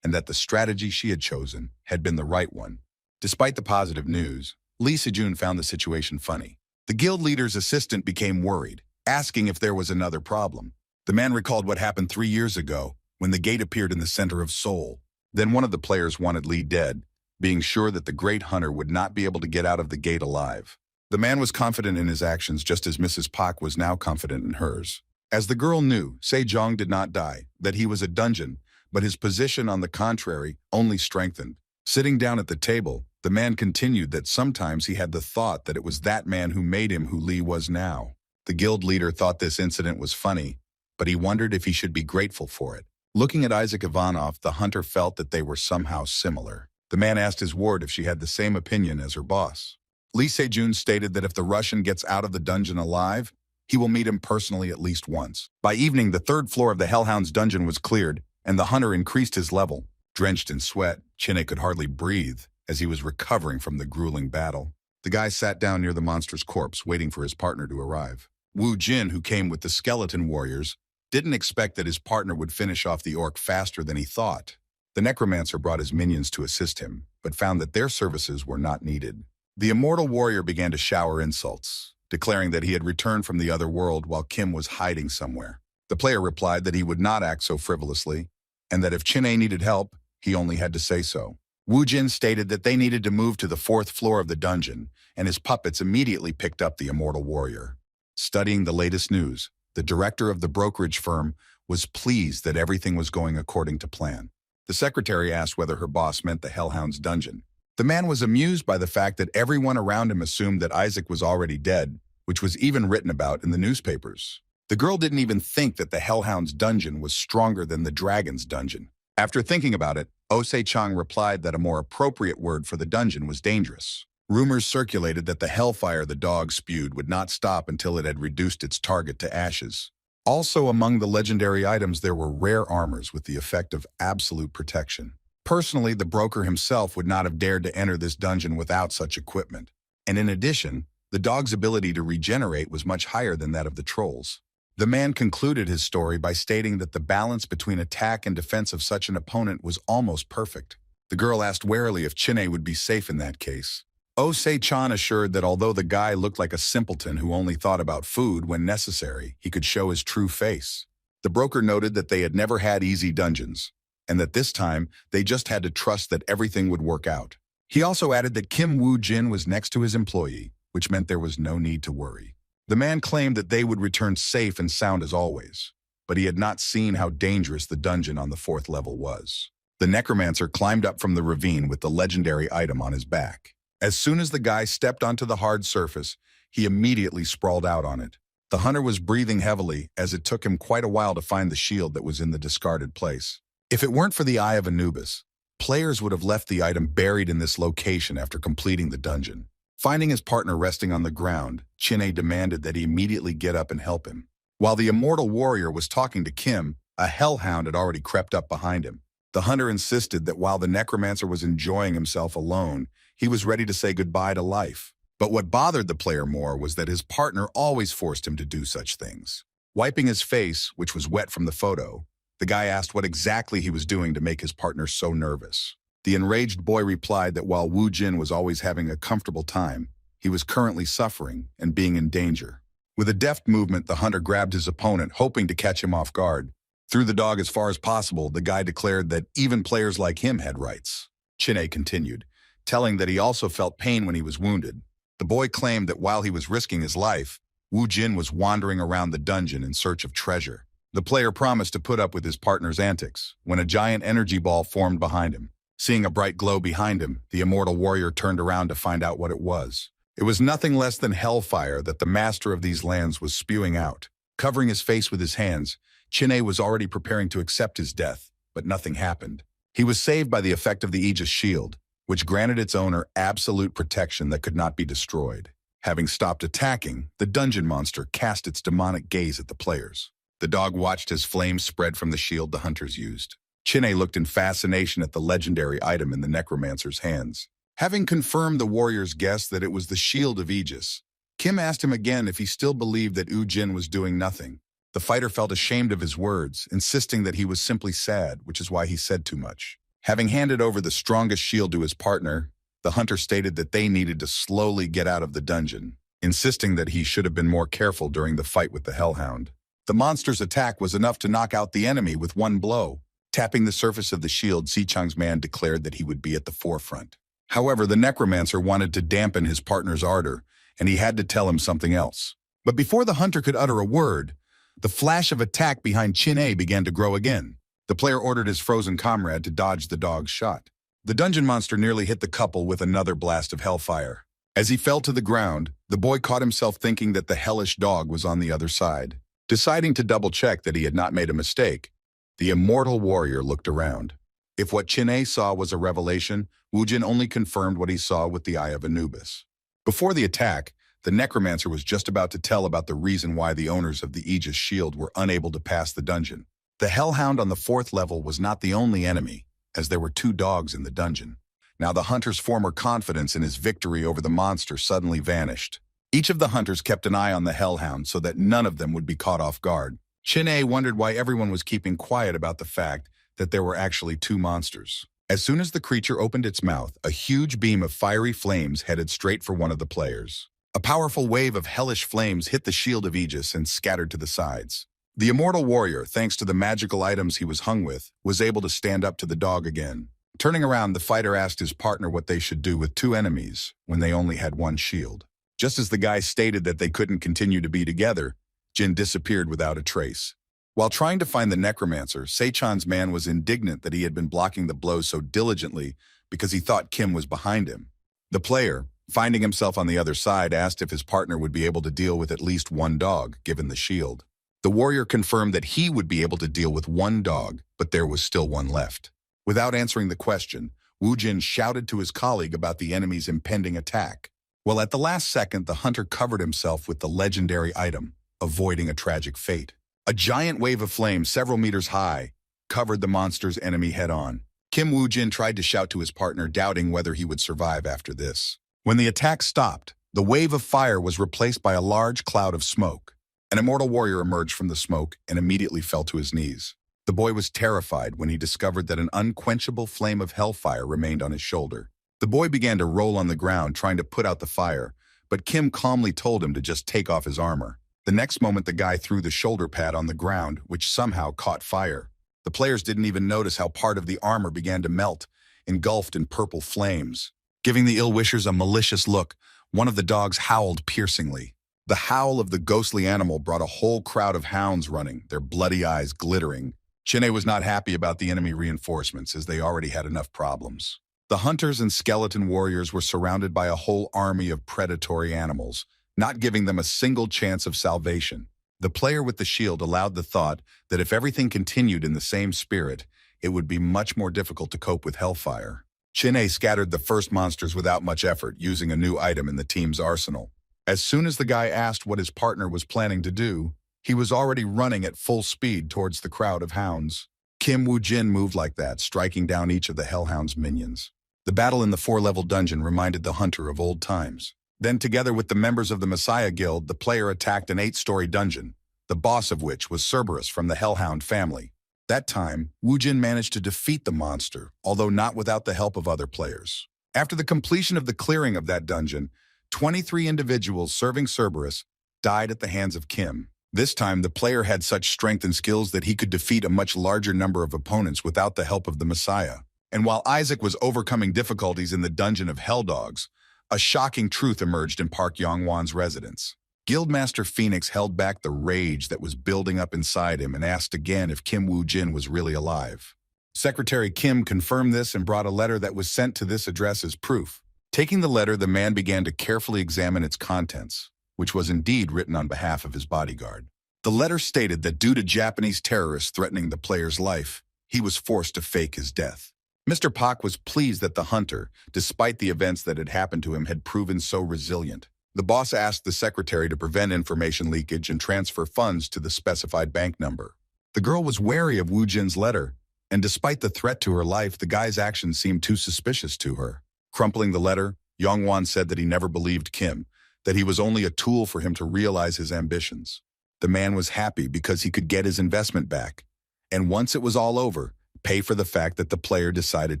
and that the strategy she had chosen had been the right one. Despite the positive news, Lee Se-jun found the situation funny. The guild leader's assistant became worried, asking if there was another problem. The man recalled what happened 3 years ago, when the gate appeared in the center of Seoul. Then one of the players wanted Lee dead, being sure that the great hunter would not be able to get out of the gate alive. The man was confident in his actions just as Mrs. Pak was now confident in hers. As the girl knew, Se-jong did not die, that he was a dungeon, but his position, on the contrary, only strengthened. Sitting down at the table, the man continued that sometimes he had the thought that it was that man who made him who Lee was now. The guild leader thought this incident was funny, but he wondered if he should be grateful for it. Looking at Isaac Ivanov, the hunter felt that they were somehow similar. The man asked his ward if she had the same opinion as her boss. Lee Se-jun stated that if the Russian gets out of the dungeon alive, he will meet him personally at least once. By evening, the 3rd floor of the Hellhound's dungeon was cleared, and the hunter increased his level. Drenched in sweat, Chinne could hardly breathe as he was recovering from the grueling battle. The guy sat down near the monster's corpse, waiting for his partner to arrive. Wu Jin, who came with the skeleton warriors, didn't expect that his partner would finish off the orc faster than he thought. The necromancer brought his minions to assist him, but found that their services were not needed. The immortal warrior began to shower insults, declaring that he had returned from the other world while Kim was hiding somewhere. The player replied that he would not act so frivolously, and that if Chinne needed help, he only had to say so. Wu Jin stated that they needed to move to the 4th floor of the dungeon, and his puppets immediately picked up the immortal warrior. Studying the latest news, the director of the brokerage firm was pleased that everything was going according to plan. The secretary asked whether her boss meant the Hellhound's dungeon. The man was amused by the fact that everyone around him assumed that Isaac was already dead, which was even written about in the newspapers. The girl didn't even think that the Hellhound's dungeon was stronger than the dragon's dungeon. After thinking about it, Ose-chang replied that a more appropriate word for the dungeon was dangerous. Rumors circulated that the hellfire the dog spewed would not stop until it had reduced its target to ashes. Also among the legendary items there were rare armors with the effect of absolute protection. Personally, the broker himself would not have dared to enter this dungeon without such equipment. And in addition, the dog's ability to regenerate was much higher than that of the trolls. The man concluded his story by stating that the balance between attack and defense of such an opponent was almost perfect. The girl asked warily if Chinne would be safe in that case. Ose-chan assured that although the guy looked like a simpleton who only thought about food when necessary, he could show his true face. The broker noted that they had never had easy dungeons, and that this time they just had to trust that everything would work out. He also added that Kim Woo-jin was next to his employee, which meant there was no need to worry. The man claimed that they would return safe and sound as always, but he had not seen how dangerous the dungeon on the 4th level was. The necromancer climbed up from the ravine with the legendary item on his back. As soon as the guy stepped onto the hard surface, he immediately sprawled out on it. The hunter was breathing heavily, as it took him quite a while to find the shield that was in the discarded place. If it weren't for the Eye of Anubis, players would have left the item buried in this location after completing the dungeon. Finding his partner resting on the ground, Chinne demanded that he immediately get up and help him. While the immortal warrior was talking to Kim, a hellhound had already crept up behind him. The hunter insisted that while the necromancer was enjoying himself alone, he was ready to say goodbye to life. But what bothered the player more was that his partner always forced him to do such things. Wiping his face, which was wet from the photo, the guy asked what exactly he was doing to make his partner so nervous. The enraged boy replied that while Wu Jin was always having a comfortable time, he was currently suffering and being in danger. With a deft movement, the hunter grabbed his opponent, hoping to catch him off guard. Threw the dog as far as possible, the guy declared that even players like him had rights. Chinne continued, telling that he also felt pain when he was wounded. The boy claimed that while he was risking his life, Wu Jin was wandering around the dungeon in search of treasure. The player promised to put up with his partner's antics when a giant energy ball formed behind him. Seeing a bright glow behind him, the immortal warrior turned around to find out what it was. It was nothing less than hellfire that the master of these lands was spewing out. Covering his face with his hands, Chin-A was already preparing to accept his death, but nothing happened. He was saved by the effect of the Aegis shield, which granted its owner absolute protection that could not be destroyed. Having stopped attacking, the dungeon monster cast its demonic gaze at the players. The dog watched as flames spread from the shield the hunters used. Chin-A looked in fascination at the legendary item in the necromancer's hands. Having confirmed the warrior's guess that it was the shield of Aegis, Kim asked him again if he still believed that Wu Jin was doing nothing. The fighter felt ashamed of his words, insisting that he was simply sad, which is why he said too much. Having handed over the strongest shield to his partner, the hunter stated that they needed to slowly get out of the dungeon, insisting that he should have been more careful during the fight with the hellhound. The monster's attack was enough to knock out the enemy with one blow. Tapping the surface of the shield, Sichang's man declared that he would be at the forefront. However, the necromancer wanted to dampen his partner's ardor, and he had to tell him something else. But before the hunter could utter a word, the flash of attack behind Chin-A began to grow again. The player ordered his frozen comrade to dodge the dog's shot. The dungeon monster nearly hit the couple with another blast of hellfire. As he fell to the ground, the boy caught himself thinking that the hellish dog was on the other side. Deciding to double-check that he had not made a mistake, the immortal warrior looked around. If what Chin-A saw was a revelation, Wu Jin only confirmed what he saw with the eye of Anubis. Before the attack, the necromancer was just about to tell about the reason why the owners of the Aegis shield were unable to pass the dungeon. The hellhound on the 4th level was not the only enemy, as there were 2 dogs in the dungeon. Now the hunter's former confidence in his victory over the monster suddenly vanished. Each of the hunters kept an eye on the hellhound so that none of them would be caught off guard. Chin-A wondered why everyone was keeping quiet about the fact that there were actually 2 monsters. As soon as the creature opened its mouth, a huge beam of fiery flames headed straight for one of the players. A powerful wave of hellish flames hit the shield of Aegis and scattered to the sides. The immortal warrior, thanks to the magical items he was hung with, was able to stand up to the dog again. Turning around, the fighter asked his partner what they should do with 2 enemies when they only had 1 shield. Just as the guy stated that they couldn't continue to be together, Jin disappeared without a trace. While trying to find the necromancer, Seichan's man was indignant that he had been blocking the blows so diligently because he thought Kim was behind him. The player, finding himself on the other side, asked if his partner would be able to deal with at least 1 dog, given the shield. The warrior confirmed that he would be able to deal with 1 dog, but there was still 1 left. Without answering the question, Wu Jin shouted to his colleague about the enemy's impending attack. Well, at the last second, the hunter covered himself with the legendary item, avoiding a tragic fate. A giant wave of flame several meters high covered the monster's enemy head-on. Kim Wu Jin tried to shout to his partner, doubting whether he would survive after this. When the attack stopped, the wave of fire was replaced by a large cloud of smoke. An immortal warrior emerged from the smoke and immediately fell to his knees. The boy was terrified when he discovered that an unquenchable flame of hellfire remained on his shoulder. The boy began to roll on the ground, trying to put out the fire, but Kim calmly told him to just take off his armor. The next moment, the guy threw the shoulder pad on the ground, which somehow caught fire. The players didn't even notice how part of the armor began to melt, engulfed in purple flames. Giving the ill-wishers a malicious look, one of the dogs howled piercingly. The howl of the ghostly animal brought a whole crowd of hounds running, their bloody eyes glittering. Chin-A was not happy about the enemy reinforcements, as they already had enough problems. The hunters and skeleton warriors were surrounded by a whole army of predatory animals, not giving them a single chance of salvation. The player with the shield allowed the thought that if everything continued in the same spirit, it would be much more difficult to cope with hellfire. Chin-A scattered the first monsters without much effort, using a new item in the team's arsenal. As soon as the guy asked what his partner was planning to do, he was already running at full speed towards the crowd of hounds. Kim Wu Jin moved like that, striking down each of the hellhound's minions. The battle in the 4-level dungeon reminded the hunter of old times. Then, together with the members of the Messiah Guild, the player attacked an 8-story dungeon, the boss of which was Cerberus from the Hellhound family. That time, Wu Jin managed to defeat the monster, although not without the help of other players. After the completion of the clearing of that dungeon, 23 individuals serving Cerberus died at the hands of Kim. This time, the player had such strength and skills that he could defeat a much larger number of opponents without the help of the Messiah. And while Isaac was overcoming difficulties in the dungeon of Hell Dogs, a shocking truth emerged in Park Yongwon's residence. Guildmaster Phoenix held back the rage that was building up inside him and asked again if Kim Woo-jin was really alive. Secretary Kim confirmed this and brought a letter that was sent to this address as proof. Taking the letter, the man began to carefully examine its contents, which was indeed written on behalf of his bodyguard. The letter stated that due to Japanese terrorists threatening the player's life, he was forced to fake his death. Mr. Pak was pleased that the hunter, despite the events that had happened to him, had proven so resilient. The boss asked the secretary to prevent information leakage and transfer funds to the specified bank number. The girl was wary of Woo-jin's letter, and despite the threat to her life, the guy's actions seemed too suspicious to her. Crumpling the letter, Yongwon said that he never believed Kim, that he was only a tool for him to realize his ambitions. The man was happy because he could get his investment back, and once it was all over, pay for the fact that the player decided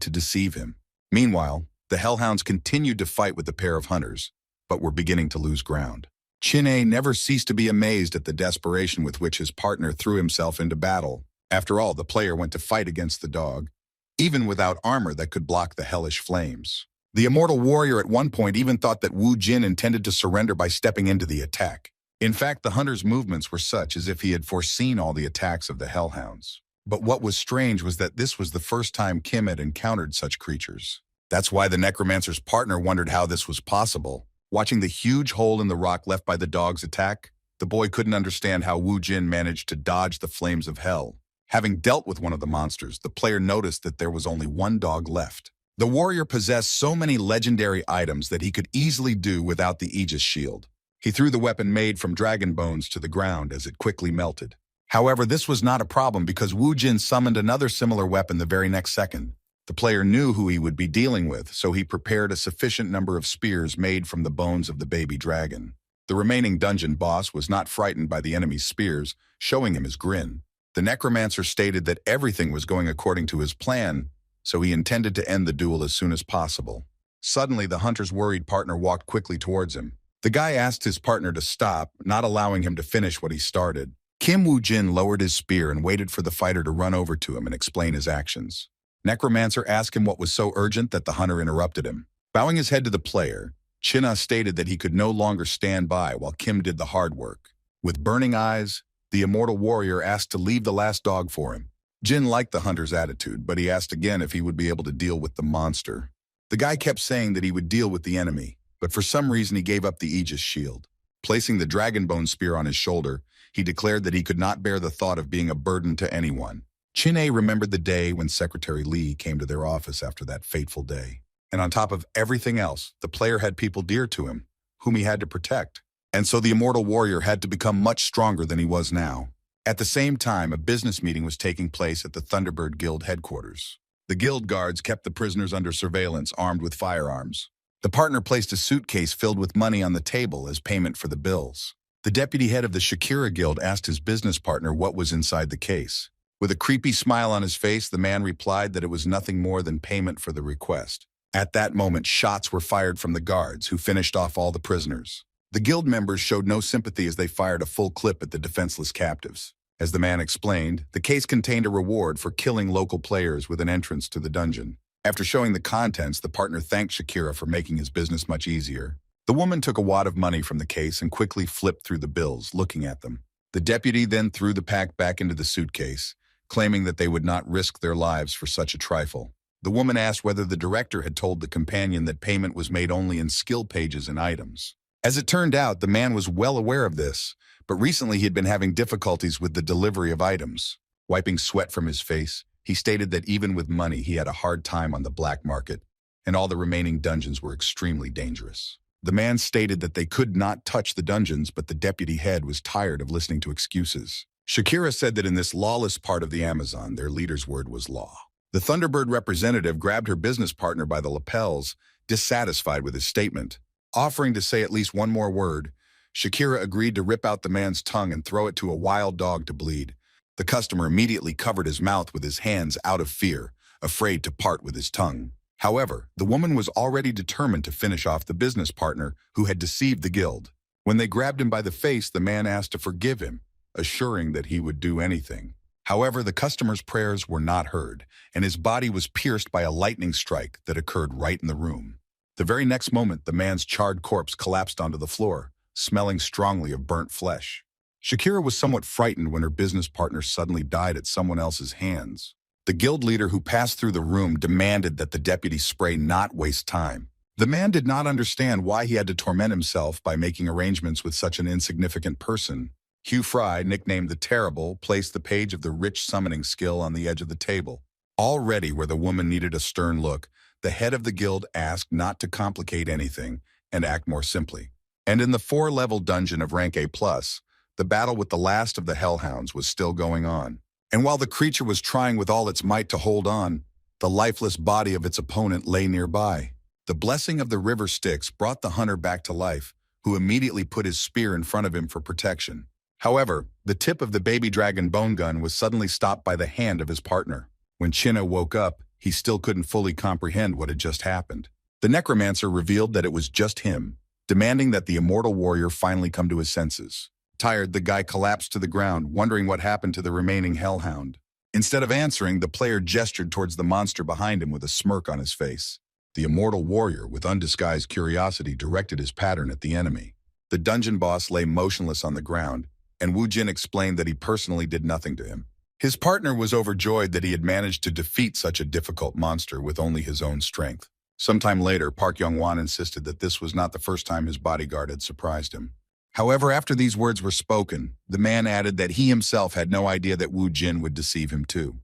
to deceive him. Meanwhile, the Hellhounds continued to fight with the pair of hunters, but were beginning to lose ground. Chin-A never ceased to be amazed at the desperation with which his partner threw himself into battle. After all, the player went to fight against the dog, even without armor that could block the hellish flames. The immortal warrior at one point even thought that Woo-jin intended to surrender by stepping into the attack. In fact, the hunter's movements were such as if he had foreseen all the attacks of the Hellhounds. But what was strange was that this was the first time Kim had encountered such creatures. That's why the necromancer's partner wondered how this was possible. Watching the huge hole in the rock left by the dog's attack, the boy couldn't understand how Woo-jin managed to dodge the flames of hell. Having dealt with one of the monsters, the player noticed that there was only one dog left. The warrior possessed so many legendary items that he could easily do without the Aegis shield. He threw the weapon made from dragon bones to the ground as it quickly melted. However, this was not a problem because Woo-jin summoned another similar weapon the very next second. The player knew who he would be dealing with, so he prepared a sufficient number of spears made from the bones of the baby dragon. The remaining dungeon boss was not frightened by the enemy's spears, showing him his grin. The necromancer stated that everything was going according to his plan, so he intended to end the duel as soon as possible. Suddenly, the hunter's worried partner walked quickly towards him. The guy asked his partner to stop, not allowing him to finish what he started. Kim Woo-jin lowered his spear and waited for the fighter to run over to him and explain his actions. Necromancer asked him what was so urgent that the hunter interrupted him. Bowing his head to the player, Chin-A stated that he could no longer stand by while Kim did the hard work. With burning eyes, the immortal warrior asked to leave the last dog for him. Jin liked the hunter's attitude, but he asked again if he would be able to deal with the monster. The guy kept saying that he would deal with the enemy, but for some reason he gave up the Aegis shield. Placing the dragon bone spear on his shoulder, he declared that he could not bear the thought of being a burden to anyone. Chin-A remembered the day when Secretary Lee came to their office after that fateful day. And on top of everything else, the player had people dear to him, whom he had to protect. And so the immortal warrior had to become much stronger than he was now. At the same time, a business meeting was taking place at the Thunderbird Guild headquarters. The guild guards kept the prisoners under surveillance, armed with firearms. The partner placed a suitcase filled with money on the table as payment for the bills. The deputy head of the Shakira Guild asked his business partner what was inside the case. With a creepy smile on his face, the man replied that it was nothing more than payment for the request. At that moment, shots were fired from the guards, who finished off all the prisoners. The guild members showed no sympathy as they fired a full clip at the defenseless captives. As the man explained, the case contained a reward for killing local players with an entrance to the dungeon. After showing the contents, the partner thanked Shakira for making his business much easier. The woman took a wad of money from the case and quickly flipped through the bills, looking at them. The deputy then threw the pack back into the suitcase, claiming that they would not risk their lives for such a trifle. The woman asked whether the director had told the companion that payment was made only in skill pages and items. As it turned out, the man was well aware of this, but recently he had been having difficulties with the delivery of items. Wiping sweat from his face, he stated that even with money, he had a hard time on the black market, and all the remaining dungeons were extremely dangerous. The man stated that they could not touch the dungeons, but the deputy head was tired of listening to excuses. Shakira said that in this lawless part of the Amazon, their leader's word was law. The Thunderbird representative grabbed her business partner by the lapels, dissatisfied with his statement. Offering to say at least one more word, Shakira agreed to rip out the man's tongue and throw it to a wild dog to bleed. The customer immediately covered his mouth with his hands out of fear, afraid to part with his tongue. However, the woman was already determined to finish off the business partner who had deceived the guild. When they grabbed him by the face, the man asked to forgive him, assuring that he would do anything. However, the customer's prayers were not heard, and his body was pierced by a lightning strike that occurred right in the room. The very next moment, the man's charred corpse collapsed onto the floor, smelling strongly of burnt flesh. Shakira was somewhat frightened when her business partner suddenly died at someone else's hands. The guild leader who passed through the room demanded that the deputy spray not waste time. The man did not understand why he had to torment himself by making arrangements with such an insignificant person. Hugh Fry, nicknamed the Terrible, placed the page of the rich summoning skill on the edge of the table. Already where the woman needed a stern look, the head of the guild asked not to complicate anything and act more simply. And in the 4-level dungeon of rank A+, the battle with the last of the Hellhounds was still going on. And while the creature was trying with all its might to hold on, the lifeless body of its opponent lay nearby. The blessing of the river Styx brought the hunter back to life, who immediately put his spear in front of him for protection. However, the tip of the baby dragon bone gun was suddenly stopped by the hand of his partner. When Chinna woke up, he still couldn't fully comprehend what had just happened. The necromancer revealed that it was just him, demanding that the immortal warrior finally come to his senses. Tired, the guy collapsed to the ground, wondering what happened to the remaining hellhound. Instead of answering, the player gestured towards the monster behind him with a smirk on his face. The immortal warrior, with undisguised curiosity, directed his pattern at the enemy. The dungeon boss lay motionless on the ground, and Wu Jin explained that he personally did nothing to him. His partner was overjoyed that he had managed to defeat such a difficult monster with only his own strength. Sometime later, Park Young-won insisted that this was not the first time his bodyguard had surprised him. However, after these words were spoken, the man added that he himself had no idea that Wu Jin would deceive him too.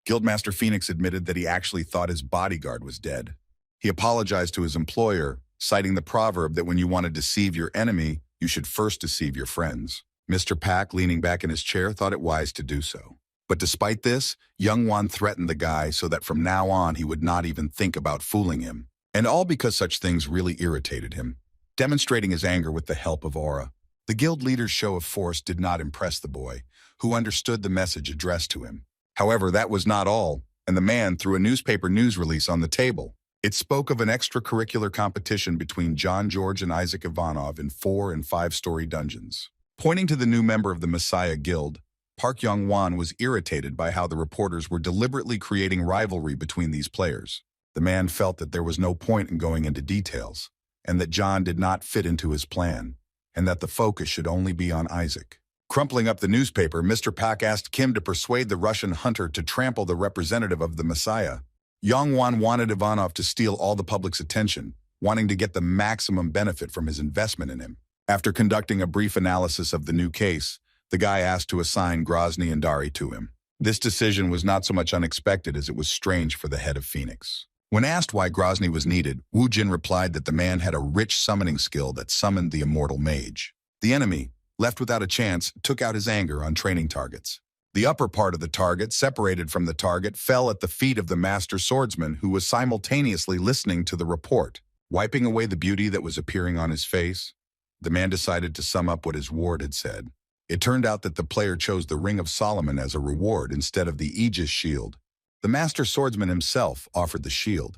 Guildmaster Phoenix admitted that he actually thought his bodyguard was dead. He apologized to his employer, citing the proverb that when you want to deceive your enemy, you should first deceive your friends. Mr. Pak, leaning back in his chair, thought it wise to do so. But despite this, Young-won threatened the guy so that from now on he would not even think about fooling him. And all because such things really irritated him, demonstrating his anger with the help of Aura. The guild leader's show of force did not impress the boy, who understood the message addressed to him. However, that was not all, and the man threw a newspaper news release on the table. It spoke of an extracurricular competition between John George and Isaac Ivanov in 4- and 5-story dungeons. Pointing to the new member of the Messiah Guild, Park Young-won was irritated by how the reporters were deliberately creating rivalry between these players. The man felt that there was no point in going into details, and that John did not fit into his plan, and that the focus should only be on Isaac. Crumpling up the newspaper, Mr. Pak asked Kim to persuade the Russian hunter to trample the representative of the Messiah. Young-won wanted Ivanov to steal all the public's attention, wanting to get the maximum benefit from his investment in him. After conducting a brief analysis of the new case, the guy asked to assign Grozny and Dari to him. This decision was not so much unexpected as it was strange for the head of Phoenix. When asked why Grozny was needed, Wu Jin replied that the man had a rich summoning skill that summoned the immortal mage. The enemy, left without a chance, took out his anger on training targets. The upper part of the target, separated from the target, fell at the feet of the master swordsman, who was simultaneously listening to the report. Wiping away the beauty that was appearing on his face, the man decided to sum up what his ward had said. It turned out that the player chose the Ring of Solomon as a reward instead of the Aegis shield. The master swordsman himself offered the shield,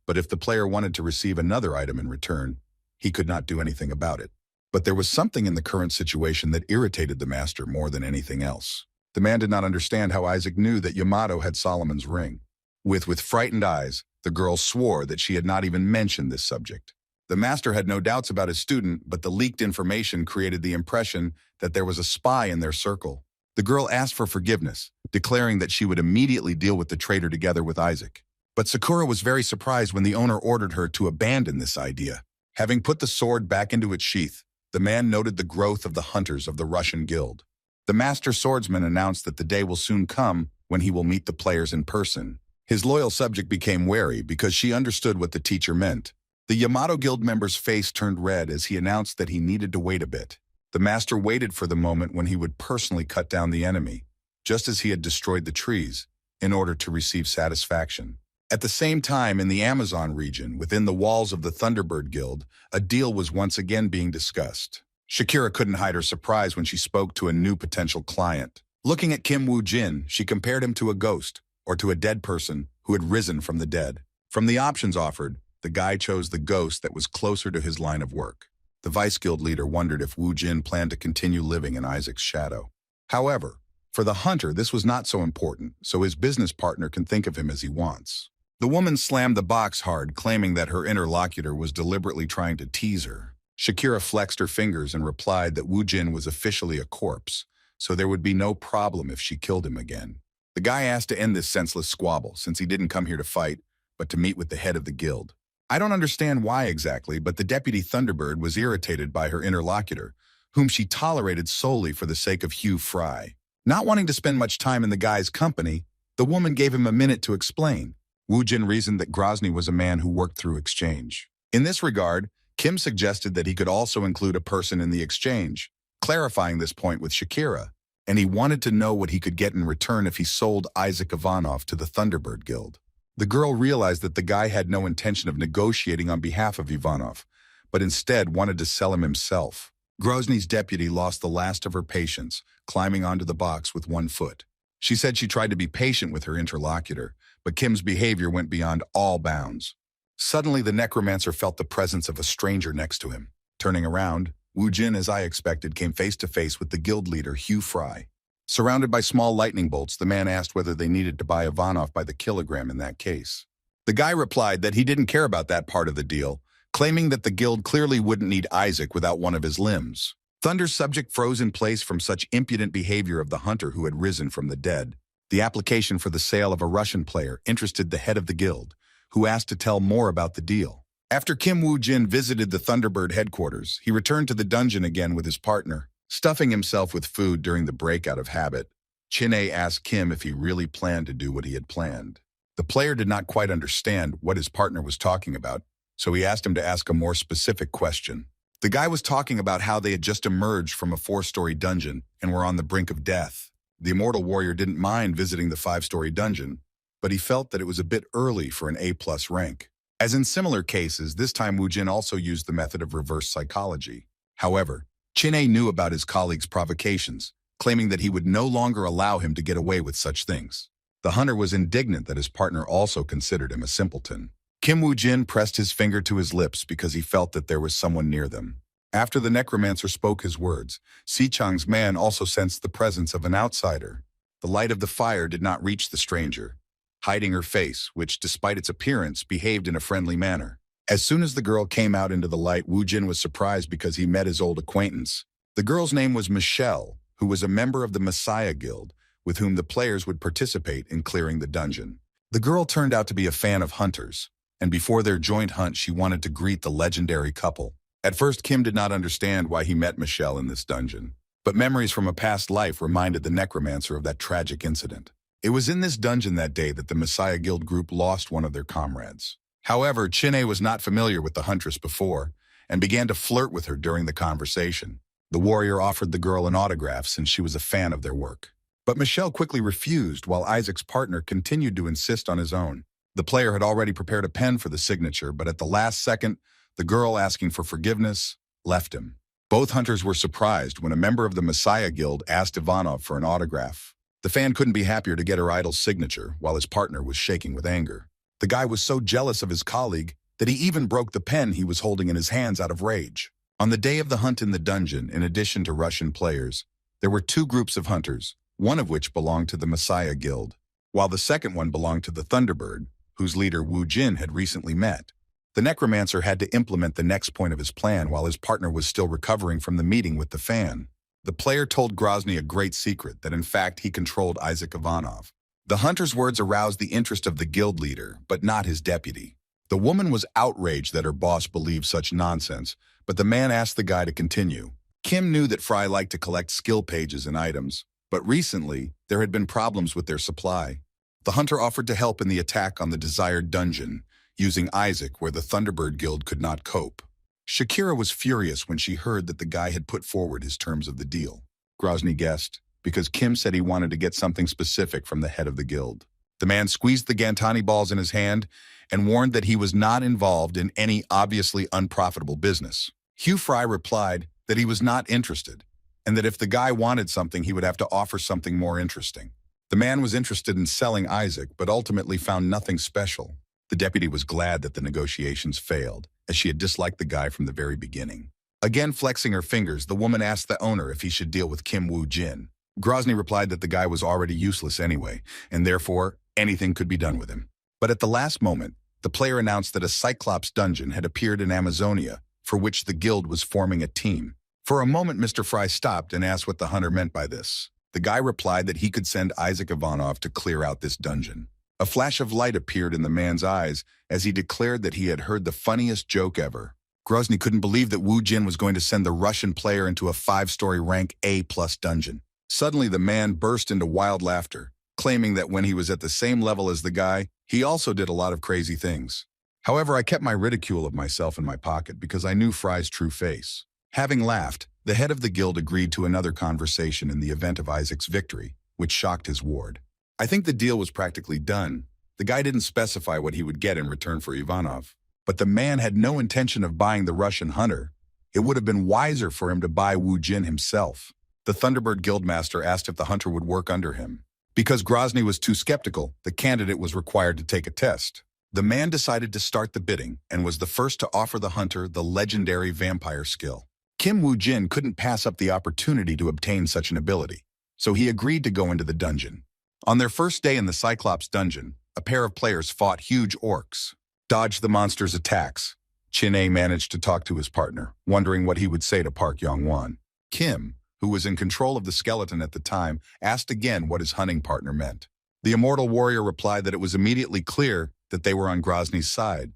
but if the player wanted to receive another item in return, he could not do anything about it. But there was something in the current situation that irritated the master more than anything else. The man did not understand how Isaac knew that Yamato had Solomon's ring. With frightened eyes, the girl swore that she had not even mentioned this subject. The master had no doubts about his student, but the leaked information created the impression that there was a spy in their circle. The girl asked for forgiveness, declaring that she would immediately deal with the traitor together with Isaac. But Sakura was very surprised when the owner ordered her to abandon this idea. Having put the sword back into its sheath, the man noted the growth of the hunters of the Russian guild. The master swordsman announced that the day will soon come when he will meet the players in person. His loyal subject became wary because she understood what the teacher meant. The Yamato Guild member's face turned red as he announced that he needed to wait a bit. The master waited for the moment when he would personally cut down the enemy, just as he had destroyed the trees, in order to receive satisfaction. At the same time, in the Amazon region, within the walls of the Thunderbird Guild, a deal was once again being discussed. Shakira couldn't hide her surprise when she spoke to a new potential client. Looking at Kim Woo Jin, she compared him to a ghost, or to a dead person who had risen from the dead. From the options offered, the guy chose the ghost that was closer to his line of work. The Vice Guild leader wondered if Wu Jin planned to continue living in Isaac's shadow. However, for the hunter, this was not so important, so his business partner can think of him as he wants. The woman slammed the box hard, claiming that her interlocutor was deliberately trying to tease her. Shakira flexed her fingers and replied that Wu Jin was officially a corpse, so there would be no problem if she killed him again. The guy asked to end this senseless squabble, since he didn't come here to fight, but to meet with the head of the guild. I don't understand why exactly, but the Deputy Thunderbird was irritated by her interlocutor, whom she tolerated solely for the sake of Hugh Fry. Not wanting to spend much time in the guy's company, the woman gave him a minute to explain. Wu Jin reasoned that Grozny was a man who worked through exchange. In this regard, Kim suggested that he could also include a person in the exchange, clarifying this point with Shakira, and he wanted to know what he could get in return if he sold Isaac Ivanov to the Thunderbird Guild. The girl realized that the guy had no intention of negotiating on behalf of Ivanov, but instead wanted to sell him himself. Grozny's deputy lost the last of her patience, climbing onto the box with one foot. She said she tried to be patient with her interlocutor, but Kim's behavior went beyond all bounds. Suddenly, the necromancer felt the presence of a stranger next to him. Turning around, Wu Jin, as I expected, came face to face with the guild leader, Hugh Fry. Surrounded by small lightning bolts, the man asked whether they needed to buy Ivanov by the kilogram in that case. The guy replied that he didn't care about that part of the deal, claiming that the guild clearly wouldn't need Isaac without one of his limbs. Thunder's subject froze in place from such impudent behavior of the hunter who had risen from the dead. The application for the sale of a Russian player interested the head of the guild, who asked to tell more about the deal. After Kim Wu Jin visited the Thunderbird headquarters, he returned to the dungeon again with his partner. Stuffing himself with food during the break out of habit, Chin-A asked Kim if he really planned to do what he had planned. The player did not quite understand what his partner was talking about, so he asked him to ask a more specific question. The guy was talking about how they had just emerged from a 4-story dungeon and were on the brink of death. The immortal warrior didn't mind visiting the 5-story dungeon, but he felt that it was a bit early for an A+ rank. As in similar cases, this time Wu Jin also used the method of reverse psychology. However, Chin-A knew about his colleague's provocations, claiming that he would no longer allow him to get away with such things. The hunter was indignant that his partner also considered him a simpleton. Kim Wu Jin pressed his finger to his lips because he felt that there was someone near them. After the necromancer spoke his words, Si Chang's man also sensed the presence of an outsider. The light of the fire did not reach the stranger, hiding her face, which, despite its appearance, behaved in a friendly manner. As soon as the girl came out into the light, Wu Jin was surprised because he met his old acquaintance. The girl's name was Michelle, who was a member of the Messiah Guild, with whom the players would participate in clearing the dungeon. The girl turned out to be a fan of hunters, and before their joint hunt, she wanted to greet the legendary couple. At first, Kim did not understand why he met Michelle in this dungeon, but memories from a past life reminded the necromancer of that tragic incident. It was in this dungeon that day that the Messiah Guild group lost one of their comrades. However, Chin-A was not familiar with the huntress before, and began to flirt with her during the conversation. The warrior offered the girl an autograph since she was a fan of their work. But Michelle quickly refused, while Isaac's partner continued to insist on his own. The player had already prepared a pen for the signature, but at the last second, the girl, asking for forgiveness, left him. Both hunters were surprised when a member of the Messiah Guild asked Ivanov for an autograph. The fan couldn't be happier to get her idol's signature, while his partner was shaking with anger. The guy was so jealous of his colleague that he even broke the pen he was holding in his hands out of rage. On the day of the hunt in the dungeon, in addition to Russian players, there were 2 groups of hunters, one of which belonged to the Messiah Guild, while the second one belonged to the Thunderbird, whose leader Wu Jin had recently met. The necromancer had to implement the next point of his plan while his partner was still recovering from the meeting with the fan. The player told Grozny a great secret, that in fact he controlled Isaac Ivanov. The hunter's words aroused the interest of the guild leader, but not his deputy. The woman was outraged that her boss believed such nonsense, but the man asked the guy to continue. Kim knew that Fry liked to collect skill pages and items, but recently there had been problems with their supply. The hunter offered to help in the attack on the desired dungeon, using Isaac where the Thunderbird Guild could not cope. Shakira was furious when she heard that the guy had put forward his terms of the deal. Grozny guessed, because Kim said he wanted to get something specific from the head of the guild. The man squeezed the Gantani balls in his hand and warned that he was not involved in any obviously unprofitable business. Hugh Fry replied that he was not interested, and that if the guy wanted something, he would have to offer something more interesting. The man was interested in selling Isaac, but ultimately found nothing special. The deputy was glad that the negotiations failed, as she had disliked the guy from the very beginning. Again flexing her fingers, the woman asked the owner if he should deal with Kim Wu Jin. Grozny replied that the guy was already useless anyway, and therefore anything could be done with him. But at the last moment, the player announced that a Cyclops dungeon had appeared in Amazonia, for which the guild was forming a team. For a moment, Mr. Fry stopped and asked what the hunter meant by this. The guy replied that he could send Isaac Ivanov to clear out this dungeon. A flash of light appeared in the man's eyes as he declared that he had heard the funniest joke ever. Grozny couldn't believe that Wu Jin was going to send the Russian player into a 5-story rank A+ dungeon. Suddenly, the man burst into wild laughter, claiming that when he was at the same level as the guy, he also did a lot of crazy things. However, I kept my ridicule of myself in my pocket because I knew Fry's true face. Having laughed, the head of the guild agreed to another conversation in the event of Isaac's victory, which shocked his ward. I think the deal was practically done. The guy didn't specify what he would get in return for Ivanov. But the man had no intention of buying the Russian hunter. It would have been wiser for him to buy Wu Jin himself. The Thunderbird Guildmaster asked if the hunter would work under him. Because Grozny was too skeptical, the candidate was required to take a test. The man decided to start the bidding and was the first to offer the hunter the legendary vampire skill. Kim Wu Jin couldn't pass up the opportunity to obtain such an ability, so he agreed to go into the dungeon. On their first day in the Cyclops dungeon, a pair of players fought huge orcs. Dodged the monster's attacks. Chin A managed to talk to his partner, wondering what he would say to Park Yong-won. Kim, who was in control of the skeleton at the time, asked again what his hunting partner meant. The immortal warrior replied that it was immediately clear that they were on Grozny's side,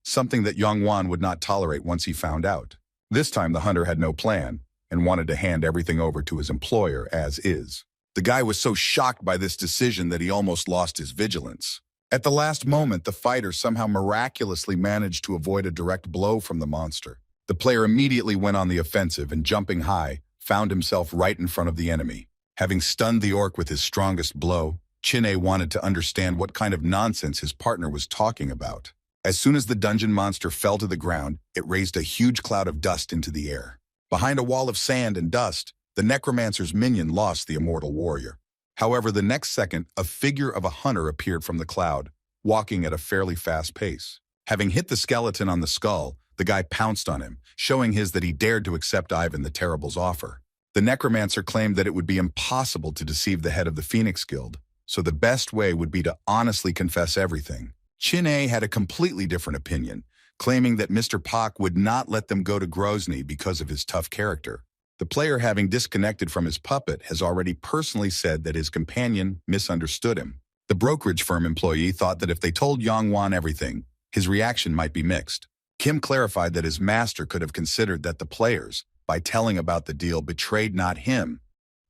something that Yong-won would not tolerate once he found out. This time the hunter had no plan and wanted to hand everything over to his employer as is. The guy was so shocked by this decision that he almost lost his vigilance. At the last moment, the fighter somehow miraculously managed to avoid a direct blow from the monster. The player immediately went on the offensive and, jumping high, found himself right in front of the enemy. Having stunned the orc with his strongest blow, Chin-A wanted to understand what kind of nonsense his partner was talking about. As soon as the dungeon monster fell to the ground, it raised a huge cloud of dust into the air. Behind a wall of sand and dust, the necromancer's minion lost the immortal warrior. However, the next second, a figure of a hunter appeared from the cloud, walking at a fairly fast pace. Having hit the skeleton on the skull, the guy pounced on him, showing that he dared to accept Ivan the Terrible's offer. The necromancer claimed that it would be impossible to deceive the head of the Phoenix Guild, so the best way would be to honestly confess everything. Chin-A had a completely different opinion, claiming that Mr. Pak would not let them go to Grozny because of his tough character. The player, having disconnected from his puppet, has already personally said that his companion misunderstood him. The brokerage firm employee thought that if they told Yong-won everything, his reaction might be mixed. Kim clarified that his master could have considered that the players, by telling about the deal, betrayed not him,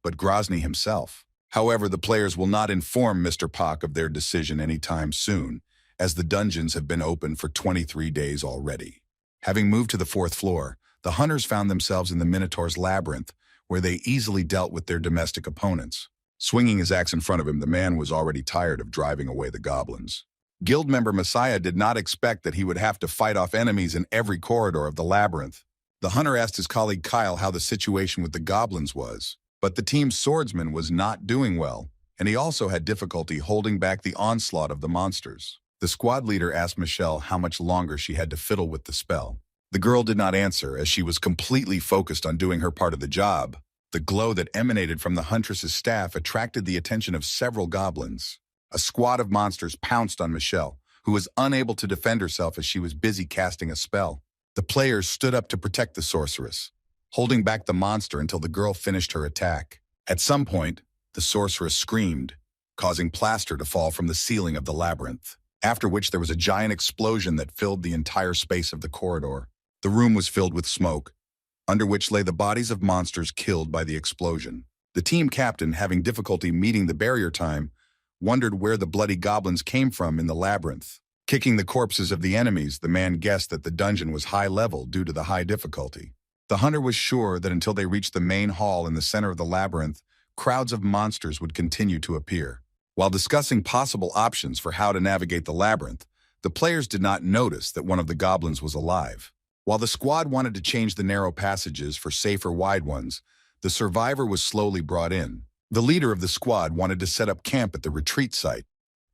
but Grozny himself. However, the players will not inform Mr. Pak of their decision anytime soon, as the dungeons have been open for 23 days already. Having moved to the 4th floor, the hunters found themselves in the Minotaur's labyrinth, where they easily dealt with their domestic opponents. Swinging his axe in front of him, the man was already tired of driving away the goblins. Guild member Messiah did not expect that he would have to fight off enemies in every corridor of the labyrinth. The hunter asked his colleague Kyle how the situation with the goblins was, but the team's swordsman was not doing well, and he also had difficulty holding back the onslaught of the monsters. The squad leader asked Michelle how much longer she had to fiddle with the spell. The girl did not answer, as she was completely focused on doing her part of the job. The glow that emanated from the huntress's staff attracted the attention of several goblins. A squad of monsters pounced on Michelle, who was unable to defend herself as she was busy casting a spell. The players stood up to protect the sorceress, holding back the monster until the girl finished her attack. At some point, the sorceress screamed, causing plaster to fall from the ceiling of the labyrinth, after which there was a giant explosion that filled the entire space of the corridor. The room was filled with smoke, under which lay the bodies of monsters killed by the explosion. The team captain, having difficulty meeting the barrier time, wondered where the bloody goblins came from in the labyrinth. Kicking the corpses of the enemies, the man guessed that the dungeon was high level due to the high difficulty. The hunter was sure that until they reached the main hall in the center of the labyrinth, crowds of monsters would continue to appear. While discussing possible options for how to navigate the labyrinth, the players did not notice that one of the goblins was alive. While the squad wanted to change the narrow passages for safer wide ones, the survivor was slowly brought in. The leader of the squad wanted to set up camp at the retreat site,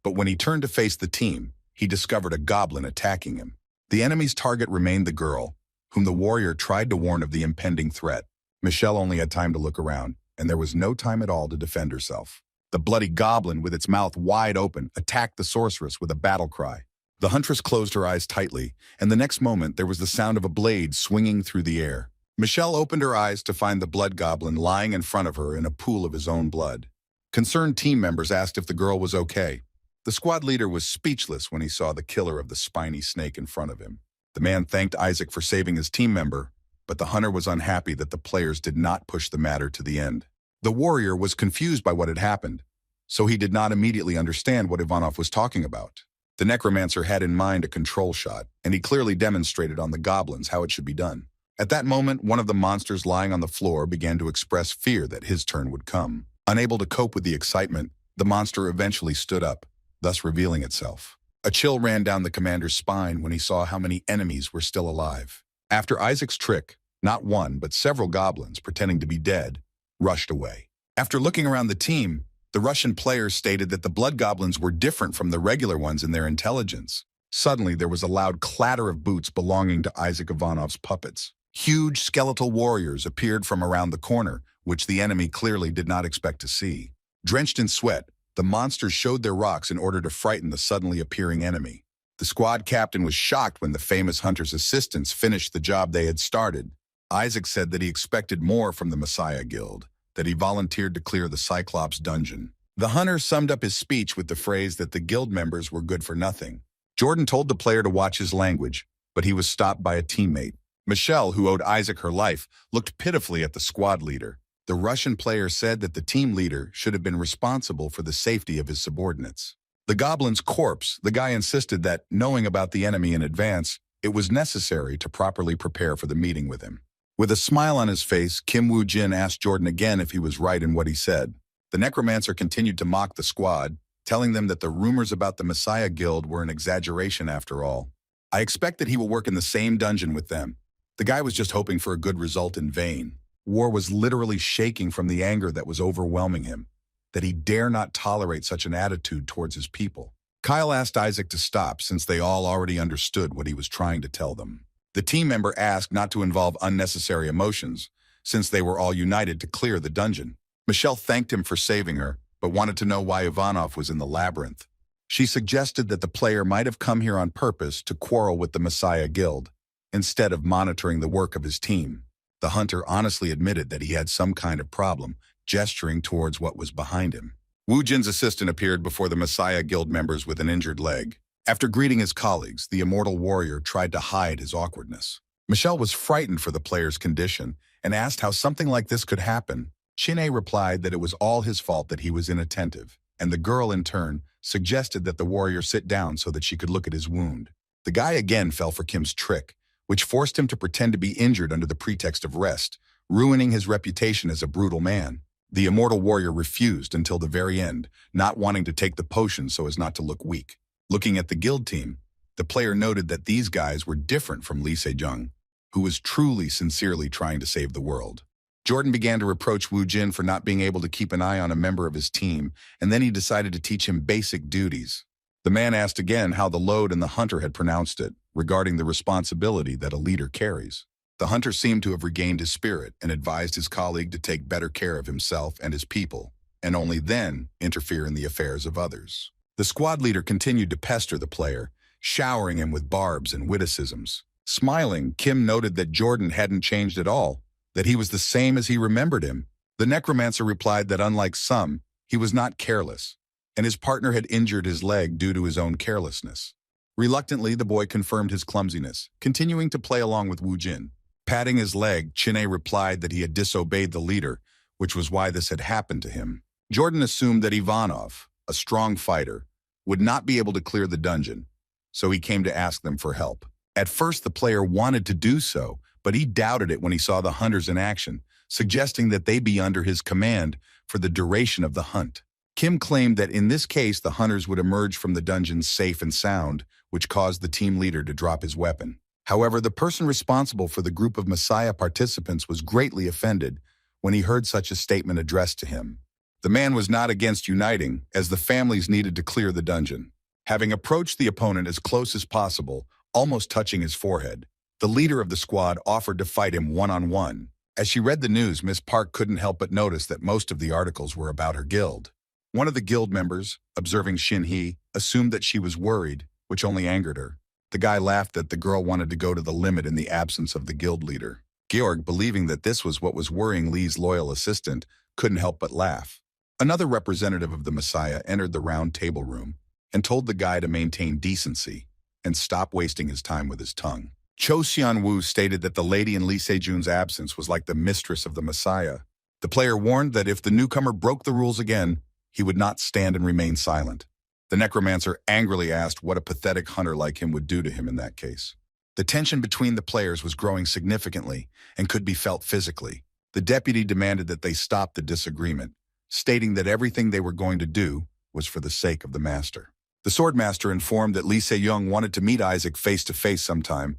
but when he turned to face the team, he discovered a goblin attacking him. The enemy's target remained the girl, whom the warrior tried to warn of the impending threat. Michelle only had time to look around, and there was no time at all to defend herself. The bloody goblin, with its mouth wide open, attacked the sorceress with a battle cry. The huntress closed her eyes tightly, and the next moment there was the sound of a blade swinging through the air. Michelle opened her eyes to find the blood goblin lying in front of her in a pool of his own blood. Concerned team members asked if the girl was okay. The squad leader was speechless when he saw the killer of the spiny snake in front of him. The man thanked Isaac for saving his team member, but the hunter was unhappy that the players did not push the matter to the end. The warrior was confused by what had happened, so he did not immediately understand what Ivanov was talking about. The necromancer had in mind a control shot, and he clearly demonstrated on the goblins how it should be done. At that moment, one of the monsters lying on the floor began to express fear that his turn would come. Unable to cope with the excitement, the monster eventually stood up, thus revealing itself. A chill ran down the commander's spine when he saw how many enemies were still alive. After Isaac's trick, not one but several goblins, pretending to be dead, rushed away. After looking around the team, the Russian players stated that the blood goblins were different from the regular ones in their intelligence. Suddenly, there was a loud clatter of boots belonging to Isaac Ivanov's puppets. Huge skeletal warriors appeared from around the corner, which the enemy clearly did not expect to see. Drenched in sweat, the monsters showed their rocks in order to frighten the suddenly appearing enemy. The squad captain was shocked when the famous hunter's assistants finished the job they had started. Isaac said that he expected more from the Messiah Guild, that he volunteered to clear the Cyclops dungeon. The hunter summed up his speech with the phrase that the guild members were good for nothing. Jordan told the player to watch his language, but he was stopped by a teammate. Michelle, who owed Isaac her life, looked pitifully at the squad leader. The Russian player said that the team leader should have been responsible for the safety of his subordinates. The goblin's corpse, the guy insisted that, knowing about the enemy in advance, it was necessary to properly prepare for the meeting with him. With a smile on his face, Kim Woo-jin asked Jordan again if he was right in what he said. The necromancer continued to mock the squad, telling them that the rumors about the Messiah Guild were an exaggeration after all. I expect that he will work in the same dungeon with them. The guy was just hoping for a good result in vain. War was literally shaking from the anger that was overwhelming him, that he dare not tolerate such an attitude towards his people. Kyle asked Isaac to stop since they all already understood what he was trying to tell them. The team member asked not to involve unnecessary emotions, since they were all united to clear the dungeon. Michelle thanked him for saving her, but wanted to know why Ivanov was in the labyrinth. She suggested that the player might have come here on purpose to quarrel with the Messiah Guild, instead of monitoring the work of his team. The hunter honestly admitted that he had some kind of problem, gesturing towards what was behind him. Woo-jin's assistant appeared before the Messiah Guild members with an injured leg. After greeting his colleagues, the immortal warrior tried to hide his awkwardness. Michelle was frightened for the player's condition and asked how something like this could happen. Chin-A replied that it was all his fault that he was inattentive, and the girl, in turn, suggested that the warrior sit down so that she could look at his wound. The guy again fell for Kim's trick, which forced him to pretend to be injured under the pretext of rest, ruining his reputation as a brutal man. The immortal warrior refused until the very end, not wanting to take the potion so as not to look weak. Looking at the guild team, the player noted that these guys were different from Lee Se-jung, who was truly sincerely trying to save the world. Jordan began to reproach Woo-jin for not being able to keep an eye on a member of his team, and then he decided to teach him basic duties. The man asked again how the Lode and the hunter had pronounced it, regarding the responsibility that a leader carries. The hunter seemed to have regained his spirit and advised his colleague to take better care of himself and his people, and only then interfere in the affairs of others. The squad leader continued to pester the player, showering him with barbs and witticisms. Smiling, Kim noted that Jordan hadn't changed at all, that he was the same as he remembered him. The necromancer replied that unlike some, he was not careless, and his partner had injured his leg due to his own carelessness. Reluctantly, the boy confirmed his clumsiness, continuing to play along with Woo-jin. Patting his leg, Chin-A replied that he had disobeyed the leader, which was why this had happened to him. Jordan assumed that Ivanov, a strong fighter, would not be able to clear the dungeon, so he came to ask them for help. At first, the player wanted to do so, but he doubted it when he saw the hunters in action, suggesting that they be under his command for the duration of the hunt. Kim claimed that in this case, the hunters would emerge from the dungeon safe and sound, which caused the team leader to drop his weapon. However, the person responsible for the group of Messiah participants was greatly offended when he heard such a statement addressed to him. The man was not against uniting, as the families needed to clear the dungeon. Having approached the opponent as close as possible, almost touching his forehead, the leader of the squad offered to fight him one-on-one. As she read the news, Miss Park couldn't help but notice that most of the articles were about her guild. One of the guild members, observing Shin-hee, assumed that she was worried which only angered her. The guy laughed that the girl wanted to go to the limit in the absence of the guild leader. Georg, believing that this was what was worrying Lee's loyal assistant, couldn't help but laugh. Another representative of the Messiah entered the round table room and told the guy to maintain decency and stop wasting his time with his tongue. Cho Xianwu stated that the lady in Lee Sejun's absence was like the mistress of the Messiah. The player warned that if the newcomer broke the rules again, he would not stand and remain silent. The necromancer angrily asked what a pathetic hunter like him would do to him in that case. The tension between the players was growing significantly and could be felt physically. The deputy demanded that they stop the disagreement, stating that everything they were going to do was for the sake of the master. The swordmaster informed that Lee Se-young wanted to meet Isaac face-to-face sometime,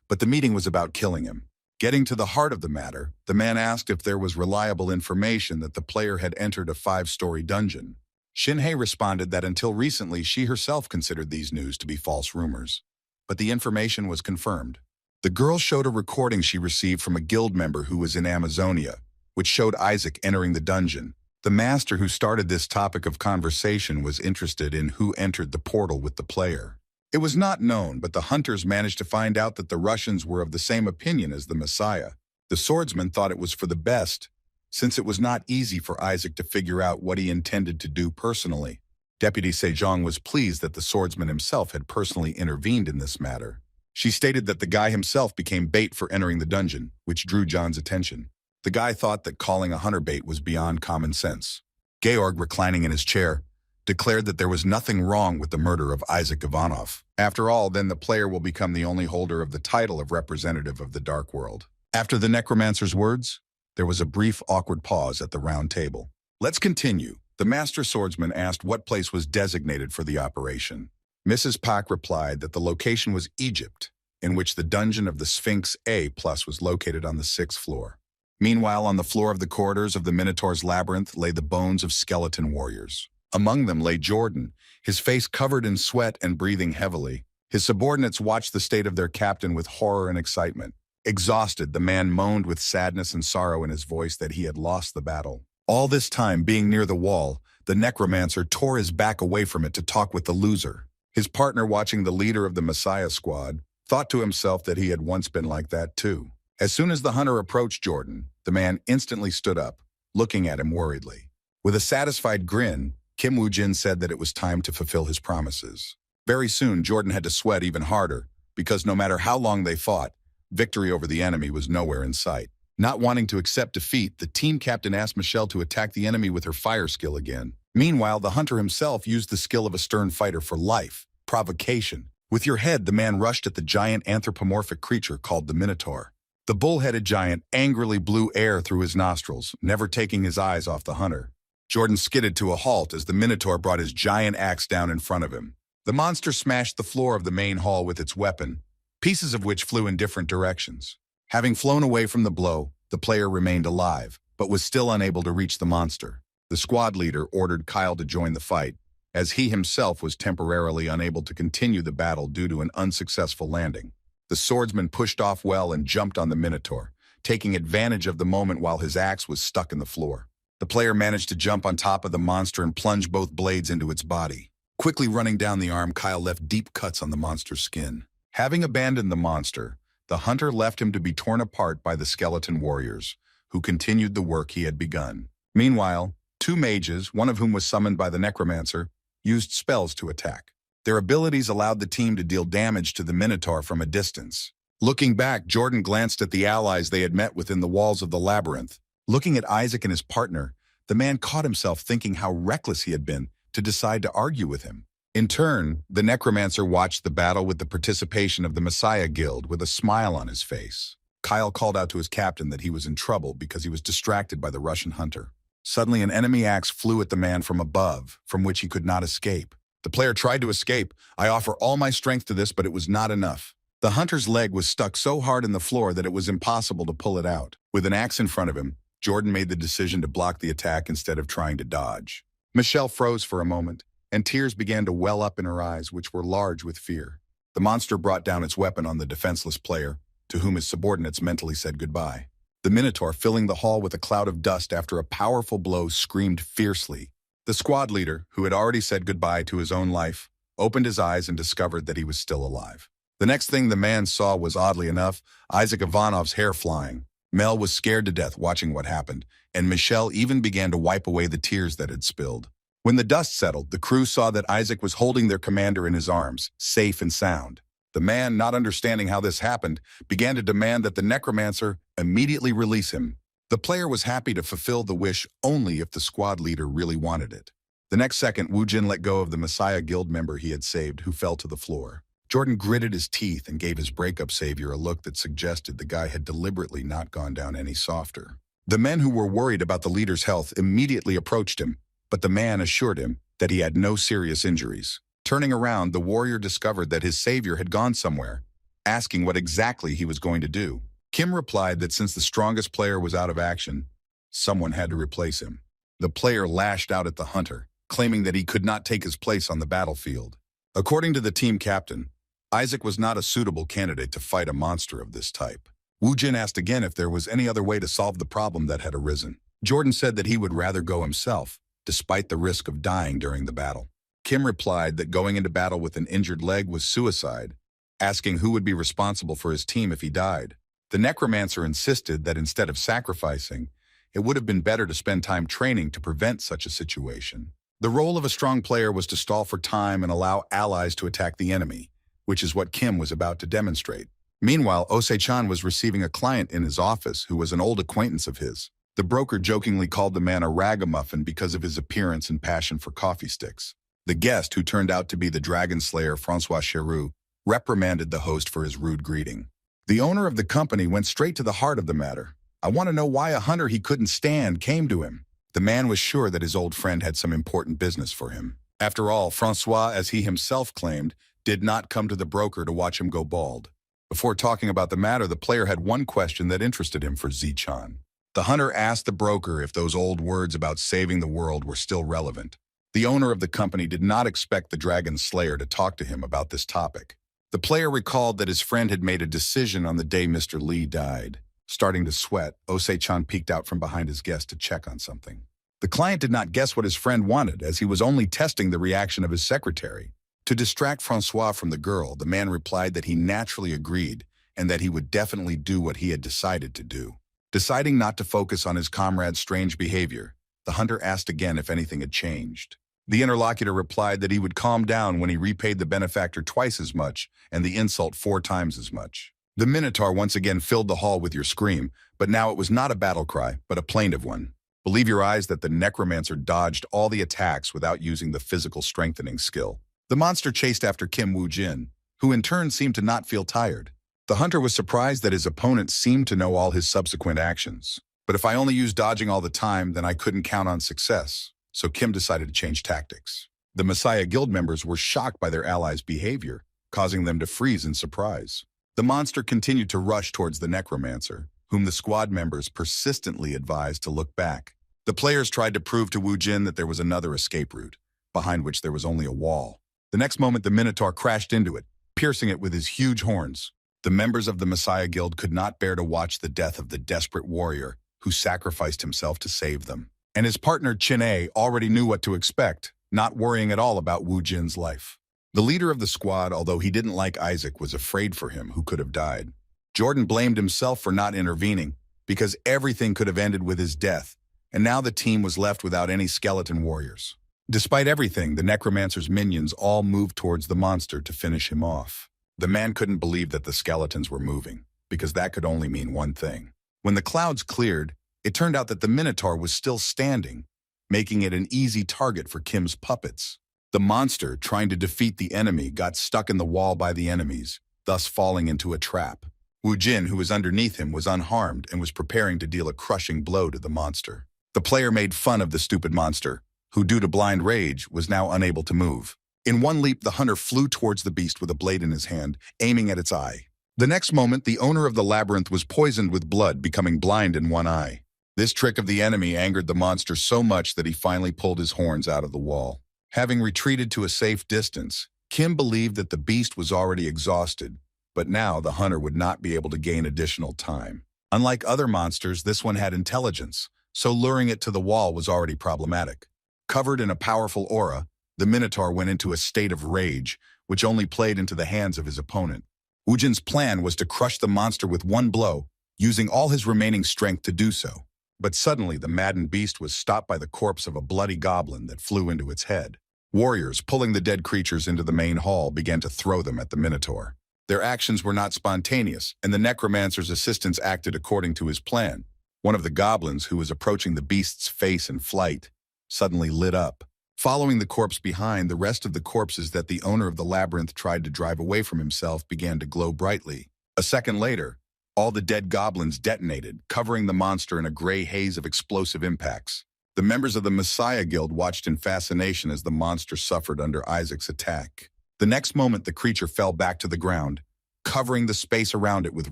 but the meeting was about killing him. Getting to the heart of the matter, the man asked if there was reliable information that the player had entered a 5-story dungeon. Shinhei responded that until recently she herself considered these news to be false rumors. But the information was confirmed. The girl showed a recording she received from a guild member who was in Amazonia, which showed Isaac entering the dungeon. The master who started this topic of conversation was interested in who entered the portal with the player. It was not known, but the hunters managed to find out that the Russians were of the same opinion as the Messiah. The swordsman thought it was for the best, since it was not easy for Isaac to figure out what he intended to do personally. Deputy Sejong was pleased that the swordsman himself had personally intervened in this matter. She stated that the guy himself became bait for entering the dungeon, which drew John's attention. The guy thought that calling a hunter bait was beyond common sense. Georg, reclining in his chair, declared that there was nothing wrong with the murder of Isaac Ivanov. After all, then the player will become the only holder of the title of representative of the Dark World. After the necromancer's words, there was a brief, awkward pause at the round table. Let's continue. The master swordsman asked what place was designated for the operation. Mrs. Pak replied that the location was Egypt, in which the dungeon of the Sphinx A+ was located on the 6th floor. Meanwhile, on the floor of the corridors of the Minotaur's labyrinth lay the bones of skeleton warriors. Among them lay Jordan, his face covered in sweat and breathing heavily. His subordinates watched the state of their captain with horror and excitement. Exhausted, the man moaned with sadness and sorrow in his voice that he had lost the battle. All this time, being near the wall, the necromancer tore his back away from it to talk with the loser. His partner, watching the leader of the Messiah squad, thought to himself that he had once been like that too. As soon as the hunter approached Jordan, the man instantly stood up, looking at him worriedly. With a satisfied grin, Kim Woo-jin said that it was time to fulfill his promises. Very soon, Jordan had to sweat even harder, because no matter how long they fought, victory over the enemy was nowhere in sight. Not wanting to accept defeat, the team captain asked Michelle to attack the enemy with her fire skill again. Meanwhile, the hunter himself used the skill of a stern fighter for life, provocation. With your head, the man rushed at the giant anthropomorphic creature called the Minotaur. The bull-headed giant angrily blew air through his nostrils, never taking his eyes off the hunter. Jordan skidded to a halt as the Minotaur brought his giant axe down in front of him. The monster smashed the floor of the main hall with its weapon, pieces of which flew in different directions. Having flown away from the blow, the player remained alive, but was still unable to reach the monster. The squad leader ordered Kyle to join the fight, as he himself was temporarily unable to continue the battle due to an unsuccessful landing. The swordsman pushed off well and jumped on the Minotaur, taking advantage of the moment while his axe was stuck in the floor. The player managed to jump on top of the monster and plunge both blades into its body. Quickly running down the arm, Kyle left deep cuts on the monster's skin. Having abandoned the monster, the hunter left him to be torn apart by the skeleton warriors, who continued the work he had begun. Meanwhile, 2 mages, one of whom was summoned by the necromancer, used spells to attack. Their abilities allowed the team to deal damage to the Minotaur from a distance. Looking back, Jordan glanced at the allies they had met within the walls of the labyrinth. Looking at Isaac and his partner, the man caught himself thinking how reckless he had been to decide to argue with him. In turn, the necromancer watched the battle with the participation of the Messiah Guild with a smile on his face. Kyle called out to his captain that he was in trouble because he was distracted by the Russian hunter. Suddenly, an enemy axe flew at the man from above, from which he could not escape. The player tried to escape. I offer all my strength to this, but it was not enough. The hunter's leg was stuck so hard in the floor that it was impossible to pull it out. With an axe in front of him, Jordan made the decision to block the attack instead of trying to dodge. Michelle froze for a moment, and tears began to well up in her eyes, which were large with fear. The monster brought down its weapon on the defenseless player, to whom his subordinates mentally said goodbye. The Minotaur, filling the hall with a cloud of dust after a powerful blow, screamed fiercely. The squad leader, who had already said goodbye to his own life, opened his eyes and discovered that he was still alive. The next thing the man saw was, oddly enough, Isaac Ivanov's hair flying. Mel was scared to death watching what happened, and Michelle even began to wipe away the tears that had spilled. When the dust settled, the crew saw that Isaac was holding their commander in his arms, safe and sound. The man, not understanding how this happened, began to demand that the necromancer immediately release him. The player was happy to fulfill the wish only if the squad leader really wanted it. The next second, Woo Jin let go of the Messiah Guild member he had saved, who fell to the floor. Jordan gritted his teeth and gave his breakup savior a look that suggested the guy had deliberately not gone down any softer. The men who were worried about the leader's health immediately approached him, but the man assured him that he had no serious injuries. Turning around, the warrior discovered that his savior had gone somewhere, asking what exactly he was going to do. Kim replied that since the strongest player was out of action, someone had to replace him. The player lashed out at the hunter, claiming that he could not take his place on the battlefield. According to the team captain, Isaac was not a suitable candidate to fight a monster of this type. Woo Jin asked again if there was any other way to solve the problem that had arisen. Jordan said that he would rather go himself, despite the risk of dying during the battle. Kim replied that going into battle with an injured leg was suicide, asking who would be responsible for his team if he died. The necromancer insisted that instead of sacrificing, it would have been better to spend time training to prevent such a situation. The role of a strong player was to stall for time and allow allies to attack the enemy, which is what Kim was about to demonstrate. Meanwhile, Ose-chan was receiving a client in his office who was an old acquaintance of his. The broker jokingly called the man a ragamuffin because of his appearance and passion for coffee sticks. The guest, who turned out to be the dragon slayer Francois Cheroux, reprimanded the host for his rude greeting. The owner of the company went straight to the heart of the matter. "I want to know why a hunter he couldn't stand came to him." The man was sure that his old friend had some important business for him. After all, Francois, as he himself claimed, did not come to the broker to watch him go bald. Before talking about the matter, the player had one question that interested him for Z-chan. The hunter asked the broker if those old words about saving the world were still relevant. The owner of the company did not expect the Dragon Slayer to talk to him about this topic. The player recalled that his friend had made a decision on the day Mr. Lee died. Starting to sweat, Ose-chan peeked out from behind his guest to check on something. The client did not guess what his friend wanted, as he was only testing the reaction of his secretary. To distract Francois from the girl, the man replied that he naturally agreed and that he would definitely do what he had decided to do. Deciding not to focus on his comrade's strange behavior, the hunter asked again if anything had changed. The interlocutor replied that he would calm down when he repaid the benefactor twice as much and the insult 4 times as much. The Minotaur once again filled the hall with your scream, but now it was not a battle cry, but a plaintive one. Believe your eyes that the necromancer dodged all the attacks without using the physical strengthening skill. The monster chased after Kim Woo Jin, who in turn seemed to not feel tired. The hunter was surprised that his opponent seemed to know all his subsequent actions. But if I only used dodging all the time, then I couldn't count on success. So Kim decided to change tactics. The Messiah Guild members were shocked by their allies' behavior, causing them to freeze in surprise. The monster continued to rush towards the necromancer, whom the squad members persistently advised to look back. The players tried to prove to Woo Jin that there was another escape route, behind which there was only a wall. The next moment, the Minotaur crashed into it, piercing it with his huge horns. The members of the Messiah Guild could not bear to watch the death of the desperate warrior who sacrificed himself to save them. And his partner, Chin-A, already knew what to expect, not worrying at all about Woo Jin's life. The leader of the squad, although he didn't like Isaac, was afraid for him, who could have died. Jordan blamed himself for not intervening, because everything could have ended with his death, and now the team was left without any skeleton warriors. Despite everything, the necromancer's minions all moved towards the monster to finish him off. The man couldn't believe that the skeletons were moving, because that could only mean one thing. When the clouds cleared, it turned out that the Minotaur was still standing, making it an easy target for Kim's puppets. The monster, trying to defeat the enemy, got stuck in the wall by the enemies, thus falling into a trap. Woo Jin, who was underneath him, was unharmed and was preparing to deal a crushing blow to the monster. The player made fun of the stupid monster, who, due to blind rage, was now unable to move. In one leap, the hunter flew towards the beast with a blade in his hand, aiming at its eye. The next moment, the owner of the labyrinth was poisoned with blood, becoming blind in one eye. This trick of the enemy angered the monster so much that he finally pulled his horns out of the wall. Having retreated to a safe distance, Kim believed that the beast was already exhausted, but now the hunter would not be able to gain additional time. Unlike other monsters, this one had intelligence, so luring it to the wall was already problematic. Covered in a powerful aura, The Minotaur went into a state of rage, which only played into the hands of his opponent. Wu Jin's plan was to crush the monster with one blow, using all his remaining strength to do so. But suddenly the maddened beast was stopped by the corpse of a bloody goblin that flew into its head. Warriors, pulling the dead creatures into the main hall, began to throw them at the Minotaur. Their actions were not spontaneous, and the necromancer's assistants acted according to his plan. One of the goblins, who was approaching the beast's face in flight, suddenly lit up. Following the corpse behind, the rest of the corpses that the owner of the labyrinth tried to drive away from himself began to glow brightly. A second later, all the dead goblins detonated, covering the monster in a gray haze of explosive impacts. The members of the Messiah Guild watched in fascination as the monster suffered under Isaac's attack. The next moment, the creature fell back to the ground, covering the space around it with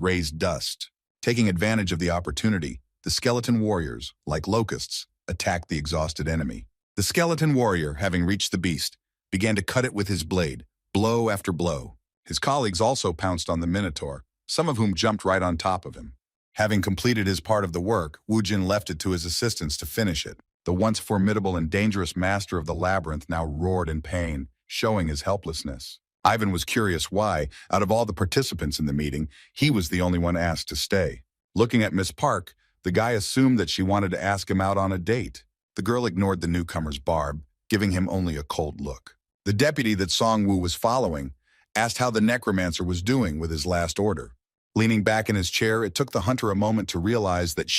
raised dust. Taking advantage of the opportunity, the skeleton warriors, like locusts, attacked the exhausted enemy. The skeleton warrior, having reached the beast, began to cut it with his blade, blow after blow. His colleagues also pounced on the Minotaur, some of whom jumped right on top of him. Having completed his part of the work, Wu Jin left it to his assistants to finish it. The once formidable and dangerous master of the labyrinth now roared in pain, showing his helplessness. Ivan was curious why, out of all the participants in the meeting, he was the only one asked to stay. Looking at Miss Park, the guy assumed that she wanted to ask him out on a date. The girl ignored the newcomer's barb, giving him only a cold look. The deputy that Song Wu was following asked how the necromancer was doing with his last order. Leaning back in his chair, it took the hunter a moment to realize that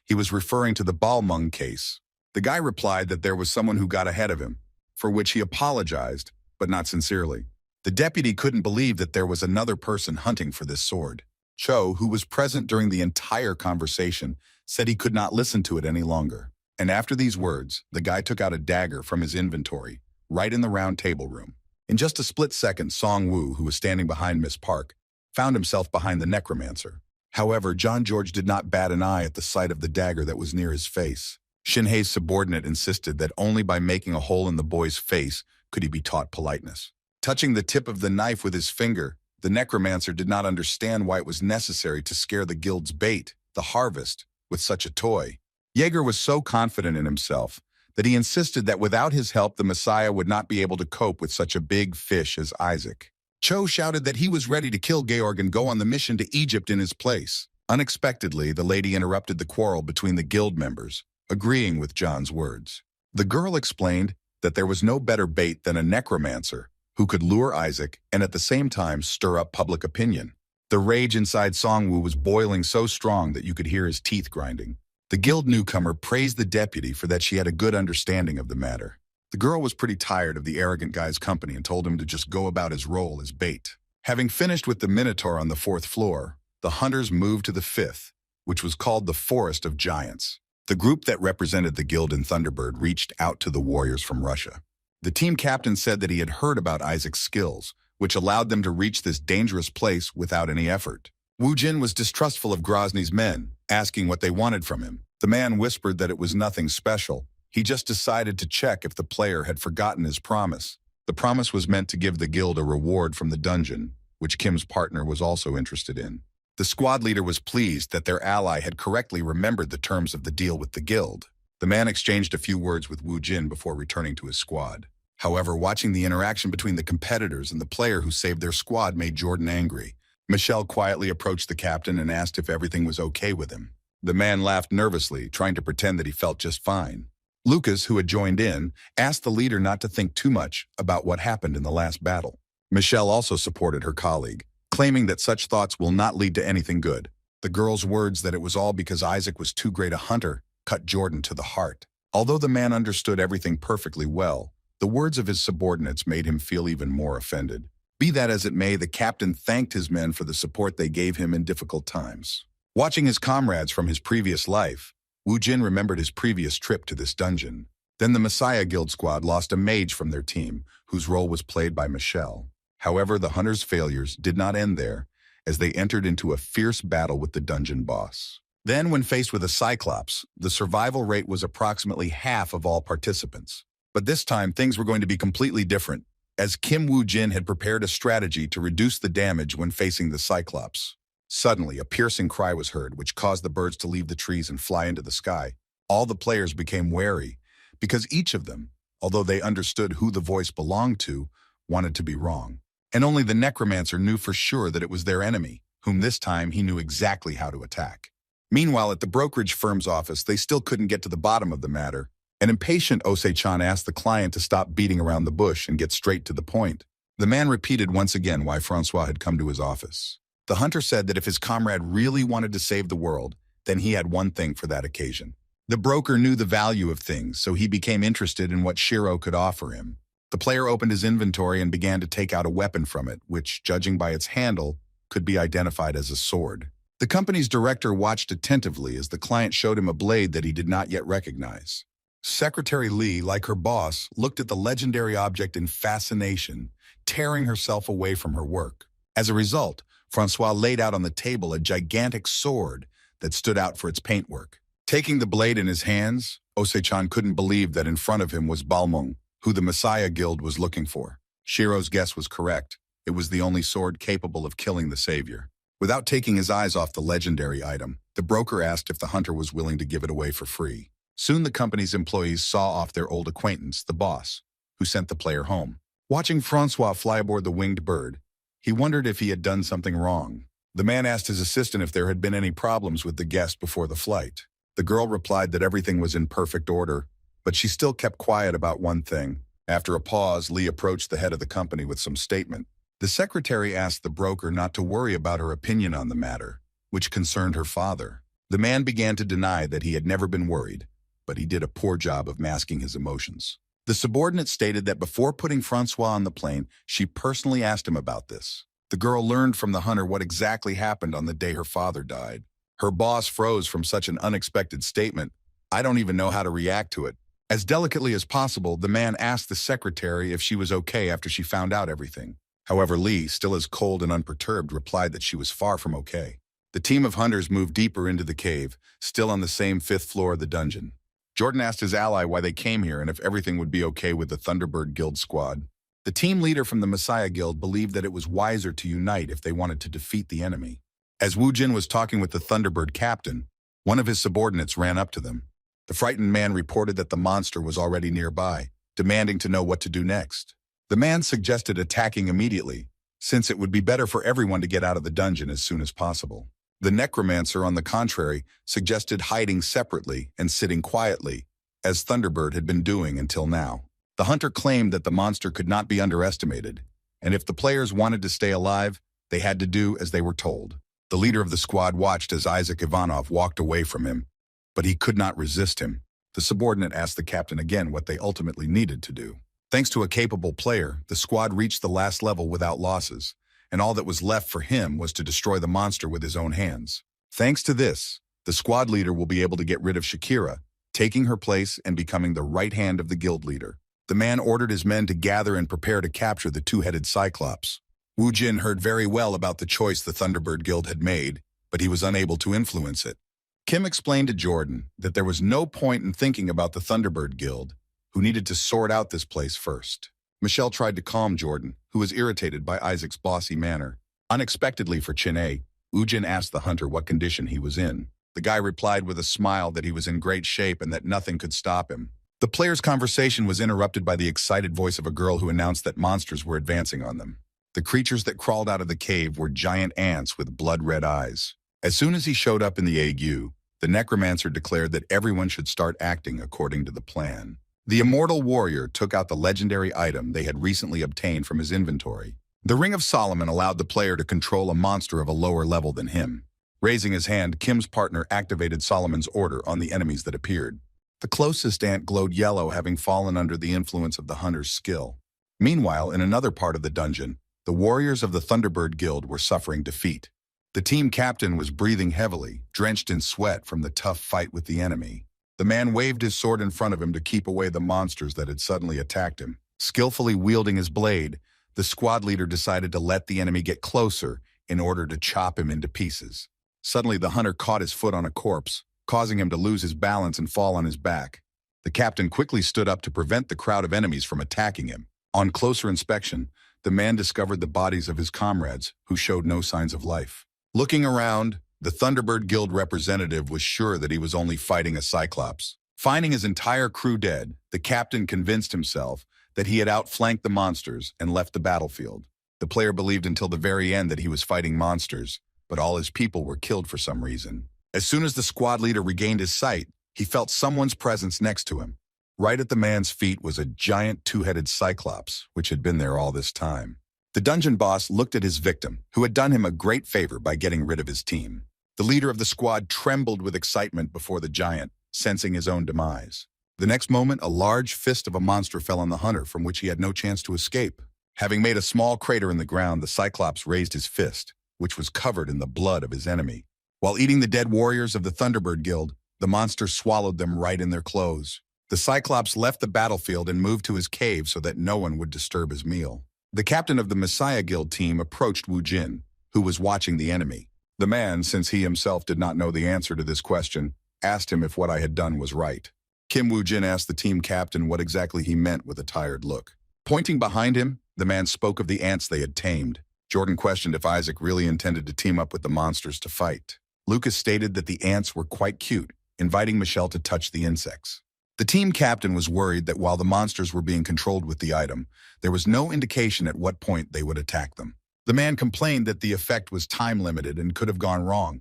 he was referring to the Balmung case. The guy replied that there was someone who got ahead of him, for which he apologized, but not sincerely. The deputy couldn't believe that there was another person hunting for this sword. Cho, who was present during the entire conversation, said he could not listen to it any longer. And after these words, the guy took out a dagger from his inventory, right in the round table room. In just a split second, Song Wu, who was standing behind Miss Park, found himself behind the necromancer. However, John George did not bat an eye at the sight of the dagger that was near his face. Shinhei's subordinate insisted that only by making a hole in the boy's face could he be taught politeness. Touching the tip of the knife with his finger, the necromancer did not understand why it was necessary to scare the guild's bait, the harvest, with such a toy. Jaeger was so confident in himself that he insisted that without his help, the Messiah would not be able to cope with such a big fish as Isaac. Cho shouted that he was ready to kill Georg and go on the mission to Egypt in his place. Unexpectedly, the lady interrupted the quarrel between the guild members, agreeing with John's words. The girl explained that there was no better bait than a necromancer who could lure Isaac and at the same time stir up public opinion. The rage inside Songwoo was boiling so strong that you could hear his teeth grinding. The guild newcomer praised the deputy for that she had a good understanding of the matter. The girl was pretty tired of the arrogant guy's company and told him to just go about his role as bait. Having finished with the Minotaur on the 4th floor, the hunters moved to the 5th, which was called the Forest of Giants. The group that represented the guild in Thunderbird reached out to the warriors from Russia. The team captain said that he had heard about Isaac's skills, which allowed them to reach this dangerous place without any effort. Wu Jin was distrustful of Grozny's men, asking what they wanted from him. The man whispered that it was nothing special. He just decided to check if the player had forgotten his promise. The promise was meant to give the guild a reward from the dungeon, which Kim's partner was also interested in. The squad leader was pleased that their ally had correctly remembered the terms of the deal with the guild. The man exchanged a few words with Wu Jin before returning to his squad. However, watching the interaction between the competitors and the player who saved their squad made Jordan angry. Michelle quietly approached the captain and asked if everything was okay with him. The man laughed nervously, trying to pretend that he felt just fine. Lucas, who had joined in, asked the leader not to think too much about what happened in the last battle. Michelle also supported her colleague, claiming that such thoughts will not lead to anything good. The girl's words that it was all because Isaac was too great a hunter cut Jordan to the heart. Although the man understood everything perfectly well, the words of his subordinates made him feel even more offended. Be that as it may, the captain thanked his men for the support they gave him in difficult times. Watching his comrades from his previous life, Wu Jin remembered his previous trip to this dungeon. Then the Messiah Guild squad lost a mage from their team, whose role was played by Michelle. However, the hunters' failures did not end there, as they entered into a fierce battle with the dungeon boss. Then, when faced with a Cyclops, the survival rate was approximately half of all participants. But this time, things were going to be completely different, as Kim Wu Jin had prepared a strategy to reduce the damage when facing the Cyclops. Suddenly, a piercing cry was heard, which caused the birds to leave the trees and fly into the sky. All the players became wary, because each of them, although they understood who the voice belonged to, wanted to be wrong. And only the necromancer knew for sure that it was their enemy, whom this time he knew exactly how to attack. Meanwhile, at the brokerage firm's office, they still couldn't get to the bottom of the matter. An impatient Ose-chan asked the client to stop beating around the bush and get straight to the point. The man repeated once again why Francois had come to his office. The hunter said that if his comrade really wanted to save the world, then he had one thing for that occasion. The broker knew the value of things, so he became interested in what Shiro could offer him. The player opened his inventory and began to take out a weapon from it, which, judging by its handle, could be identified as a sword. The company's director watched attentively as the client showed him a blade that he did not yet recognize. Secretary Lee, like her boss, looked at the legendary object in fascination, tearing herself away from her work. As a result, Francois laid out on the table a gigantic sword that stood out for its paintwork. Taking the blade in his hands, Ose-chan couldn't believe that in front of him was Balmung, who the Messiah Guild was looking for. Shiro's guess was correct. It was the only sword capable of killing the savior. Without taking his eyes off the legendary item, the broker asked if the hunter was willing to give it away for free. Soon the company's employees saw off their old acquaintance, the boss, who sent the player home. Watching Francois fly aboard the winged bird, he wondered if he had done something wrong. The man asked his assistant if there had been any problems with the guest before the flight. The girl replied that everything was in perfect order, but she still kept quiet about one thing. After a pause, Lee approached the head of the company with some statement. The secretary asked the broker not to worry about her opinion on the matter, which concerned her father. The man began to deny that he had never been worried, but he did a poor job of masking his emotions. The subordinate stated that before putting Francois on the plane, she personally asked him about this. The girl learned from the hunter what exactly happened on the day her father died. Her boss froze from such an unexpected statement. I don't even know how to react to it. As delicately as possible, the man asked the secretary if she was okay after she found out everything. However, Lee, still as cold and unperturbed, replied that she was far from okay. The team of hunters moved deeper into the cave, still on the same 5th floor of the dungeon. Jordan asked his ally why they came here and if everything would be okay with the Thunderbird Guild squad. The team leader from the Messiah Guild believed that it was wiser to unite if they wanted to defeat the enemy. As Wu Jin was talking with the Thunderbird captain, one of his subordinates ran up to them. The frightened man reported that the monster was already nearby, demanding to know what to do next. The man suggested attacking immediately, since it would be better for everyone to get out of the dungeon as soon as possible. The necromancer, on the contrary, suggested hiding separately and sitting quietly, as Thunderbird had been doing until now. The hunter claimed that the monster could not be underestimated, and if the players wanted to stay alive, they had to do as they were told. The leader of the squad watched as Isaac Ivanov walked away from him, but he could not resist him. The subordinate asked the captain again what they ultimately needed to do. Thanks to a capable player, the squad reached the last level without losses, and all that was left for him was to destroy the monster with his own hands. Thanks to this, the squad leader will be able to get rid of Shakira, taking her place and becoming the right hand of the guild leader. The man ordered his men to gather and prepare to capture the two-headed Cyclops. Wu Jin heard very well about the choice the Thunderbird Guild had made, but he was unable to influence it. Kim explained to Jordan that there was no point in thinking about the Thunderbird Guild, who needed to sort out this place first. Michelle tried to calm Jordan, who was irritated by Isaac's bossy manner. Unexpectedly for Chin-A, Wu Jin asked the hunter what condition he was in. The guy replied with a smile that he was in great shape and that nothing could stop him. The players' conversation was interrupted by the excited voice of a girl who announced that monsters were advancing on them. The creatures that crawled out of the cave were giant ants with blood-red eyes. As soon as he showed up in the ague, the necromancer declared that everyone should start acting according to the plan. The immortal warrior took out the legendary item they had recently obtained from his inventory. The Ring of Solomon allowed the player to control a monster of a lower level than him. Raising his hand, Kim's partner activated Solomon's order on the enemies that appeared. The closest ant glowed yellow, having fallen under the influence of the hunter's skill. Meanwhile, in another part of the dungeon, the warriors of the Thunderbird Guild were suffering defeat. The team captain was breathing heavily, drenched in sweat from the tough fight with the enemy. The man waved his sword in front of him to keep away the monsters that had suddenly attacked him. Skillfully wielding his blade, the squad leader decided to let the enemy get closer in order to chop him into pieces. Suddenly, the hunter caught his foot on a corpse, causing him to lose his balance and fall on his back. The captain quickly stood up to prevent the crowd of enemies from attacking him. On closer inspection, the man discovered the bodies of his comrades, who showed no signs of life. Looking around, the Thunderbird Guild representative was sure that he was only fighting a Cyclops. Finding his entire crew dead, the captain convinced himself that he had outflanked the monsters and left the battlefield. The player believed until the very end that he was fighting monsters, but all his people were killed for some reason. As soon as the squad leader regained his sight, he felt someone's presence next to him. Right at the man's feet was a giant two-headed cyclops, which had been there all this time. The dungeon boss looked at his victim, who had done him a great favor by getting rid of his team. The leader of the squad trembled with excitement before the giant, sensing his own demise. The next moment, a large fist of a monster fell on the hunter, from which he had no chance to escape. Having made a small crater in the ground, the Cyclops raised his fist, which was covered in the blood of his enemy. While eating the dead warriors of the Thunderbird Guild, the monster swallowed them right in their clothes. The Cyclops left the battlefield and moved to his cave so that no one would disturb his meal. The captain of the Messiah Guild team approached Wu Jin, who was watching the enemy. The man, since he himself did not know the answer to this question, asked him if what I had done was right. Kim Wu Jin asked the team captain what exactly he meant with a tired look. Pointing behind him, the man spoke of the ants they had tamed. Jordan questioned if Isaac really intended to team up with the monsters to fight. Lucas stated that the ants were quite cute, inviting Michelle to touch the insects. The team captain was worried that while the monsters were being controlled with the item, there was no indication at what point they would attack them. The man complained that the effect was time-limited and could have gone wrong,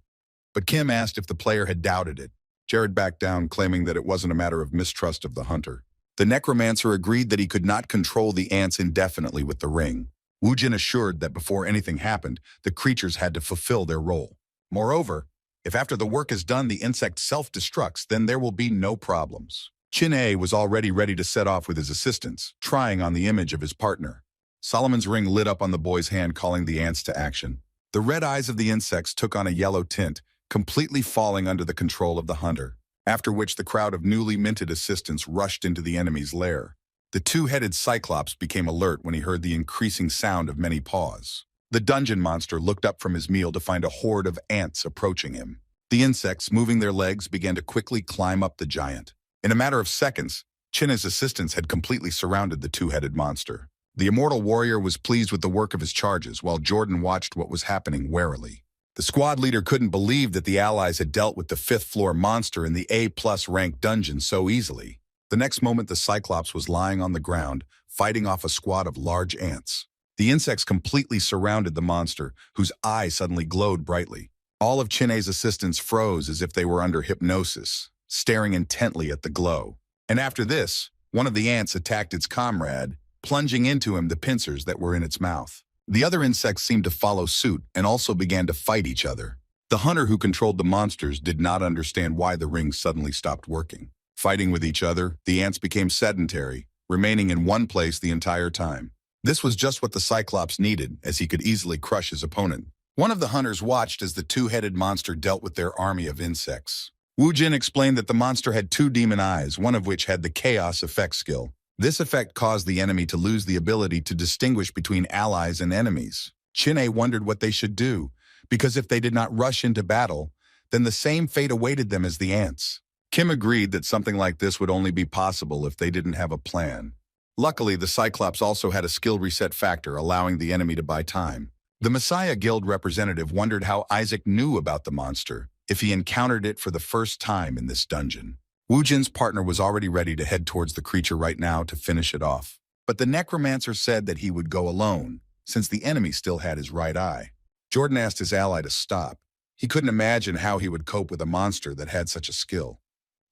but Kim asked if the player had doubted it. Jared backed down, claiming that it wasn't a matter of mistrust of the hunter. The necromancer agreed that he could not control the ants indefinitely with the ring. Wu Jin assured that before anything happened, the creatures had to fulfill their role. Moreover, if after the work is done the insect self-destructs, then there will be no problems. Chin A was already ready to set off with his assistants, trying on the image of his partner. Solomon's ring lit up on the boy's hand, calling the ants to action. The red eyes of the insects took on a yellow tint, completely falling under the control of the hunter, after which the crowd of newly minted assistants rushed into the enemy's lair. The two-headed Cyclops became alert when he heard the increasing sound of many paws. The dungeon monster looked up from his meal to find a horde of ants approaching him. The insects, moving their legs, began to quickly climb up the giant. In a matter of seconds, Chinna's assistants had completely surrounded the two-headed monster. The immortal warrior was pleased with the work of his charges, while Jordan watched what was happening warily. The squad leader couldn't believe that the allies had dealt with the fifth-floor monster in the A+ rank dungeon so easily. The next moment, the Cyclops was lying on the ground, fighting off a squad of large ants. The insects completely surrounded the monster, whose eyes suddenly glowed brightly. All of Chinna's assistants froze as if they were under hypnosis, staring intently at the glow. And after this, one of the ants attacked its comrade, plunging into him the pincers that were in its mouth. The other insects seemed to follow suit and also began to fight each other. The hunter who controlled the monsters did not understand why the ring suddenly stopped working. Fighting with each other, the ants became sedentary, remaining in one place the entire time. This was just what the Cyclops needed, as he could easily crush his opponent. One of the hunters watched as the two-headed monster dealt with their army of insects. Wu Jin explained that the monster had two demon eyes, one of which had the Chaos Effect skill. This effect caused the enemy to lose the ability to distinguish between allies and enemies. Chin-A wondered what they should do, because if they did not rush into battle, then the same fate awaited them as the ants. Kim agreed that something like this would only be possible if they didn't have a plan. Luckily, the Cyclops also had a skill reset factor, allowing the enemy to buy time. The Messiah Guild representative wondered how Isaac knew about the monster, if he encountered it for the first time in this dungeon. Wu Jin's partner was already ready to head towards the creature right now to finish it off. But the necromancer said that he would go alone, since the enemy still had his right eye. Jordan asked his ally to stop. He couldn't imagine how he would cope with a monster that had such a skill.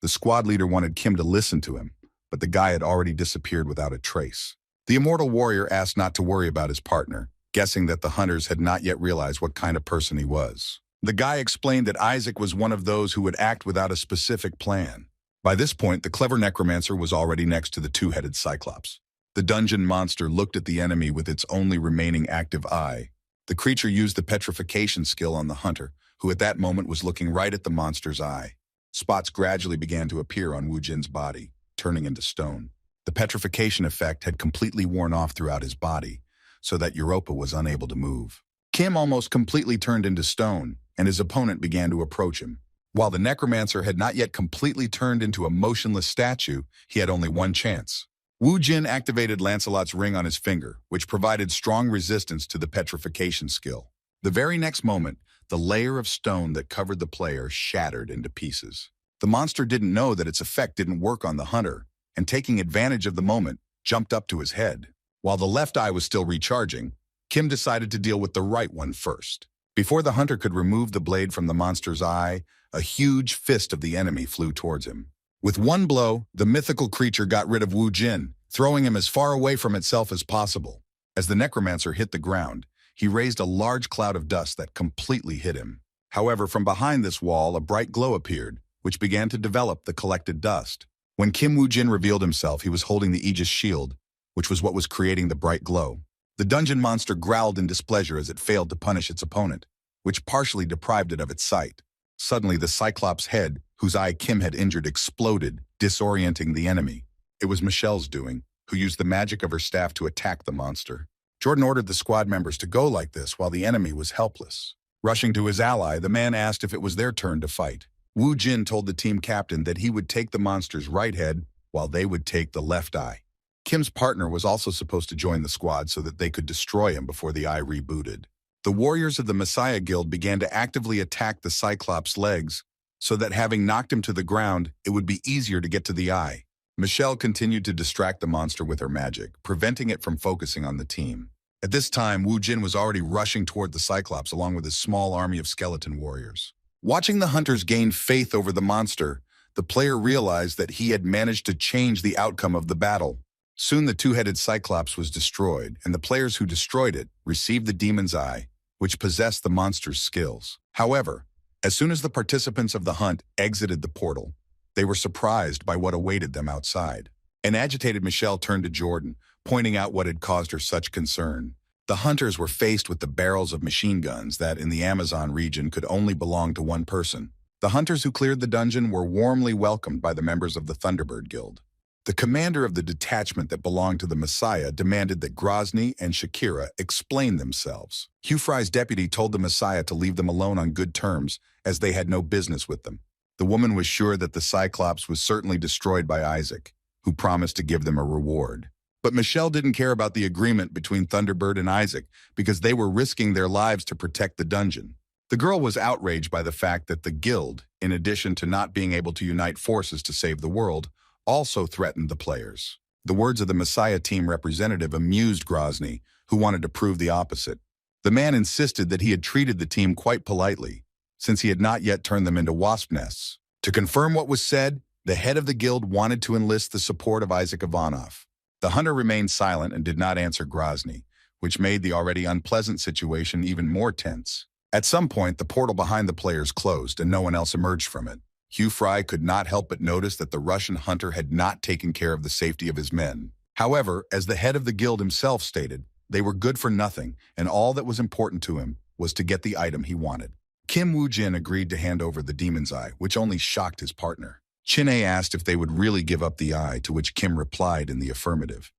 The squad leader wanted Kim to listen to him, but the guy had already disappeared without a trace. The immortal warrior asked not to worry about his partner, guessing that the hunters had not yet realized what kind of person he was. The guy explained that Isaac was one of those who would act without a specific plan. By this point, the clever necromancer was already next to the two-headed Cyclops. The dungeon monster looked at the enemy with its only remaining active eye. The creature used the petrification skill on the hunter, who at that moment was looking right at the monster's eye. Spots gradually began to appear on Wu Jin's body, turning into stone. The petrification effect had completely worn off throughout his body, so that Europa was unable to move. Kim almost completely turned into stone, and his opponent began to approach him. While the necromancer had not yet completely turned into a motionless statue, he had only one chance. Wu Jin activated Lancelot's ring on his finger, which provided strong resistance to the petrification skill. The very next moment, the layer of stone that covered the player shattered into pieces. The monster didn't know that its effect didn't work on the hunter, and taking advantage of the moment, jumped up to his head. While the left eye was still recharging, Kim decided to deal with the right one first. Before the hunter could remove the blade from the monster's eye, a huge fist of the enemy flew towards him. With one blow, the mythical creature got rid of Wu Jin, throwing him as far away from itself as possible. As the necromancer hit the ground, he raised a large cloud of dust that completely hid him. However, from behind this wall, a bright glow appeared, which began to develop the collected dust. When Kim Wu Jin revealed himself, he was holding the Aegis shield, which was what was creating the bright glow. The dungeon monster growled in displeasure as it failed to punish its opponent, which partially deprived it of its sight. Suddenly, the Cyclops' head, whose eye Kim had injured, exploded, disorienting the enemy. It was Michelle's doing, who used the magic of her staff to attack the monster. Jordan ordered the squad members to go like this while the enemy was helpless. Rushing to his ally, the man asked if it was their turn to fight. Wu Jin told the team captain that he would take the monster's right head while they would take the left eye. Kim's partner was also supposed to join the squad so that they could destroy him before the eye rebooted. The warriors of the Messiah Guild began to actively attack the Cyclops' legs so that having knocked him to the ground, it would be easier to get to the eye. Michelle continued to distract the monster with her magic, preventing it from focusing on the team. At this time, Wu Jin was already rushing toward the Cyclops along with his small army of skeleton warriors. Watching the hunters gain faith over the monster, the player realized that he had managed to change the outcome of the battle. Soon the two-headed Cyclops was destroyed, and the players who destroyed it received the demon's eye, which possessed the monster's skills. However, as soon as the participants of the hunt exited the portal, they were surprised by what awaited them outside. An agitated Michelle turned to Jordan, pointing out what had caused her such concern. The hunters were faced with the barrels of machine guns that, in the Amazon region, could only belong to one person. The hunters who cleared the dungeon were warmly welcomed by the members of the Thunderbird Guild. The commander of the detachment that belonged to the Messiah demanded that Grozny and Shakira explain themselves. Hugh Fry's deputy told the Messiah to leave them alone on good terms, as they had no business with them. The woman was sure that the Cyclops was certainly destroyed by Isaac, who promised to give them a reward. But Michelle didn't care about the agreement between Thunderbird and Isaac because they were risking their lives to protect the dungeon. The girl was outraged by the fact that the guild, in addition to not being able to unite forces to save the world, also threatened the players. The words of the Messiah team representative amused Grozny, who wanted to prove the opposite. The man insisted that he had treated the team quite politely, since he had not yet turned them into wasp nests. To confirm what was said, the head of the guild wanted to enlist the support of Isaac Ivanov. The hunter remained silent and did not answer Grozny, which made the already unpleasant situation even more tense. At some point, the portal behind the players closed and no one else emerged from it. Hugh Fry could not help but notice that the Russian hunter had not taken care of the safety of his men. However, as the head of the guild himself stated, they were good for nothing, and all that was important to him was to get the item he wanted. Kim Wu Jin agreed to hand over the demon's eye, which only shocked his partner. Chin-A asked if they would really give up the eye, to which Kim replied in the affirmative.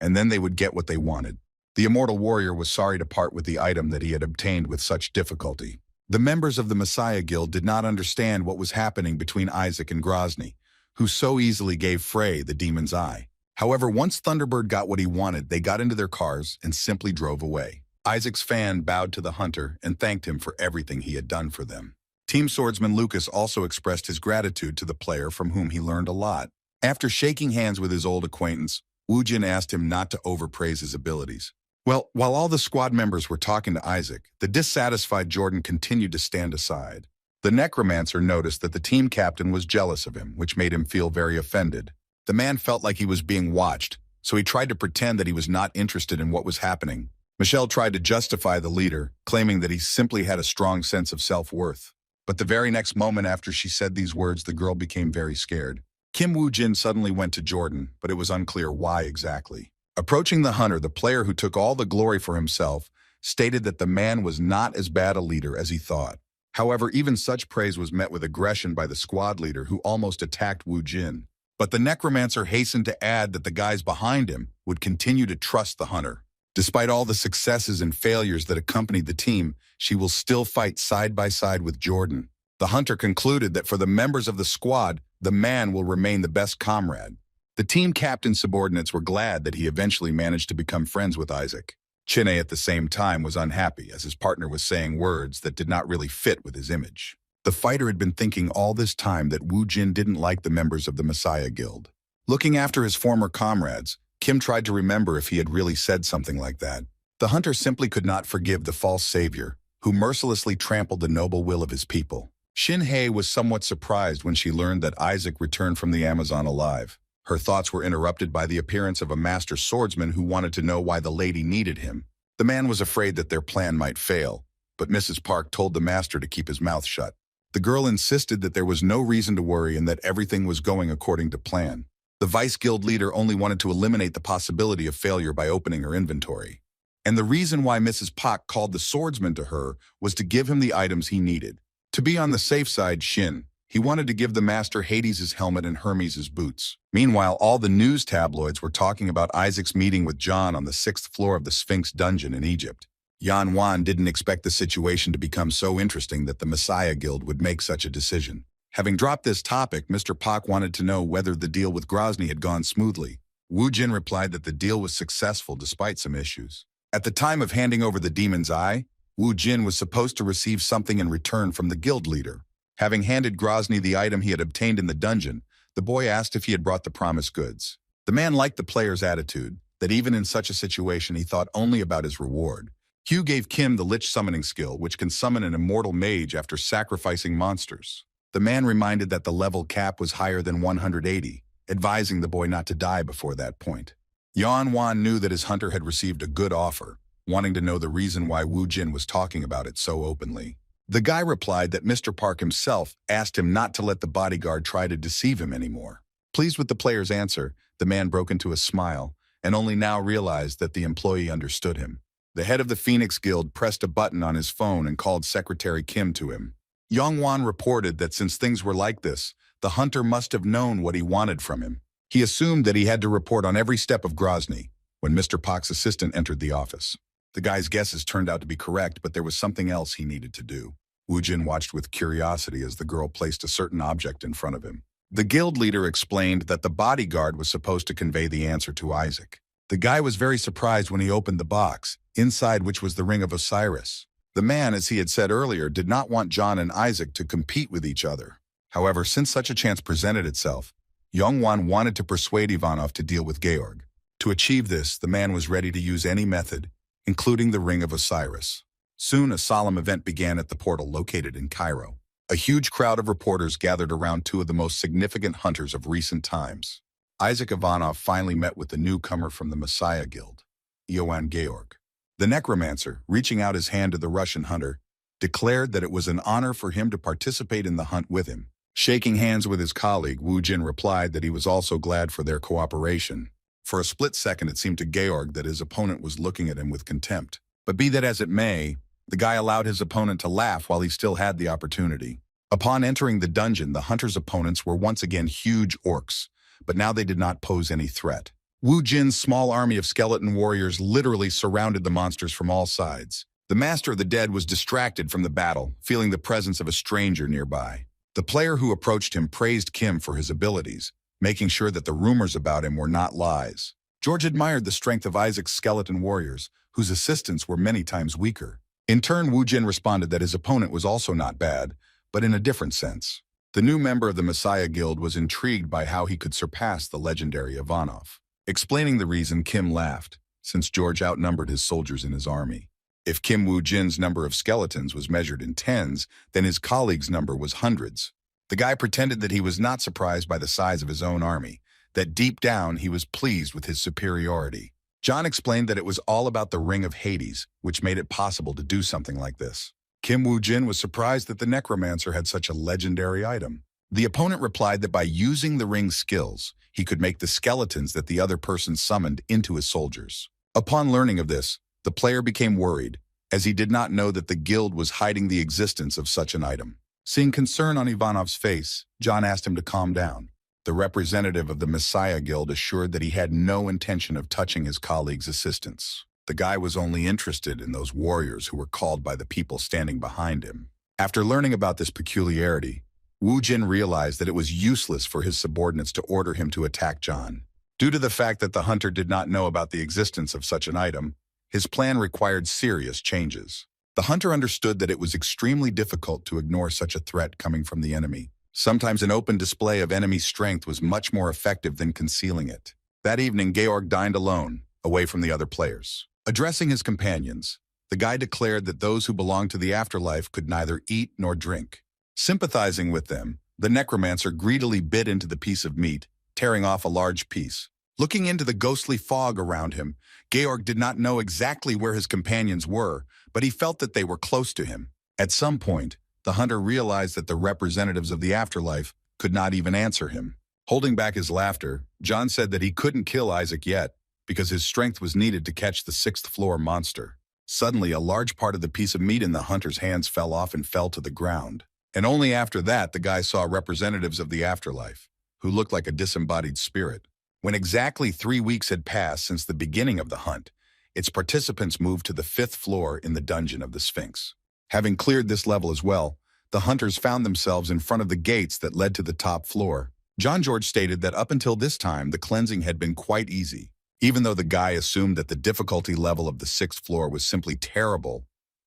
And then they would get what they wanted. The immortal warrior was sorry to part with the item that he had obtained with such difficulty. The members of the Messiah Guild did not understand what was happening between Isaac and Grozny, who so easily gave Frey the demon's eye. However, once Thunderbird got what he wanted, they got into their cars and simply drove away. Isaac's fan bowed to the hunter and thanked him for everything he had done for them. Team swordsman Lucas also expressed his gratitude to the player from whom he learned a lot. After shaking hands with his old acquaintance, Wu Jin asked him not to overpraise his abilities. Well, while all the squad members were talking to Isaac, the dissatisfied Jordan continued to stand aside. The necromancer noticed that the team captain was jealous of him, which made him feel very offended. The man felt like he was being watched, so he tried to pretend that he was not interested in what was happening. Michelle tried to justify the leader, claiming that he simply had a strong sense of self-worth. But the very next moment after she said these words, the girl became very scared. Kim Wu Jin suddenly went to Jordan, but it was unclear why exactly. Approaching the hunter, the player who took all the glory for himself stated that the man was not as bad a leader as he thought. However, even such praise was met with aggression by the squad leader, who almost attacked Wu Jin. But the necromancer hastened to add that the guys behind him would continue to trust the hunter. Despite all the successes and failures that accompanied the team, she will still fight side by side with Jordan. The hunter concluded that for the members of the squad, the man will remain the best comrade. The team captain's subordinates were glad that he eventually managed to become friends with Isaac. Chin-A at the same time was unhappy, as his partner was saying words that did not really fit with his image. The fighter had been thinking all this time that Wu Jin didn't like the members of the Messiah Guild. Looking after his former comrades, Kim tried to remember if he had really said something like that. The hunter simply could not forgive the false savior, who mercilessly trampled the noble will of his people. Shin Hei was somewhat surprised when she learned that Isaac returned from the Amazon alive. Her thoughts were interrupted by the appearance of a master swordsman who wanted to know why the lady needed him. The man was afraid that their plan might fail, but Mrs. Park told the master to keep his mouth shut. The girl insisted that there was no reason to worry and that everything was going according to plan. The Vice Guild leader only wanted to eliminate the possibility of failure by opening her inventory. And the reason why Mrs. Park called the swordsman to her was to give him the items he needed. To be on the safe side, he wanted to give the master Hades' helmet and Hermes' boots. Meanwhile, all the news tabloids were talking about Isaac's meeting with John on the 6th floor of the Sphinx dungeon in Egypt. Yan Wan didn't expect the situation to become so interesting that the Messiah Guild would make such a decision. Having dropped this topic, Mr. Pak wanted to know whether the deal with Grozny had gone smoothly. Wu Jin replied that the deal was successful despite some issues. At the time of handing over the Demon's Eye, Wu Jin was supposed to receive something in return from the guild leader. Having handed Grozny the item he had obtained in the dungeon, the boy asked if he had brought the promised goods. The man liked the player's attitude, that even in such a situation he thought only about his reward. Hugh gave Kim the Lich summoning skill, which can summon an immortal mage after sacrificing monsters. The man reminded that the level cap was higher than 180, advising the boy not to die before that point. Yan Wan knew that his hunter had received a good offer, wanting to know the reason why Wu Jin was talking about it so openly. The guy replied that Mr. Park himself asked him not to let the bodyguard try to deceive him anymore. Pleased with the player's answer, the man broke into a smile, and only now realized that the employee understood him. The head of the Phoenix Guild pressed a button on his phone and called Secretary Kim to him. Yongwan reported that since things were like this, the hunter must have known what he wanted from him. He assumed that he had to report on every step of Grozny when Mr. Pak's assistant entered the office. The guy's guesses turned out to be correct, but there was something else he needed to do. Wu Jin watched with curiosity as the girl placed a certain object in front of him. The guild leader explained that the bodyguard was supposed to convey the answer to Isaac. The guy was very surprised when he opened the box, inside which was the Ring of Osiris. The man, as he had said earlier, did not want John and Isaac to compete with each other. However, since such a chance presented itself, Yongwan wanted to persuade Ivanov to deal with Georg. To achieve this, the man was ready to use any method, including the Ring of Osiris. Soon, a solemn event began at the portal located in Cairo. A huge crowd of reporters gathered around two of the most significant hunters of recent times. Isaac Ivanov finally met with the newcomer from the Messiah Guild, Ioan Georg. The necromancer, reaching out his hand to the Russian hunter, declared that it was an honor for him to participate in the hunt with him. Shaking hands with his colleague, Wu Jin replied that he was also glad for their cooperation. For a split second, it seemed to Georg that his opponent was looking at him with contempt. But be that as it may, the guy allowed his opponent to laugh while he still had the opportunity. Upon entering the dungeon, the hunter's opponents were once again huge orcs, but now they did not pose any threat. Wu Jin's small army of skeleton warriors literally surrounded the monsters from all sides. The Master of the Dead was distracted from the battle, feeling the presence of a stranger nearby. The player who approached him praised Kim for his abilities, making sure that the rumors about him were not lies. George admired the strength of Isaac's skeleton warriors, whose assistants were many times weaker. In turn, Wu Jin responded that his opponent was also not bad, but in a different sense. The new member of the Messiah Guild was intrigued by how he could surpass the legendary Ivanov. Explaining the reason, Kim laughed, since George outnumbered his soldiers in his army. If Kim Wu Jin's number of skeletons was measured in tens, then his colleague's number was hundreds. The guy pretended that he was not surprised by the size of his own army, that deep down he was pleased with his superiority. John explained that it was all about the Ring of Hades, which made it possible to do something like this. Kim Wu Jin was surprised that the necromancer had such a legendary item. The opponent replied that by using the ring's skills, he could make the skeletons that the other person summoned into his soldiers. Upon learning of this, the player became worried, as he did not know that the guild was hiding the existence of such an item. Seeing concern on Ivanov's face, John asked him to calm down. The representative of the Messiah Guild assured that he had no intention of touching his colleague's assistants. The guy was only interested in those warriors who were called by the people standing behind him. After learning about this peculiarity, Wu Jin realized that it was useless for his subordinates to order him to attack John. Due to the fact that the hunter did not know about the existence of such an item, his plan required serious changes. The hunter understood that it was extremely difficult to ignore such a threat coming from the enemy. Sometimes an open display of enemy strength was much more effective than concealing it. That evening, Georg dined alone, away from the other players. Addressing his companions, the guy declared that those who belonged to the afterlife could neither eat nor drink. Sympathizing with them, the necromancer greedily bit into the piece of meat, tearing off a large piece. Looking into the ghostly fog around him, Georg did not know exactly where his companions were, but he felt that they were close to him. At some point, the hunter realized that the representatives of the afterlife could not even answer him. Holding back his laughter, John said that he couldn't kill Isaac yet because his strength was needed to catch the sixth-floor monster. Suddenly, a large part of the piece of meat in the hunter's hands fell off and fell to the ground. And only after that, the guy saw representatives of the afterlife, who looked like a disembodied spirit. When exactly 3 weeks had passed since the beginning of the hunt, its participants moved to the 5th floor in the dungeon of the Sphinx. Having cleared this level as well, the hunters found themselves in front of the gates that led to the top floor. John George stated that up until this time, the cleansing had been quite easy. Even though the guy assumed that the difficulty level of the 6th floor was simply terrible,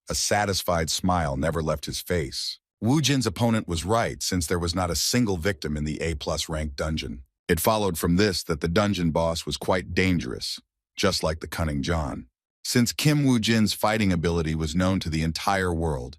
a satisfied smile never left his face. Wu Jin's opponent was right, since there was not a single victim in the A+ rank dungeon. It followed from this that the dungeon boss was quite dangerous, just like the cunning John. Since Kim Wu Jin's fighting ability was known to the entire world,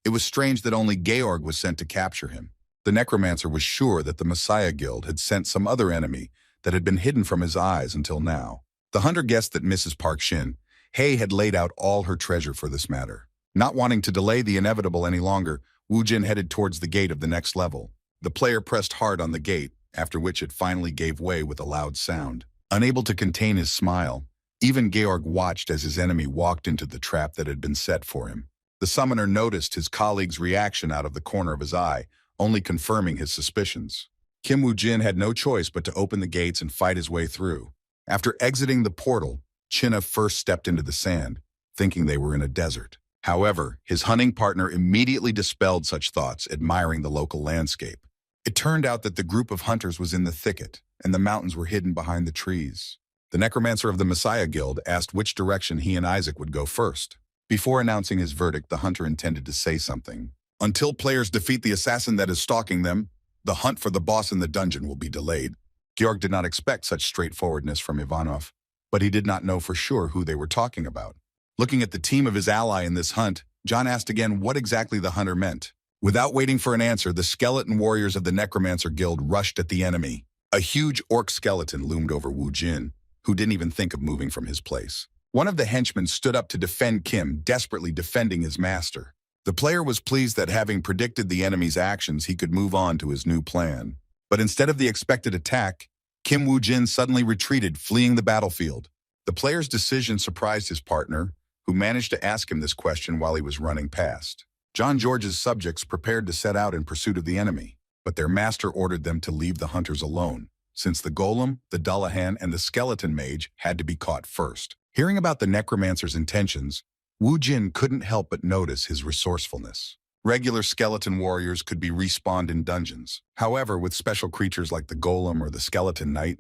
it was strange that only Georg was sent to capture him. The necromancer was sure that the Messiah Guild had sent some other enemy that had been hidden from his eyes until now. The hunter guessed that Mrs. Park Shin Hei had laid out all her treasure for this matter. Not wanting to delay the inevitable any longer, Wu Jin headed towards the gate of the next level. The player pressed hard on the gate, after which it finally gave way with a loud sound. Unable to contain his smile, even Georg watched as his enemy walked into the trap that had been set for him. The summoner noticed his colleague's reaction out of the corner of his eye, only confirming his suspicions. Kim Wu Jin had no choice but to open the gates and fight his way through. After exiting the portal, China first stepped into the sand, thinking they were in a desert. However, his hunting partner immediately dispelled such thoughts, admiring the local landscape. It turned out that the group of hunters was in the thicket, and the mountains were hidden behind the trees. The necromancer of the Messiah Guild asked which direction he and Isaac would go first. Before announcing his verdict, the hunter intended to say something. Until players defeat the assassin that is stalking them, the hunt for the boss in the dungeon will be delayed. Georg did not expect such straightforwardness from Ivanov, but he did not know for sure who they were talking about. Looking at the team of his ally in this hunt, John asked again what exactly the hunter meant. Without waiting for an answer, the skeleton warriors of the Necromancer Guild rushed at the enemy. A huge orc skeleton loomed over Wu Jin, who didn't even think of moving from his place. One of the henchmen stood up to defend Kim, desperately defending his master. The player was pleased that having predicted the enemy's actions, he could move on to his new plan. But instead of the expected attack, Kim Wu Jin suddenly retreated, fleeing the battlefield. The player's decision surprised his partner, who managed to ask him this question while he was running past. John George's subjects prepared to set out in pursuit of the enemy, but their master ordered them to leave the hunters alone, since the golem, the Dullahan, and the skeleton mage had to be caught first. Hearing about the necromancer's intentions, Wu Jin couldn't help but notice his resourcefulness. Regular skeleton warriors could be respawned in dungeons. However, with special creatures like the golem or the skeleton knight,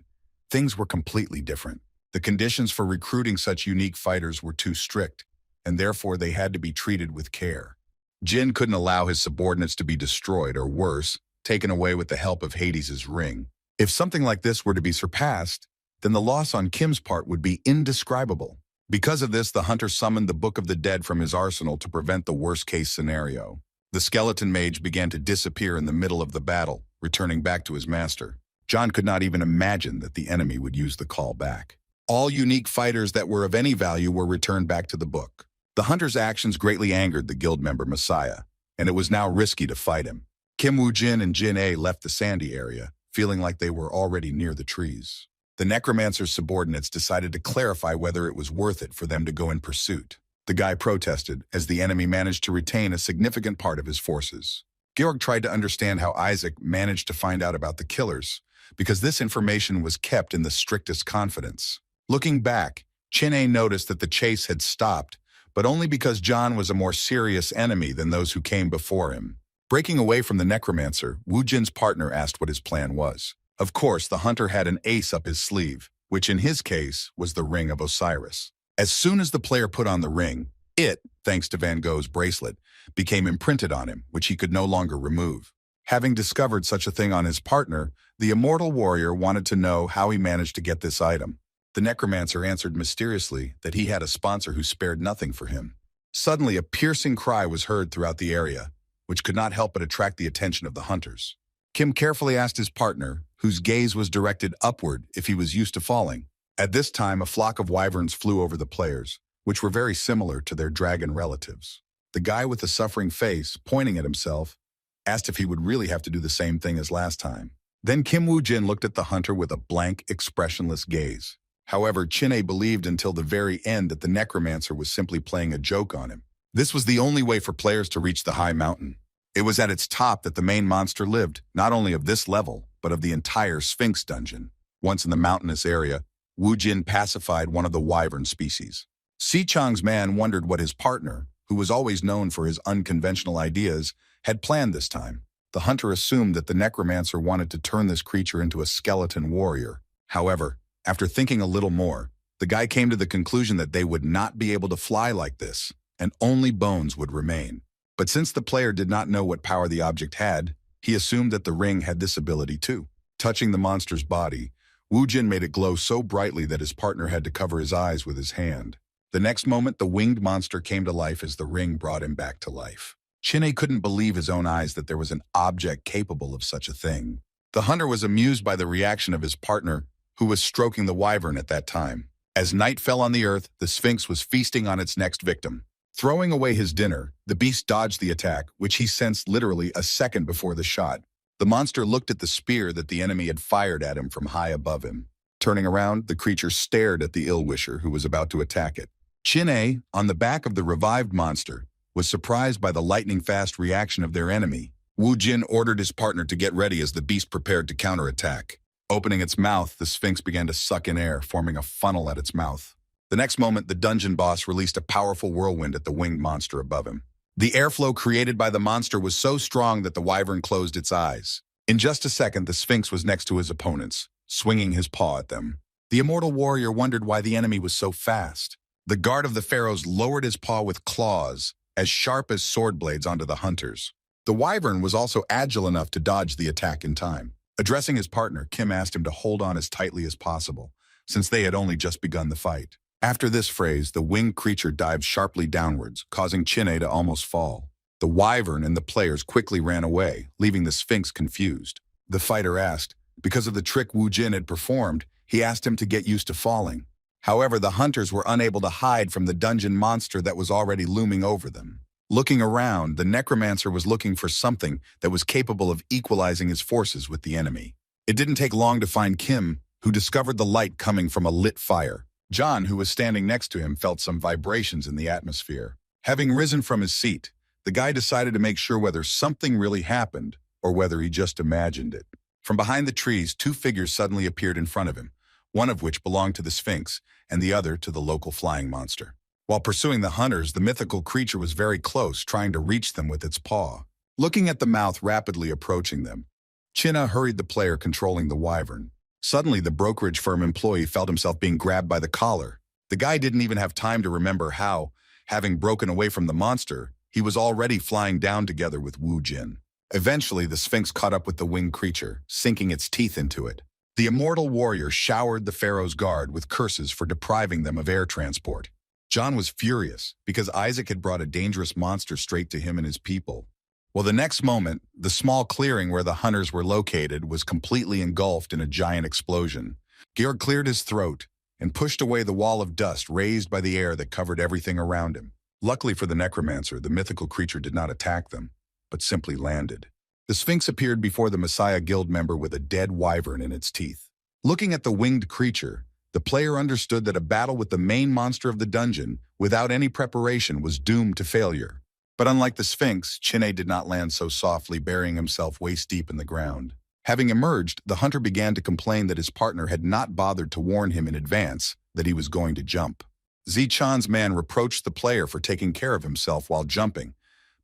things were completely different. The conditions for recruiting such unique fighters were too strict, and therefore they had to be treated with care. Jin couldn't allow his subordinates to be destroyed, or worse, taken away with the help of Hades's ring. If something like this were to be surpassed, then the loss on Kim's part would be indescribable. Because of this, the hunter summoned the Book of the Dead from his arsenal to prevent the worst-case scenario. The skeleton mage began to disappear in the middle of the battle, returning back to his master. John could not even imagine that the enemy would use the call back. All unique fighters that were of any value were returned back to the book. The hunter's actions greatly angered the guild member Messiah, and it was now risky to fight him. Kim Wu Jin and Jin A left the sandy area, feeling like they were already near the trees. The necromancer's subordinates decided to clarify whether it was worth it for them to go in pursuit. The guy protested, as the enemy managed to retain a significant part of his forces. Georg tried to understand how Isaac managed to find out about the killers, because this information was kept in the strictest confidence. Looking back, Chin-A noticed that the chase had stopped, but only because John was a more serious enemy than those who came before him. Breaking away from the necromancer, Wu Jin's partner asked what his plan was. Of course, the hunter had an ace up his sleeve, which in his case was the Ring of Osiris. As soon as the player put on the ring, It, thanks to Van Gogh's bracelet, became imprinted on him, which he could no longer remove. Having discovered such a thing on his partner, the immortal warrior wanted to know how he managed to get this item. The necromancer answered mysteriously that he had a sponsor who spared nothing for him. Suddenly, a piercing cry was heard throughout the area, which could not help but attract the attention of the hunters. Kim carefully asked his partner, whose gaze was directed upward, if he was used to falling. At this time, a flock of wyverns flew over the players, which were very similar to their dragon relatives. The guy with the suffering face, pointing at himself, asked if he would really have to do the same thing as last time. Then Kim Woo-jin looked at the hunter with a blank, expressionless gaze. However, Chin-A believed until the very end that the necromancer was simply playing a joke on him. This was the only way for players to reach the high mountain. It was at its top that the main monster lived, not only of this level, but of the entire Sphinx dungeon. Once in the mountainous area, Woo-jin pacified one of the wyvern species. Si-chang's man wondered what his partner, who was always known for his unconventional ideas, had planned this time. The hunter assumed that the necromancer wanted to turn this creature into a skeleton warrior. However, after thinking a little more, the guy came to the conclusion that they would not be able to fly like this, and only bones would remain. But since the player did not know what power the object had, he assumed that the ring had this ability too. Touching the monster's body, Woo-jin made it glow so brightly that his partner had to cover his eyes with his hand. The next moment, the winged monster came to life as the ring brought him back to life. Chin-A couldn't believe his own eyes that there was an object capable of such a thing. The hunter was amused by the reaction of his partner, who was stroking the wyvern at that time. As night fell on the earth, the Sphinx was feasting on its next victim. Throwing away his dinner, the beast dodged the attack, which he sensed literally a second before the shot. The monster looked at the spear that the enemy had fired at him from high above him. Turning around, the creature stared at the ill-wisher who was about to attack it. Chin-A, on the back of the revived monster, was surprised by the lightning-fast reaction of their enemy. Woo-jin ordered his partner to get ready as the beast prepared to counterattack. Opening its mouth, the Sphinx began to suck in air, forming a funnel at its mouth. The next moment, the dungeon boss released a powerful whirlwind at the winged monster above him. The airflow created by the monster was so strong that the wyvern closed its eyes. In just a second, the Sphinx was next to his opponents, swinging his paw at them. The immortal warrior wondered why the enemy was so fast. The guard of the pharaohs lowered his paw with claws, as sharp as sword blades onto the hunters. The wyvern was also agile enough to dodge the attack in time. Addressing his partner, Kim asked him to hold on as tightly as possible, since they had only just begun the fight. After this phrase, the winged creature dived sharply downwards, causing Chin-A to almost fall. The wyvern and the players quickly ran away, leaving the Sphinx confused. The fighter asked, because of the trick Woo-jin had performed, he asked him to get used to falling. However, the hunters were unable to hide from the dungeon monster that was already looming over them. Looking around, the necromancer was looking for something that was capable of equalizing his forces with the enemy. It didn't take long to find Kim, who discovered the light coming from a lit fire. John, who was standing next to him, felt some vibrations in the atmosphere. Having risen from his seat, the guy decided to make sure whether something really happened or whether he just imagined it. From behind the trees, two figures suddenly appeared in front of him, one of which belonged to the Sphinx and the other to the local flying monster. While pursuing the hunters, the mythical creature was very close, trying to reach them with its paw. Looking at the mouth rapidly approaching them, Chin-A hurried the player controlling the wyvern. Suddenly, the brokerage firm employee felt himself being grabbed by the collar. The guy didn't even have time to remember how, having broken away from the monster, he was already flying down together with Woo-jin. Eventually, the Sphinx caught up with the winged creature, sinking its teeth into it. The immortal warrior showered the pharaoh's guard with curses for depriving them of air transport. John was furious because Isaac had brought a dangerous monster straight to him and his people. Well, the next moment, the small clearing where the hunters were located was completely engulfed in a giant explosion. Georg cleared his throat and pushed away the wall of dust raised by the air that covered everything around him. Luckily for the necromancer, the mythical creature did not attack them, but simply landed. The Sphinx appeared before the Messiah Guild member with a dead wyvern in its teeth. Looking at the winged creature, the player understood that a battle with the main monster of the dungeon, without any preparation, was doomed to failure. But unlike the Sphinx, Chin-A did not land so softly, burying himself waist-deep in the ground. Having emerged, the hunter began to complain that his partner had not bothered to warn him in advance that he was going to jump. Zi-chan's man reproached the player for taking care of himself while jumping,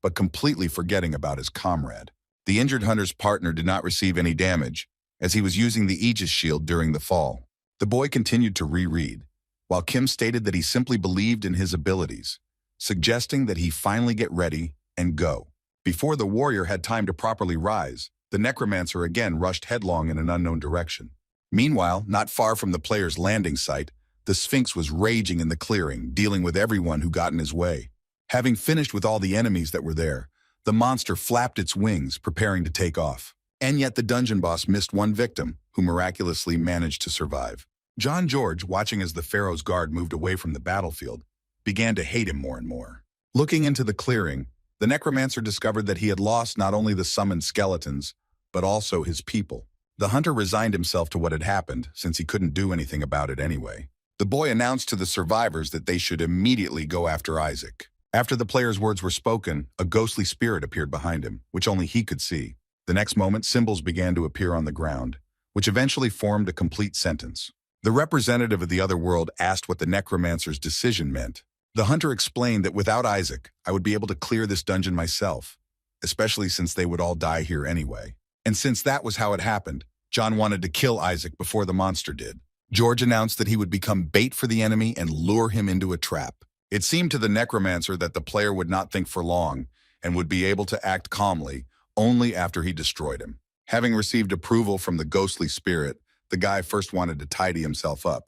but completely forgetting about his comrade. The injured hunter's partner did not receive any damage, as he was using the Aegis shield during the fall. The boy continued to reread, while Kim stated that he simply believed in his abilities. suggesting that he finally get ready and go. Before the warrior had time to properly rise, the necromancer again rushed headlong in an unknown direction. Meanwhile, not far from the player's landing site, the Sphinx was raging in the clearing, dealing with everyone who got in his way. Having finished with all the enemies that were there, the monster flapped its wings, preparing to take off. And yet the dungeon boss missed one victim, who miraculously managed to survive. John George, watching as the Pharaoh's guard moved away from the battlefield, began to hate him more and more. Looking into the clearing, the necromancer discovered that he had lost not only the summoned skeletons, but also his people. The hunter resigned himself to what had happened, since he couldn't do anything about it anyway. The boy announced to the survivors that they should immediately go after Isaac. After the player's words were spoken, a ghostly spirit appeared behind him, which only he could see. The next moment, symbols began to appear on the ground, which eventually formed a complete sentence. The representative of the other world asked what the necromancer's decision meant. The hunter explained that without Isaac, I would be able to clear this dungeon myself, especially since they would all die here anyway. And since that was how it happened, John wanted to kill Isaac before the monster did. George announced that he would become bait for the enemy and lure him into a trap. It seemed to the necromancer that the player would not think for long and would be able to act calmly only after he destroyed him. Having received approval from the ghostly spirit, the guy first wanted to tidy himself up.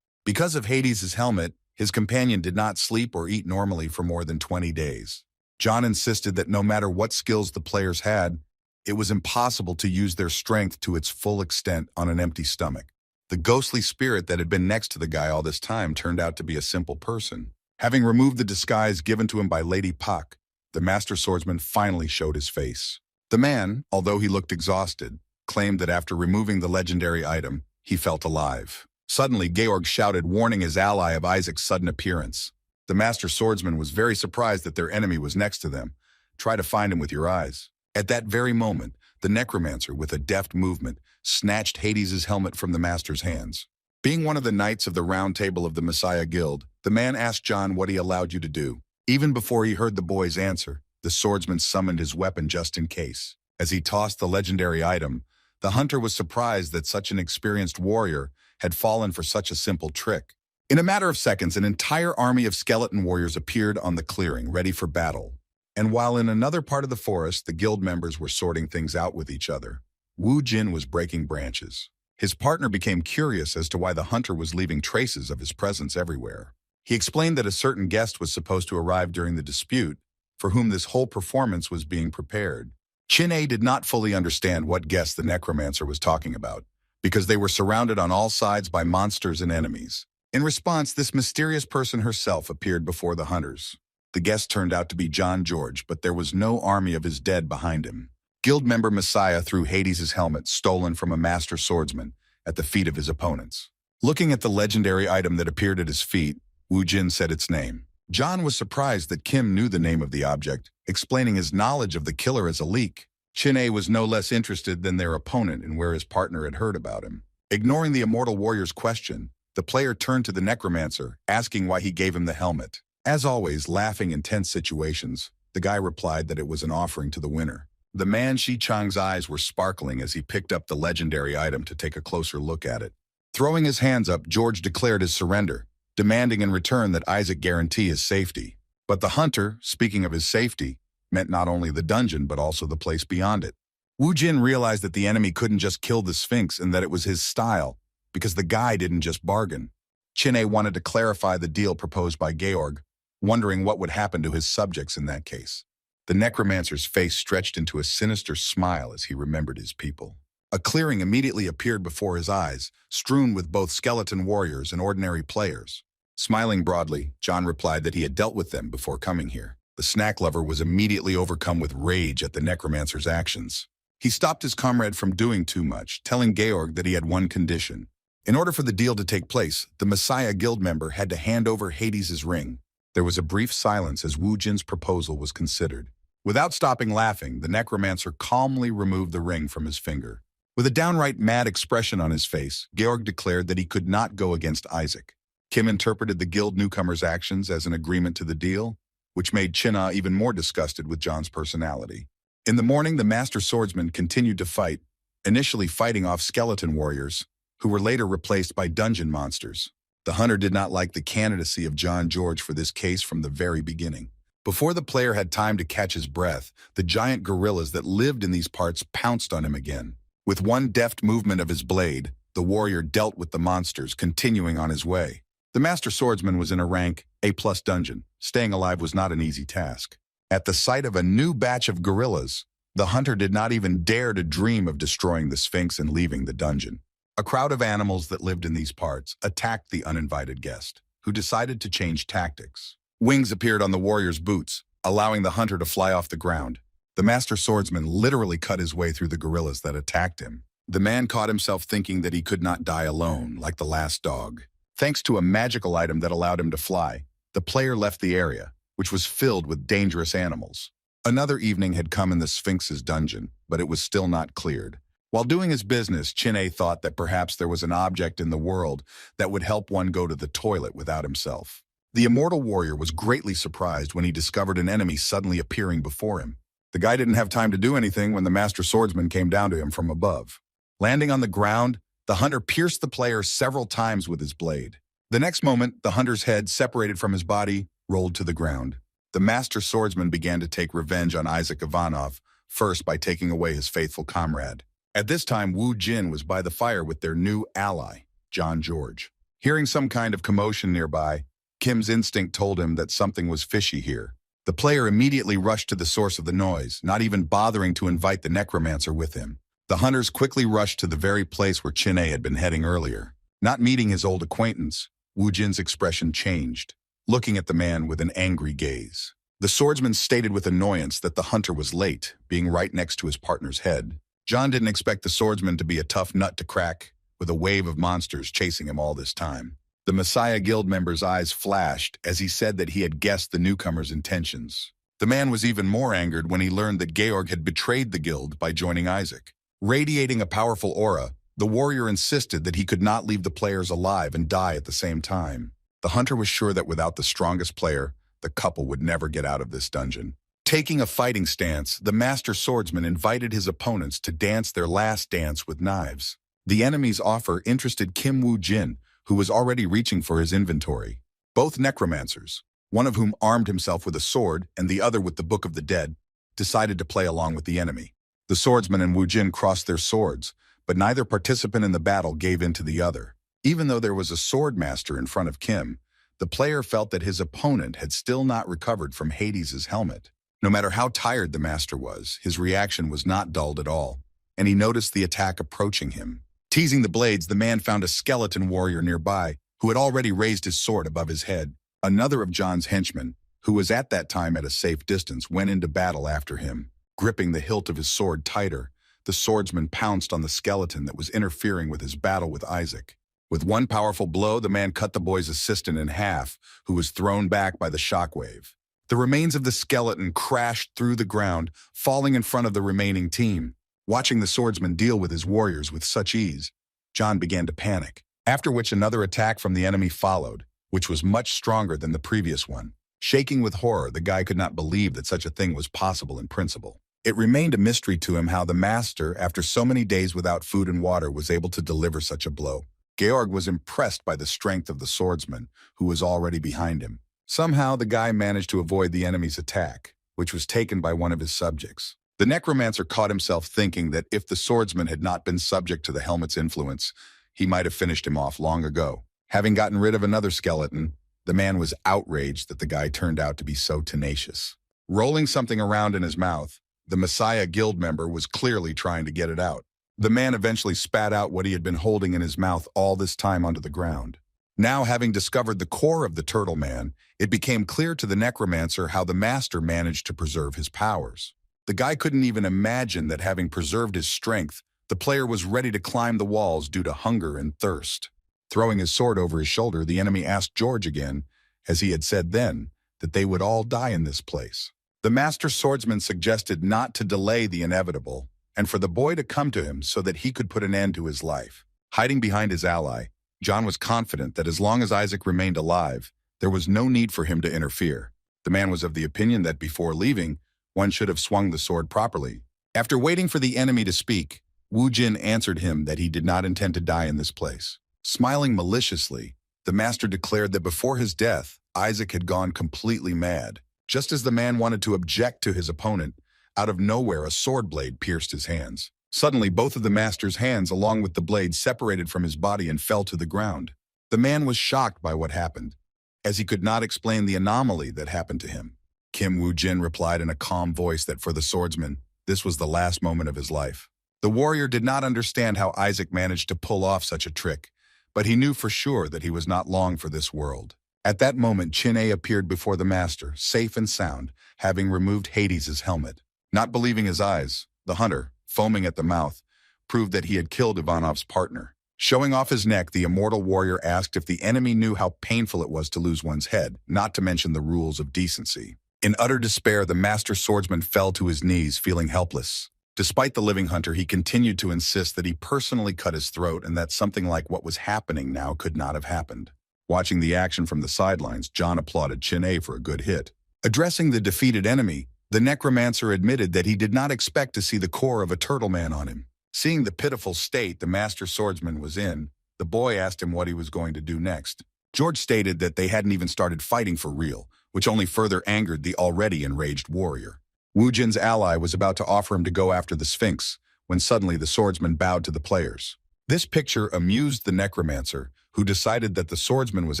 Because of Hades' helmet, his companion did not sleep or eat normally for more than 20 days. John insisted that no matter what skills the players had, it was impossible to use their strength to its full extent on an empty stomach. The ghostly spirit that had been next to the guy all this time turned out to be a simple person. Having removed the disguise given to him by Lady Puck, the master swordsman finally showed his face. The man, although he looked exhausted, claimed that after removing the legendary item, he felt alive. Suddenly, Georg shouted, warning his ally of Isaac's sudden appearance. The master swordsman was very surprised that their enemy was next to them. Try to find him with your eyes. At that very moment, the necromancer, with a deft movement, snatched Hades' helmet from the master's hands. Being one of the knights of the Round Table of the Messiah Guild, the man asked John what he allowed you to do. Even before he heard the boy's answer, the swordsman summoned his weapon just in case. As he tossed the legendary item, the hunter was surprised that such an experienced warrior had fallen for such a simple trick. In a matter of seconds, an entire army of skeleton warriors appeared on the clearing, ready for battle. And while in another part of the forest, the guild members were sorting things out with each other, Wu Jin was breaking branches. His partner became curious as to why the hunter was leaving traces of his presence everywhere. He explained that a certain guest was supposed to arrive during the dispute, for whom this whole performance was being prepared. Chin-A did not fully understand what guest the necromancer was talking about, because they were surrounded on all sides by monsters and enemies. In response, this mysterious person herself appeared before the hunters. The guest turned out to be John George, but there was no army of his dead behind him. Guild member Messiah threw Hades' helmet, stolen from a master swordsman, at the feet of his opponents. Looking at the legendary item that appeared at his feet, Wu Jin said its name. John was surprised that Kim knew the name of the object, explaining his knowledge of the killer as a leak. Chin-A was no less interested than their opponent in where his partner had heard about him. Ignoring the immortal warrior's question, the player turned to the necromancer, asking why he gave him the helmet. As always, laughing in tense situations, the guy replied that it was an offering to the winner. The man Shi Chang's eyes were sparkling as he picked up the legendary item to take a closer look at it. Throwing his hands up, George declared his surrender, demanding in return that Isaac guarantee his safety. But the hunter, speaking of his safety, meant not only the dungeon but also the place beyond it. Wu Jin realized that the enemy couldn't just kill the Sphinx and that it was his style, because the guy didn't just bargain. Chin-A wanted to clarify the deal proposed by Georg, wondering what would happen to his subjects in that case. The necromancer's face stretched into a sinister smile as he remembered his people. A clearing immediately appeared before his eyes, strewn with both skeleton warriors and ordinary players. Smiling broadly, John replied that he had dealt with them before coming here. The snack lover was immediately overcome with rage at the necromancer's actions. He stopped his comrade from doing too much, telling Georg that he had one condition. In order for the deal to take place, the Messiah Guild member had to hand over Hades' ring. There was a brief silence as Wu Jin's proposal was considered. Without stopping laughing, the necromancer calmly removed the ring from his finger. With a downright mad expression on his face, Georg declared that he could not go against Isaac. Kim interpreted the guild newcomer's actions as an agreement to the deal, which made Chin-A even more disgusted with John's personality. In the morning, the master swordsman continued to fight, initially fighting off skeleton warriors, who were later replaced by dungeon monsters. The hunter did not like the candidacy of John George for this case from the very beginning. Before the player had time to catch his breath, the giant gorillas that lived in these parts pounced on him again. With one deft movement of his blade, the warrior dealt with the monsters, continuing on his way. The master swordsman was in a rank A+ dungeon. Staying alive was not an easy task. At the sight of a new batch of gorillas, the hunter did not even dare to dream of destroying the Sphinx and leaving the dungeon. A crowd of animals that lived in these parts attacked the uninvited guest, who decided to change tactics. Wings appeared on the warrior's boots, allowing the hunter to fly off the ground. The master swordsman literally cut his way through the gorillas that attacked him. The man caught himself thinking that he could not die alone, like the last dog. Thanks to a magical item that allowed him to fly, the player left the area, which was filled with dangerous animals. Another evening had come in the Sphinx's dungeon, but it was still not cleared. While doing his business, Chin-A thought that perhaps there was an object in the world that would help one go to the toilet without himself. The immortal warrior was greatly surprised when he discovered an enemy suddenly appearing before him. The guy didn't have time to do anything when the master swordsman came down to him from above. Landing on the ground, the hunter pierced the player several times with his blade. The next moment, the hunter's head, separated from his body, rolled to the ground. The master swordsman began to take revenge on Isaac Ivanov, first by taking away his faithful comrade. At this time, Wu Jin was by the fire with their new ally, John George. Hearing some kind of commotion nearby, Kim's instinct told him that something was fishy here. The player immediately rushed to the source of the noise, not even bothering to invite the necromancer with him. The hunters quickly rushed to the very place where Chin-A had been heading earlier. Not meeting his old acquaintance, Wu Jin's expression changed, looking at the man with an angry gaze. The swordsman stated with annoyance that the hunter was late, being right next to his partner's head. John didn't expect the swordsman to be a tough nut to crack, with a wave of monsters chasing him all this time. The Messiah Guild member's eyes flashed as he said that he had guessed the newcomer's intentions. The man was even more angered when he learned that Georg had betrayed the guild by joining Isaac. Radiating a powerful aura, the warrior insisted that he could not leave the players alive and die at the same time. The hunter was sure that without the strongest player, the couple would never get out of this dungeon. Taking a fighting stance, the master swordsman invited his opponents to dance their last dance with knives. The enemy's offer interested Kim Woo Jin, who was already reaching for his inventory. Both necromancers, one of whom armed himself with a sword and the other with the Book of the Dead, decided to play along with the enemy. The swordsman and Woo Jin crossed their swords, but neither participant in the battle gave in to the other. Even though there was a sword master in front of Kim, the player felt that his opponent had still not recovered from Hades's helmet. No matter how tired the master was, his reaction was not dulled at all, and he noticed the attack approaching him. Teasing the blades, the man found a skeleton warrior nearby who had already raised his sword above his head. Another of John's henchmen, who was at that time at a safe distance, went into battle after him. Gripping the hilt of his sword tighter, the swordsman pounced on the skeleton that was interfering with his battle with Isaac. With one powerful blow, the man cut the boy's assistant in half, who was thrown back by the shockwave. The remains of the skeleton crashed through the ground, falling in front of the remaining team. Watching the swordsman deal with his warriors with such ease, John began to panic, after which another attack from the enemy followed, which was much stronger than the previous one. Shaking with horror, the guy could not believe that such a thing was possible in principle. It remained a mystery to him how the master, after so many days without food and water, was able to deliver such a blow. Georg was impressed by the strength of the swordsman, who was already behind him. Somehow, the guy managed to avoid the enemy's attack, which was taken by one of his subjects. The necromancer caught himself thinking that if the swordsman had not been subject to the helmet's influence, he might have finished him off long ago. Having gotten rid of another skeleton, the man was outraged that the guy turned out to be so tenacious. Rolling something around in his mouth, the Messiah Guild member was clearly trying to get it out. The man eventually spat out what he had been holding in his mouth all this time onto the ground. Now, having discovered the core of the turtle man, it became clear to the necromancer how the master managed to preserve his powers. The guy couldn't even imagine that having preserved his strength, the player was ready to climb the walls due to hunger and thirst. Throwing his sword over his shoulder, the enemy asked George again, as he had said then, that they would all die in this place. The master swordsman suggested not to delay the inevitable, and for the boy to come to him so that he could put an end to his life. Hiding behind his ally, John was confident that as long as Isaac remained alive, there was no need for him to interfere. The man was of the opinion that before leaving, one should have swung the sword properly. After waiting for the enemy to speak, Wu Jin answered him that he did not intend to die in this place. Smiling maliciously, The master declared that before his death, Isaac had gone completely mad. Just as the man wanted to object to his opponent, out of nowhere a sword blade pierced his hands. Suddenly, both of the master's hands along with the blade separated from his body and fell to the ground. The man was shocked by what happened, as he could not explain the anomaly that happened to him. Kim Woo-jin replied in a calm voice that for the swordsman, this was the last moment of his life. The warrior did not understand how Isaac managed to pull off such a trick, but he knew for sure that he was not long for this world. At that moment, Chin-A appeared before the master, safe and sound, having removed Hades' helmet. Not believing his eyes, the hunter, foaming at the mouth, proved that he had killed Ivanov's partner. Showing off his neck, the immortal warrior asked if the enemy knew how painful it was to lose one's head, not to mention the rules of decency. In utter despair, the master swordsman fell to his knees, feeling helpless. Despite the living hunter, he continued to insist that he personally cut his throat and that something like what was happening now could not have happened. Watching the action from the sidelines, John applauded Chin-A for a good hit. Addressing the defeated enemy, the necromancer admitted that he did not expect to see the core of a turtle man on him. Seeing the pitiful state the master swordsman was in, the boy asked him what he was going to do next. George stated that they hadn't even started fighting for real, which only further angered the already enraged warrior. Woo-jin's ally was about to offer him to go after the Sphinx, when suddenly the swordsman bowed to the players. This picture amused the necromancer, who decided that the swordsman was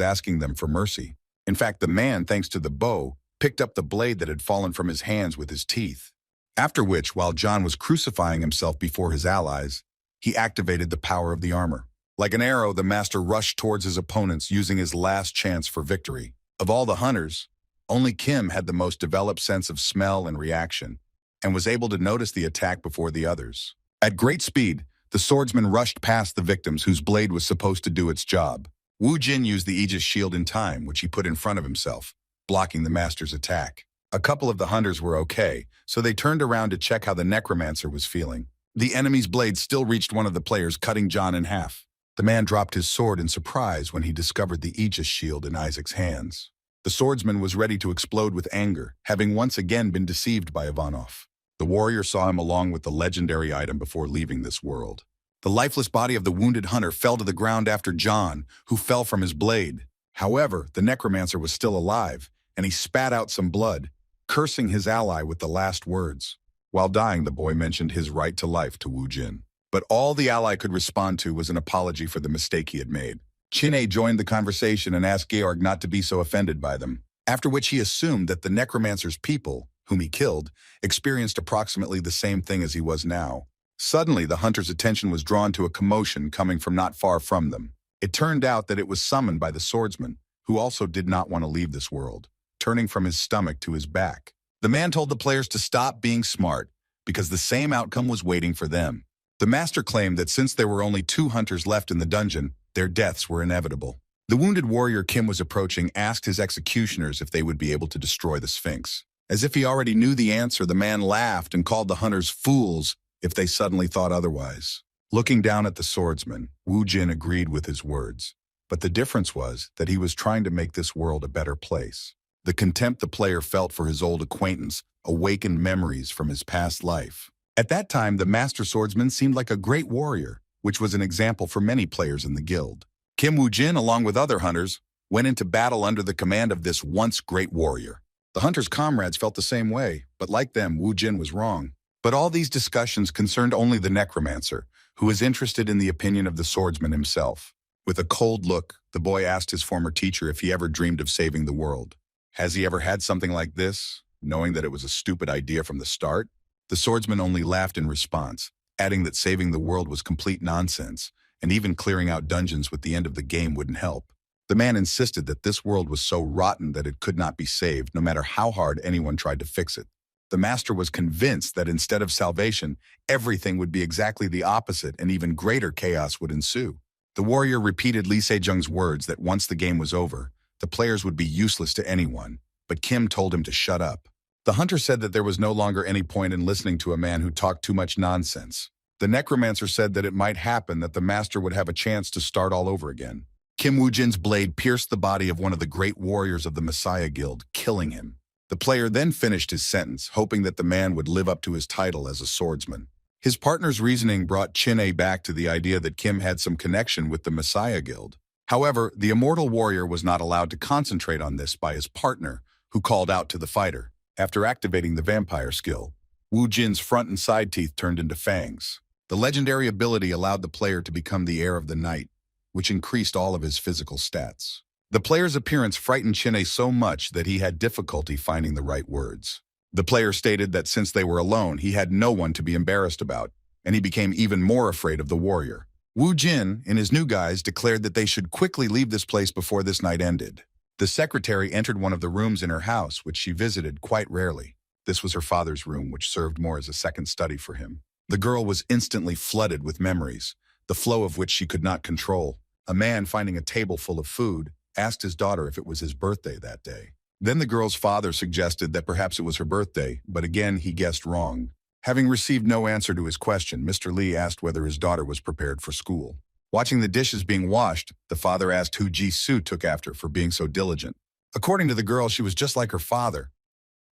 asking them for mercy. In fact, the man, thanks to the bow, picked up the blade that had fallen from his hands with his teeth. After which, while John was crucifying himself before his allies, he activated the power of the armor. Like an arrow, the master rushed towards his opponents, using his last chance for victory. Of all the hunters, only Kim had the most developed sense of smell and reaction, and was able to notice the attack before the others. At great speed, the swordsman rushed past the victims whose blade was supposed to do its job. Woo-jin used the Aegis shield in time, which he put in front of himself, blocking the master's attack. A couple of the hunters were okay, so they turned around to check how the necromancer was feeling. The enemy's blade still reached one of the players, cutting John in half. The man dropped his sword in surprise when he discovered the Aegis shield in Isaac's hands. The swordsman was ready to explode with anger, having once again been deceived by Ivanov. The warrior saw him along with the legendary item before leaving this world. The lifeless body of the wounded hunter fell to the ground after John, who fell from his blade. However, the necromancer was still alive, and he spat out some blood, cursing his ally with the last words. While dying, the boy mentioned his right to life to Woo-jin. But all the ally could respond to was an apology for the mistake he had made. Chin-A joined the conversation and asked Georg not to be so offended by them, after which he assumed that the necromancer's people, whom he killed, experienced approximately the same thing as he was now. Suddenly, the hunter's attention was drawn to a commotion coming from not far from them. It turned out that it was summoned by the swordsman, who also did not want to leave this world, turning from his stomach to his back. The man told the players to stop being smart, because the same outcome was waiting for them. The master claimed that since there were only 2 hunters left in the dungeon, their deaths were inevitable. The wounded warrior Kim was approaching asked his executioners if they would be able to destroy the Sphinx. As if he already knew the answer, the man laughed and called the hunters fools if they suddenly thought otherwise. Looking down at the swordsman, Woo-jin agreed with his words. But the difference was that he was trying to make this world a better place. The contempt the player felt for his old acquaintance awakened memories from his past life. At that time, the master swordsman seemed like a great warrior, which was an example for many players in the guild. Kim Woo-jin, along with other hunters, went into battle under the command of this once great warrior. The hunters' comrades felt the same way, but like them, Woo-jin was wrong. But all these discussions concerned only the necromancer, who was interested in the opinion of the swordsman himself. With a cold look, the boy asked his former teacher if he ever dreamed of saving the world. Has he ever had something like this, knowing that it was a stupid idea from the start? The swordsman only laughed in response, adding that saving the world was complete nonsense, and even clearing out dungeons with the end of the game wouldn't help. The man insisted that this world was so rotten that it could not be saved, no matter how hard anyone tried to fix it. The master was convinced that instead of salvation, everything would be exactly the opposite and even greater chaos would ensue. The warrior repeated Lee Se-jung's words that once the game was over, the players would be useless to anyone, but Kim told him to shut up. The hunter said that there was no longer any point in listening to a man who talked too much nonsense. The necromancer said that it might happen that the master would have a chance to start all over again. Kim Woo-jin's blade pierced the body of one of the great warriors of the Messiah Guild, killing him. The player then finished his sentence, hoping that the man would live up to his title as a swordsman. His partner's reasoning brought Chin-A back to the idea that Kim had some connection with the Messiah Guild. However, the immortal warrior was not allowed to concentrate on this by his partner, who called out to the fighter. After activating the vampire skill, Wu Jin's front and side teeth turned into fangs. The legendary ability allowed the player to become the heir of the night, which increased all of his physical stats. The player's appearance frightened Chin'e so much that he had difficulty finding the right words. The player stated that since they were alone, he had no one to be embarrassed about, and he became even more afraid of the warrior. Wu Jin, in his new guise, declared that they should quickly leave this place before this night ended. The secretary entered one of the rooms in her house, which she visited quite rarely. This was her father's room, which served more as a second study for him. The girl was instantly flooded with memories, the flow of which she could not control. A man, finding a table full of food, asked his daughter if it was his birthday that day. Then the girl's father suggested that perhaps it was her birthday, but again he guessed wrong. Having received no answer to his question, Mr. Lee asked whether his daughter was prepared for school. Watching the dishes being washed, the father asked who Ji-soo took after for being so diligent. According to the girl, she was just like her father,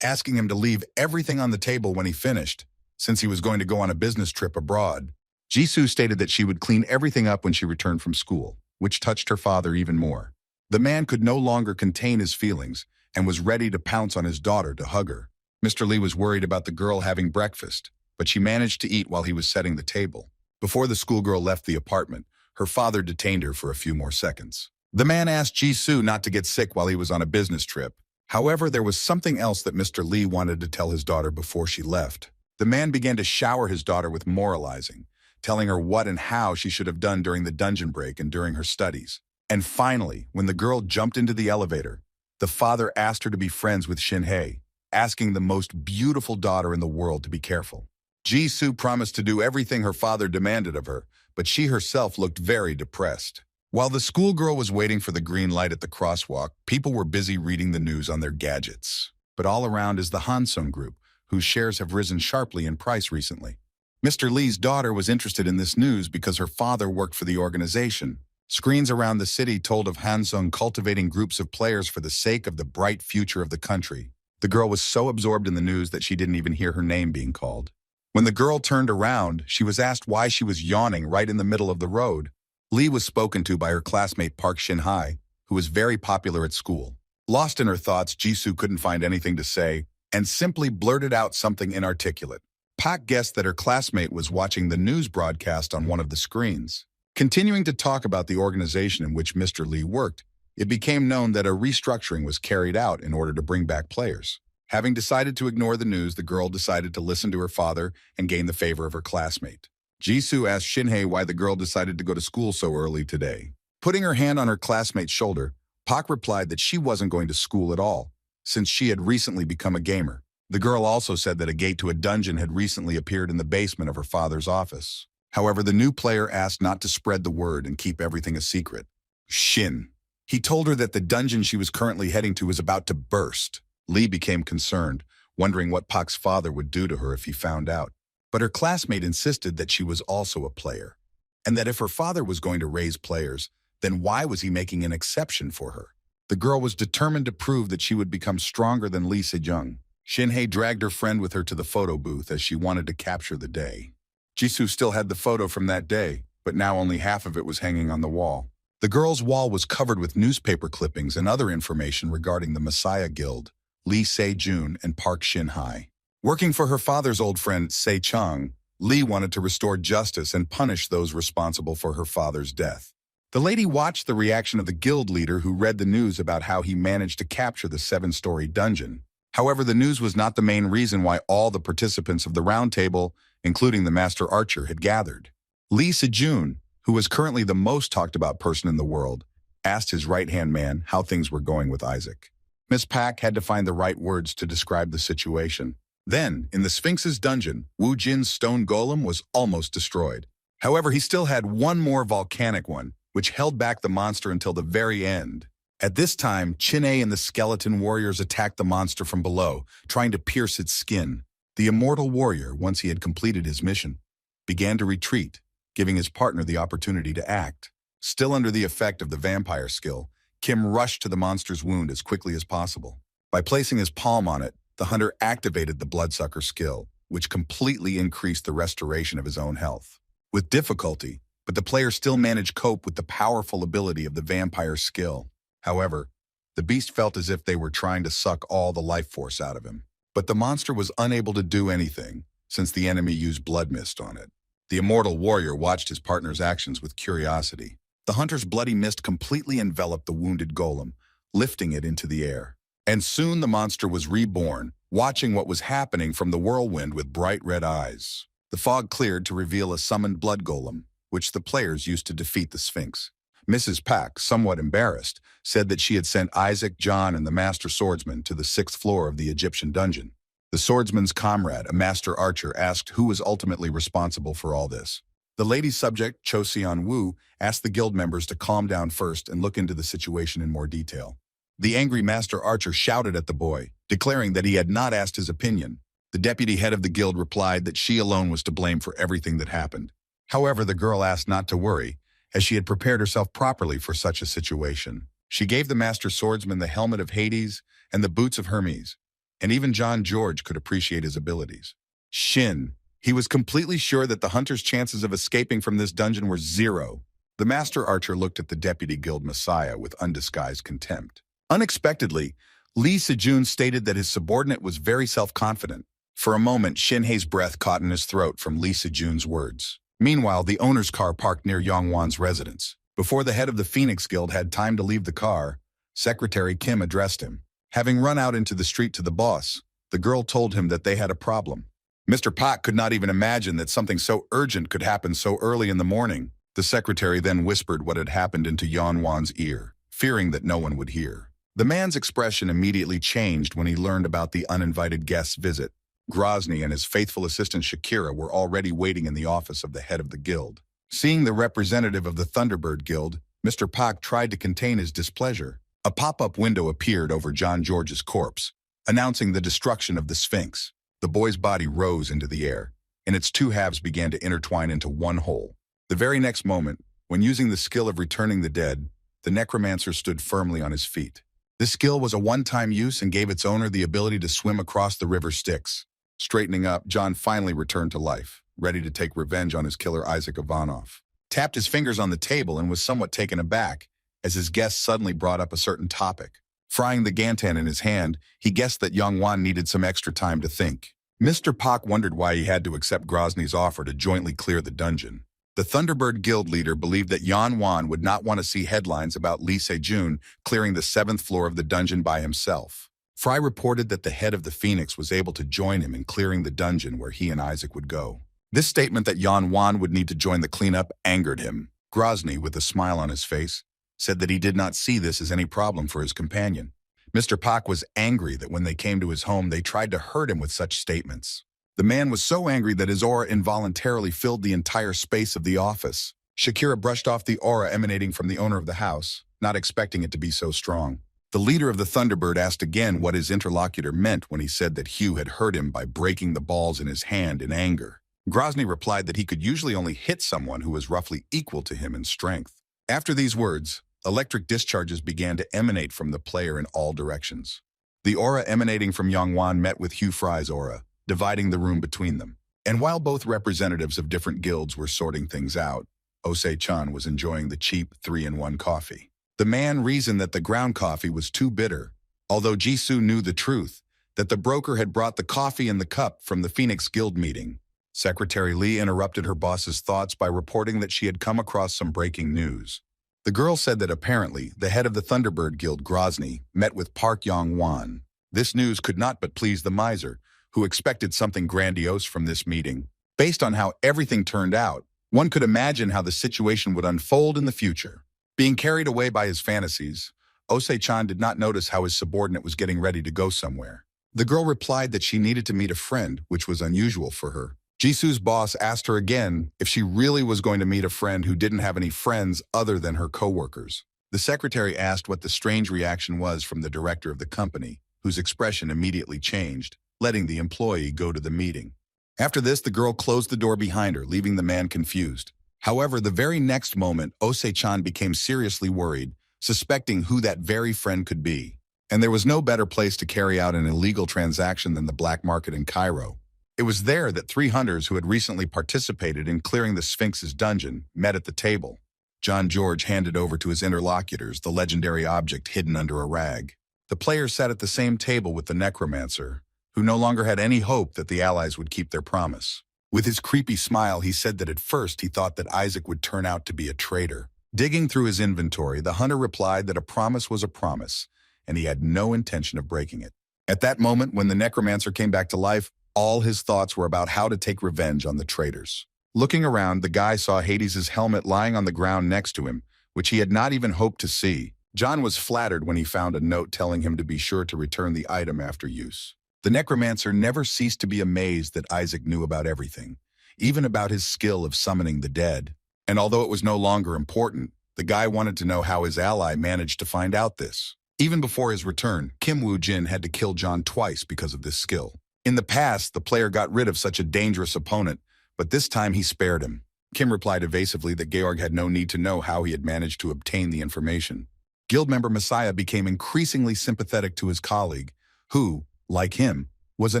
asking him to leave everything on the table when he finished, since he was going to go on a business trip abroad. Ji-soo stated that she would clean everything up when she returned from school, which touched her father even more. The man could no longer contain his feelings and was ready to pounce on his daughter to hug her. Mr. Lee was worried about the girl having breakfast, but she managed to eat while he was setting the table. Before the schoolgirl left the apartment, her father detained her for a few more seconds. The man asked Ji-soo not to get sick while he was on a business trip. However, there was something else that Mr. Lee wanted to tell his daughter before she left. The man began to shower his daughter with moralizing, telling her what and how she should have done during the dungeon break and during her studies. And finally, when the girl jumped into the elevator, the father asked her to be friends with Shin-hye, asking the most beautiful daughter in the world to be careful. Ji-soo promised to do everything her father demanded of her, but she herself looked very depressed. While the schoolgirl was waiting for the green light at the crosswalk, people were busy reading the news on their gadgets. But all around is the Hansung Group, whose shares have risen sharply in price recently. Mr. Lee's daughter was interested in this news because her father worked for the organization. Screens around the city told of Hansung cultivating groups of players for the sake of the bright future of the country. The girl was so absorbed in the news that she didn't even hear her name being called. When the girl turned around, she was asked why she was yawning right in the middle of the road. Lee was spoken to by her classmate Park Shin-hye, who was very popular at school. Lost in her thoughts, Ji-soo couldn't find anything to say and simply blurted out something inarticulate. Park guessed that her classmate was watching the news broadcast on one of the screens. Continuing to talk about the organization in which Mr. Lee worked, it became known that a restructuring was carried out in order to bring back players. Having decided to ignore the news, the girl decided to listen to her father and gain the favor of her classmate. Ji-soo asked Shin-hye why the girl decided to go to school so early today. Putting her hand on her classmate's shoulder, Park replied that she wasn't going to school at all, since she had recently become a gamer. The girl also said that a gate to a dungeon had recently appeared in the basement of her father's office. However, the new player asked not to spread the word and keep everything a secret. Shin. He told her that the dungeon she was currently heading to was about to burst. Lee became concerned, wondering what Park's father would do to her if he found out. But her classmate insisted that she was also a player, and that if her father was going to raise players, then why was he making an exception for her? The girl was determined to prove that she would become stronger than Lee Sejong. Shin-hye dragged her friend with her to the photo booth as she wanted to capture the day. Ji-soo still had the photo from that day, but now only half of it was hanging on the wall. The girl's wall was covered with newspaper clippings and other information regarding the Messiah Guild, Lee Se-jun and Park Shin-hye. Working for her father's old friend, Se-chang, Lee wanted to restore justice and punish those responsible for her father's death. The lady watched the reaction of the guild leader who read the news about how he managed to capture the 7-story dungeon. However, the news was not the main reason why all the participants of the round table, including the master archer, had gathered. Lee Se-jun, who was currently the most talked about person in the world, asked his right-hand man how things were going with Isaac. Miss Pak had to find the right words to describe the situation. Then, in the Sphinx's dungeon, Wu Jin's stone golem was almost destroyed. However, he still had one more volcanic one, which held back the monster until the very end. At this time, Chin-hye and the skeleton warriors attacked the monster from below, trying to pierce its skin. The immortal warrior, once he had completed his mission, began to retreat, giving his partner the opportunity to act. Still under the effect of the vampire skill, Kim rushed to the monster's wound as quickly as possible. By placing his palm on it, the hunter activated the bloodsucker skill, which completely increased the restoration of his own health. With difficulty, but the player still managed to cope with the powerful ability of the vampire's skill. However, the beast felt as if they were trying to suck all the life force out of him. But the monster was unable to do anything, since the enemy used blood mist on it. The immortal warrior watched his partner's actions with curiosity. The hunter's bloody mist completely enveloped the wounded golem, lifting it into the air. And soon the monster was reborn, watching what was happening from the whirlwind with bright red eyes. The fog cleared to reveal a summoned blood golem, which the players used to defeat the Sphinx. Mrs. Pack, somewhat embarrassed, said that she had sent Isaac, John, and the master swordsman to the 6th floor of the Egyptian dungeon. The swordsman's comrade, a master archer, asked who was ultimately responsible for all this. The lady subject, Cho Seon-woo, asked the guild members to calm down first and look into the situation in more detail. The angry master archer shouted at the boy, declaring that he had not asked his opinion. The deputy head of the guild replied that she alone was to blame for everything that happened. However, the girl asked not to worry, as she had prepared herself properly for such a situation. She gave the master swordsman the helmet of Hades and the boots of Hermes, and even John George could appreciate his abilities. Shin. He was completely sure that the hunter's chances of escaping from this dungeon were 0. The master archer looked at the deputy guild messiah with undisguised contempt. Unexpectedly, Lee Sejun stated that his subordinate was very self-confident. For a moment, Shinhei's breath caught in his throat from Lee Sejun's words. Meanwhile, the owner's car parked near Yongwan's residence. Before the head of the Phoenix Guild had time to leave the car, Secretary Kim addressed him. Having run out into the street to the boss, the girl told him that they had a problem. Mr. Pak could not even imagine that something so urgent could happen so early in the morning. The secretary then whispered what had happened into Yongwan's ear, fearing that no one would hear. The man's expression immediately changed when he learned about the uninvited guest's visit. Grozny and his faithful assistant Shakira were already waiting in the office of the head of the guild. Seeing the representative of the Thunderbird Guild, Mr. Pak tried to contain his displeasure. A pop-up window appeared over John George's corpse, announcing the destruction of the Sphinx. The boy's body rose into the air, and its 2 halves began to intertwine into one whole. The very next moment, when using the skill of returning the dead, the necromancer stood firmly on his feet. This skill was a one-time use and gave its owner the ability to swim across the river Styx. Straightening up, John finally returned to life, ready to take revenge on his killer Isaac Ivanov. Tapped his fingers on the table and was somewhat taken aback as his guest suddenly brought up a certain topic. Frying the Gantan in his hand, he guessed that Yongwan needed some extra time to think. Mr. Pak wondered why he had to accept Grozny's offer to jointly clear the dungeon. The Thunderbird Guild leader believed that Yongwan would not want to see headlines about Lee Sejun clearing the 7th floor of the dungeon by himself. Fry reported that the head of the Phoenix was able to join him in clearing the dungeon where he and Isaac would go. This statement that Yongwan would need to join the cleanup angered him. Grozny, with a smile on his face, said that he did not see this as any problem for his companion. Mr. Pak was angry that when they came to his home, they tried to hurt him with such statements. The man was so angry that his aura involuntarily filled the entire space of the office. Shakira brushed off the aura emanating from the owner of the house, not expecting it to be so strong. The leader of the Thunderbird asked again what his interlocutor meant when he said that Hugh had hurt him by breaking the balls in his hand in anger. Grozny replied that he could usually only hit someone who was roughly equal to him in strength. After these words, electric discharges began to emanate from the player in all directions. The aura emanating from Yongwan met with Hugh Fry's aura, dividing the room between them. And while both representatives of different guilds were sorting things out, Osei-chan was enjoying the cheap 3-in-1 coffee. The man reasoned that the ground coffee was too bitter, although Jisoo knew the truth, that the broker had brought the coffee in the cup from the Phoenix Guild meeting. Secretary Lee interrupted her boss's thoughts by reporting that she had come across some breaking news. The girl said that apparently the head of the Thunderbird Guild, Grozny, met with Park Yong-wan. This news could not but please the miser, who expected something grandiose from this meeting. Based on how everything turned out, one could imagine how the situation would unfold in the future. Being carried away by his fantasies, Osei-chan did not notice how his subordinate was getting ready to go somewhere. The girl replied that she needed to meet a friend, which was unusual for her. Jisoo's boss asked her again if she really was going to meet a friend who didn't have any friends other than her co-workers. The secretary asked what the strange reaction was from the director of the company, whose expression immediately changed, letting the employee go to the meeting. After this, the girl closed the door behind her, leaving the man confused. However, the very next moment, Osei-chan became seriously worried, suspecting who that very friend could be. And there was no better place to carry out an illegal transaction than the black market in Cairo. It was there that three hunters who had recently participated in clearing the Sphinx's dungeon met at the table. John George handed over to his interlocutors the legendary object hidden under a rag. The players sat at the same table with the necromancer, who no longer had any hope that the allies would keep their promise. With his creepy smile, he said that at first he thought that Isaac would turn out to be a traitor. Digging through his inventory, the hunter replied that a promise was a promise, and he had no intention of breaking it. At that moment, when the necromancer came back to life, all his thoughts were about how to take revenge on the traitors. Looking around, the guy saw Hades's helmet lying on the ground next to him, which he had not even hoped to see. John was flattered when he found a note telling him to be sure to return the item after use. The necromancer never ceased to be amazed that Isaac knew about everything, even about his skill of summoning the dead. And although it was no longer important, the guy wanted to know how his ally managed to find out this. Even before his return, Kim Woo-jin had to kill John twice because of this skill. In the past, the player got rid of such a dangerous opponent, but this time he spared him. Kim replied evasively that Georg had no need to know how he had managed to obtain the information. Guild member Messiah became increasingly sympathetic to his colleague, who, like him, was a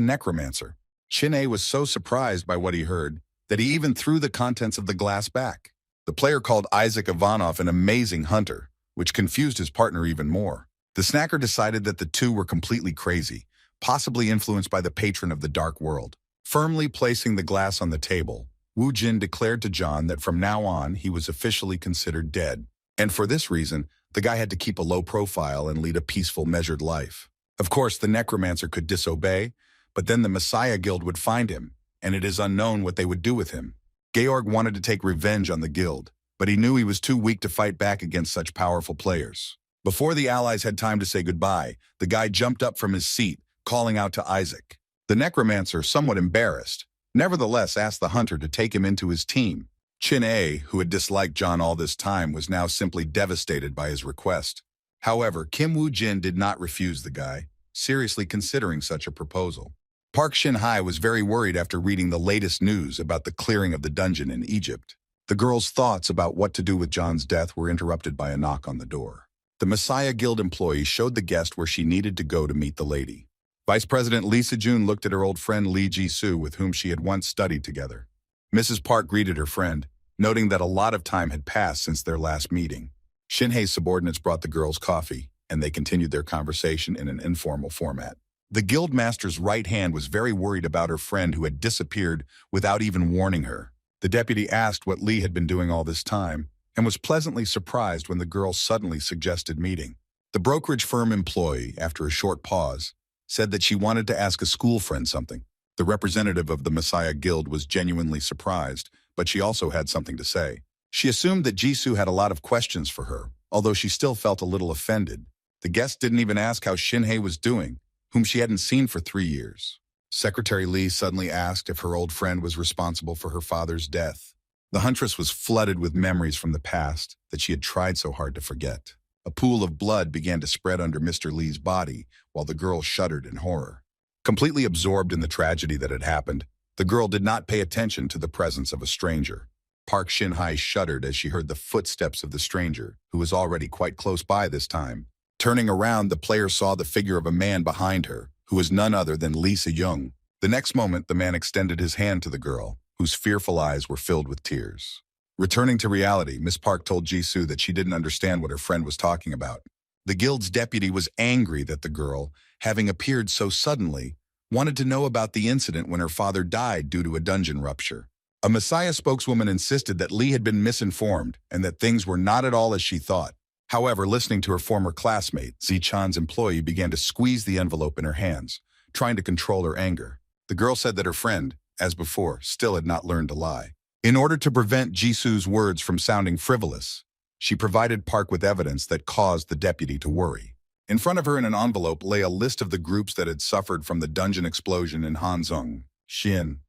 necromancer. Shin-ae was so surprised by what he heard that he even threw the contents of the glass back. The player called Isaac Ivanov an amazing hunter, which confused his partner even more. The snacker decided that the two were completely crazy, possibly influenced by the patron of the dark world. Firmly placing the glass on the table, Woo Jin declared to John that from now on he was officially considered dead. And for this reason, the guy had to keep a low profile and lead a peaceful, measured life. Of course, the necromancer could disobey, but then the Messiah Guild would find him, and it is unknown what they would do with him. Georg wanted to take revenge on the guild, but he knew he was too weak to fight back against such powerful players. Before the allies had time to say goodbye, the guy jumped up from his seat, calling out to Isaac. The necromancer, somewhat embarrassed, nevertheless asked the hunter to take him into his team. Shin-ae, who had disliked John all this time, was now simply devastated by his request. However, Kim Woo-jin did not refuse the guy, seriously considering such a proposal. Park Shin-hae was very worried after reading the latest news about the clearing of the dungeon in Egypt. The girl's thoughts about what to do with John's death were interrupted by a knock on the door. The Messiah Guild employee showed the guest where she needed to go to meet the lady. Vice President Lee Se-jun looked at her old friend Lee Ji-soo, with whom she had once studied together. Mrs. Park greeted her friend, noting that a lot of time had passed since their last meeting. Shin-hae's subordinates brought the girls coffee, and they continued their conversation in an informal format. The guild master's right hand was very worried about her friend who had disappeared without even warning her. The deputy asked what Lee had been doing all this time, and was pleasantly surprised when the girl suddenly suggested meeting. The brokerage firm employee, after a short pause, said that she wanted to ask a school friend something. The representative of the Messiah Guild was genuinely surprised, but she also had something to say. She assumed that Jisoo had a lot of questions for her, although she still felt a little offended. The guest didn't even ask how Shin-hae was doing, whom she hadn't seen for 3 years. Secretary Lee suddenly asked if her old friend was responsible for her father's death. The huntress was flooded with memories from the past that she had tried so hard to forget. A pool of blood began to spread under Mr. Lee's body, while the girl shuddered in horror. Completely absorbed in the tragedy that had happened, the girl did not pay attention to the presence of a stranger. Park Shin-hae shuddered as she heard the footsteps of the stranger, who was already quite close by this time. Turning around, the player saw the figure of a man behind her, who was none other than Lee Se-young. The next moment, the man extended his hand to the girl, whose fearful eyes were filled with tears. Returning to reality, Miss Park told Jisoo that she didn't understand what her friend was talking about. The guild's deputy was angry that the girl, having appeared so suddenly, wanted to know about the incident when her father died due to a dungeon rupture. A Messiah spokeswoman insisted that Lee had been misinformed and that things were not at all as she thought. However, listening to her former classmate, Zi-chan's employee began to squeeze the envelope in her hands, trying to control her anger. The girl said that her friend, as before, still had not learned to lie. In order to prevent Jisoo's words from sounding frivolous, she provided Park with evidence that caused the deputy to worry. In front of her in an envelope lay a list of the groups that had suffered from the dungeon explosion in Hanzhong, Xin.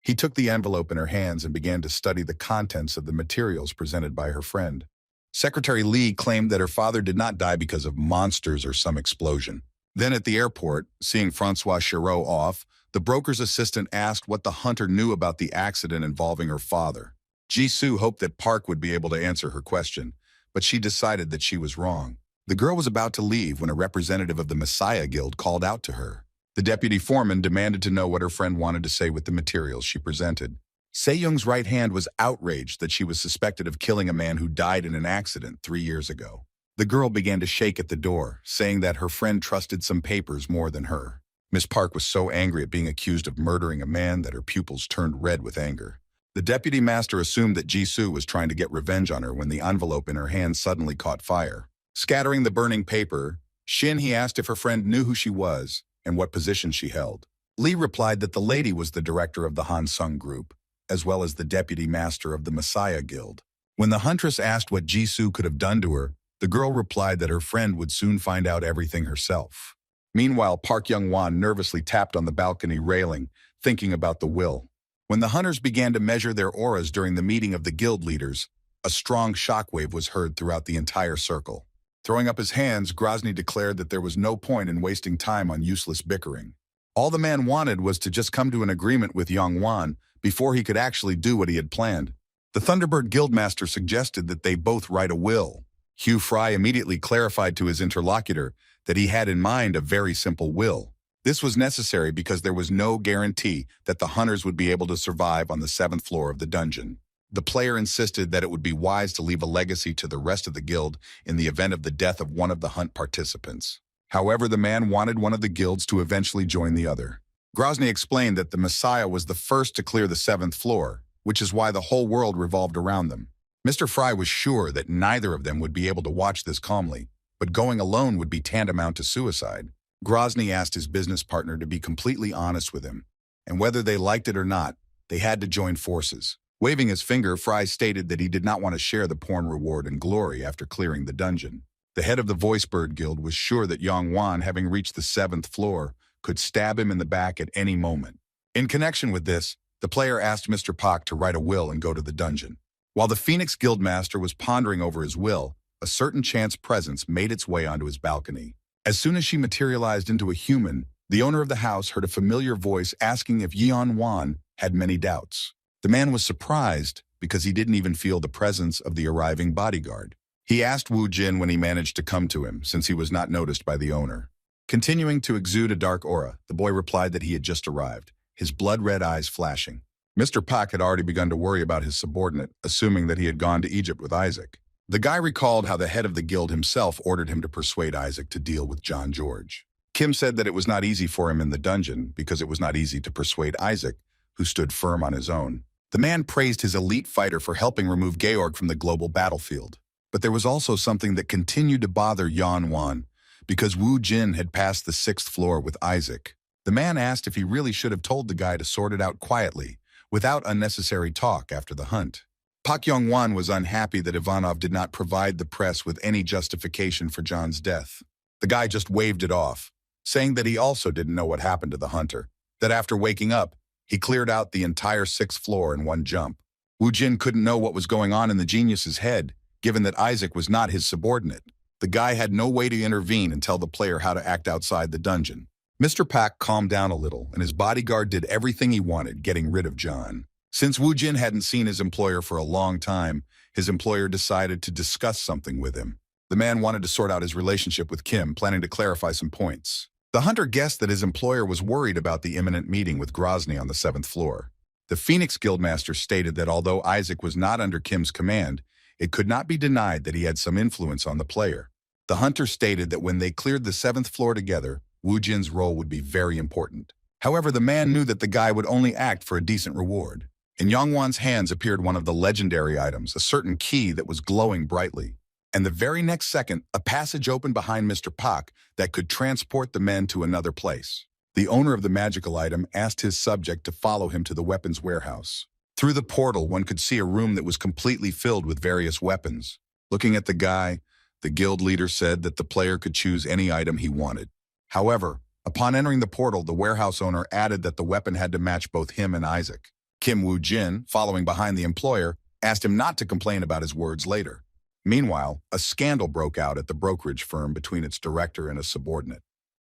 He took the envelope in her hands and began to study the contents of the materials presented by her friend. Secretary Lee claimed that her father did not die because of monsters or some explosion. Then at the airport, seeing Francois Chiraud off, the broker's assistant asked what the hunter knew about the accident involving her father. Jisoo hoped that Park would be able to answer her question, but she decided that she was wrong. The girl was about to leave when a representative of the Messiah Guild called out to her. The deputy foreman demanded to know what her friend wanted to say with the materials she presented. Se-young's right hand was outraged that she was suspected of killing a man who died in an accident 3 years ago. The girl began to shake at the door, saying that her friend trusted some papers more than her. Miss Park was so angry at being accused of murdering a man that her pupils turned red with anger. The deputy master assumed that Jisoo was trying to get revenge on her when the envelope in her hand suddenly caught fire. Scattering the burning paper, He asked if her friend knew who she was and what position she held. Lee replied that the lady was the director of the Hansung group, as well as the deputy master of the Messiah Guild. When the huntress asked what Jisoo could have done to her, the girl replied that her friend would soon find out everything herself. Meanwhile, Park Young-won nervously tapped on the balcony railing, thinking about the will. When the hunters began to measure their auras during the meeting of the guild leaders, a strong shockwave was heard throughout the entire circle. Throwing up his hands, Grozny declared that there was no point in wasting time on useless bickering. All the man wanted was to just come to an agreement with Young-won before he could actually do what he had planned. The Thunderbird Guildmaster suggested that they both write a will. Hugh Fry immediately clarified to his interlocutor that he had in mind a very simple will. This was necessary because there was no guarantee that the hunters would be able to survive on the 7th floor of the dungeon. The player insisted that it would be wise to leave a legacy to the rest of the guild in the event of the death of one of the hunt participants. However, the man wanted one of the guilds to eventually join the other. Grozny explained that the Messiah was the first to clear the 7th floor, which is why the whole world revolved around them. Mr. Fry was sure that neither of them would be able to watch this calmly, but going alone would be tantamount to suicide. Grozny asked his business partner to be completely honest with him, and whether they liked it or not, they had to join forces. Waving his finger, Fry stated that he did not want to share the porn reward and glory after clearing the dungeon. The head of the Voicebird Guild was sure that Young-won, having reached the 7th floor, could stab him in the back at any moment. In connection with this, the player asked Mr. Pak to write a will and go to the dungeon. While the Phoenix Guildmaster was pondering over his will, a certain chance presence made its way onto his balcony. As soon as she materialized into a human, the owner of the house heard a familiar voice asking if Yeon-won had many doubts. The man was surprised because he didn't even feel the presence of the arriving bodyguard. He asked Woo Jin when he managed to come to him, since he was not noticed by the owner. Continuing to exude a dark aura, the boy replied that he had just arrived, his blood-red eyes flashing. Mr. Pak had already begun to worry about his subordinate, assuming that he had gone to Egypt with Isaac. The guy recalled how the head of the guild himself ordered him to persuade Isaac to deal with John George. Kim said that it was not easy for him in the dungeon because it was not easy to persuade Isaac, who stood firm on his own. The man praised his elite fighter for helping remove Georg from the global battlefield. But there was also something that continued to bother Yeon-won, because Woo Jin had passed the 6th floor with Isaac. The man asked if he really should have told the guy to sort it out quietly, without unnecessary talk after the hunt. Pak Young-won was unhappy that Ivanov did not provide the press with any justification for John's death. The guy just waved it off, saying that he also didn't know what happened to the hunter, that after waking up, he cleared out the entire 6th floor in one jump. Woo Jin couldn't know what was going on in the genius's head, given that Isaac was not his subordinate. The guy had no way to intervene and tell the player how to act outside the dungeon. Mr. Pak calmed down a little, and his bodyguard did everything he wanted, getting rid of John. Since Woo Jin hadn't seen his employer for a long time, his employer decided to discuss something with him. The man wanted to sort out his relationship with Kim, planning to clarify some points. The hunter guessed that his employer was worried about the imminent meeting with Grozny on the 7th floor. The Phoenix Guildmaster stated that although Isaac was not under Kim's command, it could not be denied that he had some influence on the player. The hunter stated that when they cleared the 7th floor together, Woo Jin's role would be very important. However, the man knew that the guy would only act for a decent reward. In Young-won's hands appeared one of the legendary items, a certain key that was glowing brightly. And the very next second, a passage opened behind Mr. Pak that could transport the men to another place. The owner of the magical item asked his subject to follow him to the weapons warehouse. Through the portal, one could see a room that was completely filled with various weapons. Looking at the guy, the guild leader said that the player could choose any item he wanted. However, upon entering the portal, the warehouse owner added that the weapon had to match both him and Isaac. Kim Woo Jin, following behind the employer, asked him not to complain about his words later. Meanwhile, a scandal broke out at the brokerage firm between its director and a subordinate.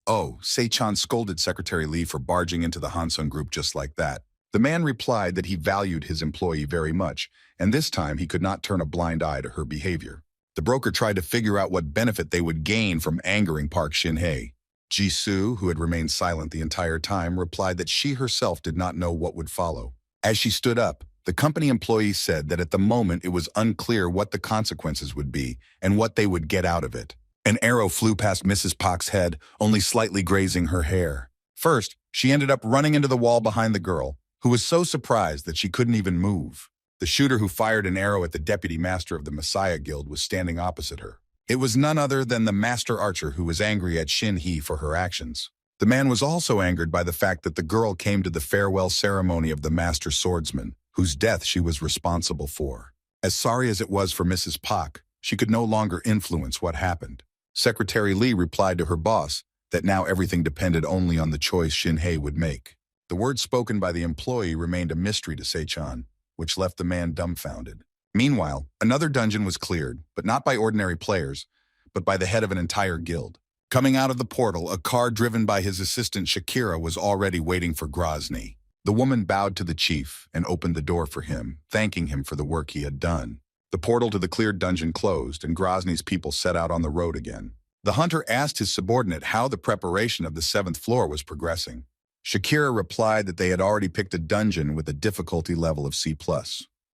Oh, Se-chan scolded Secretary Lee for barging into the Hansung group just like that. The man replied that he valued his employee very much, and this time he could not turn a blind eye to her behavior. The broker tried to figure out what benefit they would gain from angering Park Shin-hye. Jisoo, who had remained silent the entire time, replied that she herself did not know what would follow. As she stood up, the company employee said that at the moment it was unclear what the consequences would be and what they would get out of it. An arrow flew past Mrs. Park's head, only slightly grazing her hair. First, she ended up running into the wall behind the girl, who was so surprised that she couldn't even move. The shooter who fired an arrow at the deputy master of the Messiah Guild was standing opposite her. It was none other than the master archer who was angry at Shin Hee for her actions. The man was also angered by the fact that the girl came to the farewell ceremony of the master swordsman, whose death she was responsible for. As sorry as it was for Mrs. Park, she could no longer influence what happened. Secretary Lee replied to her boss that now everything depended only on the choice Shin Hee would make. The words spoken by the employee remained a mystery to Sechan, which left the man dumbfounded. Meanwhile, another dungeon was cleared, but not by ordinary players, but by the head of an entire guild. Coming out of the portal, a car driven by his assistant Shakira was already waiting for Grozny. The woman bowed to the chief and opened the door for him, thanking him for the work he had done. The portal to the cleared dungeon closed, and Grozny's people set out on the road again. The hunter asked his subordinate how the preparation of the 7th floor was progressing. Shakira replied that they had already picked a dungeon with a difficulty level of C+.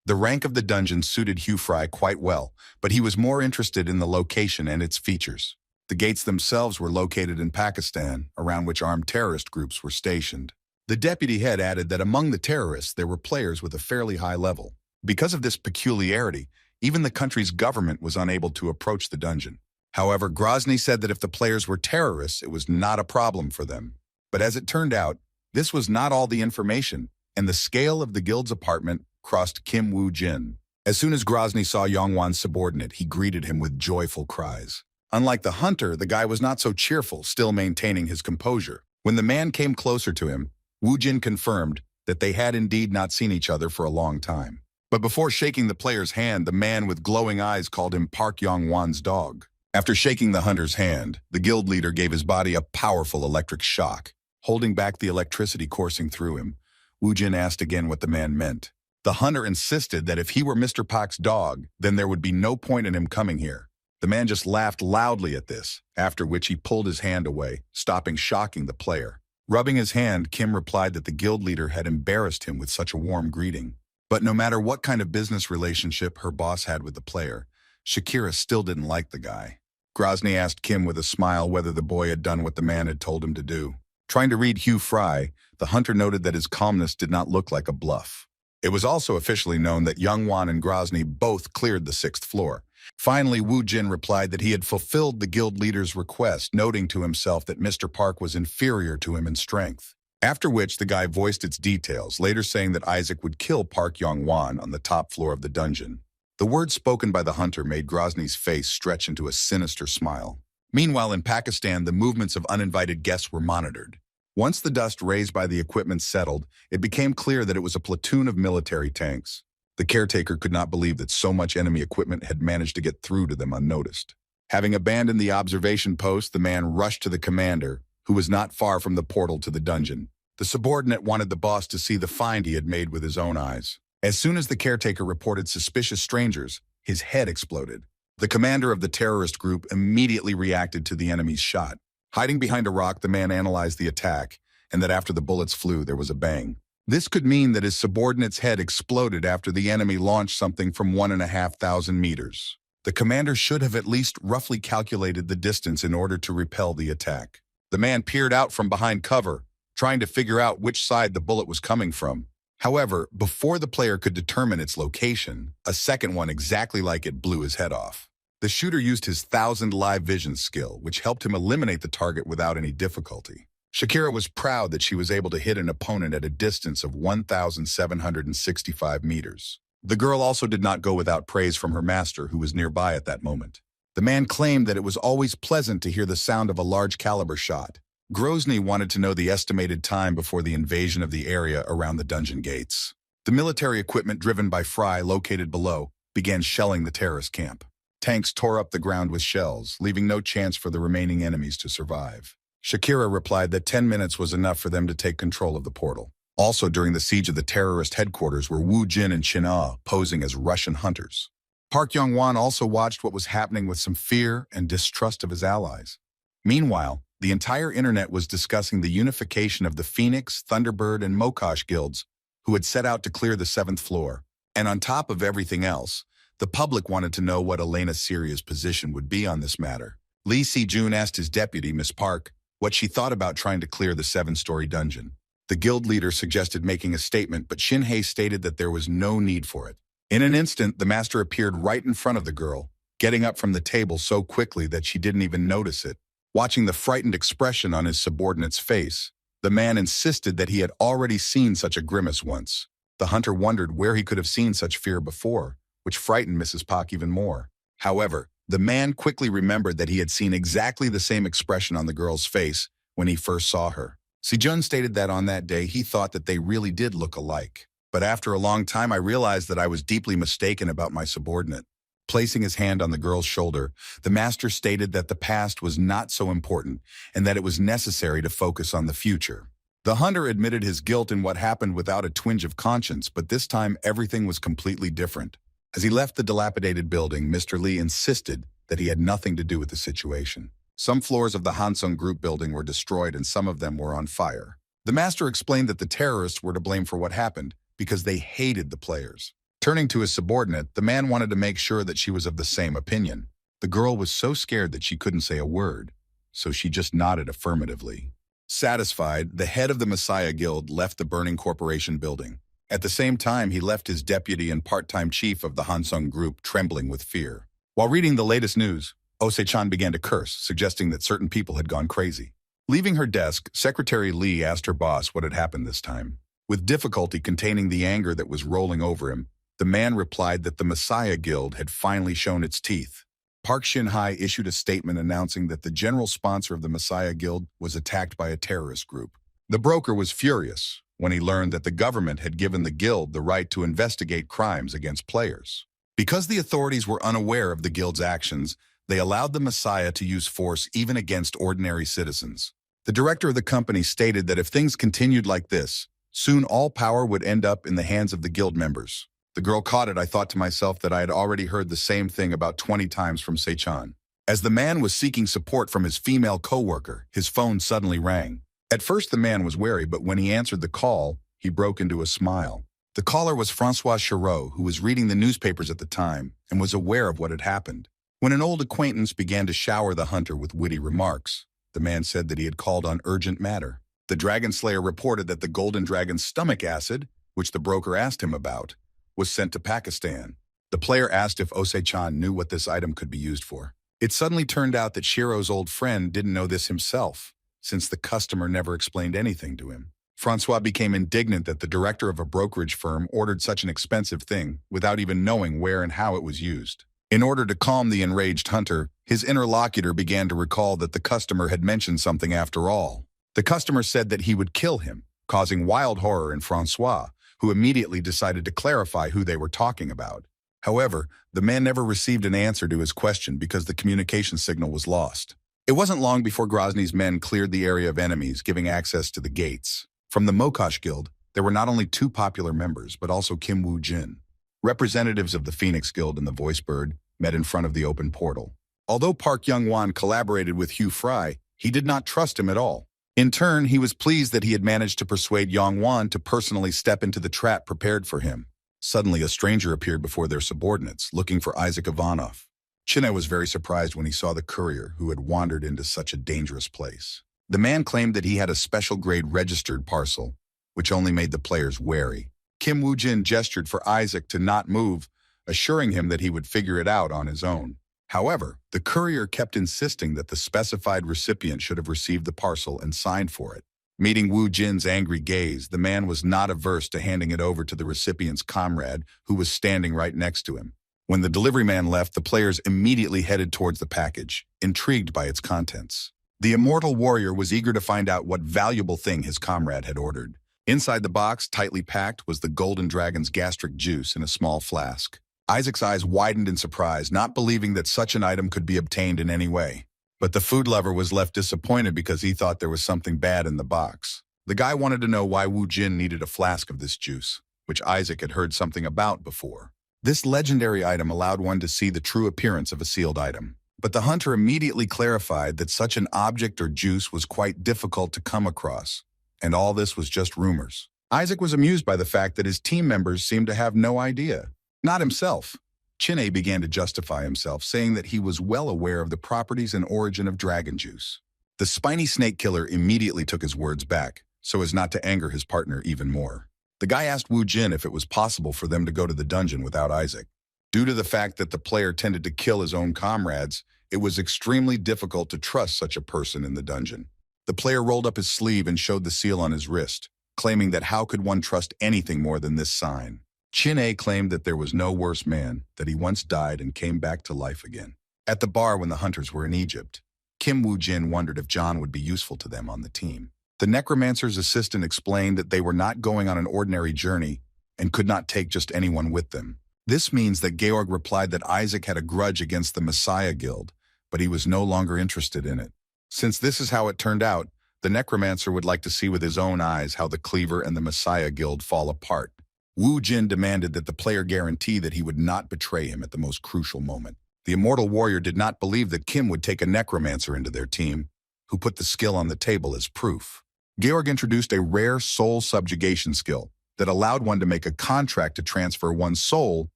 The rank of the dungeon suited Hugh Fry quite well, but he was more interested in the location and its features. The gates themselves were located in Pakistan, around which armed terrorist groups were stationed. The deputy head added that among the terrorists there were players with a fairly high level. Because of this peculiarity, even the country's government was unable to approach the dungeon. However, Grozny said that if the players were terrorists, it was not a problem for them. But as it turned out, this was not all the information, and the scale of the guild's apartment crossed Kim Woo-jin. As soon as Grozny saw Yongwan's subordinate, he greeted him with joyful cries. Unlike the hunter, the guy was not so cheerful, still maintaining his composure. When the man came closer to him, Woo-jin confirmed that they had indeed not seen each other for a long time. But before shaking the player's hand, the man with glowing eyes called him Park Yongwan's dog. After shaking the hunter's hand, the guild leader gave his body a powerful electric shock. Holding back the electricity coursing through him, Woo-jin asked again what the man meant. The hunter insisted that if he were Mr. Park's dog, then there would be no point in him coming here. The man just laughed loudly at this, after which he pulled his hand away, stopping shocking the player. Rubbing his hand, Kim replied that the guild leader had embarrassed him with such a warm greeting. But no matter what kind of business relationship her boss had with the player, Shakira still didn't like the guy. Grozny asked Kim with a smile whether the boy had done what the man had told him to do. Trying to read Hugh Fry, the hunter noted that his calmness did not look like a bluff. It was also officially known that Yongwan and Grozny both cleared the 6th floor. Finally, Woo-jin replied that he had fulfilled the guild leader's request, noting to himself that Mr. Park was inferior to him in strength. After which, the guy voiced its details, later saying that Isaac would kill Park Yongwan on the top floor of the dungeon. The words spoken by the hunter made Grozny's face stretch into a sinister smile. Meanwhile, in Pakistan, the movements of uninvited guests were monitored. Once the dust raised by the equipment settled, it became clear that it was a platoon of military tanks. The caretaker could not believe that so much enemy equipment had managed to get through to them unnoticed. Having abandoned the observation post, the man rushed to the commander, who was not far from the portal to the dungeon. The subordinate wanted the boss to see the find he had made with his own eyes. As soon as the caretaker reported suspicious strangers, his head exploded. The commander of the terrorist group immediately reacted to the enemy's shot. Hiding behind a rock, the man analyzed the attack, and that after the bullets flew, there was a bang. This could mean that his subordinate's head exploded after the enemy launched something from 1,500 meters. The commander should have at least roughly calculated the distance in order to repel the attack. The man peered out from behind cover, trying to figure out which side the bullet was coming from. However, before the player could determine its location, a second one exactly like it blew his head off. The shooter used his 1000 live vision skill, which helped him eliminate the target without any difficulty. Shakira was proud that she was able to hit an opponent at a distance of 1,765 meters. The girl also did not go without praise from her master, who was nearby at that moment. The man claimed that it was always pleasant to hear the sound of a large caliber shot. Grozny wanted to know the estimated time before the invasion of the area around the dungeon gates. The military equipment driven by Fry, located below, began shelling the terrorist camp. Tanks tore up the ground with shells, leaving no chance for the remaining enemies to survive. Shakira replied that 10 minutes was enough for them to take control of the portal. Also during the siege of the terrorist headquarters were Woo-jin and Chin-ah posing as Russian hunters. Park Yongwan also watched what was happening with some fear and distrust of his allies. Meanwhile, The entire internet was discussing the unification of the Phoenix, Thunderbird, and Mokosh guilds, who had set out to clear the 7th floor. And on top of everything else, the public wanted to know what Elena Siria's position would be on this matter. Lee Si-jun asked his deputy, Miss Park, what she thought about trying to clear the 7-story dungeon. The guild leader suggested making a statement, but Shin-hye stated that there was no need for it. In an instant, the master appeared right in front of the girl, getting up from the table so quickly that she didn't even notice it. Watching the frightened expression on his subordinate's face, the man insisted that he had already seen such a grimace once. The hunter wondered where he could have seen such fear before, which frightened Mrs. Park even more. However, the man quickly remembered that he had seen exactly the same expression on the girl's face when he first saw her. Si-jun stated that on that day he thought that they really did look alike. But after a long time I realized that I was deeply mistaken about my subordinate. Placing his hand on the girl's shoulder, the master stated that the past was not so important and that it was necessary to focus on the future. The hunter admitted his guilt in what happened without a twinge of conscience, but this time everything was completely different. As he left the dilapidated building, Mr. Lee insisted that he had nothing to do with the situation. Some floors of the Hansung Group building were destroyed and some of them were on fire. The master explained that the terrorists were to blame for what happened because they hated the players. Turning to his subordinate, the man wanted to make sure that she was of the same opinion. The girl was so scared that she couldn't say a word, so she just nodded affirmatively. Satisfied, the head of the Messiah Guild left the burning corporation building. At the same time, he left his deputy and part-time chief of the Hansung Group trembling with fear. While reading the latest news, Ose-chan began to curse, suggesting that certain people had gone crazy. Leaving her desk, Secretary Lee asked her boss what had happened this time. With difficulty containing the anger that was rolling over him, the man replied that the Messiah Guild had finally shown its teeth. Park Shin-hye issued a statement announcing that the general sponsor of the Messiah Guild was attacked by a terrorist group. The broker was furious when he learned that the government had given the guild the right to investigate crimes against players. Because the authorities were unaware of the guild's actions, they allowed the Messiah to use force even against ordinary citizens. The director of the company stated that if things continued like this, soon all power would end up in the hands of the guild members. The girl caught it. I thought to myself that I had already heard the same thing about 20 times from Se-chan. As the man was seeking support from his female co-worker, his phone suddenly rang. At first the man was wary, but when he answered the call, he broke into a smile. The caller was Francois Chirot, who was reading the newspapers at the time and was aware of what had happened. When an old acquaintance began to shower the hunter with witty remarks, the man said that he had called on urgent matter. The Dragon Slayer reported that the Golden Dragon's stomach acid, which the broker asked him about, was sent to Pakistan. The player asked if Ose-chan knew what this item could be used for. It suddenly turned out that Shiro's old friend didn't know this himself, since the customer never explained anything to him. Francois became indignant that the director of a brokerage firm ordered such an expensive thing without even knowing where and how it was used. In order to calm the enraged hunter, his interlocutor began to recall that the customer had mentioned something after all. The customer said that he would kill him, causing wild horror in Francois, who immediately decided to clarify who they were talking about. However, the man never received an answer to his question because the communication signal was lost. It wasn't long before Grozny's men cleared the area of enemies, giving access to the gates. From the Mokosh Guild, there were not only 2 popular members, but also Kim Woo-jin. Representatives of the Phoenix Guild and the Voice Bird met in front of the open portal. Although Park Young-won collaborated with Hugh Fry, he did not trust him at all. In turn, he was pleased that he had managed to persuade Young-won to personally step into the trap prepared for him. Suddenly, a stranger appeared before their subordinates, looking for Isaac Ivanov. Chinna was very surprised when he saw the courier who had wandered into such a dangerous place. The man claimed that he had a special grade registered parcel, which only made the players wary. Kim Woo-jin gestured for Isaac to not move, assuring him that he would figure it out on his own. However, the courier kept insisting that the specified recipient should have received the parcel and signed for it. Meeting Woo-jin's angry gaze, the man was not averse to handing it over to the recipient's comrade, who was standing right next to him. When the delivery man left, the players immediately headed towards the package, intrigued by its contents. The immortal warrior was eager to find out what valuable thing his comrade had ordered. Inside the box, tightly packed, was the Golden Dragon's gastric juice in a small flask. Isaac's eyes widened in surprise, not believing that such an item could be obtained in any way. But the food lover was left disappointed because he thought there was something bad in the box. The guy wanted to know why Woo-jin needed a flask of this juice, which Isaac had heard something about before. This legendary item allowed one to see the true appearance of a sealed item. But the hunter immediately clarified that such an object or juice was quite difficult to come across, and all this was just rumors. Isaac was amused by the fact that his team members seemed to have no idea. Not himself. Chin'e began to justify himself, saying that he was well aware of the properties and origin of dragon juice. The spiny snake killer immediately took his words back, so as not to anger his partner even more. The guy asked Wu Jin if it was possible for them to go to the dungeon without Isaac. Due to the fact that the player tended to kill his own comrades, it was extremely difficult to trust such a person in the dungeon. The player rolled up his sleeve and showed the seal on his wrist, claiming that how could one trust anything more than this sign? Chin'e claimed that there was no worse man, that he once died and came back to life again. At the bar when the hunters were in Egypt, Kim Woo Jin wondered if John would be useful to them on the team. The necromancer's assistant explained that they were not going on an ordinary journey and could not take just anyone with them. This means that Georg replied that Isaac had a grudge against the Messiah Guild, but he was no longer interested in it. Since this is how it turned out, the necromancer would like to see with his own eyes how the Cleaver and the Messiah Guild fall apart. Wu Jin demanded that the player guarantee that he would not betray him at the most crucial moment. The immortal warrior did not believe that Kim would take a necromancer into their team, who put the skill on the table as proof. Georg introduced a rare soul subjugation skill that allowed one to make a contract to transfer one's soul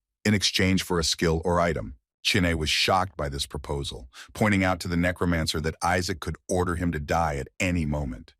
in exchange for a skill or item. Chin'e was shocked by this proposal, pointing out to the necromancer that Isaac could order him to die at any moment.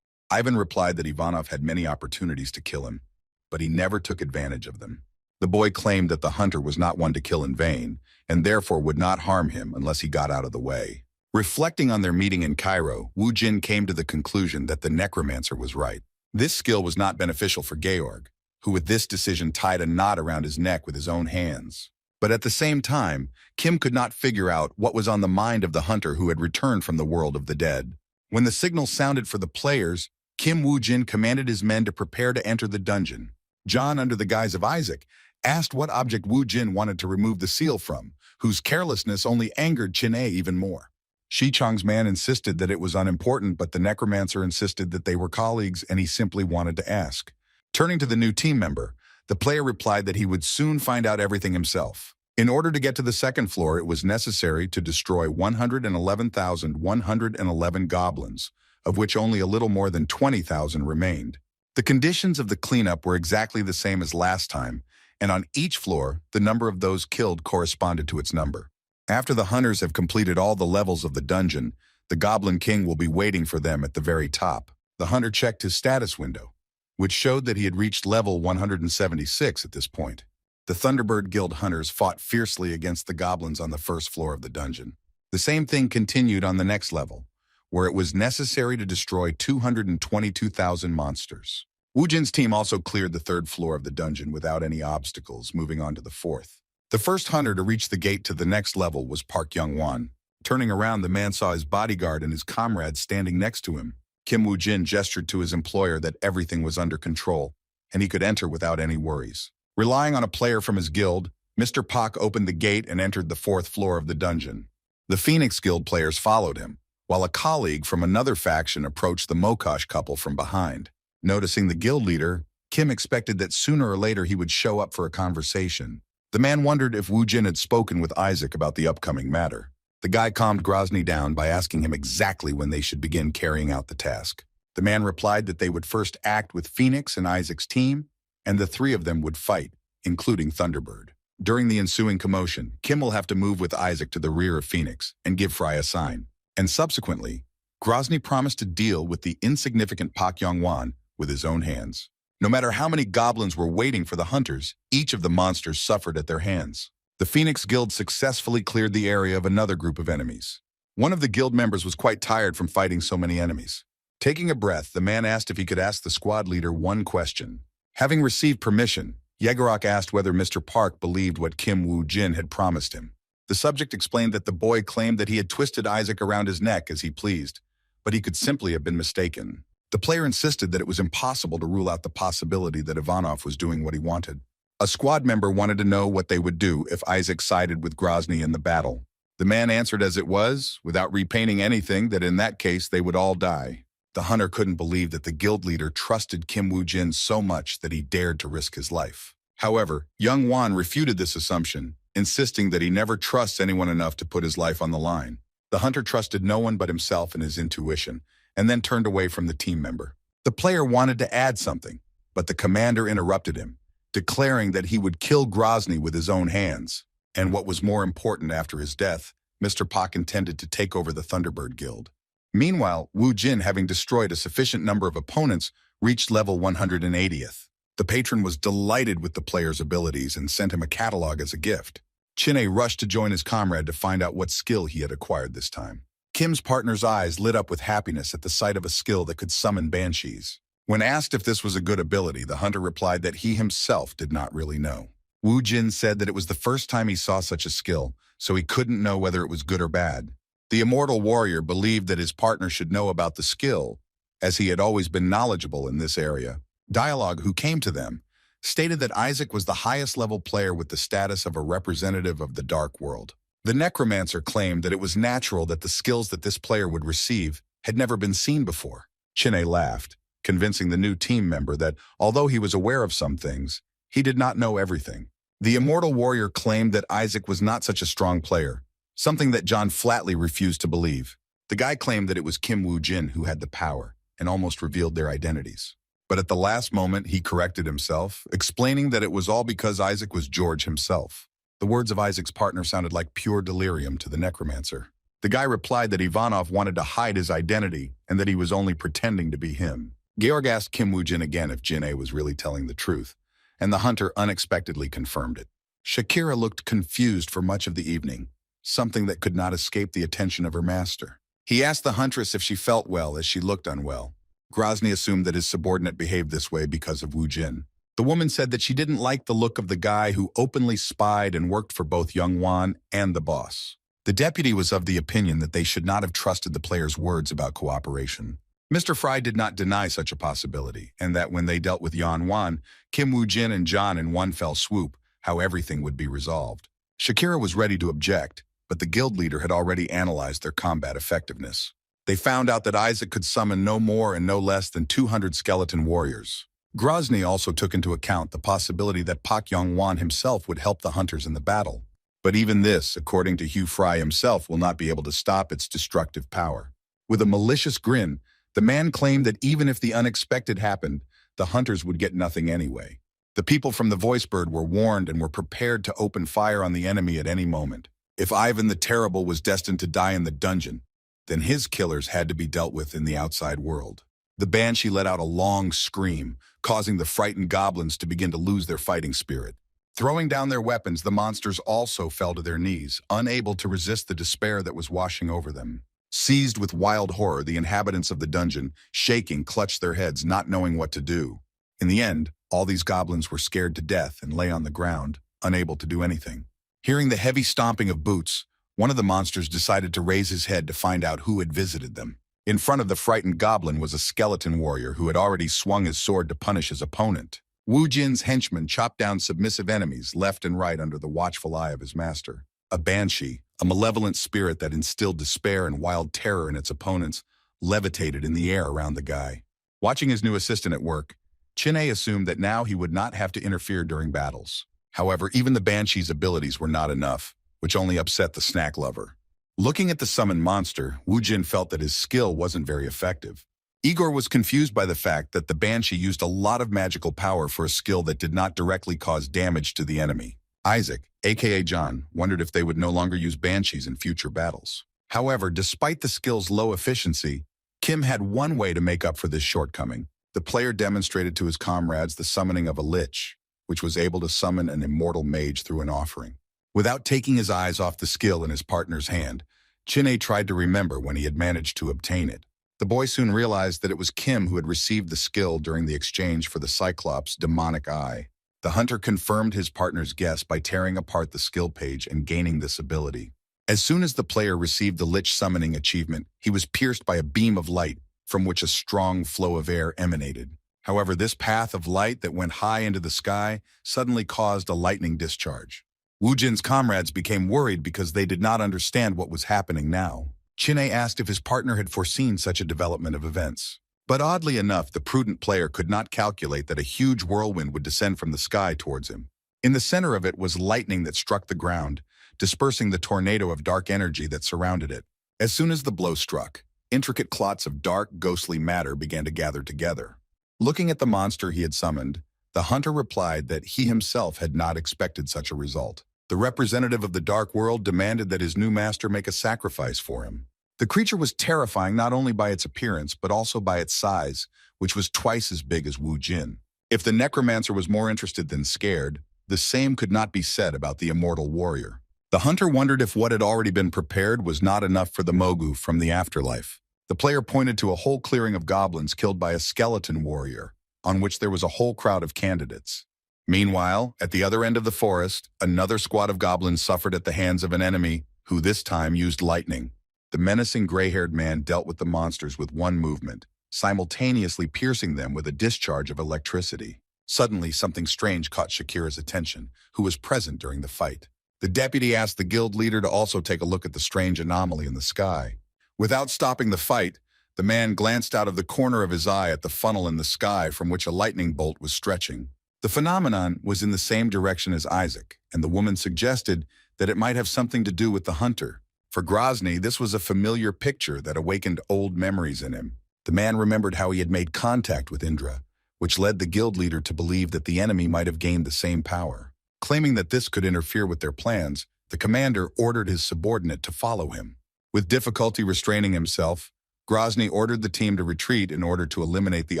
Ivan replied that Ivanov had many opportunities to kill him, but he never took advantage of them. The boy claimed that the hunter was not one to kill in vain, and therefore would not harm him unless he got out of the way. Reflecting on their meeting in Cairo, Wu Jin came to the conclusion that the necromancer was right. This skill was not beneficial for Georg, who with this decision tied a knot around his neck with his own hands. But at the same time, Kim could not figure out what was on the mind of the hunter who had returned from the world of the dead. When the signal sounded for the players, Kim Woo Jin commanded his men to prepare to enter the dungeon. John, under the guise of Isaac, asked what object Wu Jin wanted to remove the seal from, whose carelessness only angered Chin'e even more. Shi Chang's man insisted that it was unimportant, but the necromancer insisted that they were colleagues and he simply wanted to ask. Turning to the new team member, the player replied that he would soon find out everything himself. In order to get to the second floor, it was necessary to destroy 111,111 goblins, of which only a little more than 20,000 remained. The conditions of the cleanup were exactly the same as last time, and on each floor, the number of those killed corresponded to its number. After the hunters have completed all the levels of the dungeon, the Goblin King will be waiting for them at the very top. The hunter checked his status window, which showed that he had reached level 176 at this point. The Thunderbird Guild hunters fought fiercely against the goblins on the first floor of the dungeon. The same thing continued on the next level, where it was necessary to destroy 222,000 monsters. Wu Jin's team also cleared the third floor of the dungeon without any obstacles, moving on to the fourth. The first hunter to reach the gate to the next level was Park Young-won. Turning around, the man saw his bodyguard and his comrades standing next to him. Kim Woo Jin gestured to his employer that everything was under control, and he could enter without any worries. Relying on a player from his guild, Mr. Pak opened the gate and entered the fourth floor of the dungeon. The Phoenix Guild players followed him, while a colleague from another faction approached the Mokosh couple from behind. Noticing the guild leader, Kim expected that sooner or later he would show up for a conversation. The man wondered if Wu Jin had spoken with Isaac about the upcoming matter. The guy calmed Grozny down by asking him exactly when they should begin carrying out the task. The man replied that they would first act with Phoenix and Isaac's team, and the three of them would fight, including Thunderbird. During the ensuing commotion, Kim will have to move with Isaac to the rear of Phoenix and give Fry a sign. And subsequently, Grozny promised to deal with the insignificant Pak Young-won with his own hands. No matter how many goblins were waiting for the hunters, each of the monsters suffered at their hands. The Phoenix Guild successfully cleared the area of another group of enemies. One of the guild members was quite tired from fighting so many enemies. Taking a breath, the man asked if he could ask the squad leader one question. Having received permission, Yegorok asked whether Mr. Park believed what Kim Woo Jin had promised him. The subject explained that the boy claimed that he had twisted Isaac around his neck as he pleased, but he could simply have been mistaken. The player insisted that it was impossible to rule out the possibility that Ivanov was doing what he wanted. A squad member wanted to know what they would do if Isaac sided with Grozny in the battle. The man answered as it was, without repainting anything, that in that case they would all die. The hunter couldn't believe that the guild leader trusted Kim Woo Jin so much that he dared to risk his life. However, Young Won refuted this assumption insisting that he never trusts anyone enough to put his life on the line. The hunter trusted no one but himself and his intuition, and then turned away from the team member. The player wanted to add something, but the commander interrupted him, declaring that he would kill Grozny with his own hands. And what was more important, after his death, Mr. Pak intended to take over the Thunderbird Guild. Meanwhile, Wu Jin, having destroyed a sufficient number of opponents, reached level 180th. The patron was delighted with the player's abilities and sent him a catalog as a gift. Chin-A rushed to join his comrade to find out what skill he had acquired this time. Kim's partner's eyes lit up with happiness at the sight of a skill that could summon banshees. When asked if this was a good ability, the hunter replied that he himself did not really know. Wu Jin said that it was the first time he saw such a skill, so he couldn't know whether it was good or bad. The immortal warrior believed that his partner should know about the skill, as he had always been knowledgeable in this area. Dialogue, who came to them, stated that Isaac was the highest level player with the status of a representative of the dark world. The necromancer claimed that it was natural that the skills that this player would receive had never been seen before. Chin-A laughed, convincing the new team member that, although he was aware of some things, he did not know everything. The immortal warrior claimed that Isaac was not such a strong player, something that John flatly refused to believe. The guy claimed that it was Kim Wu Jin who had the power, and almost revealed their identities. But at the last moment, he corrected himself, explaining that it was all because Isaac was George himself. The words of Isaac's partner sounded like pure delirium to the necromancer. The guy replied that Ivanov wanted to hide his identity and that he was only pretending to be him. Georg asked Kim Wu Jin again if Jin-A was really telling the truth, and the hunter unexpectedly confirmed it. Shakira looked confused for much of the evening, something that could not escape the attention of her master. He asked the huntress if she felt well, as she looked unwell. Grozny assumed that his subordinate behaved this way because of Wu Jin. The woman said that she didn't like the look of the guy who openly spied and worked for both Young Wan and the boss. The deputy was of the opinion that they should not have trusted the player's words about cooperation. Mr. Fry did not deny such a possibility, and that when they dealt with Yan Wan, Kim Wu Jin and John in one fell swoop, how everything would be resolved. Shakira was ready to object, but the guild leader had already analyzed their combat effectiveness. They found out that Isaac could summon no more and no less than 200 skeleton warriors. Grozny also took into account the possibility that Pak Yong-wan himself would help the hunters in the battle. But even this, according to Hugh Fry himself, will not be able to stop its destructive power. With a malicious grin, the man claimed that even if the unexpected happened, the hunters would get nothing anyway. The people from the Voice Bird were warned and were prepared to open fire on the enemy at any moment. If Ivan the Terrible was destined to die in the dungeon, then his killers had to be dealt with in the outside world. The banshee let out a long scream, causing the frightened goblins to begin to lose their fighting spirit. Throwing down their weapons, the monsters also fell to their knees, unable to resist the despair that was washing over them. Seized with wild horror, the inhabitants of the dungeon, shaking, clutched their heads, not knowing what to do. In the end, all these goblins were scared to death and lay on the ground, unable to do anything. Hearing the heavy stomping of boots, one of the monsters decided to raise his head to find out who had visited them. In front of the frightened goblin was a skeleton warrior who had already swung his sword to punish his opponent. Wu Jin's henchmen chopped down submissive enemies left and right under the watchful eye of his master. A banshee, a malevolent spirit that instilled despair and wild terror in its opponents, levitated in the air around the guy. Watching his new assistant at work, Chin-A assumed that now he would not have to interfere during battles. However, even the banshee's abilities were not enough, which only upset the snack lover. Looking at the summoned monster, Wu Jin felt that his skill wasn't very effective. Igor was confused by the fact that the banshee used a lot of magical power for a skill that did not directly cause damage to the enemy. Isaac, aka John, wondered if they would no longer use banshees in future battles. However, despite the skill's low efficiency, Kim had one way to make up for this shortcoming. The player demonstrated to his comrades the summoning of a lich, which was able to summon an immortal mage through an offering. Without taking his eyes off the skill in his partner's hand, Chin-A tried to remember when he had managed to obtain it. The boy soon realized that it was Kim who had received the skill during the exchange for the Cyclops' demonic eye. The hunter confirmed his partner's guess by tearing apart the skill page and gaining this ability. As soon as the player received the Lich Summoning achievement, he was pierced by a beam of light from which a strong flow of air emanated. However, this path of light that went high into the sky suddenly caused a lightning discharge. Wu Jin's comrades became worried because they did not understand what was happening now. Chin-A asked if his partner had foreseen such a development of events. But oddly enough, the prudent player could not calculate that a huge whirlwind would descend from the sky towards him. In the center of it was lightning that struck the ground, dispersing the tornado of dark energy that surrounded it. As soon as the blow struck, intricate clots of dark, ghostly matter began to gather together. Looking at the monster he had summoned, the hunter replied that he himself had not expected such a result. The representative of the dark world demanded that his new master make a sacrifice for him. The creature was terrifying not only by its appearance, but also by its size, which was twice as big as Wu Jin. If the necromancer was more interested than scared, the same could not be said about the immortal warrior. The hunter wondered if what had already been prepared was not enough for the Mogu from the afterlife. The player pointed to a whole clearing of goblins killed by a skeleton warrior, on which there was a whole crowd of candidates. Meanwhile, at the other end of the forest, another squad of goblins suffered at the hands of an enemy who this time used lightning. The menacing gray-haired man dealt with the monsters with one movement, simultaneously piercing them with a discharge of electricity. Suddenly, something strange caught Shakira's attention, who was present during the fight. The deputy asked the guild leader to also take a look at the strange anomaly in the sky. Without stopping the fight, the man glanced out of the corner of his eye at the funnel in the sky from which a lightning bolt was stretching. The phenomenon was in the same direction as Isaac, and the woman suggested that it might have something to do with the hunter. For Grozny, this was a familiar picture that awakened old memories in him. The man remembered how he had made contact with Indra, which led the guild leader to believe that the enemy might have gained the same power. Claiming that this could interfere with their plans, the commander ordered his subordinate to follow him. With difficulty restraining himself, Grozny ordered the team to retreat in order to eliminate the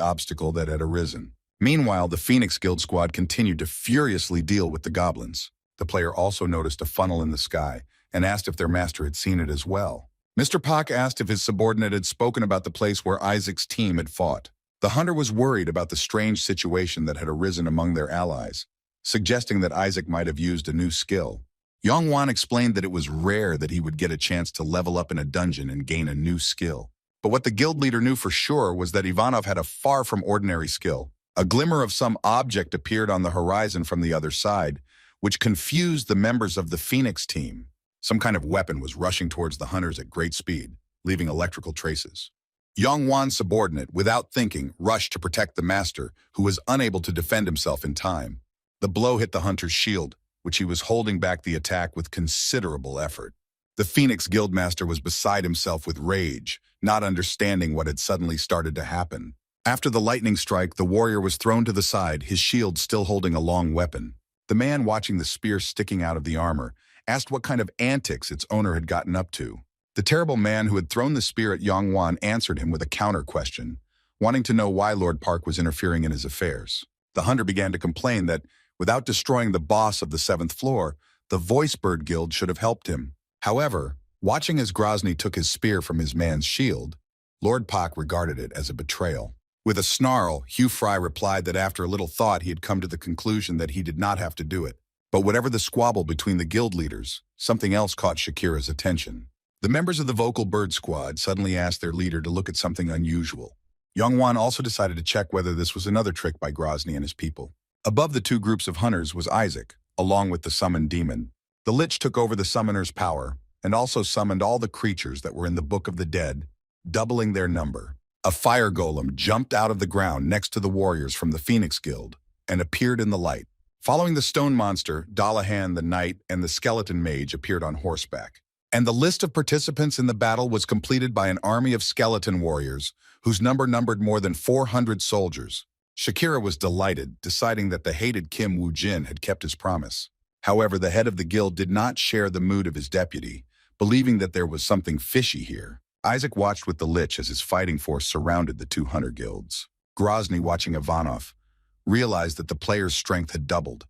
obstacle that had arisen. Meanwhile, the Phoenix Guild squad continued to furiously deal with the goblins. The player also noticed a funnel in the sky and asked if their master had seen it as well. Mr. Pak asked if his subordinate had spoken about the place where Isaac's team had fought. The hunter was worried about the strange situation that had arisen among their allies, suggesting that Isaac might have used a new skill. Yongwan explained that it was rare that he would get a chance to level up in a dungeon and gain a new skill. But what the guild leader knew for sure was that Ivanov had a far from ordinary skill. A glimmer of some object appeared on the horizon from the other side, which confused the members of the Phoenix team. Some kind of weapon was rushing towards the hunters at great speed, leaving electrical traces. Yongwan's subordinate, without thinking, rushed to protect the master, who was unable to defend himself in time. The blow hit the hunter's shield, which he was holding back the attack with considerable effort. The Phoenix Guildmaster was beside himself with rage, not understanding what had suddenly started to happen. After the lightning strike, the warrior was thrown to the side, his shield still holding a long weapon. The man watching the spear sticking out of the armor asked what kind of antics its owner had gotten up to. The terrible man who had thrown the spear at Yongwan answered him with a counter question, wanting to know why Lord Park was interfering in his affairs. The hunter began to complain that, without destroying the boss of the 7th floor, the Voicebird Guild should have helped him. However, watching as Grozny took his spear from his man's shield, Lord Pak regarded it as a betrayal. With a snarl, Hugh Fry replied that after a little thought he had come to the conclusion that he did not have to do it. But whatever the squabble between the guild leaders, something else caught Shakira's attention. The members of the Vocal Bird Squad suddenly asked their leader to look at something unusual. Yongwan also decided to check whether this was another trick by Grozny and his people. Above the two groups of hunters was Isaac, along with the summoned demon. The Lich took over the summoner's power and also summoned all the creatures that were in the Book of the Dead, doubling their number. A fire golem jumped out of the ground next to the warriors from the Phoenix Guild and appeared in the light. Following the stone monster, Dalahan the knight and the skeleton mage appeared on horseback. And the list of participants in the battle was completed by an army of skeleton warriors whose number numbered more than 400 soldiers. Shakira was delighted, deciding that the hated Kim Woo-jin had kept his promise. However, the head of the guild did not share the mood of his deputy, believing that there was something fishy here. Isaac watched with the Lich as his fighting force surrounded the two hunter guilds. Grozny, watching Ivanov, realized that the player's strength had doubled,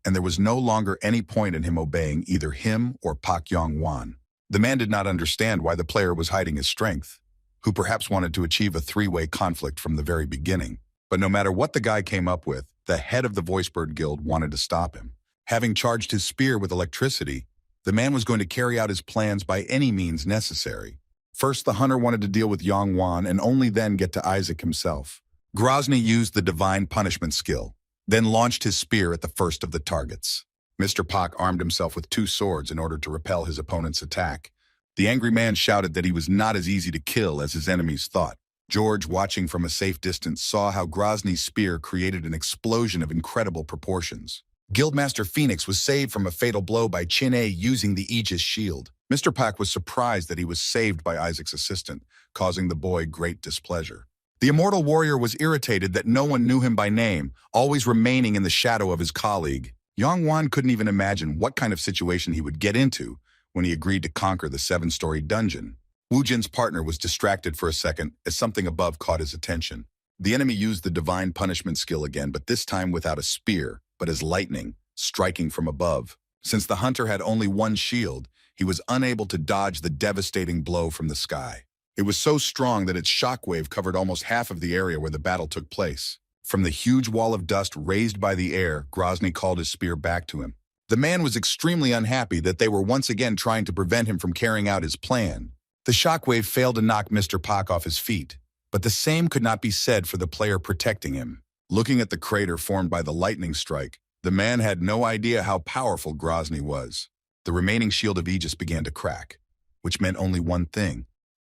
and there was no longer any point in him obeying either him or Pak Yongwan. The man did not understand why the player was hiding his strength, who perhaps wanted to achieve a three-way conflict from the very beginning. But no matter what the guy came up with, the head of the Voicebird Guild wanted to stop him. Having charged his spear with electricity, the man was going to carry out his plans by any means necessary. First, the hunter wanted to deal with Yongwan and only then get to Isaac himself. Grozny used the Divine Punishment skill, then launched his spear at the first of the targets. Mr. Pak armed himself with 2 swords in order to repel his opponent's attack. The angry man shouted that he was not as easy to kill as his enemies thought. George, watching from a safe distance, saw how Grozny's spear created an explosion of incredible proportions. Guildmaster Phoenix was saved from a fatal blow by Chin A using the Aegis shield. Mr. Pak was surprised that he was saved by Isaac's assistant, causing the boy great displeasure. The immortal warrior was irritated that no one knew him by name, always remaining in the shadow of his colleague. Yang Wan couldn't even imagine what kind of situation he would get into when he agreed to conquer the 7-story dungeon. Wu Jin's partner was distracted for a second as something above caught his attention. The enemy used the divine punishment skill again, but this time without a spear, but as lightning, striking from above. Since the hunter had only one shield, he was unable to dodge the devastating blow from the sky. It was so strong that its shockwave covered almost half of the area where the battle took place. From the huge wall of dust raised by the air, Grozny called his spear back to him. The man was extremely unhappy that they were once again trying to prevent him from carrying out his plan. The shockwave failed to knock Mr. Pak off his feet, but the same could not be said for the player protecting him. Looking at the crater formed by the lightning strike, the man had no idea how powerful Grozny was. The remaining shield of Aegis began to crack, which meant only one thing.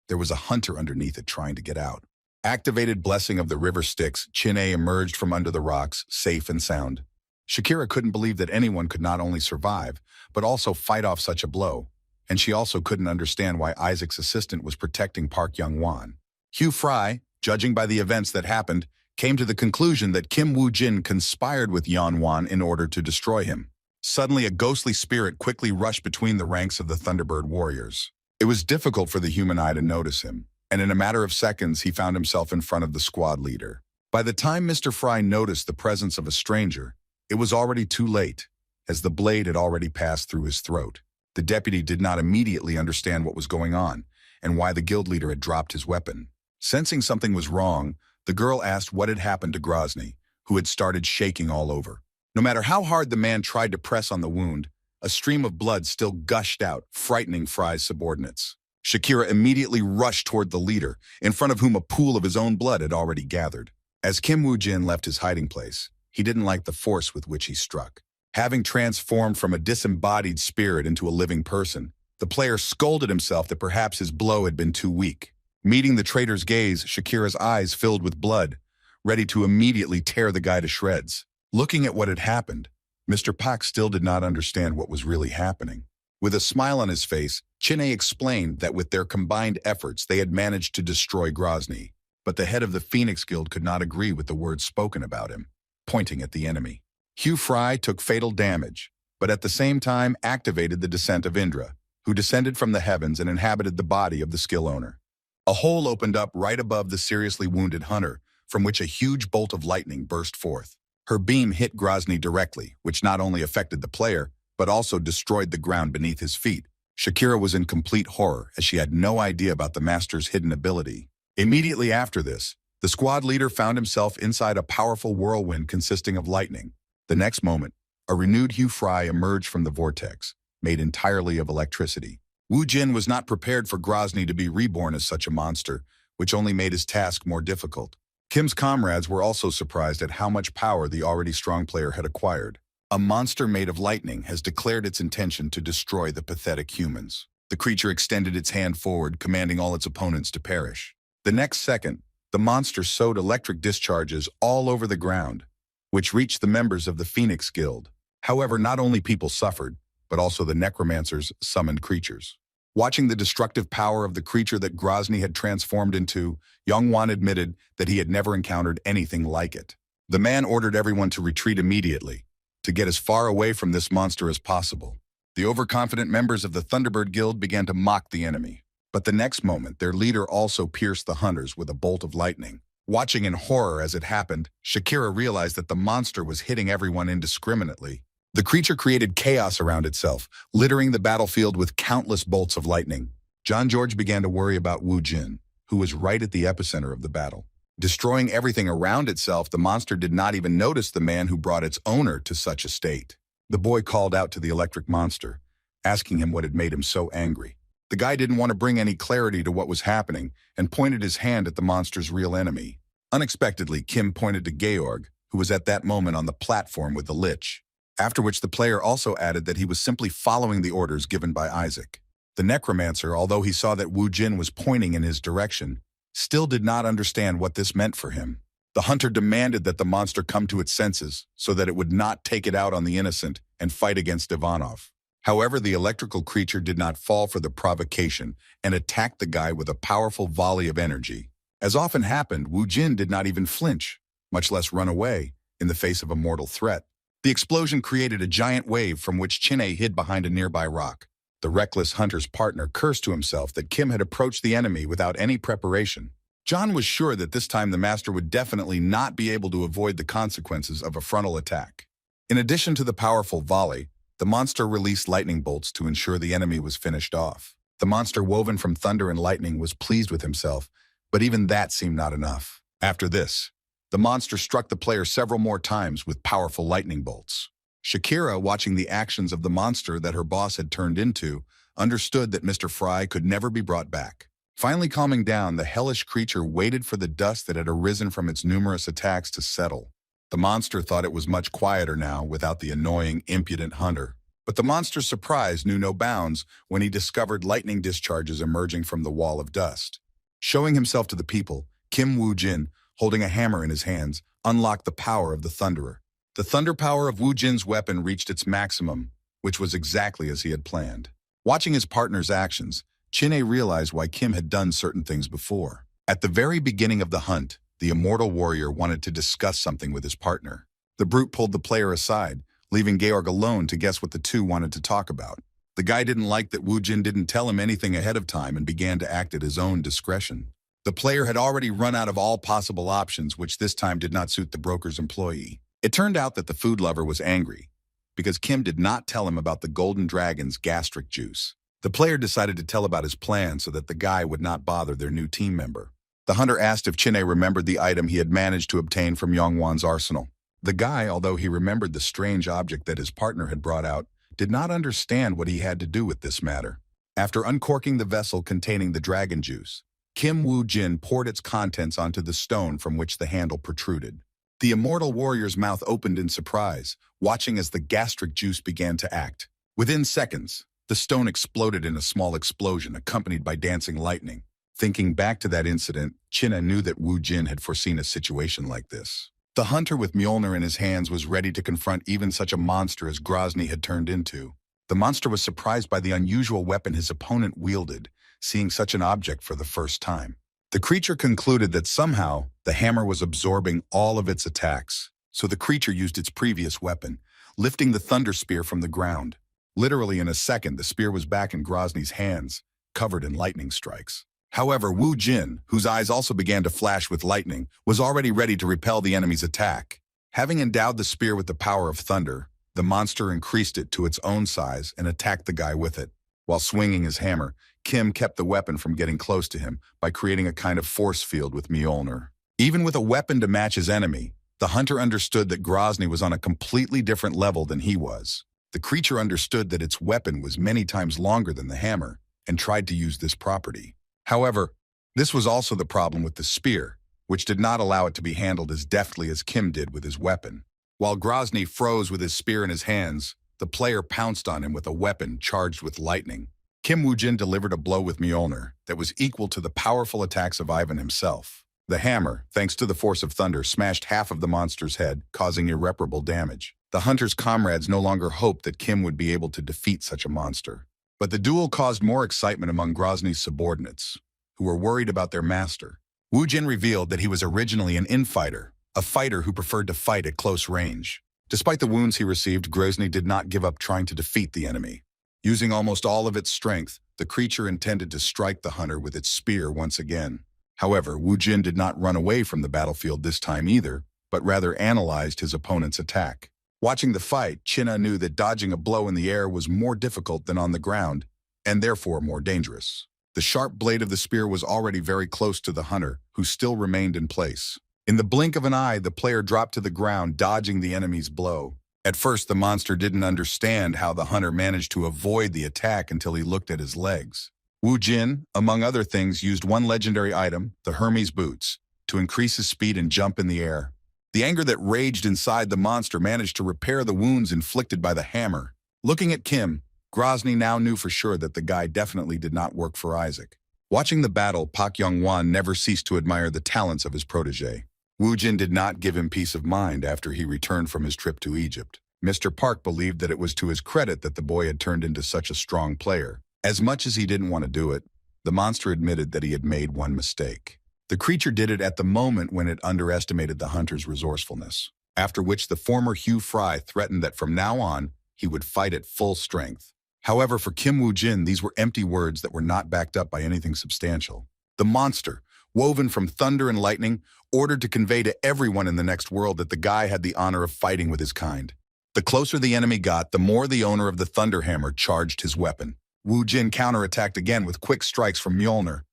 There was a hunter underneath it trying to get out. Activated blessing of the river Styx, Chin-A emerged from under the rocks, safe and sound. Shakira couldn't believe that anyone could not only survive, but also fight off such a blow. And she also couldn't understand why Isaac's assistant was protecting Park Young-Wan. Hugh Fry, judging by the events that happened, came to the conclusion that Kim Woo-jin conspired with Yeon-Wan in order to destroy him. Suddenly, a ghostly spirit quickly rushed between the ranks of the Thunderbird warriors. It was difficult for the human eye to notice him, and in a matter of seconds, he found himself in front of the squad leader. By the time Mr. Fry noticed the presence of a stranger, it was already too late, as the blade had already passed through his throat. The deputy did not immediately understand what was going on, and why the guild leader had dropped his weapon. Sensing something was wrong, the girl asked what had happened to Grozny, who had started shaking all over. No matter how hard the man tried to press on the wound, a stream of blood still gushed out, frightening Fry's subordinates. Shakira immediately rushed toward the leader, in front of whom a pool of his own blood had already gathered. As Kim Woo-jin left his hiding place, he didn't like the force with which he struck. Having transformed from a disembodied spirit into a living person, the player scolded himself that perhaps his blow had been too weak. Meeting the traitor's gaze, Shakira's eyes filled with blood, ready to immediately tear the guy to shreds. Looking at what had happened, Mr. Pak still did not understand what was really happening. With a smile on his face, Chin-A explained that with their combined efforts, they had managed to destroy Grozny, but the head of the Phoenix Guild could not agree with the words spoken about him, pointing at the enemy. Hugh Fry took fatal damage, but at the same time activated the descent of Indra, who descended from the heavens and inhabited the body of the skill owner. A hole opened up right above the seriously wounded hunter, from which a huge bolt of lightning burst forth. Her beam hit Grozny directly, which not only affected the player, but also destroyed the ground beneath his feet. Shakira was in complete horror, as she had no idea about the master's hidden ability. Immediately after this, the squad leader found himself inside a powerful whirlwind consisting of lightning. The next moment, a renewed Hugh Fry emerged from the vortex, made entirely of electricity. Wu Jin was not prepared for Grozny to be reborn as such a monster, which only made his task more difficult. Kim's comrades were also surprised at how much power the already strong player had acquired. A monster made of lightning has declared its intention to destroy the pathetic humans. The creature extended its hand forward, commanding all its opponents to perish. The next second, the monster sowed electric discharges all over the ground, which reached the members of the Phoenix Guild. However, not only people suffered, but also the necromancers summoned creatures. Watching the destructive power of the creature that Grozny had transformed into, Young-Wan admitted that he had never encountered anything like it. The man ordered everyone to retreat immediately, to get as far away from this monster as possible. The overconfident members of the Thunderbird Guild began to mock the enemy. But the next moment, their leader also pierced the hunters with a bolt of lightning. Watching in horror as it happened, Shakira realized that the monster was hitting everyone indiscriminately. The creature created chaos around itself, littering the battlefield with countless bolts of lightning. John George began to worry about Wu Jin, who was right at the epicenter of the battle. Destroying everything around itself, the monster did not even notice the man who brought its owner to such a state. The boy called out to the electric monster, asking him what had made him so angry. The guy didn't want to bring any clarity to what was happening and pointed his hand at the monster's real enemy. Unexpectedly, Kim pointed to Georg, who was at that moment on the platform with the Lich. After which the player also added that he was simply following the orders given by Isaac. The necromancer, although he saw that Wu Jin was pointing in his direction, still did not understand what this meant for him. The hunter demanded that the monster come to its senses so that it would not take it out on the innocent and fight against Ivanov. However, the electrical creature did not fall for the provocation and attacked the guy with a powerful volley of energy. As often happened, Wu Jin did not even flinch, much less run away, in the face of a mortal threat. The explosion created a giant wave from which Chin-A hid behind a nearby rock. The reckless hunter's partner cursed to himself that Kim had approached the enemy without any preparation. John was sure that this time the master would definitely not be able to avoid the consequences of a frontal attack. In addition to the powerful volley, the monster released lightning bolts to ensure the enemy was finished off. The monster woven from thunder and lightning was pleased with himself, but even that seemed not enough. After this, the monster struck the player several more times with powerful lightning bolts. Shakira, watching the actions of the monster that her boss had turned into, understood that Mr. Fry could never be brought back. Finally calming down, the hellish creature waited for the dust that had arisen from its numerous attacks to settle. The monster thought it was much quieter now without the annoying, impudent hunter. But the monster's surprise knew no bounds when he discovered lightning discharges emerging from the wall of dust. Showing himself to the people, Kim Woo Jin, holding a hammer in his hands, unlocked the power of the Thunderer. The thunder power of Woo Jin's weapon reached its maximum, which was exactly as he had planned. Watching his partner's actions, Chin-A realized why Kim had done certain things before. At the very beginning of the hunt, the immortal warrior wanted to discuss something with his partner. The brute pulled the player aside, leaving Georg alone to guess what the two wanted to talk about. The guy didn't like that Woo Jin didn't tell him anything ahead of time and began to act at his own discretion. The player had already run out of all possible options, which this time did not suit the broker's employee. It turned out that the food lover was angry because Kim did not tell him about the golden dragon's gastric juice. The player decided to tell about his plan so that the guy would not bother their new team member. The hunter asked if Chin-A remembered the item he had managed to obtain from Yongwan's arsenal. The guy, although he remembered the strange object that his partner had brought out, did not understand what he had to do with this matter. After uncorking the vessel containing the dragon juice, Kim Woo Jin poured its contents onto the stone from which the handle protruded. The immortal warrior's mouth opened in surprise, watching as the gastric juice began to act. Within seconds, the stone exploded in a small explosion accompanied by dancing lightning. Thinking back to that incident, Chin-A knew that Woo Jin had foreseen a situation like this. The hunter with Mjolnir in his hands was ready to confront even such a monster as Grozny had turned into. The monster was surprised by the unusual weapon his opponent wielded, seeing such an object for the first time. The creature concluded that somehow the hammer was absorbing all of its attacks, so the creature used its previous weapon, lifting the thunder spear from the ground. Literally in a second, the spear was back in Grozny's hands, covered in lightning strikes. However, Woo Jin, whose eyes also began to flash with lightning, was already ready to repel the enemy's attack. Having endowed the spear with the power of thunder, the monster increased it to its own size and attacked the guy with it. While swinging his hammer, Kim kept the weapon from getting close to him by creating a kind of force field with Mjolnir. Even with a weapon to match his enemy, the hunter understood that Grozny was on a completely different level than he was. The creature understood that its weapon was many times longer than the hammer and tried to use this property. However, this was also the problem with the spear, which did not allow it to be handled as deftly as Kim did with his weapon. While Grozny froze with his spear in his hands, the player pounced on him with a weapon charged with lightning. Kim Woo Jin delivered a blow with Mjolnir that was equal to the powerful attacks of Ivan himself. The hammer, thanks to the force of thunder, smashed half of the monster's head, causing irreparable damage. The hunter's comrades no longer hoped that Kim would be able to defeat such a monster. But the duel caused more excitement among Grozny's subordinates, who were worried about their master. Woo Jin revealed that he was originally an infighter, a fighter who preferred to fight at close range. Despite the wounds he received, Grozny did not give up trying to defeat the enemy. Using almost all of its strength, the creature intended to strike the hunter with its spear once again. However, Woo Jin did not run away from the battlefield this time either, but rather analyzed his opponent's attack. Watching the fight, Chin-A knew that dodging a blow in the air was more difficult than on the ground, and therefore more dangerous. The sharp blade of the spear was already very close to the hunter, who still remained in place. In the blink of an eye, the player dropped to the ground, dodging the enemy's blow. At first, the monster didn't understand how the hunter managed to avoid the attack until he looked at his legs. Woo Jin, among other things, used one legendary item, the Hermes boots, to increase his speed and jump in the air. The anger that raged inside the monster managed to repair the wounds inflicted by the hammer. Looking at Kim, Grozny now knew for sure that the guy definitely did not work for Isaac. Watching the battle, Pak Yongwan never ceased to admire the talents of his protege. Wu Jin did not give him peace of mind after he returned from his trip to Egypt. Mr. Park believed that it was to his credit that the boy had turned into such a strong player. As much as he didn't want to do it, the monster admitted that he had made one mistake. The creature did it at the moment when it underestimated the hunter's resourcefulness, after which the former Hugh Fry threatened that from now on, he would fight at full strength. However, for Kim Woo Jin, these were empty words that were not backed up by anything substantial. The monster, woven from thunder and lightning, ordered to convey to everyone in the next world that the guy had the honor of fighting with his kind. The closer the enemy got, the more the owner of the Thunder Hammer charged his weapon. Wu Jin counterattacked again with quick strikes from Mjolnir,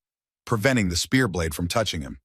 preventing the spear blade from touching him.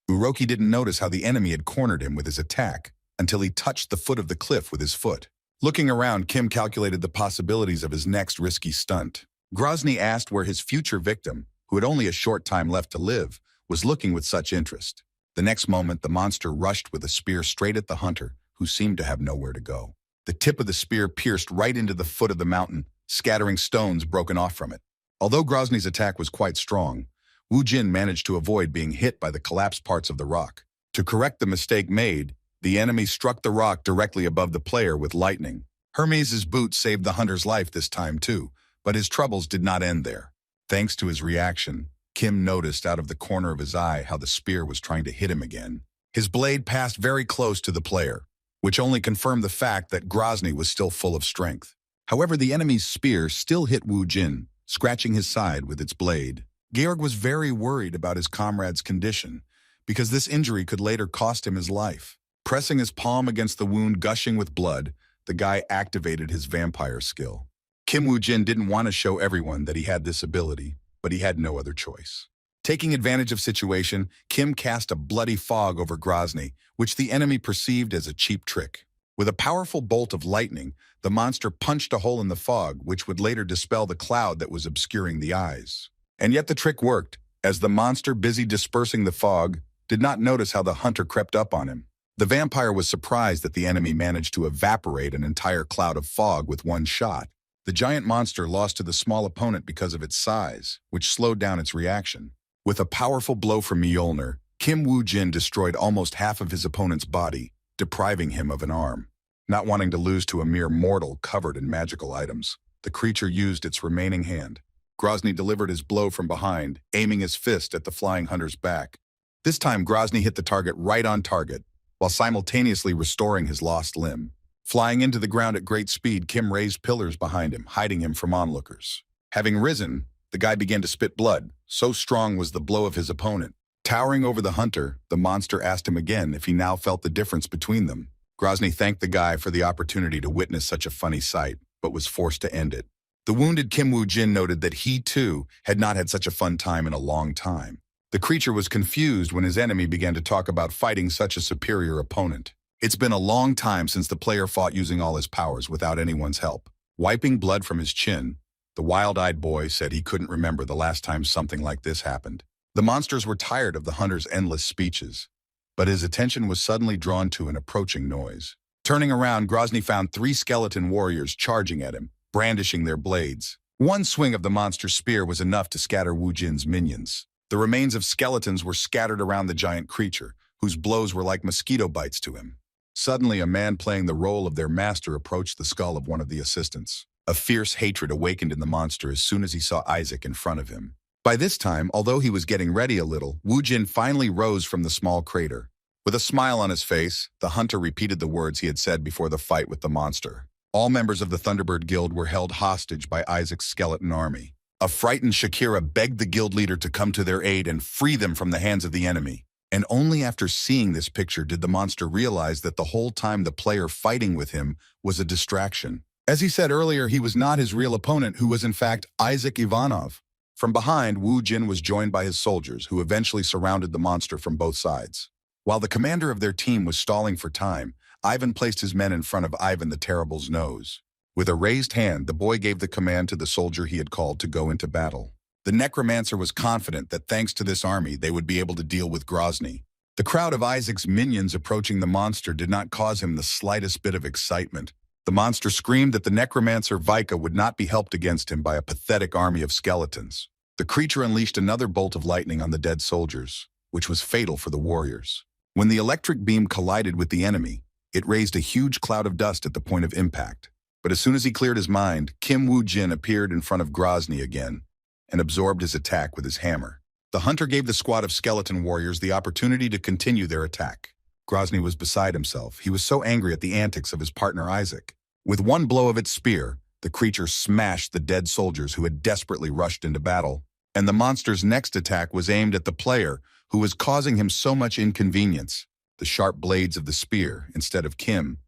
Uroki didn't notice how the enemy had cornered him with his attack until he touched the foot of the cliff with his foot. Looking around, Kim calculated the possibilities of his next risky stunt. Grozny asked where his future victim, who had only a short time left to live, was looking with such interest. The next moment, the monster rushed with a spear straight at the hunter, who seemed to have nowhere to go. The tip of the spear pierced right into the foot of the mountain, scattering stones broken off from it. Although Grozny's attack was quite strong, Wu Jin managed to avoid being hit by the collapsed parts of the rock. To correct the mistake made, the enemy struck the rock directly above the player with lightning. Hermes' boot saved the hunter's life this time too, but his troubles did not end there. Thanks to his reaction, Kim noticed out of the corner of his eye how the spear was trying to hit him again. His blade passed very close to the player, which only confirmed the fact that Grozny was still full of strength. However, the enemy's spear still hit Wu Jin, scratching his side with its blade. Georg was very worried about his comrade's condition, because this injury could later cost him his life. Pressing his palm against the wound gushing with blood, the guy activated his vampire skill. Kim Woo Jin didn't want to show everyone that he had this ability, but he had no other choice. Taking advantage of situation, Kim cast a bloody fog over Grozny, which the enemy perceived as a cheap trick. With a powerful bolt of lightning, the monster punched a hole in the fog, which would later dispel the cloud that was obscuring the eyes. And yet the trick worked, as the monster, busy dispersing the fog, did not notice how the hunter crept up on him. The vampire was surprised that the enemy managed to evaporate an entire cloud of fog with one shot. The giant monster lost to the small opponent because of its size, which slowed down its reaction. With a powerful blow from Mjolnir, Kim Woo Jin destroyed almost half of his opponent's body, depriving him of an arm. Not wanting to lose to a mere mortal covered in magical items, the creature used its remaining hand. Grozny delivered his blow from behind, aiming his fist at the flying hunter's back. This time, Grozny hit the target right on target, while simultaneously restoring his lost limb. Flying into the ground at great speed, Kim raised pillars behind him, hiding him from onlookers. Having risen, the guy began to spit blood, so strong was the blow of his opponent. Towering over the hunter, the monster asked him again if he now felt the difference between them. Grozny thanked the guy for the opportunity to witness such a funny sight, but was forced to end it. The wounded Kim Woo Jin noted that he, too, had not had such a fun time in a long time. The creature was confused when his enemy began to talk about fighting such a superior opponent. It's been a long time since the player fought using all his powers without anyone's help. Wiping blood from his chin, the wild-eyed boy said he couldn't remember the last time something like this happened. The monsters were tired of the hunter's endless speeches, but his attention was suddenly drawn to an approaching noise. Turning around, Grozny found 3 skeleton warriors charging at him, brandishing their blades. One swing of the monster's spear was enough to scatter Wu Jin's minions. The remains of skeletons were scattered around the giant creature, whose blows were like mosquito bites to him. Suddenly, a man playing the role of their master approached the skull of one of the assistants. A fierce hatred awakened in the monster as soon as he saw Isaac in front of him. By this time, although he was getting ready a little, Wu Jin finally rose from the small crater. With a smile on his face, the hunter repeated the words he had said before the fight with the monster. All members of the Thunderbird Guild were held hostage by Isaac's skeleton army. A frightened Shakira begged the guild leader to come to their aid and free them from the hands of the enemy. And only after seeing this picture did the monster realize that the whole time the player fighting with him was a distraction. As he said earlier, he was not his real opponent, who was in fact Isaac Ivanov. From behind, Wu Jin was joined by his soldiers, who eventually surrounded the monster from both sides. While the commander of their team was stalling for time, Ivan placed his men in front of Ivan the Terrible's nose. With a raised hand, the boy gave the command to the soldier he had called to go into battle. The necromancer was confident that thanks to this army, they would be able to deal with Grozny. The crowd of Isaac's minions approaching the monster did not cause him the slightest bit of excitement. The monster screamed that the necromancer Vika would not be helped against him by a pathetic army of skeletons. The creature unleashed another bolt of lightning on the dead soldiers, which was fatal for the warriors. When the electric beam collided with the enemy, it raised a huge cloud of dust at the point of impact. But as soon as he cleared his mind, Kim Woo-jin appeared in front of Grozny again and absorbed his attack with his hammer. The hunter gave the squad of skeleton warriors the opportunity to continue their attack. Grozny was beside himself. He was so angry at the antics of his partner Isaac. With one blow of its spear, the creature smashed the dead soldiers who had desperately rushed into battle, and the monster's next attack was aimed at the player who was causing him so much inconvenience. The sharp blades of the spear, instead of Kim,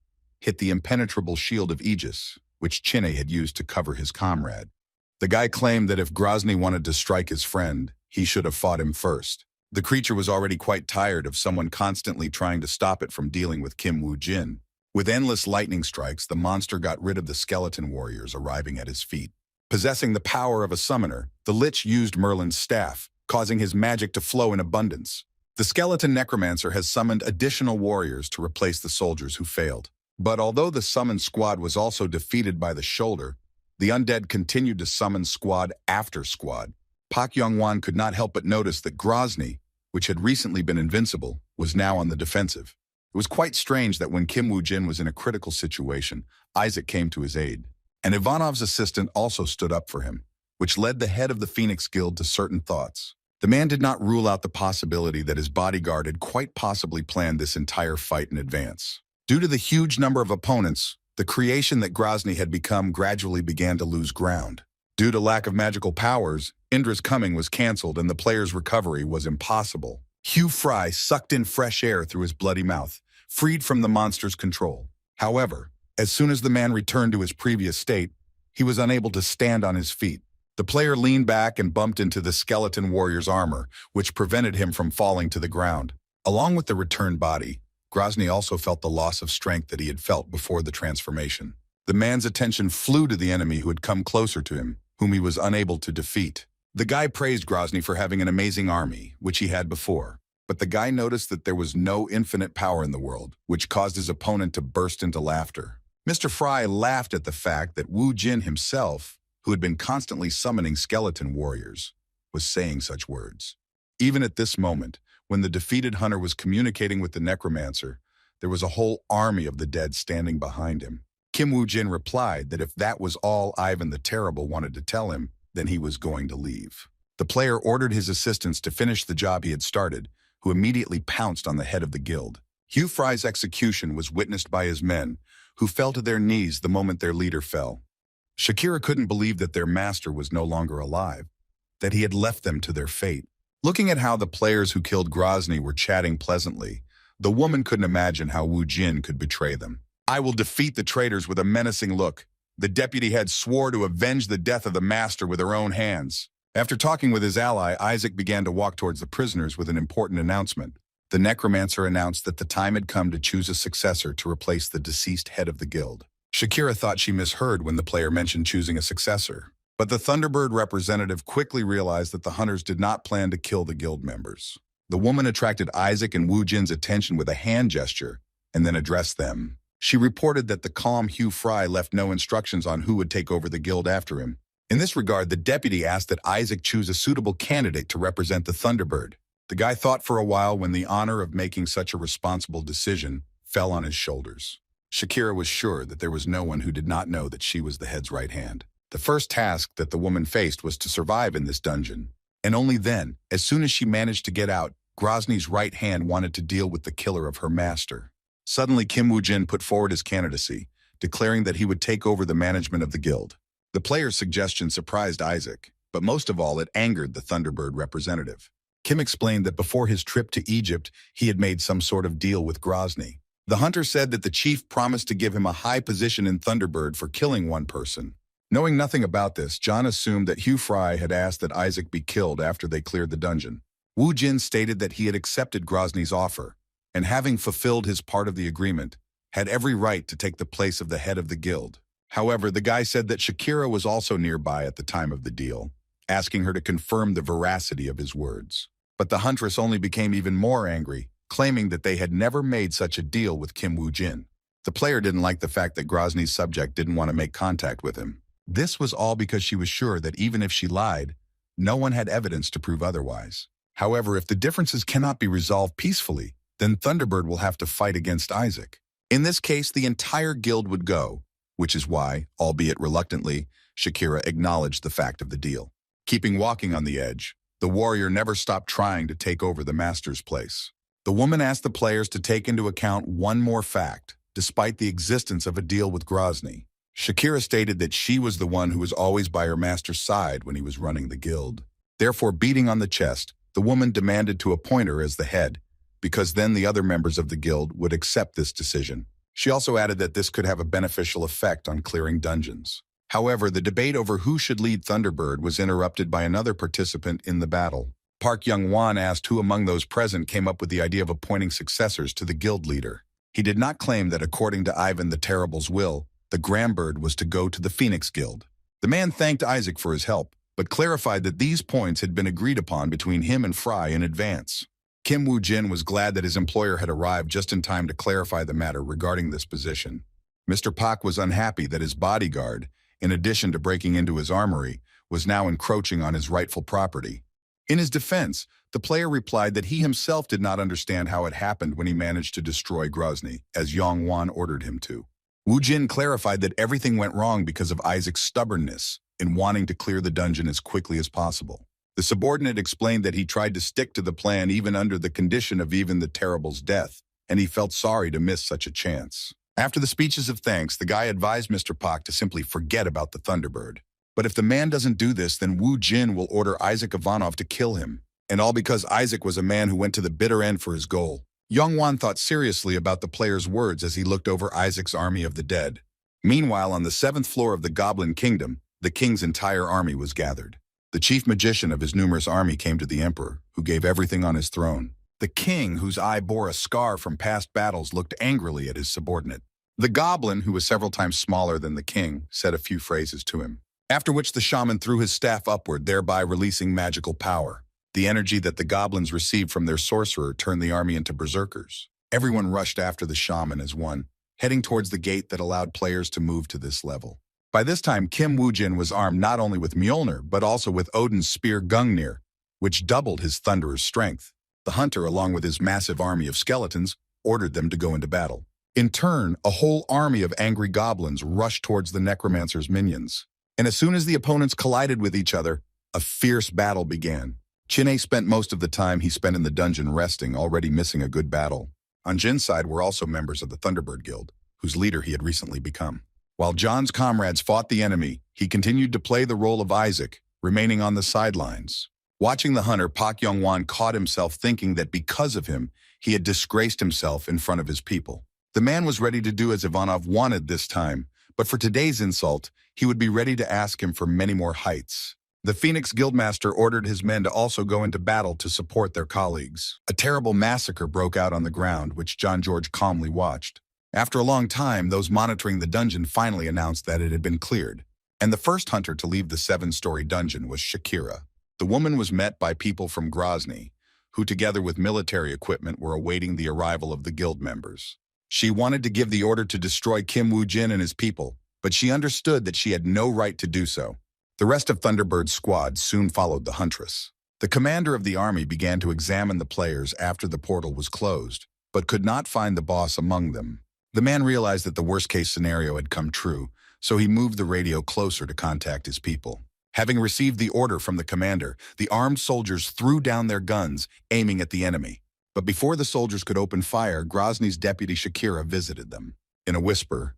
hit the impenetrable shield of Aegis, which Chinne had used to cover his comrade. The guy claimed that if Grozny wanted to strike his friend, he should have fought him first. The creature was already quite tired of someone constantly trying to stop it from dealing with Kim Woo-jin. With endless lightning strikes, the monster got rid of the skeleton warriors arriving at his feet. Possessing the power of a summoner, the Lich used Merlin's staff, causing his magic to flow in abundance. The skeleton necromancer has summoned additional warriors to replace the soldiers who failed. But although the summoned squad was also defeated by the shoulder, the undead continued to summon squad after squad. Pak Young-won could not help but notice that Grozny, which had recently been invincible, was now on the defensive. It was quite strange that when Kim Woo-jin was in a critical situation, Isaac came to his aid. And Ivanov's assistant also stood up for him, which led the head of the Phoenix Guild to certain thoughts. The man did not rule out the possibility that his bodyguard had quite possibly planned this entire fight in advance. Due to the huge number of opponents, the creation that Grozny had become gradually began to lose ground. Due to lack of magical powers, Indra's coming was cancelled and the player's recovery was impossible. Hugh Fry sucked in fresh air through his bloody mouth, freed from the monster's control. However, as soon as the man returned to his previous state, he was unable to stand on his feet. The player leaned back and bumped into the skeleton warrior's armor, which prevented him from falling to the ground. Along with the returned body, Grozny also felt the loss of strength that he had felt before the transformation. The man's attention flew to the enemy who had come closer to him, whom he was unable to defeat. The guy praised Grozny for having an amazing army, which he had before. But the guy noticed that there was no infinite power in the world, which caused his opponent to burst into laughter. Mr. Fry laughed at the fact that Wu Jin himself, who had been constantly summoning skeleton warriors, was saying such words. Even at this moment, when the defeated hunter was communicating with the necromancer, there was a whole army of the dead standing behind him. Kim Woo-jin replied that if that was all Ivan the Terrible wanted to tell him, then he was going to leave. The player ordered his assistants to finish the job he had started, who immediately pounced on the head of the guild. Hugh Fry's execution was witnessed by his men, who fell to their knees the moment their leader fell. Shakira couldn't believe that their master was no longer alive, that he had left them to their fate. Looking at how the players who killed Grozny were chatting pleasantly, the woman couldn't imagine how Wu Jin could betray them. "I will defeat the traitors," with a menacing look. The deputy head swore to avenge the death of the master with her own hands. After talking with his ally, Isaac began to walk towards the prisoners with an important announcement. The necromancer announced that the time had come to choose a successor to replace the deceased head of the guild. Shakira thought she misheard when the player mentioned choosing a successor. But the Thunderbird representative quickly realized that the hunters did not plan to kill the guild members. The woman attracted Isaac and Wu Jin's attention with a hand gesture and then addressed them. She reported that the calm Hugh Fry left no instructions on who would take over the guild after him. In this regard, the deputy asked that Isaac choose a suitable candidate to represent the Thunderbird. The guy thought for a while when the honor of making such a responsible decision fell on his shoulders. Shakira was sure that there was no one who did not know that she was the head's right hand. The first task that the woman faced was to survive in this dungeon. And only then, as soon as she managed to get out, Grozny's right hand wanted to deal with the killer of her master. Suddenly, Kim Woo-jin put forward his candidacy, declaring that he would take over the management of the guild. The player's suggestion surprised Isaac, but most of all, it angered the Thunderbird representative. Kim explained that before his trip to Egypt, he had made some sort of deal with Grozny. The hunter said that the chief promised to give him a high position in Thunderbird for killing one person. Knowing nothing about this, John assumed that Hugh Fry had asked that Isaac be killed after they cleared the dungeon. Wu Jin stated that he had accepted Grozny's offer, and having fulfilled his part of the agreement, had every right to take the place of the head of the guild. However, the guy said that Shakira was also nearby at the time of the deal, asking her to confirm the veracity of his words. But the huntress only became even more angry, claiming that they had never made such a deal with Kim Woo-jin. The player didn't like the fact that Grozny's subject didn't want to make contact with him. This was all because she was sure that even if she lied, no one had evidence to prove otherwise. However, if the differences cannot be resolved peacefully, then Thunderbird will have to fight against Isaac. In this case, the entire guild would go, which is why, albeit reluctantly, Shakira acknowledged the fact of the deal. Keeping walking on the edge, the warrior never stopped trying to take over the master's place. The woman asked the players to take into account one more fact, despite the existence of a deal with Grozny. Shakira stated that she was the one who was always by her master's side when he was running the guild. Therefore, beating on the chest, the woman demanded to appoint her as the head, because then the other members of the guild would accept this decision. She also added that this could have a beneficial effect on clearing dungeons. However, the debate over who should lead Thunderbird was interrupted by another participant in the battle. Park Young-won asked who among those present came up with the idea of appointing successors to the guild leader. He did not claim that according to Ivan the Terrible's will, the Grambird was to go to the Phoenix Guild. The man thanked Isaac for his help, but clarified that these points had been agreed upon between him and Fry in advance. Kim Woo-jin was glad that his employer had arrived just in time to clarify the matter regarding this position. Mr. Pak was unhappy that his bodyguard, in addition to breaking into his armory, was now encroaching on his rightful property. In his defense, the player replied that he himself did not understand how it happened when he managed to destroy Grozny, as Yong-won ordered him to. Woo-jin clarified that everything went wrong because of Isaac's stubbornness in wanting to clear the dungeon as quickly as possible. The subordinate explained that he tried to stick to the plan even under the condition of even the Terrible's death, and he felt sorry to miss such a chance. After the speeches of thanks, the guy advised Mr. Pak to simply forget about the Thunderbird. But if the man doesn't do this, then Woo-jin will order Isaac Ivanov to kill him. And all because Isaac was a man who went to the bitter end for his goal. Young-won thought seriously about the player's words as he looked over Isaac's army of the dead. Meanwhile, on the 7th floor of the Goblin Kingdom, the king's entire army was gathered. The chief magician of his numerous army came to the emperor, who gave everything on his throne. The king, whose eye bore a scar from past battles, looked angrily at his subordinate. The goblin, who was several times smaller than the king, said a few phrases to him. After which the shaman threw his staff upward, thereby releasing magical power. The energy that the goblins received from their sorcerer turned the army into berserkers. Everyone rushed after the shaman as one, heading towards the gate that allowed players to move to this level. By this time, Kim Woo-jin was armed not only with Mjolnir, but also with Odin's spear Gungnir, which doubled his thunderer's strength. The hunter, along with his massive army of skeletons, ordered them to go into battle. In turn, a whole army of angry goblins rushed towards the necromancer's minions. And as soon as the opponents collided with each other, a fierce battle began. Chin-A spent most of the time he spent in the dungeon resting, already missing a good battle. On Jin's side were also members of the Thunderbird Guild, whose leader he had recently become. While John's comrades fought the enemy, he continued to play the role of Isaac, remaining on the sidelines. Watching the hunter, Pak Young-won caught himself thinking that because of him, he had disgraced himself in front of his people. The man was ready to do as Ivanov wanted this time, but for today's insult, he would be ready to ask him for many more heights. The Phoenix Guildmaster ordered his men to also go into battle to support their colleagues. A terrible massacre broke out on the ground, which John George calmly watched. After a long time, those monitoring the dungeon finally announced that it had been cleared. And the first hunter to leave the 7-story dungeon was Shakira. The woman was met by people from Grozny, who together with military equipment were awaiting the arrival of the guild members. She wanted to give the order to destroy Kim Woo-jin and his people, but she understood that she had no right to do so. The rest of Thunderbird's squad soon followed the huntress. The commander of the army began to examine the players after the portal was closed, but could not find the boss among them. The man realized that the worst-case scenario had come true, so he moved the radio closer to contact his people. Having received the order from the commander, the armed soldiers threw down their guns, aiming at the enemy. But before the soldiers could open fire, Grozny's deputy Shakira visited them. In a whisper,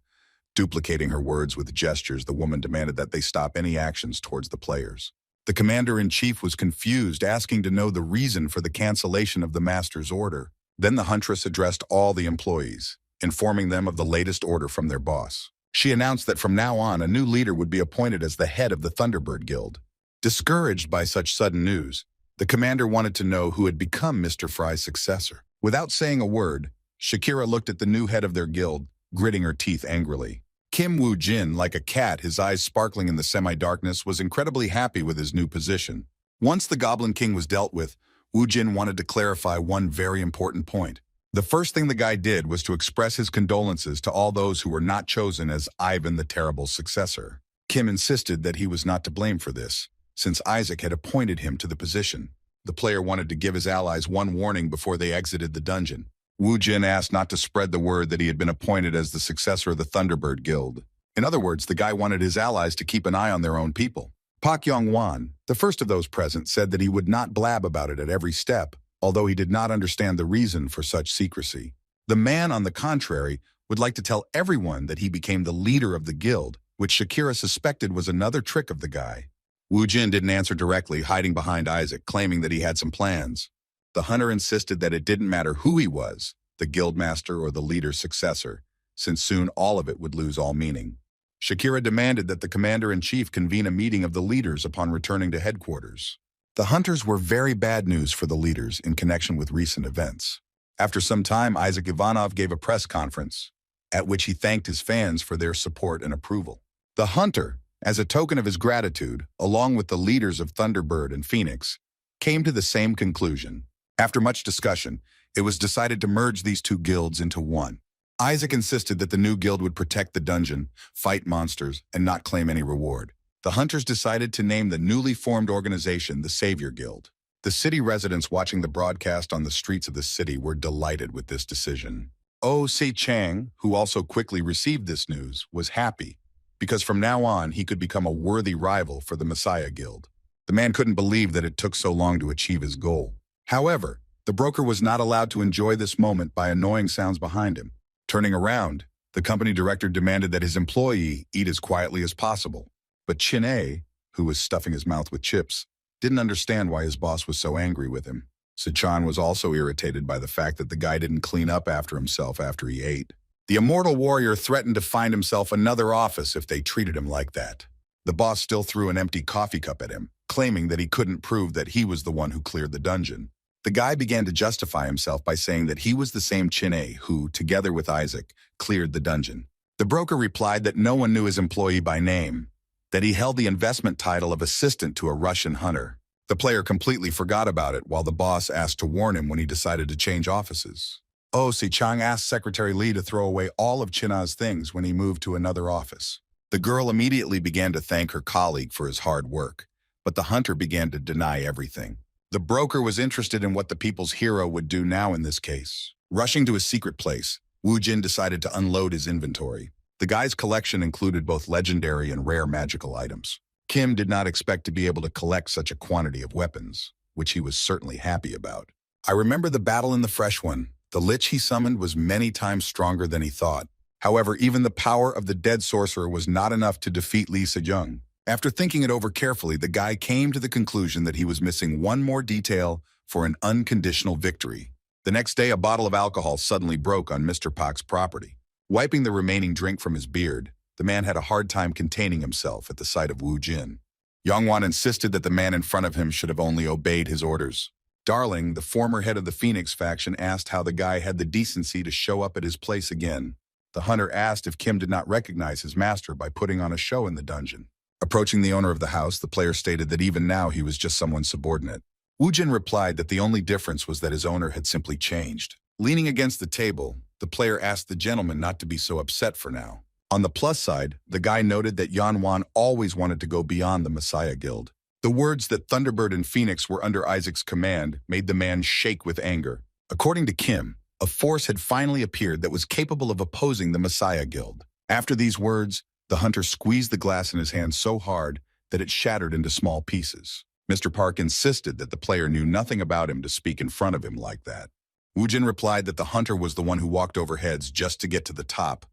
duplicating her words with gestures, the woman demanded that they stop any actions towards the players. The commander-in-chief was confused, asking to know the reason for the cancellation of the master's order. Then the huntress addressed all the employees, informing them of the latest order from their boss. She announced that from now on, a new leader would be appointed as the head of the Thunderbird Guild. Discouraged by such sudden news, the commander wanted to know who had become Mr. Fry's successor. Without saying a word, Shakira looked at the new head of their guild, gritting her teeth angrily. Kim Woo-jin, like a cat, his eyes sparkling in the semi-darkness, was incredibly happy with his new position. Once the Goblin King was dealt with, Woo-jin wanted to clarify one very important point. The first thing the guy did was to express his condolences to all those who were not chosen as Ivan the Terrible's successor. Kim insisted that he was not to blame for this, since Isaac had appointed him to the position. The player wanted to give his allies one warning before they exited the dungeon. Wu Jin asked not to spread the word that he had been appointed as the successor of the Thunderbird Guild. In other words, the guy wanted his allies to keep an eye on their own people. Pak Yong-wan, the first of those present, said that he would not blab about it at every step, although he did not understand the reason for such secrecy. The man, on the contrary, would like to tell everyone that he became the leader of the guild, which Shakira suspected was another trick of the guy. Wu Jin didn't answer directly, hiding behind Isaac, claiming that he had some plans. The hunter insisted that it didn't matter who he was, the guildmaster or the leader's successor, since soon all of it would lose all meaning. Shakira demanded that the commander-in-chief convene a meeting of the leaders upon returning to headquarters. The hunters were very bad news for the leaders in connection with recent events. After some time, Isaac Ivanov gave a press conference, at which he thanked his fans for their support and approval. The hunter, as a token of his gratitude, along with the leaders of Thunderbird and Phoenix, came to the same conclusion. After much discussion, it was decided to merge these two guilds into one. Isaac insisted that the new guild would protect the dungeon, fight monsters, and not claim any reward. The hunters decided to name the newly formed organization the Savior Guild. The city residents watching the broadcast on the streets of the city were delighted with this decision. Oh Se-chang, who also quickly received this news, was happy, because from now on he could become a worthy rival for the Messiah Guild. The man couldn't believe that it took so long to achieve his goal. However, the broker was not allowed to enjoy this moment by annoying sounds behind him. Turning around, the company director demanded that his employee eat as quietly as possible. But Chin-A, who was stuffing his mouth with chips, didn't understand why his boss was so angry with him. Se-chan was also irritated by the fact that the guy didn't clean up after himself after he ate. The immortal warrior threatened to find himself another office if they treated him like that. The boss still threw an empty coffee cup at him, claiming that he couldn't prove that he was the one who cleared the dungeon. The guy began to justify himself by saying that he was the same Chin-A who, together with Isaac, cleared the dungeon. The broker replied that no one knew his employee by name, that he held the investment title of assistant to a Russian hunter. The player completely forgot about it while the boss asked to warn him when he decided to change offices. Oh Se-chang asked Secretary Lee to throw away all of Chin-A's things when he moved to another office. The girl immediately began to thank her colleague for his hard work, but the hunter began to deny everything. The broker was interested in what the people's hero would do now in this case. Rushing to his secret place, Wu Jin decided to unload his inventory. The guy's collection included both legendary and rare magical items. Kim did not expect to be able to collect such a quantity of weapons, which he was certainly happy about. I remember the battle in the Fresh One. The lich he summoned was many times stronger than he thought. However, even the power of the dead sorcerer was not enough to defeat Lee Se-jung. After thinking it over carefully, the guy came to the conclusion that he was missing one more detail for an unconditional victory. The next day, a bottle of alcohol suddenly broke on Mr. Pak's property. Wiping the remaining drink from his beard, the man had a hard time containing himself at the sight of Wu Jin. Yongwan insisted that the man in front of him should have only obeyed his orders. Darling, the former head of the Phoenix faction, asked how the guy had the decency to show up at his place again. The hunter asked if Kim did not recognize his master by putting on a show in the dungeon. Approaching the owner of the house, the player stated that even now he was just someone's subordinate. Wu Jin replied that the only difference was that his owner had simply changed. Leaning against the table, the player asked the gentleman not to be so upset for now. On the plus side, the guy noted that Yanwan always wanted to go beyond the Messiah Guild. The words that Thunderbird and Phoenix were under Isaac's command made the man shake with anger. According to Kim, a force had finally appeared that was capable of opposing the Messiah Guild. After these words, the hunter squeezed the glass in his hand so hard that it shattered into small pieces. Mr. Park insisted that the player knew nothing about him to speak in front of him like that. Wu Jin replied that the hunter was the one who walked over heads just to get to the top,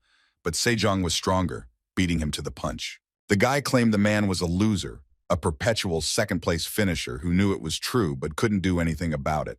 but Se-jung was stronger, beating him to the punch. The guy claimed the man was a loser, a perpetual second-place finisher who knew it was true but couldn't do anything about it.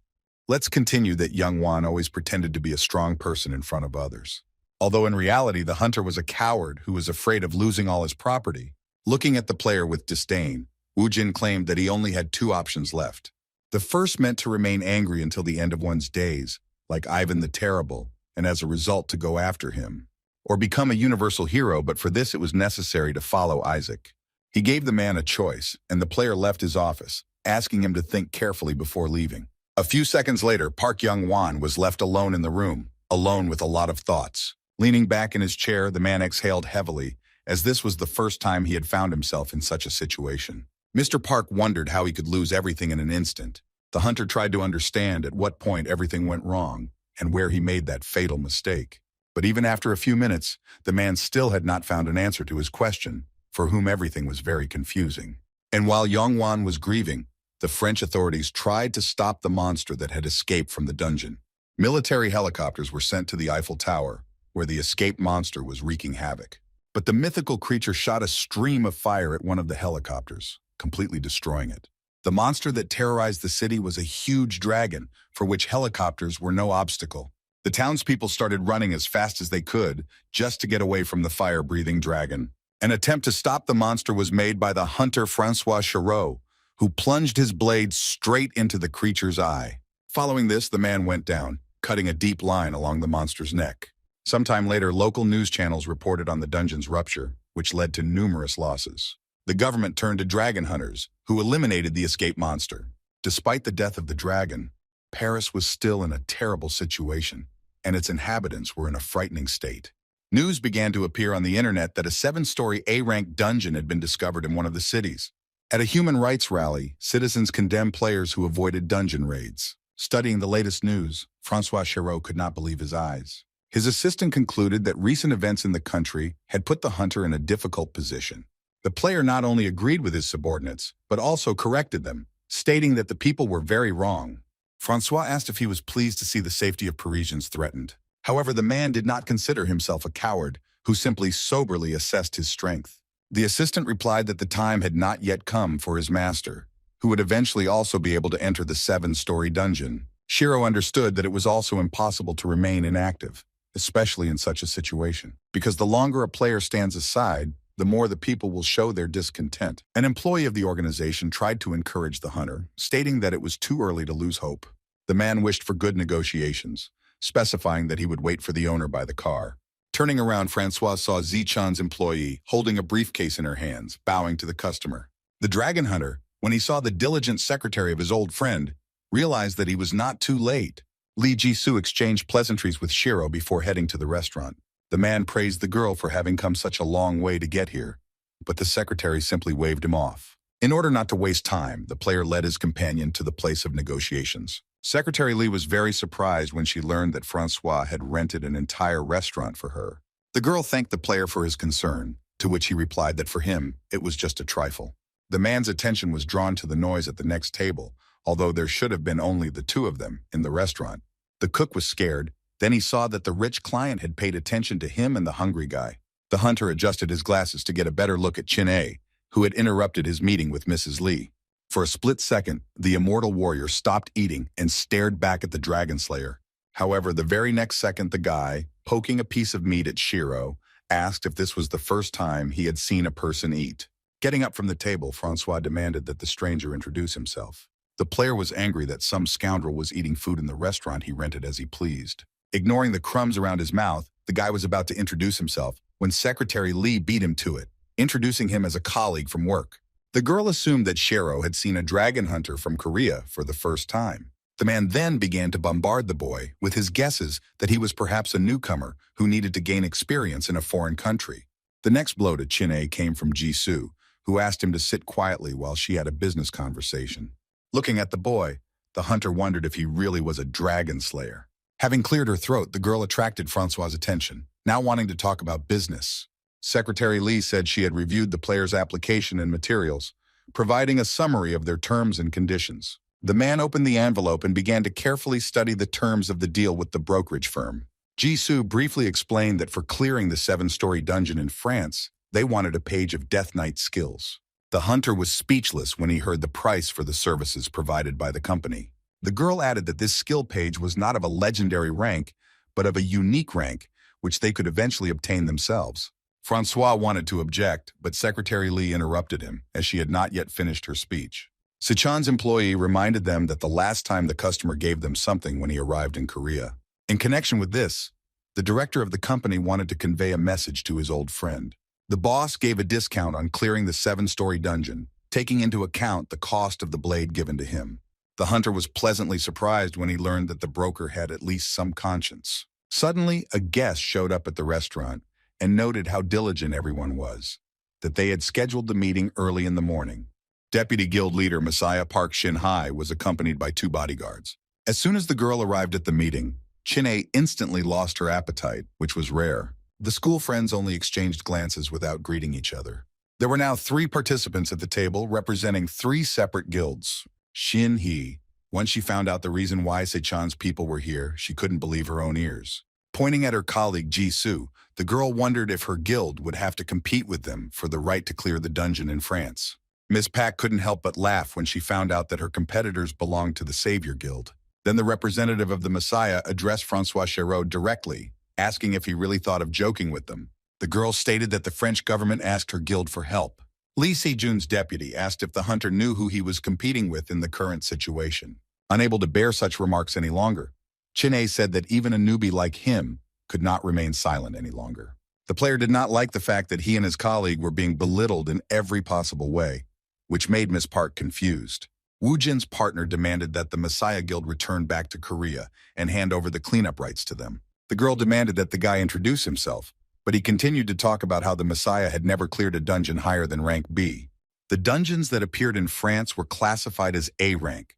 Let's continue that Young Wan always pretended to be a strong person in front of others. Although in reality, the hunter was a coward who was afraid of losing all his property. Looking at the player with disdain, Wu Jin claimed that he only had two options left. The first meant to remain angry until the end of one's days, like Ivan the Terrible, and as a result to go after him. Or become a universal hero, but for this it was necessary to follow Isaac. He gave the man a choice, and the player left his office, asking him to think carefully before leaving. A few seconds later, Park Young-wan was left alone in the room, alone with a lot of thoughts. Leaning back in his chair, the man exhaled heavily, as this was the first time he had found himself in such a situation. Mr. Park wondered how he could lose everything in an instant. The hunter tried to understand at what point everything went wrong. and where he made that fatal mistake. But even after a few minutes, the man still had not found an answer to his question, for whom everything was very confusing. And while Yongwan was grieving, the French authorities tried to stop the monster that had escaped from the dungeon. Military helicopters were sent to the Eiffel Tower, where the escaped monster was wreaking havoc. But the mythical creature shot a stream of fire at one of the helicopters, completely destroying it. The monster that terrorized the city was a huge dragon, for which helicopters were no obstacle. The townspeople started running as fast as they could, just to get away from the fire-breathing dragon. An attempt to stop the monster was made by the hunter Francois Charot, who plunged his blade straight into the creature's eye. Following this, the man went down, cutting a deep line along the monster's neck. Sometime later, local news channels reported on the dungeon's rupture, which led to numerous losses. The government turned to dragon hunters, who eliminated the escaped monster. Despite the death of the dragon, Paris was still in a terrible situation, and its inhabitants were in a frightening state. News began to appear on the internet that a 7-story A-rank dungeon had been discovered in one of the cities. At a human rights rally, citizens condemned players who avoided dungeon raids. Studying the latest news, Francois Charot could not believe his eyes. His assistant concluded that recent events in the country had put the hunter in a difficult position. The player not only agreed with his subordinates, but also corrected them, stating that the people were very wrong. Francois asked if he was pleased to see the safety of Parisians threatened. However, the man did not consider himself a coward, who simply soberly assessed his strength. The assistant replied that the time had not yet come for his master, who would eventually also be able to enter the 7-story dungeon. Shiro understood that it was also impossible to remain inactive, especially in such a situation, because the longer a player stands aside, the more the people will show their discontent. An employee of the organization tried to encourage the hunter, stating that it was too early to lose hope. The man wished for good negotiations, specifying that he would wait for the owner by the car. Turning around, Francois saw Zichan's employee holding a briefcase in her hands, bowing to the customer. The dragon hunter, when he saw the diligent secretary of his old friend, realized that he was not too late. Li Jisoo exchanged pleasantries with Shiro before heading to the restaurant. The man praised the girl for having come such a long way to get here, but the secretary simply waved him off. In order not to waste time, the player led his companion to the place of negotiations. Secretary Li was very surprised when she learned that Francois had rented an entire restaurant for her. The girl thanked the player for his concern, to which he replied that for him, it was just a trifle. The man's attention was drawn to the noise at the next table, although there should have been only the two of them in the restaurant. The cook was scared. Then he saw that the rich client had paid attention to him and the hungry guy. The hunter adjusted his glasses to get a better look at Chin A, who had interrupted his meeting with Mrs. Li. For a split second, the immortal warrior stopped eating and stared back at the dragon slayer. However, the very next second, the guy, poking a piece of meat at Shiro, asked if this was the first time he had seen a person eat. Getting up from the table, Francois demanded that the stranger introduce himself. The player was angry that some scoundrel was eating food in the restaurant he rented as he pleased. Ignoring the crumbs around his mouth, the guy was about to introduce himself when Secretary Li beat him to it, introducing him as a colleague from work. The girl assumed that Shiro had seen a dragon hunter from Korea for the first time. The man then began to bombard the boy with his guesses that he was perhaps a newcomer who needed to gain experience in a foreign country. The next blow to Chin-A came from Jisoo, who asked him to sit quietly while she had a business conversation. Looking at the boy, the hunter wondered if he really was a dragon slayer. Having cleared her throat, the girl attracted Francois' attention, now wanting to talk about business. Secretary Li said she had reviewed the player's application and materials, providing a summary of their terms and conditions. The man opened the envelope and began to carefully study the terms of the deal with the brokerage firm. Jisoo briefly explained that for clearing the 7-story dungeon in France, they wanted a page of Death Knight skills. The hunter was speechless when he heard the price for the services provided by the company. The girl added that this skill page was not of a legendary rank, but of a unique rank, which they could eventually obtain themselves. Francois wanted to object, but Secretary Li interrupted him, as she had not yet finished her speech. Sichan's employee reminded them that the last time the customer gave them something when he arrived in Korea. In connection with this, the director of the company wanted to convey a message to his old friend. The boss gave a discount on clearing the 7-story dungeon, taking into account the cost of the blade given to him. The hunter was pleasantly surprised when he learned that the broker had at least some conscience. Suddenly, a guest showed up at the restaurant and noted how diligent everyone was, that they had scheduled the meeting early in the morning. Deputy Guild Leader Messiah Park Shin-hai was accompanied by 2 bodyguards. As soon as the girl arrived at the meeting, Chin-A instantly lost her appetite, which was rare. The school friends only exchanged glances without greeting each other. There were now 3 participants at the table representing 3 separate guilds. Shin-Hee. Once she found out the reason why Se-chan's people were here, she couldn't believe her own ears. Pointing at her colleague Ji-Soo, the girl wondered if her guild would have to compete with them for the right to clear the dungeon in France. Miss Pak couldn't help but laugh when she found out that her competitors belonged to the Savior Guild. Then the representative of the Messiah addressed Francois Chéreau directly, asking if he really thought of joking with them. The girl stated that the French government asked her guild for help. Lee Se-jun's deputy asked if the hunter knew who he was competing with in the current situation. Unable to bear such remarks any longer, Chin-A said that even a newbie like him could not remain silent any longer. The player did not like the fact that he and his colleague were being belittled in every possible way, which made Miss Park confused. Woo Jin's partner demanded that the Messiah Guild return back to Korea and hand over the cleanup rights to them. The girl demanded that the guy introduce himself, but he continued to talk about how the Messiah had never cleared a dungeon higher than rank B. The dungeons that appeared in France were classified as A rank,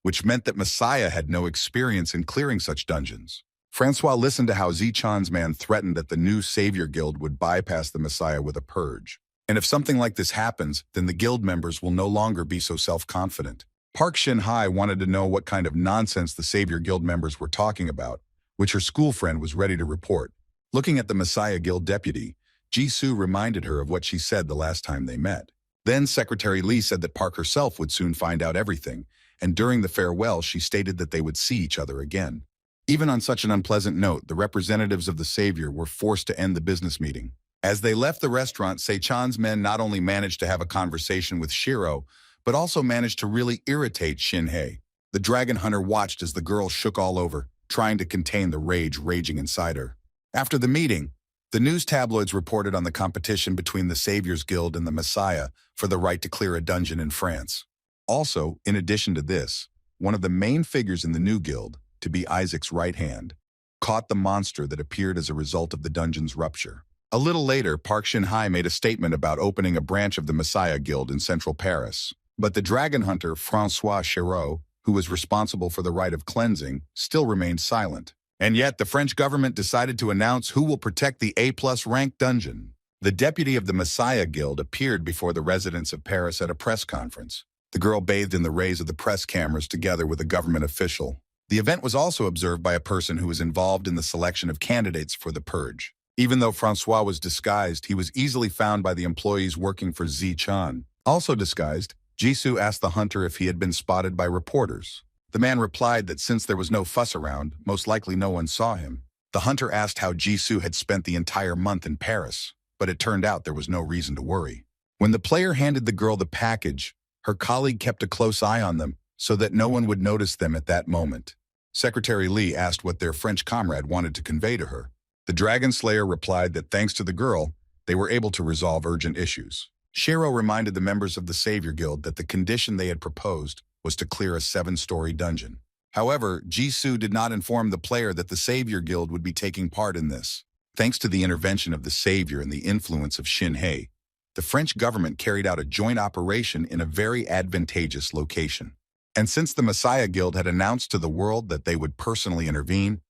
which meant that Messiah had no experience in clearing such dungeons. Francois listened to how Se-chan's man threatened that the new Savior Guild would bypass the Messiah with a purge. And if something like this happens, then the guild members will no longer be so self-confident. Park Shin-Hai wanted to know what kind of nonsense the Savior Guild members were talking about, which her school friend was ready to report. Looking at the Messiah Guild deputy, Ji-Soo reminded her of what she said the last time they met. Then Secretary Lee said that Park herself would soon find out everything, and during the farewell she stated that they would see each other again. Even on such an unpleasant note, the representatives of the Savior were forced to end the business meeting. As they left the restaurant, Se-chan's men not only managed to have a conversation with Shiro, but also managed to really irritate Shin-Hei. The dragon hunter watched as the girl shook all over, trying to contain the rage raging inside her. After the meeting, the news tabloids reported on the competition between the Savior's Guild and the Messiah for the right to clear a dungeon in France. Also, in addition to this, one of the main figures in the new guild, to be Isaac's right hand, caught the monster that appeared as a result of the dungeon's rupture. A little later, Park Shin-Hai made a statement about opening a branch of the Messiah Guild in central Paris. But the dragon hunter, Francois Chéreau, who was responsible for the rite of cleansing, still remained silent. And yet, the French government decided to announce who will protect the A+ rank dungeon. The deputy of the Messiah Guild appeared before the residents of Paris at a press conference. The girl bathed in the rays of the press cameras together with a government official. The event was also observed by a person who was involved in the selection of candidates for the purge. Even though Francois was disguised, he was easily found by the employees working for Se-chan. Also disguised, Ji-Soo asked the hunter if he had been spotted by reporters. The man replied that since there was no fuss around, most likely no one saw him. The hunter asked how Ji-Soo had spent the entire month in Paris, but it turned out there was no reason to worry. When the player handed the girl the package, her colleague kept a close eye on them so that no one would notice them at that moment. Secretary Lee asked what their French comrade wanted to convey to her. The Dragon Slayer replied that thanks to the girl, they were able to resolve urgent issues. Chéreau reminded the members of the Savior Guild that the condition they had proposed was to clear a 7-story dungeon. However, Ji-Soo did not inform the player that the Savior Guild would be taking part in this. Thanks to the intervention of the Savior and the influence of Shin-Hei, the French government carried out a joint operation in a very advantageous location. And since the Messiah Guild had announced to the world that they would personally intervene,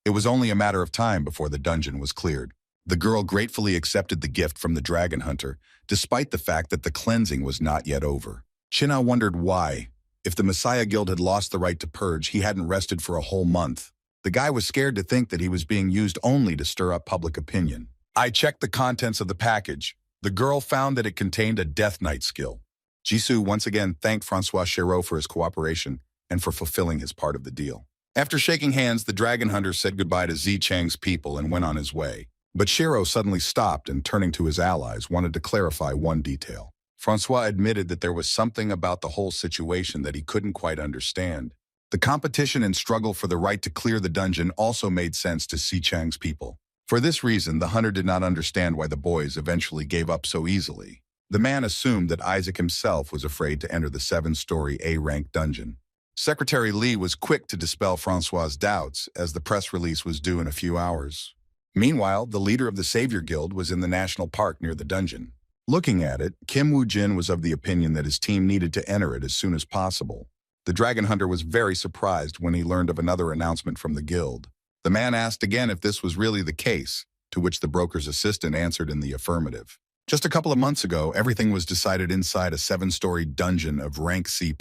it was only a matter of time before the dungeon was cleared. The girl gratefully accepted the gift from the dragon hunter, despite the fact that the cleansing was not yet over. China wondered why. If the Messiah Guild had lost the right to purge, he hadn't rested for a whole month. The guy was scared to think that he was being used only to stir up public opinion. I checked the contents of the package. The girl found that it contained a Death Knight skill. Ji-Soo once again thanked Francois Chéreau for his cooperation and for fulfilling his part of the deal. After shaking hands, the dragon hunter said goodbye to Se-chan's people and went on his way. But Chéreau suddenly stopped and, turning to his allies, wanted to clarify one detail. Francois admitted that there was something about the whole situation that he couldn't quite understand. The competition and struggle for the right to clear the dungeon also made sense to Se-chan's people. For this reason, the hunter did not understand why the boys eventually gave up so easily. The man assumed that Isaac himself was afraid to enter the 7-story A-rank dungeon. Secretary Lee was quick to dispel Francois's doubts, as the press release was due in a few hours. Meanwhile, the leader of the Savior Guild was in the national park near the dungeon. Looking at it, Kim Woo-jin was of the opinion that his team needed to enter it as soon as possible. The dragon hunter was very surprised when he learned of another announcement from the guild. The man asked again if this was really the case, to which the broker's assistant answered in the affirmative. Just a couple of months ago, everything was decided inside a 7-story dungeon of rank C+.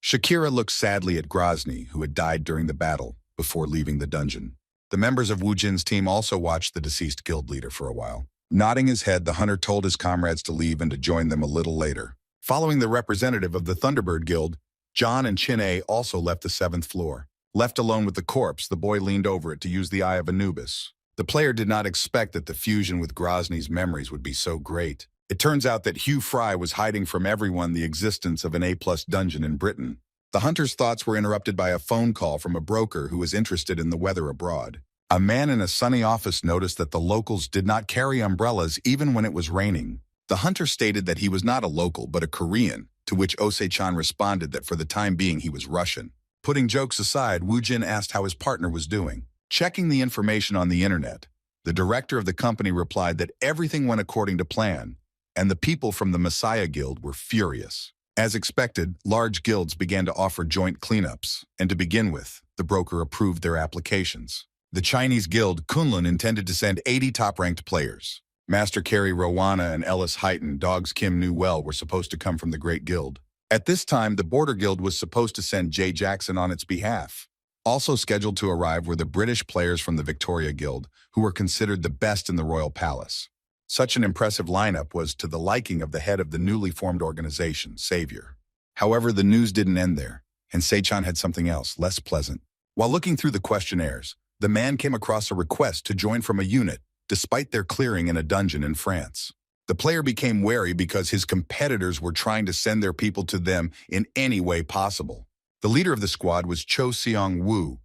Shakira looked sadly at Grozny, who had died during the battle, before leaving the dungeon. The members of Wu Jin's team also watched the deceased guild leader for a while. Nodding his head, the hunter told his comrades to leave and to join them a little later. Following the representative of the Thunderbird Guild, John and Chin-A also left the 7th floor. Left alone with the corpse, the boy leaned over it to use the Eye of Anubis. The player did not expect that the fusion with Grozny's memories would be so great. It turns out that Hugh Fry was hiding from everyone the existence of an A+ dungeon in Britain. The hunter's thoughts were interrupted by a phone call from a broker who was interested in the weather abroad. A man in a sunny office noticed that the locals did not carry umbrellas even when it was raining. The hunter stated that he was not a local but a Korean, to which Ose-chan responded that for the time being he was Russian. Putting jokes aside, Wu Jin asked how his partner was doing. Checking the information on the internet, the director of the company replied that everything went according to plan, and the people from the Messiah Guild were furious. As expected, large guilds began to offer joint cleanups, and to begin with, the broker approved their applications. The Chinese guild Kunlun intended to send 80 top-ranked players. Master Carey Rowana and Ellis Heighton, dogs Kim knew well, were supposed to come from the Great Guild. At this time, the Border Guild was supposed to send Jay Jackson on its behalf. Also scheduled to arrive were the British players from the Victoria Guild, who were considered the best in the royal palace. Such an impressive lineup was to the liking of the head of the newly formed organization, Savior. However, the news didn't end there, and Sei-chan had something else, less pleasant. While looking through the questionnaires, the man came across a request to join from a unit, despite their clearing in a dungeon in France. The player became wary because his competitors were trying to send their people to them in any way possible. The leader of the squad was Cho Seong-woo,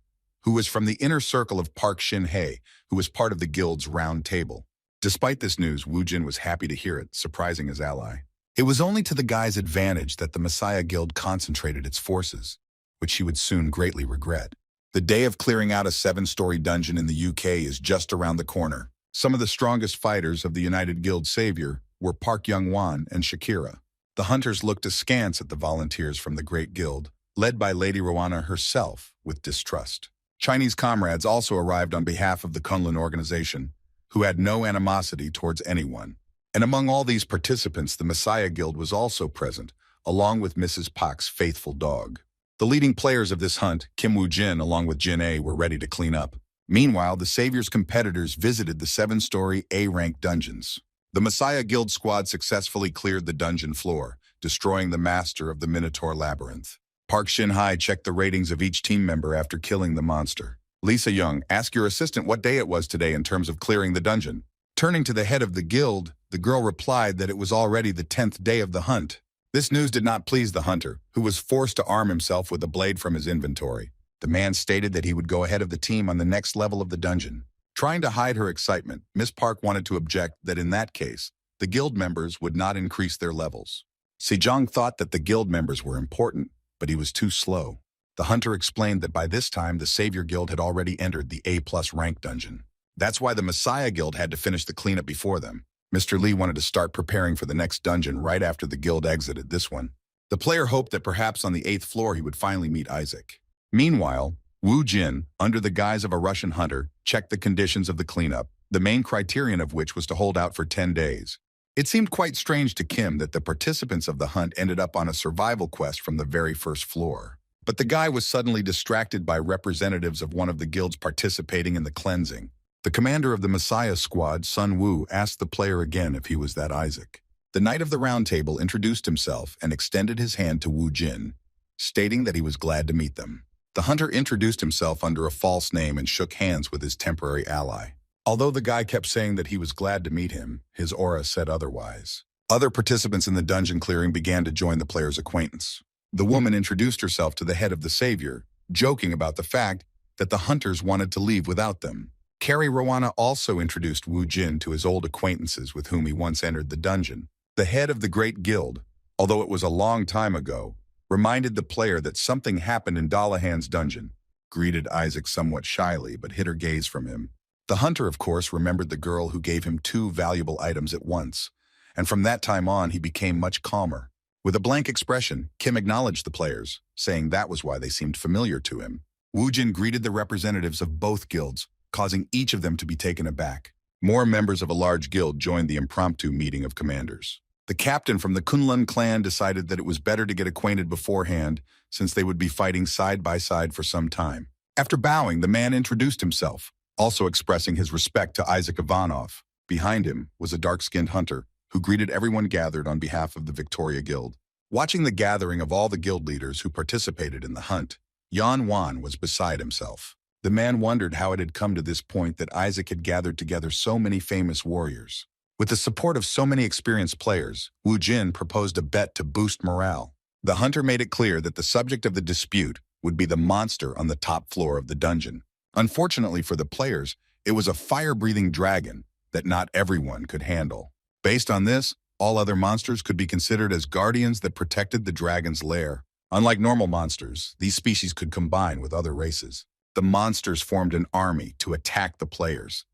who was from the inner circle of Park Shin-hye, who was part of the guild's round table. Despite this news, Wu Jin was happy to hear it, surprising his ally. It was only to the guy's advantage that the Messiah Guild concentrated its forces, which he would soon greatly regret. The day of clearing out a 7-story dungeon in the UK is just around the corner. Some of the strongest fighters of the United Guild Savior were Park Young-won and Shakira. The hunters looked askance at the volunteers from the Great Guild, led by Lady Rowana herself, with distrust. Chinese comrades also arrived on behalf of the Kunlun organization, who had no animosity towards anyone. And among all these participants, the Messiah Guild was also present, along with Mrs. Pak's faithful dog. The leading players of this hunt, Kim Woo-jin along with Jin-A, were ready to clean up. Meanwhile, the Savior's competitors visited the 7-story A-rank dungeons. The Messiah Guild squad successfully cleared the dungeon floor, destroying the master of the Minotaur Labyrinth. Park Shin-hye checked the ratings of each team member after killing the monster. Lisa Young, ask your assistant what day it was today in terms of clearing the dungeon. Turning to the head of the guild, the girl replied that it was already the 10th day of the hunt. This news did not please the hunter, who was forced to arm himself with a blade from his inventory. The man stated that he would go ahead of the team on the next level of the dungeon. Trying to hide her excitement, Miss Park wanted to object that in that case, the guild members would not increase their levels. Sejong thought that the guild members were important, but he was too slow. The hunter explained that by this time, the Savior Guild had already entered the A+ rank dungeon. That's why the Messiah Guild had to finish the cleanup before them. Mr. Lee wanted to start preparing for the next dungeon right after the guild exited this one. The player hoped that perhaps on the 8th floor he would finally meet Isaac. Meanwhile, Wu Jin, under the guise of a Russian hunter, checked the conditions of the cleanup, the main criterion of which was to hold out for 10 days. It seemed quite strange to Kim that the participants of the hunt ended up on a survival quest from the very first floor. But the guy was suddenly distracted by representatives of one of the guilds participating in the cleansing. The commander of the Messiah squad, Sun Wu, asked the player again if he was that Isaac. The Knight of the Round Table introduced himself and extended his hand to Wu Jin, stating that he was glad to meet them. The hunter introduced himself under a false name and shook hands with his temporary ally. Although the guy kept saying that he was glad to meet him, his aura said otherwise. Other participants in the dungeon clearing began to join the player's acquaintance. The woman introduced herself to the head of the Savior, joking about the fact that the hunters wanted to leave without them. Carey Rowana also introduced Wu Jin to his old acquaintances with whom he once entered the dungeon. The head of the Great Guild, although it was a long time ago, reminded the player that something happened in Dalahan's dungeon, greeted Isaac somewhat shyly but hid her gaze from him. The hunter, of course, remembered the girl who gave him 2 valuable items at once, and from that time on he became much calmer. With a blank expression, Kim acknowledged the players, saying that was why they seemed familiar to him. Wu Jin greeted the representatives of both guilds, causing each of them to be taken aback. More members of a large guild joined the impromptu meeting of commanders. The captain from the Kunlun clan decided that it was better to get acquainted beforehand, since they would be fighting side by side for some time. After bowing, the man introduced himself, also expressing his respect to Isaac Ivanov. Behind him was a dark-skinned hunter, who greeted everyone gathered on behalf of the Victoria Guild. Watching the gathering of all the guild leaders who participated in the hunt, Yan Wan was beside himself. The man wondered how it had come to this point that Isaac had gathered together so many famous warriors. With the support of so many experienced players, Wu Jin proposed a bet to boost morale. The hunter made it clear that the subject of the dispute would be the monster on the top floor of the dungeon. Unfortunately for the players, it was a fire-breathing dragon that not everyone could handle. Based on this, all other monsters could be considered as guardians that protected the dragon's lair. Unlike normal monsters, these species could combine with other races. The monsters formed an army to attack the players,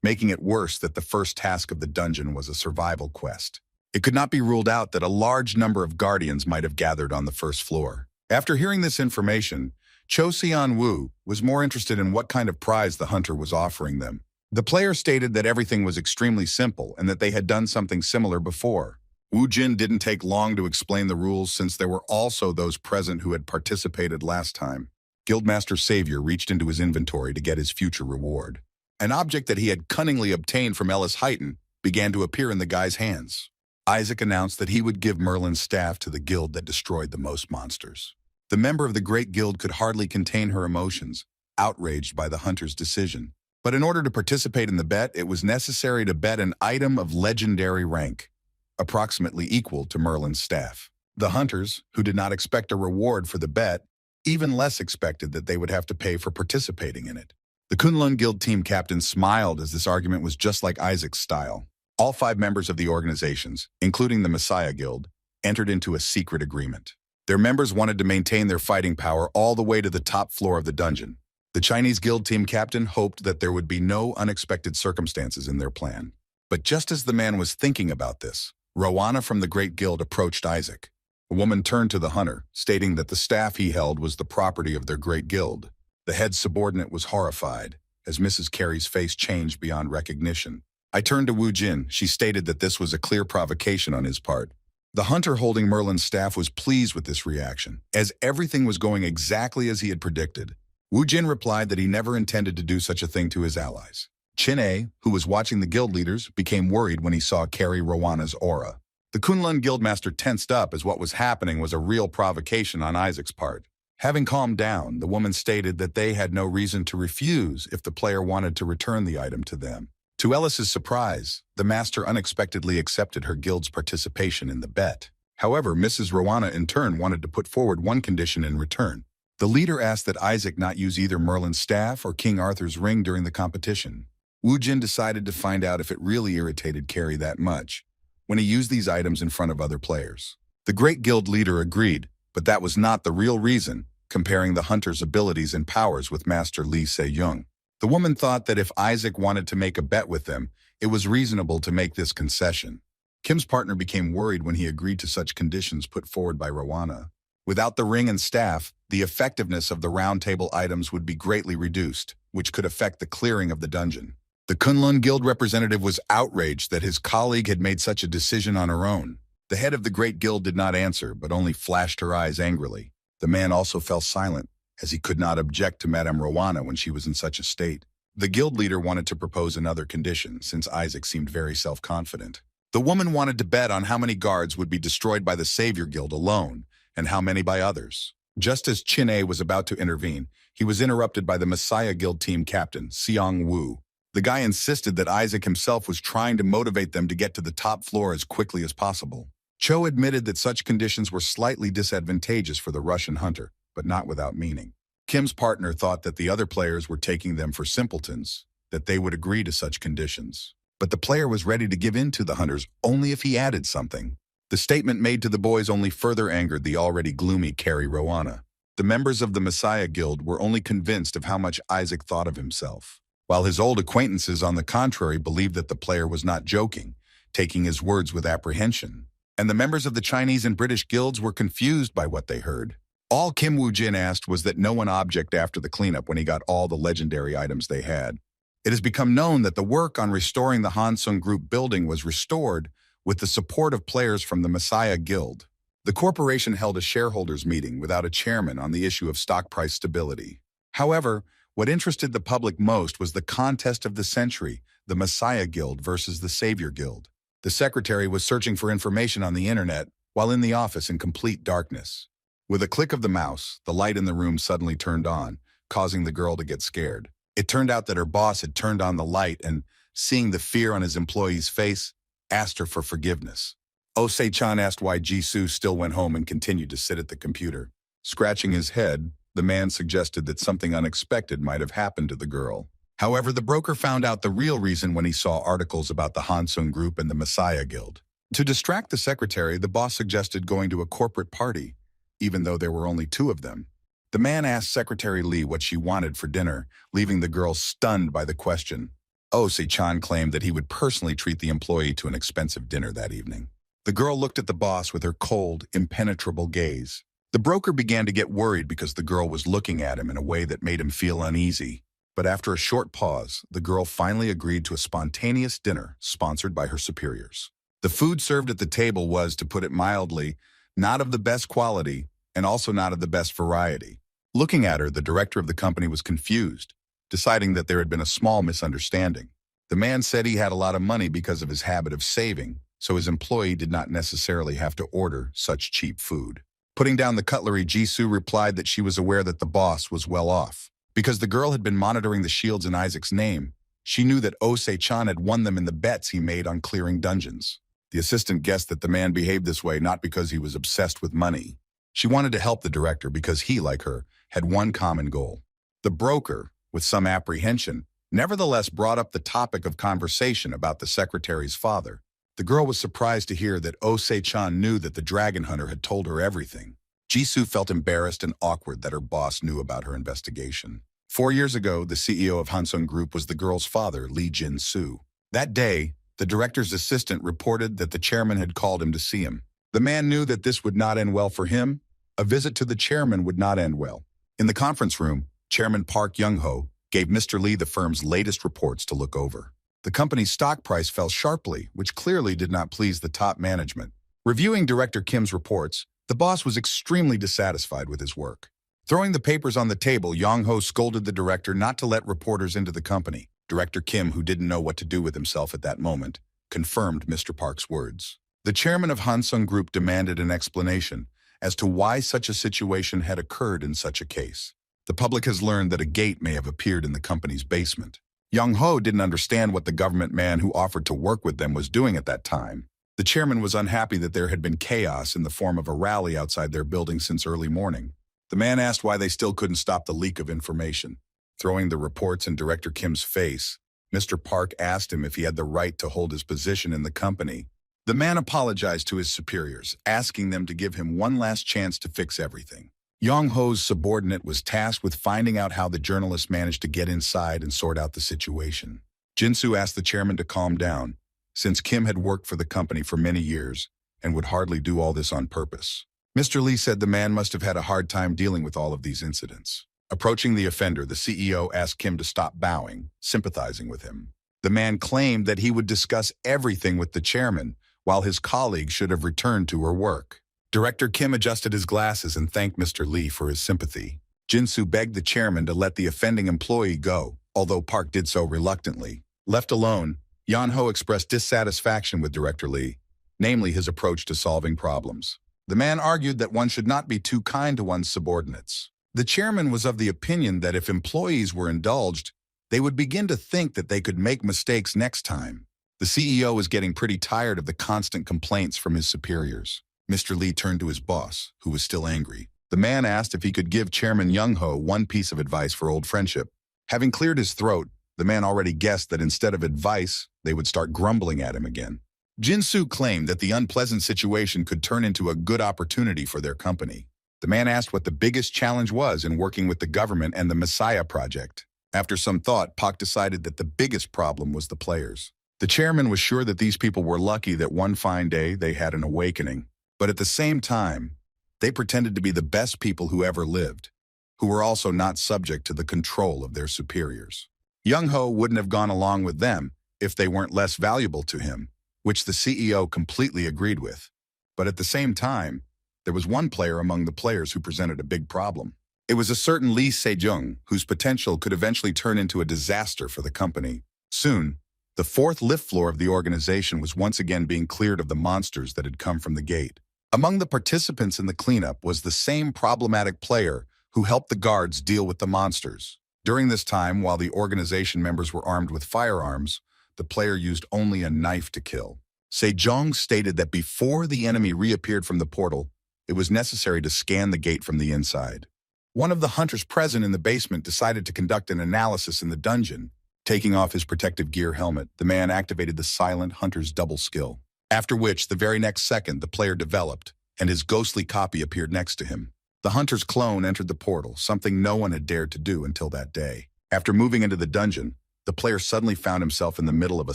making it worse that the first task of the dungeon was a survival quest. It could not be ruled out that a large number of guardians might have gathered on the first floor. After hearing this information, Cho Xian-Wu was more interested in what kind of prize the hunter was offering them. The player stated that everything was extremely simple and that they had done something similar before. Wu Jin didn't take long to explain the rules, since there were also those present who had participated last time. Guildmaster Savior reached into his inventory to get his future reward. An object that he had cunningly obtained from Ellis Heighton began to appear in the guy's hands. Isaac announced that he would give Merlin's staff to the guild that destroyed the most monsters. The member of the Great Guild could hardly contain her emotions, outraged by the hunter's decision. But in order to participate in the bet, it was necessary to bet an item of legendary rank, approximately equal to Merlin's staff. The hunters, who did not expect a reward for the bet, even less expected that they would have to pay for participating in it. The Kunlun Guild team captain smiled, as this argument was just like Isaac's style. All 5 members of the organizations, including the Messiah Guild, entered into a secret agreement. Their members wanted to maintain their fighting power all the way to the top floor of the dungeon. The Chinese guild team captain hoped that there would be no unexpected circumstances in their plan. But just as the man was thinking about this, Rowana from the Great Guild approached Isaac. A woman turned to the hunter, stating that the staff he held was the property of their Great Guild. The head subordinate was horrified, as Mrs. Carey's face changed beyond recognition. I turned to Wu Jin. She stated that this was a clear provocation on his part. The hunter holding Merlin's staff was pleased with this reaction, as everything was going exactly as he had predicted. Wu Jin replied that he never intended to do such a thing to his allies. Chin-A, who was watching the guild leaders, became worried when he saw Carrie Rowana's aura. The Kunlun Guildmaster tensed up, as what was happening was a real provocation on Isaac's part. Having calmed down, the woman stated that they had no reason to refuse if the player wanted to return the item to them. To Ellis's surprise, the master unexpectedly accepted her guild's participation in the bet. However, Mrs. Rowana in turn wanted to put forward one condition in return. The leader asked that Isaac not use either Merlin's staff or King Arthur's ring during the competition. Wu Jin decided to find out if it really irritated Carrie that much when he used these items in front of other players. The Great Guild leader agreed, but that was not the real reason, comparing the hunter's abilities and powers with Master Li Se-young. The woman thought that if Isaac wanted to make a bet with them, it was reasonable to make this concession. Kim's partner became worried when he agreed to such conditions put forward by Rowana. Without the ring and staff, the effectiveness of the round table items would be greatly reduced, which could affect the clearing of the dungeon. The Kunlun Guild representative was outraged that his colleague had made such a decision on her own. The head of the Great Guild did not answer, but only flashed her eyes angrily. The man also fell silent, as he could not object to Madame Rowana when she was in such a state. The guild leader wanted to propose another condition, since Isaac seemed very self-confident. The woman wanted to bet on how many guards would be destroyed by the Savior Guild alone, and how many by others. Just as Chin-A was about to intervene, he was interrupted by the Messiah Guild team captain, Seong Wu. The guy insisted that Isaac himself was trying to motivate them to get to the top floor as quickly as possible. Cho admitted that such conditions were slightly disadvantageous for the Russian hunter, but not without meaning. Kim's partner thought that the other players were taking them for simpletons, that they would agree to such conditions. But the player was ready to give in to the hunters only if he added something. The statement made to the boys only further angered the already gloomy Carrie Rowana. The members of the Messiah Guild were only convinced of how much Isaac thought of himself, while his old acquaintances, on the contrary, believed that the player was not joking, taking his words with apprehension. And the members of the Chinese and British guilds were confused by what they heard. All Kim Woo-jin asked was that no one object after the cleanup when he got all the legendary items they had. It has become known that the work on restoring the Hansung Group building was restored with the support of players from the Messiah Guild. The corporation held a shareholders meeting without a chairman on the issue of stock price stability. However, what interested the public most was the contest of the century, the Messiah Guild versus the Savior Guild. The secretary was searching for information on the internet while in the office in complete darkness. With a click of the mouse, the light in the room suddenly turned on, causing the girl to get scared. It turned out that her boss had turned on the light and, seeing the fear on his employee's face, asked her for forgiveness. Oh-se-chan asked why Jisoo still went home and continued to sit at the computer. Scratching his head, the man suggested that something unexpected might have happened to the girl. However, the broker found out the real reason when he saw articles about the Hansung Group and the Messiah Guild. To distract the secretary, the boss suggested going to a corporate party, even though there were only two of them. The man asked Secretary Lee what she wanted for dinner, leaving the girl stunned by the question. Oh-se-chan claimed that he would personally treat the employee to an expensive dinner that evening. The girl looked at the boss with her cold, impenetrable gaze. The broker began to get worried because the girl was looking at him in a way that made him feel uneasy. But after a short pause, the girl finally agreed to a spontaneous dinner sponsored by her superiors. The food served at the table was, to put it mildly, not of the best quality and also not of the best variety. Looking at her, the director of the company was confused, deciding that there had been a small misunderstanding. The man said he had a lot of money because of his habit of saving, so his employee did not necessarily have to order such cheap food. Putting down the cutlery, Jisoo replied that she was aware that the boss was well off. Because the girl had been monitoring the shields in Isaac's name, she knew that Oh-se-chan had won them in the bets he made on clearing dungeons. The assistant guessed that the man behaved this way not because he was obsessed with money. She wanted to help the director because he, like her, had one common goal. The broker, with some apprehension, nevertheless brought up the topic of conversation about the secretary's father. The girl was surprised to hear that Oh-se-chan knew that the dragon hunter had told her everything. Jisoo felt embarrassed and awkward that her boss knew about her investigation. 4 years ago, the CEO of Hansung Group was the girl's father, Lee Jin-soo. That day, the director's assistant reported that the chairman had called him to see him. The man knew that this would not end well for him. A visit to the chairman would not end well. In the conference room, Chairman Park Young-ho gave Mr. Lee the firm's latest reports to look over. The company's stock price fell sharply, which clearly did not please the top management. Reviewing Director Kim's reports, the boss was extremely dissatisfied with his work. Throwing the papers on the table, Young-ho scolded the director not to let reporters into the company. Director Kim, who didn't know what to do with himself at that moment, confirmed Mr. Park's words. The chairman of Hansung Group demanded an explanation as to why such a situation had occurred in such a case. The public has learned that a gate may have appeared in the company's basement. Young-ho didn't understand what the government man who offered to work with them was doing at that time. The chairman was unhappy that there had been chaos in the form of a rally outside their building since early morning. The man asked why they still couldn't stop the leak of information. Throwing the reports in Director Kim's face, Mr. Park asked him if he had the right to hold his position in the company. The man apologized to his superiors, asking them to give him one last chance to fix everything. Young-ho's subordinate was tasked with finding out how the journalist managed to get inside and sort out the situation. Jin-soo asked the chairman to calm down, since Kim had worked for the company for many years and would hardly do all this on purpose. Mr. Lee said the man must have had a hard time dealing with all of these incidents. Approaching the offender, the CEO asked Kim to stop bowing, sympathizing with him. The man claimed that he would discuss everything with the chairman, while his colleague should have returned to her work. Director Kim adjusted his glasses and thanked Mr. Lee for his sympathy. Jin-soo begged the chairman to let the offending employee go, although Park did so reluctantly. Left alone, Young-ho expressed dissatisfaction with Director Lee, namely his approach to solving problems. The man argued that one should not be too kind to one's subordinates. The chairman was of the opinion that if employees were indulged, they would begin to think that they could make mistakes next time. The CEO was getting pretty tired of the constant complaints from his superiors. Mr. Lee turned to his boss, who was still angry. The man asked if he could give Chairman Young-ho one piece of advice for old friendship. Having cleared his throat, the man already guessed that instead of advice, they would start grumbling at him again. Jin-soo claimed that the unpleasant situation could turn into a good opportunity for their company. The man asked what the biggest challenge was in working with the government and the Messiah project. After some thought, Pak decided that the biggest problem was the players. The chairman was sure that these people were lucky that one fine day they had an awakening. But at the same time, They pretended to be the best people who ever lived, who were also not subject to the control of their superiors. Young Ho wouldn't have gone along with them if they weren't less valuable to him, which the CEO completely agreed with. But at the same time, there was one player among the players who presented a big problem. It was a certain Lee Se-jung, whose potential could eventually turn into a disaster for the company. Soon, the fourth lift floor of the organization was once again being cleared of the monsters that had come from the gate. Among the participants in the cleanup was the same problematic player who helped the guards deal with the monsters. During this time, while the organization members were armed with firearms, the player used only a knife to kill. Se-jung stated that before the enemy reappeared from the portal, it was necessary to scan the gate from the inside. One of the hunters present in the basement decided to conduct an analysis in the dungeon. Taking off his protective gear helmet, the man activated the silent hunter's double skill. After which, the very next second, the player developed, and his ghostly copy appeared next to him. The hunter's clone entered the portal, something no one had dared to do until that day. After moving into the dungeon, the player suddenly found himself in the middle of a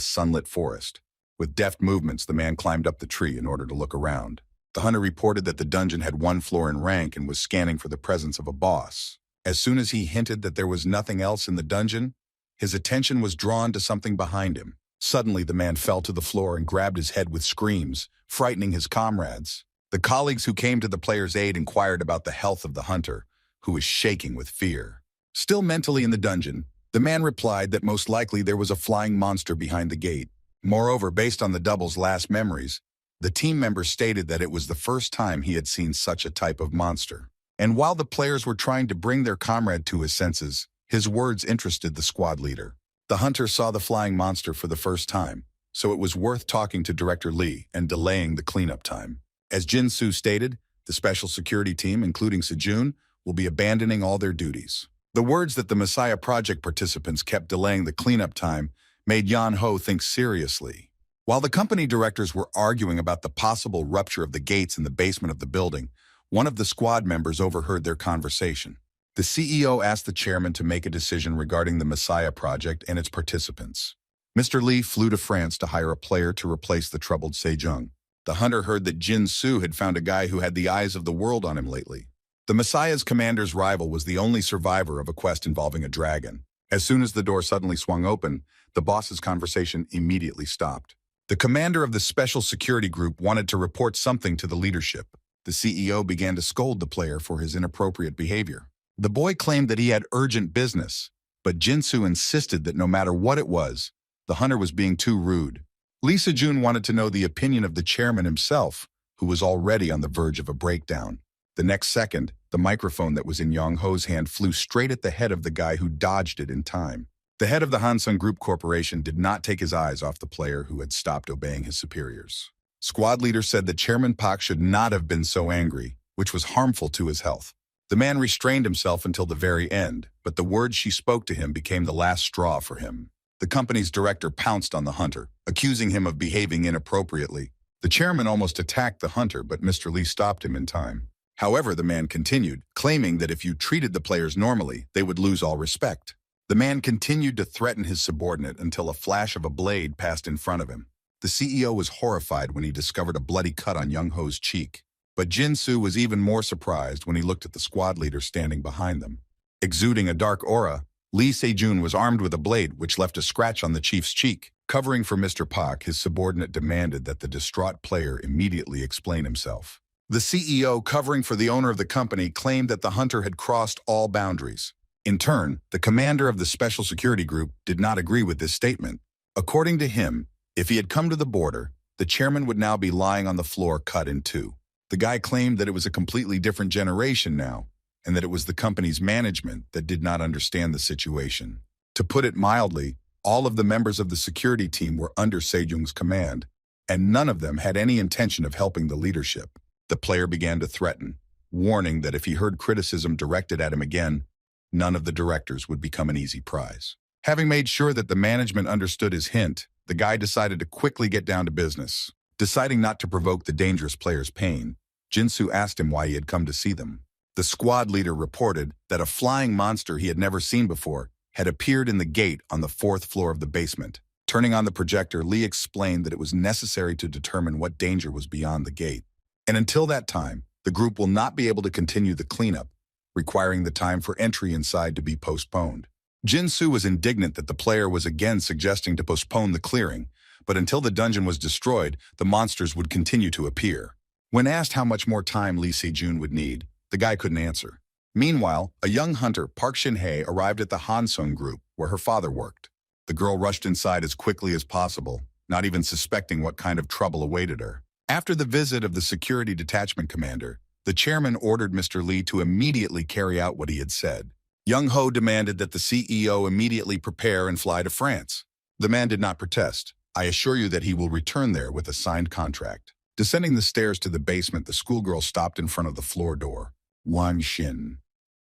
sunlit forest. With deft movements, the man climbed up the tree in order to look around. The hunter reported that the dungeon had one floor in rank and was scanning for the presence of a boss. As soon as he hinted that there was nothing else in the dungeon, his attention was drawn to something behind him. Suddenly, the man fell to the floor and grabbed his head with screams, frightening his comrades. The colleagues who came to the player's aid inquired about the health of the hunter, who was shaking with fear. Still mentally in the dungeon, the man replied that most likely there was a flying monster behind the gate. Moreover, based on the double's last memories, the team member stated that it was the first time he had seen such a type of monster. And while the players were trying to bring their comrade to his senses, his words interested the squad leader. The hunter saw the flying monster for the first time, so it was worth talking to Director Lee and delaying the cleanup time. As Jin-soo stated, the special security team, including Se-jun, will be abandoning all their duties. The words that the Messiah Project participants kept delaying the cleanup time made Yan Ho think seriously. While the company directors were arguing about the possible rupture of the gates in the basement of the building, one of the squad members overheard their conversation. The CEO asked the chairman to make a decision regarding the Messiah Project and its participants. Mr. Lee flew to France to hire a player to replace the troubled Se-jung. The hunter heard that Jin-soo had found a guy who had the eyes of the world on him lately. The Messiah's commander's rival was the only survivor of a quest involving a dragon. As soon as the door suddenly swung open, the boss's conversation immediately stopped. The commander of the special security group wanted to report something to the leadership. The CEO began to scold the player for his inappropriate behavior. The boy claimed that he had urgent business, but Jin-soo insisted that no matter what it was, the hunter was being too rude. Lee Se-jun wanted to know the opinion of the chairman himself, who was already on the verge of a breakdown. The next second, the microphone that was in Young Ho's hand flew straight at the head of the guy who dodged it in time. The head of the Hansung Group Corporation did not take his eyes off the player who had stopped obeying his superiors. Squad leader said that Chairman Park should not have been so angry, which was harmful to his health. The man restrained himself until the very end, but the words she spoke to him became the last straw for him. The company's director pounced on the hunter, accusing him of behaving inappropriately. The chairman almost attacked the hunter, but Mr. Lee stopped him in time. However, the man continued, claiming that if you treated the players normally, they would lose all respect. The man continued to threaten his subordinate until a flash of a blade passed in front of him. The CEO was horrified when he discovered a bloody cut on Young Ho's cheek. But Jin-soo was even more surprised when he looked at the squad leader standing behind them. Exuding a dark aura, Lee Se-jun was armed with a blade which left a scratch on the chief's cheek. Covering for Mr. Park, his subordinate demanded that the distraught player immediately explain himself. The CEO, covering for the owner of the company, claimed that the hunter had crossed all boundaries. In turn, the commander of the special security group did not agree with this statement. According to him, if he had come to the border, the chairman would now be lying on the floor cut in two. The guy claimed that it was a completely different generation now, and that it was the company's management that did not understand the situation. To put it mildly, all of the members of the security team were under Se-jung's command, and none of them had any intention of helping the leadership. The player began to threaten, warning that if he heard criticism directed at him again, none of the directors would become an easy prize. Having made sure that the management understood his hint, the guy decided to quickly get down to business. Deciding not to provoke the dangerous player's pain, Jin-soo asked him why he had come to see them. The squad leader reported that a flying monster he had never seen before had appeared in the gate on the fourth floor of the basement. Turning on the projector, Lee explained that it was necessary to determine what danger was beyond the gate. And until that time, The group will not be able to continue the cleanup, requiring the time for entry inside to be postponed. Jin-soo was indignant that the player was again suggesting to postpone the clearing, but until the dungeon was destroyed, the monsters would continue to appear. When asked how much more time Lee Se-jun would need, the guy couldn't answer. Meanwhile, a young hunter, Park Shin-hye, arrived at the Hansung group, where her father worked. The girl rushed inside as quickly as possible, not even suspecting what kind of trouble awaited her. After the visit of the security detachment commander, the chairman ordered Mr. Lee to immediately carry out what he had said. Young Ho demanded that the CEO immediately prepare and fly to France. The man did not protest. I assure you that he will return there with a signed contract. Descending the stairs to the basement, the schoolgirl stopped in front of the floor door. Wang Xin.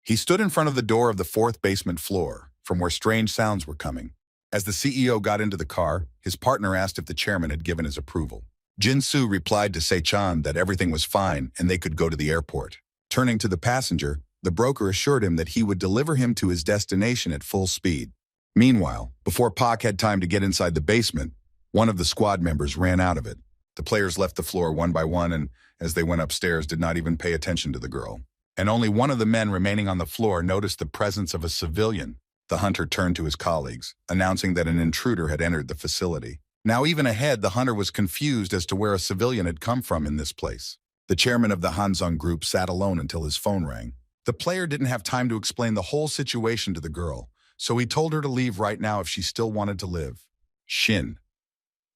He stood in front of the door of the fourth basement floor, from where strange sounds were coming. As the CEO got into the car, his partner asked if the chairman had given his approval. Jin-soo replied to Se-chan that everything was fine and they could go to the airport. Turning to the passenger, the broker assured him that he would deliver him to his destination at full speed. Meanwhile, before Pak had time to get inside the basement, one of the squad members ran out of it. The players left the floor one by one and, as they went upstairs, did not even pay attention to the girl. And only one of the men remaining on the floor noticed the presence of a civilian. The hunter turned to his colleagues, announcing that an intruder had entered the facility. Now even ahead, the hunter was confused as to where a civilian had come from in this place. The chairman of the Hansung group sat alone until his phone rang. The player didn't have time to explain the whole situation to the girl, so he told her to leave right now if she still wanted to live. Shin.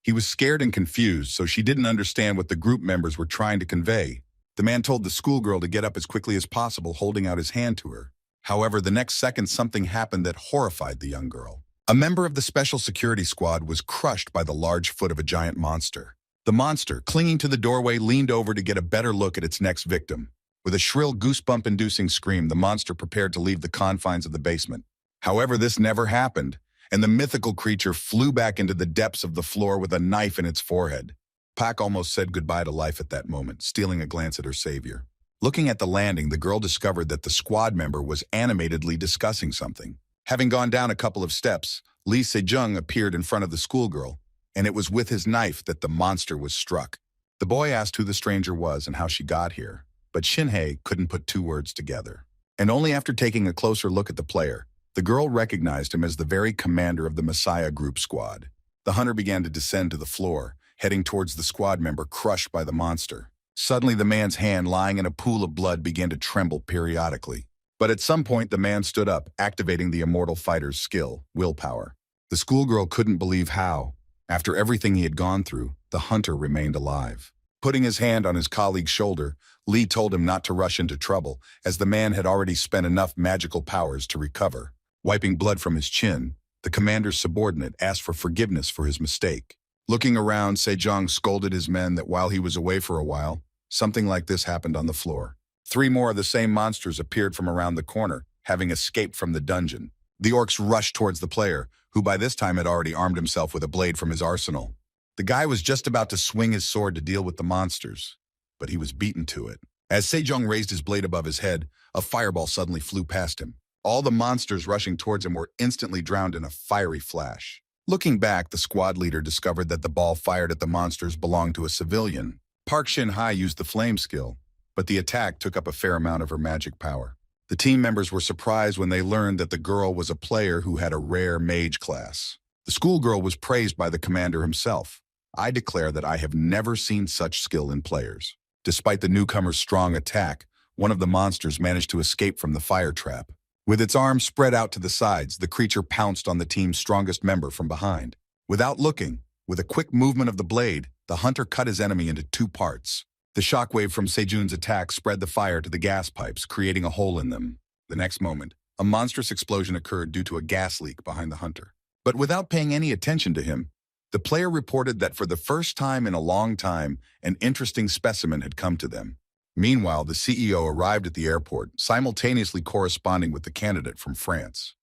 He was scared and confused, so she didn't understand what the group members were trying to convey. The man told the schoolgirl to get up as quickly as possible, holding out his hand to her. However, the next second something happened that horrified the young girl. A member of the special security squad was crushed by the large foot of a giant monster. The monster, clinging to the doorway, leaned over to get a better look at its next victim. With a shrill, goosebump-inducing scream, the monster prepared to leave the confines of the basement. However, this never happened, and the mythical creature flew back into the depths of the floor with a knife in its forehead. Pak almost said goodbye to life at that moment, stealing a glance at her savior. Looking at the landing, the girl discovered that the squad member was animatedly discussing something. Having gone down a couple of steps, Lee Se-jung appeared in front of the schoolgirl, and it was with his knife that the monster was struck. The boy asked who the stranger was and how she got here, but Shin-hye couldn't put two words together. And only after taking a closer look at the player, the girl recognized him as the very commander of the Messiah Group squad. The hunter began to descend to the floor, heading towards the squad member crushed by the monster. Suddenly, the man's hand lying in a pool of blood began to tremble periodically. But at some point, the man stood up, activating the immortal fighter's skill, willpower. The schoolgirl couldn't believe how, after everything he had gone through, the hunter remained alive. Putting his hand on his colleague's shoulder, Lee told him not to rush into trouble, as the man had already spent enough magical powers to recover. Wiping blood from his chin, the commander's subordinate asked for forgiveness for his mistake. Looking around, Se-jung scolded his men that while he was away for a while, something like this happened on the floor. 3 more of the same monsters appeared from around the corner, having escaped from the dungeon. The orcs rushed towards the player, who by this time had already armed himself with a blade from his arsenal. The guy was just about to swing his sword to deal with the monsters, but he was beaten to it. As Se-jung raised his blade above his head, a fireball suddenly flew past him. All the monsters rushing towards him were instantly drowned in a fiery flash. Looking back, the squad leader discovered that the ball fired at the monsters belonged to a civilian. Park Shin-hye used the flame skill, but the attack took up a fair amount of her magic power. The team members were surprised when they learned that the girl was a player who had a rare mage class. The schoolgirl was praised by the commander himself. I declare that I have never seen such skill in players. Despite the newcomer's strong attack, one of the monsters managed to escape from the fire trap. With its arms spread out to the sides, the creature pounced on the team's strongest member from behind. Without looking, with a quick movement of the blade, the hunter cut his enemy into 2 parts. The shockwave from Se-jun's attack spread the fire to the gas pipes, creating a hole in them. The next moment, a monstrous explosion occurred due to a gas leak behind the hunter. But without paying any attention to him, the player reported that for the first time in a long time, an interesting specimen had come to them. Meanwhile, the CEO arrived at the airport, simultaneously corresponding with the candidate from France.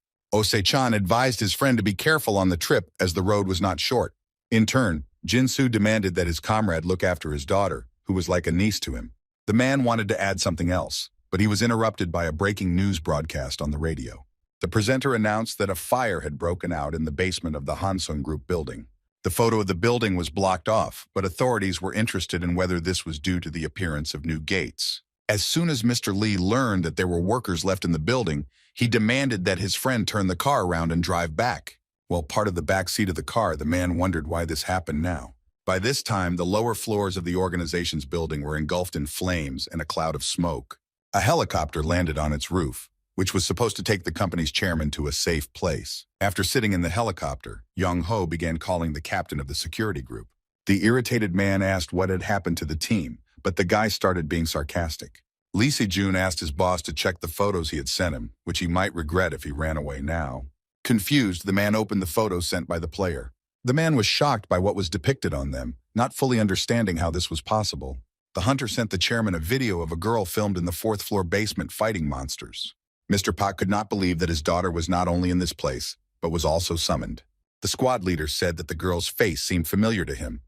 Se-chan advised his friend to be careful on the trip as the road was not short. In turn, Jin-soo demanded that his comrade look after his daughter, who was like a niece to him. The man wanted to add something else, but he was interrupted by a breaking news broadcast on the radio. The presenter announced that a fire had broken out in the basement of the Hansung Group building. The photo of the building was blocked off, but authorities were interested in whether this was due to the appearance of new gates. As soon as Mr. Lee learned that there were workers left in the building, he demanded that his friend turn the car around and drive back. While part of the back seat of the car, the man wondered why this happened now. By this time, the lower floors of the organization's building were engulfed in flames and a cloud of smoke. A helicopter landed on its roof, which was supposed to take the company's chairman to a safe place. After sitting in the helicopter, Young-ho began calling the captain of the security group. The irritated man asked what had happened to the team, but the guy started being sarcastic. Lee Se-jun asked his boss to check the photos he had sent him, which he might regret if he ran away now. Confused, the man opened the photos sent by the player. The man was shocked by what was depicted on them, not fully understanding how this was possible. The hunter sent the chairman a video of a girl filmed in the fourth-floor basement fighting monsters. Mr. Pak could not believe that his daughter was not only in this place, but was also summoned. The squad leader said that the girl's face seemed familiar to him,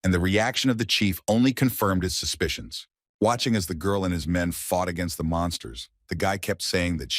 and the reaction of the chief only confirmed his suspicions. Watching as the girl and his men fought against the monsters, the guy kept saying that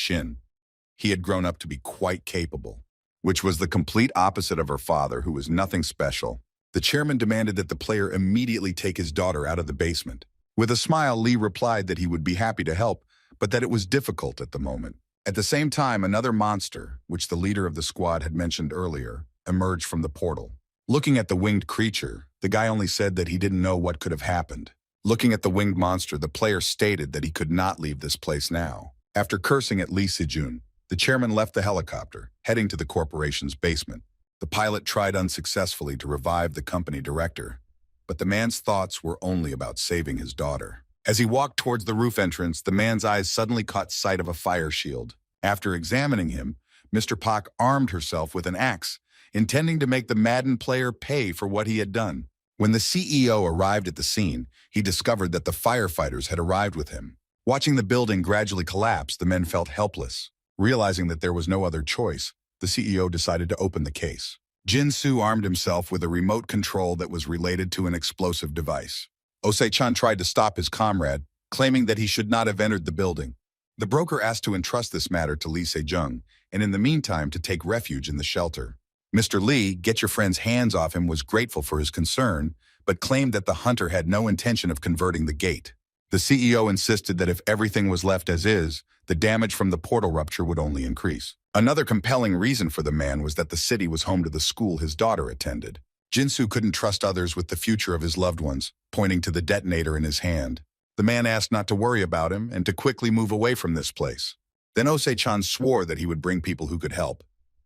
he had grown up to be quite capable, which was the complete opposite of her father, who was nothing special. The chairman demanded that the player immediately take his daughter out of the basement. With a smile, Lee replied that he would be happy to help, but that it was difficult at the moment. At the same time, another monster, which the leader of the squad had mentioned earlier, emerged from the portal. Looking at the winged creature, the guy only said that he didn't know what could have happened. Looking at the winged monster, the player stated that he could not leave this place now. After cursing at Lee Se-jun, the chairman left the helicopter, heading to the corporation's basement. The pilot tried unsuccessfully to revive the company director, but the man's thoughts were only about saving his daughter. As he walked towards the roof entrance, the man's eyes suddenly caught sight of a fire shield. After examining him, Mr. Pak armed herself with an axe, intending to make the maddened player pay for what he had done. When the CEO arrived at the scene, he discovered that the firefighters had arrived with him. Watching the building gradually collapse, the men felt helpless. Realizing that there was no other choice, the CEO decided to open the case. Jin-soo armed himself with a remote control that was related to an explosive device. Osei-chan tried to stop his comrade, claiming that he should not have entered the building. The broker asked to entrust this matter to Lee Se-jung, and in the meantime to take refuge in the shelter. Mr. Lee, get your friend's hands off him, was grateful for his concern, but claimed that the hunter had no intention of converting the gate. The CEO insisted that if everything was left as is, the damage from the portal rupture would only increase. Another compelling reason for the man was that the city was home to the school his daughter attended. Jin-soo couldn't trust others with the future of his loved ones, pointing to the detonator in his hand. The man asked not to worry about him and to quickly move away from this place. Then Osei-chan swore that he would bring people who could help,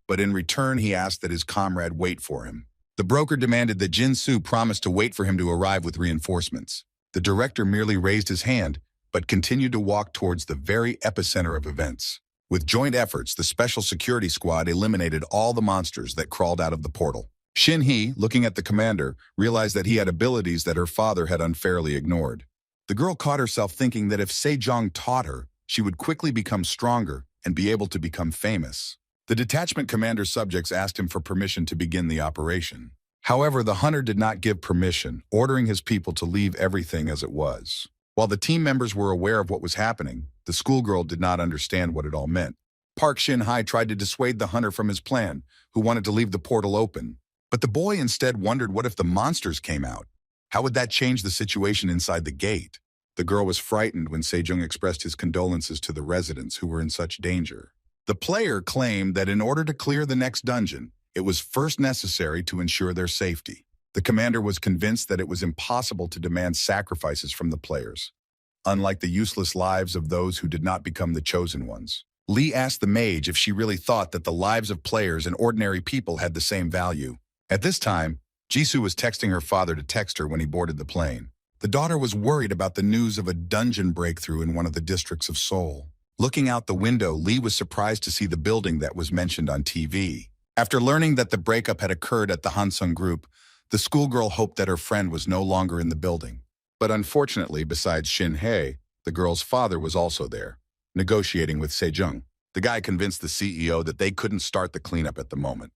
but in return he asked that his comrade wait for him. The broker demanded that Jin-soo promise to wait for him to arrive with reinforcements. The director merely raised his hand, but continued to walk towards the very epicenter of events. With joint efforts, the special security squad eliminated all the monsters that crawled out of the portal. Shin-hee, looking at the commander, realized that he had abilities that her father had unfairly ignored. The girl caught herself thinking that if Se-jong taught her, she would quickly become stronger and be able to become famous. The detachment commander's subjects asked him for permission to begin the operation. However, the hunter did not give permission, ordering his people to leave everything as it was. While the team members were aware of what was happening, the schoolgirl did not understand what it all meant. Park Shin-hye tried to dissuade the hunter from his plan, who wanted to leave the portal open. But the boy instead wondered what if the monsters came out? How would that change the situation inside the gate? The girl was frightened when Se-jung expressed his condolences to the residents who were in such danger. The player claimed that in order to clear the next dungeon, it was first necessary to ensure their safety. The commander was convinced that it was impossible to demand sacrifices from the players, unlike the useless lives of those who did not become the chosen ones. Lee asked the mage if she really thought that the lives of players and ordinary people had the same value. At this time, Jisoo was texting her father to text her when he boarded the plane. The daughter was worried about the news of a dungeon breakthrough in one of the districts of Seoul. Looking out the window, Lee was surprised to see the building that was mentioned on TV. After learning that the breakup had occurred at the Hansung group, the schoolgirl hoped that her friend was no longer in the building. But unfortunately, besides Shin-hye, the girl's father was also there, negotiating with Se-jung. The guy convinced the CEO that they couldn't start the cleanup at the moment.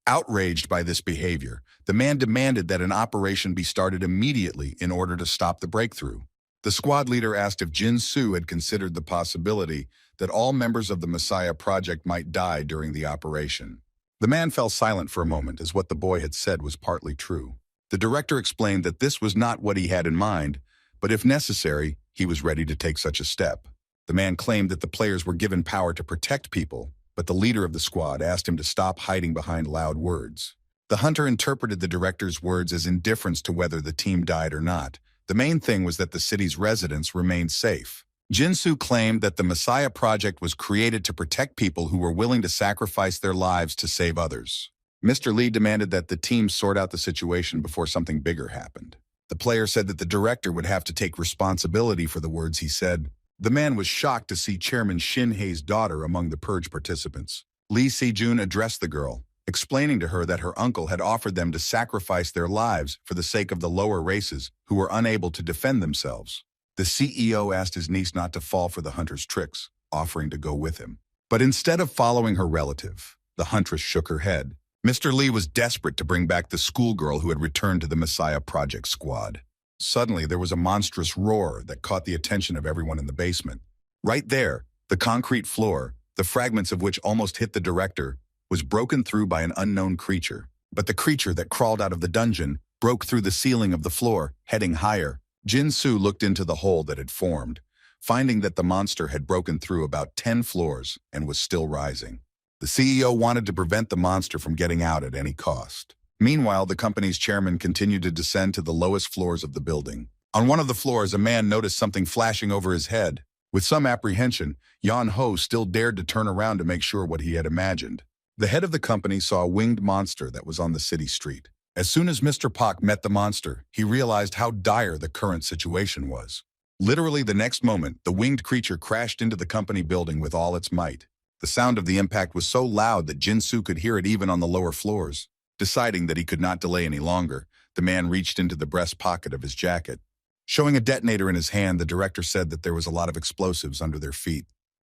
Outraged by this behavior, the man demanded that an operation be started immediately in order to stop the breakthrough. The squad leader asked if Jin-soo had considered the possibility that all members of the Messiah Project might die during the operation. The man fell silent for a moment, as what the boy had said was partly true. The director explained that this was not what he had in mind, but if necessary, he was ready to take such a step. The man claimed that the players were given power to protect people, but the leader of the squad asked him to stop hiding behind loud words. The hunter interpreted the director's words as indifference to whether the team died or not. The main thing was that the city's residents remained safe. Jinsu claimed that the Messiah Project was created to protect people who were willing to sacrifice their lives to save others. Mr. Lee demanded that the team sort out the situation before something bigger happened. The player said that the director would have to take responsibility for the words he said. The man was shocked to see Chairman Shin Hei's daughter among the purge participants. Lee Se-jun addressed the girl, explaining to her that her uncle had offered them to sacrifice their lives for the sake of the lower races who were unable to defend themselves. The CEO asked his niece not to fall for the hunter's tricks, offering to go with him. But instead of following her relative, the huntress shook her head. Mr. Lee was desperate to bring back the schoolgirl who had returned to the Messiah Project squad. Suddenly, there was a monstrous roar that caught the attention of everyone in the basement. Right there, the concrete floor, the fragments of which almost hit the director, was broken through by an unknown creature. But the creature that crawled out of the dungeon broke through the ceiling of the floor, heading higher. Jin-soo looked into the hole that had formed, finding that the monster had broken through about 10 floors and was still rising. The CEO wanted to prevent the monster from getting out at any cost. Meanwhile, the company's chairman continued to descend to the lowest floors of the building. On one of the floors, a man noticed something flashing over his head. With some apprehension, Yan-ho still dared to turn around to make sure what he had imagined. The head of the company saw a winged monster that was on the city street. As soon as Mr. Pak met the monster, he realized how dire the current situation was. Literally the next moment, the winged creature crashed into the company building with all its might. The sound of the impact was so loud that Jin-soo could hear it even on the lower floors. Deciding that he could not delay any longer, the man reached into the breast pocket of his jacket. Showing a detonator in his hand, the director said that there was a lot of explosives under their feet.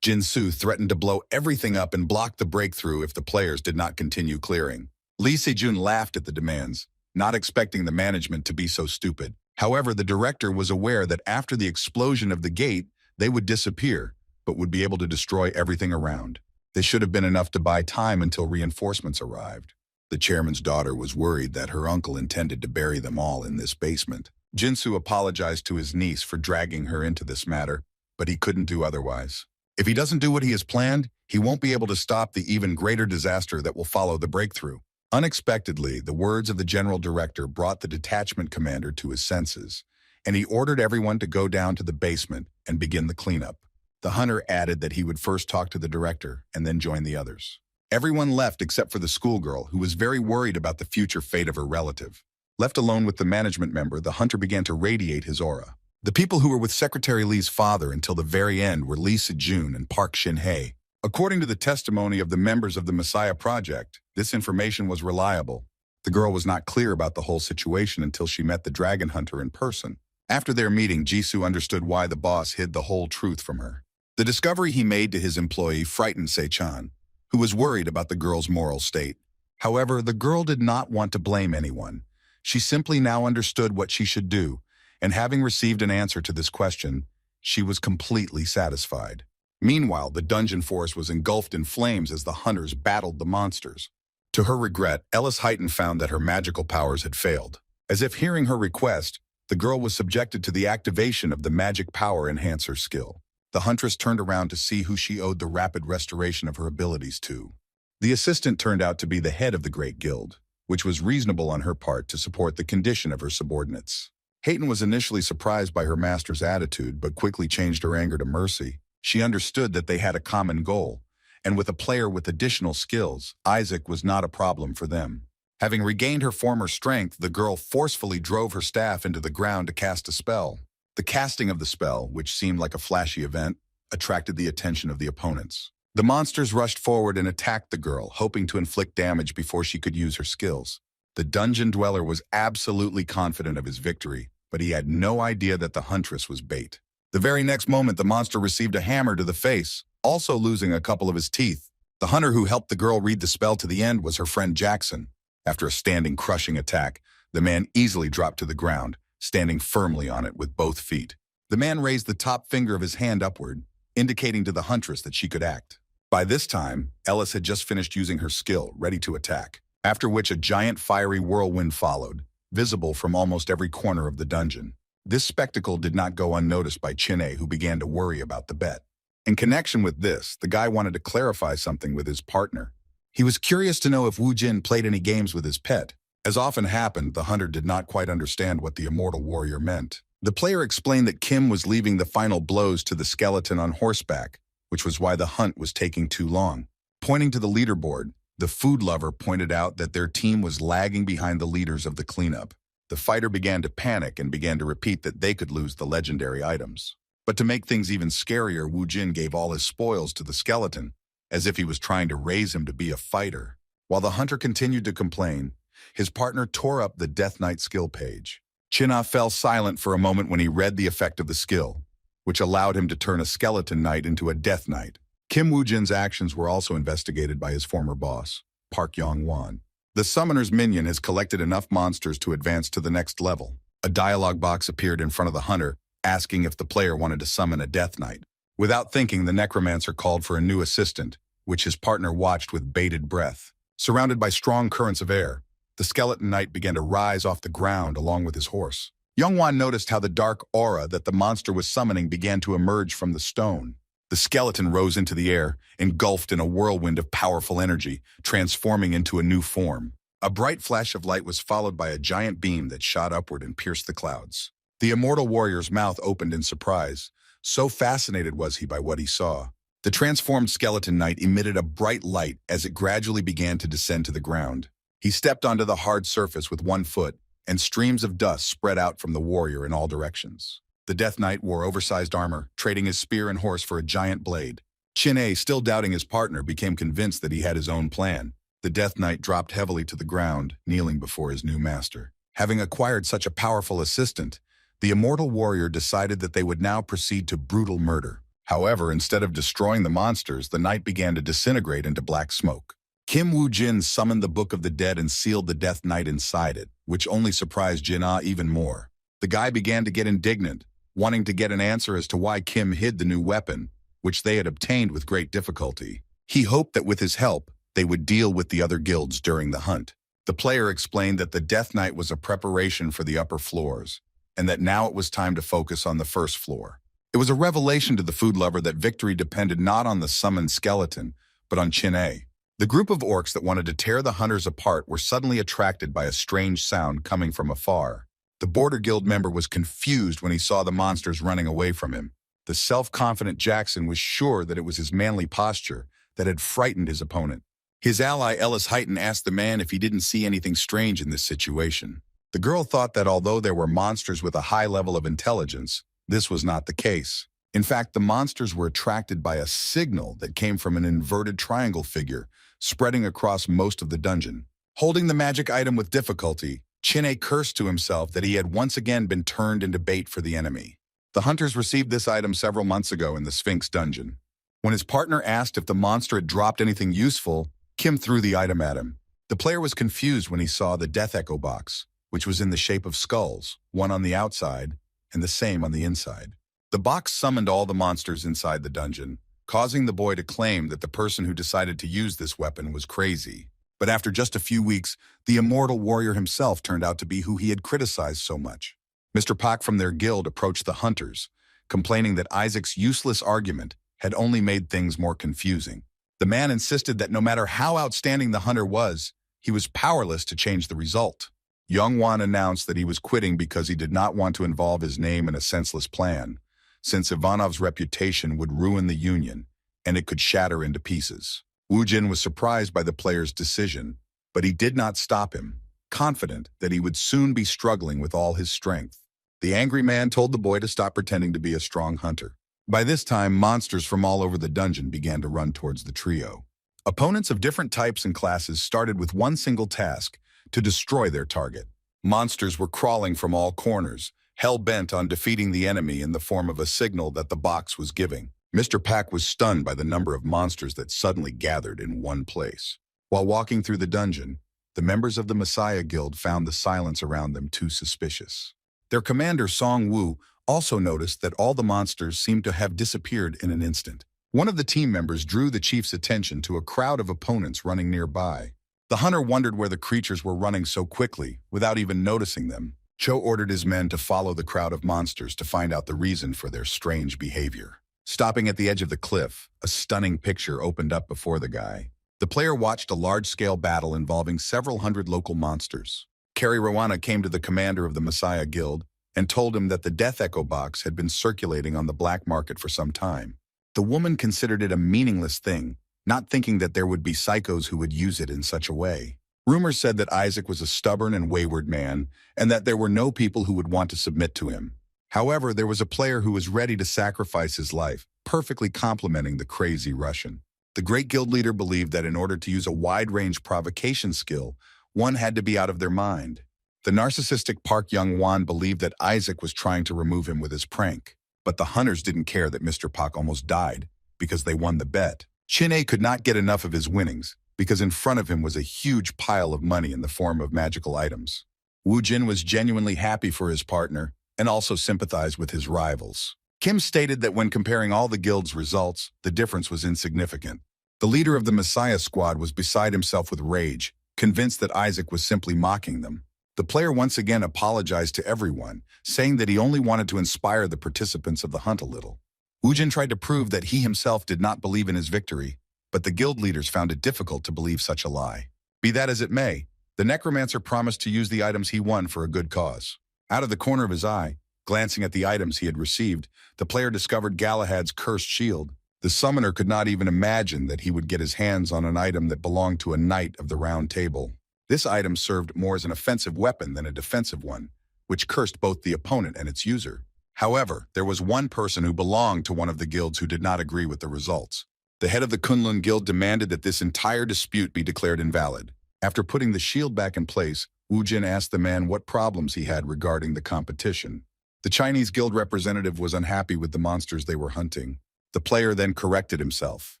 Jin-soo threatened to blow everything up and block the breakthrough if the players did not continue clearing. Lee Se-jun laughed at the demands, not expecting the management to be so stupid. However, the director was aware that after the explosion of the gate, they would disappear, but would be able to destroy everything around. This should have been enough to buy time until reinforcements arrived. The chairman's daughter was worried that her uncle intended to bury them all in this basement. Jin-soo apologized to his niece for dragging her into this matter, but he couldn't do otherwise. If he doesn't do what he has planned, he won't be able to stop the even greater disaster that will follow the breakthrough. Unexpectedly, the words of the general director brought the detachment commander to his senses, and he ordered everyone to go down to the basement and begin the cleanup. The hunter added that he would first talk to the director and then join the others. Everyone left except for the schoolgirl, who was very worried about the future fate of her relative. Left alone with the management member, the hunter began to radiate his aura. The people who were with Secretary Lee's father until the very end were Lee Se-jun and Park Shin-hye. According to the testimony of the members of the Messiah Project, this information was reliable. The girl was not clear about the whole situation until she met the dragon hunter in person. After their meeting, Jisoo understood why the boss hid the whole truth from her. The discovery he made to his employee frightened Se-chan, who was worried about the girl's moral state. However, the girl did not want to blame anyone. She simply now understood what she should do, and having received an answer to this question, she was completely satisfied. Meanwhile, the dungeon forest was engulfed in flames as the hunters battled the monsters. To her regret, Ellis Heighton found that her magical powers had failed. As if hearing her request, the girl was subjected to the activation of the magic power enhancer skill. The huntress turned around to see who she owed the rapid restoration of her abilities to. The assistant turned out to be the head of the Great Guild, which was reasonable on her part to support the condition of her subordinates. Hayton was initially surprised by her master's attitude, but quickly changed her anger to mercy. She understood that they had a common goal, and with a player with additional skills, Isaac was not a problem for them. Having regained her former strength, the girl forcefully drove her staff into the ground to cast a spell. The casting of the spell, which seemed like a flashy event, attracted the attention of the opponents. The monsters rushed forward and attacked the girl, hoping to inflict damage before she could use her skills. The dungeon dweller was absolutely confident of his victory, but he had no idea that the huntress was bait. The very next moment, the monster received a hammer to the face, also losing a couple of his teeth. The hunter who helped the girl read the spell to the end was her friend Jackson. After a standing, crushing attack, the man easily dropped to the ground, standing firmly on it with both feet. The man raised the top finger of his hand upward, indicating to the huntress that she could act. By this time, Ellis had just finished using her skill, ready to attack, after which a giant fiery whirlwind followed, visible from almost every corner of the dungeon. This spectacle did not go unnoticed by Chin-A, who began to worry about the bet. In connection with this, the guy wanted to clarify something with his partner. He was curious to know if Wu Jin played any games with his pet. As often happened, the hunter did not quite understand what the immortal warrior meant. The player explained that Kim was leaving the final blows to the skeleton on horseback, which was why the hunt was taking too long. Pointing to the leaderboard, the food lover pointed out that their team was lagging behind the leaders of the cleanup. The fighter began to panic and began to repeat that they could lose the legendary items. But to make things even scarier, Wu Jin gave all his spoils to the skeleton, as if he was trying to raise him to be a fighter. While the hunter continued to complain, his partner tore up the Death Knight skill page. Chin-A fell silent for a moment when he read the effect of the skill, which allowed him to turn a skeleton knight into a death knight. Kim Woo Jin's actions were also investigated by his former boss, Park Yong-won. The summoner's minion has collected enough monsters to advance to the next level. A dialogue box appeared in front of the hunter, asking if the player wanted to summon a death knight. Without thinking, the necromancer called for a new assistant, which his partner watched with bated breath. Surrounded by strong currents of air, the skeleton knight began to rise off the ground along with his horse. Yong-won noticed how the dark aura that the monster was summoning began to emerge from the stone. The skeleton rose into the air, engulfed in a whirlwind of powerful energy, transforming into a new form. A bright flash of light was followed by a giant beam that shot upward and pierced the clouds. The immortal warrior's mouth opened in surprise. So fascinated was he by what he saw. The transformed skeleton knight emitted a bright light as it gradually began to descend to the ground. He stepped onto the hard surface with one foot, and streams of dust spread out from the warrior in all directions. The Death Knight wore oversized armor, trading his spear and horse for a giant blade. Chin-A, still doubting his partner, became convinced that he had his own plan. The Death Knight dropped heavily to the ground, kneeling before his new master. Having acquired such a powerful assistant, the immortal warrior decided that they would now proceed to brutal murder. However, instead of destroying the monsters, the knight began to disintegrate into black smoke. Kim Woo Jin summoned the Book of the Dead and sealed the Death Knight inside it, which only surprised Jin-A even more. The guy began to get indignant, wanting to get an answer as to why Kim hid the new weapon, which they had obtained with great difficulty. He hoped that with his help, they would deal with the other guilds during the hunt. The player explained that the Death Knight was a preparation for the upper floors, and that now it was time to focus on the first floor. It was a revelation to the food lover that victory depended not on the summoned skeleton, but on Chin-A. The group of orcs that wanted to tear the hunters apart were suddenly attracted by a strange sound coming from afar. The Border Guild member was confused when he saw the monsters running away from him. The self-confident Jackson was sure that it was his manly posture that had frightened his opponent. His ally Ellis Heighton asked the man if he didn't see anything strange in this situation. The girl thought that although there were monsters with a high level of intelligence, this was not the case. In fact, the monsters were attracted by a signal that came from an inverted triangle figure spreading across most of the dungeon. Holding the magic item with difficulty, Chin-A cursed to himself that he had once again been turned into bait for the enemy. The hunters received this item several months ago in the Sphinx dungeon. When his partner asked if the monster had dropped anything useful, Kim threw the item at him. The player was confused when he saw the Death Echo box, which was in the shape of skulls, one on the outside and the same on the inside. The box summoned all the monsters inside the dungeon, causing the boy to claim that the person who decided to use this weapon was crazy. But after just a few weeks, the immortal warrior himself turned out to be who he had criticized so much. Mr. Pak from their guild approached the hunters, complaining that Isaac's useless argument had only made things more confusing. The man insisted that no matter how outstanding the hunter was, he was powerless to change the result. Yong-won announced that he was quitting because he did not want to involve his name in a senseless plan, since Ivanov's reputation would ruin the union, and it could shatter into pieces. Woo Jin was surprised by the player's decision, but he did not stop him, confident that he would soon be struggling with all his strength. The angry man told the boy to stop pretending to be a strong hunter. By this time, monsters from all over the dungeon began to run towards the trio. Opponents of different types and classes started with one single task: to destroy their target. Monsters were crawling from all corners, hell-bent on defeating the enemy in the form of a signal that the box was giving. Mr. Pak was stunned by the number of monsters that suddenly gathered in one place. While walking through the dungeon, the members of the Messiah Guild found the silence around them too suspicious. Their commander, Song Woo, also noticed that all the monsters seemed to have disappeared in an instant. One of the team members drew the chief's attention to a crowd of opponents running nearby. The hunter wondered where the creatures were running so quickly without even noticing them. Cho ordered his men to follow the crowd of monsters to find out the reason for their strange behavior. Stopping at the edge of the cliff, a stunning picture opened up before the guy. The player watched a large-scale battle involving several hundred local monsters. Carrie Rowana came to the commander of the Messiah Guild and told him that the Death Echo box had been circulating on the black market for some time. The woman considered it a meaningless thing, not thinking that there would be psychos who would use it in such a way. Rumors said that Isaac was a stubborn and wayward man, and that there were no people who would want to submit to him. However, there was a player who was ready to sacrifice his life, perfectly complementing the crazy Russian. The great guild leader believed that in order to use a wide-range provocation skill, one had to be out of their mind. The narcissistic Park Young-won believed that Isaac was trying to remove him with his prank, but the hunters didn't care that Mr. Park almost died because they won the bet. Chin-A could not get enough of his winnings because in front of him was a huge pile of money in the form of magical items. Wu Jin was genuinely happy for his partner and also sympathized with his rivals. Kim stated that when comparing all the guild's results, the difference was insignificant. The leader of the Messiah squad was beside himself with rage, convinced that Isaac was simply mocking them. The player once again apologized to everyone, saying that he only wanted to inspire the participants of the hunt a little. Wu Jin tried to prove that he himself did not believe in his victory, but the guild leaders found it difficult to believe such a lie. Be that as it may, the necromancer promised to use the items he won for a good cause. Out of the corner of his eye, glancing at the items he had received, the player discovered Galahad's cursed shield. The summoner could not even imagine that he would get his hands on an item that belonged to a knight of the Round Table. This item served more as an offensive weapon than a defensive one, which cursed both the opponent and its user. However, there was one person who belonged to one of the guilds who did not agree with the results. The head of the Kunlun Guild demanded that this entire dispute be declared invalid. After putting the shield back in place, Wu Jin asked the man what problems he had regarding the competition. The Chinese guild representative was unhappy with the monsters they were hunting. The player then corrected himself,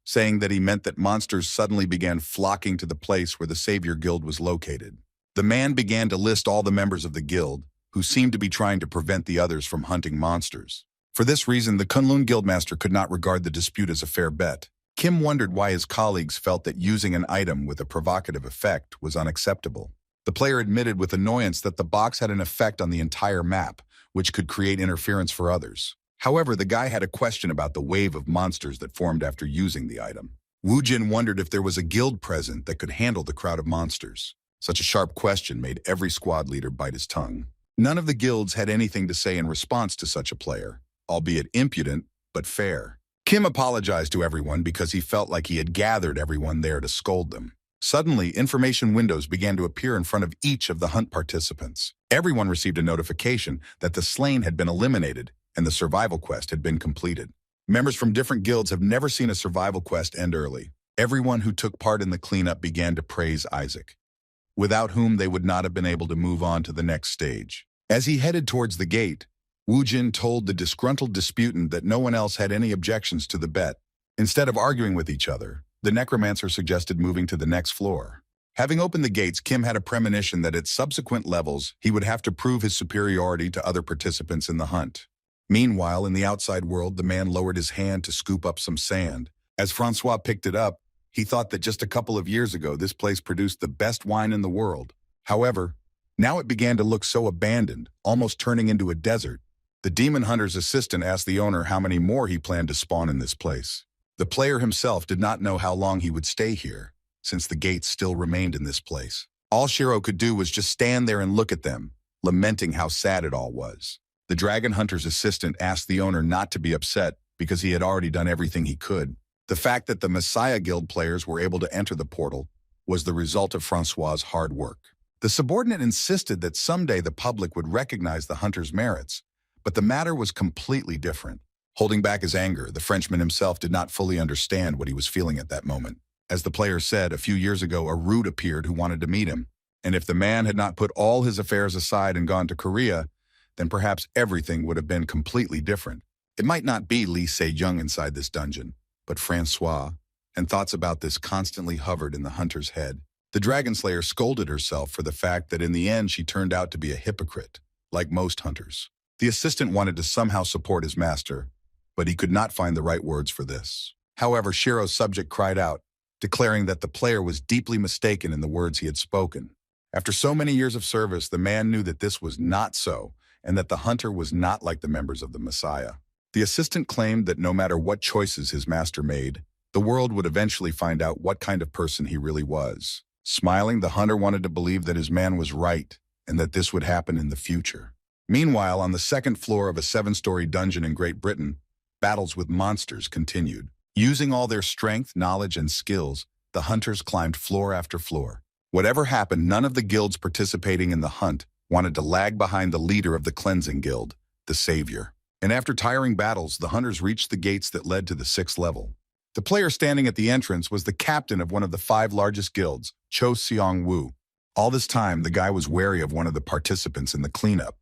saying that he meant that monsters suddenly began flocking to the place where the Savior Guild was located. The man began to list all the members of the guild, who seemed to be trying to prevent the others from hunting monsters. For this reason, the Kunlun Guildmaster could not regard the dispute as a fair bet. Kim wondered why his colleagues felt that using an item with a provocative effect was unacceptable. The player admitted with annoyance that the box had an effect on the entire map, which could create interference for others. However, the guy had a question about the wave of monsters that formed after using the item. Wu Jin wondered if there was a guild present that could handle the crowd of monsters. Such a sharp question made every squad leader bite his tongue. None of the guilds had anything to say in response to such a player, albeit impudent, but fair. Kim apologized to everyone because he felt like he had gathered everyone there to scold them. Suddenly, information windows began to appear in front of each of the hunt participants. Everyone received a notification that the slain had been eliminated and the survival quest had been completed. Members from different guilds have never seen a survival quest end early. Everyone who took part in the cleanup began to praise Isaac, without whom they would not have been able to move on to the next stage. As he headed towards the gate, Wu Jin told the disgruntled disputant that no one else had any objections to the bet. Instead of arguing with each other, the necromancer suggested moving to the next floor. Having opened the gates, Kim had a premonition that at subsequent levels, he would have to prove his superiority to other participants in the hunt. Meanwhile, in the outside world, the man lowered his hand to scoop up some sand. As Francois picked it up, he thought that just a couple of years ago, this place produced the best wine in the world. However, now it began to look so abandoned, almost turning into a desert. The demon hunter's assistant asked the owner how many more he planned to spawn in this place. The player himself did not know how long he would stay here, since the gates still remained in this place. All Shiro could do was just stand there and look at them, lamenting how sad it all was. The dragon hunter's assistant asked the owner not to be upset because he had already done everything he could. The fact that the Messiah Guild players were able to enter the portal was the result of Francois's hard work. The subordinate insisted that someday the public would recognize the hunter's merits, but the matter was completely different. Holding back his anger, the Frenchman himself did not fully understand what he was feeling at that moment. As the player said, a few years ago, a root appeared who wanted to meet him, and if the man had not put all his affairs aside and gone to Korea, then perhaps everything would have been completely different. It might not be Lee Se-young inside this dungeon, but Francois, and thoughts about this constantly hovered in the hunter's head. The Dragon Slayer scolded herself for the fact that in the end she turned out to be a hypocrite, like most hunters. The assistant wanted to somehow support his master, but he could not find the right words for this. However, Shiro's subject cried out, declaring that the player was deeply mistaken in the words he had spoken. After so many years of service, the man knew that this was not so, and that the hunter was not like the members of the Messiah. The assistant claimed that no matter what choices his master made, the world would eventually find out what kind of person he really was. Smiling, the hunter wanted to believe that his man was right, and that this would happen in the future. Meanwhile, on the second floor of a 7-story dungeon in Great Britain, battles with monsters continued. Using all their strength, knowledge, and skills, the hunters climbed floor after floor. Whatever happened, none of the guilds participating in the hunt wanted to lag behind the leader of the Cleansing Guild, the Savior. And after tiring battles, the hunters reached the gates that led to the 6th level. The player standing at the entrance was the captain of one of the 5 largest guilds, Cho Seong-woo. All this time, the guy was wary of one of the participants in the cleanup.